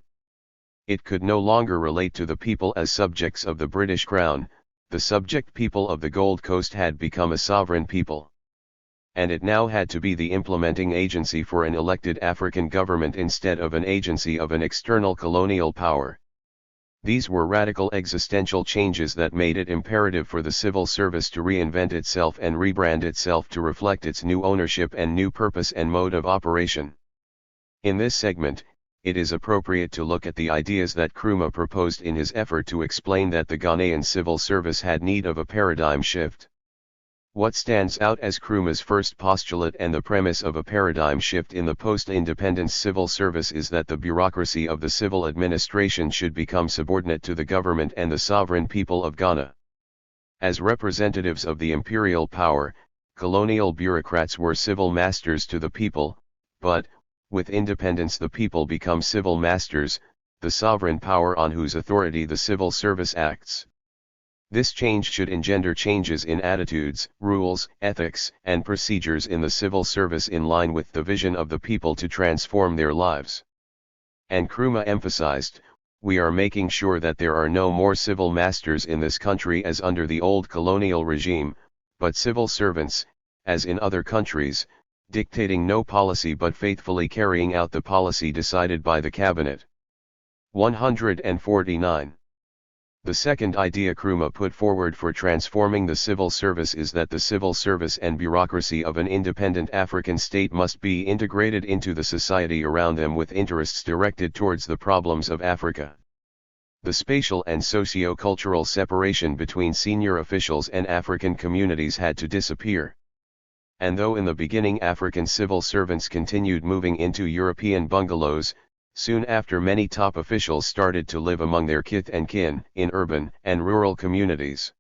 It could no longer relate to the people as subjects of the British Crown. The subject people of the Gold Coast had become a sovereign people. And it now had to be the implementing agency for an elected African government instead of an agency of an external colonial power. These were radical existential changes that made it imperative for the civil service to reinvent itself and rebrand itself to reflect its new ownership and new purpose and mode of operation. In this segment, it is appropriate to look at the ideas that Nkrumah proposed in his effort to explain that the Ghanaian civil service had need of a paradigm shift. What stands out as Nkrumah's first postulate and the premise of a paradigm shift in the post-independence civil service is that the bureaucracy of the civil administration should become subordinate to the government and the sovereign people of Ghana. As representatives of the imperial power, colonial bureaucrats were civil masters to the people, but, with independence the people become civil masters, the sovereign power on whose authority the civil service acts. This change should engender changes in attitudes, rules, ethics, and procedures in the civil service in line with the vision of the people to transform their lives. And Nkrumah emphasized, we are making sure that there are no more civil masters in this country as under the old colonial regime, but civil servants, as in other countries, dictating no policy but faithfully carrying out the policy decided by the cabinet. 149. The second idea Nkrumah put forward for transforming the civil service is that the civil service and bureaucracy of an independent African state must be integrated into the society around them with interests directed towards the problems of Africa. The spatial and socio-cultural separation between senior officials and African communities had to disappear. And though in the beginning African civil servants continued moving into European bungalows, soon after many top officials started to live among their kith and kin in urban and rural communities.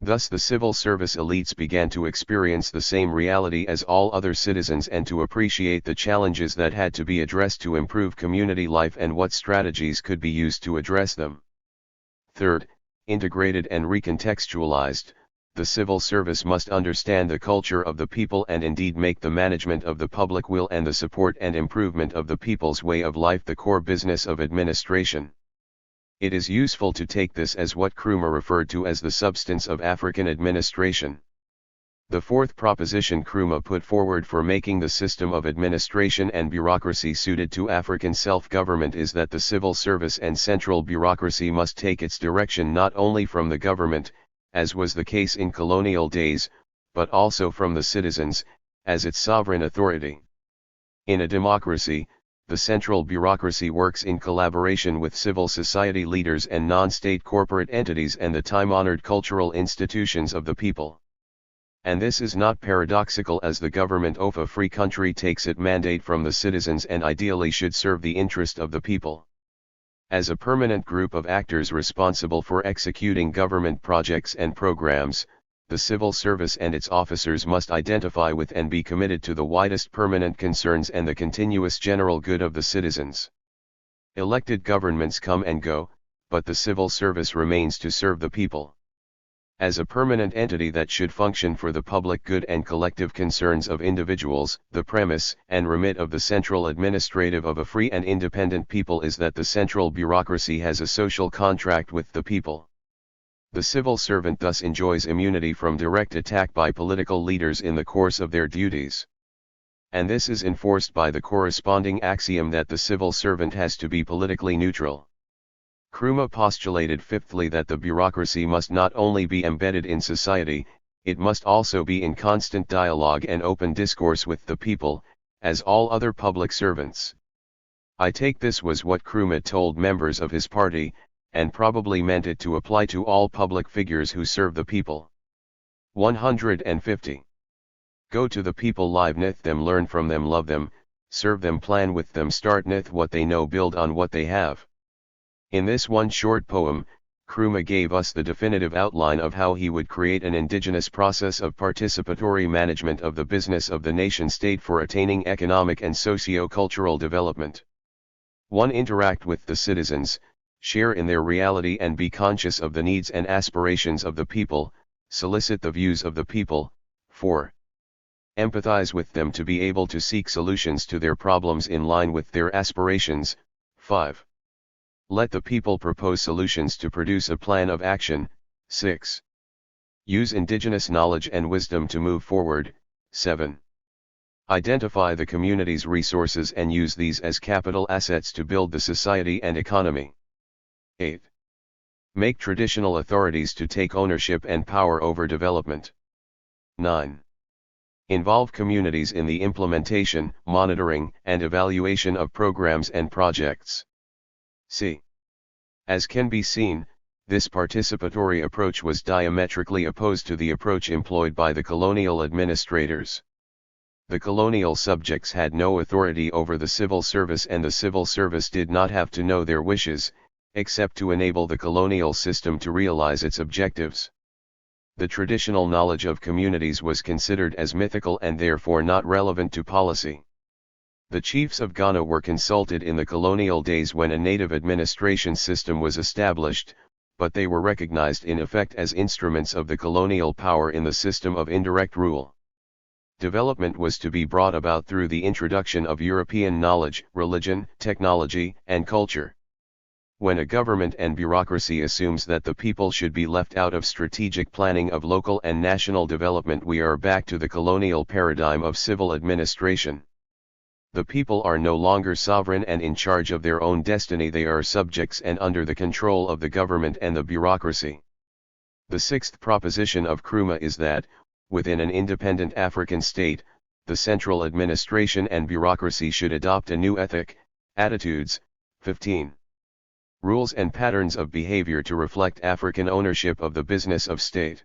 Thus the civil service elites began to experience the same reality as all other citizens and to appreciate the challenges that had to be addressed to improve community life and what strategies could be used to address them. Third, integrated and recontextualized, the civil service must understand the culture of the people and indeed make the management of the public will and the support and improvement of the people's way of life the core business of administration. It is useful to take this as what Nkrumah referred to as the substance of African administration. The fourth proposition Nkrumah put forward for making the system of administration and bureaucracy suited to African self-government is that the civil service and central bureaucracy must take its direction not only from the government, as was the case in colonial days, but also from the citizens, as its sovereign authority. In a democracy, the central bureaucracy works in collaboration with civil society leaders and non-state corporate entities and the time-honored cultural institutions of the people. And this is not paradoxical, as the government of a free country takes its mandate from the citizens and ideally should serve the interest of the people. As a permanent group of actors responsible for executing government projects and programs, the civil service and its officers must identify with and be committed to the widest permanent concerns and the continuous general good of the citizens. Elected governments come and go, but the civil service remains to serve the people. As a permanent entity that should function for the public good and collective concerns of individuals, the premise and remit of the central administrative of a free and independent people is that the central bureaucracy has a social contract with the people. The civil servant thus enjoys immunity from direct attack by political leaders in the course of their duties. And this is enforced by the corresponding axiom that the civil servant has to be politically neutral. Nkrumah postulated fifthly that the bureaucracy must not only be embedded in society, it must also be in constant dialogue and open discourse with the people, as all other public servants. I take this was what Nkrumah told members of his party, and probably meant it to apply to all public figures who serve the people. 150. Go to the people, live with them, learn from them, love them, serve them, plan with them, start with what they know, build on what they have. In this one short poem, Nkrumah gave us the definitive outline of how he would create an indigenous process of participatory management of the business of the nation-state for attaining economic and socio-cultural development. 1. Interact with the citizens, share in their reality and be conscious of the needs and aspirations of the people, solicit the views of the people. 4. Empathize with them to be able to seek solutions to their problems in line with their aspirations. 5. Let the people propose solutions to produce a plan of action. 6. Use indigenous knowledge and wisdom to move forward. 7. Identify the community's resources and use these as capital assets to build the society and economy. 8. Make traditional authorities to take ownership and power over development. 9. Involve communities in the implementation, monitoring, and evaluation of programs and projects. C. As can be seen, this participatory approach was diametrically opposed to the approach employed by the colonial administrators. The colonial subjects had no authority over the civil service, and the civil service did not have to know their wishes, except to enable the colonial system to realize its objectives. The traditional knowledge of communities was considered as mythical and therefore not relevant to policy. The chiefs of Ghana were consulted in the colonial days when a native administration system was established, but they were recognized in effect as instruments of the colonial power in the system of indirect rule. Development was to be brought about through the introduction of European knowledge, religion, technology, and culture. When a government and bureaucracy assumes that the people should be left out of strategic planning of local and national development, we are back to the colonial paradigm of civil administration. The people are no longer sovereign and in charge of their own destiny, they are subjects and under the control of the government and the bureaucracy. The sixth proposition of Nkrumah is that, within an independent African state, the central administration and bureaucracy should adopt a new ethic, attitudes, 15. Rules and patterns of behavior to reflect African ownership of the business of state.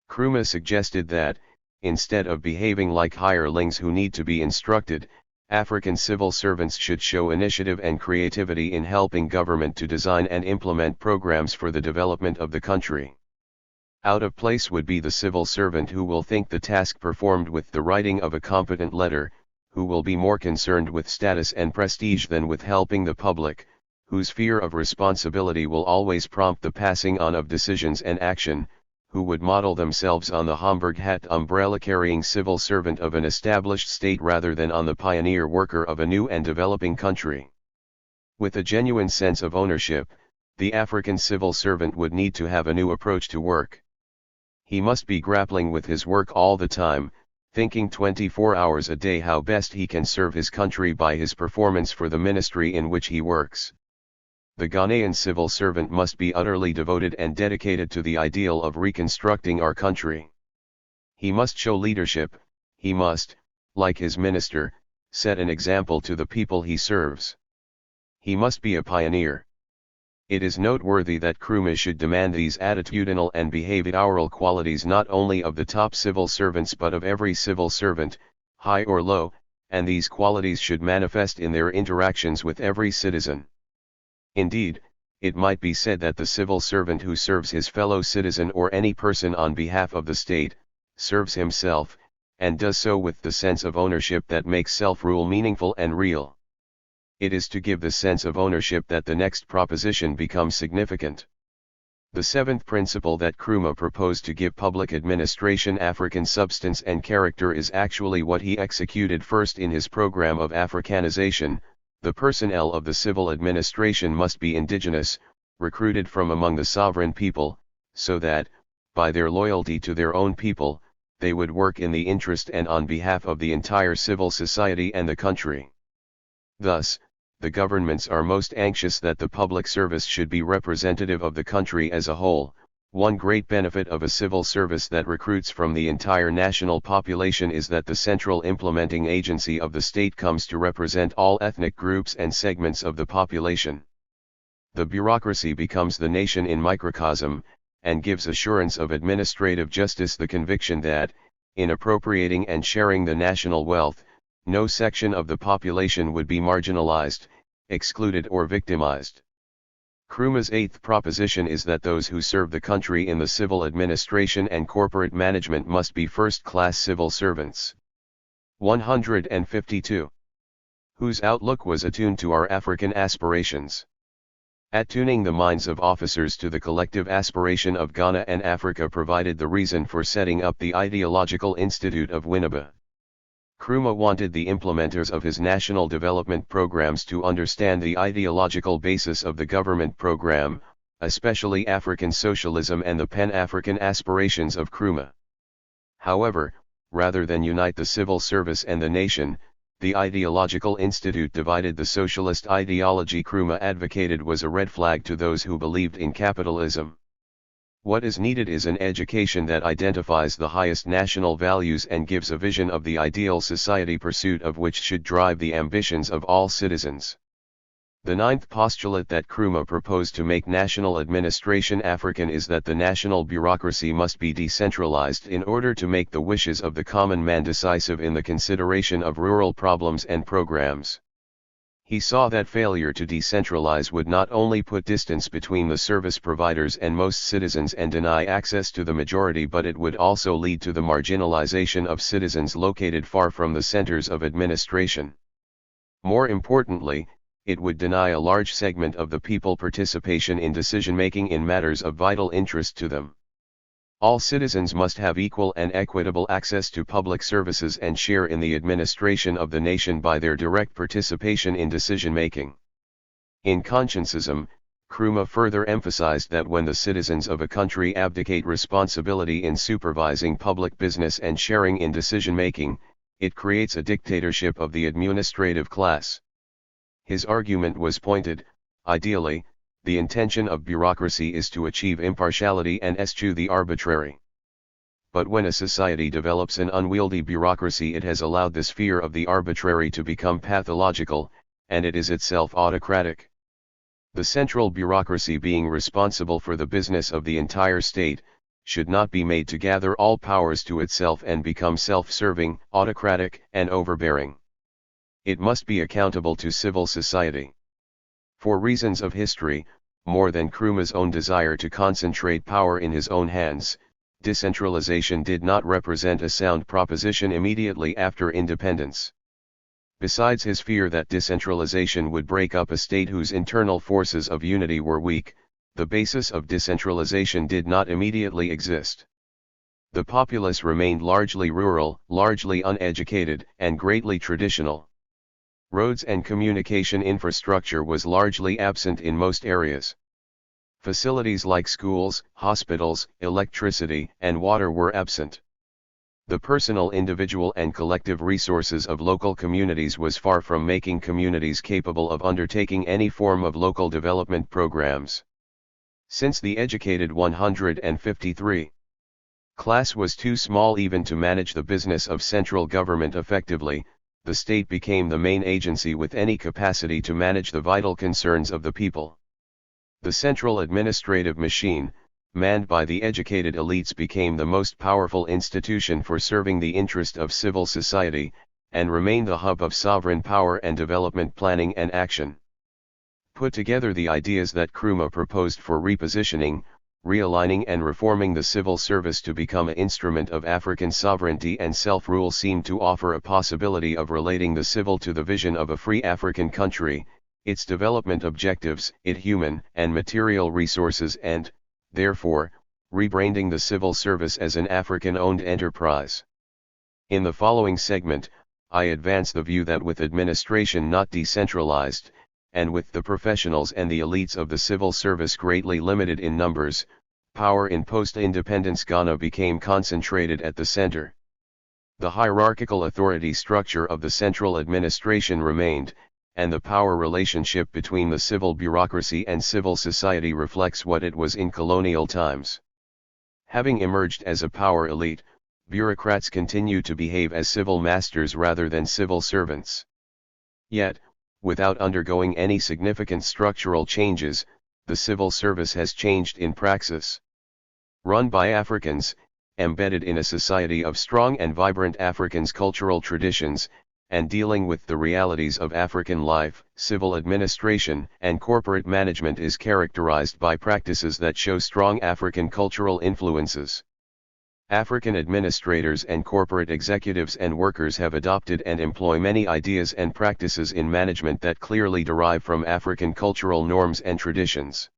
Nkrumah suggested that, instead of behaving like hirelings who need to be instructed, African civil servants should show initiative and creativity in helping government to design and implement programs for the development of the country. Out of place would be the civil servant who will think the task performed with the writing of a competent letter, who will be more concerned with status and prestige than with helping the public, whose fear of responsibility will always prompt the passing on of decisions and action, who would model themselves on the Homburg hat umbrella-carrying civil servant of an established state rather than on the pioneer worker of a new and developing country. With a genuine sense of ownership, the African civil servant would need to have a new approach to work. He must be grappling with his work all the time, thinking 24 hours a day how best he can serve his country by his performance for the ministry in which he works. The Ghanaian civil servant must be utterly devoted and dedicated to the ideal of reconstructing our country. He must show leadership, he must, like his minister, set an example to the people he serves. He must be a pioneer. It is noteworthy that Nkrumah should demand these attitudinal and behavioral qualities not only of the top civil servants but of every civil servant, high or low, and these qualities should manifest in their interactions with every citizen. Indeed, it might be said that the civil servant who serves his fellow citizen or any person on behalf of the state, serves himself, and does so with the sense of ownership that makes self-rule meaningful and real. It is to give the sense of ownership that the next proposition becomes significant. The seventh principle that Nkrumah proposed to give public administration African substance and character is actually what he executed first in his program of Africanization. The personnel of the civil administration must be indigenous, recruited from among the sovereign people, so that, by their loyalty to their own people, they would work in the interest and on behalf of the entire civil society and the country. Thus, the governments are most anxious that the public service should be representative of the country as a whole. One great benefit of a civil service that recruits from the entire national population is that the central implementing agency of the state comes to represent all ethnic groups and segments of the population. The bureaucracy becomes the nation in microcosm, and gives assurance of administrative justice, the conviction that, in appropriating and sharing the national wealth, no section of the population would be marginalized, excluded or victimized. Nkrumah's eighth proposition is that those who serve the country in the civil administration and corporate management must be first-class civil servants. 152. Whose outlook was attuned to our African aspirations. Attuning the minds of officers to the collective aspiration of Ghana and Africa provided the reason for setting up the Ideological Institute of Winneba. Nkrumah wanted the implementers of his national development programs to understand the ideological basis of the government program, especially African socialism and the Pan-African aspirations of Nkrumah. However, rather than unite the civil service and the nation, the Ideological Institute divided. The socialist ideology Nkrumah advocated was a red flag to those who believed in capitalism. What is needed is an education that identifies the highest national values and gives a vision of the ideal society, pursuit of which should drive the ambitions of all citizens. The ninth postulate that Nkrumah proposed to make national administration African is that the national bureaucracy must be decentralized in order to make the wishes of the common man decisive in the consideration of rural problems and programs. He saw that failure to decentralize would not only put distance between the service providers and most citizens and deny access to the majority, but it would also lead to the marginalization of citizens located far from the centers of administration. More importantly, it would deny a large segment of the people participation in decision-making in matters of vital interest to them. All citizens must have equal and equitable access to public services and share in the administration of the nation by their direct participation in decision-making. In Consciencism, Nkrumah further emphasized that when the citizens of a country abdicate responsibility in supervising public business and sharing in decision-making, it creates a dictatorship of the administrative class. His argument was pointed. Ideally, the intention of bureaucracy is to achieve impartiality and eschew the arbitrary. But when a society develops an unwieldy bureaucracy, it has allowed the sphere of the arbitrary to become pathological, and it is itself autocratic. The central bureaucracy, being responsible for the business of the entire state, should not be made to gather all powers to itself and become self-serving, autocratic, and overbearing. It must be accountable to civil society. For reasons of history, more than Nkrumah's own desire to concentrate power in his own hands, decentralization did not represent a sound proposition immediately after independence. Besides his fear that decentralization would break up a state whose internal forces of unity were weak, the basis of decentralization did not immediately exist. The populace remained largely rural, largely uneducated, and greatly traditional. Roads and communication infrastructure was largely absent in most areas. Facilities like schools, hospitals, electricity, and water were absent. The personal, individual, and collective resources of local communities was far from making communities capable of undertaking any form of local development programs. Since the educated 153 class was too small even to manage the business of central government effectively, the state became the main agency with any capacity to manage the vital concerns of the people. The central administrative machine, manned by the educated elites, became the most powerful institution for serving the interest of civil society, and remained the hub of sovereign power and development planning and action. Put together, the ideas that Nkrumah proposed for repositioning, realigning and reforming the civil service to become an instrument of African sovereignty and self-rule seem to offer a possibility of relating the civil to the vision of a free African country, its development objectives, its human and material resources, and, therefore, rebranding the civil service as an African-owned enterprise. In the following segment, I advance the view that with administration not decentralized, and with the professionals and the elites of the civil service greatly limited in numbers, power in post-independence Ghana became concentrated at the center. The hierarchical authority structure of the central administration remained, and the power relationship between the civil bureaucracy and civil society reflects what it was in colonial times. Having emerged as a power elite, bureaucrats continue to behave as civil masters rather than civil servants. Yet, without undergoing any significant structural changes, the civil service has changed in praxis. Run by Africans, embedded in a society of strong and vibrant Africans' cultural traditions, and dealing with the realities of African life, civil administration and corporate management is characterized by practices that show strong African cultural influences. African administrators and corporate executives and workers have adopted and employ many ideas and practices in management that clearly derive from African cultural norms and traditions.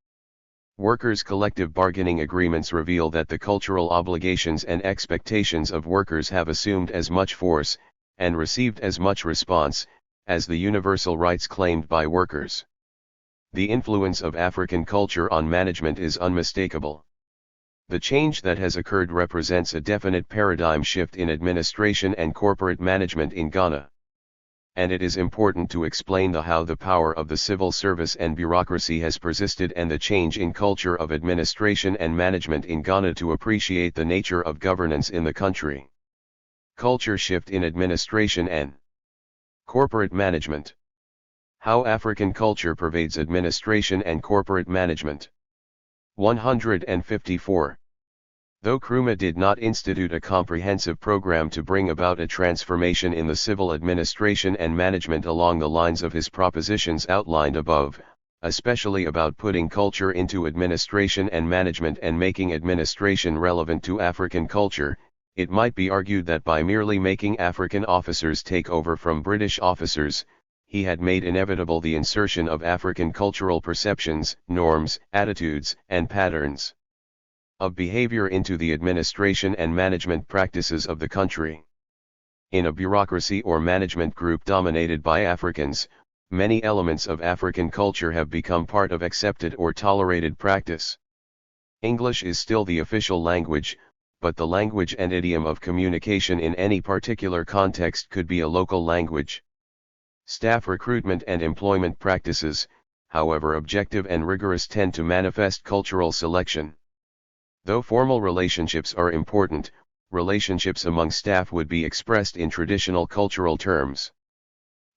Workers' collective bargaining agreements reveal that the cultural obligations and expectations of workers have assumed as much force, and received as much response, as the universal rights claimed by workers. The influence of African culture on management is unmistakable. The change that has occurred represents a definite paradigm shift in administration and corporate management in Ghana. And it is important to explain how the power of the civil service and bureaucracy has persisted and the change in culture of administration and management in Ghana to appreciate the nature of governance in the country. Culture shift in administration and corporate management. How African culture pervades administration and corporate management. 154. Though Nkrumah did not institute a comprehensive program to bring about a transformation in the civil administration and management along the lines of his propositions outlined above, especially about putting culture into administration and management and making administration relevant to African culture, it might be argued that by merely making African officers take over from British officers, he had made inevitable the insertion of African cultural perceptions, norms, attitudes, and patterns of behavior into the administration and management practices of the country. In a bureaucracy or management group dominated by Africans, many elements of African culture have become part of accepted or tolerated practice. English is still the official language, but the language and idiom of communication in any particular context could be a local language. Staff recruitment and employment practices, however objective and rigorous, tend to manifest cultural selection. Though formal relationships are important, relationships among staff would be expressed in traditional cultural terms.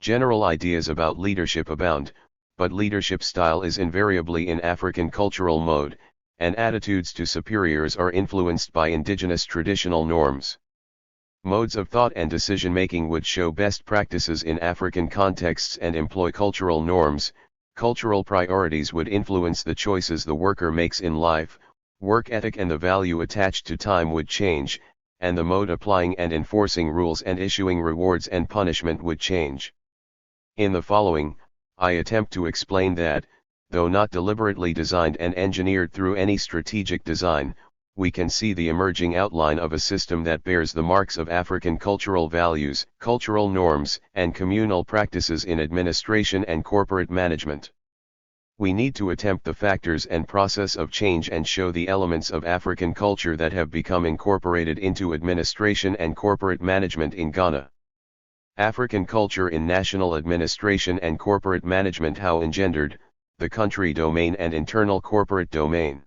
General ideas about leadership abound, but leadership style is invariably in African cultural mode, and attitudes to superiors are influenced by indigenous traditional norms. Modes of thought and decision-making would show best practices in African contexts and employ cultural norms. Cultural priorities would influence the choices the worker makes in life. Work ethic and the value attached to time would change, and the mode applying and enforcing rules and issuing rewards and punishment would change. In the following, I attempt to explain that, though not deliberately designed and engineered through any strategic design, we can see the emerging outline of a system that bears the marks of African cultural values, cultural norms, and communal practices in administration and corporate management. We need to attempt the factors and process of change and show the elements of African culture that have become incorporated into administration and corporate management in Ghana. African culture in national administration and corporate management. How engendered, the country domain and internal corporate domain.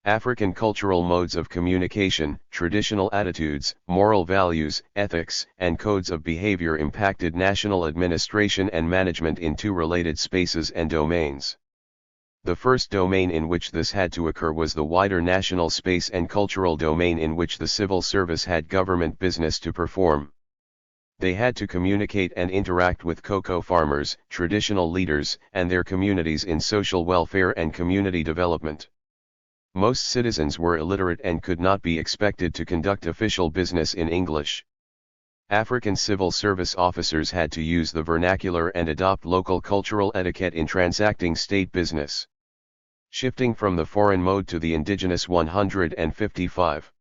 African cultural modes of communication, traditional attitudes, moral values, ethics, and codes of behavior impacted national administration and management in two related spaces and domains. The first domain in which this had to occur was the wider national space and cultural domain in which the civil service had government business to perform. They had to communicate and interact with cocoa farmers, traditional leaders, and their communities in social welfare and community development. Most citizens were illiterate and could not be expected to conduct official business in English. African civil service officers had to use the vernacular and adopt local cultural etiquette in transacting state business. Shifting from the foreign mode to the indigenous 155.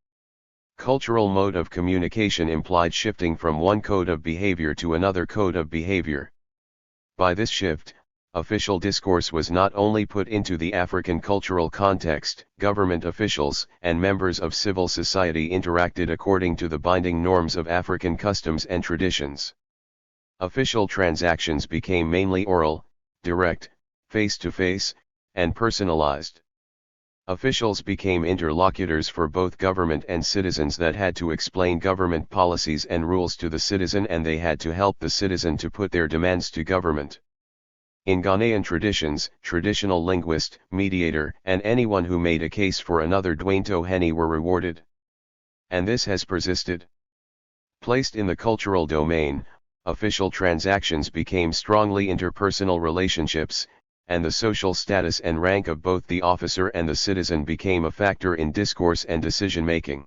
Cultural mode of communication implied shifting from one code of behavior to another code of behavior. By this shift, official discourse was not only put into the African cultural context, government officials and members of civil society interacted according to the binding norms of African customs and traditions. Official transactions became mainly oral, direct, face-to-face, and personalized. Officials became interlocutors for both government and citizens that had to explain government policies and rules to the citizen, and they had to help the citizen to put their demands to government. In Ghanaian traditions, traditional linguist, mediator, and anyone who made a case for another Dwainto Heni were rewarded. And this has persisted. Placed in the cultural domain, official transactions became strongly interpersonal relationships, and the social status and rank of both the officer and the citizen became a factor in discourse and decision-making.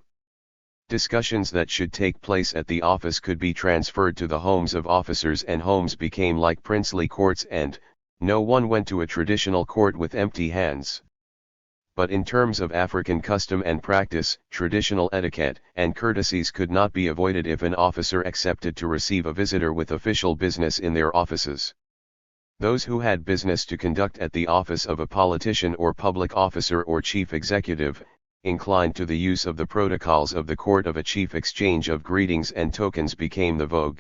Discussions that should take place at the office could be transferred to the homes of officers, and homes became like princely courts, and no one went to a traditional court with empty hands. But in terms of African custom and practice, traditional etiquette and courtesies could not be avoided if an officer accepted to receive a visitor with official business in their offices. Those who had business to conduct at the office of a politician or public officer or chief executive, inclined to the use of the protocols of the court of a chief exchange of greetings and tokens became the vogue.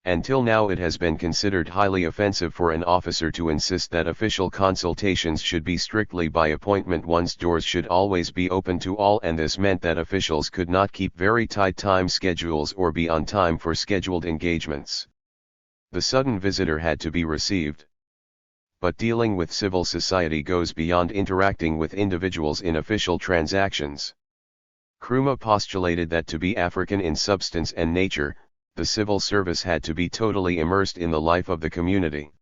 Until now it has been considered highly offensive for an officer to insist that official consultations should be strictly by appointment. One's doors should always be open to all, and this meant that officials could not keep very tight time schedules or be on time for scheduled engagements. The sudden visitor had to be received. But dealing with civil society goes beyond interacting with individuals in official transactions. Nkrumah postulated that to be African in substance and nature, the civil service had to be totally immersed in the life of the community.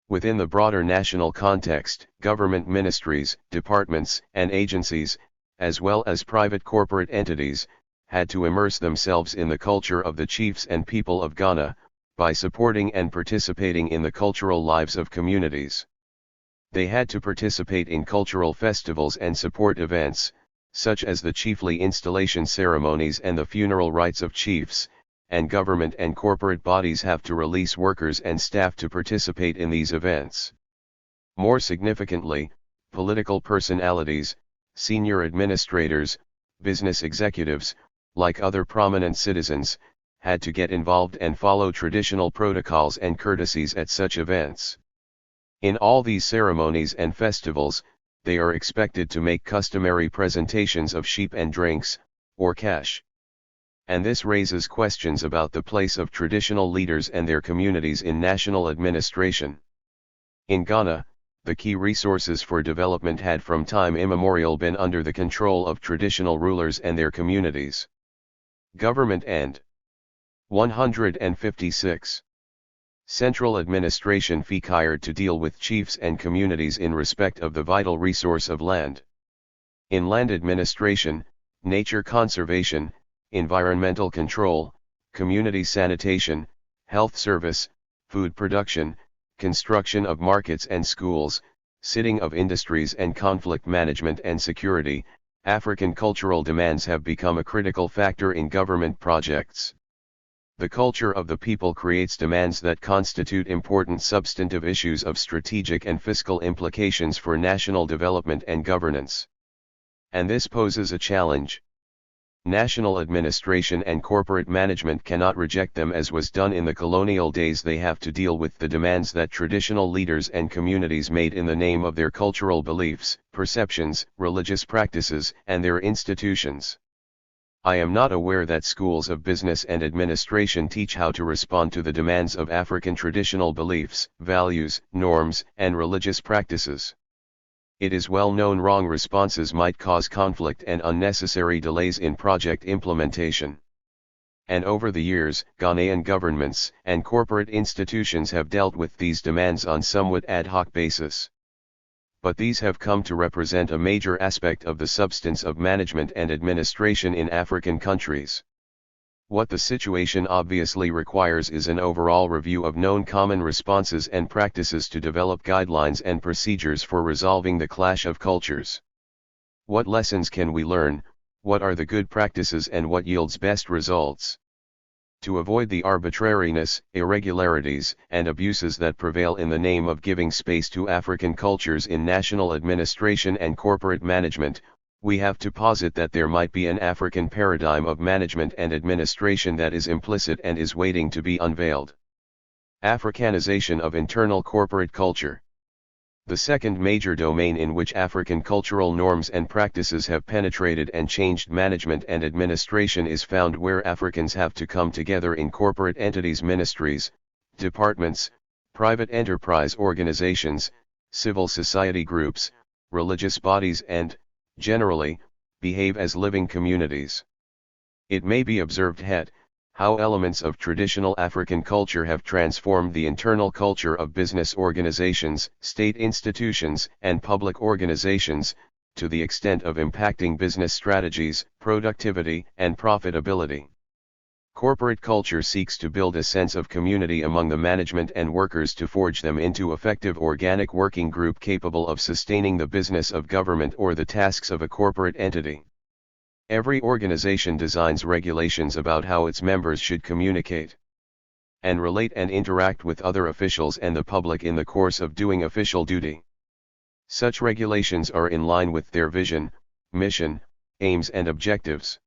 Within the broader national context, government ministries, departments, and agencies, as well as private corporate entities, had to immerse themselves in the culture of the chiefs and people of Ghana, by supporting and participating in the cultural lives of communities. They had to participate in cultural festivals and support events, such as the chiefly installation ceremonies and the funeral rites of chiefs, and government and corporate bodies have to release workers and staff to participate in these events. More significantly, political personalities, senior administrators, business executives, like other prominent citizens, had to get involved and follow traditional protocols and courtesies at such events. In all these ceremonies and festivals, they are expected to make customary presentations of sheep and drinks, or cash. And this raises questions about the place of traditional leaders and their communities in national administration. In Ghana, the key resources for development had from time immemorial been under the control of traditional rulers and their communities. Government and 156. Central administration hired to deal with chiefs and communities in respect of the vital resource of land. In land administration, nature conservation, environmental control, community sanitation, health service, food production, construction of markets and schools, sitting of industries and conflict management and security, African cultural demands have become a critical factor in government projects. The culture of the people creates demands that constitute important substantive issues of strategic and fiscal implications for national development and governance. And this poses a challenge. National administration and corporate management cannot reject them as was done in the colonial days. They have to deal with the demands that traditional leaders and communities made in the name of their cultural beliefs, perceptions, religious practices, and their institutions. I am not aware that schools of business and administration teach how to respond to the demands of African traditional beliefs, values, norms, and religious practices. It is well known wrong responses might cause conflict and unnecessary delays in project implementation. And over the years, Ghanaian governments and corporate institutions have dealt with these demands on somewhat ad hoc basis. But these have come to represent a major aspect of the substance of management and administration in African countries. What the situation obviously requires is an overall review of known common responses and practices to develop guidelines and procedures for resolving the clash of cultures. What lessons can we learn, what are the good practices, and what yields best results? To avoid the arbitrariness, irregularities, and abuses that prevail in the name of giving space to African cultures in national administration and corporate management, we have to posit that there might be an African paradigm of management and administration that is implicit and is waiting to be unveiled. Africanization of internal corporate culture. The second major domain in which African cultural norms and practices have penetrated and changed management and administration is found where Africans have to come together in corporate entities, ministries, departments, private enterprise organizations, civil society groups, religious bodies, and, generally, behave as living communities. It may be observed how elements of traditional African culture have transformed the internal culture of business organizations, state institutions, and public organizations, to the extent of impacting business strategies, productivity, and profitability. Corporate culture seeks to build a sense of community among the management and workers to forge them into effective organic working group capable of sustaining the business of government or the tasks of a corporate entity. Every organization designs regulations about how its members should communicate and relate and interact with other officials and the public in the course of doing official duty. Such regulations are in line with their vision, mission, aims, and objectives.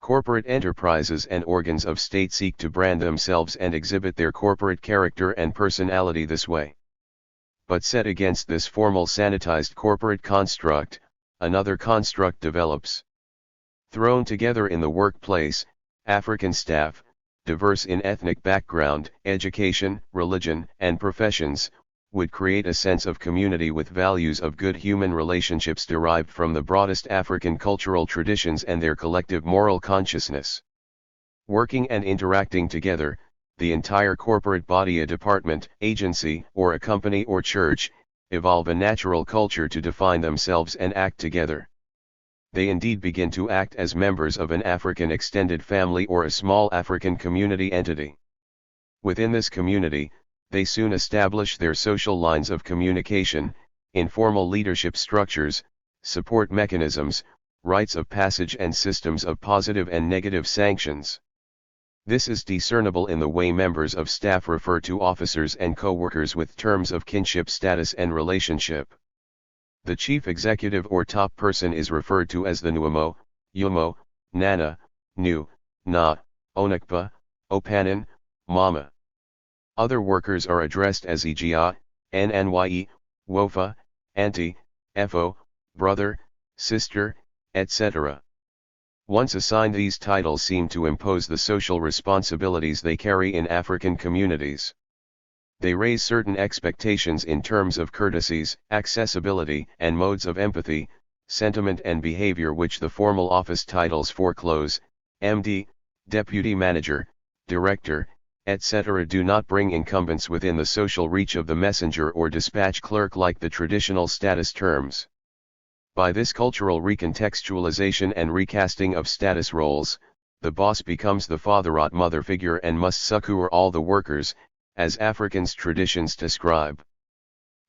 Corporate enterprises and organs of state seek to brand themselves and exhibit their corporate character and personality this way. But set against this formal sanitized corporate construct, another construct develops. Thrown together in the workplace, African staff, diverse in ethnic background, education, religion, and professions, would create a sense of community with values of good human relationships derived from the broadest African cultural traditions and their collective moral consciousness. Working and interacting together, the entire corporate body, a department, agency, or a company or church, evolve a natural culture to define themselves and act together. They indeed begin to act as members of an African extended family or a small African community entity. Within this community, they soon establish their social lines of communication, informal leadership structures, support mechanisms, rites of passage, and systems of positive and negative sanctions. This is discernible in the way members of staff refer to officers and co-workers with terms of kinship, status, and relationship. The chief executive or top person is referred to as the Nuomo, Yomo, Nana, Nu, Na, Onakpa, Opanan, Mama. Other workers are addressed as Ejia, Nnye, Wofa, Auntie, Efo, brother, sister, etc. Once assigned, these titles seem to impose the social responsibilities they carry in African communities. They raise certain expectations in terms of courtesies, accessibility, and modes of empathy, sentiment, and behavior which the formal office titles foreclose. MD, Deputy Manager, Director, etc. do not bring incumbents within the social reach of the messenger or dispatch clerk like the traditional status terms. By this cultural recontextualization and recasting of status roles, the boss becomes the father-mother figure and must succor all the workers, as Africans' traditions describe.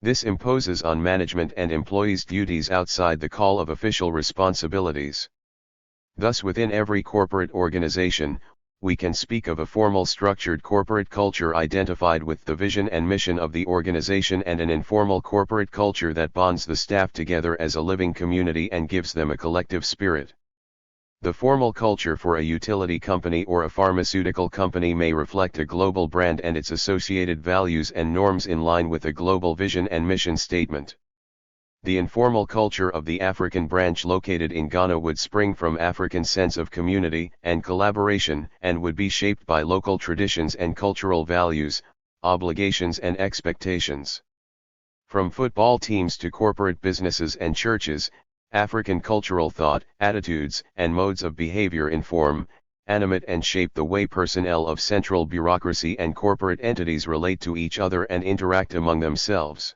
This imposes on management and employees duties outside the call of official responsibilities. Thus, within every corporate organization, we can speak of a formal structured corporate culture identified with the vision and mission of the organization, and an informal corporate culture that bonds the staff together as a living community and gives them a collective spirit. The formal culture for a utility company or a pharmaceutical company may reflect a global brand and its associated values and norms in line with a global vision and mission statement. The informal culture of the African branch located in Ghana would spring from African sense of community and collaboration and would be shaped by local traditions and cultural values, obligations and expectations. From football teams to corporate businesses and churches, African cultural thought, attitudes, and modes of behavior inform, animate and shape the way personnel of central bureaucracy and corporate entities relate to each other and interact among themselves.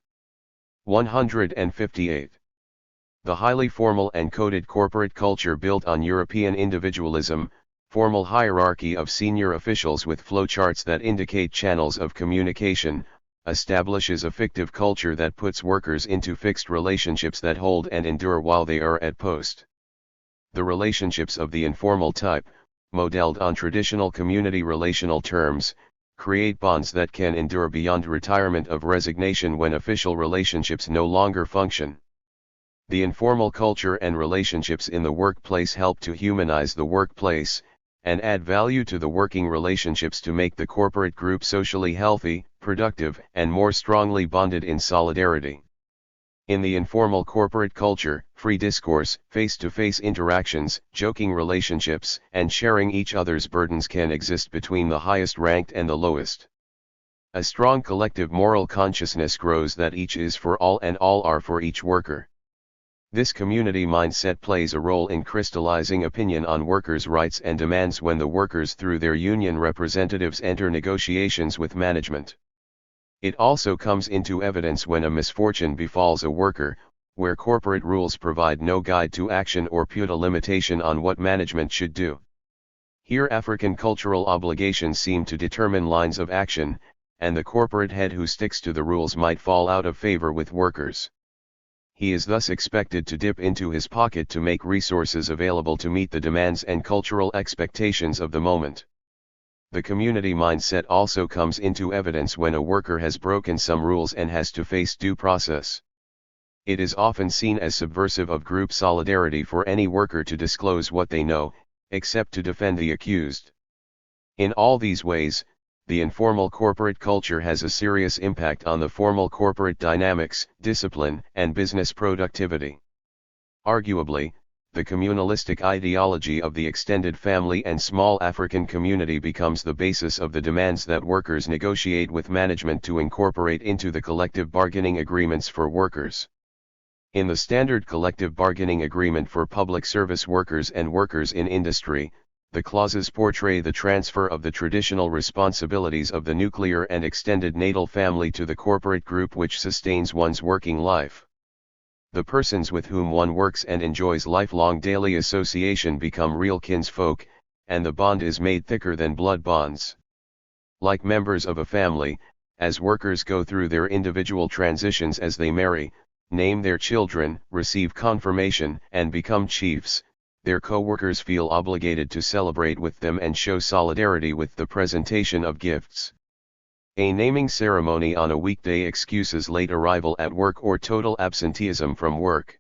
158. The highly formal and coded corporate culture built on European individualism, formal hierarchy of senior officials with flowcharts that indicate channels of communication, establishes a fictive culture that puts workers into fixed relationships that hold and endure while they are at post. The relationships of the informal type, modeled on traditional community relational terms, create bonds that can endure beyond retirement of resignation when official relationships no longer function. The informal culture and relationships in the workplace help to humanize the workplace, and add value to the working relationships to make the corporate group socially healthy, productive, and more strongly bonded in solidarity. In the informal corporate culture, free discourse, face-to-face interactions, joking relationships, and sharing each other's burdens can exist between the highest ranked and the lowest. A strong collective moral consciousness grows that each is for all and all are for each worker. This community mindset plays a role in crystallizing opinion on workers' rights and demands when the workers through their union representatives enter negotiations with management. It also comes into evidence when a misfortune befalls a worker, where corporate rules provide no guide to action or put a limitation on what management should do. Here African cultural obligations seem to determine lines of action, and the corporate head who sticks to the rules might fall out of favor with workers. He is thus expected to dip into his pocket to make resources available to meet the demands and cultural expectations of the moment. The community mindset also comes into evidence when a worker has broken some rules and has to face due process. It is often seen as subversive of group solidarity for any worker to disclose what they know, except to defend the accused. In all these ways, the informal corporate culture has a serious impact on the formal corporate dynamics, discipline, and business productivity. Arguably, the communalistic ideology of the extended family and small African community becomes the basis of the demands that workers negotiate with management to incorporate into the collective bargaining agreements for workers. In the standard collective bargaining agreement for public service workers and workers in industry, the clauses portray the transfer of the traditional responsibilities of the nuclear and extended natal family to the corporate group which sustains one's working life. The persons with whom one works and enjoys lifelong daily association become real kinsfolk, and the bond is made thicker than blood bonds. Like members of a family, as workers go through their individual transitions as they marry, name their children, receive confirmation, and become chiefs, their co-workers feel obligated to celebrate with them and show solidarity with the presentation of gifts. A naming ceremony on a weekday excuses late arrival at work or total absenteeism from work.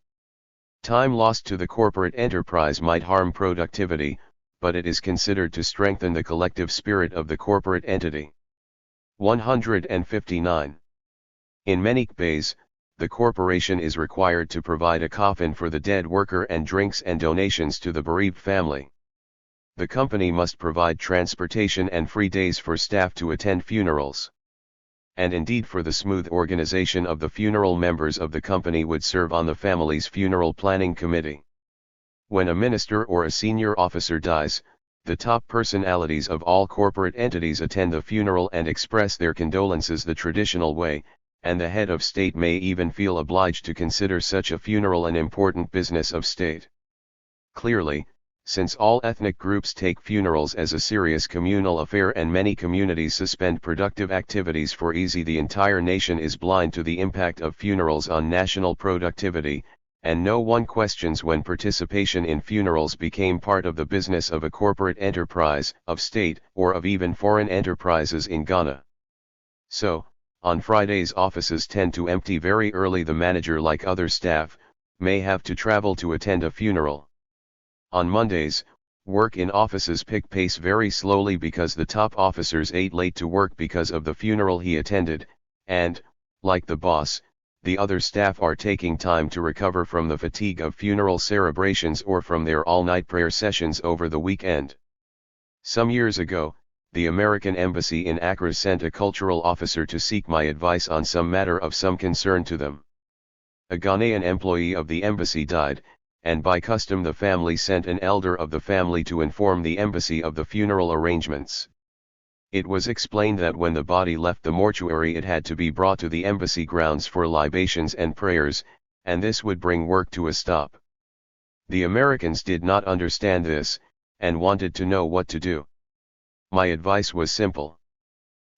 Time lost to the corporate enterprise might harm productivity, but it is considered to strengthen the collective spirit of the corporate entity. 159. In many cases, the corporation is required to provide a coffin for the dead worker and drinks and donations to the bereaved family. The company must provide transportation and free days for staff to attend funerals. And indeed for the smooth organization of the funeral, members of the company would serve on the family's funeral planning committee. When a minister or a senior officer dies, the top personalities of all corporate entities attend the funeral and express their condolences the traditional way, and the head of state may even feel obliged to consider such a funeral an important business of state. Clearly, since all ethnic groups take funerals as a serious communal affair and many communities suspend productive activities for easy, the entire nation is blind to the impact of funerals on national productivity, and no one questions when participation in funerals became part of the business of a corporate enterprise, of state, or of even foreign enterprises in Ghana. So, on Fridays offices tend to empty very early. The manager, like other staff, may have to travel to attend a funeral. On Mondays, Work in offices pick pace very slowly because the top officers ate late to work because of the funeral he attended, and, like the boss, the other staff are taking time to recover from the fatigue of funeral celebrations or from their all-night prayer sessions over the weekend. Some years ago, the American Embassy in Accra sent a cultural officer to seek my advice on some matter of some concern to them. A Ghanaian employee of the embassy died, and by custom the family sent an elder of the family to inform the embassy of the funeral arrangements. It was explained that when the body left the mortuary it had to be brought to the embassy grounds for libations and prayers, and this would bring work to a stop. The Americans did not understand this, and wanted to know what to do. My advice was simple.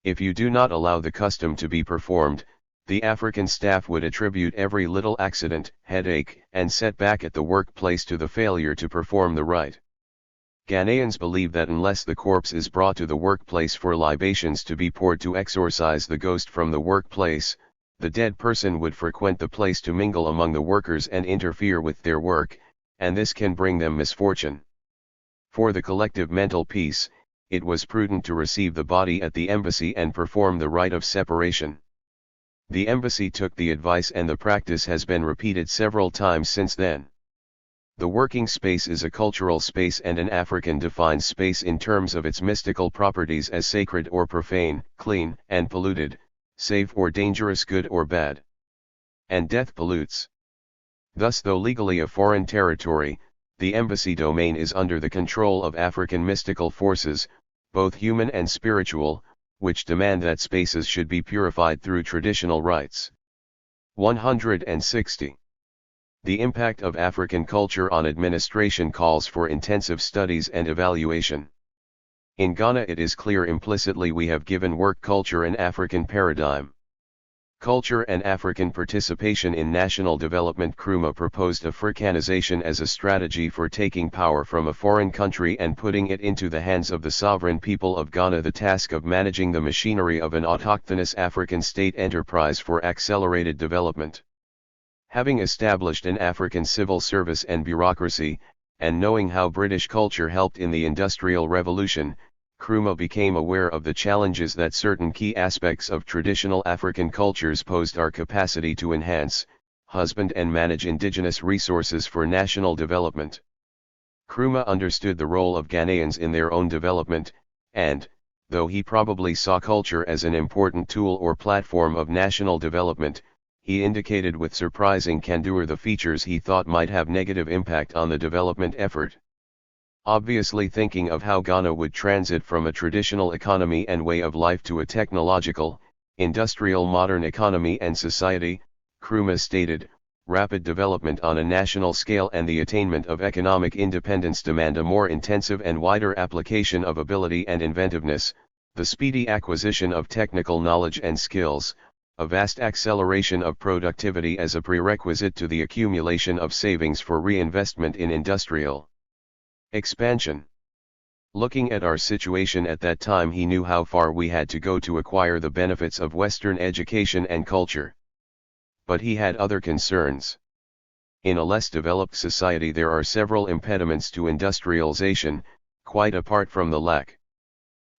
If you do not allow the custom to be performed, the African staff would attribute every little accident, headache, and setback at the workplace to the failure to perform the rite. Ghanaians believe that unless the corpse is brought to the workplace for libations to be poured to exorcise the ghost from the workplace, the dead person would frequent the place to mingle among the workers and interfere with their work, and this can bring them misfortune. For the collective mental peace, it was prudent to receive the body at the embassy and perform the rite of separation. The embassy took the advice and the practice has been repeated several times since then. The working space is a cultural space, and an African defines space in terms of its mystical properties as sacred or profane, clean and polluted, safe or dangerous, good or bad. And death pollutes. Thus, though legally a foreign territory, the embassy domain is under the control of African mystical forces, both human and spiritual, which demand that spaces should be purified through traditional rites. 160. The impact of African culture on administration calls for intensive studies and evaluation. In Ghana it is clear implicitly we have given work culture an African paradigm. Culture and African participation in national development. Nkrumah proposed Africanization as a strategy for taking power from a foreign country and putting it into the hands of the sovereign people of Ghana. The task of managing the machinery of an autochthonous African state enterprise for accelerated development. Having established an African civil service and bureaucracy, and knowing how British culture helped in the Industrial Revolution, Nkrumah became aware of the challenges that certain key aspects of traditional African cultures posed: our capacity to enhance, husband and manage indigenous resources for national development. Nkrumah understood the role of Ghanaians in their own development, and, though he probably saw culture as an important tool or platform of national development, he indicated with surprising candor the features he thought might have negative impact on the development effort. Obviously thinking of how Ghana would transit from a traditional economy and way of life to a technological, industrial modern economy and society, Nkrumah stated, rapid development on a national scale and the attainment of economic independence demand a more intensive and wider application of ability and inventiveness, the speedy acquisition of technical knowledge and skills, a vast acceleration of productivity as a prerequisite to the accumulation of savings for reinvestment in industrial expansion. Looking at our situation at that time, he knew how far we had to go to acquire the benefits of Western education and culture. But he had other concerns. In a less developed society there are several impediments to industrialization, quite apart from the lack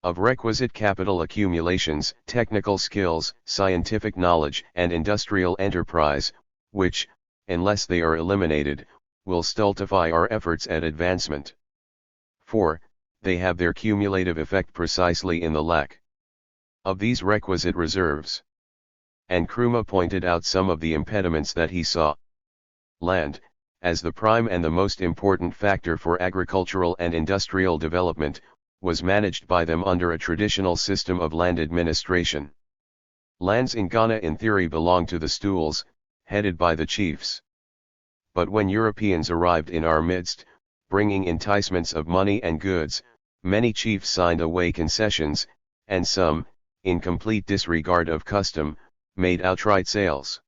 of requisite capital accumulations, technical skills, scientific knowledge, and industrial enterprise, which, unless they are eliminated, will stultify our efforts at advancement. 4. They have their cumulative effect precisely in the lack of these requisite reserves. And Nkrumah pointed out some of the impediments that he saw. Land, as the prime and the most important factor for agricultural and industrial development, was managed by them under a traditional system of land administration. Lands in Ghana in theory belong to the stools, headed by the chiefs. But when Europeans arrived in our midst, bringing enticements of money and goods, many chiefs signed away concessions, and some, in complete disregard of custom, made outright sales.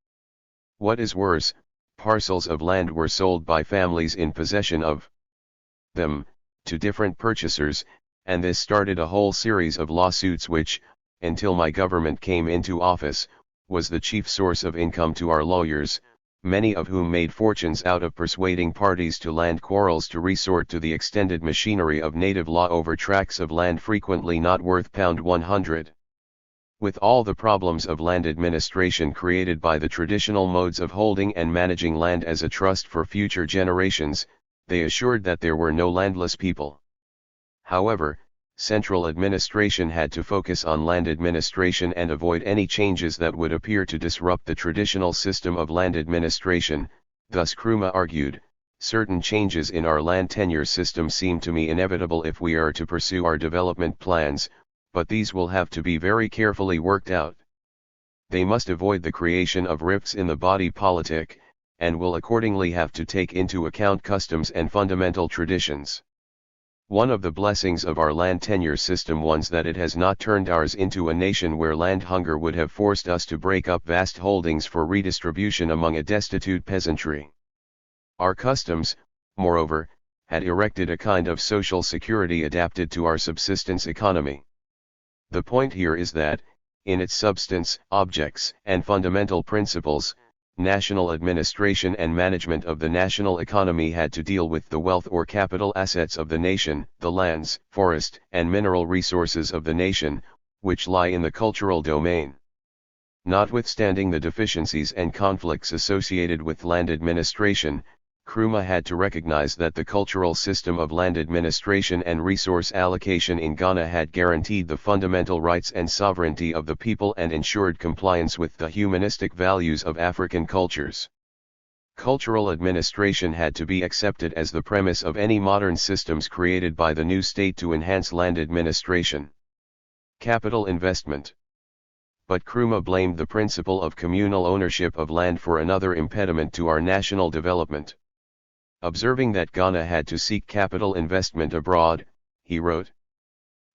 What is worse, parcels of land were sold by families in possession of them, to different purchasers, and this started a whole series of lawsuits which, until my government came into office, was the chief source of income to our lawyers, many of whom made fortunes out of persuading parties to land quarrels to resort to the extended machinery of native law over tracts of land frequently not worth £100. With all the problems of land administration created by the traditional modes of holding and managing land as a trust for future generations, they assured that there were no landless people. However, central administration had to focus on land administration and avoid any changes that would appear to disrupt the traditional system of land administration. Thus Nkrumah argued, certain changes in our land tenure system seem to me inevitable if we are to pursue our development plans, but these will have to be very carefully worked out. They must avoid the creation of rifts in the body politic, and will accordingly have to take into account customs and fundamental traditions. One of the blessings of our land tenure system was that it has not turned ours into a nation where land hunger would have forced us to break up vast holdings for redistribution among a destitute peasantry. Our customs, moreover, had erected a kind of social security adapted to our subsistence economy. The point here is that, in its substance, objects, and fundamental principles, national administration and management of the national economy had to deal with the wealth or capital assets of the nation, the lands, forest, and mineral resources of the nation, which lie in the cultural domain. Notwithstanding the deficiencies and conflicts associated with land administration, Nkrumah had to recognize that the cultural system of land administration and resource allocation in Ghana had guaranteed the fundamental rights and sovereignty of the people and ensured compliance with the humanistic values of African cultures. Cultural administration had to be accepted as the premise of any modern systems created by the new state to enhance land administration. Capital investment. But Nkrumah blamed the principle of communal ownership of land for another impediment to our national development. Observing that Ghana had to seek capital investment abroad, he wrote,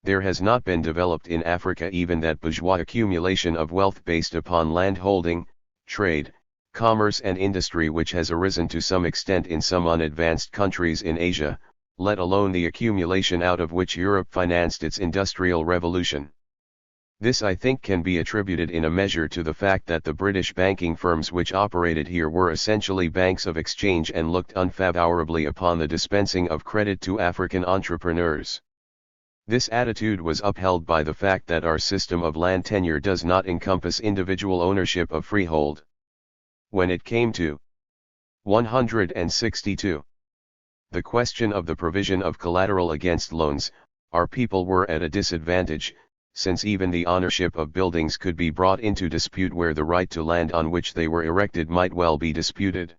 "There has not been developed in Africa even that bourgeois accumulation of wealth based upon land holding, trade, commerce and industry which has arisen to some extent in some unadvanced countries in Asia, let alone the accumulation out of which Europe financed its industrial revolution. This I think can be attributed in a measure to the fact that the British banking firms which operated here were essentially banks of exchange and looked unfavorably upon the dispensing of credit to African entrepreneurs. This attitude was upheld by the fact that our system of land tenure does not encompass individual ownership of freehold. When it came to 162. The question of the provision of collateral against loans, our people were at a disadvantage, since even the ownership of buildings could be brought into dispute where the right to land on which they were erected might well be disputed.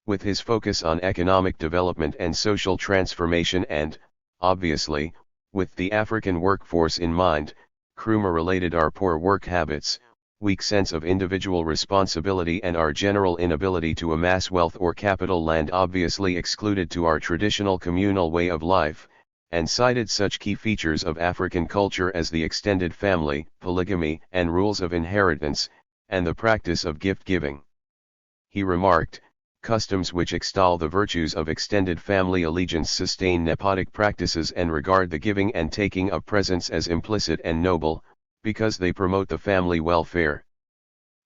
With his focus on economic development and social transformation and, obviously, with the African workforce in mind, Nkrumah related our poor work habits, weak sense of individual responsibility and our general inability to amass wealth or capital land obviously excluded to our traditional communal way of life, and cited such key features of African culture as the extended family, polygamy, and rules of inheritance, and the practice of gift-giving. He remarked, customs which extol the virtues of extended family allegiance sustain nepotic practices and regard the giving and taking of presents as implicit and noble, because they promote the family welfare.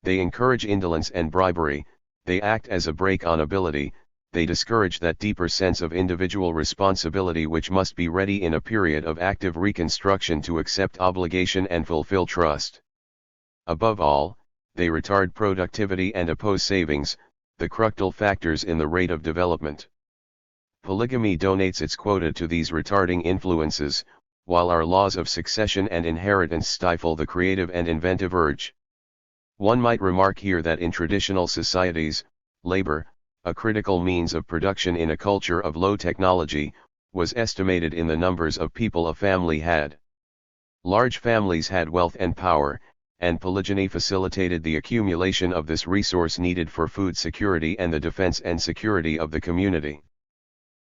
They encourage indolence and bribery, they act as a brake on ability, they discourage that deeper sense of individual responsibility which must be ready in a period of active reconstruction to accept obligation and fulfill trust. Above all, they retard productivity and oppose savings, the critical factors in the rate of development. Polygamy donates its quota to these retarding influences, while our laws of succession and inheritance stifle the creative and inventive urge. One might remark here that in traditional societies, labor, a critical means of production in a culture of low technology, was estimated in the numbers of people a family had. Large families had wealth and power, and polygyny facilitated the accumulation of this resource needed for food security and the defense and security of the community.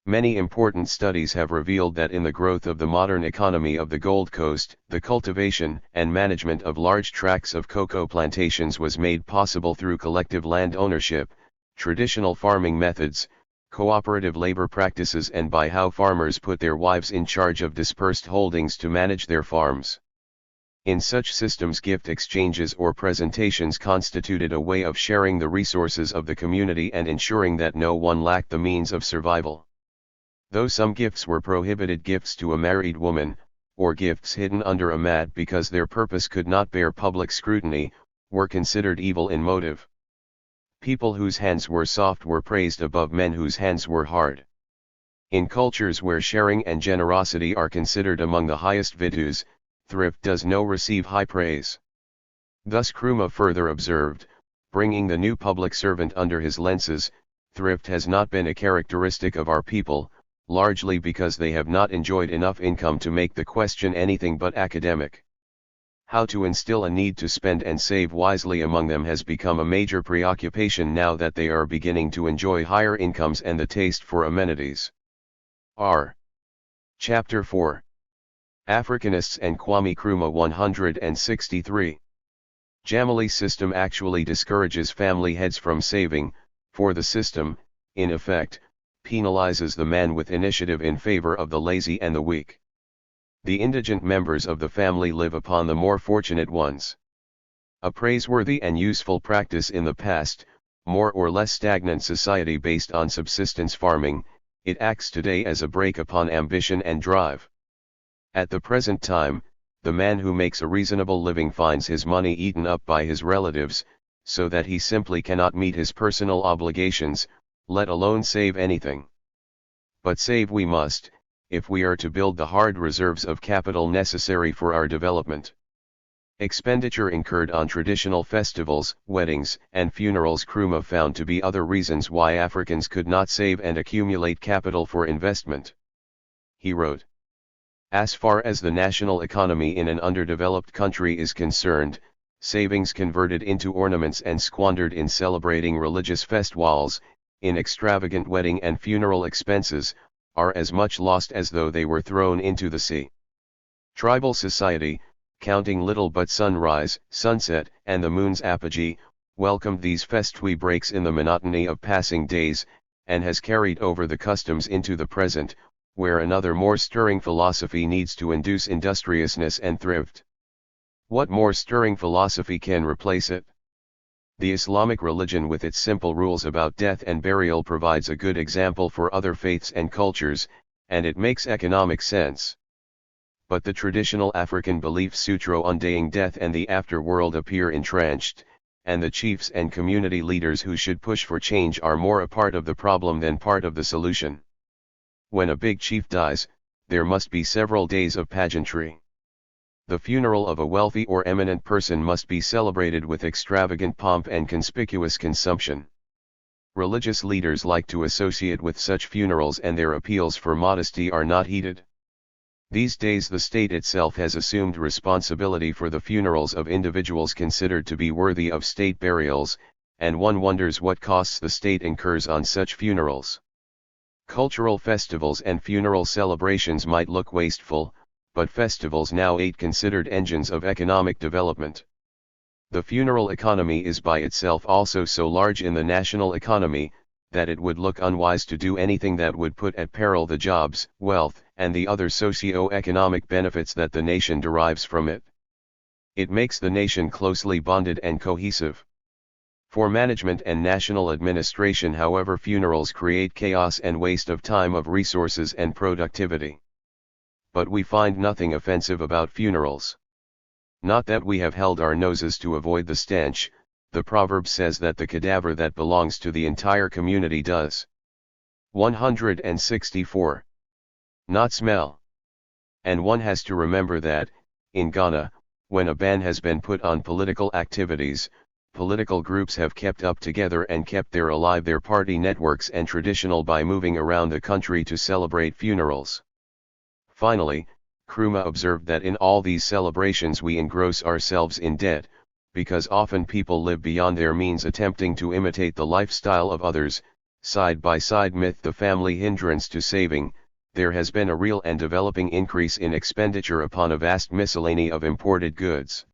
Many important studies have revealed that in the growth of the modern economy of the Gold Coast, the cultivation and management of large tracts of cocoa plantations was made possible through collective land ownership, traditional farming methods, cooperative labor practices, and by how farmers put their wives in charge of dispersed holdings to manage their farms. In such systems, gift exchanges or presentations constituted a way of sharing the resources of the community and ensuring that no one lacked the means of survival. Though some gifts were prohibited, gifts to a married woman, or gifts hidden under a mat because their purpose could not bear public scrutiny, were considered evil in motive. People whose hands were soft were praised above men whose hands were hard. In cultures where sharing and generosity are considered among the highest virtues, thrift does not receive high praise. Thus Nkrumah further observed, bringing the new public servant under his lenses, thrift has not been a characteristic of our people, largely because they have not enjoyed enough income to make the question anything but academic. How to instill a need to spend and save wisely among them has become a major preoccupation now that they are beginning to enjoy higher incomes and the taste for amenities. R. Chapter 4. Africanists and Kwame Nkrumah 163. Jamali system actually discourages family heads from saving, for the system, in effect, penalizes the man with initiative in favor of the lazy and the weak. The indigent members of the family live upon the more fortunate ones. A praiseworthy and useful practice in the past, more or less stagnant society based on subsistence farming, it acts today as a brake upon ambition and drive. At the present time, the man who makes a reasonable living finds his money eaten up by his relatives, so that he simply cannot meet his personal obligations, let alone save anything. But save we must, if we are to build the hard reserves of capital necessary for our development. Expenditure incurred on traditional festivals, weddings, and funerals. Nkrumah found to be other reasons why Africans could not save and accumulate capital for investment. He wrote, "As far as the national economy in an underdeveloped country is concerned, savings converted into ornaments and squandered in celebrating religious festivals, in extravagant wedding and funeral expenses, are as much lost as though they were thrown into the sea." Tribal society, counting little but sunrise, sunset, and the moon's apogee, welcomed these festui breaks in the monotony of passing days, and has carried over the customs into the present, where another more stirring philosophy needs to induce industriousness and thrift. What more stirring philosophy can replace it? The Islamic religion with its simple rules about death and burial provides a good example for other faiths and cultures, and it makes economic sense. But the traditional African belief sutro undying death and the afterworld appear entrenched, and the chiefs and community leaders who should push for change are more a part of the problem than part of the solution. When a big chief dies, there must be several days of pageantry. The funeral of a wealthy or eminent person must be celebrated with extravagant pomp and conspicuous consumption. Religious leaders like to associate with such funerals, and their appeals for modesty are not heeded. These days the state itself has assumed responsibility for the funerals of individuals considered to be worthy of state burials, and one wonders what costs the state incurs on such funerals. Cultural festivals and funeral celebrations might look wasteful, but festivals now ain't considered engines of economic development. The funeral economy is by itself also so large in the national economy, that it would look unwise to do anything that would put at peril the jobs, wealth, and the other socio-economic benefits that the nation derives from it. It makes the nation closely bonded and cohesive. For management and national administration, however, funerals create chaos and waste of time, of resources and productivity. But we find nothing offensive about funerals. Not that we have held our noses to avoid the stench. The proverb says that the cadaver that belongs to the entire community does 164. Not smell. And one has to remember that, in Ghana, when a ban has been put on political activities, political groups have kept up together and kept alive their party networks and traditional by moving around the country to celebrate funerals. Finally, Nkrumah observed that in all these celebrations we engross ourselves in debt, because often people live beyond their means attempting to imitate the lifestyle of others. Side by side with the family hindrance to saving, there has been a real and developing increase in expenditure upon a vast miscellany of imported goods.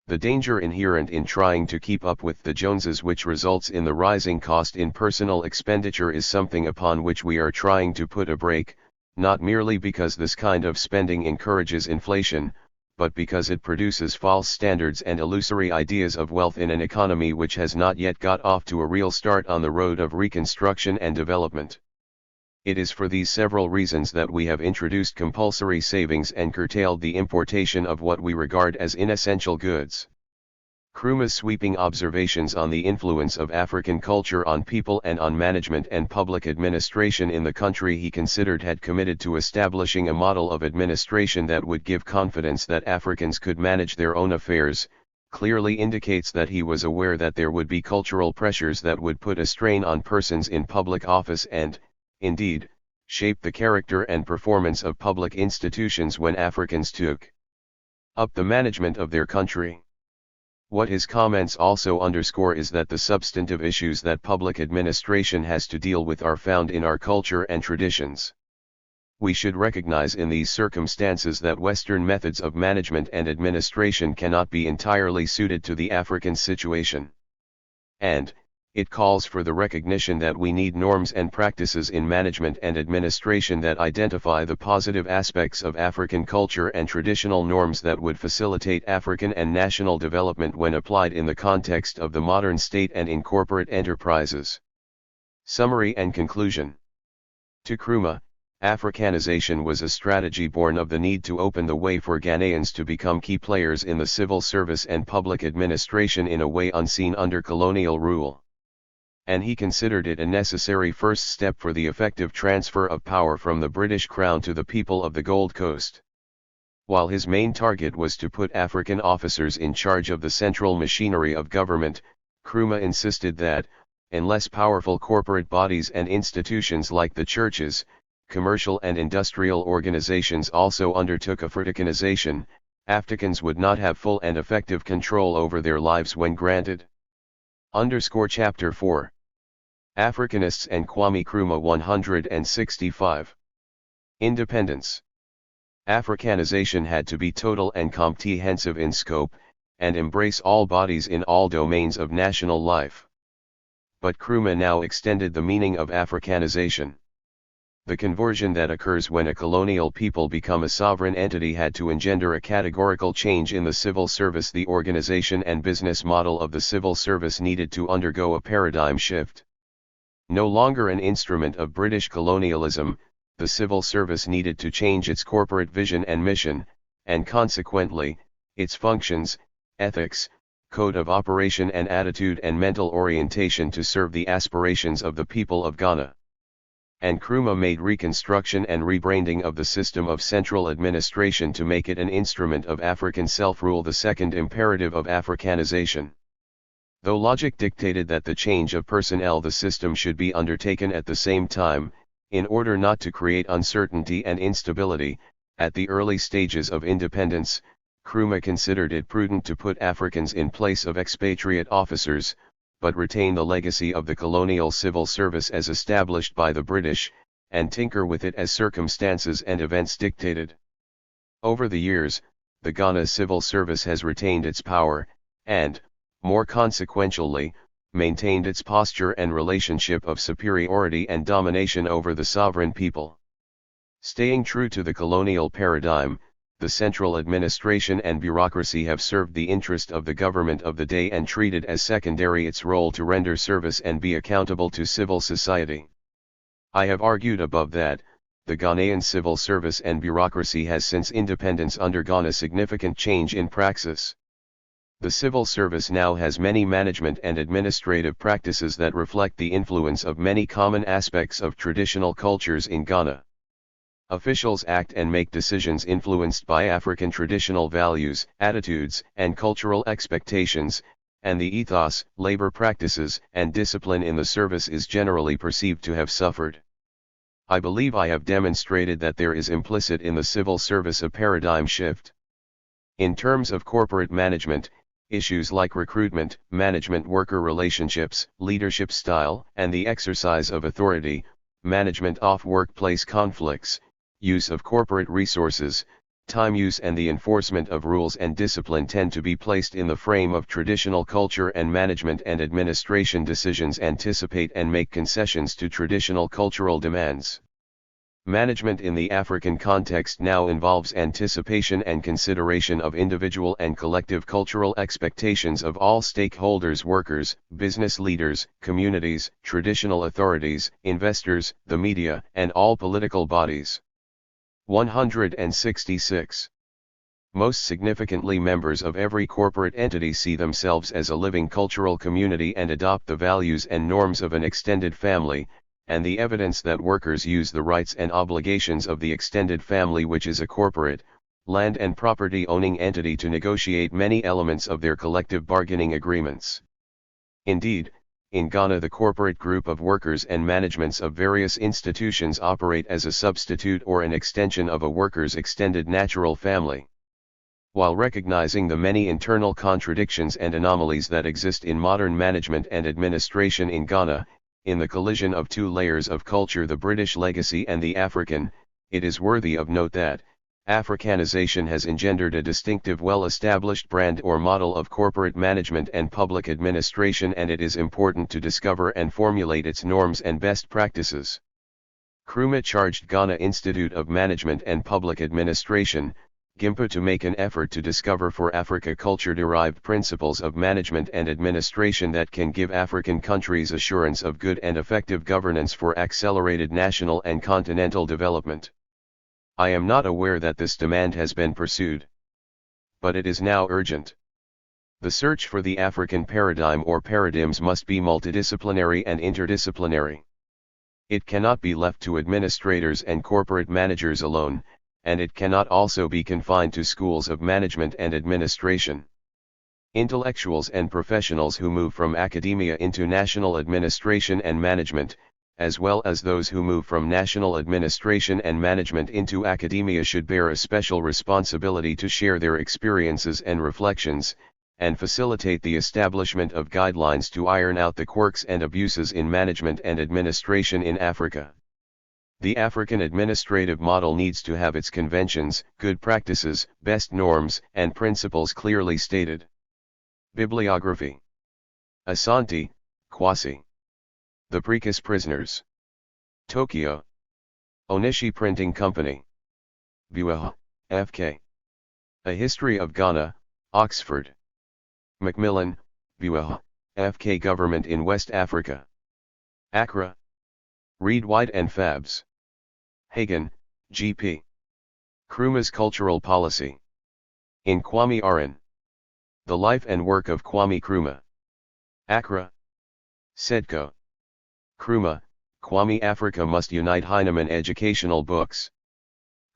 The danger inherent in trying to keep up with the Joneses, which results in the rising cost in personal expenditure, is something upon which we are trying to put a brake, not merely because this kind of spending encourages inflation, but because it produces false standards and illusory ideas of wealth in an economy which has not yet got off to a real start on the road of reconstruction and development. It is for these several reasons that we have introduced compulsory savings and curtailed the importation of what we regard as inessential goods. Nkrumah's sweeping observations on the influence of African culture on people and on management and public administration in the country he considered had committed to establishing a model of administration that would give confidence that Africans could manage their own affairs, clearly indicates that he was aware that there would be cultural pressures that would put a strain on persons in public office and, indeed, shape the character and performance of public institutions when Africans took up the management of their country. What his comments also underscore is that the substantive issues that public administration has to deal with are found in our culture and traditions. We should recognize in these circumstances that Western methods of management and administration cannot be entirely suited to the African situation. And, it calls for the recognition that we need norms and practices in management and administration that identify the positive aspects of African culture and traditional norms that would facilitate African and national development when applied in the context of the modern state and in corporate enterprises. Summary and conclusion. To Nkrumah, Africanization was a strategy born of the need to open the way for Ghanaians to become key players in the civil service and public administration in a way unseen under colonial rule. And he considered it a necessary first step for the effective transfer of power from the British Crown to the people of the Gold Coast. While his main target was to put African officers in charge of the central machinery of government, Nkrumah insisted that, unless powerful corporate bodies and institutions like the churches, commercial and industrial organizations also undertook Africanization, Africans would not have full and effective control over their lives when granted. Chapter 4. Africanists and Kwame Nkrumah 165. Independence. Africanization had to be total and comprehensive in scope, and embrace all bodies in all domains of national life. But Nkrumah now extended the meaning of Africanization. The conversion that occurs when a colonial people become a sovereign entity had to engender a categorical change in the civil service. The organization and business model of the civil service needed to undergo a paradigm shift. No longer an instrument of British colonialism, the civil service needed to change its corporate vision and mission, and consequently, its functions, ethics, code of operation and attitude and mental orientation to serve the aspirations of the people of Ghana. And Nkrumah made reconstruction and rebranding of the system of central administration to make it an instrument of African self-rule, the second imperative of Africanization. Though logic dictated that the change of personnel the system should be undertaken at the same time, in order not to create uncertainty and instability, at the early stages of independence, Nkrumah considered it prudent to put Africans in place of expatriate officers, but retain the legacy of the colonial civil service as established by the British, and tinker with it as circumstances and events dictated. Over the years, the Ghana civil service has retained its power, and, more consequentially, maintained its posture and relationship of superiority and domination over the sovereign people. Staying true to the colonial paradigm, the central administration and bureaucracy have served the interest of the government of the day and treated as secondary its role to render service and be accountable to civil society. I have argued above that, the Ghanaian civil service and bureaucracy has since independence undergone a significant change in praxis. The civil service now has many management and administrative practices that reflect the influence of many common aspects of traditional cultures in Ghana. Officials act and make decisions influenced by African traditional values, attitudes, and cultural expectations, and the ethos, labor practices, and discipline in the service is generally perceived to have suffered. I believe I have demonstrated that there is implicit in the civil service a paradigm shift. In terms of corporate management, issues like recruitment, management-worker relationships, leadership style, and the exercise of authority, management of workplace conflicts, use of corporate resources, time use and the enforcement of rules and discipline tend to be placed in the frame of traditional culture, and management and administration decisions anticipate and make concessions to traditional cultural demands. Management in the African context now involves anticipation and consideration of individual and collective cultural expectations of all stakeholders: workers, business leaders, communities, traditional authorities, investors, the media, and all political bodies. 166. Most significantly, members of every corporate entity see themselves as a living cultural community and adopt the values and norms of an extended family, and the evidence that workers use the rights and obligations of the extended family, which is a corporate, land and property owning entity, to negotiate many elements of their collective bargaining agreements. Indeed, in Ghana the corporate group of workers and managements of various institutions operate as a substitute or an extension of a worker's extended natural family. While recognizing the many internal contradictions and anomalies that exist in modern management and administration in Ghana, in the collision of two layers of culture, the British legacy and the African, it is worthy of note that Africanization has engendered a distinctive, well-established brand or model of corporate management and public administration, and it is important to discover and formulate its norms and best practices. Nkrumah charged Ghana Institute of Management and Public Administration, GIMPA, to make an effort to discover for Africa culture-derived principles of management and administration that can give African countries assurance of good and effective governance for accelerated national and continental development. I am not aware that this demand has been pursued. But it is now urgent. The search for the African paradigm or paradigms must be multidisciplinary and interdisciplinary. It cannot be left to administrators and corporate managers alone, and it cannot also be confined to schools of management and administration. Intellectuals and professionals who move from academia into national administration and management, as well as those who move from national administration and management into academia, should bear a special responsibility to share their experiences and reflections, and facilitate the establishment of guidelines to iron out the quirks and abuses in management and administration in Africa. The African administrative model needs to have its conventions, good practices, best norms, and principles clearly stated. Bibliography. Asante, Kwasi. The Precus Prisoners. Tokyo. Onishi Printing Company. Buaha, F.K. A History of Ghana, Oxford. Macmillan, Buaha, F.K. Government in West Africa. Accra. Reed White and Fabs. Hagan, G.P. Nkrumah's Cultural Policy. In Kwame Aran. The Life and Work of Kwame Nkrumah. Accra. Sedco. Nkrumah, Kwame. Africa Must Unite. Heinemann Educational Books.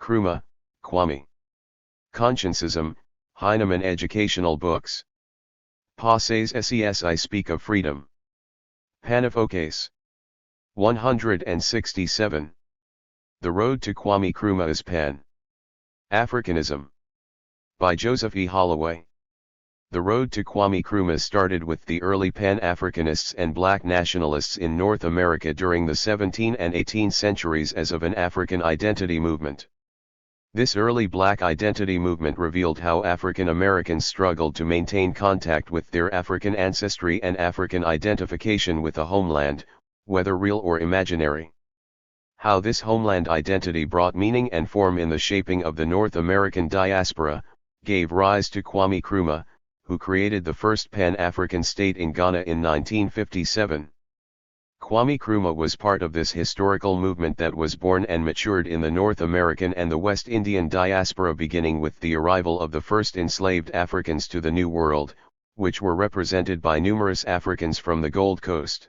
Nkrumah, Kwame. Consciencism, Heinemann Educational Books. Passes Ses I Speak of Freedom. Panafocase. 167. The Road to Kwame Nkrumah is Pan-Africanism. By Joseph E. Holloway. The road to Kwame Nkrumah started with the early Pan-Africanists and black nationalists in North America during the 17th and 18th centuries as of an African identity movement. This early black identity movement revealed how African Americans struggled to maintain contact with their African ancestry and African identification with a homeland, whether real or imaginary. How this homeland identity brought meaning and form in the shaping of the North American diaspora, gave rise to Kwame Nkrumah, who created the first Pan-African state in Ghana in 1957. Kwame Nkrumah was part of this historical movement that was born and matured in the North American and the West Indian diaspora, beginning with the arrival of the first enslaved Africans to the New World, which were represented by numerous Africans from the Gold Coast.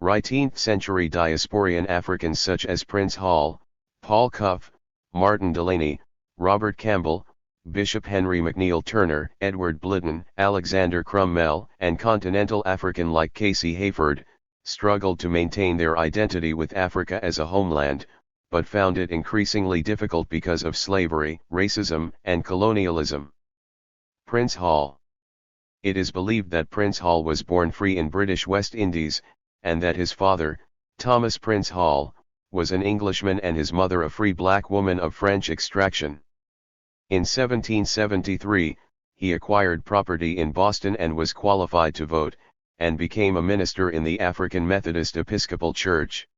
19th century diasporian Africans such as Prince Hall, Paul Cuff, Martin Delaney, Robert Campbell, Bishop Henry McNeill Turner, Edward Blitten, Alexander Crummell, and continental African like Casey Hayford, struggled to maintain their identity with Africa as a homeland, but found it increasingly difficult because of slavery, racism, and colonialism. Prince Hall. It is believed that Prince Hall was born free in British West Indies, and that his father, Thomas Prince Hall, was an Englishman and his mother a free black woman of French extraction. In 1773, he acquired property in Boston and was qualified to vote, and became a minister in the African Methodist Episcopal Church.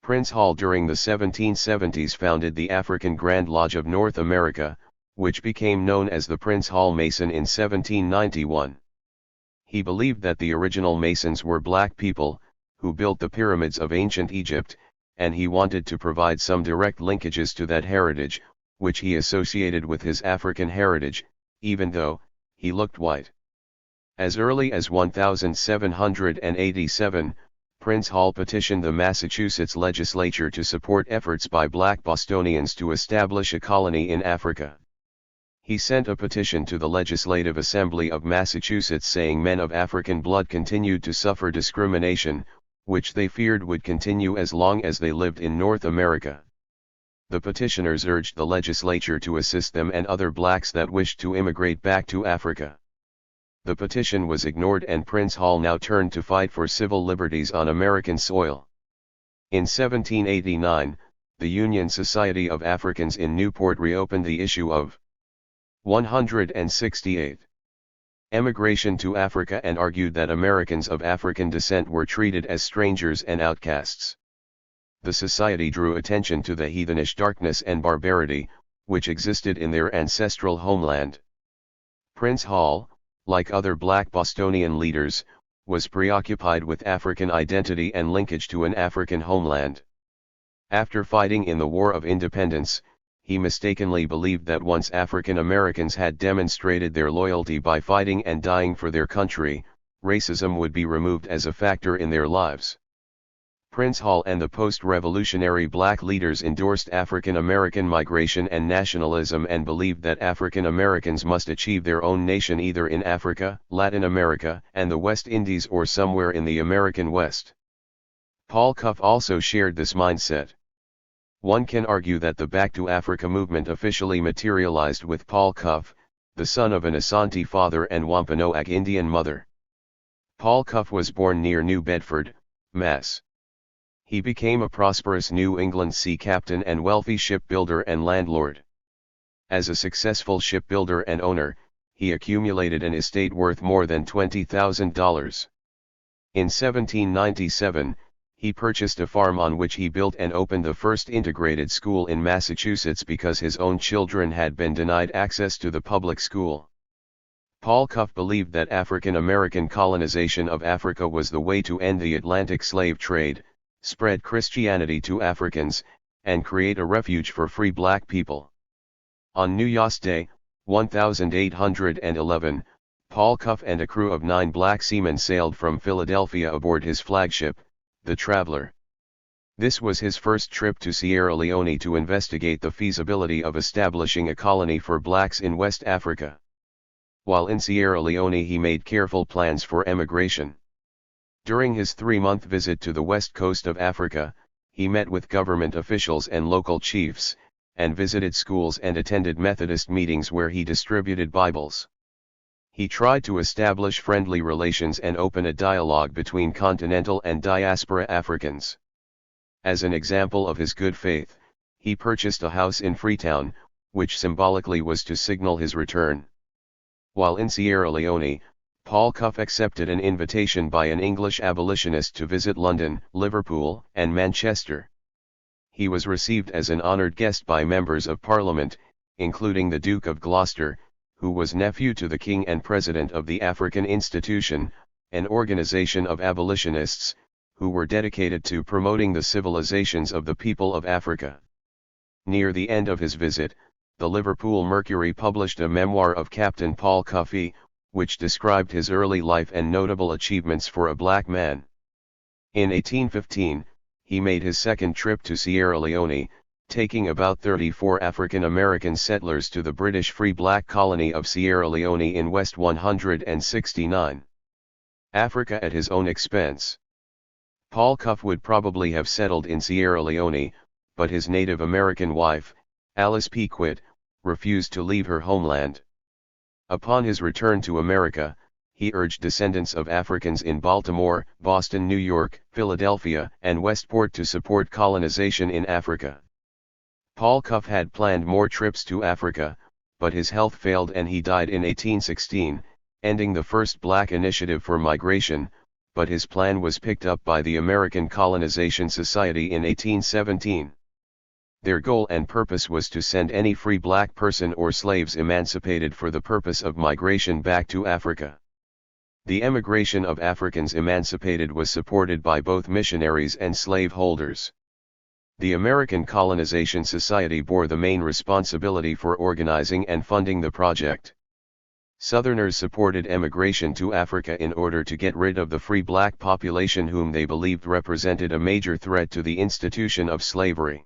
Prince Hall during the 1770s founded the African Grand Lodge of North America, which became known as the Prince Hall Mason in 1791. He believed that the original Masons were black people, who built the pyramids of ancient Egypt, and he wanted to provide some direct linkages to that heritage, which he associated with his African heritage, even though he looked white. As early as 1787, Prince Hall petitioned the Massachusetts legislature to support efforts by black Bostonians to establish a colony in Africa. He sent a petition to the Legislative Assembly of Massachusetts saying men of African blood continued to suffer discrimination, which they feared would continue as long as they lived in North America. The petitioners urged the legislature to assist them and other blacks that wished to immigrate back to Africa. The petition was ignored and Prince Hall now turned to fight for civil liberties on American soil. In 1789, the Union Society of Africans in Newport reopened the issue of 168. Emigration to Africa and argued that Americans of African descent were treated as strangers and outcasts. The society drew attention to the heathenish darkness and barbarity, which existed in their ancestral homeland. Prince Hall, like other black Bostonian leaders, was preoccupied with African identity and linkage to an African homeland. After fighting in the War of Independence, he mistakenly believed that once African Americans had demonstrated their loyalty by fighting and dying for their country, racism would be removed as a factor in their lives. Prince Hall and the post-revolutionary black leaders endorsed African American migration and nationalism and believed that African Americans must achieve their own nation either in Africa, Latin America, and the West Indies or somewhere in the American West. Paul Cuff also shared this mindset. One can argue that the Back to Africa movement officially materialized with Paul Cuff, the son of an Asante father and Wampanoag Indian mother. Paul Cuff was born near New Bedford, Mass. He became a prosperous New England sea captain and wealthy shipbuilder and landlord. As a successful shipbuilder and owner, he accumulated an estate worth more than $20,000. In 1797, he purchased a farm on which he built and opened the first integrated school in Massachusetts because his own children had been denied access to the public school. Paul Cuff believed that African American colonization of Africa was the way to end the Atlantic slave trade, spread Christianity to Africans, and create a refuge for free black people. On New Year's Day, 1811, Paul Cuff and a crew of 9 black seamen sailed from Philadelphia aboard his flagship, the Traveler. This was his first trip to Sierra Leone to investigate the feasibility of establishing a colony for blacks in West Africa. While in Sierra Leone he made careful plans for emigration. During his 3-month visit to the west coast of Africa, he met with government officials and local chiefs, and visited schools and attended Methodist meetings where he distributed Bibles. He tried to establish friendly relations and open a dialogue between continental and diaspora Africans. As an example of his good faith, he purchased a house in Freetown, which symbolically was to signal his return. While in Sierra Leone, Paul Cuff accepted an invitation by an English abolitionist to visit London, Liverpool, and Manchester. He was received as an honoured guest by members of Parliament, including the Duke of Gloucester, who was nephew to the King and President of the African Institution, an organization of abolitionists, who were dedicated to promoting the civilizations of the people of Africa. Near the end of his visit, the Liverpool Mercury published a memoir of Captain Paul Cuff, which described his early life and notable achievements for a black man. In 1815, he made his second trip to Sierra Leone, taking about 34 African American settlers to the British Free Black Colony of Sierra Leone in West 169. Africa at his own expense. Paul Cuff would probably have settled in Sierra Leone, but his Native American wife, Alice Pequot, refused to leave her homeland. Upon his return to America, he urged descendants of Africans in Baltimore, Boston, New York, Philadelphia, and Westport to support colonization in Africa. Paul Cuff had planned more trips to Africa, but his health failed and he died in 1816, ending the first black initiative for migration, but his plan was picked up by the American Colonization Society in 1817. Their goal and purpose was to send any free black person or slaves emancipated for the purpose of migration back to Africa. The emigration of Africans emancipated was supported by both missionaries and slave holders. The American Colonization Society bore the main responsibility for organizing and funding the project. Southerners supported emigration to Africa in order to get rid of the free black population whom they believed represented a major threat to the institution of slavery.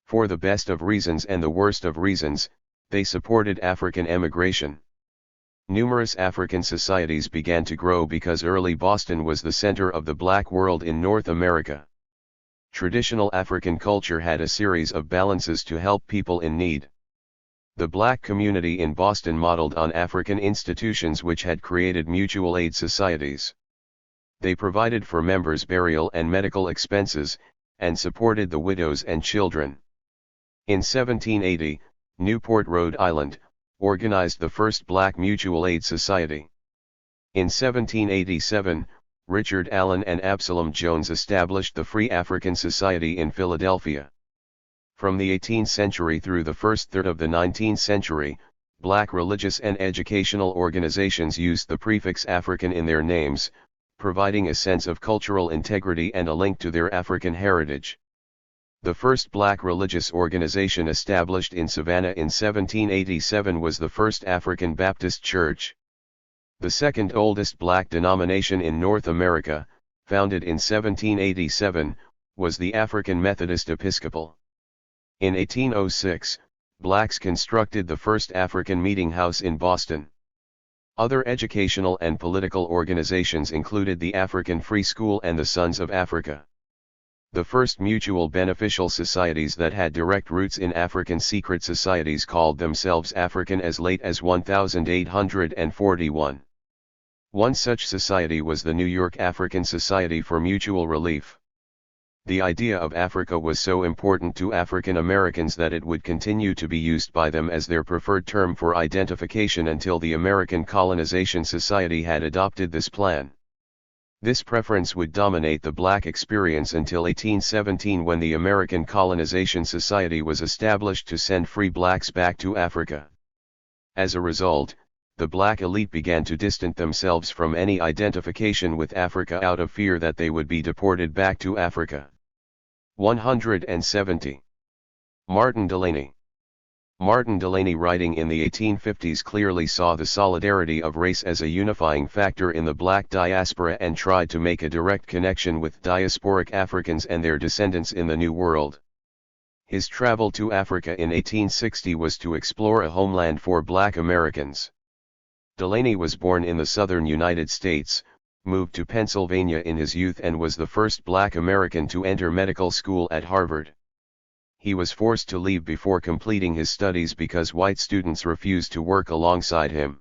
For the best of reasons and the worst of reasons, they supported African emigration. Numerous African societies began to grow because early Boston was the center of the black world in North America. Traditional African culture had a series of balances to help people in need. The black community in Boston modeled on African institutions which had created mutual aid societies. They provided for members' burial and medical expenses, and supported the widows and children. In 1780, Newport, Rhode Island, organized the first black mutual aid society. In 1787, Richard Allen and Absalom Jones established the Free African Society in Philadelphia. From the 18th century through the first third of the 19th century, black religious and educational organizations used the prefix African in their names, providing a sense of cultural integrity and a link to their African heritage. The first black religious organization established in Savannah in 1787 was the First African Baptist Church. The second oldest black denomination in North America, founded in 1787, was the African Methodist Episcopal. In 1806, blacks constructed the first African meeting house in Boston. Other educational and political organizations included the African Free School and the Sons of Africa. The first mutual beneficial societies that had direct roots in African secret societies called themselves African as late as 1841. One such society was the New York African Society for Mutual Relief. The idea of Africa was so important to African Americans that it would continue to be used by them as their preferred term for identification until the American Colonization Society had adopted this plan. This preference would dominate the black experience until 1817, when the American Colonization Society was established to send free blacks back to Africa. As a result, the black elite began to distance themselves from any identification with Africa out of fear that they would be deported back to Africa. 170. Martin Delany. Martin Delany, writing in the 1850s, clearly saw the solidarity of race as a unifying factor in the black diaspora and tried to make a direct connection with diasporic Africans and their descendants in the New World. His travel to Africa in 1860 was to explore a homeland for black Americans. Delany was born in the southern United States, moved to Pennsylvania in his youth, and was the first black American to enter medical school at Harvard. He was forced to leave before completing his studies because white students refused to work alongside him.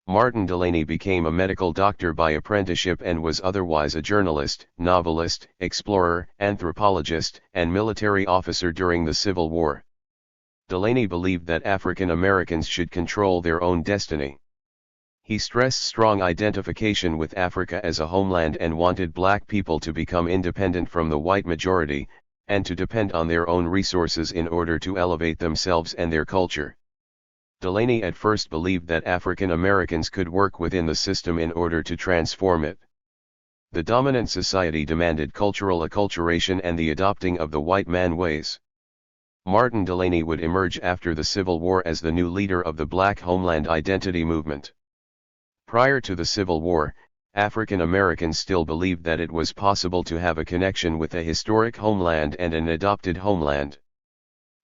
Martin Delany became a medical doctor by apprenticeship and was otherwise a journalist, novelist, explorer, anthropologist, and military officer during the Civil War. Delany believed that African Americans should control their own destiny. He stressed strong identification with Africa as a homeland and wanted black people to become independent from the white majority, and to depend on their own resources in order to elevate themselves and their culture. Delany at first believed that African Americans could work within the system in order to transform it. The dominant society demanded cultural acculturation and the adopting of the white man ways. Martin Delany would emerge after the Civil War as the new leader of the black homeland identity movement. Prior to the Civil War, African Americans still believed that it was possible to have a connection with a historic homeland and an adopted homeland.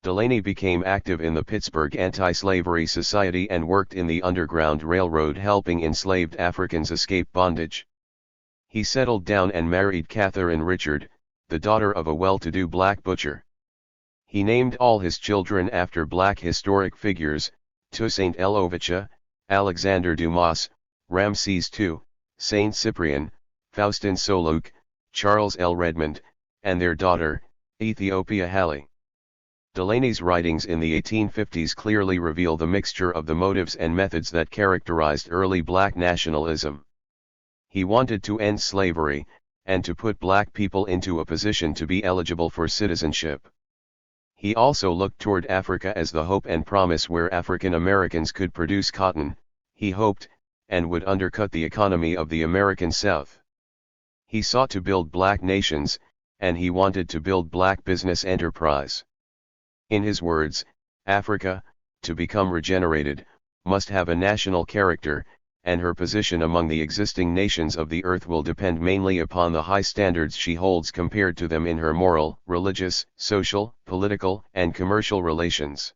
Delany became active in the Pittsburgh Anti-Slavery Society and worked in the Underground Railroad helping enslaved Africans escape bondage. He settled down and married Catherine Richard, the daughter of a well-to-do black butcher. He named all his children after black historic figures: Toussaint L'Ouverture, Alexander Dumas, Ramses II, Saint Cyprian, Faustin Soulouque, Charles L. Redmond, and their daughter, Ethiopia Halle. Delany's writings in the 1850s clearly reveal the mixture of the motives and methods that characterized early black nationalism. He wanted to end slavery, and to put black people into a position to be eligible for citizenship. He also looked toward Africa as the hope and promise where African Americans could produce cotton, he hoped, and would undercut the economy of the American South. He sought to build black nations, and he wanted to build black business enterprise. In his words, Africa, to become regenerated, must have a national character, and her position among the existing nations of the earth will depend mainly upon the high standards she holds compared to them in her moral, religious, social, political, and commercial relations.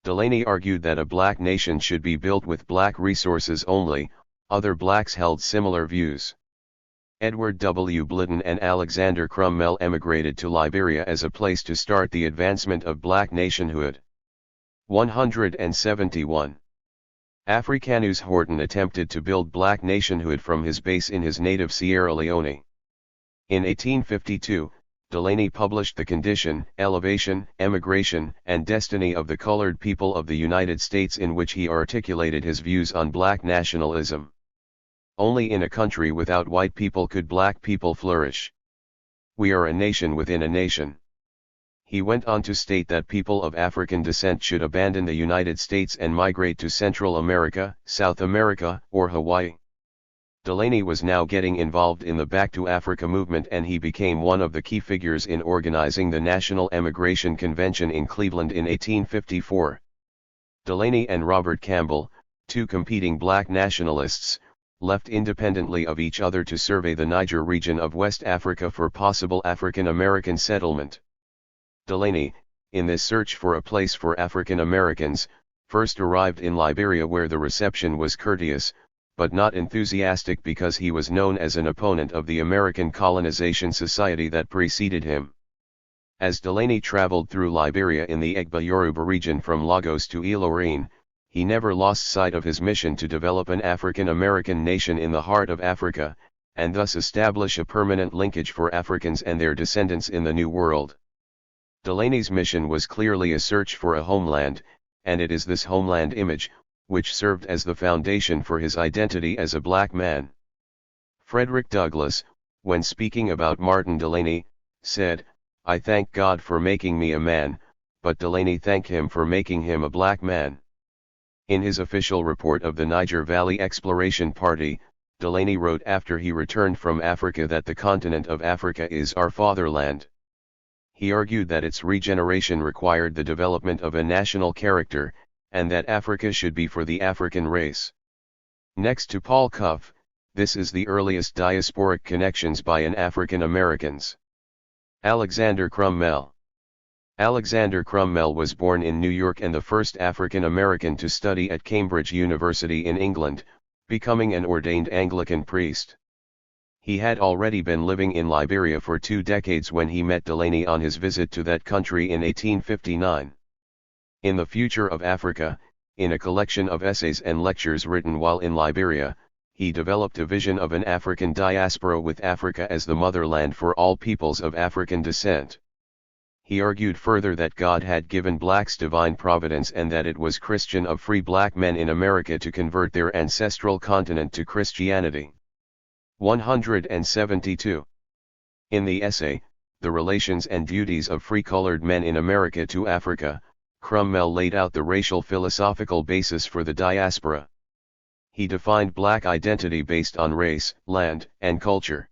Delaney argued that a black nation should be built with black resources only. Other blacks held similar views. Edward W. Blyden and Alexander Crummell emigrated to Liberia as a place to start the advancement of black nationhood. 171. Africanus Horton attempted to build black nationhood from his base in his native Sierra Leone. In 1852, Delaney published The Condition, Elevation, Emigration, and Destiny of the Colored People of the United States, in which he articulated his views on black nationalism. Only in a country without white people could black people flourish. We are a nation within a nation. He went on to state that people of African descent should abandon the United States and migrate to Central America, South America, or Hawaii. Delaney was now getting involved in the Back to Africa movement, and he became one of the key figures in organizing the National Emigration Convention in Cleveland in 1854. Delaney and Robert Campbell, two competing black nationalists, left independently of each other to survey the Niger region of West Africa for possible African American settlement. Delaney, in this search for a place for African Americans, first arrived in Liberia, where the reception was courteous, but not enthusiastic, because he was known as an opponent of the American colonization society that preceded him. As Delaney traveled through Liberia in the Egba Yoruba region from Lagos to Ilorin, he never lost sight of his mission to develop an African American nation in the heart of Africa, and thus establish a permanent linkage for Africans and their descendants in the New World. Delaney's mission was clearly a search for a homeland, and it is this homeland image which served as the foundation for his identity as a black man. Frederick Douglass, when speaking about Martin Delaney, said, "I thank God for making me a man, but Delaney thanked him for making him a black man." In his official report of the Niger Valley Exploration Party, Delaney wrote after he returned from Africa that the continent of Africa is our fatherland. He argued that its regeneration required the development of a national character, and that Africa should be for the African race. Next to Paul Cuff, this is the earliest diasporic connections by an African Americans. Alexander Crummell. Alexander Crummell was born in New York and the first African American to study at Cambridge University in England, becoming an ordained Anglican priest. He had already been living in Liberia for 2 decades when he met Delaney on his visit to that country in 1859. In The Future of Africa, in a collection of essays and lectures written while in Liberia, he developed a vision of an African diaspora with Africa as the motherland for all peoples of African descent. He argued further that God had given blacks divine providence, and that it was Christian of free black men in America to convert their ancestral continent to Christianity. 172. In the essay, The Relations and Duties of Free Colored Men in America to Africa, Crummell laid out the racial philosophical basis for the diaspora. He defined black identity based on race, land, and culture.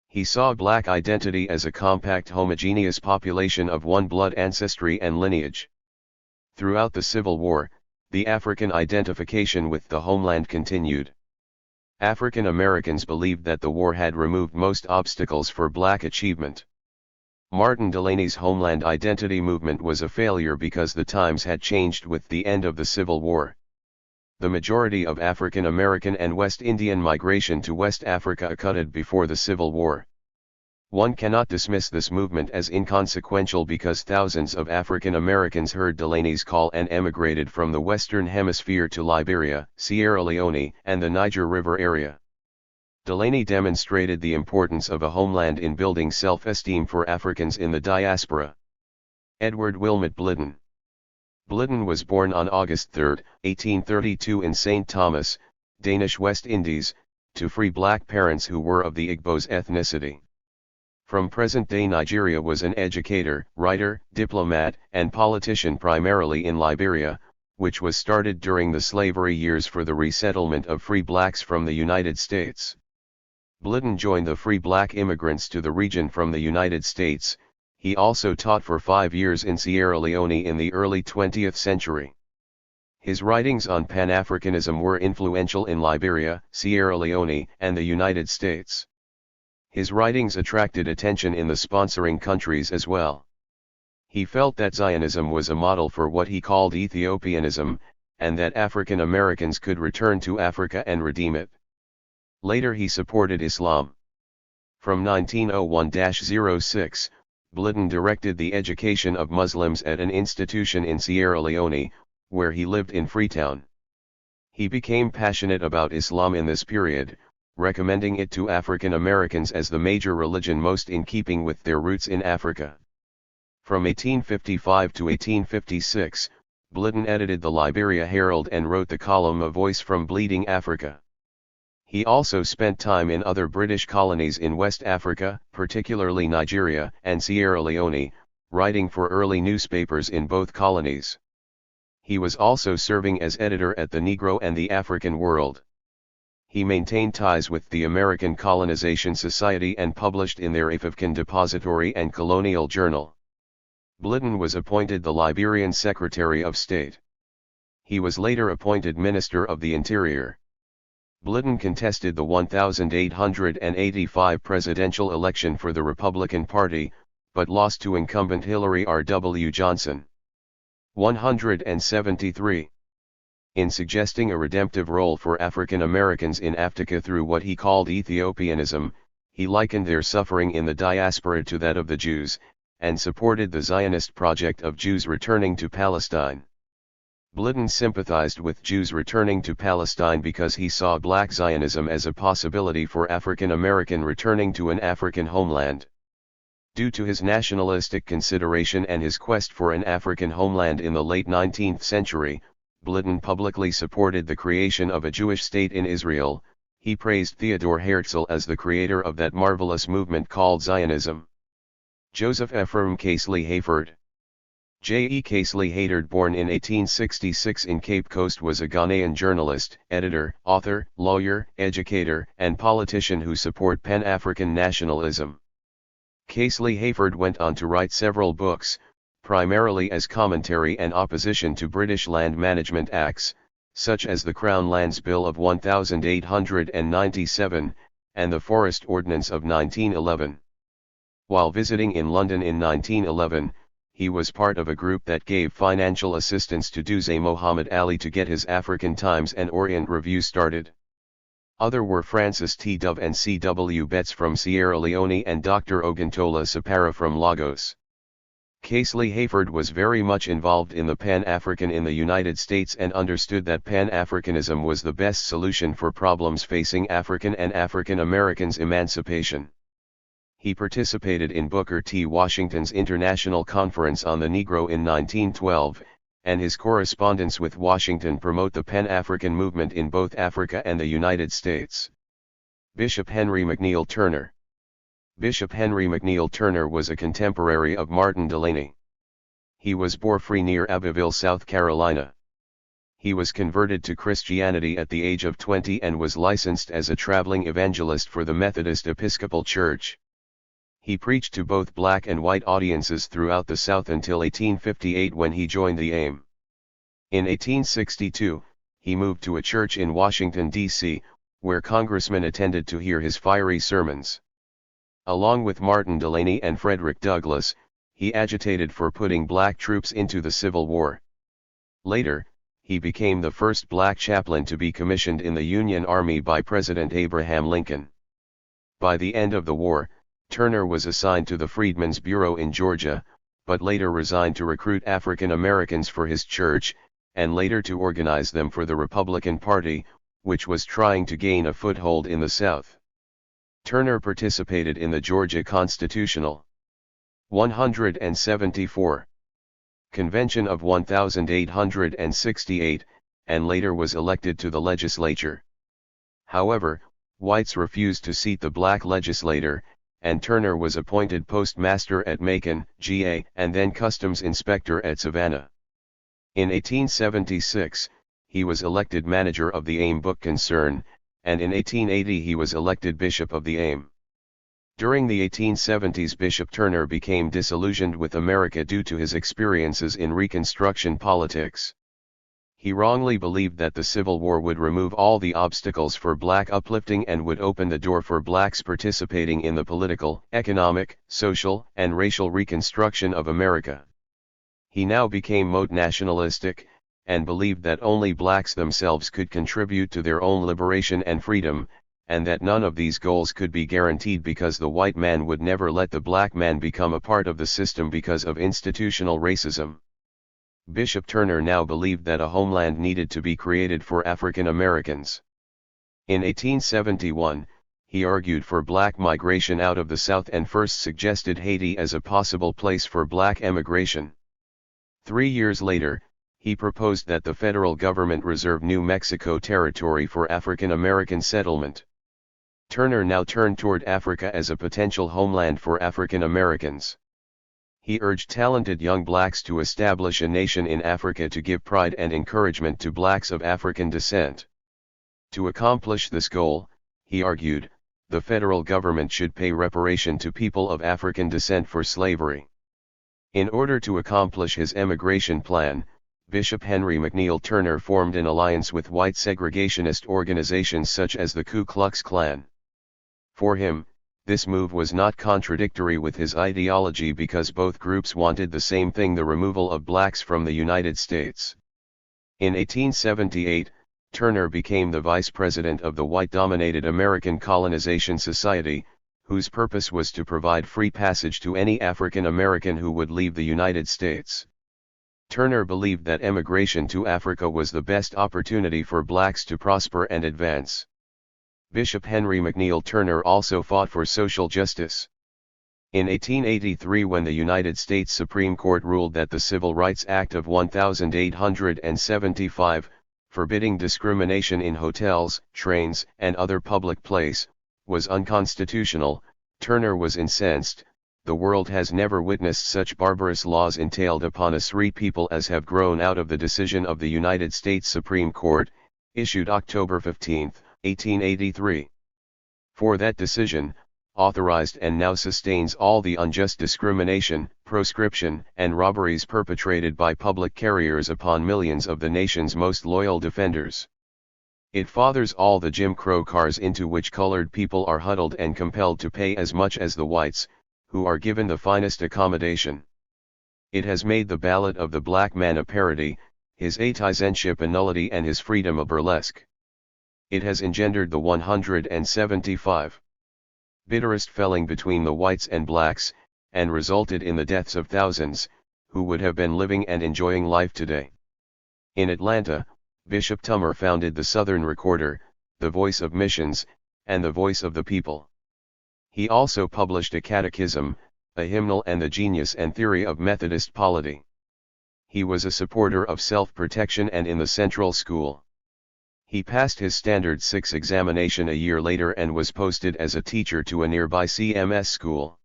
He saw black identity as a compact homogeneous population of one blood ancestry and lineage. Throughout the Civil War, the African identification with the homeland continued. African Americans believed that the war had removed most obstacles for black achievement. Martin Delaney's homeland identity movement was a failure because the times had changed with the end of the Civil War. The majority of African American and West Indian migration to West Africa occurred before the Civil War. One cannot dismiss this movement as inconsequential because thousands of African Americans heard Delaney's call and emigrated from the Western Hemisphere to Liberia, Sierra Leone, and the Niger River area. Delaney demonstrated the importance of a homeland in building self-esteem for Africans in the diaspora. Edward Wilmot Blyden. Blyden was born on August 3, 1832 in St. Thomas, Danish West Indies, to free black parents who were of the Igbos ethnicity. From present-day Nigeria was an educator, writer, diplomat, and politician primarily in Liberia, which was started during the slavery years for the resettlement of free blacks from the United States. Blitten joined the free black immigrants to the region from the United States. He also taught for 5 years in Sierra Leone in the early 20th century. His writings on Pan-Africanism were influential in Liberia, Sierra Leone, and the United States. His writings attracted attention in the sponsoring countries as well. He felt that Zionism was a model for what he called Ethiopianism, and that African Americans could return to Africa and redeem it. Later he supported Islam. From 1901-06, Blitten directed the education of Muslims at an institution in Sierra Leone, where he lived in Freetown. He became passionate about Islam in this period, recommending it to African Americans as the major religion most in keeping with their roots in Africa. From 1855 to 1856, Blitten edited the Liberia Herald and wrote the column A Voice from Bleeding Africa. He also spent time in other British colonies in West Africa, particularly Nigeria and Sierra Leone, writing for early newspapers in both colonies. He was also serving as editor at the Negro and the African World. He maintained ties with the American Colonization Society and published in their African Depository and Colonial Journal. Blitten was appointed the Liberian Secretary of State. He was later appointed Minister of the Interior. Blitten contested the 1885 presidential election for the Republican Party, but lost to incumbent Hillary R. W. Johnson. 173. In suggesting a redemptive role for African Americans in Africa through what he called Ethiopianism, he likened their suffering in the diaspora to that of the Jews, and supported the Zionist project of Jews returning to Palestine. Blitten sympathized with Jews returning to Palestine because he saw black Zionism as a possibility for African American returning to an African homeland. Due to his nationalistic consideration and his quest for an African homeland in the late 19th century, Blitten publicly supported the creation of a Jewish state in Israel. He praised Theodor Herzl as the creator of that marvelous movement called Zionism. Joseph Ephraim Casely Hayford. J. E. Casely Hayford, born in 1866 in Cape Coast, was a Ghanaian journalist, editor, author, lawyer, educator, and politician who support Pan-African nationalism. Casely Hayford went on to write several books, primarily as commentary and opposition to British land management acts, such as the Crown Lands Bill of 1897, and the Forest Ordinance of 1911. While visiting in London in 1911, he was part of a group that gave financial assistance to Duse Muhammad Ali to get his African Times and Orient Review started. Other were Francis T. Dove and C. W. Betts from Sierra Leone and Dr. Oguntola Sapara from Lagos. Casely Hayford was very much involved in the Pan-African in the United States and understood that Pan-Africanism was the best solution for problems facing African and African Americans' emancipation. He participated in Booker T. Washington's International Conference on the Negro in 1912, and his correspondence with Washington promote the Pan-African movement in both Africa and the United States. Bishop Henry McNeill Turner. Bishop Henry McNeill Turner was a contemporary of Martin Delany. He was born near Abbeville, South Carolina. He was converted to Christianity at the age of 20 and was licensed as a traveling evangelist for the Methodist Episcopal Church. He preached to both black and white audiences throughout the South until 1858 when he joined the AIM. In 1862, he moved to a church in Washington, D.C., where congressmen attended to hear his fiery sermons. Along with Martin Delany and Frederick Douglass, he agitated for putting black troops into the Civil War. Later, he became the first black chaplain to be commissioned in the Union Army by President Abraham Lincoln. By the end of the war, Turner was assigned to the Freedmen's Bureau in Georgia, but later resigned to recruit African Americans for his church, and later to organize them for the Republican Party, which was trying to gain a foothold in the South. Turner participated in the Georgia Constitutional 174 Convention of 1868, and later was elected to the legislature. However, whites refused to seat the black legislator, and Turner was appointed postmaster at Macon, GA, and then customs inspector at Savannah. In 1876, he was elected manager of the AIM book concern, and in 1880 he was elected bishop of the AIM. During the 1870s, Bishop Turner became disillusioned with America due to his experiences in Reconstruction politics. He wrongly believed that the Civil War would remove all the obstacles for black uplifting and would open the door for blacks participating in the political, economic, social, and racial reconstruction of America. He now became most nationalistic, and believed that only blacks themselves could contribute to their own liberation and freedom, and that none of these goals could be guaranteed because the white man would never let the black man become a part of the system because of institutional racism. Bishop Turner now believed that a homeland needed to be created for African Americans. In 1871, he argued for black migration out of the South and first suggested Haiti as a possible place for black emigration. 3 years later, he proposed that the federal government reserve New Mexico territory for African American settlement. Turner now turned toward Africa as a potential homeland for African Americans. He urged talented young blacks to establish a nation in Africa to give pride and encouragement to blacks of African descent. To accomplish this goal, he argued, the federal government should pay reparation to people of African descent for slavery. In order to accomplish his emigration plan, Bishop Henry McNeill Turner formed an alliance with white segregationist organizations such as the Ku Klux Klan. For him, this move was not contradictory with his ideology because both groups wanted the same thing: the removal of blacks from the United States. In 1878, Turner became the vice president of the white-dominated American Colonization Society, whose purpose was to provide free passage to any African American who would leave the United States. Turner believed that emigration to Africa was the best opportunity for blacks to prosper and advance. Bishop Henry McNeill Turner also fought for social justice. In 1883, when the United States Supreme Court ruled that the Civil Rights Act of 1875, forbidding discrimination in hotels, trains, and other public places, was unconstitutional, Turner was incensed. The world has never witnessed such barbarous laws entailed upon us free people as have grown out of the decision of the United States Supreme Court, issued October 15, 1883. For that decision, authorized and now sustains all the unjust discrimination, proscription, and robberies perpetrated by public carriers upon millions of the nation's most loyal defenders. It fathers all the Jim Crow cars into which colored people are huddled and compelled to pay as much as the whites, who are given the finest accommodation. It has made the ballot of the black man a parody, his citizenship a nullity, and his freedom a burlesque. It has engendered the 175 bitterest felling between the whites and blacks, and resulted in the deaths of thousands, who would have been living and enjoying life today. In Atlanta, Bishop Tummer founded the Southern Recorder, the Voice of Missions, and the Voice of the People. He also published a catechism, a hymnal, and the Genius and Theory of Methodist Polity. He was a supporter of self-protection and in the Central School. He passed his Standard 6 examination a year later and was posted as a teacher to a nearby CMS school.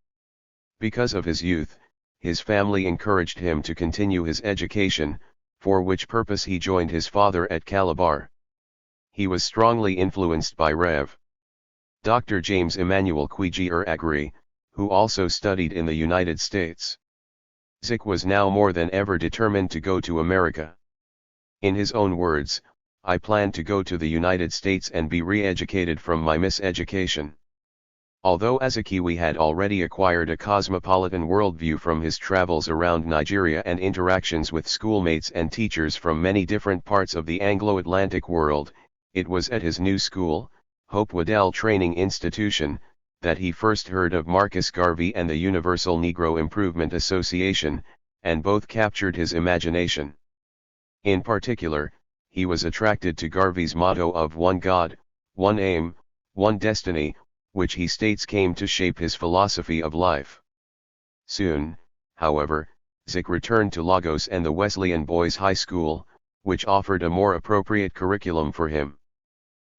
Because of his youth, his family encouraged him to continue his education, for which purpose he joined his father at Calabar. He was strongly influenced by Rev. Dr. James Emmanuel Quigier Agri, who also studied in the United States. Zik was now more than ever determined to go to America. In his own words, "I plan to go to the United States and be re-educated from my miseducation." Although Azikiwe had already acquired a cosmopolitan worldview from his travels around Nigeria and interactions with schoolmates and teachers from many different parts of the Anglo-Atlantic world, it was at his new school, Hope Waddell Training Institution, that he first heard of Marcus Garvey and the Universal Negro Improvement Association, and both captured his imagination. In particular, he was attracted to Garvey's motto of one God, one aim, one destiny, which he states came to shape his philosophy of life. Soon, however, Zik returned to Lagos and the Wesleyan Boys High School, which offered a more appropriate curriculum for him.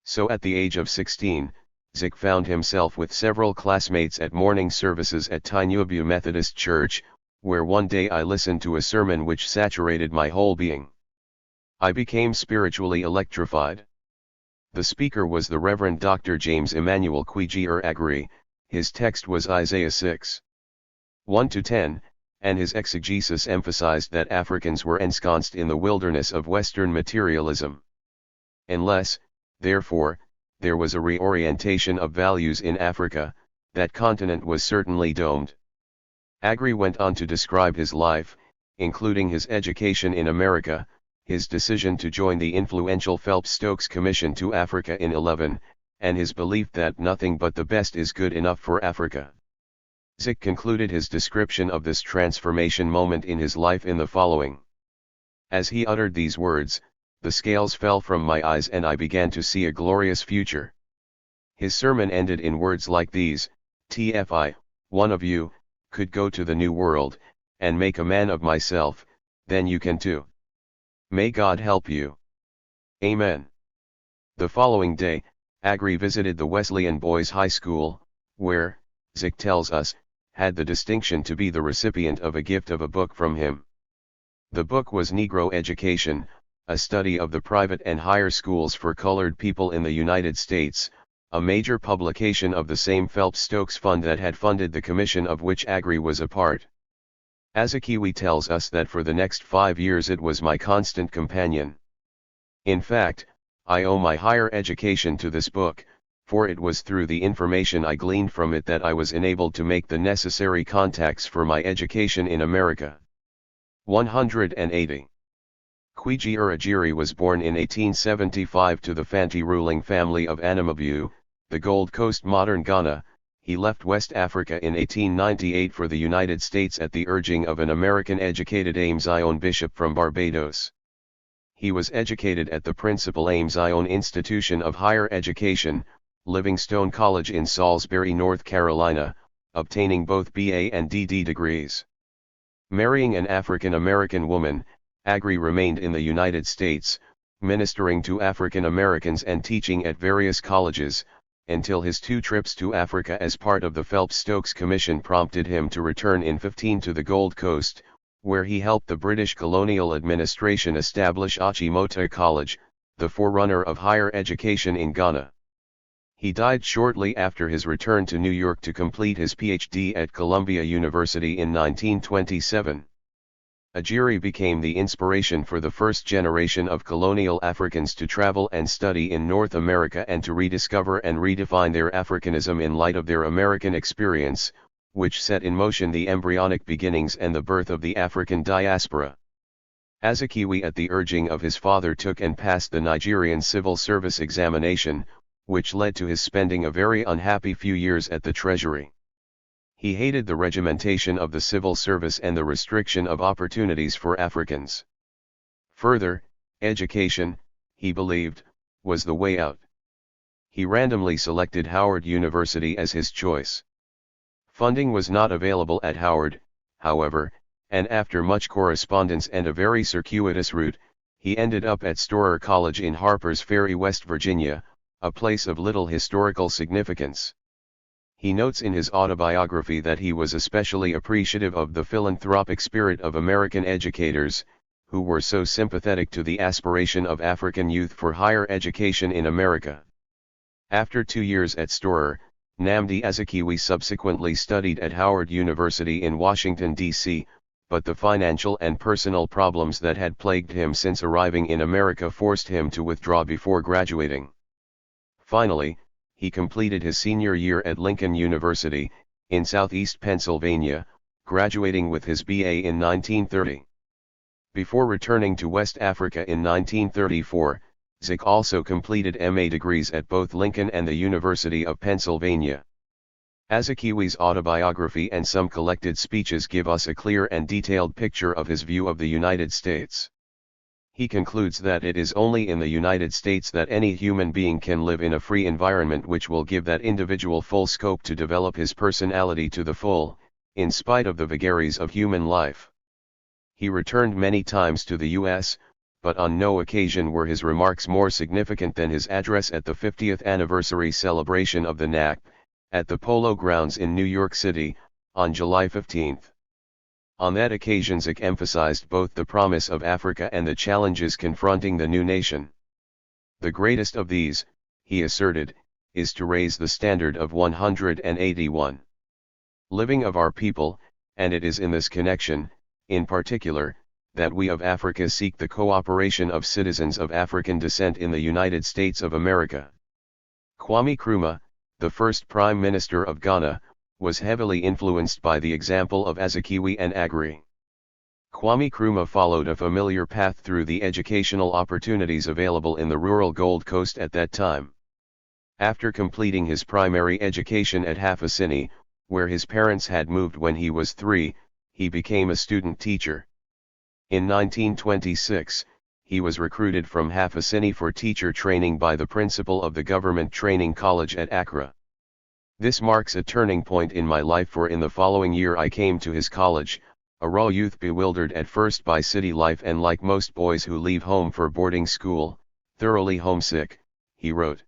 So at the age of 16, Zik found himself with several classmates at morning services at THIRD Methodist Church, where one day I listened to a sermon which saturated my whole being. I became spiritually electrified. The speaker was the Reverend Dr. James Emmanuel Kwame Agri. His text was Isaiah 6:1-10, and his exegesis emphasized that Africans were ensconced in the wilderness of Western materialism. Unless, therefore, there was a reorientation of values in Africa, that continent was certainly doomed. Agri went on to describe his life, including his education in America, his decision to join the influential Phelps-Stokes Commission to Africa in 11, and his belief that nothing but the best is good enough for Africa. Zik concluded his description of this transformation moment in his life in the following. As he uttered these words, the scales fell from my eyes and I began to see a glorious future. His sermon ended in words like these: "TFI, one of you, could go to the New World, and make a man of myself, then you can too. May God help you. Amen." The following day, Agri visited the Wesleyan Boys High School, where, Zik tells us, had the distinction to be the recipient of a gift of a book from him. The book was Negro Education, a study of the private and higher schools for colored people in the United States, a major publication of the same Phelps-Stokes Fund that had funded the commission of which Agri was a part. Azikiwe tells us that for the next 5 years it was my constant companion. In fact, I owe my higher education to this book, for it was through the information I gleaned from it that I was enabled to make the necessary contacts for my education in America. 180. Kwame Nkrumah was born in 1875 to the Fanti ruling family of Anamabu, the Gold Coast, modern Ghana. He left West Africa in 1898 for the United States at the urging of an American-educated Ames Ione bishop from Barbados. He was educated at the principal Ames Ione Institution of Higher Education, Livingstone College in Salisbury, North Carolina, obtaining both BA and DD degrees. Marrying an African-American woman, Agri remained in the United States, ministering to African Americans and teaching at various colleges, until his 2 trips to Africa as part of the Phelps-Stokes Commission prompted him to return in 15 to the Gold Coast, where he helped the British colonial administration establish Achimota College, the forerunner of higher education in Ghana. He died shortly after his return to New York to complete his PhD at Columbia University in 1927. Agiri became the inspiration for the first generation of colonial Africans to travel and study in North America and to rediscover and redefine their Africanism in light of their American experience, which set in motion the embryonic beginnings and the birth of the African diaspora. Azikiwe, at the urging of his father, took and passed the Nigerian civil service examination, which led to his spending a very unhappy few years at the Treasury. He hated the regimentation of the civil service and the restriction of opportunities for Africans. Further, education, he believed, was the way out. He randomly selected Howard University as his choice. Funding was not available at Howard, however, and after much correspondence and a very circuitous route, he ended up at Storer College in Harpers Ferry, West Virginia, a place of little historical significance. He notes in his autobiography that he was especially appreciative of the philanthropic spirit of American educators, who were so sympathetic to the aspiration of African youth for higher education in America. After 2 years at Storer, Nnamdi Azikiwe subsequently studied at Howard University in Washington, D.C., but the financial and personal problems that had plagued him since arriving in America forced him to withdraw before graduating. Finally, he completed his senior year at Lincoln University, in Southeast Pennsylvania, graduating with his BA in 1930. Before returning to West Africa in 1934, Zik also completed MA degrees at both Lincoln and the University of Pennsylvania. Azikiwe's autobiography and some collected speeches give us a clear and detailed picture of his view of the United States. He concludes that it is only in the United States that any human being can live in a free environment which will give that individual full scope to develop his personality to the full, in spite of the vagaries of human life. He returned many times to the U.S., but on no occasion were his remarks more significant than his address at the 50th anniversary celebration of the NAC, at the Polo Grounds in New York City, on July 15. On that occasion Zik emphasized both the promise of Africa and the challenges confronting the new nation. The greatest of these, he asserted, is to raise the standard of 181 living of our people, and it is in this connection, in particular, that we of Africa seek the cooperation of citizens of African descent in the United States of America. Kwame Nkrumah, the first Prime Minister of Ghana, was heavily influenced by the example of Azikiwe and Agri. Kwame Nkrumah followed a familiar path through the educational opportunities available in the rural Gold Coast at that time. After completing his primary education at Hafasini, where his parents had moved when he was 3, he became a student teacher. In 1926, he was recruited from Hafasini for teacher training by the principal of the Government Training College at Accra. This marks a turning point in my life, for in the following year I came to his college, a raw youth bewildered at first by city life and, like most boys who leave home for boarding school, thoroughly homesick, he wrote.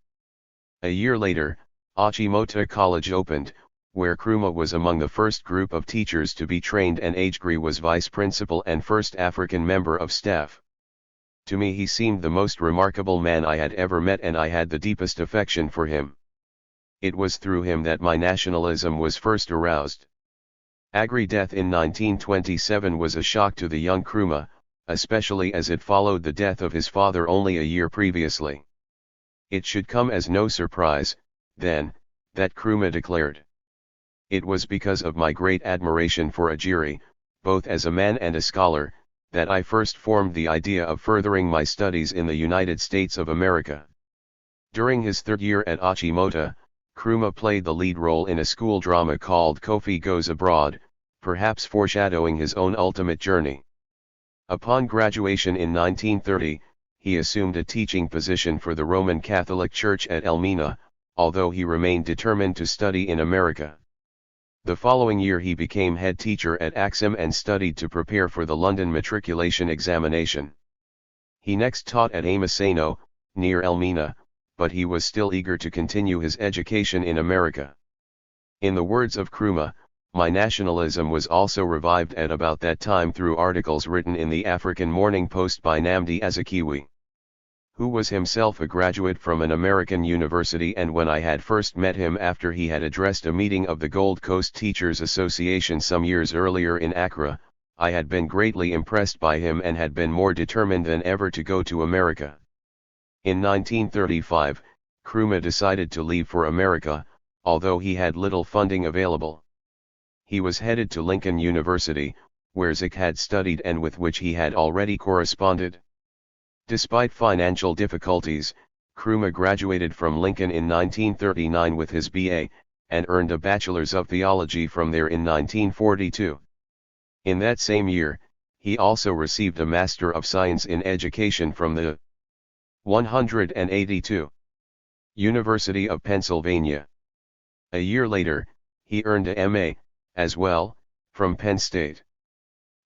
A year later, Achimota College opened, where Nkrumah was among the first group of teachers to be trained, and Agri was vice principal and first African member of staff. To me he seemed the most remarkable man I had ever met, and I had the deepest affection for him. It was through him that my nationalism was first aroused. Agri's death in 1927 was a shock to the young Nkrumah, especially as it followed the death of his father only a year previously. It should come as no surprise, then, that Nkrumah declared, "It was because of my great admiration for Agri, both as a man and a scholar, that I first formed the idea of furthering my studies in the United States of America." During his third year at Achimota, Nkrumah played the lead role in a school drama called Kofi Goes Abroad, perhaps foreshadowing his own ultimate journey. Upon graduation in 1930, he assumed a teaching position for the Roman Catholic Church at Elmina, although he remained determined to study in America. The following year he became head teacher at Axim and studied to prepare for the London matriculation examination. He next taught at Amaseno, near Elmina, but he was still eager to continue his education in America. In the words of Nkrumah, my nationalism was also revived at about that time through articles written in the African Morning Post by Nnamdi Azikiwe, who was himself a graduate from an American university, and when I had first met him after he had addressed a meeting of the Gold Coast Teachers Association some years earlier in Accra, I had been greatly impressed by him and had been more determined than ever to go to America. In 1935, Nkrumah decided to leave for America, although he had little funding available. He was headed to Lincoln University, where Zik had studied and with which he had already corresponded. Despite financial difficulties, Nkrumah graduated from Lincoln in 1939 with his B.A., and earned a Bachelor's of Theology from there in 1942. In that same year, he also received a Master of Science in Education from the 182 University of Pennsylvania. A year later, he earned a M.A., as well, from Penn State.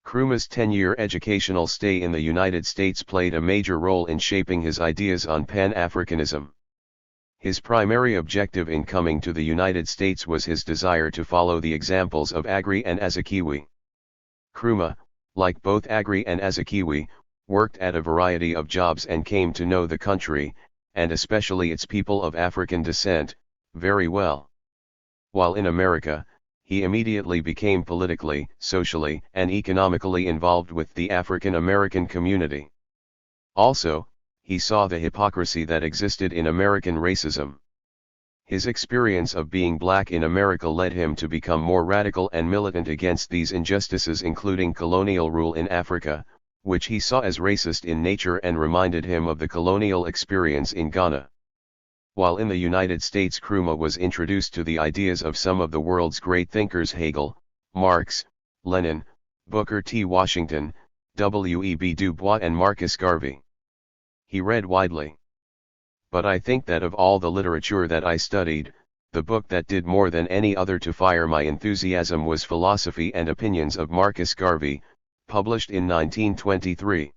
Nkrumah's 10-year educational stay in the United States played a major role in shaping his ideas on Pan-Africanism. His primary objective in coming to the United States was his desire to follow the examples of Agri and Azikiwe. Nkrumah, like both Agri and Azikiwe, worked at a variety of jobs and came to know the country, and especially its people of African descent, very well. While in America, he immediately became politically, socially, and economically involved with the African American community. Also, he saw the hypocrisy that existed in American racism. His experience of being black in America led him to become more radical and militant against these injustices, including colonial rule in Africa, which he saw as racist in nature and reminded him of the colonial experience in Ghana. While in the United States, Nkrumah was introduced to the ideas of some of the world's great thinkers: Hegel, Marx, Lenin, Booker T. Washington, W.E.B. Du Bois and Marcus Garvey. He read widely. But I think that of all the literature that I studied, the book that did more than any other to fire my enthusiasm was Philosophy and Opinions of Marcus Garvey, published in 1923.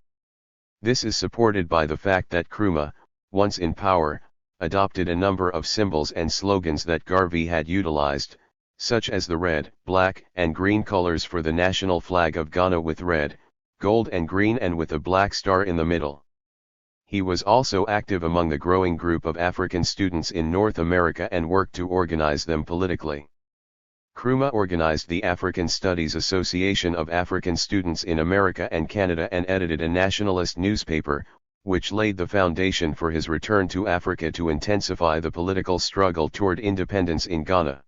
This is supported by the fact that Nkrumah, once in power, adopted a number of symbols and slogans that Garvey had utilized, such as the red, black, and green colors for the national flag of Ghana with red, gold and green and with a black star in the middle. He was also active among the growing group of African students in North America and worked to organize them politically. Nkrumah organized the African Studies Association of African Students in America and Canada and edited a nationalist newspaper, which laid the foundation for his return to Africa to intensify the political struggle toward independence in Ghana.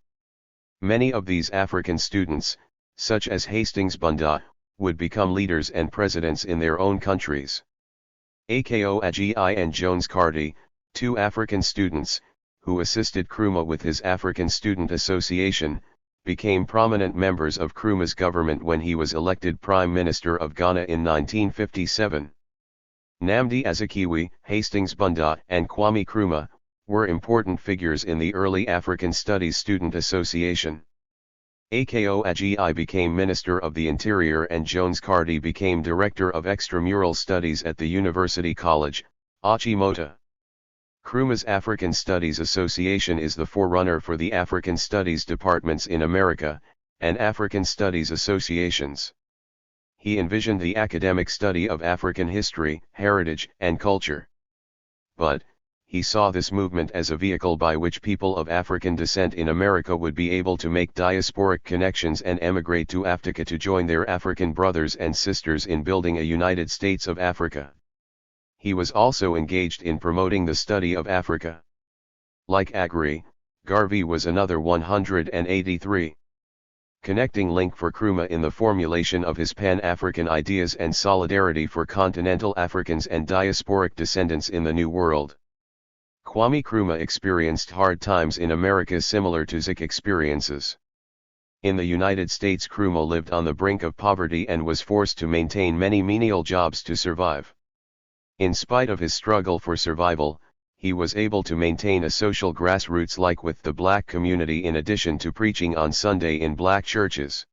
Many of these African students, such as Hastings Bunda, would become leaders and presidents in their own countries. Ako Agi and Jones Carty, two African students, who assisted Nkrumah with his African Student Association, became prominent members of Nkrumah's government when he was elected Prime Minister of Ghana in 1957. Nnamdi Azikiwe, Hastings Bunda, and Kwame Nkrumah were important figures in the early African Studies Student Association. Ako Agi became Minister of the Interior and Jones Carty became Director of Extramural Studies at the University College, Achimota. Nkrumah's African Studies Association is the forerunner for the African Studies departments in America, and African Studies associations. He envisioned the academic study of African history, heritage, and culture. But, he saw this movement as a vehicle by which people of African descent in America would be able to make diasporic connections and emigrate to Africa to join their African brothers and sisters in building a United States of Africa. He was also engaged in promoting the study of Africa. Like Agri, Garvey was another 183. Connecting link for Nkrumah in the formulation of his Pan-African ideas and solidarity for continental Africans and diasporic descendants in the New World. Kwame Nkrumah experienced hard times in America similar to Zik experiences. In the United States, Nkrumah lived on the brink of poverty and was forced to maintain many menial jobs to survive. In spite of his struggle for survival, he was able to maintain a social grassroots like with the black community in addition to preaching on Sunday in black churches.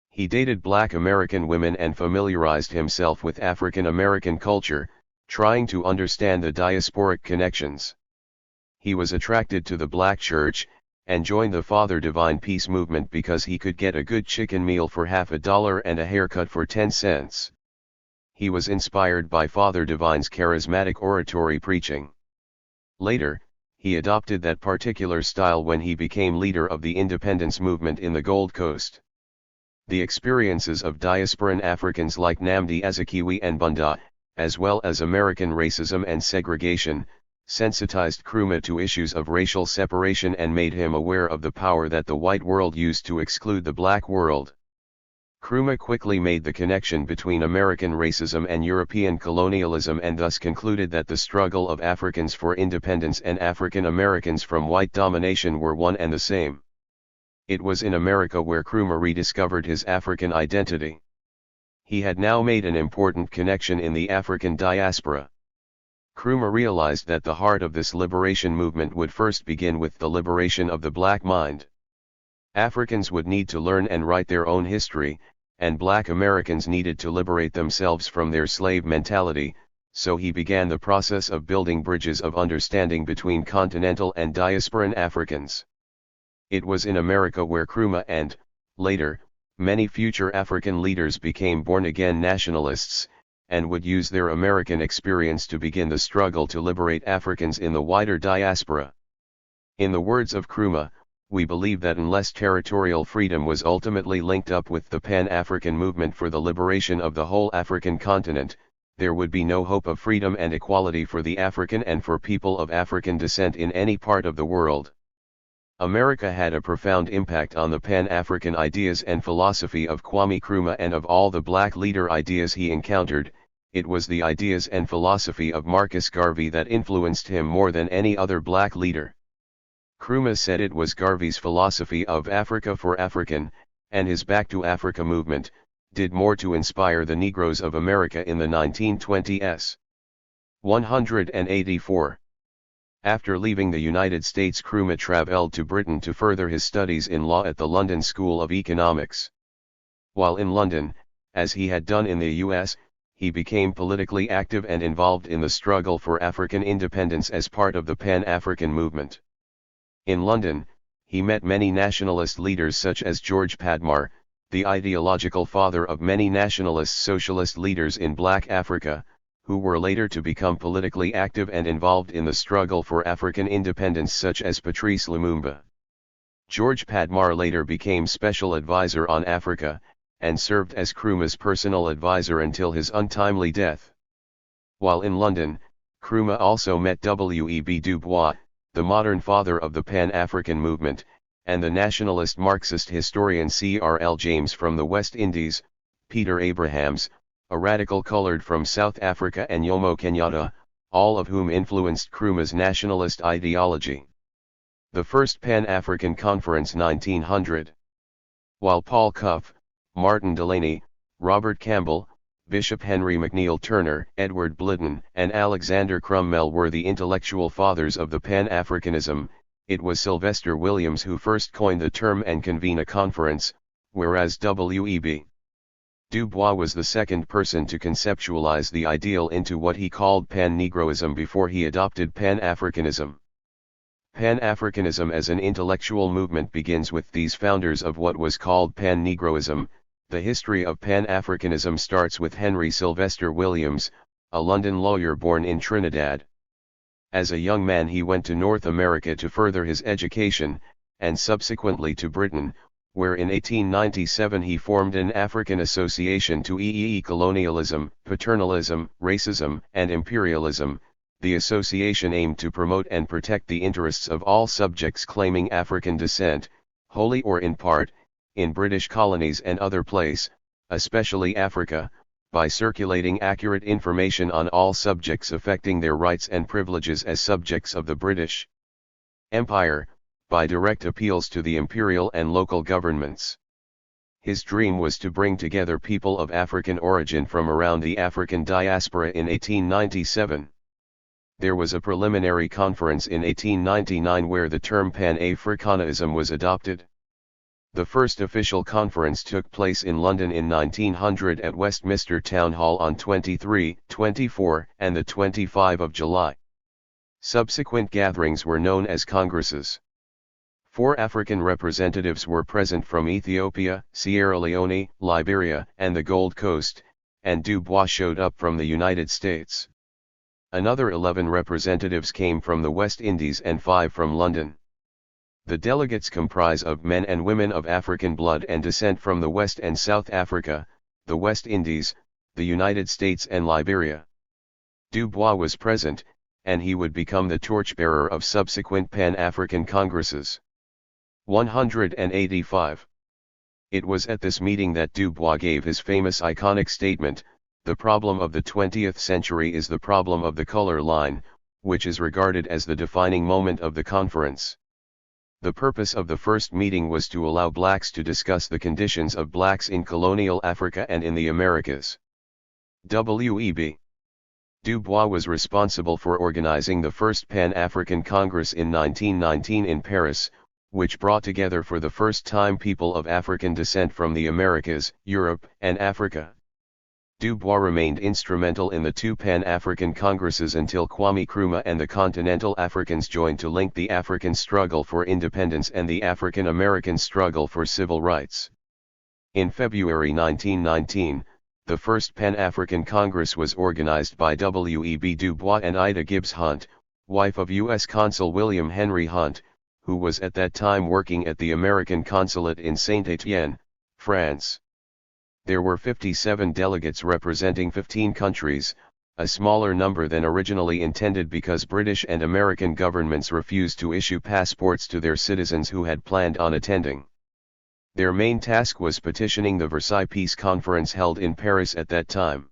He dated black American women and familiarized himself with African American culture, trying to understand the diasporic connections. He was attracted to the black church, and joined the Father Divine Peace movement because he could get a good chicken meal for $50 and a haircut for 10 cents. He was inspired by Father Divine's charismatic oratory preaching. Later, he adopted that particular style when he became leader of the independence movement in the Gold Coast. The experiences of diasporan Africans like Nnamdi Azikiwe and Bunda, as well as American racism and segregation, sensitized Nkrumah to issues of racial separation and made him aware of the power that the white world used to exclude the black world. Nkrumah quickly made the connection between American racism and European colonialism and thus concluded that the struggle of Africans for independence and African Americans from white domination were one and the same. It was in America where Nkrumah rediscovered his African identity. He had now made an important connection in the African diaspora. Nkrumah realized that the heart of this liberation movement would first begin with the liberation of the black mind. Africans would need to learn and write their own history, and black Americans needed to liberate themselves from their slave mentality, so he began the process of building bridges of understanding between continental and diasporan Africans. It was in America where Nkrumah and, later, many future African leaders became born-again nationalists, and would use their American experience to begin the struggle to liberate Africans in the wider diaspora. In the words of Nkrumah, we believe that unless territorial freedom was ultimately linked up with the Pan-African movement for the liberation of the whole African continent, there would be no hope of freedom and equality for the African and for people of African descent in any part of the world. America had a profound impact on the Pan-African ideas and philosophy of Kwame Nkrumah, and of all the black leader ideas he encountered, it was the ideas and philosophy of Marcus Garvey that influenced him more than any other black leader. Nkrumah said it was Garvey's philosophy of Africa for African, and his Back to Africa movement, did more to inspire the Negroes of America in the 1920s. 184. After leaving the United States, Nkrumah traveled to Britain to further his studies in law at the London School of Economics. While in London, as he had done in the US, he became politically active and involved in the struggle for African independence as part of the Pan-African movement. In London, he met many nationalist leaders such as George Padmar, the ideological father of many nationalist socialist leaders in Black Africa, who were later to become politically active and involved in the struggle for African independence such as Patrice Lumumba. George Padmar later became Special Advisor on Africa, and served as Nkrumah's personal advisor until his untimely death. While in London, Nkrumah also met W.E.B. Du Bois, the modern father of the Pan-African movement, and the nationalist Marxist historian C.R.L. James from the West Indies, Peter Abrahams, a radical colored from South Africa, and Jomo Kenyatta, all of whom influenced Nkrumah's nationalist ideology. The First Pan-African Conference 1900. While Paul Cuff, Martin Delaney, Robert Campbell, Bishop Henry McNeill Turner, Edward Blitten, and Alexander Crummell were the intellectual fathers of the Pan-Africanism, it was Sylvester Williams who first coined the term and convened a conference, whereas W.E.B. Du Bois was the second person to conceptualize the ideal into what he called Pan-Negroism before he adopted Pan-Africanism. Pan-Africanism as an intellectual movement begins with these founders of what was called Pan-Negroism. The history of Pan-Africanism starts with Henry Sylvester Williams, a London lawyer born in Trinidad. As a young man he went to North America to further his education, and subsequently to Britain, where in 1897 he formed an African association to eee colonialism, paternalism, racism, and imperialism. The association aimed to promote and protect the interests of all subjects claiming African descent, wholly or in part, in British colonies and other places, especially Africa, by circulating accurate information on all subjects affecting their rights and privileges as subjects of the British Empire, by direct appeals to the imperial and local governments. His dream was to bring together people of African origin from around the African diaspora in 1897. There was a preliminary conference in 1899 where the term Pan-Africanism was adopted. The first official conference took place in London in 1900 at Westminster Town Hall on 23, 24, and the 25 of July. Subsequent gatherings were known as congresses. 4 African representatives were present from Ethiopia, Sierra Leone, Liberia, and the Gold Coast, and Du Bois showed up from the United States. Another 11 representatives came from the West Indies and 5 from London. The delegates comprise of men and women of African blood and descent from the West and South Africa, the West Indies, the United States and Liberia. Du Bois was present, and he would become the torchbearer of subsequent Pan-African Congresses. 185. It was at this meeting that Du Bois gave his famous iconic statement, "The problem of the 20th century is the problem of the color line," which is regarded as the defining moment of the conference. The purpose of the first meeting was to allow blacks to discuss the conditions of blacks in colonial Africa and in the Americas. W.E.B. Du Bois was responsible for organizing the first Pan-African Congress in 1919 in Paris, which brought together for the first time people of African descent from the Americas, Europe, and Africa. Du Bois remained instrumental in the 2 Pan-African Congresses until Kwame Nkrumah and the Continental Africans joined to link the African struggle for independence and the African-American struggle for civil rights. In February 1919, the first Pan-African Congress was organized by W.E.B. Du Bois and Ida Gibbs Hunt, wife of U.S. Consul William Henry Hunt, who was at that time working at the American Consulate in Saint-Étienne, France. There were 57 delegates representing 15 countries, a smaller number than originally intended because British and American governments refused to issue passports to their citizens who had planned on attending. Their main task was petitioning the Versailles Peace Conference held in Paris at that time.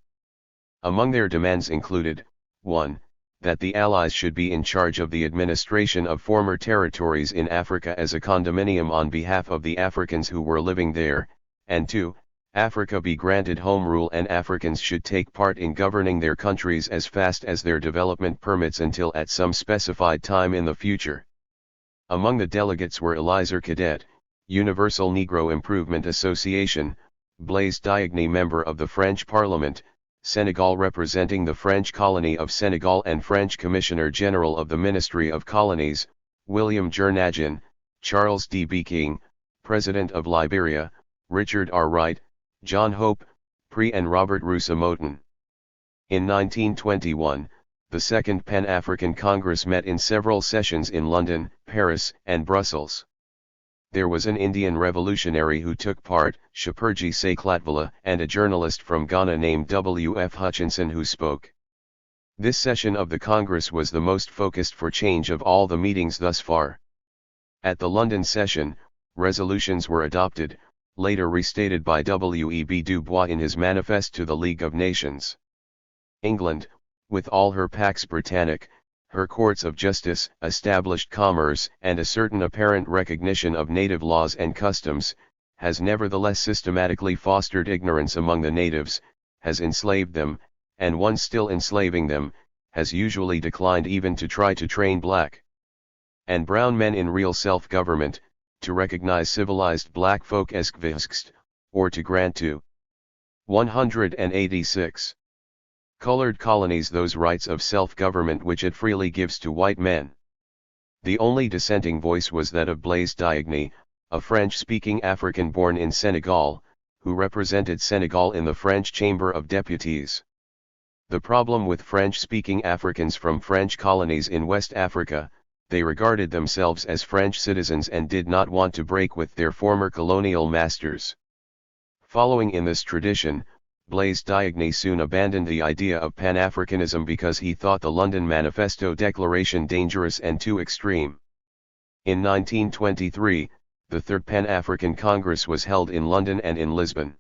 Among their demands included, 1. That the Allies should be in charge of the administration of former territories in Africa as a condominium on behalf of the Africans who were living there, and 2. Africa be granted home rule and Africans should take part in governing their countries as fast as their development permits until at some specified time in the future. Among the delegates were Eliezer Cadet, Universal Negro Improvement Association, Blaise Diagne member of the French Parliament, Senegal representing the French colony of Senegal and French Commissioner General of the Ministry of Colonies, William Jernajan, Charles D. B. King, President of Liberia, Richard R. Wright, John Hope, Pre and Robert Rusa-Moton. In 1921, the Second Pan-African Congress met in several sessions in London, Paris, and Brussels. There was an Indian revolutionary who took part, Shapurji Seklatvala, and a journalist from Ghana named W. F. Hutchinson who spoke. This session of the Congress was the most focused for change of all the meetings thus far. At the London session, resolutions were adopted, later restated by W. E. B. Du Bois in his Manifest to the League of Nations. England, with all her Pax Britannique, her courts of justice, established commerce, and a certain apparent recognition of native laws and customs, has nevertheless systematically fostered ignorance among the natives, has enslaved them, and once still enslaving them, has usually declined even to try to train black and brown men in real self-government, to recognize civilized black folk as kvisks, or to grant to 186 colored colonies those rights of self-government which it freely gives to white men. The only dissenting voice was that of Blaise Diagne, a French-speaking African born in Senegal, who represented Senegal in the French Chamber of Deputies. The problem with French-speaking Africans from French colonies in West Africa, they regarded themselves as French citizens and did not want to break with their former colonial masters. Following in this tradition, Blaise Diagne soon abandoned the idea of Pan-Africanism because he thought the London Manifesto Declaration dangerous and too extreme. In 1923, the Third Pan-African Congress was held in London and in Lisbon.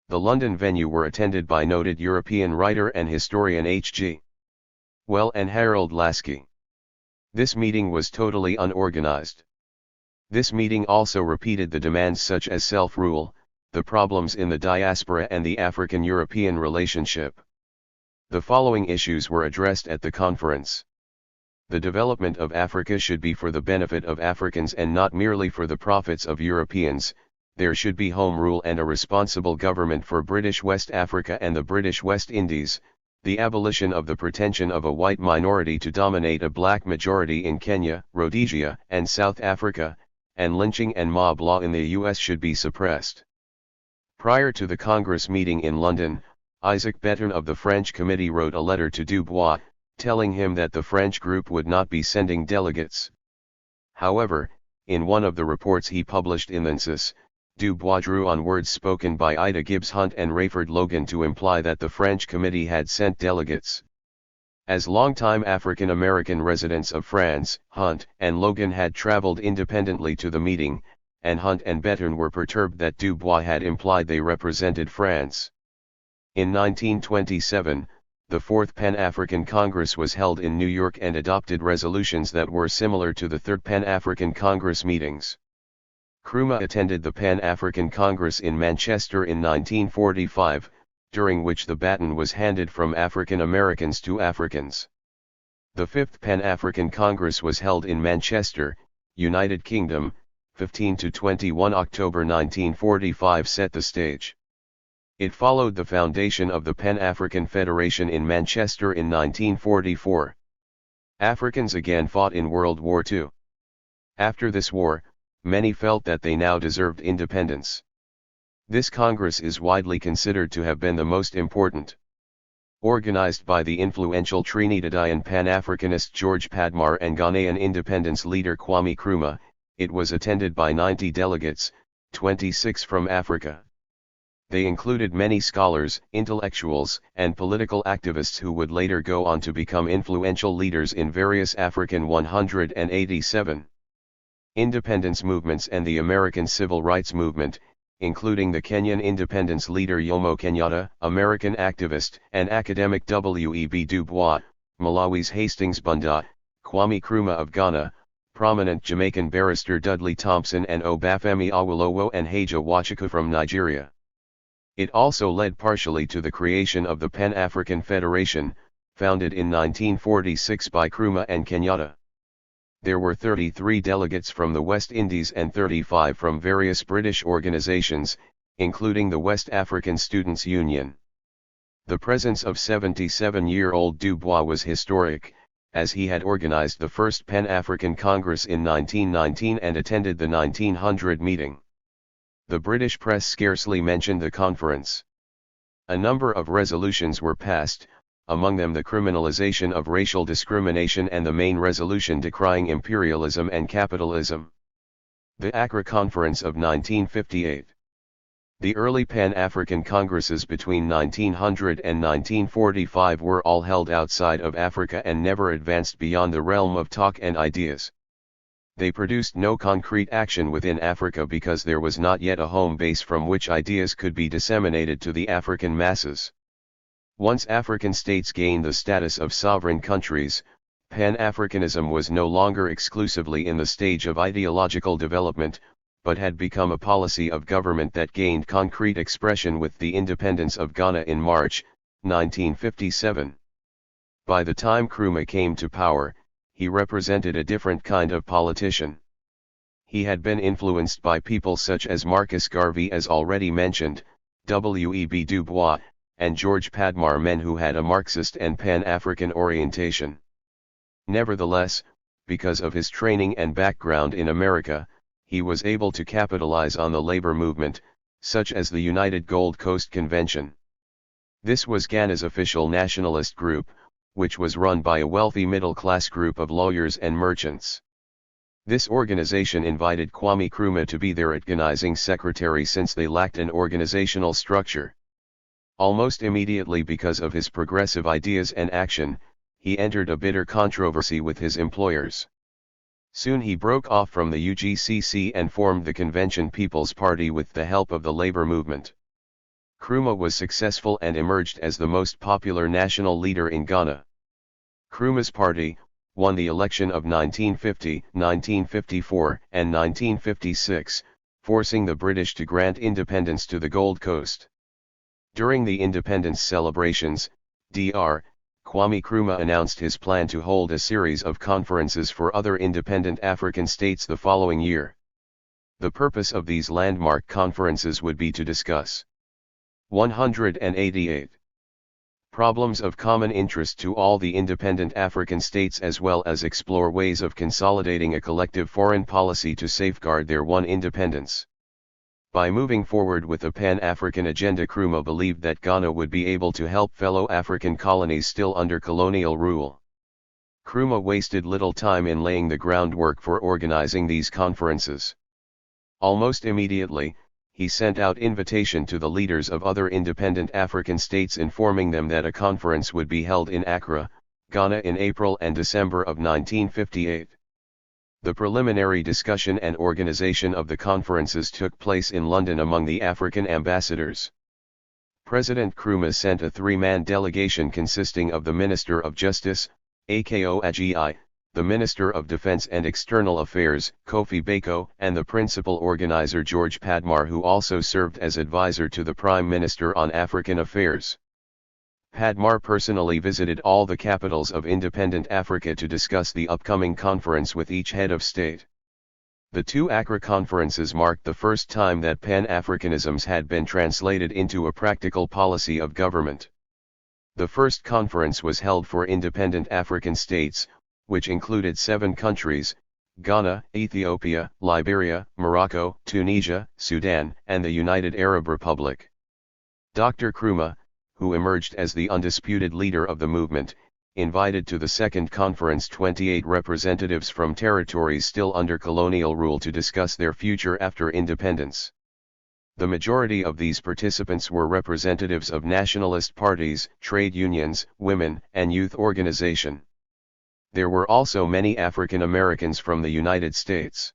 The London venue were attended by noted European writer and historian H.G. Well and Harold Lasky. This meeting was totally unorganized. This meeting also repeated the demands such as self-rule, the problems in the diaspora and the African-European relationship. The following issues were addressed at the conference. The development of Africa should be for the benefit of Africans and not merely for the profits of Europeans. There should be home rule and a responsible government for British West Africa and the British West Indies, the abolition of the pretension of a white minority to dominate a black majority in Kenya, Rhodesia, and South Africa, and lynching and mob law in the US should be suppressed. Prior to the Congress meeting in London, Isaac Bettern of the French Committee wrote a letter to Du Bois, telling him that the French group would not be sending delegates. However, in one of the reports he published in the Census, Du Bois drew on words spoken by Ida Gibbs Hunt and Rayford Logan to imply that the French Committee had sent delegates. As longtime African American residents of France, Hunt and Logan had traveled independently to the meeting, and Hunt and Bettern were perturbed that Du Bois had implied they represented France. In 1927, the Fourth Pan-African Congress was held in New York and adopted resolutions that were similar to the Third Pan-African Congress meetings. Nkrumah attended the Pan-African Congress in Manchester in 1945, during which the baton was handed from African Americans to Africans. The Fifth Pan-African Congress was held in Manchester, United Kingdom, 15 to 21 October 1945 set the stage. It followed the foundation of the Pan-African Federation in Manchester in 1944. Africans again fought in World War II. After this war, many felt that they now deserved independence. This Congress is widely considered to have been the most important. Organized by the influential Trinidadian Pan-Africanist George Padmar and Ghanaian independence leader Kwame Nkrumah, it was attended by 90 delegates, 26 from Africa. They included many scholars, intellectuals, and political activists who would later go on to become influential leaders in various African 187 independence movements and the American Civil Rights Movement, including the Kenyan independence leader Jomo Kenyatta, American activist and academic W.E.B. Du Bois, Malawi's Hastings Bunda, Kwame Nkrumah of Ghana, prominent Jamaican barrister Dudley Thompson and Obafemi Awolowo and Haja Wachukwu from Nigeria. It also led partially to the creation of the Pan-African Federation, founded in 1946 by Nkrumah and Kenyatta. There were 33 delegates from the West Indies and 35 from various British organizations, including the West African Students' Union. The presence of 77-year-old Dubois was historic, as he had organized the first Pan-African Congress in 1919 and attended the 1900 meeting. The British press scarcely mentioned the conference. A number of resolutions were passed, among them the criminalization of racial discrimination and the main resolution decrying imperialism and capitalism. The Accra Conference of 1958. The early Pan-African Congresses between 1900 and 1945 were all held outside of Africa and never advanced beyond the realm of talk and ideas. They produced no concrete action within Africa because there was not yet a home base from which ideas could be disseminated to the African masses. Once African states gained the status of sovereign countries, Pan-Africanism was no longer exclusively in the stage of ideological development, but had become a policy of government that gained concrete expression with the independence of Ghana in March, 1957. By the time Nkrumah came to power, he represented a different kind of politician. He had been influenced by people such as Marcus Garvey, as already mentioned, W.E.B. Du Bois, and George Padmar, men who had a Marxist and Pan-African orientation. Nevertheless, because of his training and background in America, he was able to capitalize on the labor movement, such as the United Gold Coast Convention. This was Ghana's official nationalist group, which was run by a wealthy middle-class group of lawyers and merchants. This organization invited Kwame Nkrumah to be their organizing secretary since they lacked an organizational structure. Almost immediately, because of his progressive ideas and action, he entered a bitter controversy with his employers. Soon he broke off from the UGCC and formed the Convention People's Party with the help of the labor movement. Nkrumah was successful and emerged as the most popular national leader in Ghana. Nkrumah's party won the election of 1950, 1954, and 1956, forcing the British to grant independence to the Gold Coast. During the independence celebrations, Dr. Kwame Nkrumah announced his plan to hold a series of conferences for other independent African states the following year. The purpose of these landmark conferences would be to discuss 188 problems of common interest to all the independent African states, as well as explore ways of consolidating a collective foreign policy to safeguard their one independence. By moving forward with a Pan-African agenda, Nkrumah believed that Ghana would be able to help fellow African colonies still under colonial rule. Nkrumah wasted little time in laying the groundwork for organizing these conferences. Almost immediately, he sent out invitation to the leaders of other independent African states, informing them that a conference would be held in Accra, Ghana in April and December of 1958. The preliminary discussion and organization of the conferences took place in London among the African ambassadors. President Nkrumah sent a three-man delegation consisting of the Minister of Justice, Ako Ajayi, the Minister of Defense and External Affairs, Kofi Bako, and the principal organizer George Padmar, who also served as advisor to the Prime Minister on African affairs. Padmar personally visited all the capitals of independent Africa to discuss the upcoming conference with each head of state. The two Accra conferences marked the first time that Pan-Africanisms had been translated into a practical policy of government. The first conference was held for independent African states, which included 7 countries: Ghana, Ethiopia, Liberia, Morocco, Tunisia, Sudan, and the United Arab Republic. Dr. Nkrumah, who emerged as the undisputed leader of the movement, invited to the second conference 28 representatives from territories still under colonial rule to discuss their future after independence. The majority of these participants were representatives of nationalist parties, trade unions, women, and youth organizations. There were also many African Americans from the United States.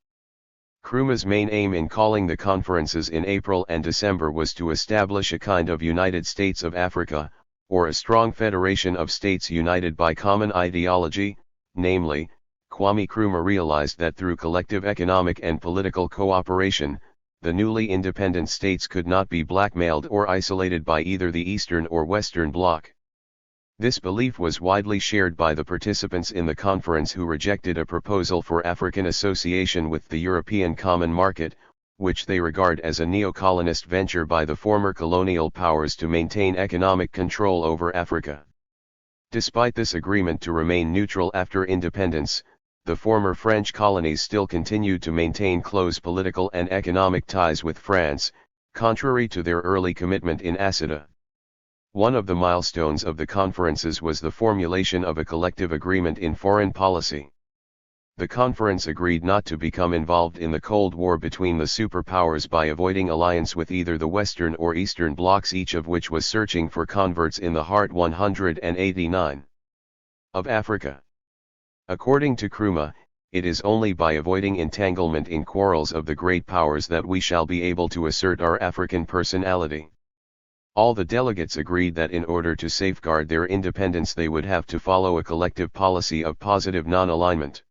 Nkrumah's main aim in calling the conferences in April and December was to establish a kind of United States of Africa, or a strong federation of states united by common ideology. Namely, Kwame Nkrumah realized that through collective economic and political cooperation, the newly independent states could not be blackmailed or isolated by either the Eastern or Western Bloc. This belief was widely shared by the participants in the conference, who rejected a proposal for African association with the European Common Market, which they regard as a neo-colonist venture by the former colonial powers to maintain economic control over Africa. Despite this agreement to remain neutral after independence, the former French colonies still continued to maintain close political and economic ties with France, contrary to their early commitment in ACIDA. One of the milestones of the conferences was the formulation of a collective agreement in foreign policy. The conference agreed not to become involved in the Cold War between the superpowers by avoiding alliance with either the Western or Eastern blocs, each of which was searching for converts in the heart 189 of Africa. According to Nkrumah, it is only by avoiding entanglement in quarrels of the great powers that we shall be able to assert our African personality. All the delegates agreed that in order to safeguard their independence they would have to follow a collective policy of positive non-alignment.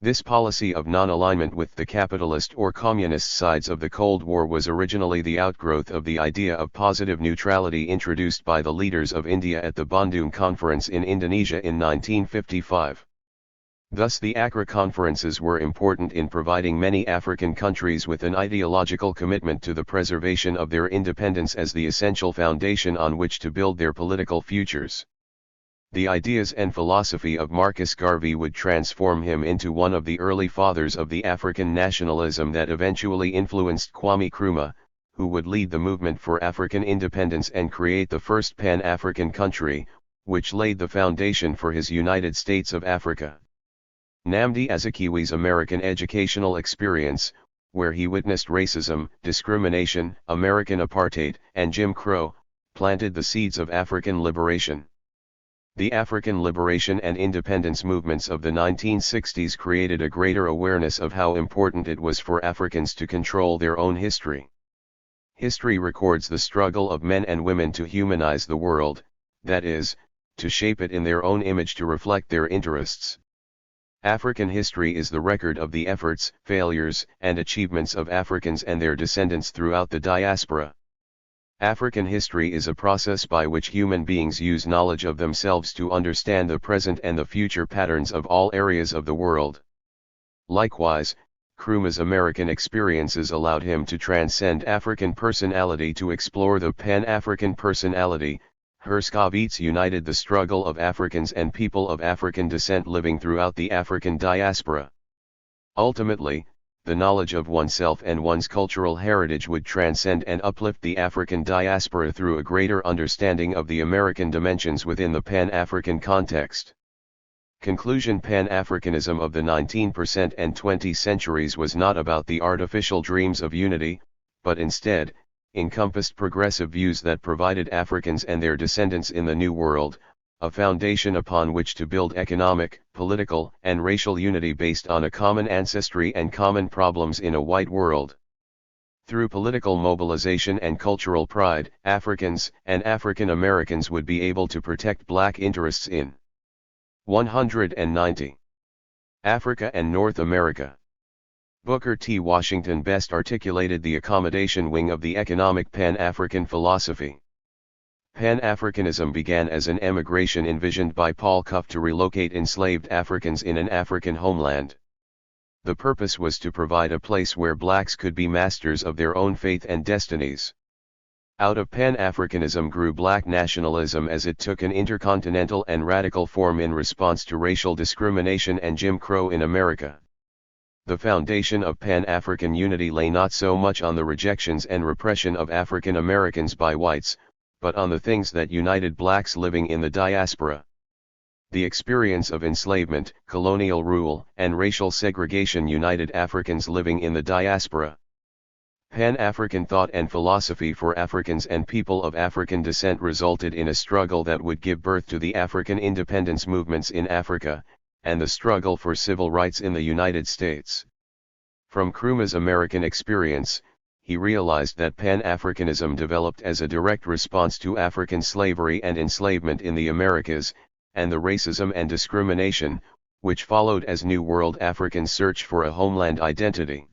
This policy of non-alignment with the capitalist or communist sides of the Cold War was originally the outgrowth of the idea of positive neutrality introduced by the leaders of India at the Bandung Conference in Indonesia in 1955. Thus the Accra conferences were important in providing many African countries with an ideological commitment to the preservation of their independence as the essential foundation on which to build their political futures. The ideas and philosophy of Marcus Garvey would transform him into one of the early fathers of the African nationalism that eventually influenced Kwame Nkrumah, who would lead the movement for African independence and create the first Pan-African country, which laid the foundation for his United States of Africa. Nnamdi Azikiwe's American educational experience, where he witnessed racism, discrimination, American apartheid, and Jim Crow, planted the seeds of African liberation. The African liberation and independence movements of the 1960s created a greater awareness of how important it was for Africans to control their own history. History records the struggle of men and women to humanize the world, that is, to shape it in their own image to reflect their interests. African history is the record of the efforts, failures, and achievements of Africans and their descendants throughout the diaspora. African history is a process by which human beings use knowledge of themselves to understand the present and the future patterns of all areas of the world. Likewise, Nkrumah's American experiences allowed him to transcend African personality to explore the Pan-African personality. Herskovits united the struggle of Africans and people of African descent living throughout the African diaspora. Ultimately, the knowledge of oneself and one's cultural heritage would transcend and uplift the African diaspora through a greater understanding of the American dimensions within the Pan-African context. Conclusion: Pan-Africanism of the 19th and 20th centuries was not about the artificial dreams of unity, but instead, encompassed progressive views that provided Africans and their descendants in the New World a foundation upon which to build economic, political, and racial unity based on a common ancestry and common problems in a white world. Through political mobilization and cultural pride, Africans and African Americans would be able to protect black interests in 190. Africa and North America. Booker T. Washington best articulated the accommodation wing of the economic Pan-African philosophy. Pan-Africanism began as an emigration envisioned by Paul Cuffe to relocate enslaved Africans in an African homeland. The purpose was to provide a place where blacks could be masters of their own fate and destinies. Out of Pan-Africanism grew black nationalism as it took an intercontinental and radical form in response to racial discrimination and Jim Crow in America. The foundation of Pan-African unity lay not so much on the rejections and repression of African Americans by whites, but on the things that united blacks living in the diaspora. The experience of enslavement, colonial rule, and racial segregation united Africans living in the diaspora. Pan-African thought and philosophy for Africans and people of African descent resulted in a struggle that would give birth to the African independence movements in Africa, and the struggle for civil rights in the United States. From Nkrumah's American experience, he realized that Pan-Africanism developed as a direct response to African slavery and enslavement in the Americas, and the racism and discrimination, which followed as New World Africans searched for a homeland identity.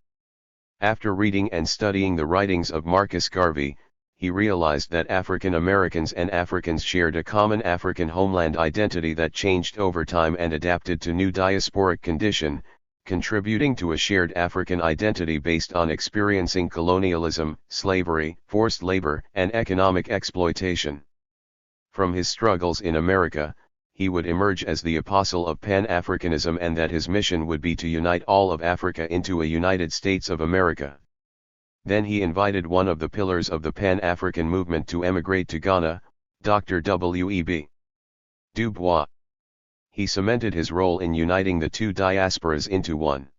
After reading and studying the writings of Marcus Garvey, he realized that African Americans and Africans shared a common African homeland identity that changed over time and adapted to new diasporic condition. contributing to a shared African identity based on experiencing colonialism, slavery, forced labor, and economic exploitation. From his struggles in America, he would emerge as the apostle of Pan-Africanism, and that his mission would be to unite all of Africa into a United States of America. Then he invited one of the pillars of the Pan-African movement to emigrate to Ghana, Dr. W.E.B. Du Bois. He cemented his role in uniting the two diasporas into one.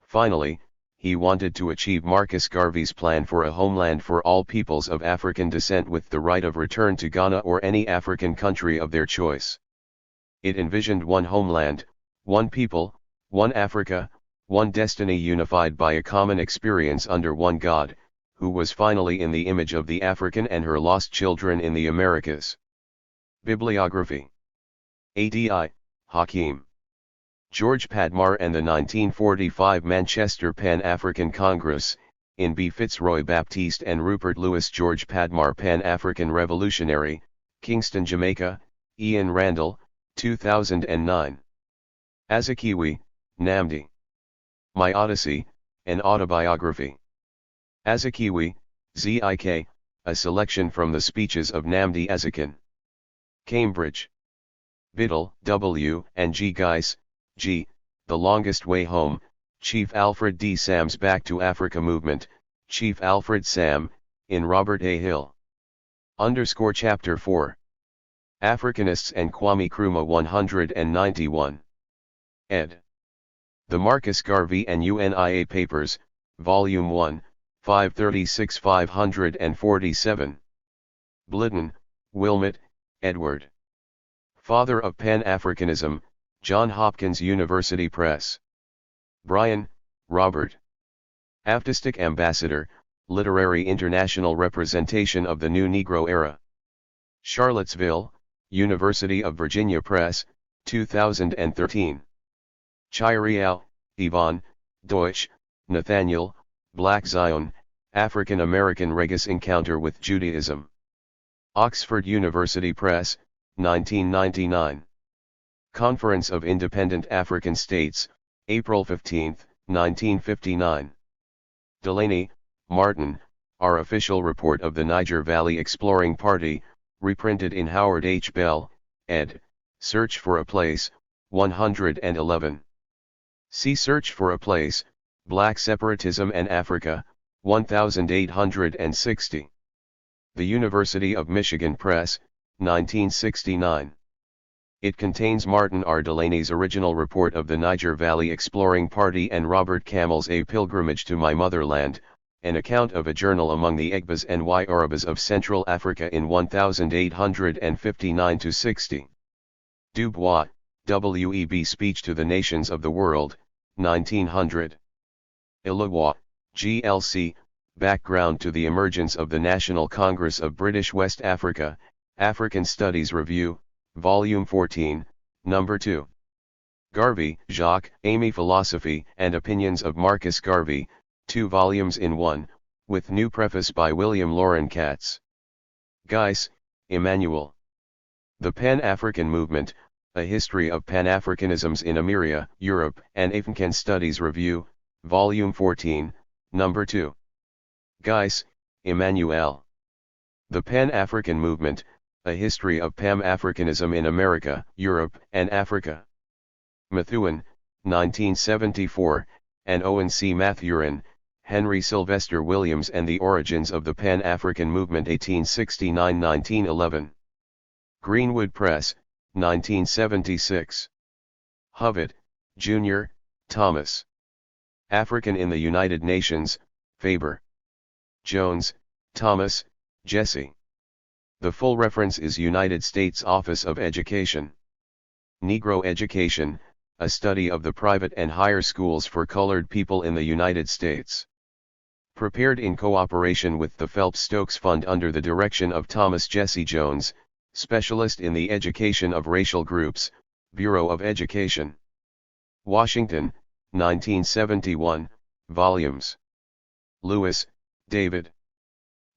Finally, he wanted to achieve Marcus Garvey's plan for a homeland for all peoples of African descent with the right of return to Ghana or any African country of their choice. It envisioned one homeland, one people, one Africa, one destiny unified by a common experience under one God, who was finally in the image of the African and her lost children in the Americas. Bibliography. A.D.I. Hakim. George Padmar and the 1945 Manchester Pan-African Congress, in B. Fitzroy Baptiste and Rupert Lewis. George Padmar, Pan-African Revolutionary, Kingston, Jamaica, Ian Randall, 2009. Azikiwe, Nnamdi. My Odyssey, an Autobiography. Azikiwe, Zik, a selection from the speeches of Nnamdi Azikiwe. Cambridge. Biddle, W. and G. Geiss, G. The Longest Way Home, Chief Alfred D. Sam's Back to Africa Movement, Chief Alfred Sam, in Robert A. Hill. Chapter 4. Africanists and Kwame Nkrumah 191. Ed. The Marcus Garvey and UNIA Papers, Volume 1, 536-547. Blidden, Wilmot, Edward. Father of Pan-Africanism, Johns Hopkins University Press. Bryan, Robert. Aftistic Ambassador, Literary International Representation of the New Negro Era. Charlottesville, University of Virginia Press, 2013. Chiriao, Yvonne, Deutsch, Nathaniel, Black Zion, African American Regis Encounter with Judaism. Oxford University Press, 1999. Conference of Independent African States, April 15, 1959. Delaney, Martin, Our Official Report of the Niger Valley Exploring Party, reprinted in Howard H. Bell, ed., Search for a Place, 111. See Search for a Place, Black Separatism and Africa, 1860. The University of Michigan Press, 1969. It contains Martin R. Delaney's original report of the Niger Valley Exploring Party and Robert Camel's A Pilgrimage to My Motherland, an account of a journal among the Egbas and Yorubas of Central Africa in 1859-60. Du Bois, W.E.B. Speech to the Nations of the World, 1900. Illawarra, G.L.C., Background to the Emergence of the National Congress of British West Africa, African Studies Review, Volume 14, No. 2. Garvey, Jacques, Amy Philosophy and Opinions of Marcus Garvey, 2 volumes in 1, with new preface by William Loren Katz. Geiss, Emmanuel. The Pan-African Movement, A History of Pan-Africanisms in America, Europe and African Studies Review, Volume 14, No. 2. Geiss, Emmanuel. The Pan-African Movement, A History of Pan-Africanism in America, Europe and Africa. Methuen, 1974, and Owen C. Mathurin, Henry Sylvester Williams and the Origins of the Pan-African Movement 1869-1911. Greenwood Press, 1976. Hovett, Jr., Thomas. African in the United Nations, Faber. Jones, Thomas, Jesse. The full reference is United States Office of Education. Negro Education, a study of the private and higher schools for colored people in the United States. Prepared in cooperation with the Phelps-Stokes Fund under the direction of Thomas Jesse Jones, Specialist in the Education of Racial Groups, Bureau of Education. Washington, 1971, volumes. Lewis, David.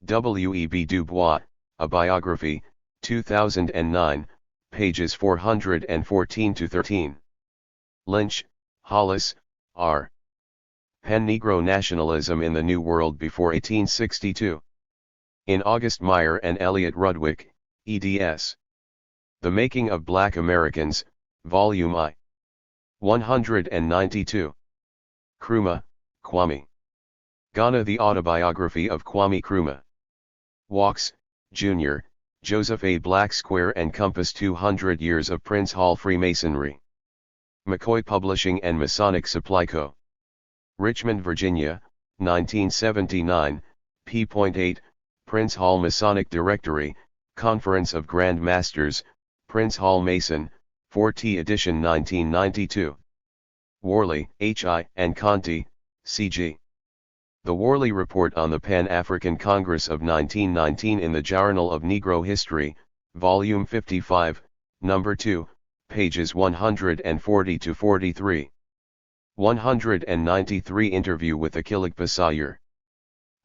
W.E.B. Du Bois, A Biography, 2009, pages 414-13. Lynch, Hollis, R. Pan-Negro Nationalism in the New World Before 1862. In August Meyer and Elliot Rudwick, eds. The Making of Black Americans, Volume I. 192. Nkrumah, Kwame. Ghana: The Autobiography of Kwame Nkrumah. Walks, Jr., Joseph A. Black, Square and Compass, 200 Years of Prince Hall Freemasonry. McCoy Publishing and Masonic Supply Co. Richmond, Virginia, 1979, p.8, Prince Hall Masonic Directory, Conference of Grand Masters, Prince Hall Mason, 4th edition, 1992. Worley, H.I., and Conti, C.G. The Worley Report on the Pan-African Congress of 1919 in the Journal of Negro History, Volume 55, Number 2, pages 140-43. 193 Interview with Akiligba Sawyer.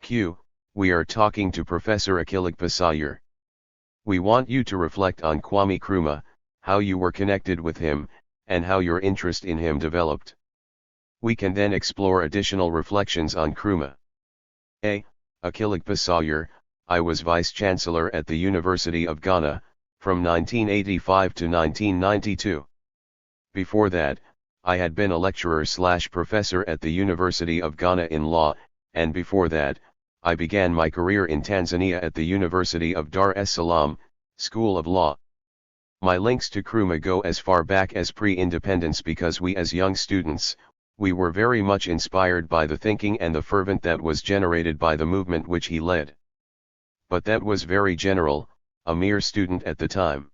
Q. We are talking to Professor Akiligba Sawyer. We want you to reflect on Kwame Nkrumah, how you were connected with him, and how your interest in him developed. We can then explore additional reflections on Nkrumah. A. Akiligba Sawyer. I was Vice-Chancellor at the University of Ghana, from 1985 to 1992. Before that, I had been a lecturer/professor at the University of Ghana in law, and before that, I began my career in Tanzania at the University of Dar es Salaam, School of Law. My links to Nkrumah go as far back as pre-independence because we as young students, we were very much inspired by the thinking and the fervent that was generated by the movement which he led. But that was very general, a mere student at the time.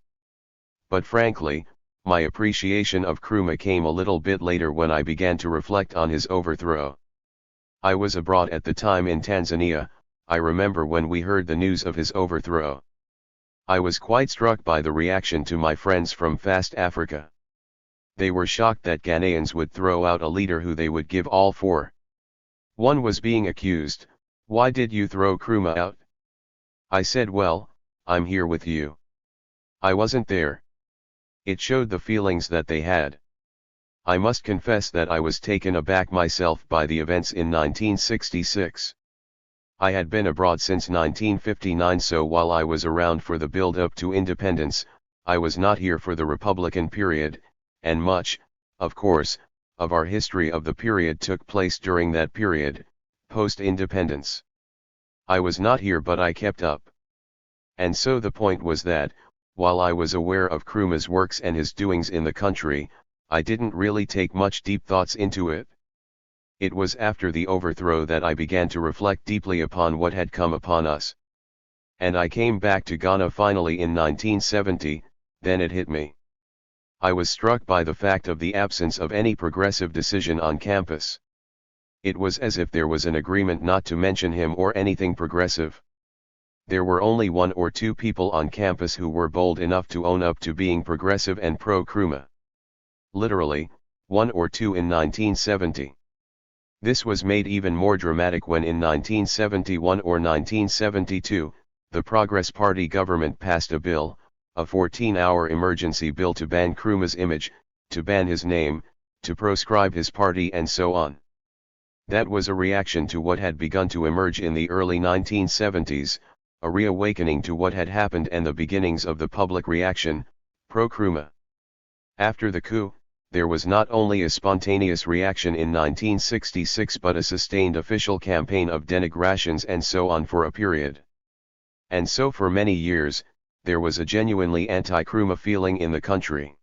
But frankly, my appreciation of Nkrumah came a little bit later when I began to reflect on his overthrow. I was abroad at the time in Tanzania. I remember when we heard the news of his overthrow. I was quite struck by the reaction to my friends from Fast Africa. They were shocked that Ghanaians would throw out a leader who they would give all for. One was being accused, "Why did you throw Nkrumah out?" I said, "Well, I'm here with you. I wasn't there." It showed the feelings that they had. I must confess that I was taken aback myself by the events in 1966. I had been abroad since 1959, so while I was around for the build-up to independence, I was not here for the Republican period, and much, of course, of our history of the period took place during that period, post-independence. I was not here, but I kept up. And so the point was that, while I was aware of Nkrumah's works and his doings in the country, I didn't really take much deep thoughts into it. It was after the overthrow that I began to reflect deeply upon what had come upon us. And I came back to Ghana finally in 1970, then it hit me. I was struck by the fact of the absence of any progressive decision on campus. It was as if there was an agreement not to mention him or anything progressive. There were only 1 or 2 people on campus who were bold enough to own up to being progressive and pro-Nkrumah. Literally, 1 or 2 in 1970. This was made even more dramatic when in 1971 or 1972, the Progress Party government passed a bill, a 14-hour emergency bill to ban Nkrumah's image, to ban his name, to proscribe his party and so on. That was a reaction to what had begun to emerge in the early 1970s, a reawakening to what had happened and the beginnings of the public reaction, pro-Nkrumah. After the coup, there was not only a spontaneous reaction in 1966 but a sustained official campaign of denigrations and so on for a period. And so for many years, there was a genuinely anti-Nkrumah feeling in the country.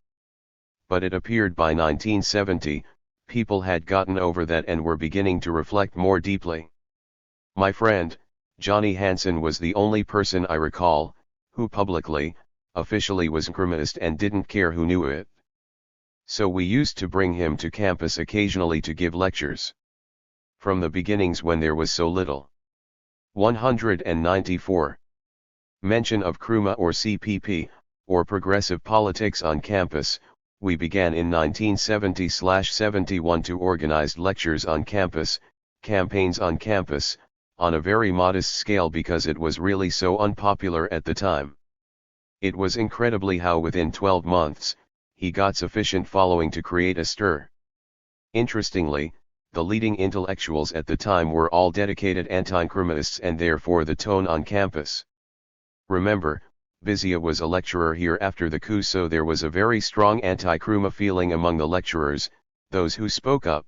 But it appeared by 1970, people had gotten over that and were beginning to reflect more deeply. My friend, Johnny Hansen was the only person I recall, who publicly, officially was Nkrumahist and didn't care who knew it. So we used to bring him to campus occasionally to give lectures. From the beginnings when there was so little. 194. Mention of Nkrumah or CPP, or progressive politics on campus. We began in 1970-71 to organize lectures on campus, campaigns on campus, on a very modest scale because it was really so unpopular at the time. It was incredibly how within 12 months, he got sufficient following to create a stir. Interestingly, the leading intellectuals at the time were all dedicated anti-Nkrumahists, and therefore the tone on campus. Remember, Bizia was a lecturer here after the coup, so there was a very strong anti-Nkrumah feeling among the lecturers, those who spoke up.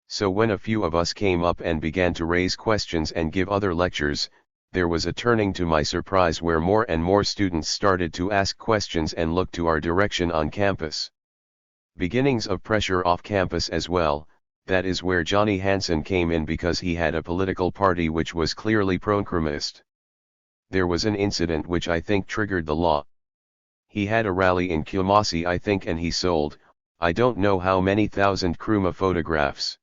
So when a few of us came up and began to raise questions and give other lectures, there was a turning to my surprise where more and more students started to ask questions and look to our direction on campus. Beginnings of pressure off campus as well. That is where Johnny Hansen came in, because he had a political party which was clearly pro-Nkrumahist. There was an incident which I think triggered the law. He had a rally in Kumasi, I think, and he sold, I don't know how many thousand Nkrumah photographs.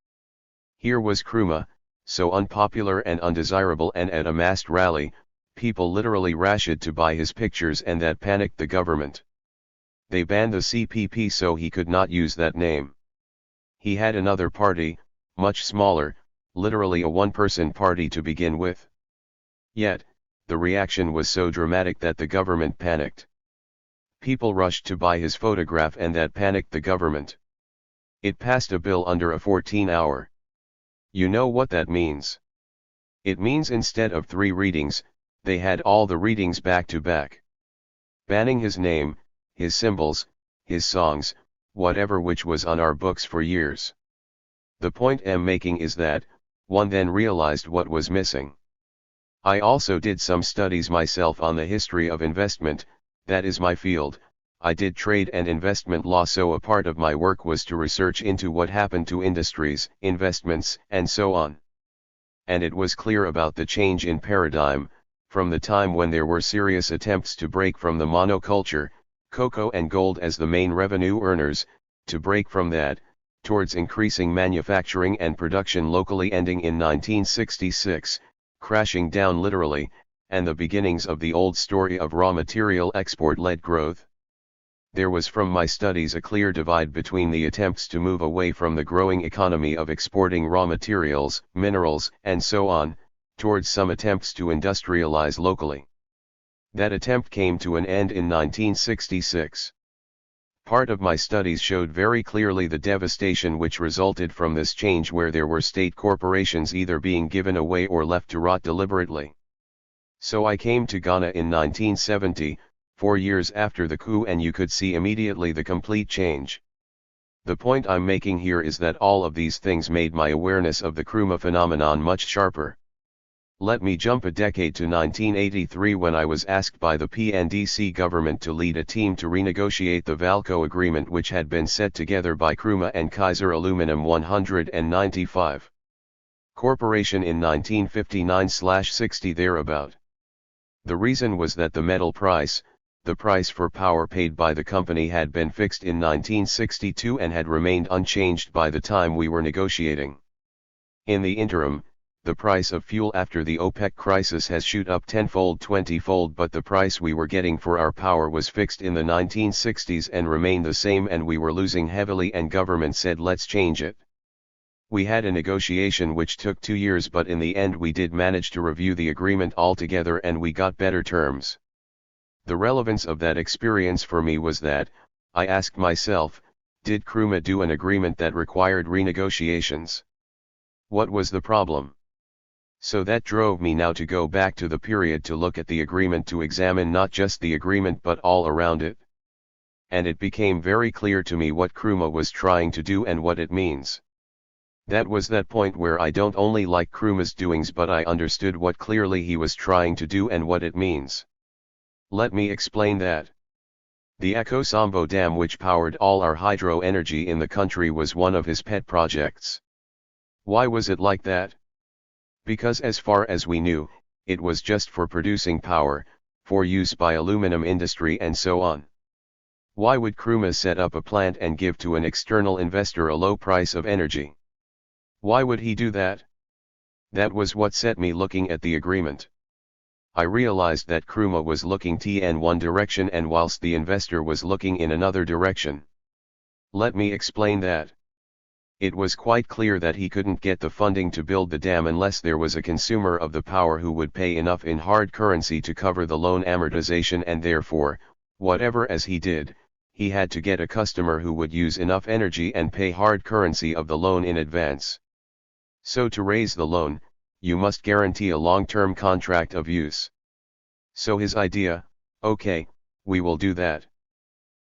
Here was Nkrumah, so unpopular and undesirable, and at a massed rally, people literally rushed to buy his pictures, and that panicked the government. They banned the CPP so he could not use that name. He had another party, much smaller, literally a one-person party to begin with. Yet, the reaction was so dramatic that the government panicked. People rushed to buy his photograph, and that panicked the government. It passed a bill under a 14-hour. You know what that means? It means instead of 3 readings, they had all the readings back to back. Banning his name, his symbols, his songs, whatever, which was on our books for years. The point I'm making is that, one then realized what was missing. I also did some studies myself on the history of investment, that is my field. I did trade and investment law, so a part of my work was to research into what happened to industries, investments, and so on. And it was clear about the change in paradigm, from the time when there were serious attempts to break from the monoculture, cocoa and gold as the main revenue earners, to break from that, towards increasing manufacturing and production locally, ending in 1966, crashing down literally, and the beginnings of the old story of raw material export-led growth. There was from my studies a clear divide between the attempts to move away from the growing economy of exporting raw materials, minerals, and so on, towards some attempts to industrialize locally. That attempt came to an end in 1966. Part of my studies showed very clearly the devastation which resulted from this change, where there were state corporations either being given away or left to rot deliberately. So I came to Ghana in 1970, 4 years after the coup, and you could see immediately the complete change. The point I'm making here is that all of these things made my awareness of the Nkrumah phenomenon much sharper. Let me jump a decade to 1983, when I was asked by the PNDC government to lead a team to renegotiate the Valco agreement, which had been set together by Nkrumah and Kaiser Aluminum 195 Corporation in 1959/60 thereabout. The reason was that the metal price, the price for power paid by the company, had been fixed in 1962 and had remained unchanged by the time we were negotiating. In the interim, the price of fuel after the OPEC crisis has shot up 10-fold, 20-fold, but the price we were getting for our power was fixed in the 1960s and remained the same, and we were losing heavily, and government said let's change it. We had a negotiation which took 2 years, but in the end we did manage to review the agreement altogether and we got better terms. The relevance of that experience for me was that, I asked myself, did Nkrumah do an agreement that required renegotiations? What was the problem? So that drove me now to go back to the period to look at the agreement, to examine not just the agreement but all around it. And it became very clear to me what Nkrumah was trying to do and what it means. That was that point where I don't only like Nkrumah's doings, but I understood what clearly he was trying to do and what it means. Let me explain that. The Akosombo Dam, which powered all our hydro energy in the country, was one of his pet projects. Why was it like that? Because as far as we knew, it was just for producing power, for use by aluminum industry and so on. Why would Nkrumah set up a plant and give to an external investor a low price of energy? Why would he do that? That was what set me looking at the agreement. I realized that Nkrumah was looking in one direction, and whilst the investor was looking in another direction. Let me explain that. It was quite clear that he couldn't get the funding to build the dam unless there was a consumer of the power who would pay enough in hard currency to cover the loan amortization, and therefore, whatever as he did, he had to get a customer who would use enough energy and pay hard currency of the loan in advance. So to raise the loan, you must guarantee a long-term contract of use. So his idea, okay, we will do that.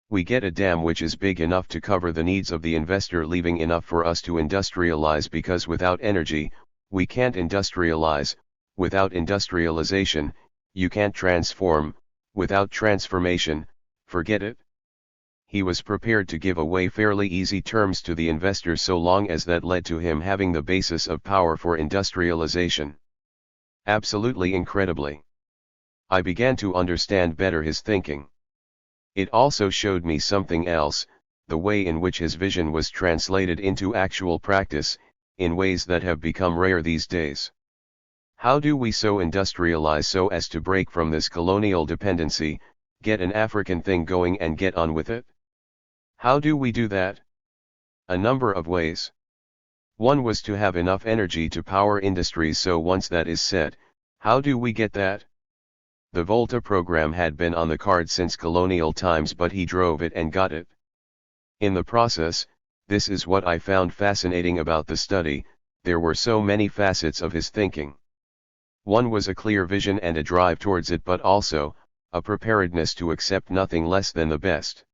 We get a dam which is big enough to cover the needs of the investor, leaving enough for us to industrialize, because without energy, we can't industrialize, without industrialization, you can't transform, without transformation, forget it. He was prepared to give away fairly easy terms to the investor so long as that led to him having the basis of power for industrialization. Absolutely incredibly. I began to understand better his thinking. It also showed me something else, the way in which his vision was translated into actual practice, in ways that have become rare these days. How do we so industrialize so as to break from this colonial dependency, get an African thing going and get on with it? How do we do that? A number of ways. One was to have enough energy to power industries, so once that is set, how do we get that? The Volta program had been on the card since colonial times, but he drove it and got it. In the process, this is what I found fascinating about the study, there were so many facets of his thinking. One was a clear vision and a drive towards it, but also, a preparedness to accept nothing less than the best.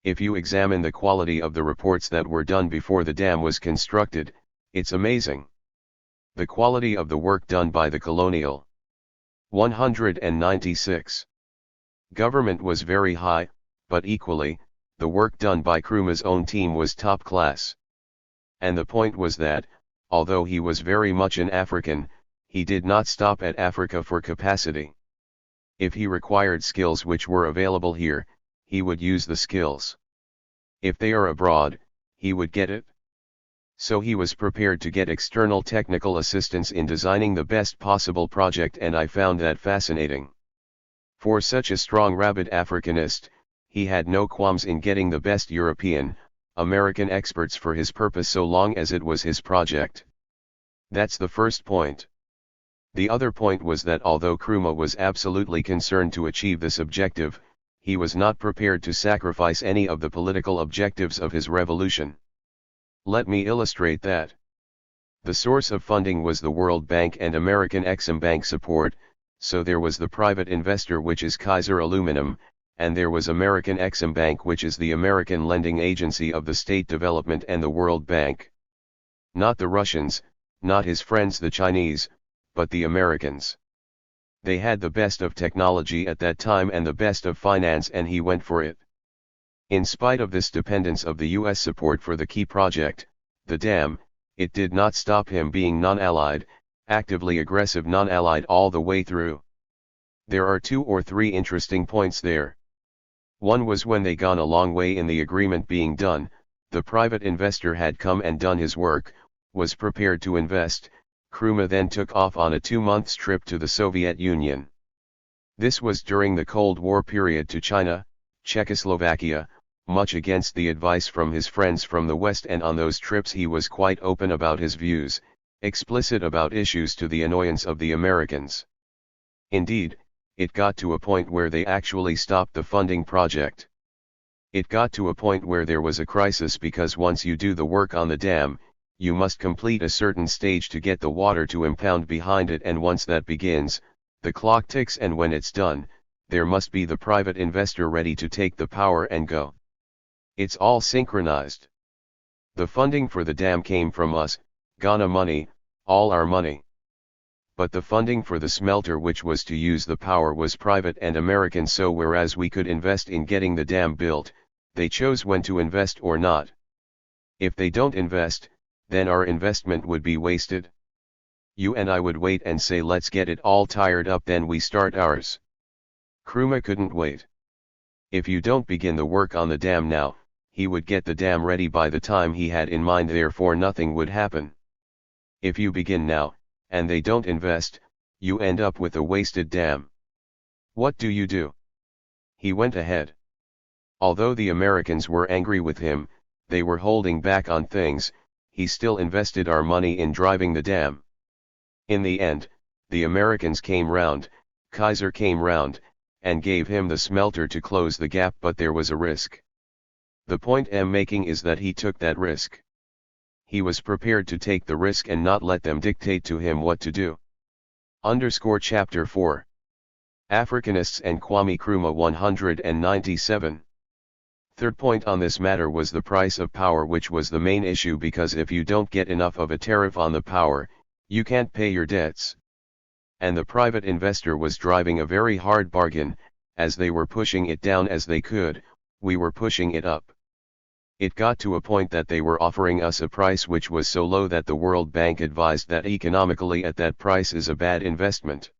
If you examine the quality of the reports that were done before the dam was constructed, it's amazing. The quality of the work done by the colonial 196 government was very high, but equally, the work done by Nkrumah's own team was top class. And the point was that, although he was very much an African, he did not stop at Africa for capacity. If he required skills which were available here, he would use the skills. If they are abroad, he would get it. So he was prepared to get external technical assistance in designing the best possible project, and I found that fascinating. For such a strong rabid Africanist, he had no qualms in getting the best European, American experts for his purpose so long as it was his project. That's the first point. The other point was that although Nkrumah was absolutely concerned to achieve this objective, he was not prepared to sacrifice any of the political objectives of his revolution. Let me illustrate that. The source of funding was the World Bank and American Exim Bank support, so there was the private investor, which is Kaiser Aluminum, and there was American Exim Bank, which is the American lending agency of the State Development and the World Bank. Not the Russians, not his friends the Chinese, but the Americans. They had the best of technology at that time and the best of finance, and he went for it. In spite of this dependence of the US support for the key project, the dam, it did not stop him being non-allied, actively aggressive non-allied all the way through. There are 2 or 3 interesting points there. One was when they gone a long way in the agreement being done, the private investor had come and done his work, was prepared to invest. Nkrumah then took off on a 2-month trip to the Soviet Union. This was during the Cold War period, to China, Czechoslovakia, much against the advice from his friends from the West, and on those trips he was quite open about his views, explicit about issues to the annoyance of the Americans. Indeed, it got to a point where they actually stopped the funding project. It got to a point where there was a crisis, because once you do the work on the dam, you must complete a certain stage to get the water to impound behind it, and once that begins, the clock ticks, and when it's done, there must be the private investor ready to take the power and go. It's all synchronized. The funding for the dam came from us, Ghana money, all our money. But the funding for the smelter, which was to use the power, was private and American, so whereas we could invest in getting the dam built, they chose when to invest or not. If they don't invest, then our investment would be wasted. You and I would wait and say, let's get it all tired up, then we start ours. Nkrumah couldn't wait. If you don't begin the work on the dam now, he would get the dam ready by the time he had in mind, therefore nothing would happen. If you begin now, and they don't invest, you end up with a wasted dam. What do you do? He went ahead. Although the Americans were angry with him, they were holding back on things, he still invested our money in driving the dam. In the end, the Americans came round, Kaiser came round, and gave him the smelter to close the gap, but there was a risk. The point I'm making is that he took that risk. he was prepared to take the risk and not let them dictate to him what to do. Chapter 4. Africanists and Kwame Nkrumah 197. Third point on this matter was the price of power, which was the main issue, because if you don't get enough of a tariff on the power, you can't pay your debts. And the private investor was driving a very hard bargain, as they were pushing it down as they could, we were pushing it up. It got to a point that they were offering us a price which was so low that the World Bank advised that economically at that price is a bad investment.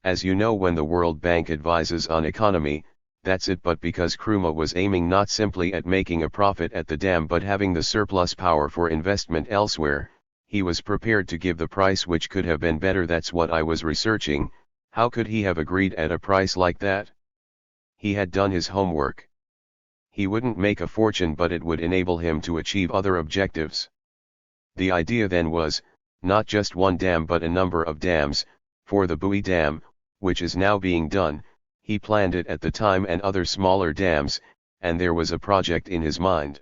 As you know, when the World Bank advises on economy, that's it. But because Nkrumah was aiming not simply at making a profit at the dam but having the surplus power for investment elsewhere, he was prepared to give the price which could have been better. That's what I was researching. How could he have agreed at a price like that? He had done his homework. He wouldn't make a fortune, but it would enable him to achieve other objectives. The idea then was, not just one dam but a number of dams, for the Buoy Dam, which is now being done, he planned it at the time, and other smaller dams, and there was a project in his mind.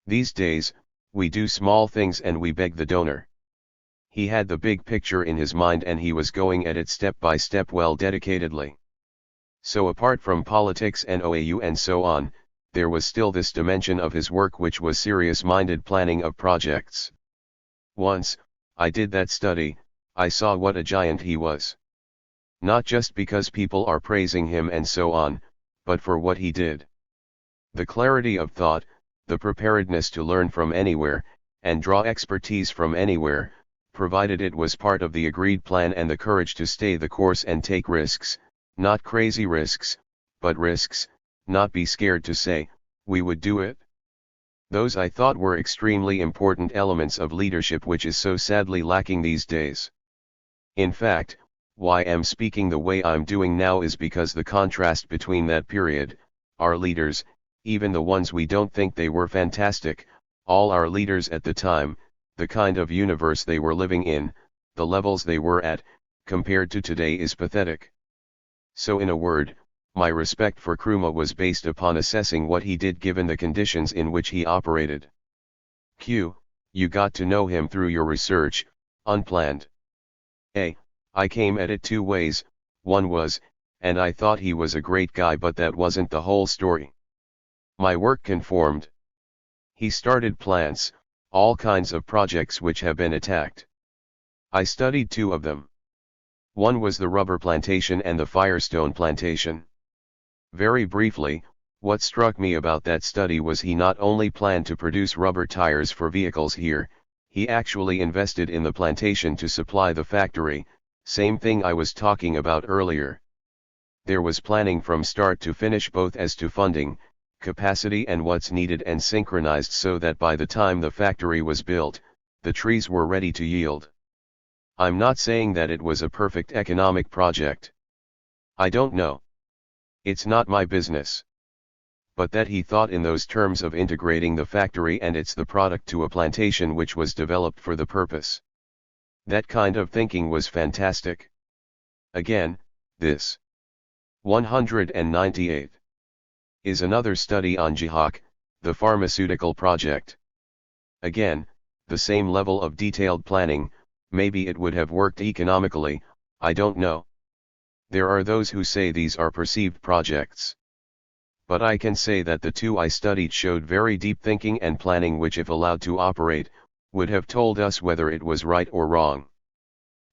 These days, we do small things and we beg the donor. He had the big picture in his mind and he was going at it step by step, well, dedicatedly. So apart from politics and OAU and so on, there was still this dimension of his work which was serious-minded planning of projects. Once, I did that study, I saw what a giant he was. Not just because people are praising him and so on, but for what he did. The clarity of thought, the preparedness to learn from anywhere, and draw expertise from anywhere, provided it was part of the agreed plan, and the courage to stay the course and take risks, not crazy risks, but risks, not be scared to say, we would do it. Those I thought were extremely important elements of leadership which is so sadly lacking these days. In fact, why I'm speaking the way I'm doing now is because the contrast between that period, our leaders, even the ones we don't think they were fantastic, all our leaders at the time, the kind of universe they were living in, the levels they were at, compared to today is pathetic. So in a word, my respect for Nkrumah was based upon assessing what he did given the conditions in which he operated. Q. You got to know him through your research, unplanned. A. I came at it two ways. One was, and I thought he was a great guy, but that wasn't the whole story. My work conformed. He started plants, all kinds of projects which have been attacked. I studied two of them. One was the rubber plantation and the Firestone plantation. Very briefly, what struck me about that study was he not only planned to produce rubber tires for vehicles here, he actually invested in the plantation to supply the factory, same thing I was talking about earlier. There was planning from start to finish, both as to funding, capacity and what's needed, and synchronized so that by the time the factory was built, the trees were ready to yield. I'm not saying that it was a perfect economic project. I don't know. It's not my business. But that he thought in those terms of integrating the factory and the product to a plantation which was developed for the purpose. That kind of thinking was fantastic. Again, this 198 is another study on Jihak, the pharmaceutical project. Again, the same level of detailed planning. Maybe it would have worked economically, I don't know. There are those who say these are perceived projects. But I can say that the two I studied showed very deep thinking and planning which, if allowed to operate, would have told us whether it was right or wrong.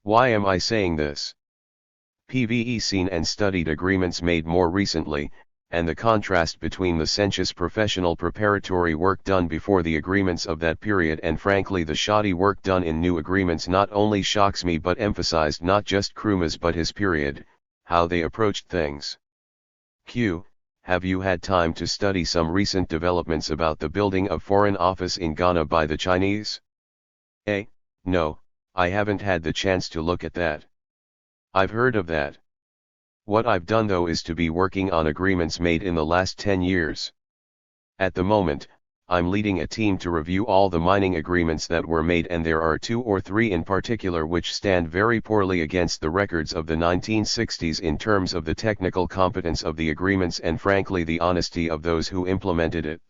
Why am I saying this? PVE seen and studied agreements made more recently, and the contrast between the sensuous professional preparatory work done before the agreements of that period and frankly the shoddy work done in new agreements not only shocks me but emphasized not just Nkrumah's but his period, how they approached things. Q. Have you had time to study some recent developments about the building of Foreign Office in Ghana by the Chinese? A. No, I haven't had the chance to look at that. I've heard of that. What I've done though is to be working on agreements made in the last 10 years. At the moment, I'm leading a team to review all the mining agreements that were made, and there are 2 or 3 in particular which stand very poorly against the records of the 1960s in terms of the technical competence of the agreements and frankly the honesty of those who implemented it.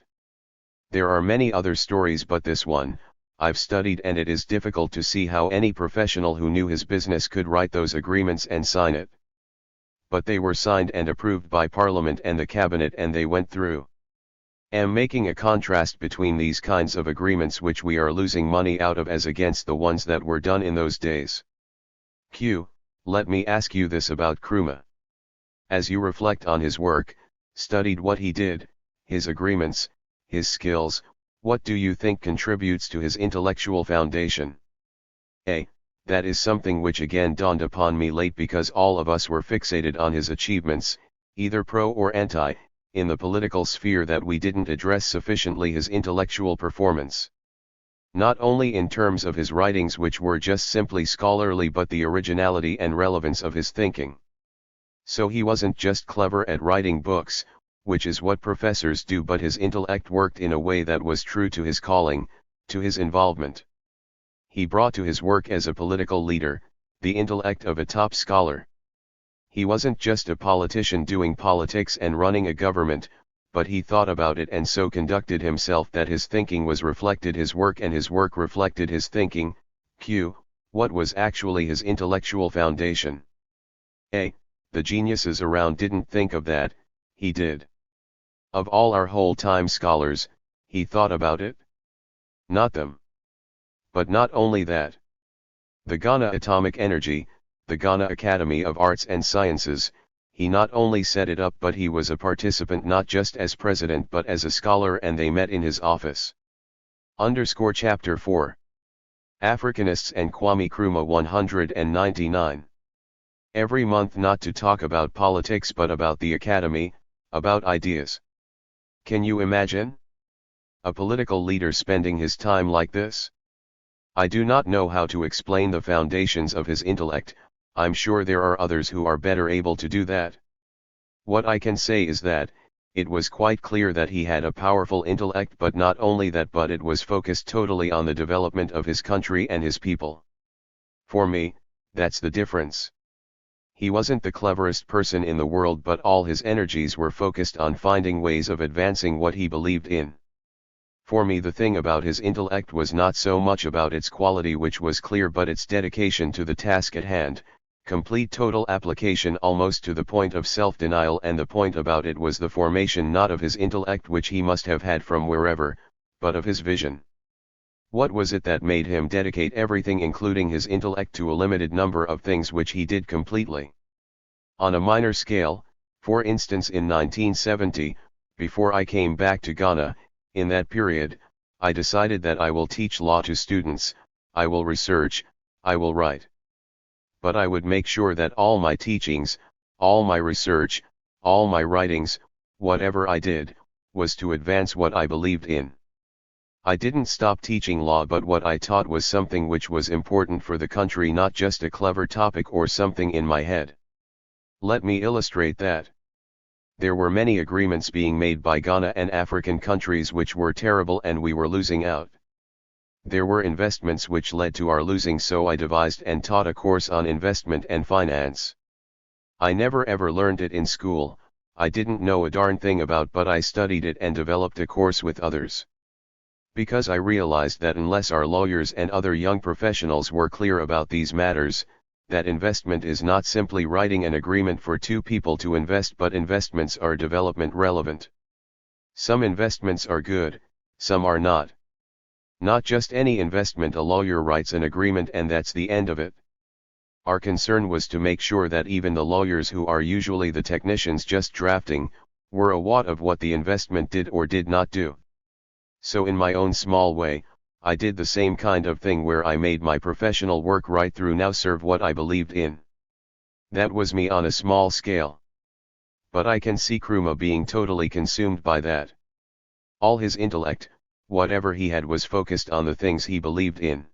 There are many other stories, but this one, I've studied and it is difficult to see how any professional who knew his business could write those agreements and sign it. But they were signed and approved by Parliament and the Cabinet and they went through. Am making a contrast between these kinds of agreements which we are losing money out of as against the ones that were done in those days. Q. Let me ask you this about Nkrumah. As you reflect on his work, studied what he did, his agreements, his skills, what do you think contributes to his intellectual foundation? A. That is something which again dawned upon me late because all of us were fixated on his achievements, either pro or anti, in the political sphere that we didn't address sufficiently his intellectual performance. Not only in terms of his writings which were just simply scholarly but the originality and relevance of his thinking. So he wasn't just clever at writing books, which is what professors do, but his intellect worked in a way that was true to his calling, to his involvement. He brought to his work as a political leader, the intellect of a top scholar. He wasn't just a politician doing politics and running a government, but he thought about it and so conducted himself that his thinking was reflected his work and his work reflected his thinking. Q. What was actually his intellectual foundation? A. The geniuses around didn't think of that, he did. Of all our whole-time scholars, he thought about it? Not them. But not only that. The Ghana Atomic Energy, the Ghana Academy of Arts and Sciences, he not only set it up but he was a participant not just as president but as a scholar and they met in his office. Chapter 4. Africanists and Kwame Nkrumah 199. Every month not to talk about politics but about the academy, about ideas. Can you imagine? A political leader spending his time like this? I do not know how to explain the foundations of his intellect. I'm sure there are others who are better able to do that. What I can say is that, it was quite clear that he had a powerful intellect, but not only that but it was focused totally on the development of his country and his people. For me, that's the difference. He wasn't the cleverest person in the world but all his energies were focused on finding ways of advancing what he believed in. For me the thing about his intellect was not so much about its quality which was clear but its dedication to the task at hand, complete total application almost to the point of self-denial, and the point about it was the formation not of his intellect which he must have had from wherever, but of his vision. What was it that made him dedicate everything including his intellect to a limited number of things which he did completely? On a minor scale, for instance in 1970, before I came back to Ghana, in that period, I decided that I will teach law to students, I will research, I will write. But I would make sure that all my teachings, all my research, all my writings, whatever I did, was to advance what I believed in. I didn't stop teaching law, but what I taught was something which was important for the country, not just a clever topic or something in my head. Let me illustrate that. There were many agreements being made by Ghana and African countries which were terrible and we were losing out. There were investments which led to our losing, so I devised and taught a course on investment and finance. I never ever learned it in school, I didn't know a darn thing about, but I studied it and developed a course with others. Because I realized that unless our lawyers and other young professionals were clear about these matters, that investment is not simply writing an agreement for two people to invest, but investments are development relevant. Some investments are good, some are not. Not just any investment a lawyer writes an agreement and that's the end of it. Our concern was to make sure that even the lawyers, who are usually the technicians just drafting, were aware of what the investment did or did not do. So in my own small way, I did the same kind of thing where I made my professional work right through now serve what I believed in. That was me on a small scale. But I can see Nkrumah being totally consumed by that. All his intellect, whatever he had, was focused on the things he believed in.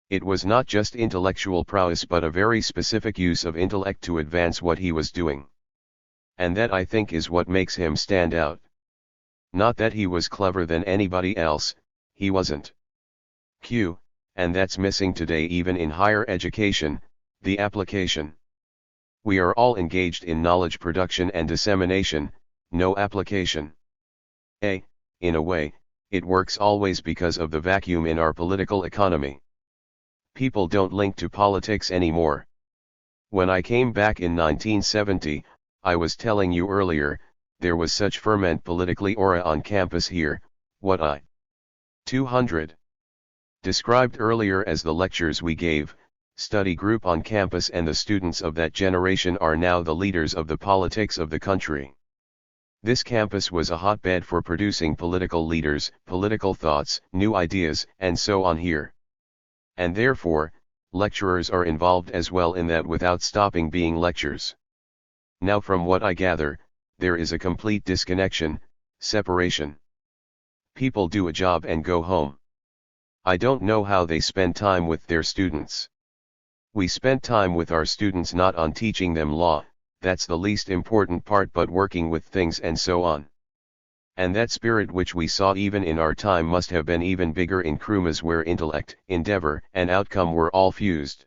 It was not just intellectual prowess but a very specific use of intellect to advance what he was doing. And that, I think, is what makes him stand out. Not that he was clever than anybody else, he wasn't. Q. And that's missing today even in higher education, the application. We are all engaged in knowledge production and dissemination, no application. A. In a way, it works always because of the vacuum in our political economy. People don't link to politics anymore. When I came back in 1970, I was telling you earlier, there was such ferment politically aura on campus here, what I 200 described earlier as the lectures we gave, study group on campus, and the students of that generation are now the leaders of the politics of the country. This campus was a hotbed for producing political leaders, political thoughts, new ideas, and so on here. And therefore, lecturers are involved as well in that without stopping being lectures. Now from what I gather, there is a complete disconnection, separation. People do a job and go home. I don't know how they spend time with their students. We spent time with our students not on teaching them law, that's the least important part, but working with things and so on. And that spirit which we saw even in our time must have been even bigger in Nkrumah's, where intellect, endeavor, and outcome were all fused.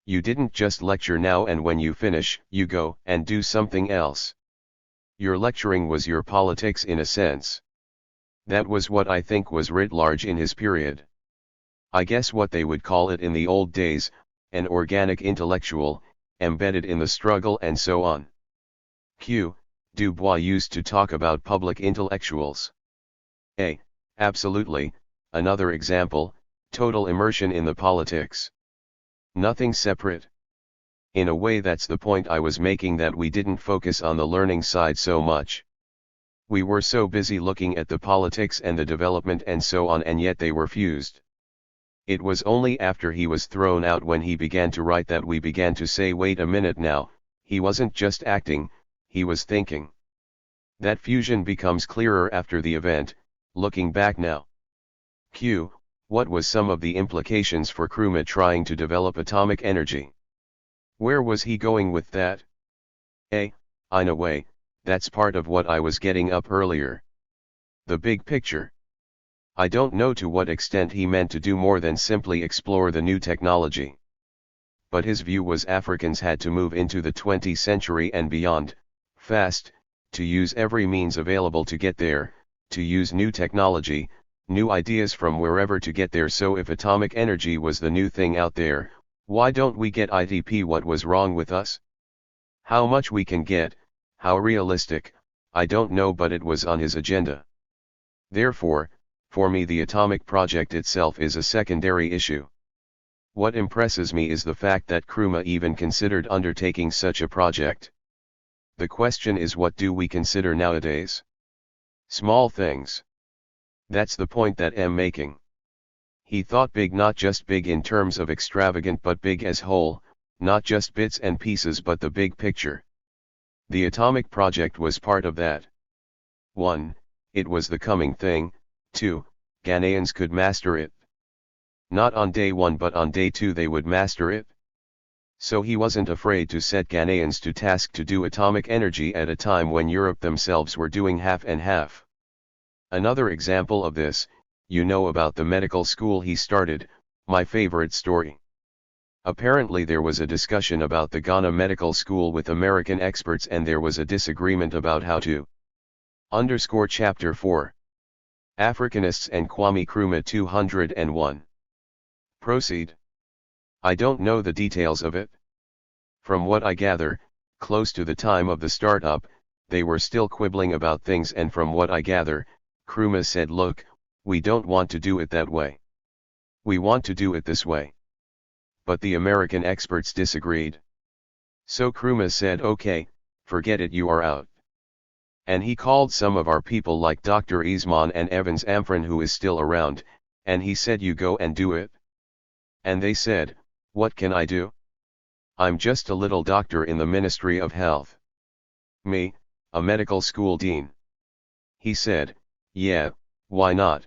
You didn't just lecture now and when you finish, you go and do something else. Your lecturing was your politics in a sense. That was what I think was writ large in his period. I guess what they would call it in the old days, an organic intellectual, embedded in the struggle and so on. Q. Du Bois used to talk about public intellectuals. Absolutely, another example, total immersion in the politics. Nothing separate. In a way that's the point I was making, that we didn't focus on the learning side so much. We were so busy looking at the politics and the development and so on, and yet they were fused. It was only after he was thrown out when he began to write that we began to say, wait a minute now, he wasn't just acting, he was thinking. That fusion becomes clearer after the event, looking back now. Q. What was some of the implications for Nkrumah trying to develop atomic energy? Where was he going with that? In a way, that's part of what I was getting up earlier. The big picture. I don't know to what extent he meant to do more than simply explore the new technology. But his view was Africans had to move into the 20th century and beyond, fast, to use every means available to get there, to use new technology, new ideas from wherever to get there. So if atomic energy was the new thing out there, why don't we get ITP? What was wrong with us? How much we can get, how realistic, I don't know, but it was on his agenda. Therefore, for me the atomic project itself is a secondary issue. What impresses me is the fact that Nkrumah even considered undertaking such a project. The question is, what do we consider nowadays? Small things. That's the point that I'm making. He thought big, not just big in terms of extravagant, but big as whole, not just bits and pieces but the big picture. The atomic project was part of that. 1. It was the coming thing. 2. Ghanaians could master it. Not on day 1 but on day 2 they would master it. So he wasn't afraid to set Ghanaians to task to do atomic energy at a time when Europe themselves were doing half and half. Another example of this, you know about the medical school he started, my favorite story. Apparently there was a discussion about the Ghana medical school with American experts, and there was a disagreement about how to Chapter 4. Africanists and Kwame Nkrumah 201. Proceed. I don't know the details of it. From what I gather, close to the time of the startup, they were still quibbling about things, and from what I gather, Nkrumah said, look, we don't want to do it that way. We want to do it this way. But the American experts disagreed. So Nkrumah said, okay, forget it, you are out. And he called some of our people like Dr. Isman and Evans Amfran, who is still around, and he said, you go and do it. And they said, what can I do? I'm just a little doctor in the Ministry of Health. Me, a medical school dean. He said, yeah, why not?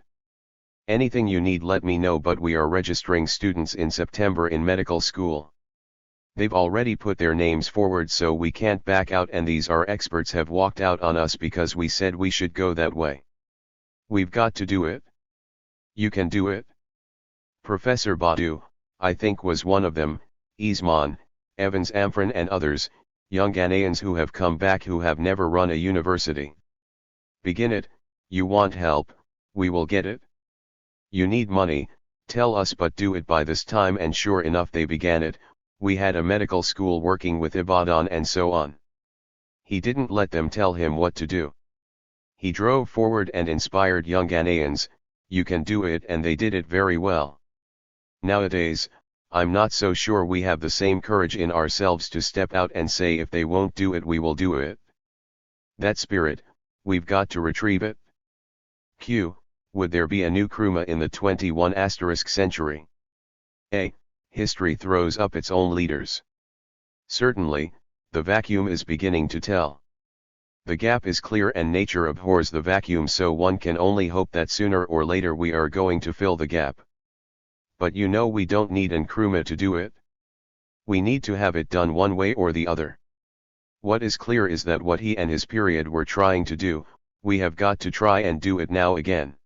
Anything you need let me know, but we are registering students in September in medical school. They've already put their names forward, so we can't back out, and these our experts have walked out on us because we said we should go that way. We've got to do it. You can do it. Professor Badu, I think, was one of them, Isman, Evans Amfran and others, young Ghanaians who have come back who have never run a university. Begin it, you want help, We will get it. You need money, tell us but do it by this time, and sure enough they began it. We had a medical school working with Ibadan and so on. He didn't let them tell him what to do. He drove forward and inspired young Ghanaians, you can do it, and they did it very well. Nowadays, I'm not so sure we have the same courage in ourselves to step out and say if they won't do it we will do it. That spirit, we've got to retrieve it. Q. Would there be a new Nkrumah in the 21st century? A. History throws up its own leaders. Certainly, the vacuum is beginning to tell. The gap is clear and nature abhors the vacuum, so one can only hope that sooner or later we are going to fill the gap. But you know we don't need an Nkrumah to do it. We need to have it done one way or the other. What is clear is that what he and his period were trying to do, we have got to try and do it now again.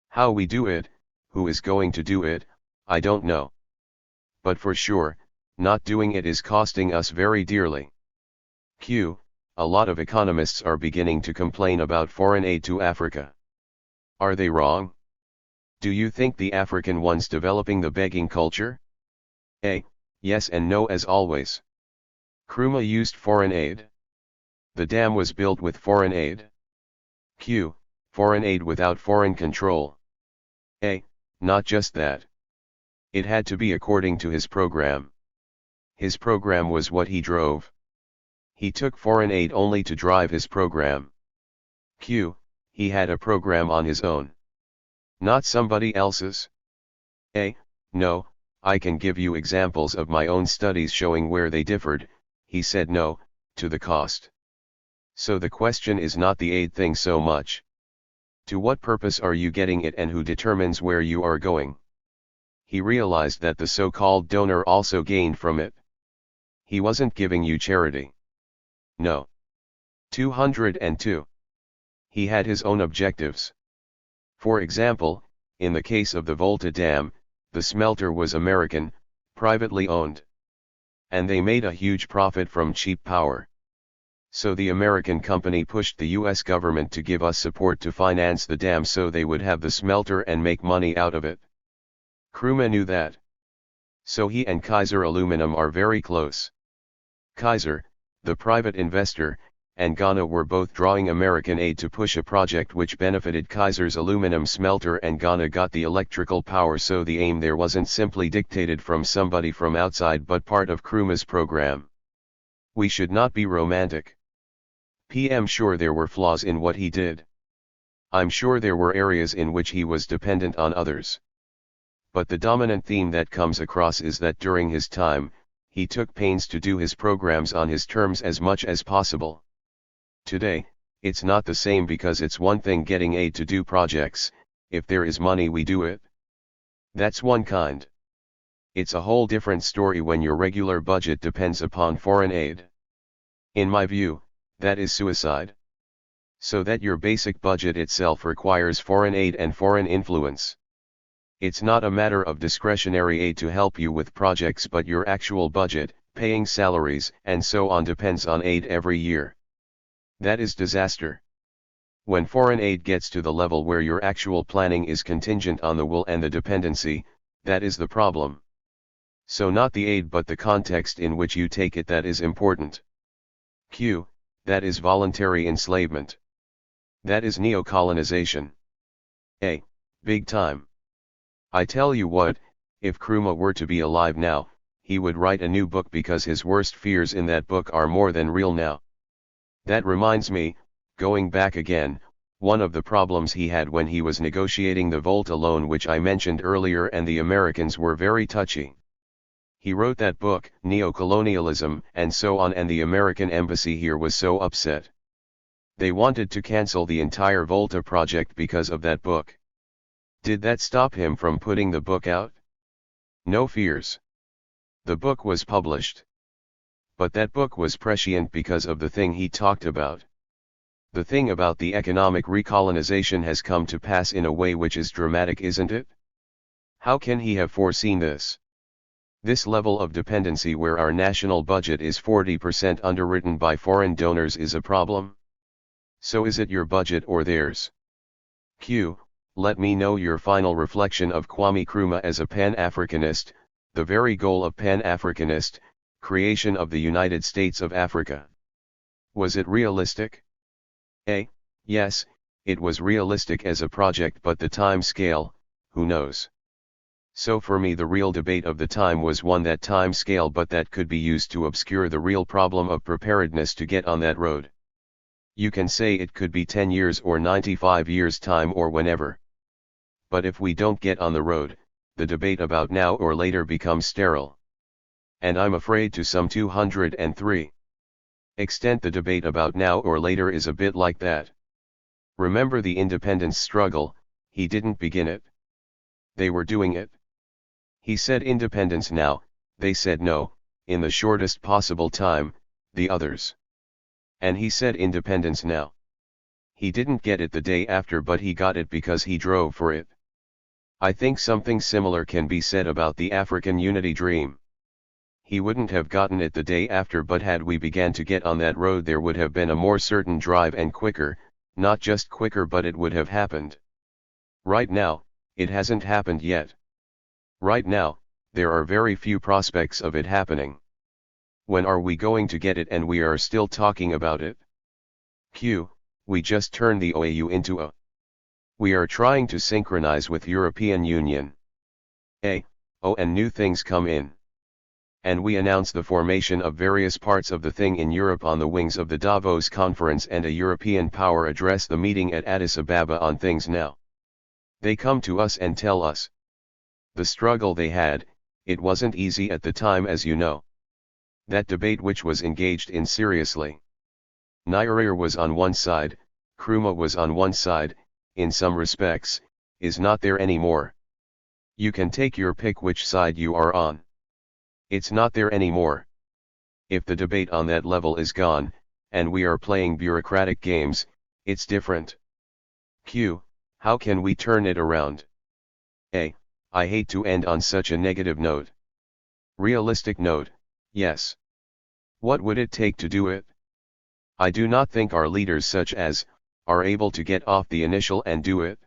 How we do it, who is going to do it, I don't know. But for sure, not doing it is costing us very dearly. Q. A lot of economists are beginning to complain about foreign aid to Africa. Are they wrong? Do you think the African one's developing the begging culture? A. Yes and no as always. Nkrumah used foreign aid. The dam was built with foreign aid. Q. Foreign aid without foreign control. A. Not just that. It had to be according to his program. His program was what he drove. He took foreign aid only to drive his program. Q. He had a program on his own. Not somebody else's. A. No, I can give you examples of my own studies showing where they differed. He said no, to the cost. So the question is not the aid thing so much. To what purpose are you getting it and who determines where you are going? He realized that the so-called donor also gained from it. He wasn't giving you charity. No. 202. He had his own objectives. For example, in the case of the Volta Dam, the smelter was American, privately owned. And they made a huge profit from cheap power. So the American company pushed the US government to give us support to finance the dam so they would have the smelter and make money out of it. Nkrumah knew that. So he and Kaiser Aluminum are very close. Kaiser, the private investor, and Ghana were both drawing American aid to push a project which benefited Kaiser's aluminum smelter, and Ghana got the electrical power, so the aim there wasn't simply dictated from somebody from outside but part of Nkrumah's program. We should not be romantic. I'm sure there were flaws in what he did. I'm sure there were areas in which he was dependent on others. But the dominant theme that comes across is that during his time, he took pains to do his programs on his terms as much as possible. Today, it's not the same, because it's one thing getting aid to do projects. If there is money we do it. That's one kind. It's a whole different story when your regular budget depends upon foreign aid. In my view, that is suicide. So that your basic budget itself requires foreign aid and foreign influence. It's not a matter of discretionary aid to help you with projects, but your actual budget, paying salaries and so on, depends on aid every year. That is disaster. When foreign aid gets to the level where your actual planning is contingent on the will and the dependency, that is the problem. So not the aid but the context in which you take it that is important. Q. That is voluntary enslavement. That is neocolonization. A. Big time. I tell you what, if Nkrumah were to be alive now, he would write a new book, because his worst fears in that book are more than real now. That reminds me, going back again, one of the problems he had when he was negotiating the Volta loan which I mentioned earlier, and the Americans were very touchy. He wrote that book, Neocolonialism and so on, and the American embassy here was so upset. They wanted to cancel the entire Volta project because of that book. Did that stop him from putting the book out? No fears. The book was published. But that book was prescient because of the thing he talked about. The thing about the economic recolonization has come to pass in a way which is dramatic, isn't it? How can he have foreseen this? This level of dependency where our national budget is 40% underwritten by foreign donors is a problem. So is it your budget or theirs? Q. Let me know your final reflection of Kwame Nkrumah as a Pan-Africanist, the very goal of Pan-Africanist, creation of the United States of Africa. Was it realistic? A. Yes, it was realistic as a project, but the time scale, who knows? So for me the real debate of the time was one that time scale, but that could be used to obscure the real problem of preparedness to get on that road. You can say it could be 10 years or 95 years time or whenever. But if we don't get on the road, the debate about now or later becomes sterile. And I'm afraid to some 203 extent the debate about now or later is a bit like that. Remember the independence struggle, he didn't begin it. They were doing it. He said independence now, they said no, in the shortest possible time, the others. And he said independence now. He didn't get it the day after, but he got it because he drove for it. I think something similar can be said about the African unity dream. He wouldn't have gotten it the day after, but had we began to get on that road there would have been a more certain drive, and quicker, not just quicker, but it would have happened. Right now, it hasn't happened yet. Right now, there are very few prospects of it happening. When are we going to get it? And we are still talking about it. We just turned the OAU into a. We are trying to synchronize with European Union. And new things come in. And we announce the formation of various parts of the thing in Europe on the wings of the Davos conference and a European power address the meeting at Addis Ababa on things now. They come to us and tell us. The struggle they had, it wasn't easy at the time, as you know. That debate which was engaged in seriously. Nyerere was on one side, Nkrumah was on one side, in some respects, is not there anymore. You can take your pick which side you are on. It's not there anymore. If the debate on that level is gone, and we are playing bureaucratic games, it's different. How can we turn it around? I hate to end on such a negative note. Realistic note, yes. What would it take to do it? I do not think our leaders such as, are able to get off the initial and do it.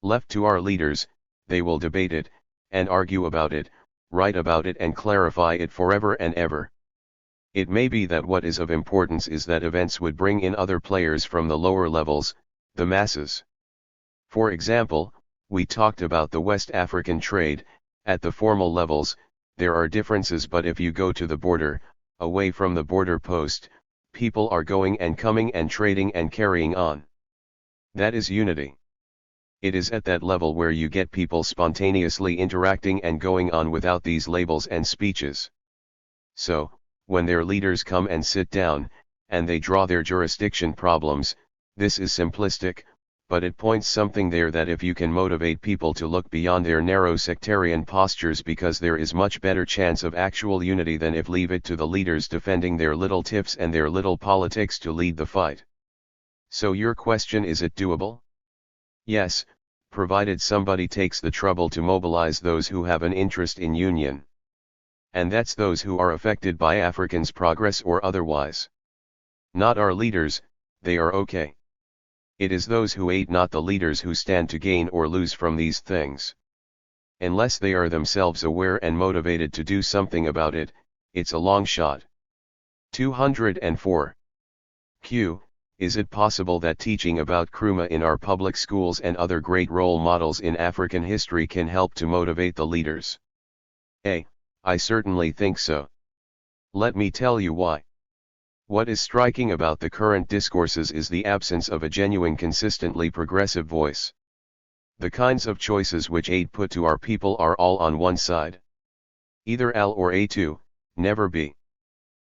Left to our leaders, they will debate it, and argue about it, write about it and clarify it forever and ever. It may be that what is of importance is that events would bring in other players from the lower levels, the masses. For example, we talked about the West African trade. At the formal levels, there are differences, but if you go to the border, away from the border post, people are going and coming and trading and carrying on. That is unity. It is at that level where you get people spontaneously interacting and going on without these labels and speeches. So, when their leaders come and sit down, and they draw their jurisdiction problems, this is simplistic, but it points something there that if you can motivate people to look beyond their narrow sectarian postures, because there is much better chance of actual unity than if leave it to the leaders defending their little tiffs and their little politics to lead the fight. So your question, is it doable? Yes, provided somebody takes the trouble to mobilize those who have an interest in union. And that's those who are affected by Africans' progress or otherwise. Not our leaders, they are okay. It is those who aid not the leaders who stand to gain or lose from these things. Unless they are themselves aware and motivated to do something about it, it's a long shot. 204. Is it possible that teaching about Nkrumah in our public schools and other great role models in African history can help to motivate the leaders? I certainly think so. Let me tell you why. What is striking about the current discourses is the absence of a genuine, consistently progressive voice. The kinds of choices which aid put to our people are all on one side. Either L or A2, never B.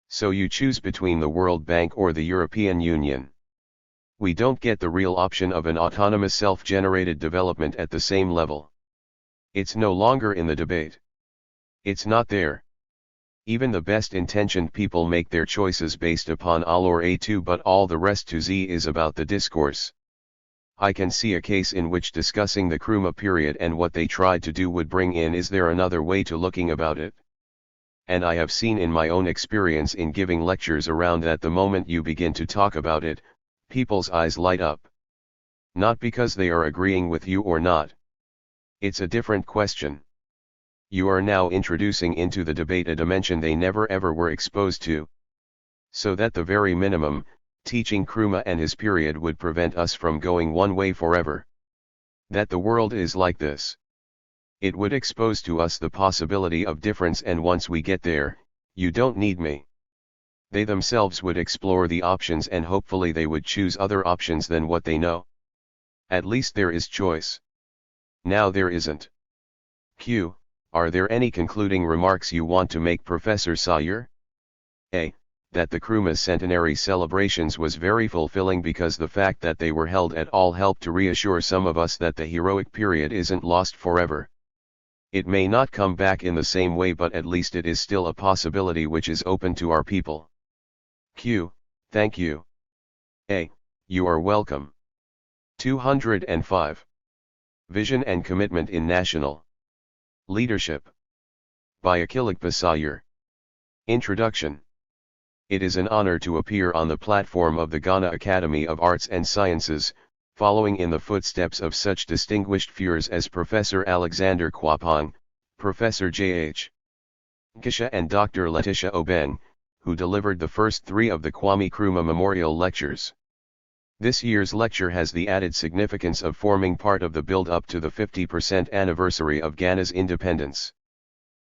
So you choose between the World Bank or the European Union. We don't get the real option of an autonomous self-generated development at the same level. It's no longer in the debate. It's not there. Even the best intentioned people make their choices based upon L or A2, but all the rest to Z is about the discourse. I can see a case in which discussing the Nkrumah period and what they tried to do would bring in, is there another way to looking about it? And I have seen in my own experience in giving lectures around that the moment you begin to talk about it, people's eyes light up. Not because they are agreeing with you or not. It's a different question. You are now introducing into the debate a dimension they never ever were exposed to. So that the very minimum, teaching Nkrumah and his period would prevent us from going one way forever. That the world is like this. It would expose to us the possibility of difference, and once we get there, you don't need me. They themselves would explore the options, and hopefully they would choose other options than what they know. At least there is choice. Now there isn't. Q. Are there any concluding remarks you want to make, Professor Sawyer? A. That the Nkrumah's centenary celebrations was very fulfilling, because the fact that they were held at all helped to reassure some of us that the heroic period isn't lost forever. It may not come back in the same way, but at least it is still a possibility which is open to our people. Q. Thank you. A. You are welcome. 205. Vision and Commitment in National Leadership. By Akiligba Sawyer. Introduction. It is an honor to appear on the platform of the Ghana Academy of Arts and Sciences, following in the footsteps of such distinguished figures as Professor Alexander Kwapong, Professor J.H. Kisha and Dr. Letitia Obeng, who delivered the first 3 of the Kwame Nkrumah Memorial Lectures. This year's lecture has the added significance of forming part of the build-up to the 50th anniversary of Ghana's independence.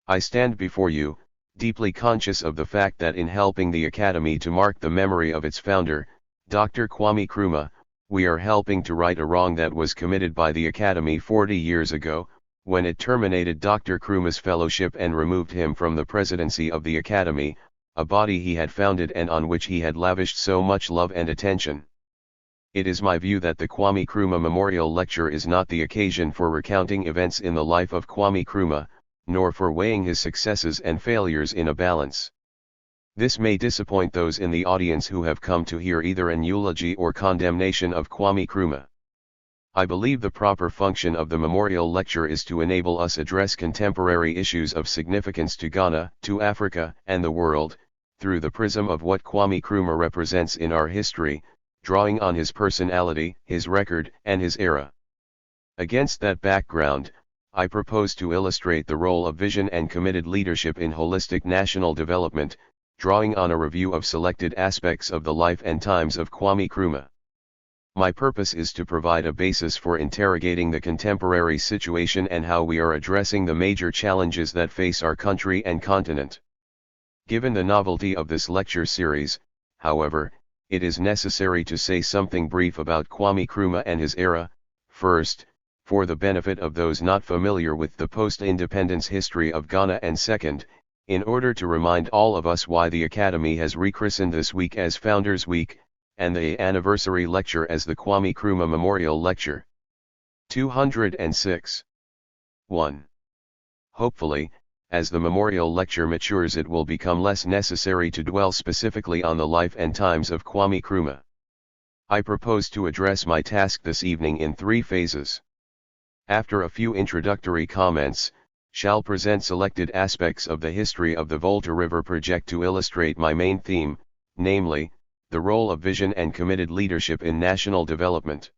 I stand before you, deeply conscious of the fact that in helping the Academy to mark the memory of its founder, Dr. Kwame Nkrumah, we are helping to right a wrong that was committed by the Academy 40 years ago, when it terminated Dr. Nkrumah's fellowship and removed him from the presidency of the Academy, a body he had founded and on which he had lavished so much love and attention. It is my view that the Kwame Nkrumah Memorial Lecture is not the occasion for recounting events in the life of Kwame Nkrumah, nor for weighing his successes and failures in a balance. This may disappoint those in the audience who have come to hear either an eulogy or condemnation of Kwame Nkrumah. I believe the proper function of the memorial lecture is to enable us address contemporary issues of significance to Ghana, to Africa, and the world, through the prism of what Kwame Nkrumah represents in our history, drawing on his personality, his record, and his era. Against that background, I propose to illustrate the role of vision and committed leadership in holistic national development, drawing on a review of selected aspects of the life and times of Kwame Nkrumah. My purpose is to provide a basis for interrogating the contemporary situation and how we are addressing the major challenges that face our country and continent. Given the novelty of this lecture series, however, it is necessary to say something brief about Kwame Nkrumah and his era. First, for the benefit of those not familiar with the post-independence history of Ghana, and second, in order to remind all of us why the Academy has rechristened this week as Founders Week, and the anniversary lecture as the Kwame Nkrumah Memorial Lecture. 206. 1. Hopefully, as the memorial lecture matures, it will become less necessary to dwell specifically on the life and times of Kwame Nkrumah. I propose to address my task this evening in 3 phases. After a few introductory comments, shall present selected aspects of the history of the Volta River Project to illustrate my main theme, namely, the role of vision and committed leadership in national development.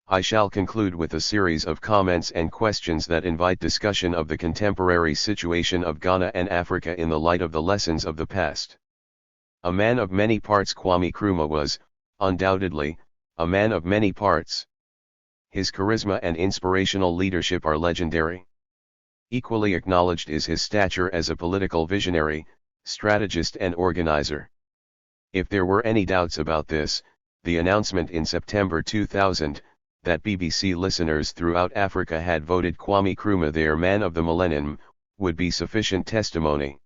I shall conclude with a series of comments and questions that invite discussion of the contemporary situation of Ghana and Africa in the light of the lessons of the past. A man of many parts, Kwame Nkrumah was, undoubtedly, a man of many parts. His charisma and inspirational leadership are legendary. Equally acknowledged is his stature as a political visionary, strategist and organizer. If there were any doubts about this, the announcement in September 2000, that BBC listeners throughout Africa had voted Kwame Nkrumah their man of the millennium, would be sufficient testimony.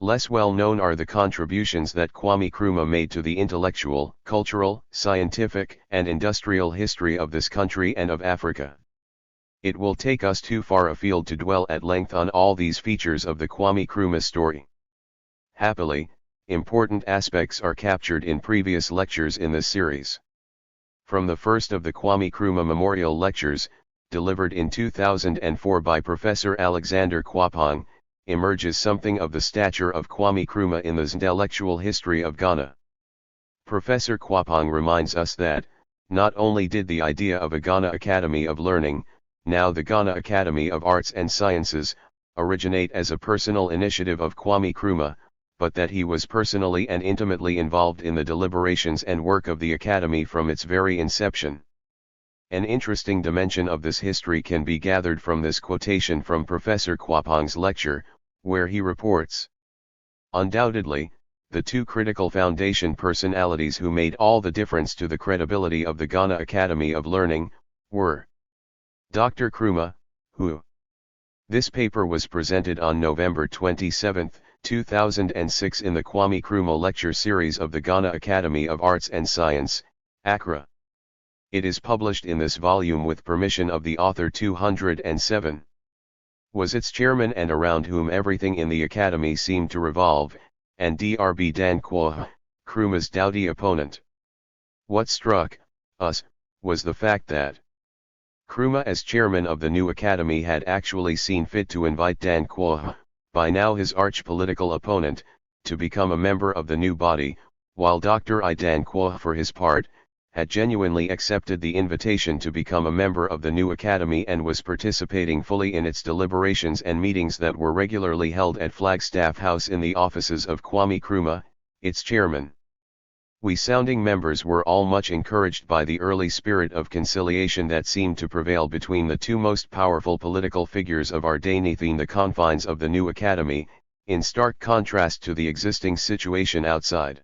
Less well known are the contributions that Kwame Nkrumah made to the intellectual, cultural, scientific, and industrial history of this country and of Africa. It will take us too far afield to dwell at length on all these features of the Kwame Nkrumah story. Happily, important aspects are captured in previous lectures in this series. From the first of the Kwame Nkrumah Memorial Lectures, delivered in 2004 by Professor Alexander Kwapong, emerges something of the stature of Kwame Nkrumah in the intellectual history of Ghana. Professor Kwapong reminds us that, Not only did the idea of a Ghana Academy of Learning, now the Ghana Academy of Arts and Sciences, originate as a personal initiative of Kwame Nkrumah, but that he was personally and intimately involved in the deliberations and work of the Academy from its very inception. An interesting dimension of this history can be gathered from this quotation from Professor Kwapong's lecture, where he reports, "Undoubtedly, the two critical foundation personalities who made all the difference to the credibility of the Ghana Academy of Learning, were Dr. Nkrumah, who." This paper was presented on November 27, 2006 in the Kwame Nkrumah Lecture Series of the Ghana Academy of Arts and Science, Accra. It is published in this volume with permission of the author. 207. Was its chairman and around whom everything in the Academy seemed to revolve, and Dr. Dankwa, Nkrumah's doughty opponent. What struck us was the fact that Nkrumah as chairman of the new Academy had actually seen fit to invite Dankwa, by now his arch-political opponent, to become a member of the new body, while Dr. Dankwa for his part, had genuinely accepted the invitation to become a member of the new Academy and was participating fully in its deliberations and meetings that were regularly held at Flagstaff House in the offices of Kwame Nkrumah, its chairman. We sounding members were all much encouraged by the early spirit of conciliation that seemed to prevail between the two most powerful political figures of our day within the confines of the new Academy, in stark contrast to the existing situation outside.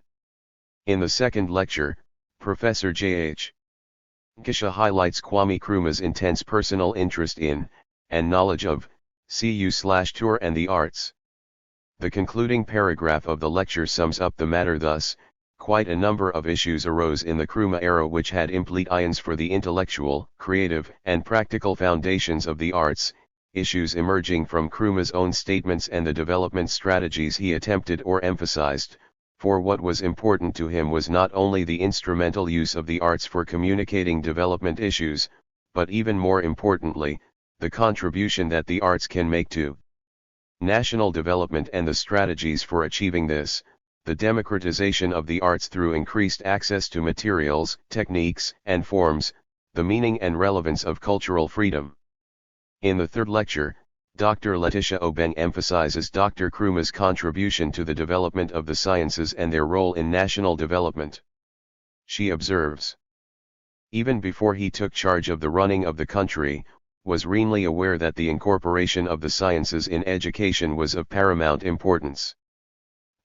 In the second lecture, Professor J.H. Kisha highlights Kwame Nkrumah's intense personal interest in, and knowledge of, CU/tour and the arts. The concluding paragraph of the lecture sums up the matter thus: quite a number of issues arose in the Nkrumah era which had implications for the intellectual, creative, and practical foundations of the arts, issues emerging from Nkrumah's own statements and the development strategies he attempted or emphasized. For what was important to him was not only the instrumental use of the arts for communicating development issues, but even more importantly, the contribution that the arts can make to national development and the strategies for achieving this, the democratization of the arts through increased access to materials, techniques, and forms, the meaning and relevance of cultural freedom. In the third lecture, Dr. Letitia Obeng emphasizes Dr. Nkrumah's contribution to the development of the sciences and their role in national development. She observes, even before he took charge of the running of the country, was Reenley aware that the incorporation of the sciences in education was of paramount importance.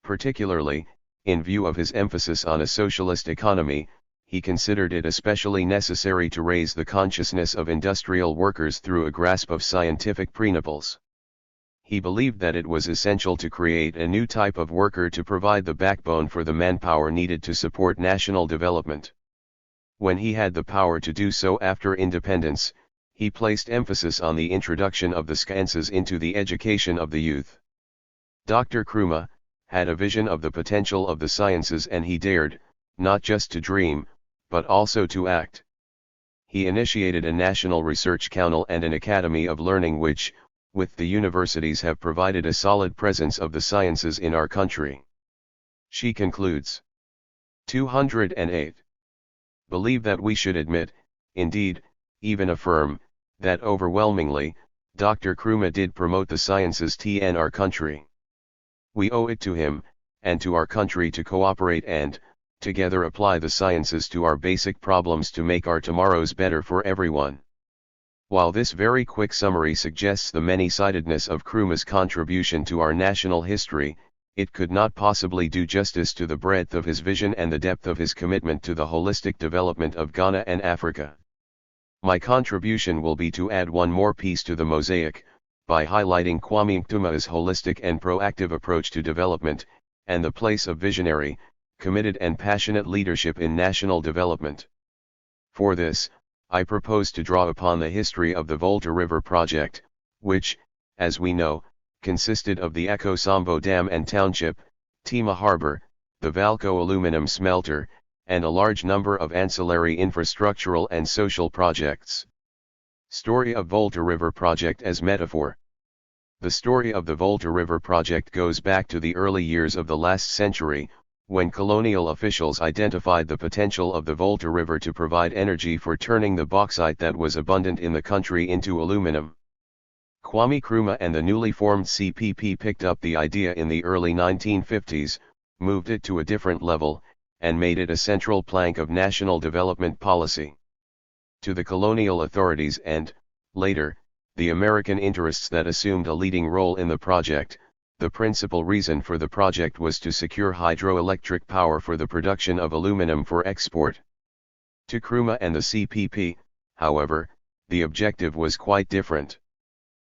Particularly, in view of his emphasis on a socialist economy, he considered it especially necessary to raise the consciousness of industrial workers through a grasp of scientific principles. He believed that it was essential to create a new type of worker to provide the backbone for the manpower needed to support national development. When he had the power to do so after independence, he placed emphasis on the introduction of the sciences into the education of the youth. Dr. Nkrumah had a vision of the potential of the sciences, and he dared, not just to dream, but also to act. He initiated a National Research Council and an Academy of Learning which, with the universities, have provided a solid presence of the sciences in our country. She concludes, 208. Believe that we should admit, indeed, even affirm, that overwhelmingly, Dr. Nkrumah did promote the sciences in our country. We owe it to him, and to our country to cooperate and, together apply the sciences to our basic problems to make our tomorrows better for everyone. While this very quick summary suggests the many-sidedness of Nkrumah's contribution to our national history, it could not possibly do justice to the breadth of his vision and the depth of his commitment to the holistic development of Ghana and Africa. My contribution will be to add one more piece to the mosaic, by highlighting Kwame Nkrumah's holistic and proactive approach to development, and the place of visionary, committed and passionate leadership in national development. For this, I propose to draw upon the history of the Volta River Project, which, as we know, consisted of the Echo Sambo Dam and Township, Tema Harbor, the Valco aluminum smelter, and a large number of ancillary infrastructural and social projects. Story of Volta River Project as metaphor. The story of the Volta River Project goes back to the early years of the last century, when colonial officials identified the potential of the Volta River to provide energy for turning the bauxite that was abundant in the country into aluminum. Kwame Nkrumah and the newly formed CPP picked up the idea in the early 1950s, moved it to a different level, and made it a central plank of national development policy. To the colonial authorities and, later, the American interests that assumed a leading role in the project, the principal reason for the project was to secure hydroelectric power for the production of aluminum for export. To Nkrumah and the CPP, however, the objective was quite different.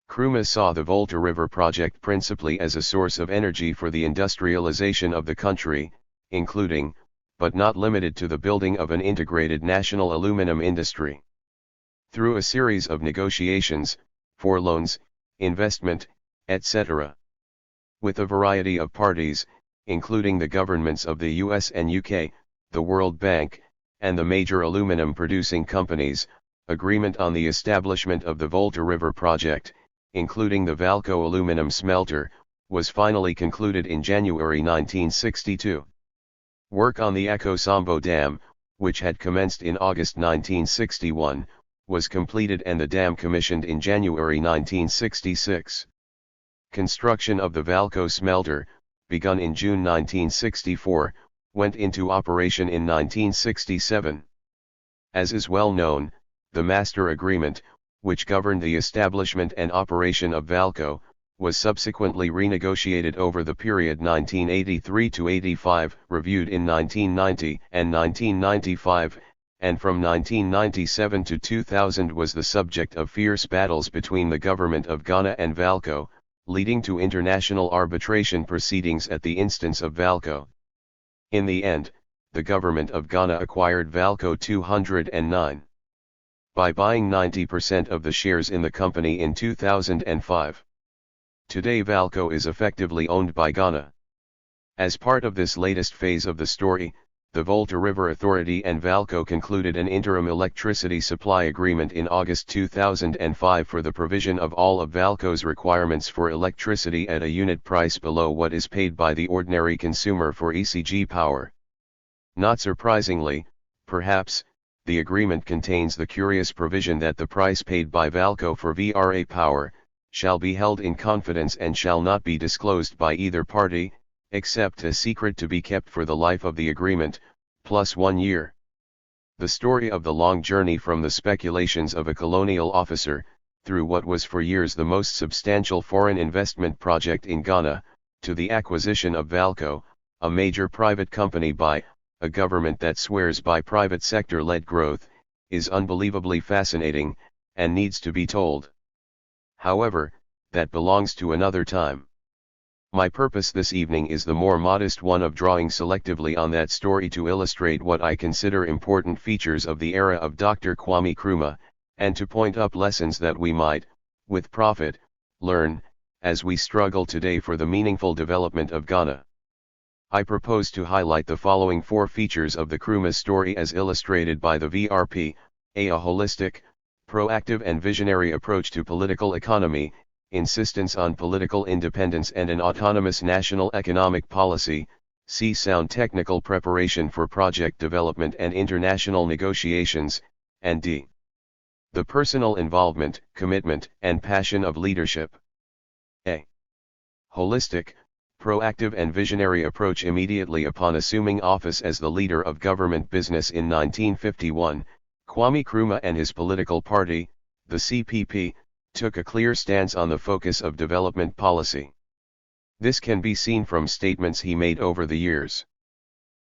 Nkrumah saw the Volta River project principally as a source of energy for the industrialization of the country, including, but not limited to, the building of an integrated national aluminum industry. Through a series of negotiations, for loans, investment, etc. with a variety of parties, including the governments of the US and UK, the World Bank, and the major aluminum-producing companies, agreement on the establishment of the Volta River project, including the Valco aluminum smelter, was finally concluded in January 1962. Work on the Echo Sambo Dam, which had commenced in August 1961, was completed and the dam commissioned in January 1966. Construction of the Valco smelter, begun in June 1964, went into operation in 1967. As is well known, the Master Agreement, which governed the establishment and operation of Valco, was subsequently renegotiated over the period 1983 to 85, reviewed in 1990 and 1995, and from 1997 to 2000 was the subject of fierce battles between the government of Ghana and Valco, leading to international arbitration proceedings at the instance of Valco. In the end, the government of Ghana acquired Valco 209. By buying 90% of the shares in the company in 2005. Today Valco is effectively owned by Ghana. As part of this latest phase of the story, the Volta River Authority and Valco concluded an interim electricity supply agreement in August 2005 for the provision of all of Valco's requirements for electricity at a unit price below what is paid by the ordinary consumer for ECG power. Not surprisingly, perhaps, the agreement contains the curious provision that the price paid by Valco for VRA power shall be held in confidence and shall not be disclosed by either party, except a secret to be kept for the life of the agreement, plus 1 year. The story of the long journey from the speculations of a colonial officer, through what was for years the most substantial foreign investment project in Ghana, to the acquisition of Valco, a major private company by a government that swears by private sector-led growth, is unbelievably fascinating, and needs to be told. However, that belongs to another time. My purpose this evening is the more modest one of drawing selectively on that story to illustrate what I consider important features of the era of Dr. Kwame Nkrumah, and to point up lessons that we might, with profit, learn, as we struggle today for the meaningful development of Ghana. I propose to highlight the following 4 features of the Nkrumah story as illustrated by the VRP: a holistic, proactive and visionary approach to political economy, insistence on political independence and an autonomous national economic policy, c. sound technical preparation for project development and international negotiations, and d. the personal involvement, commitment, and passion of leadership. A. Holistic, proactive and visionary approach. Immediately upon assuming office as the leader of government business in 1951, Kwame Nkrumah and his political party, the CPP, took a clear stance on the focus of development policy. This can be seen from statements he made over the years.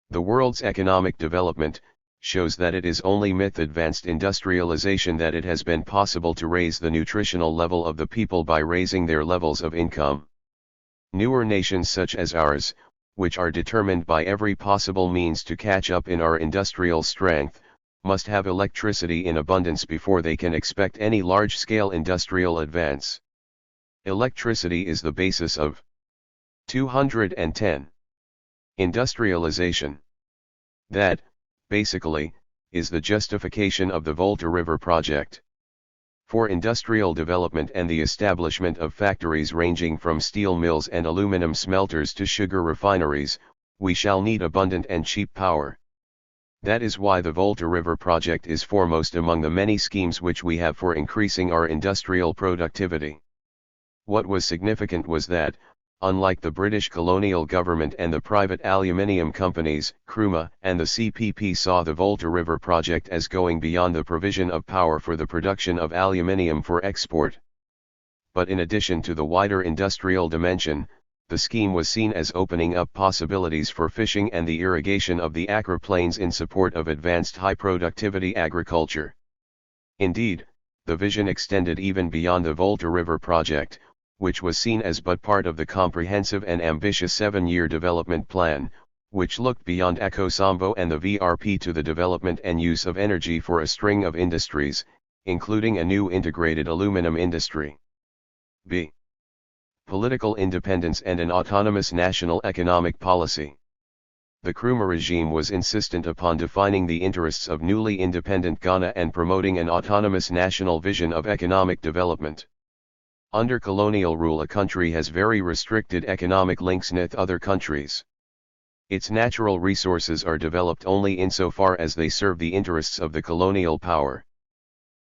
The world's economic development shows that it is only with advanced industrialization that it has been possible to raise the nutritional level of the people by raising their levels of income. Newer nations such as ours, which are determined by every possible means to catch up in our industrial strength, must have electricity in abundance before they can expect any large-scale industrial advance. Electricity is the basis of 210. Industrialization. That, basically, is the justification of the Volta River project. For industrial development and the establishment of factories ranging from steel mills and aluminum smelters to sugar refineries, We shall need abundant and cheap power. That is why the Volta River project is foremost among the many schemes which we have for increasing our industrial productivity. What was significant was that, unlike the British colonial government and the private aluminium companies, Nkrumah and the CPP saw the Volta River project as going beyond the provision of power for the production of aluminium for export. But in addition to the wider industrial dimension, the scheme was seen as opening up possibilities for fishing and the irrigation of the Accra Plains in support of advanced high-productivity agriculture. Indeed, the vision extended even beyond the Volta River project, which was seen as but part of the comprehensive and ambitious 7-year development plan, which looked beyond Akosombo and the VRP to the development and use of energy for a string of industries, including a new integrated aluminum industry. B. Political independence and an autonomous national economic policy. The Nkrumah regime was insistent upon defining the interests of newly independent Ghana and promoting an autonomous national vision of economic development. Under colonial rule, a country has very restricted economic links with other countries. Its natural resources are developed only insofar as they serve the interests of the colonial power.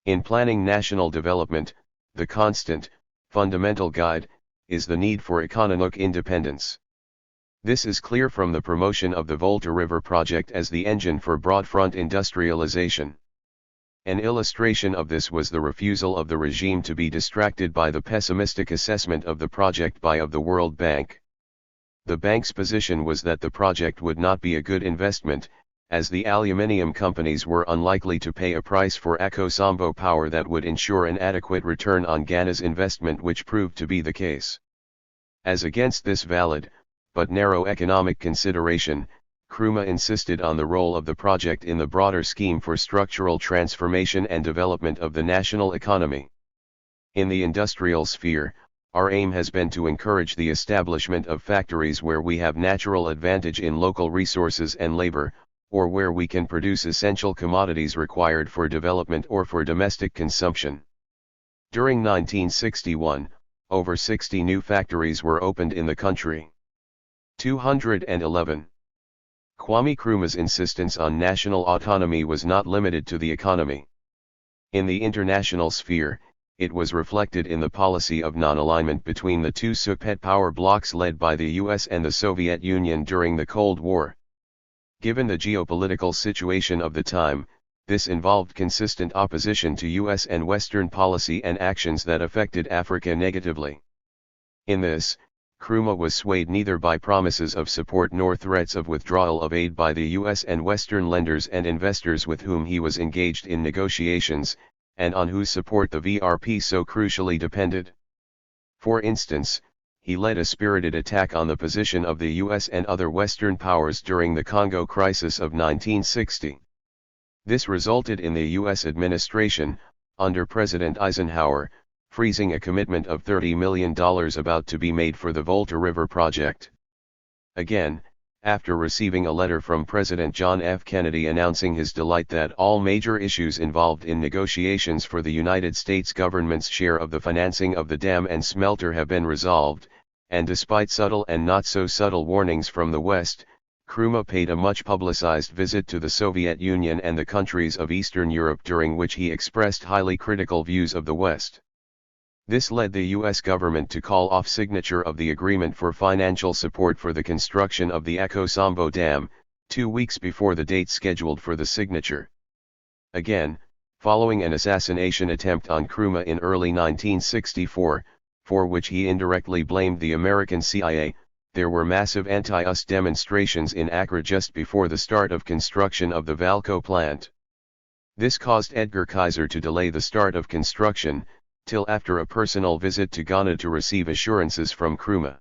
In planning national development, the constant, fundamental guide, is the need for economic independence. This is clear from the promotion of the Volta River project as the engine for broad-front industrialization. An illustration of this was the refusal of the regime to be distracted by the pessimistic assessment of the project by the World Bank. The bank's position was that the project would not be a good investment, as the aluminium companies were unlikely to pay a price for Akosombo power that would ensure an adequate return on Ghana's investment, which proved to be the case. As against this valid, but narrow economic consideration, Nkrumah insisted on the role of the project in the broader scheme for structural transformation and development of the national economy. In the industrial sphere, our aim has been to encourage the establishment of factories where we have natural advantage in local resources and labor, or where we can produce essential commodities required for development or for domestic consumption. During 1961, over 60 new factories were opened in the country. 211. Kwame Nkrumah's insistence on national autonomy was not limited to the economy. In the international sphere, it was reflected in the policy of non-alignment between the two superpower power blocs led by the US and the Soviet Union during the Cold War. Given the geopolitical situation of the time, this involved consistent opposition to US and Western policy and actions that affected Africa negatively. In this, Nkrumah was swayed neither by promises of support nor threats of withdrawal of aid by the US and Western lenders and investors with whom he was engaged in negotiations, and on whose support the VRP so crucially depended. For instance, he led a spirited attack on the position of the US and other Western powers during the Congo crisis of 1960. This resulted in the US administration, under President Eisenhower, freezing a commitment of $30 million about to be made for the Volta River project. Again, after receiving a letter from President John F. Kennedy announcing his delight that all major issues involved in negotiations for the United States government's share of the financing of the dam and smelter have been resolved, and despite subtle and not so subtle warnings from the West, Nkrumah paid a much publicized visit to the Soviet Union and the countries of Eastern Europe, during which he expressed highly critical views of the West. This led the U.S. government to call off signature of the agreement for financial support for the construction of the Akosombo Dam, 2 weeks before the date scheduled for the signature. Again, following an assassination attempt on Nkrumah in early 1964, for which he indirectly blamed the American CIA, there were massive anti-US demonstrations in Accra just before the start of construction of the Valco plant. This caused Edgar Kaiser to delay the start of construction, till after a personal visit to Ghana to receive assurances from Nkrumah.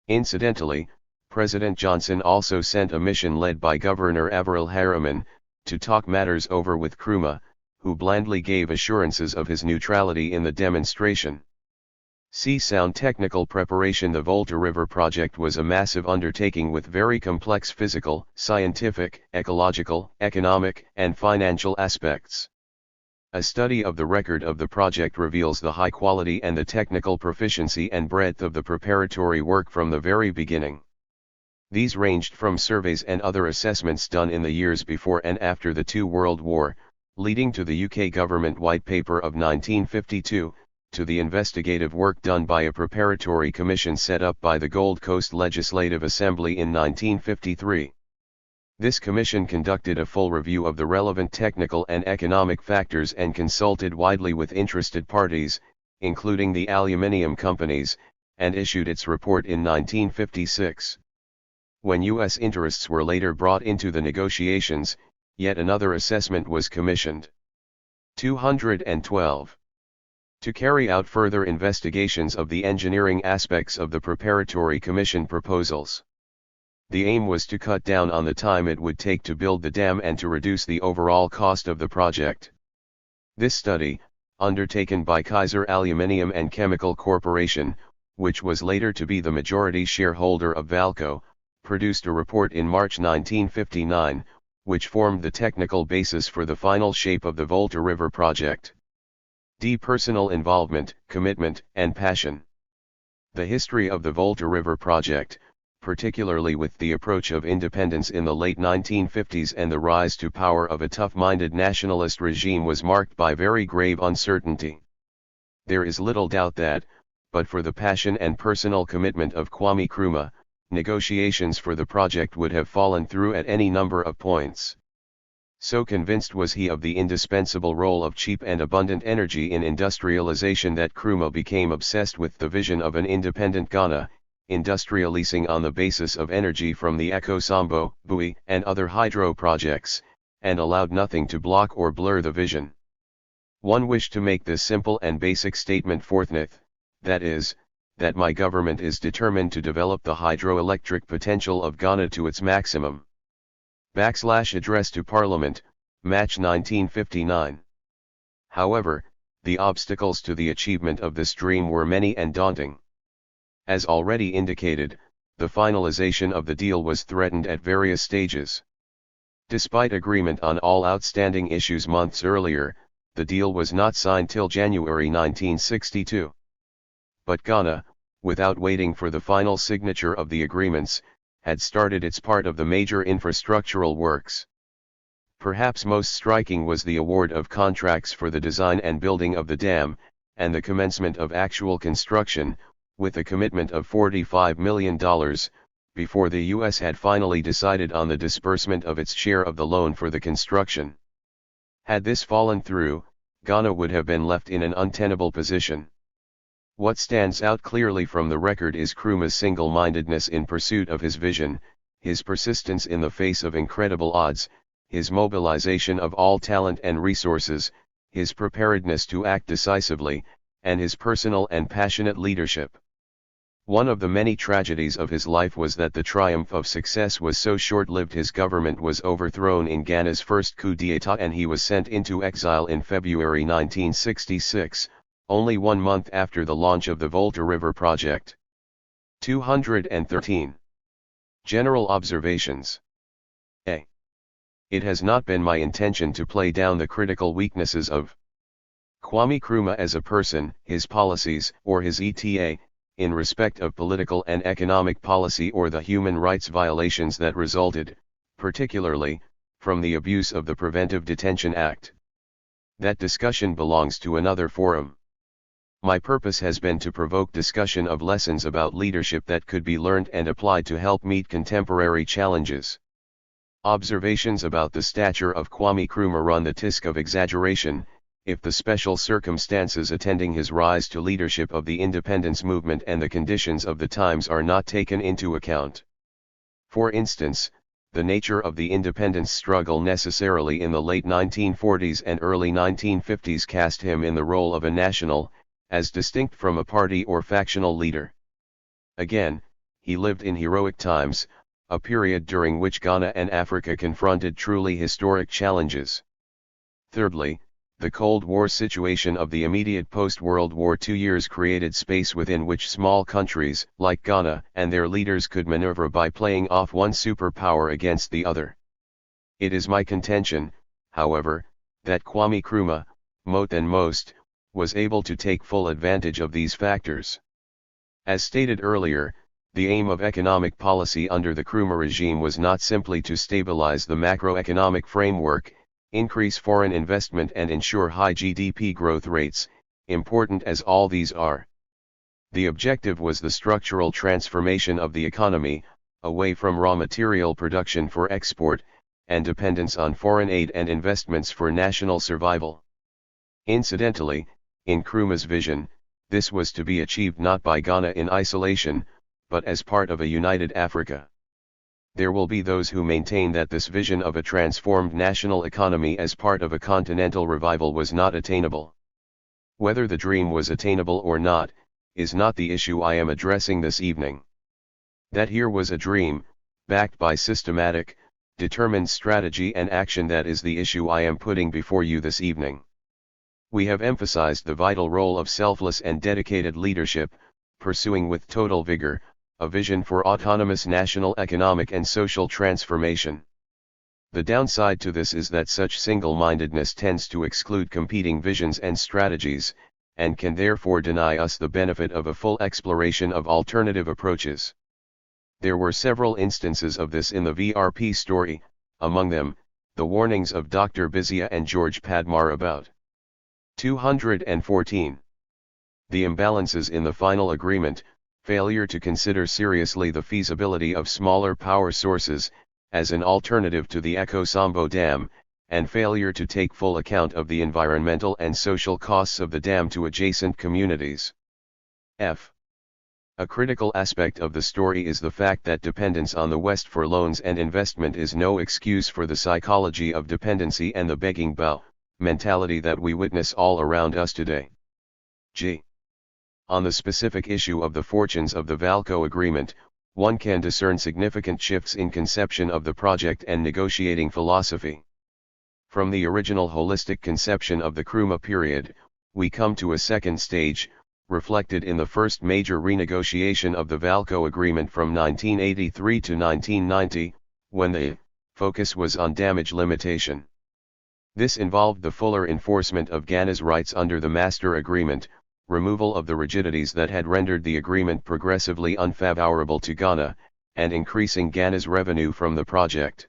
Incidentally, President Johnson also sent a mission led by Governor Averell Harriman, to talk matters over with Nkrumah, who blandly gave assurances of his neutrality in the demonstration. See sound technical preparation. The Volta River project was a massive undertaking with very complex physical, scientific, ecological, economic, and financial aspects. A study of the record of the project reveals the high quality and the technical proficiency and breadth of the preparatory work from the very beginning. These ranged from surveys and other assessments done in the years before and after the Two World War, leading to the UK government white paper of 1952, to the investigative work done by a preparatory commission set up by the Gold Coast Legislative Assembly in 1953. This commission conducted a full review of the relevant technical and economic factors and consulted widely with interested parties, including the aluminium companies, and issued its report in 1956. When U.S. interests were later brought into the negotiations, yet another assessment was commissioned. 212. To carry out further investigations of the engineering aspects of the preparatory commission proposals. The aim was to cut down on the time it would take to build the dam and to reduce the overall cost of the project. This study, undertaken by Kaiser Aluminium and Chemical Corporation, which was later to be the majority shareholder of Valco, produced a report in March 1959, which formed the technical basis for the final shape of the Volta River project. Personal involvement, commitment, and passion. The history of the Volta River project, particularly with the approach of independence in the late 1950s and the rise to power of a tough-minded nationalist regime, was marked by very grave uncertainty. There is little doubt that, but for the passion and personal commitment of Kwame Nkrumah, negotiations for the project would have fallen through at any number of points. So convinced was he of the indispensable role of cheap and abundant energy in industrialization that Nkrumah became obsessed with the vision of an independent Ghana, industrializing on the basis of energy from the Akosombo, Bui, and other hydro projects, and allowed nothing to block or blur the vision. One wished to make this simple and basic statement forthwith, that is, that my government is determined to develop the hydroelectric potential of Ghana to its maximum. Address to Parliament, March 1959. However, the obstacles to the achievement of this dream were many and daunting. As already indicated, the finalization of the deal was threatened at various stages. Despite agreement on all outstanding issues months earlier, the deal was not signed till January 1962. But Ghana, without waiting for the final signature of the agreements, had started its part of the major infrastructural works. Perhaps most striking was the award of contracts for the design and building of the dam, and the commencement of actual construction, with a commitment of $45 million, before the U.S. had finally decided on the disbursement of its share of the loan for the construction. Had this fallen through, Ghana would have been left in an untenable position. What stands out clearly from the record is Nkrumah's single-mindedness in pursuit of his vision, his persistence in the face of incredible odds, his mobilization of all talent and resources, his preparedness to act decisively, and his personal and passionate leadership. One of the many tragedies of his life was that the triumph of success was so short-lived. His government was overthrown in Ghana's first coup d'état and he was sent into exile in February 1966. Only 1 month after the launch of the Volta River project. 213. General observations. A. It has not been my intention to play down the critical weaknesses of Kwame Nkrumah as a person, his policies, or his ETA, in respect of political and economic policy or the human rights violations that resulted, particularly, from the abuse of the Preventive Detention Act. That discussion belongs to another forum. My purpose has been to provoke discussion of lessons about leadership that could be learned and applied to help meet contemporary challenges. Observations about the stature of Kwame Nkrumah run the risk of exaggeration, if the special circumstances attending his rise to leadership of the independence movement and the conditions of the times are not taken into account. For instance, the nature of the independence struggle necessarily in the late 1940s and early 1950s cast him in the role of a national, as distinct from a party or factional leader. Again, he lived in heroic times, a period during which Ghana and Africa confronted truly historic challenges. Thirdly, the Cold War situation of the immediate post-World War II years created space within which small countries, like Ghana, and their leaders could maneuver by playing off one superpower against the other. It is my contention, however, that Kwame Nkrumah, more than most, was able to take full advantage of these factors. As stated earlier, The aim of economic policy under the Nkrumah regime was not simply to stabilize the macroeconomic framework, increase foreign investment and ensure high GDP growth rates, important as all these are. The objective was the structural transformation of the economy, away from raw material production for export, and dependence on foreign aid and investments for national survival. Incidentally, in Nkrumah's vision, this was to be achieved not by Ghana in isolation, but as part of a united Africa. There will be those who maintain that this vision of a transformed national economy as part of a continental revival was not attainable. Whether the dream was attainable or not, is not the issue I am addressing this evening. That here was a dream, backed by systematic, determined strategy and action, that is the issue I am putting before you this evening. We have emphasized the vital role of selfless and dedicated leadership, pursuing with total vigor, a vision for autonomous national economic and social transformation. The downside to this is that such single-mindedness tends to exclude competing visions and strategies, and can therefore deny us the benefit of a full exploration of alternative approaches. There were several instances of this in the VRP story, among them, the warnings of Dr. Bizia and George Padmar about 214. The imbalances in the final agreement, failure to consider seriously the feasibility of smaller power sources, as an alternative to the Ekosambo Dam, and failure to take full account of the environmental and social costs of the dam to adjacent communities. F. A critical aspect of the story is the fact that dependence on the West for loans and investment is no excuse for the psychology of dependency and the begging bow mentality that we witness all around us today. G. On the specific issue of the fortunes of the Valco agreement, one can discern significant shifts in conception of the project and negotiating philosophy. From the original holistic conception of the Nkrumah period, we come to a second stage, reflected in the first major renegotiation of the Valco agreement from 1983 to 1990, when the focus was on damage limitation. This involved the fuller enforcement of Ghana's rights under the Master Agreement, removal of the rigidities that had rendered the agreement progressively unfavorable to Ghana, and increasing Ghana's revenue from the project.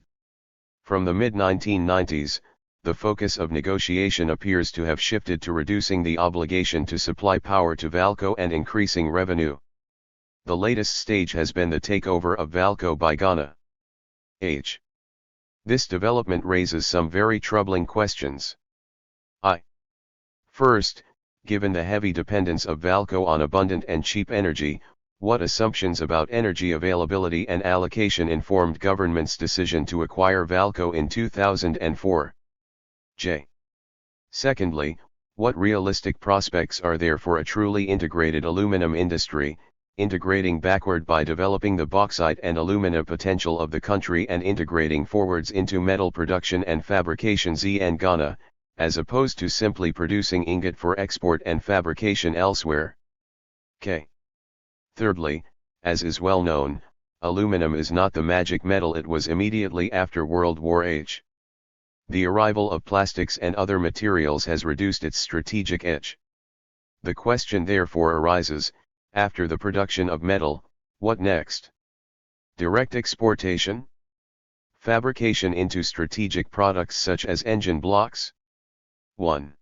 From the mid-1990s, the focus of negotiation appears to have shifted to reducing the obligation to supply power to Valco and increasing revenue. The latest stage has been the takeover of Valco by Ghana. H. This development raises some very troubling questions. First, given the heavy dependence of Valco on abundant and cheap energy, what assumptions about energy availability and allocation informed government's decision to acquire Valco in 2004? J. Secondly, what realistic prospects are there for a truly integrated aluminum industry, integrating backward by developing the bauxite and alumina potential of the country and integrating forwards into metal production and fabrication in Ghana, as opposed to simply producing ingot for export and fabrication elsewhere? K. Thirdly, as is well known, aluminum is not the magic metal it was immediately after World War H. The arrival of plastics and other materials has reduced its strategic edge. The question therefore arises, after the production of metal, what next? Direct exportation? Fabrication into strategic products such as engine blocks? 1.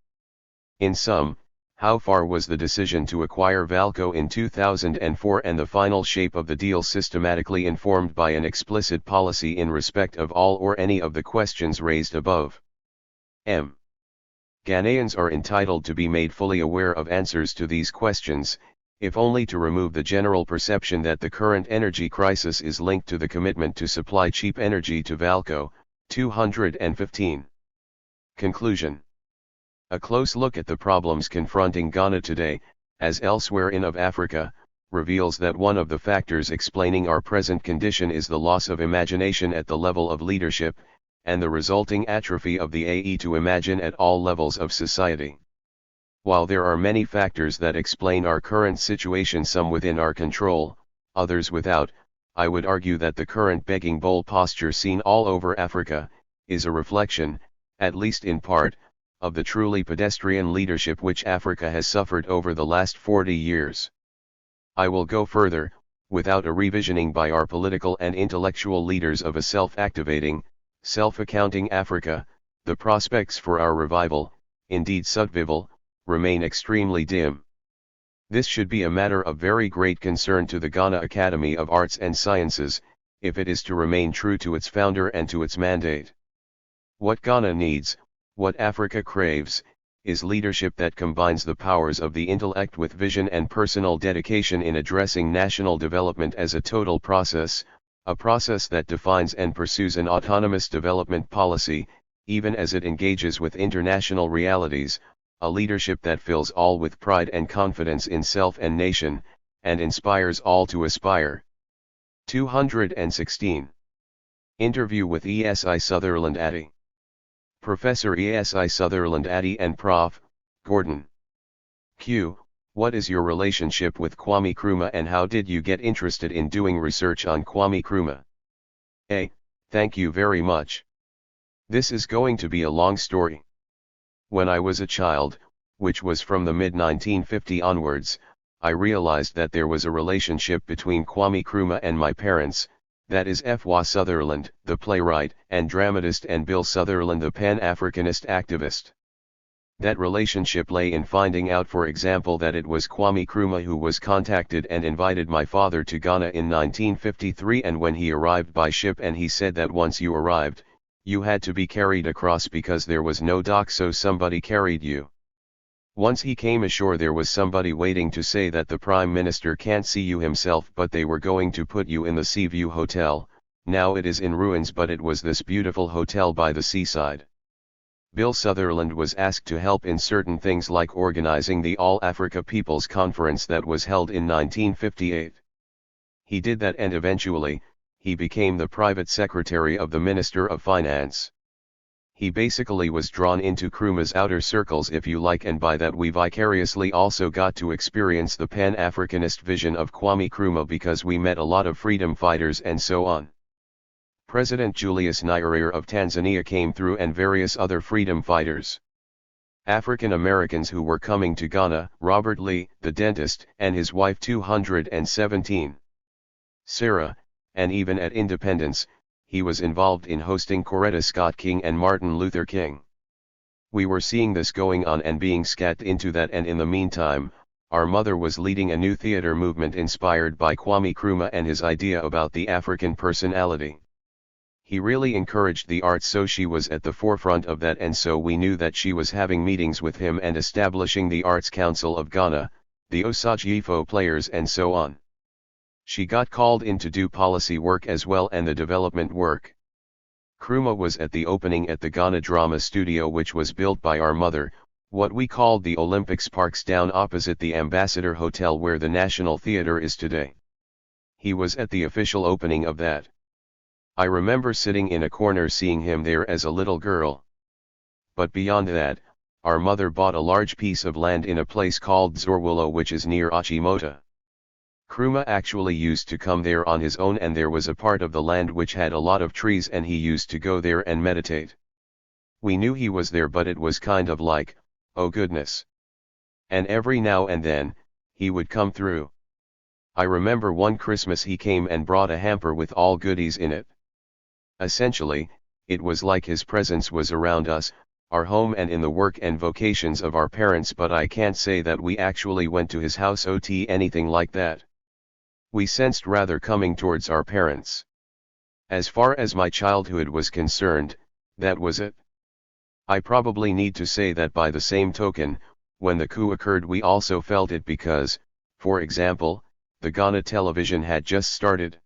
In sum, how far was the decision to acquire Valco in 2004 and the final shape of the deal systematically informed by an explicit policy in respect of all or any of the questions raised above? M. Ghanaians are entitled to be made fully aware of answers to these questions, if only to remove the general perception that the current energy crisis is linked to the commitment to supply cheap energy to Valco. 215. Conclusion. A close look at the problems confronting Ghana today, as elsewhere in Africa, reveals that one of the factors explaining our present condition is the loss of imagination at the level of leadership, and the resulting atrophy of the AE to imagine at all levels of society. While there are many factors that explain our current situation, some within our control, others without, I would argue that the current begging bowl posture seen all over Africa, is a reflection, at least in part, of the truly pedestrian leadership which Africa has suffered over the last 40 years. I will go further, without a revisioning by our political and intellectual leaders of a self-activating, self-accounting Africa, the prospects for our revival, indeed survival, remain extremely dim. This should be a matter of very great concern to the Ghana Academy of Arts and Sciences, if it is to remain true to its founder and to its mandate. What Ghana needs, what Africa craves, is leadership that combines the powers of the intellect with vision and personal dedication in addressing national development as a total process, a process that defines and pursues an autonomous development policy, even as it engages with international realities, a leadership that fills all with pride and confidence in self and nation, and inspires all to aspire. 216. Interview with ESI Sutherland Addy. Professor ESI Sutherland Addy and Prof. Gordon. Q. What is your relationship with Kwame Nkrumah and how did you get interested in doing research on Kwame Nkrumah? A. Thank you very much. This is going to be a long story. When I was a child, which was from the mid-1950s onwards, I realized that there was a relationship between Kwame Nkrumah and my parents, that is F.W. Sutherland, the playwright and dramatist, and Bill Sutherland, the Pan-Africanist activist. That relationship lay in finding out, for example, that it was Kwame Nkrumah who was contacted and invited my father to Ghana in 1953, and when he arrived by ship, and he said that once you arrived, you had to be carried across because there was no dock, so somebody carried you. Once he came ashore, there was somebody waiting to say that the Prime Minister can't see you himself, but they were going to put you in the Seaview Hotel. Now it is in ruins, but it was this beautiful hotel by the seaside. Bill Sutherland was asked to help in certain things like organizing the All Africa People's Conference that was held in 1958. He did that, and eventually, he became the private secretary of the Minister of Finance. He basically was drawn into Nkrumah's outer circles, if you like, and by that we vicariously also got to experience the Pan-Africanist vision of Kwame Nkrumah, because we met a lot of freedom fighters and so on. President Julius Nyerere of Tanzania came through, and various other freedom fighters. African Americans who were coming to Ghana, Robert Lee, the dentist, and his wife 217. Sarah, and even at independence, he was involved in hosting Coretta Scott King and Martin Luther King. We were seeing this going on and being scat into that, and in the meantime, our mother was leading a new theater movement inspired by Kwame Nkrumah and his idea about the African personality. He really encouraged the arts, so she was at the forefront of that, and so we knew that she was having meetings with him and establishing the Arts Council of Ghana, the Osajifo players, and so on. She got called in to do policy work as well and the development work. Nkrumah was at the opening at the Ghana Drama Studio, which was built by our mother, what we called the Olympics Parks, down opposite the Ambassador Hotel where the National Theatre is today. He was at the official opening of that. I remember sitting in a corner seeing him there as a little girl. But beyond that, our mother bought a large piece of land in a place called Zorwolo, which is near Achimota. Nkrumah actually used to come there on his own, and there was a part of the land which had a lot of trees, and he used to go there and meditate. We knew he was there, but it was kind of like, oh goodness. And every now and then, he would come through. I remember one Christmas he came and brought a hamper with all goodies in it. Essentially, it was like his presence was around us, our home, and in the work and vocations of our parents, but I can't say that we actually went to his house or anything like that. We sensed rather coming towards our parents. As far as my childhood was concerned, that was it. I probably need to say that by the same token, when the coup occurred we also felt it because, for example, the Ghana television had just started.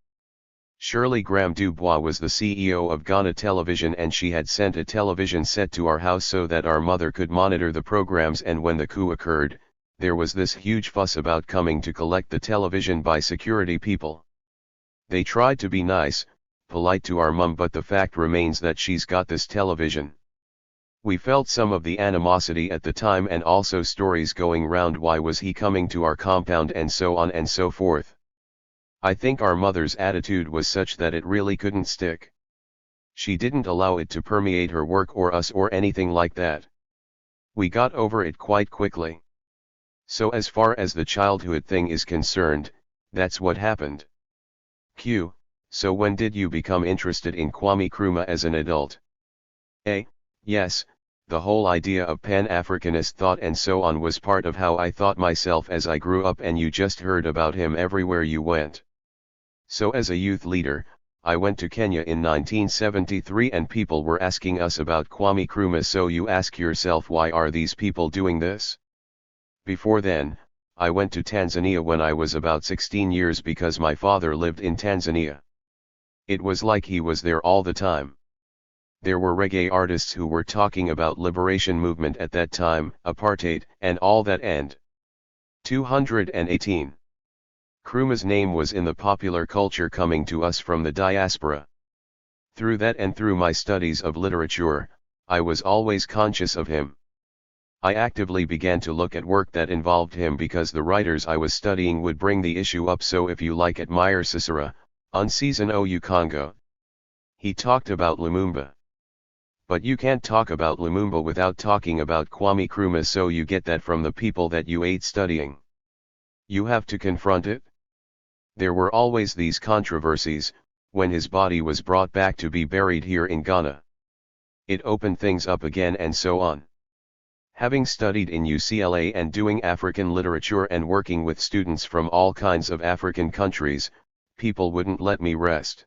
Shirley Graham Dubois was the CEO of Ghana Television, and she had sent a television set to our house so that our mother could monitor the programs, and when the coup occurred, there was this huge fuss about coming to collect the television by security people. They tried to be nice, polite to our mum, but the fact remains that she's got this television. We felt some of the animosity at the time, and also stories going round, why was he coming to our compound, and so on and so forth. I think our mother's attitude was such that it really couldn't stick. She didn't allow it to permeate her work or us or anything like that. We got over it quite quickly. So as far as the childhood thing is concerned, that's what happened. Q. So when did you become interested in Kwame Nkrumah as an adult? A. Yes, the whole idea of Pan-Africanist thought and so on was part of how I thought myself as I grew up, and you just heard about him everywhere you went. So as a youth leader, I went to Kenya in 1973 and people were asking us about Kwame Nkrumah, so you ask yourself, why are these people doing this? Before then, I went to Tanzania when I was about 16 years because my father lived in Tanzania. It was like he was there all the time. There were reggae artists who were talking about liberation movement at that time, apartheid, and all that. And 218. Nkrumah's name was in the popular culture coming to us from the diaspora. Through that and through my studies of literature, I was always conscious of him. I actively began to look at work that involved him because the writers I was studying would bring the issue up. So if you like, admire Cicero, Unseason O Congo. He talked about Lumumba. But you can't talk about Lumumba without talking about Kwame Nkrumah, so you get that from the people that you ate studying. You have to confront it. There were always these controversies, when his body was brought back to be buried here in Ghana. It opened things up again and so on. Having studied in UCLA and doing African literature and working with students from all kinds of African countries, people wouldn't let me rest.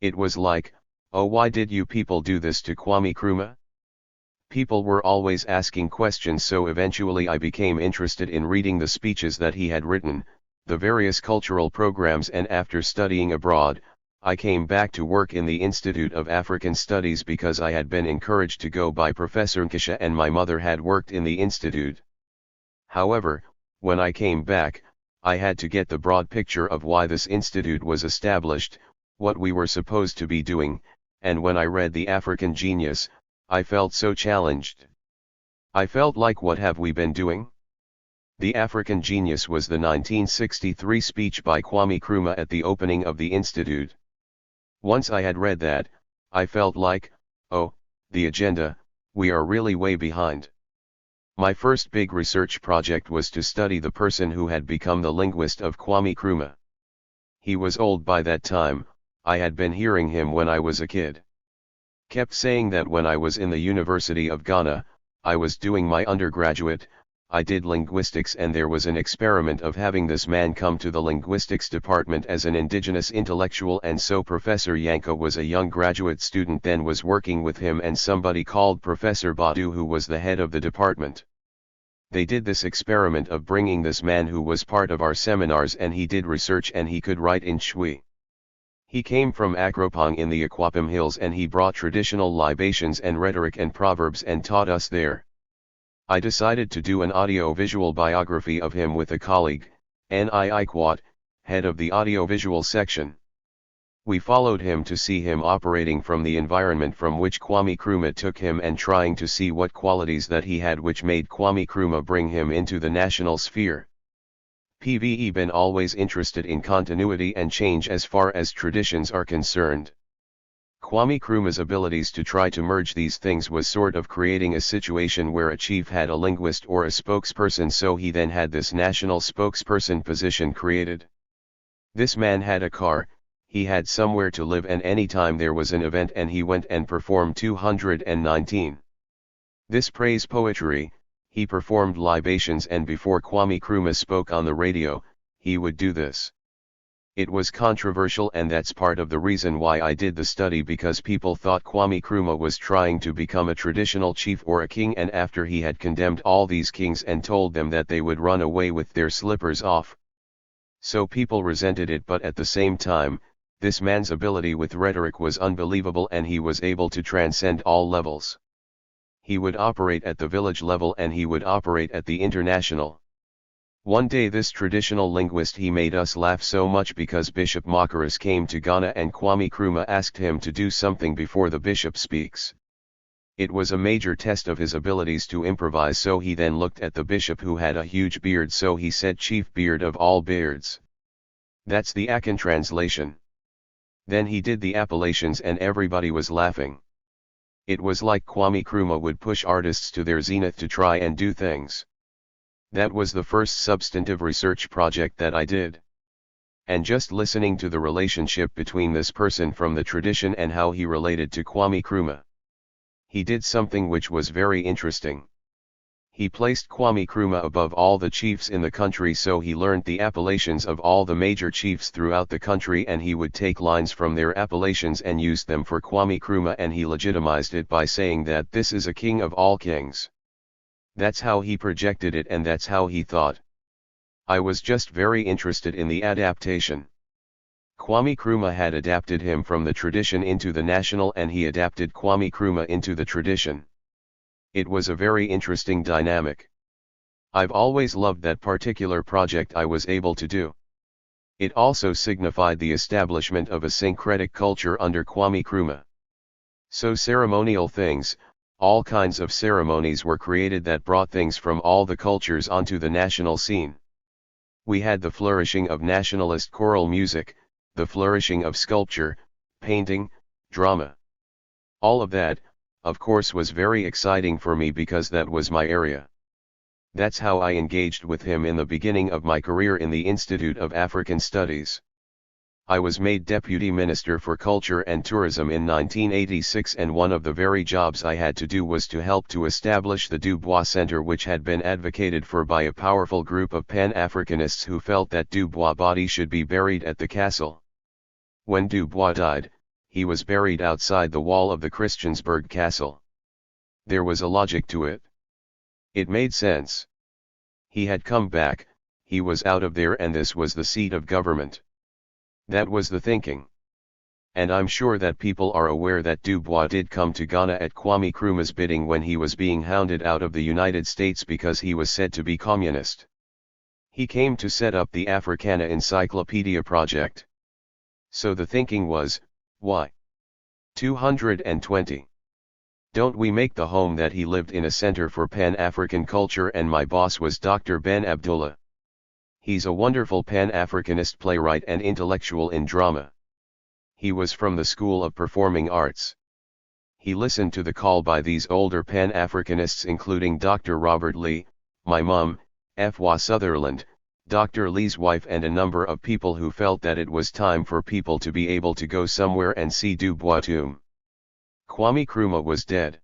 It was like, oh, why did you people do this to Kwame Nkrumah? People were always asking questions, so eventually I became interested in reading the speeches that he had written, the various cultural programs, and after studying abroad, I came back to work in the Institute of African Studies because I had been encouraged to go by Professor Nkisha and my mother had worked in the institute. However, when I came back, I had to get the broad picture of why this institute was established, what we were supposed to be doing, and when I read The African Genius, I felt so challenged. I felt like, what have we been doing? The African Genius was the 1963 speech by Kwame Nkrumah at the opening of the institute. Once I had read that, I felt like, oh, the agenda, we are really way behind. My first big research project was to study the person who had become the linguist of Kwame Nkrumah. He was old by that time, I had been hearing him when I was a kid. Kept saying that when I was in the University of Ghana, I was doing my undergraduate, I did linguistics, and there was an experiment of having this man come to the linguistics department as an indigenous intellectual, and so Professor Yanko was a young graduate student then, was working with him and somebody called Professor Badu who was the head of the department. They did this experiment of bringing this man who was part of our seminars, and he did research and he could write in Shui. He came from Akropong in the Akwapim Hills and he brought traditional libations and rhetoric and proverbs and taught us there. I decided to do an audio-visual biography of him with a colleague, Ni Ikwat, head of the audio-visual section. We followed him to see him operating from the environment from which Kwame Nkrumah took him and trying to see what qualities that he had which made Kwame Nkrumah bring him into the national sphere. Pve been always interested in continuity and change as far as traditions are concerned. Kwame Nkrumah's abilities to try to merge these things was sort of creating a situation where a chief had a linguist or a spokesperson, so he then had this national spokesperson position created. This man had a car, he had somewhere to live, and anytime there was an event and he went and performed 219. This praise poetry, he performed libations, and before Kwame Nkrumah spoke on the radio, he would do this. It was controversial, and that's part of the reason why I did the study, because people thought Kwame Nkrumah was trying to become a traditional chief or a king, and after he had condemned all these kings and told them that they would run away with their slippers off. So people resented it, but at the same time, this man's ability with rhetoric was unbelievable and he was able to transcend all levels. He would operate at the village level and he would operate at the international. One day this traditional linguist, he made us laugh so much because Bishop Makaris came to Ghana and Kwame Nkrumah asked him to do something before the bishop speaks. It was a major test of his abilities to improvise, so he then looked at the bishop who had a huge beard, so he said, "Chief beard of all beards." That's the Akan translation. Then he did the appellations and everybody was laughing. It was like Kwame Nkrumah would push artists to their zenith to try and do things. That was the first substantive research project that I did. And just listening to the relationship between this person from the tradition and how he related to Kwame Nkrumah. He did something which was very interesting. He placed Kwame Nkrumah above all the chiefs in the country, so he learned the appellations of all the major chiefs throughout the country, and he would take lines from their appellations and use them for Kwame Nkrumah, and he legitimized it by saying that this is a king of all kings. That's how he projected it, and that's how he thought. I was just very interested in the adaptation. Kwame Nkrumah had adapted him from the tradition into the national, and he adapted Kwame Nkrumah into the tradition. It was a very interesting dynamic. I've always loved that particular project I was able to do. It also signified the establishment of a syncretic culture under Kwame Nkrumah. So ceremonial things, all kinds of ceremonies were created that brought things from all the cultures onto the national scene. We had the flourishing of nationalist choral music, the flourishing of sculpture, painting, drama. All of that, of course, was very exciting for me because that was my area. That's how I engaged with him in the beginning of my career in the Institute of African Studies. I was made Deputy Minister for Culture and Tourism in 1986, and one of the very jobs I had to do was to help to establish the Dubois Center, which had been advocated for by a powerful group of Pan-Africanists who felt that Dubois' body should be buried at the castle. When Dubois died, he was buried outside the wall of the Christiansburg Castle. There was a logic to it. It made sense. He had come back, he was out of there, and this was the seat of government. That was the thinking. And I'm sure that people are aware that Dubois did come to Ghana at Kwame Nkrumah's bidding when he was being hounded out of the United States because he was said to be communist. He came to set up the Africana Encyclopedia Project. So the thinking was, why? 220. Don't we make the home that he lived in a center for Pan-African culture? And my boss was Dr. Ben Abdullah. He's a wonderful Pan-Africanist playwright and intellectual in drama. He was from the School of Performing Arts. He listened to the call by these older Pan-Africanists, including Dr. Robert Lee, my mom, F.W. Sutherland, Dr. Lee's wife, and a number of people who felt that it was time for people to be able to go somewhere and see Dubois' tomb. Kwame Nkrumah was dead.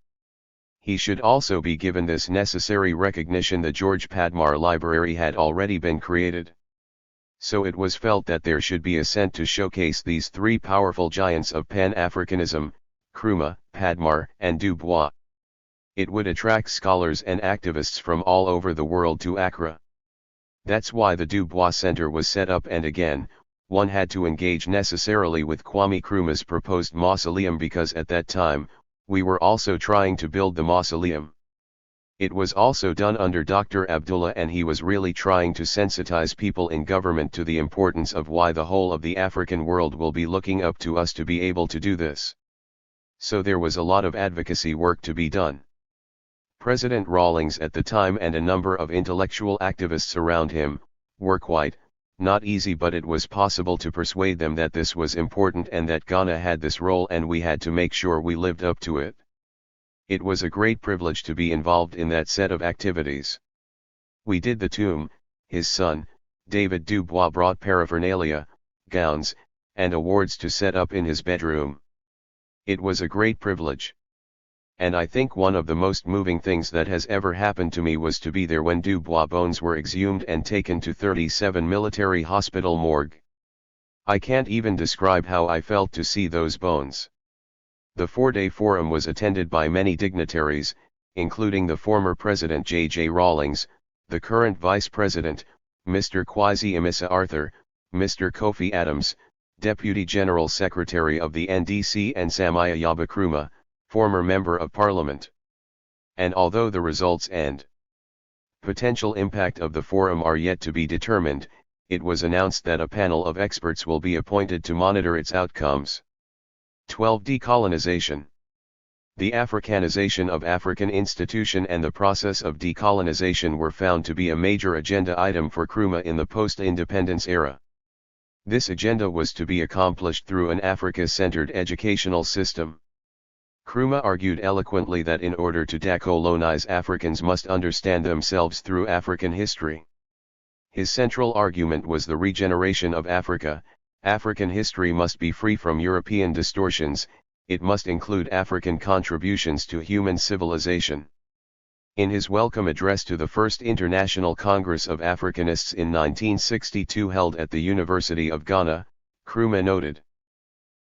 He should also be given this necessary recognition. The George Padmar Library had already been created. So it was felt that there should be a cent to showcase these three powerful giants of Pan-Africanism, Nkrumah, Padmar, and Dubois. It would attract scholars and activists from all over the world to Accra. That's why the Dubois Center was set up, and again, one had to engage necessarily with Kwame Nkrumah's proposed mausoleum, because at that time, we were also trying to build the mausoleum. It was also done under Dr. Abdullah, and he was really trying to sensitize people in government to the importance of why the whole of the African world will be looking up to us to be able to do this. So there was a lot of advocacy work to be done. President Rawlings at the time and a number of intellectual activists around him were quite not easy, but it was possible to persuade them that this was important and that Ghana had this role and we had to make sure we lived up to it. It was a great privilege to be involved in that set of activities. We did the tomb. His son, David Dubois, brought paraphernalia, gowns, and awards to set up in his bedroom. It was a great privilege. And I think one of the most moving things that has ever happened to me was to be there when Dubois' bones were exhumed and taken to 37 Military Hospital morgue. I can't even describe how I felt to see those bones. The 4-day forum was attended by many dignitaries, including the former President J.J. Rawlings, the current Vice President, Mr. Kwasi Amisa Arthur, Mr. Kofi Adams, Deputy General Secretary of the NDC, and Samia Yaba Nkrumah, former Member of Parliament. And although the results and potential impact of the forum are yet to be determined, it was announced that a panel of experts will be appointed to monitor its outcomes. 12. Decolonization. The Africanization of African institution and the process of decolonization were found to be a major agenda item for Nkrumah in the post-independence era. This agenda was to be accomplished through an Africa-centered educational system. Nkrumah argued eloquently that in order to decolonize, Africans must understand themselves through African history. His central argument was the regeneration of Africa. African history must be free from European distortions, it must include African contributions to human civilization. In his welcome address to the First International Congress of Africanists in 1962 held at the University of Ghana, Nkrumah noted,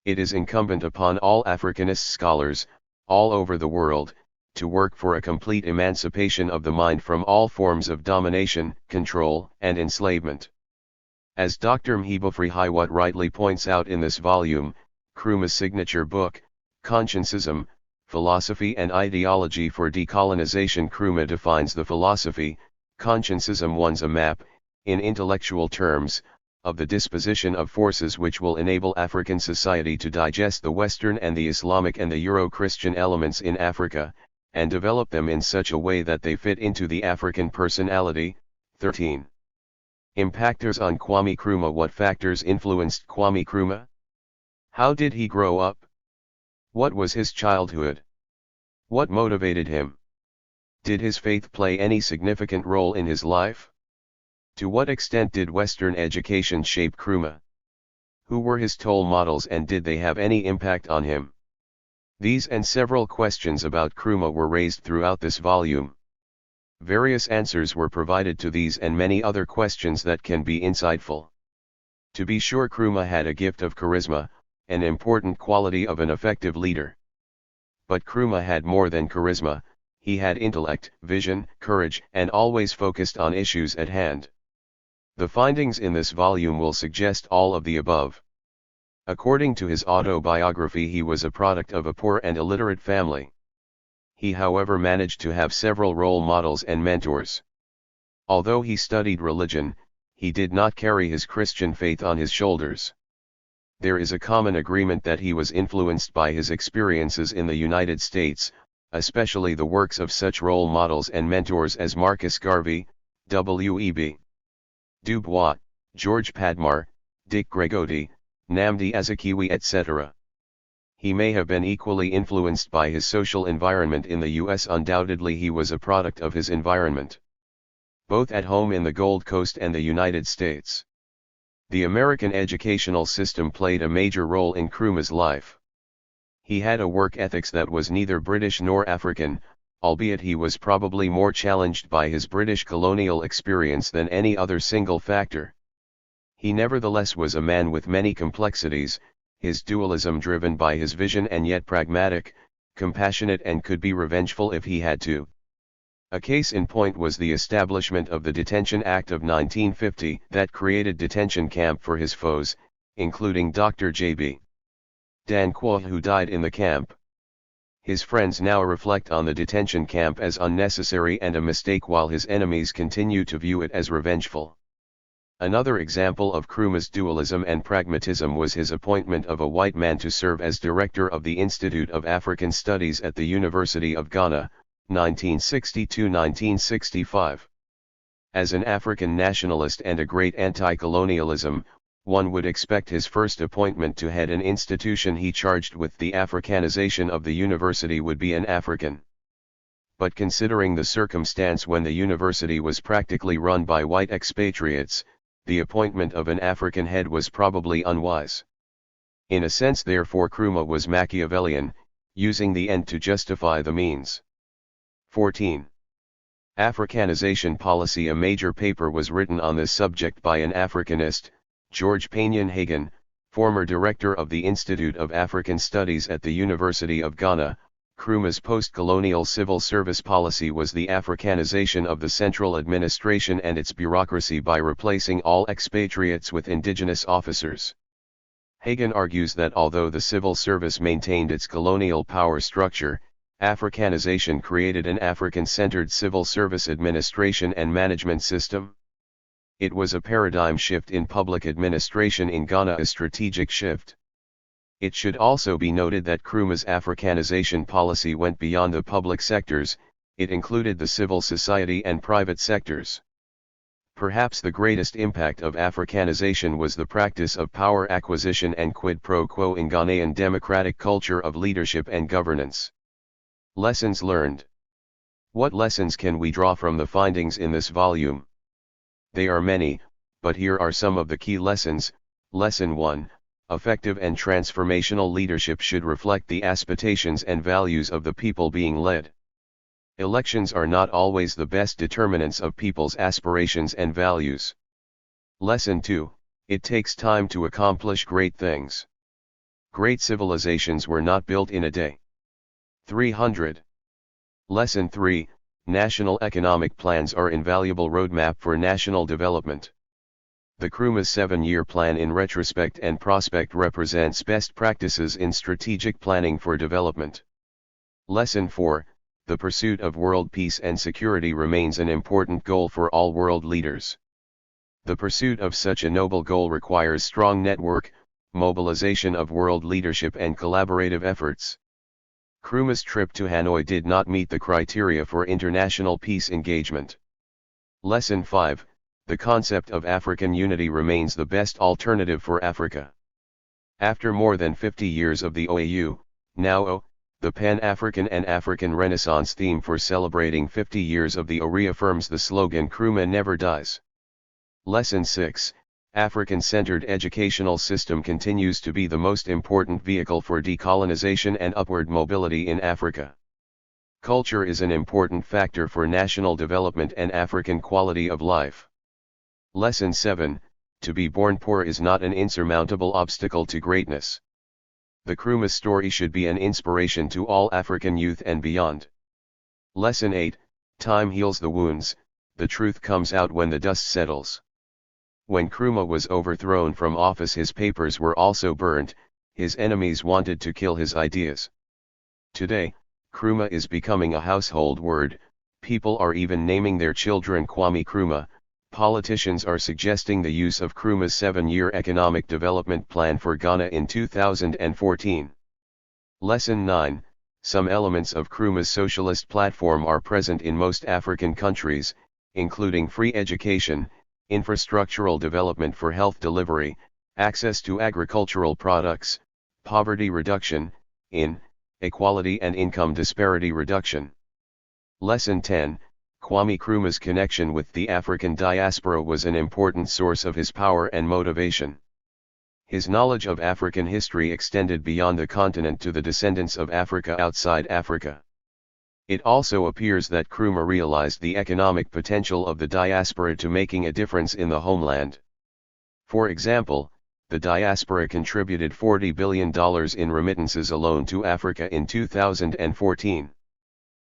"It is incumbent upon all Africanist scholars, all over the world, to work for a complete emancipation of the mind from all forms of domination, control, and enslavement." As Dr. Mhebofre Hiwot rightly points out in this volume, Nkrumah's signature book, Consciencism, Philosophy and Ideology for Decolonization, Nkrumah defines the philosophy, consciencism one's a map, in intellectual terms, of the disposition of forces which will enable African society to digest the Western and the Islamic and the Euro-Christian elements in Africa, and develop them in such a way that they fit into the African personality. 13. Impactors on Kwame Nkrumah. What factors influenced Kwame Nkrumah? How did he grow up? What was his childhood? What motivated him? Did his faith play any significant role in his life? To what extent did Western education shape Nkrumah? Who were his role models and did they have any impact on him? These and several questions about Nkrumah were raised throughout this volume. Various answers were provided to these and many other questions that can be insightful. To be sure, Nkrumah had a gift of charisma, an important quality of an effective leader. But Nkrumah had more than charisma, he had intellect, vision, courage, and always focused on issues at hand. The findings in this volume will suggest all of the above. According to his autobiography, he was a product of a poor and illiterate family. He, however, managed to have several role models and mentors. Although he studied religion, he did not carry his Christian faith on his shoulders. There is a common agreement that he was influenced by his experiences in the United States, especially the works of such role models and mentors as Marcus Garvey, W.E.B. Du Bois, George Padmar, Dick Gregotti, Nnamdi Azikiwe, etc. He may have been equally influenced by his social environment in the U.S. Undoubtedly he was a product of his environment, both at home in the Gold Coast and the United States. The American educational system played a major role in Nkrumah's life. He had a work ethics that was neither British nor African, albeit he was probably more challenged by his British colonial experience than any other single factor. He nevertheless was a man with many complexities, his dualism driven by his vision and yet pragmatic, compassionate and could be revengeful if he had to. A case in point was the establishment of the Detention Act of 1950 that created detention camp for his foes, including Dr. J.B. Danquah, who died in the camp. His friends now reflect on the detention camp as unnecessary and a mistake, while his enemies continue to view it as revengeful. Another example of Nkrumah's dualism and pragmatism was his appointment of a white man to serve as director of the Institute of African Studies at the University of Ghana, 1962-1965. As an African nationalist and a great anti-colonialism, one would expect his first appointment to head an institution he charged with the Africanization of the university would be an African. But considering the circumstance when the university was practically run by white expatriates, the appointment of an African head was probably unwise. In a sense, therefore, Nkrumah was Machiavellian, using the end to justify the means. 14. Africanization policy. A major paper was written on this subject by an Africanist, George Paynion Hagan, former director of the Institute of African Studies at the University of Ghana. Nkrumah's post-colonial civil service policy was the Africanization of the central administration and its bureaucracy by replacing all expatriates with indigenous officers. Hagan argues that although the civil service maintained its colonial power structure, Africanization created an African-centered civil service administration and management system. It was a paradigm shift in public administration in Ghana, a strategic shift. It should also be noted that Nkrumah's Africanization policy went beyond the public sectors, it included the civil society and private sectors. Perhaps the greatest impact of Africanization was the practice of power acquisition and quid pro quo in Ghanaian democratic culture of leadership and governance. Lessons learned. What lessons can we draw from the findings in this volume? They are many, but here are some of the key lessons. Lesson 1. Effective and transformational leadership should reflect the aspirations and values of the people being led. Elections are not always the best determinants of people's aspirations and values. Lesson 2. It takes time to accomplish great things. Great civilizations were not built in a day. 300. Lesson 3. National economic plans are invaluable roadmap for national development. The Nkrumah's 7-year plan in retrospect and prospect represents best practices in strategic planning for development. Lesson 4. The pursuit of world peace and security remains an important goal for all world leaders. The pursuit of such a noble goal requires strong network, mobilization of world leadership and collaborative efforts. Nkrumah's trip to Hanoi did not meet the criteria for international peace engagement. Lesson 5. The concept of African unity remains the best alternative for Africa. After more than 50 years of the OAU, now the Pan-African and African Renaissance theme for celebrating 50 years of the OAU reaffirms the slogan Nkrumah never dies. Lesson 6. African-centered educational system continues to be the most important vehicle for decolonization and upward mobility in Africa. Culture is an important factor for national development and African quality of life. Lesson 7. To be born poor is not an insurmountable obstacle to greatness. The Nkrumah story should be an inspiration to all African youth and beyond. Lesson 8. Time heals the wounds, the truth comes out when the dust settles. When Nkrumah was overthrown from office, his papers were also burned. His enemies wanted to kill his ideas. Today, Nkrumah is becoming a household word. People are even naming their children Kwame Nkrumah. Politicians are suggesting the use of Nkrumah's 7-year economic development plan for Ghana in 2014. Lesson 9. Some elements of Nkrumah's socialist platform are present in most African countries, including free education, infrastructural development for health delivery, access to agricultural products, poverty reduction, inequality and income disparity reduction. Lesson 10. Kwame Nkrumah's connection with the African diaspora was an important source of his power and motivation. His knowledge of African history extended beyond the continent to the descendants of Africa outside Africa. It also appears that Nkrumah realized the economic potential of the diaspora to making a difference in the homeland. For example, the diaspora contributed $40 billion in remittances alone to Africa in 2014.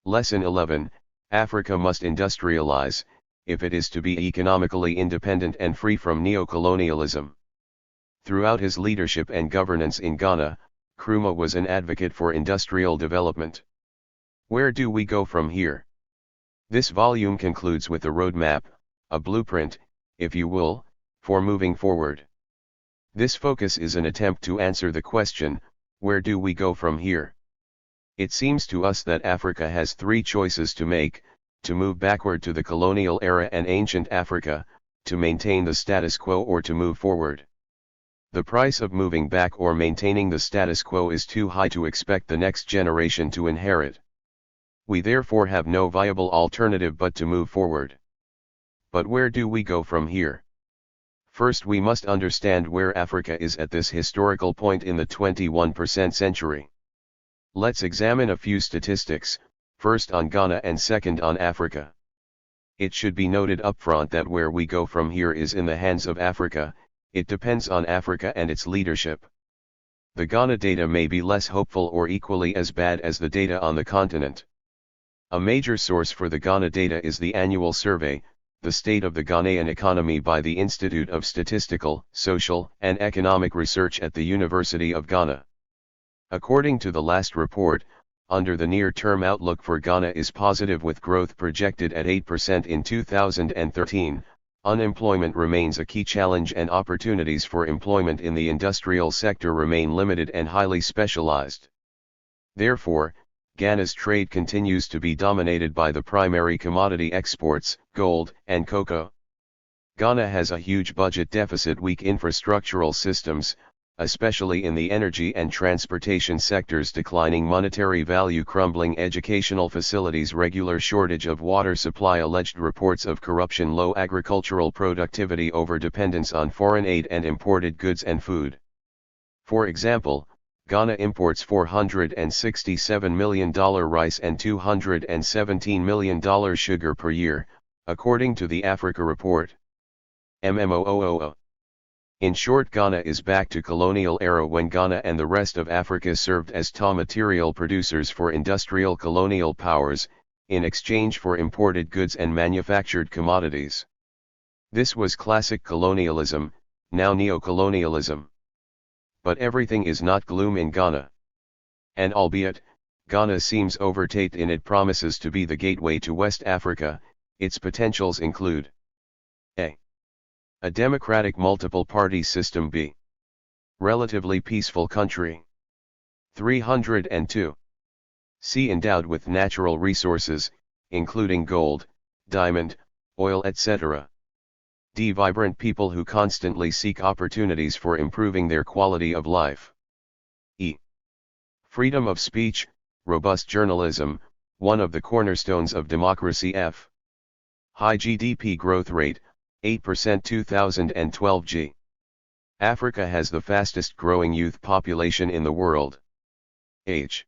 Lesson 11. Africa must industrialize, if it is to be economically independent and free from neocolonialism. Throughout his leadership and governance in Ghana, Nkrumah was an advocate for industrial development. Where do we go from here? This volume concludes with a roadmap, a blueprint, if you will, for moving forward. This focus is an attempt to answer the question, where do we go from here? It seems to us that Africa has 3 choices to make: to move backward to the colonial era and ancient Africa, to maintain the status quo, or to move forward. The price of moving back or maintaining the status quo is too high to expect the next generation to inherit. We therefore have no viable alternative but to move forward. But where do we go from here? First, we must understand where Africa is at this historical point in the 21st century. Let's examine a few statistics, first on Ghana and second on Africa. It should be noted upfront that where we go from here is in the hands of Africa. It depends on Africa and its leadership. The Ghana data may be less hopeful or equally as bad as the data on the continent. A major source for the Ghana data is the annual survey, The State of the Ghanaian Economy, by the Institute of Statistical, Social, and Economic Research at the University of Ghana. According to the last report, under the near-term outlook for Ghana is positive, with growth projected at 8% in 2013. Unemployment remains a key challenge and opportunities for employment in the industrial sector remain limited and highly specialized. Therefore, Ghana's trade continues to be dominated by the primary commodity exports, gold and cocoa. Ghana has a huge budget deficit, weak infrastructural systems, especially in the energy and transportation sectors, declining monetary value, crumbling educational facilities, regular shortage of water supply, alleged reports of corruption, low agricultural productivity, over-dependence on foreign aid and imported goods and food. For example, Ghana imports $467 million rice and $217 million sugar per year, according to the Africa Report. MMOOO. In short, Ghana is back to colonial era, when Ghana and the rest of Africa served as raw material producers for industrial colonial powers, in exchange for imported goods and manufactured commodities. This was classic colonialism, now neocolonialism. But everything is not gloom in Ghana. And albeit, Ghana seems overtaken in its promises to be the gateway to West Africa, its potentials include a democratic multiple-party system, b. relatively peaceful country. 302. C. endowed with natural resources, including gold, diamond, oil, etc. D. vibrant people who constantly seek opportunities for improving their quality of life. E. freedom of speech, robust journalism, one of the cornerstones of democracy. F. high GDP growth rate, 8% 2012. G. Africa has the fastest growing youth population in the world. H.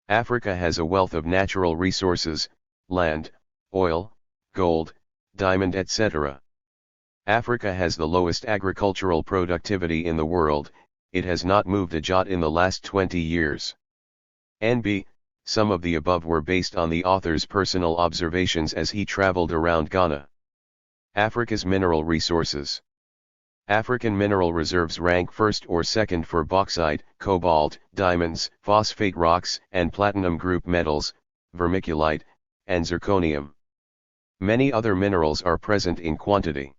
Africa has a wealth of natural resources, land, oil, gold, diamond, etc. Africa has the lowest agricultural productivity in the world, it has not moved a jot in the last 20 years. NB, some of the above were based on the author's personal observations as he traveled around Ghana. Africa's mineral resources. African mineral reserves rank first or second for bauxite, cobalt, diamonds, phosphate rocks, and platinum group metals, vermiculite, and zirconium. Many other minerals are present in quantity.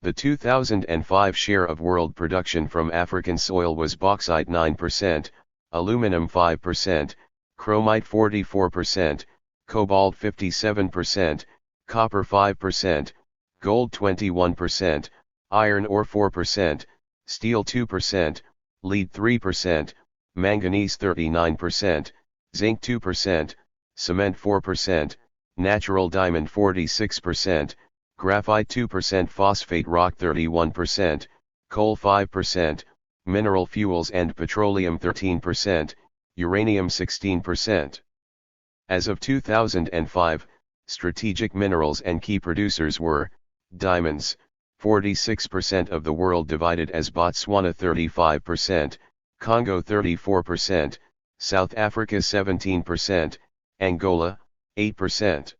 The 2005 share of world production from African soil was bauxite 9%, aluminum 5%, chromite 44%, cobalt 57%, copper 5%, gold 21%, iron ore 4%, steel 2%, lead 3%, manganese 39%, zinc 2%, cement 4%, natural diamond 46%, graphite 2%, phosphate rock 31%, coal 5%, mineral fuels and petroleum 13%, uranium 16%. As of 2005, strategic minerals and key producers were: diamonds, 46% of the world, divided as Botswana 35%, Congo 34%, South Africa 17%, Angola 8%.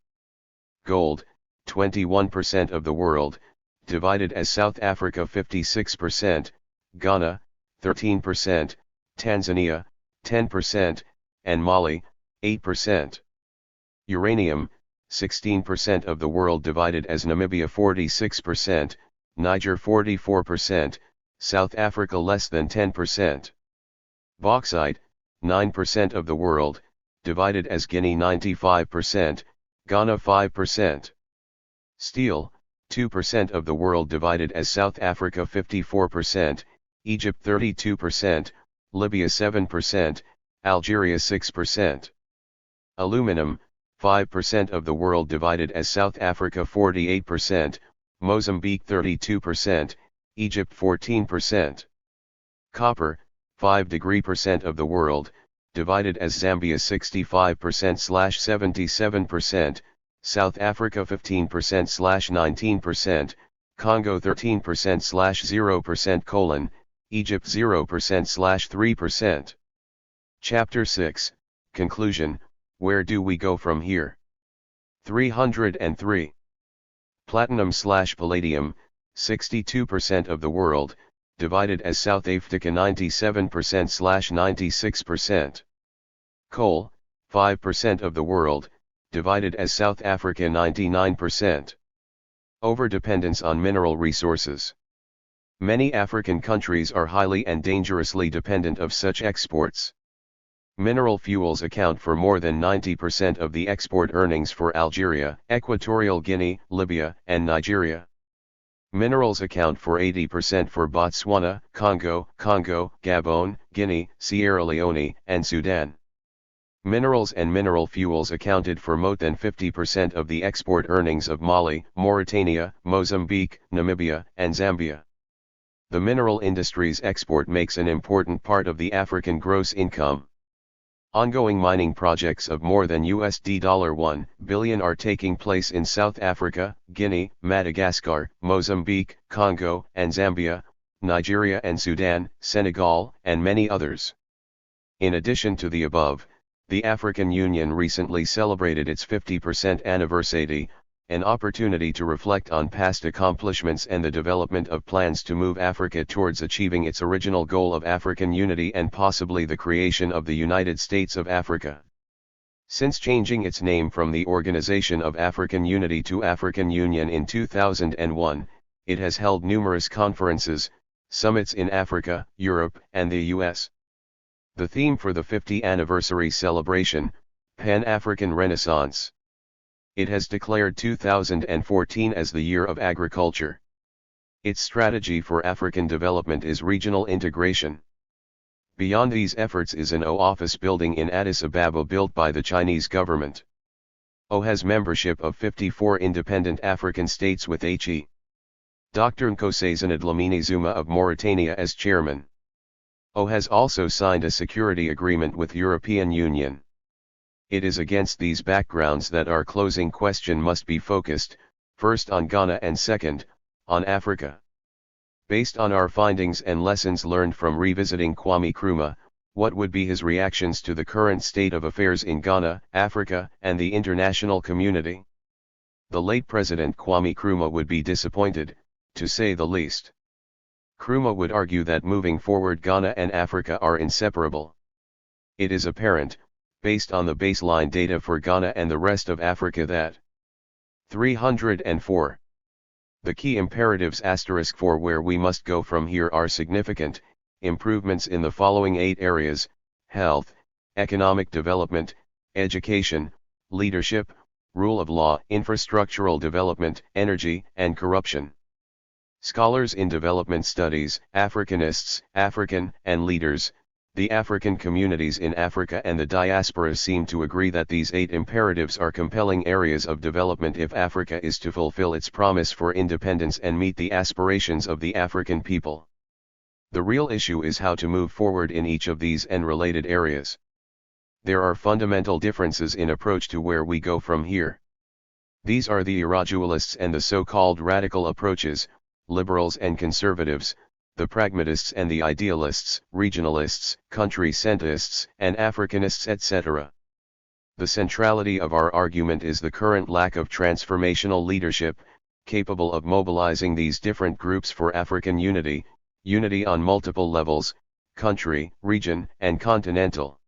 Gold, 21% of the world, divided as South Africa 56%, Ghana 13%, Tanzania 10%, and Mali 8%. Uranium, 16% of the world, divided as Namibia 46%, Niger 44%, South Africa less than 10%. Bauxite, 9% of the world, divided as Guinea 95%, Ghana 5%. Steel, 2% of the world, divided as South Africa 54%, Egypt 32%, Libya 7%, Algeria 6%. Aluminum, 5% of the world, divided as South Africa 48%, Mozambique 32%, Egypt 14%. Copper, 5% of the world, divided as Zambia 65%/77%, South Africa 15%/19%, Congo 13%/0%, Egypt 0%/3%. Chapter 6, Conclusion, Where do we go from here? 303. Platinum/palladium, 62% of the world, divided as South Africa 97%/96%. Coal, 5% of the world, divided as South Africa 99%. Overdependence on mineral resources. Many African countries are highly and dangerously dependent of such exports. Mineral fuels account for more than 90% of the export earnings for Algeria, Equatorial Guinea, Libya, and Nigeria. Minerals account for 80% for Botswana, Congo, Gabon, Guinea, Sierra Leone, and Sudan. Minerals and mineral fuels accounted for more than 50% of the export earnings of Mali, Mauritania, Mozambique, Namibia, and Zambia. The mineral industry's export makes an important part of the African gross income. Ongoing mining projects of more than $1 billion are taking place in South Africa, Guinea, Madagascar, Mozambique, Congo, and Zambia, Nigeria and Sudan, Senegal, and many others. In addition to the above, the African Union recently celebrated its 50th anniversary, an opportunity to reflect on past accomplishments and the development of plans to move Africa towards achieving its original goal of African unity and possibly the creation of the United States of Africa. Since changing its name from the Organization of African Unity to African Union in 2001, it has held numerous conferences, summits in Africa, Europe, and the US. The theme for the 50th anniversary celebration, Pan-African Renaissance. It has declared 2014 as the Year of Agriculture. Its strategy for African development is regional integration. Beyond these efforts is an office building in Addis Ababa built by the Chinese government. Has membership of 54 independent African states with H.E. Dr. Nkosazana Dlamini Zuma of Mauritania as chairman. Has also signed a security agreement with European Union. It is against these backgrounds that our closing question must be focused, first on Ghana and second, on Africa. Based on our findings and lessons learned from revisiting Kwame Nkrumah, what would be his reactions to the current state of affairs in Ghana, Africa, and the international community? The late President Kwame Nkrumah would be disappointed, to say the least. Nkrumah would argue that moving forward Ghana and Africa are inseparable. It is apparent, based on the baseline data for Ghana and the rest of Africa that 304. The key imperatives for where we must go from here are significant, improvements in the following 8 areas: health, economic development, education, leadership, rule of law, infrastructural development, energy, and corruption. Scholars in development studies, Africanists, African, and leaders, the African communities in Africa and the diaspora seem to agree that these 8 imperatives are compelling areas of development if Africa is to fulfill its promise for independence and meet the aspirations of the African people. The real issue is how to move forward in each of these and related areas. There are fundamental differences in approach to where we go from here. These are the irradualists and the so-called radical approaches, liberals and conservatives, the pragmatists and the idealists, regionalists, country-centrists, and Africanists, etc. The centrality of our argument is the current lack of transformational leadership, capable of mobilizing these different groups for African unity, unity on multiple levels, country, region, and continental.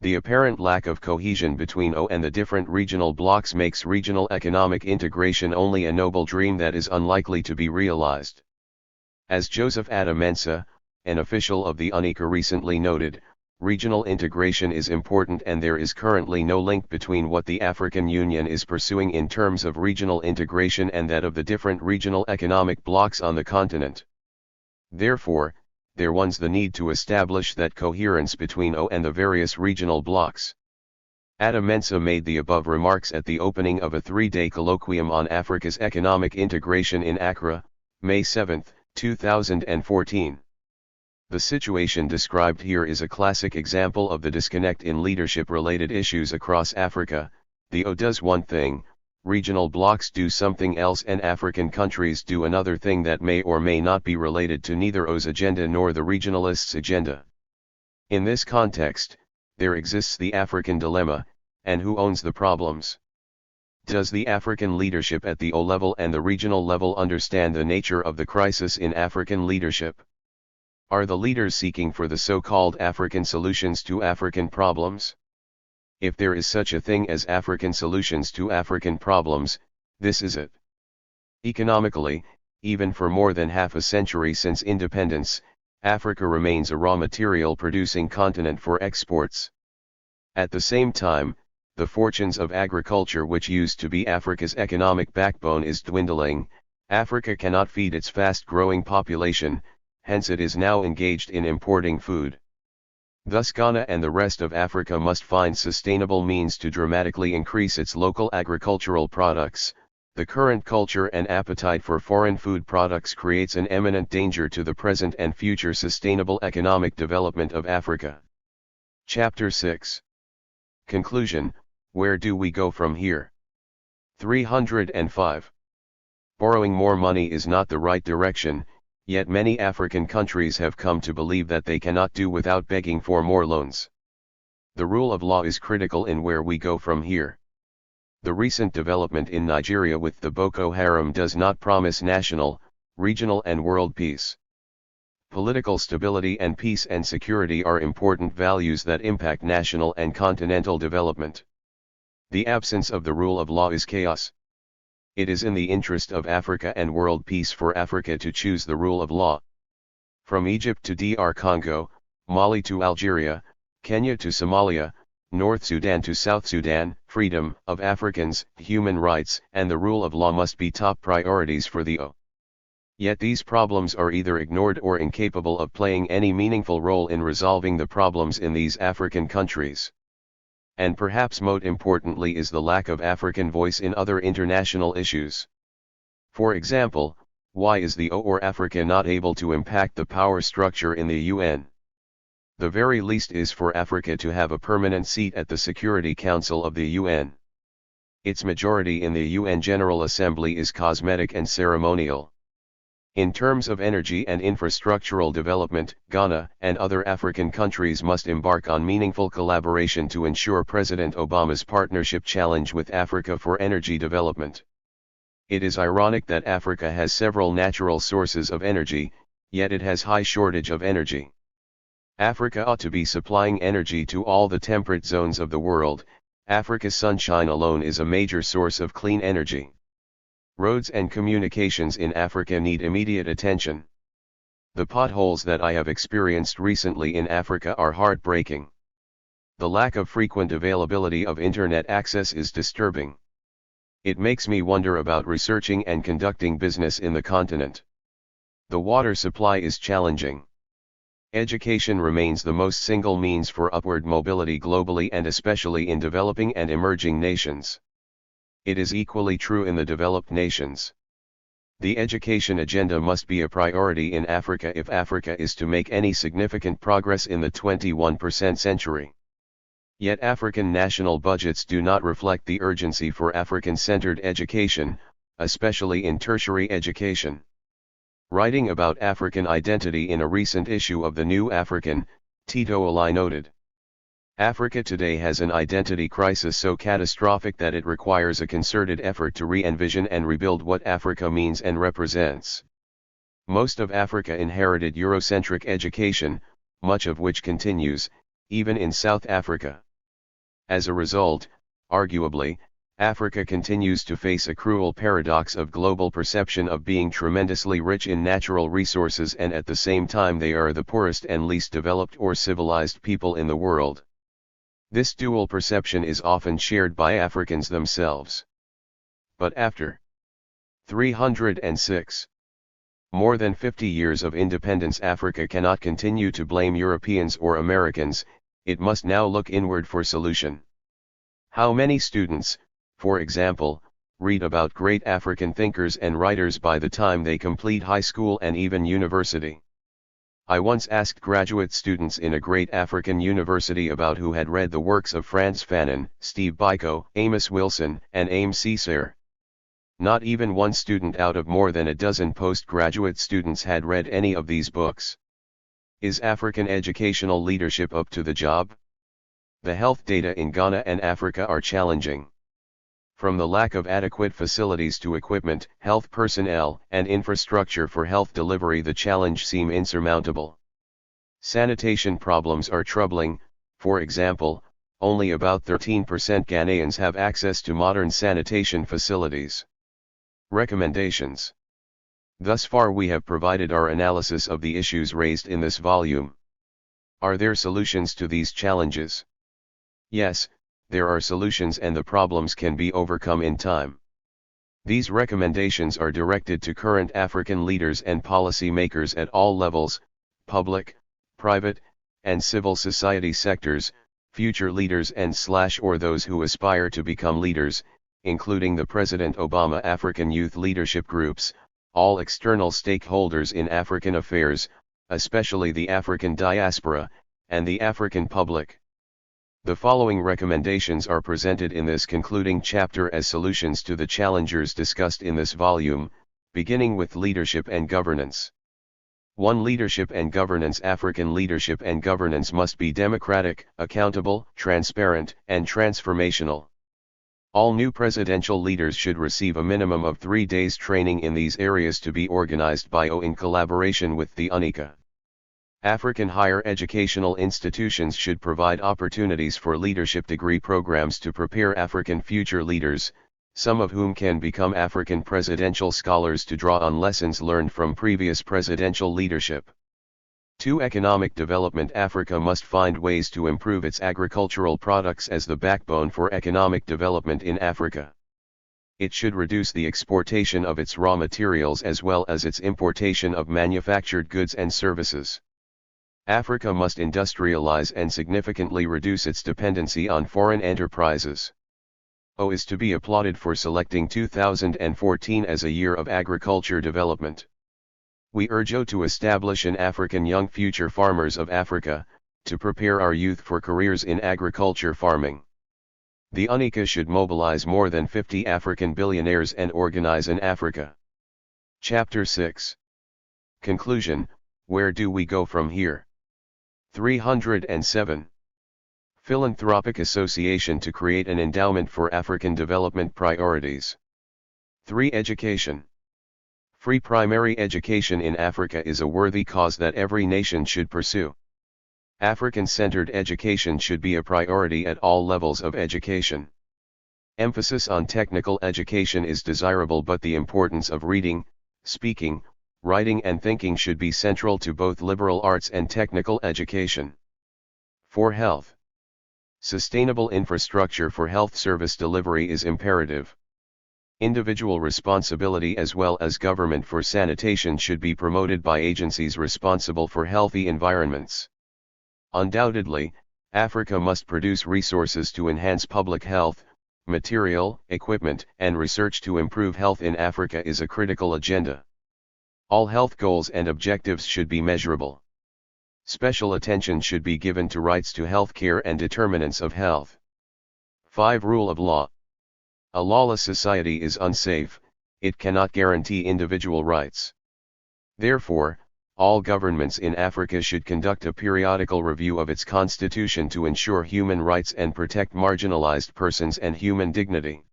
The apparent lack of cohesion between and the different regional blocs makes regional economic integration only a noble dream that is unlikely to be realized. As Joseph Adamensa, an official of the UNICA recently noted, regional integration is important and there is currently no link between what the African Union is pursuing in terms of regional integration and that of the different regional economic blocs on the continent. Therefore, there one's the need to establish that coherence between and the various regional blocs. Adamensa made the above remarks at the opening of a 3-day colloquium on Africa's economic integration in Accra, May 7, 2014. The situation described here is a classic example of the disconnect in leadership-related issues across Africa. The does one thing, regional blocs do something else and African countries do another thing that may or may not be related to neither O's agenda nor the regionalists' agenda. In this context, there exists the African dilemma, and who owns the problems? Does the African leadership at the level and the regional level understand the nature of the crisis in African leadership? Are the leaders seeking for the so-called African solutions to African problems? If there is such a thing as African solutions to African problems, this is it. Economically, even for more than half a century since independence, Africa remains a raw material producing continent for exports. At the same time, the fortunes of agriculture, which used to be Africa's economic backbone, is dwindling, Africa cannot feed its fast-growing population, hence it is now engaged in importing food. Thus Ghana and the rest of Africa must find sustainable means to dramatically increase its local agricultural products. The current culture and appetite for foreign food products creates an imminent danger to the present and future sustainable economic development of Africa. Chapter 6. Conclusion: where do we go from here? 305. Borrowing more money is not the right direction, yet many African countries have come to believe that they cannot do without begging for more loans. The rule of law is critical in where we go from here. The recent development in Nigeria with the Boko Haram does not promise national, regional and world peace. Political stability and peace and security are important values that impact national and continental development. The absence of the rule of law is chaos. It is in the interest of Africa and world peace for Africa to choose the rule of law. From Egypt to DR Congo, Mali to Algeria, Kenya to Somalia, North Sudan to South Sudan, freedom of Africans, human rights, and the rule of law must be top priorities for the O. Yet these problems are either ignored or incapable of playing any meaningful role in resolving the problems in these African countries. And perhaps most importantly is the lack of African voice in other international issues. For example, why is the O or Africa not able to impact the power structure in the UN? The very least is for Africa to have a permanent seat at the Security Council of the UN. Its majority in the UN General Assembly is cosmetic and ceremonial. In terms of energy and infrastructural development, Ghana and other African countries must embark on meaningful collaboration to ensure President Obama's partnership challenge with Africa for energy development. It is ironic that Africa has several natural sources of energy, yet it has high shortage of energy. Africa ought to be supplying energy to all the temperate zones of the world. Africa's sunshine alone is a major source of clean energy. Roads and communications in Africa need immediate attention. The potholes that I have experienced recently in Africa are heartbreaking. The lack of frequent availability of internet access is disturbing. It makes me wonder about researching and conducting business in the continent. The water supply is challenging. Education remains the most single means for upward mobility globally and especially in developing and emerging nations. It is equally true in the developed nations. The education agenda must be a priority in Africa if Africa is to make any significant progress in the 21st century. Yet African national budgets do not reflect the urgency for African-centered education, especially in tertiary education. Writing about African identity in a recent issue of the New African, Tito Ali noted, Africa today has an identity crisis so catastrophic that it requires a concerted effort to re-envision and rebuild what Africa means and represents. Most of Africa inherited Eurocentric education, much of which continues, even in South Africa. As a result, arguably, Africa continues to face a cruel paradox of global perception of being tremendously rich in natural resources and at the same time they are the poorest and least developed or civilized people in the world. This dual perception is often shared by Africans themselves. But after 306 more than 50 years of independence, Africa cannot continue to blame Europeans or Americans, it must now look inward for solution. How many students, for example, read about great African thinkers and writers by the time they complete high school and even university? I once asked graduate students in a great African university about who had read the works of Frantz Fanon, Steve Biko, Amos Wilson, and Ames Césaire. Not even one student out of more than a dozen postgraduate students had read any of these books. Is African educational leadership up to the job? The health data in Ghana and Africa are challenging. From the lack of adequate facilities to equipment, health personnel, and infrastructure for health delivery, the challenge seems insurmountable. Sanitation problems are troubling. For example, only about 13% Ghanaians have access to modern sanitation facilities. Recommendations. Thus far we have provided our analysis of the issues raised in this volume. Are there solutions to these challenges? Yes, there are solutions and the problems can be overcome in time. These recommendations are directed to current African leaders and policy makers at all levels, public, private, and civil society sectors, future leaders and/or those who aspire to become leaders, including the President Obama African Youth Leadership Groups, all external stakeholders in African affairs, especially the African diaspora, and the African public. The following recommendations are presented in this concluding chapter as solutions to the challenges discussed in this volume, beginning with leadership and governance. 1. Leadership and governance. African leadership and governance must be democratic, accountable, transparent, and transformational. All new presidential leaders should receive a minimum of 3 days training in these areas to be organized by O in collaboration with the UNICA. African higher educational institutions should provide opportunities for leadership degree programs to prepare African future leaders, some of whom can become African presidential scholars to draw on lessons learned from previous presidential leadership. 2. Economic development. Africa must find ways to improve its agricultural products as the backbone for economic development in Africa. It should reduce the exportation of its raw materials as well as its importation of manufactured goods and services. Africa must industrialize and significantly reduce its dependency on foreign enterprises. O is to be applauded for selecting 2014 as a year of agriculture development. We urge O to establish an African Young Future Farmers of Africa, to prepare our youth for careers in agriculture farming. The UNICA should mobilize more than 50 African billionaires and organize an Africa. Chapter 6. Conclusion. Where do we go from here? 307. Philanthropic Association to create an endowment for African development priorities. 3. Education. Free primary education in Africa is a worthy cause that every nation should pursue. African-centered education should be a priority at all levels of education. Emphasis on technical education is desirable, but the importance of reading, speaking, writing and thinking should be central to both liberal arts and technical education. 4. Health. Sustainable infrastructure for health service delivery is imperative. Individual responsibility as well as government for sanitation should be promoted by agencies responsible for healthy environments. Undoubtedly, Africa must produce resources to enhance public health. Material, equipment, and research to improve health in Africa is a critical agenda. All health goals and objectives should be measurable. Special attention should be given to rights to health care and determinants of health. 5. Rule of law. A lawless society is unsafe, it cannot guarantee individual rights. Therefore, all governments in Africa should conduct a periodical review of its constitution to ensure human rights and protect marginalized persons and human dignity.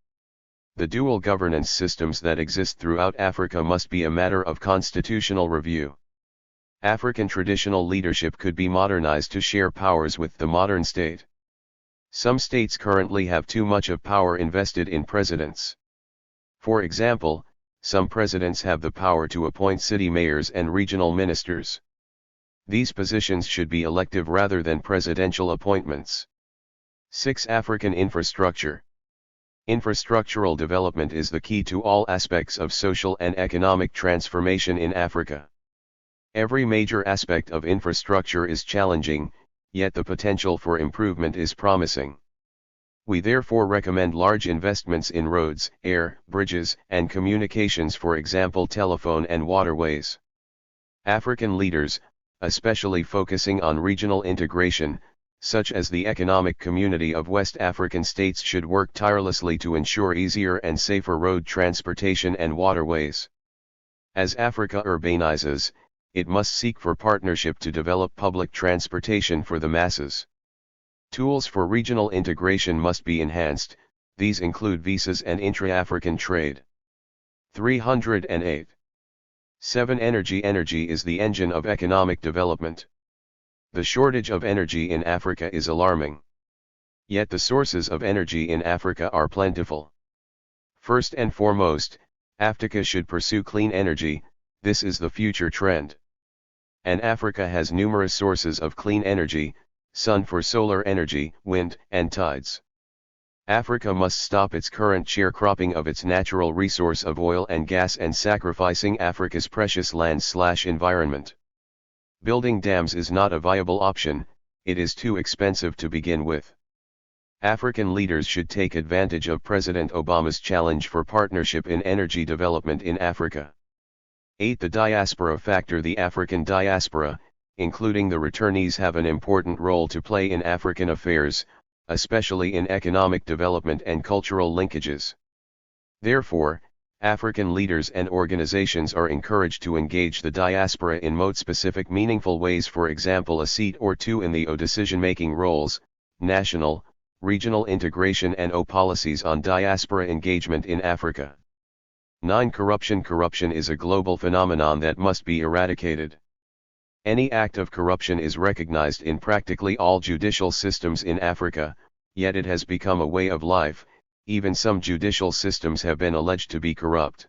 The dual governance systems that exist throughout Africa must be a matter of constitutional review. African traditional leadership could be modernized to share powers with the modern state. Some states currently have too much of power invested in presidents. For example, some presidents have the power to appoint city mayors and regional ministers. These positions should be elective rather than presidential appointments. 6. African infrastructure. Infrastructural development is the key to all aspects of social and economic transformation in Africa. Every major aspect of infrastructure is challenging, yet the potential for improvement is promising. We therefore recommend large investments in roads, air, bridges, and communications, for example telephone and waterways. African leaders, especially focusing on regional integration, such as the Economic Community of West African States, should work tirelessly to ensure easier and safer road transportation and waterways. As Africa urbanizes, it must seek for partnership to develop public transportation for the masses. Tools for regional integration must be enhanced, these include visas and intra-African trade. 308. 7. Energy. Energy is the engine of economic development. The shortage of energy in Africa is alarming. Yet the sources of energy in Africa are plentiful. First and foremost, Africa should pursue clean energy, this is the future trend. And Africa has numerous sources of clean energy, sun for solar energy, wind, and tides. Africa must stop its current sharecropping of its natural resource of oil and gas and sacrificing Africa's precious land/environment. Building dams is not a viable option, it is too expensive to begin with. African leaders should take advantage of President Obama's challenge for partnership in energy development in Africa. 8. The diaspora factor. The African diaspora, including the returnees, have an important role to play in African affairs, especially in economic development and cultural linkages. Therefore, African leaders and organizations are encouraged to engage the diaspora in specific meaningful ways, for example a seat or two in the decision-making roles, national, regional integration and policies on diaspora engagement in Africa. 9. Corruption. Corruption is a global phenomenon that must be eradicated. Any act of corruption is recognized in practically all judicial systems in Africa, yet it has become a way of life. Even some judicial systems have been alleged to be corrupt.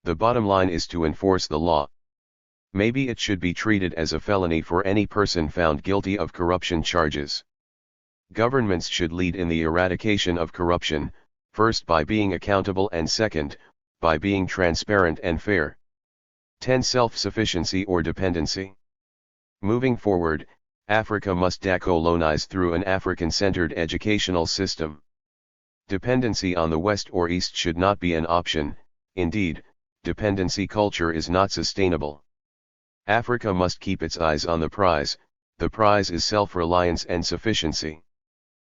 The bottom line is to enforce the law. Maybe it should be treated as a felony for any person found guilty of corruption charges. Governments should lead in the eradication of corruption, first by being accountable and second, by being transparent and fair. 10. Self-sufficiency or dependency. Moving forward, Africa must decolonize through an African-centered educational system. Dependency on the West or East should not be an option. Indeed, dependency culture is not sustainable. Africa must keep its eyes on the prize. The prize is self-reliance and sufficiency.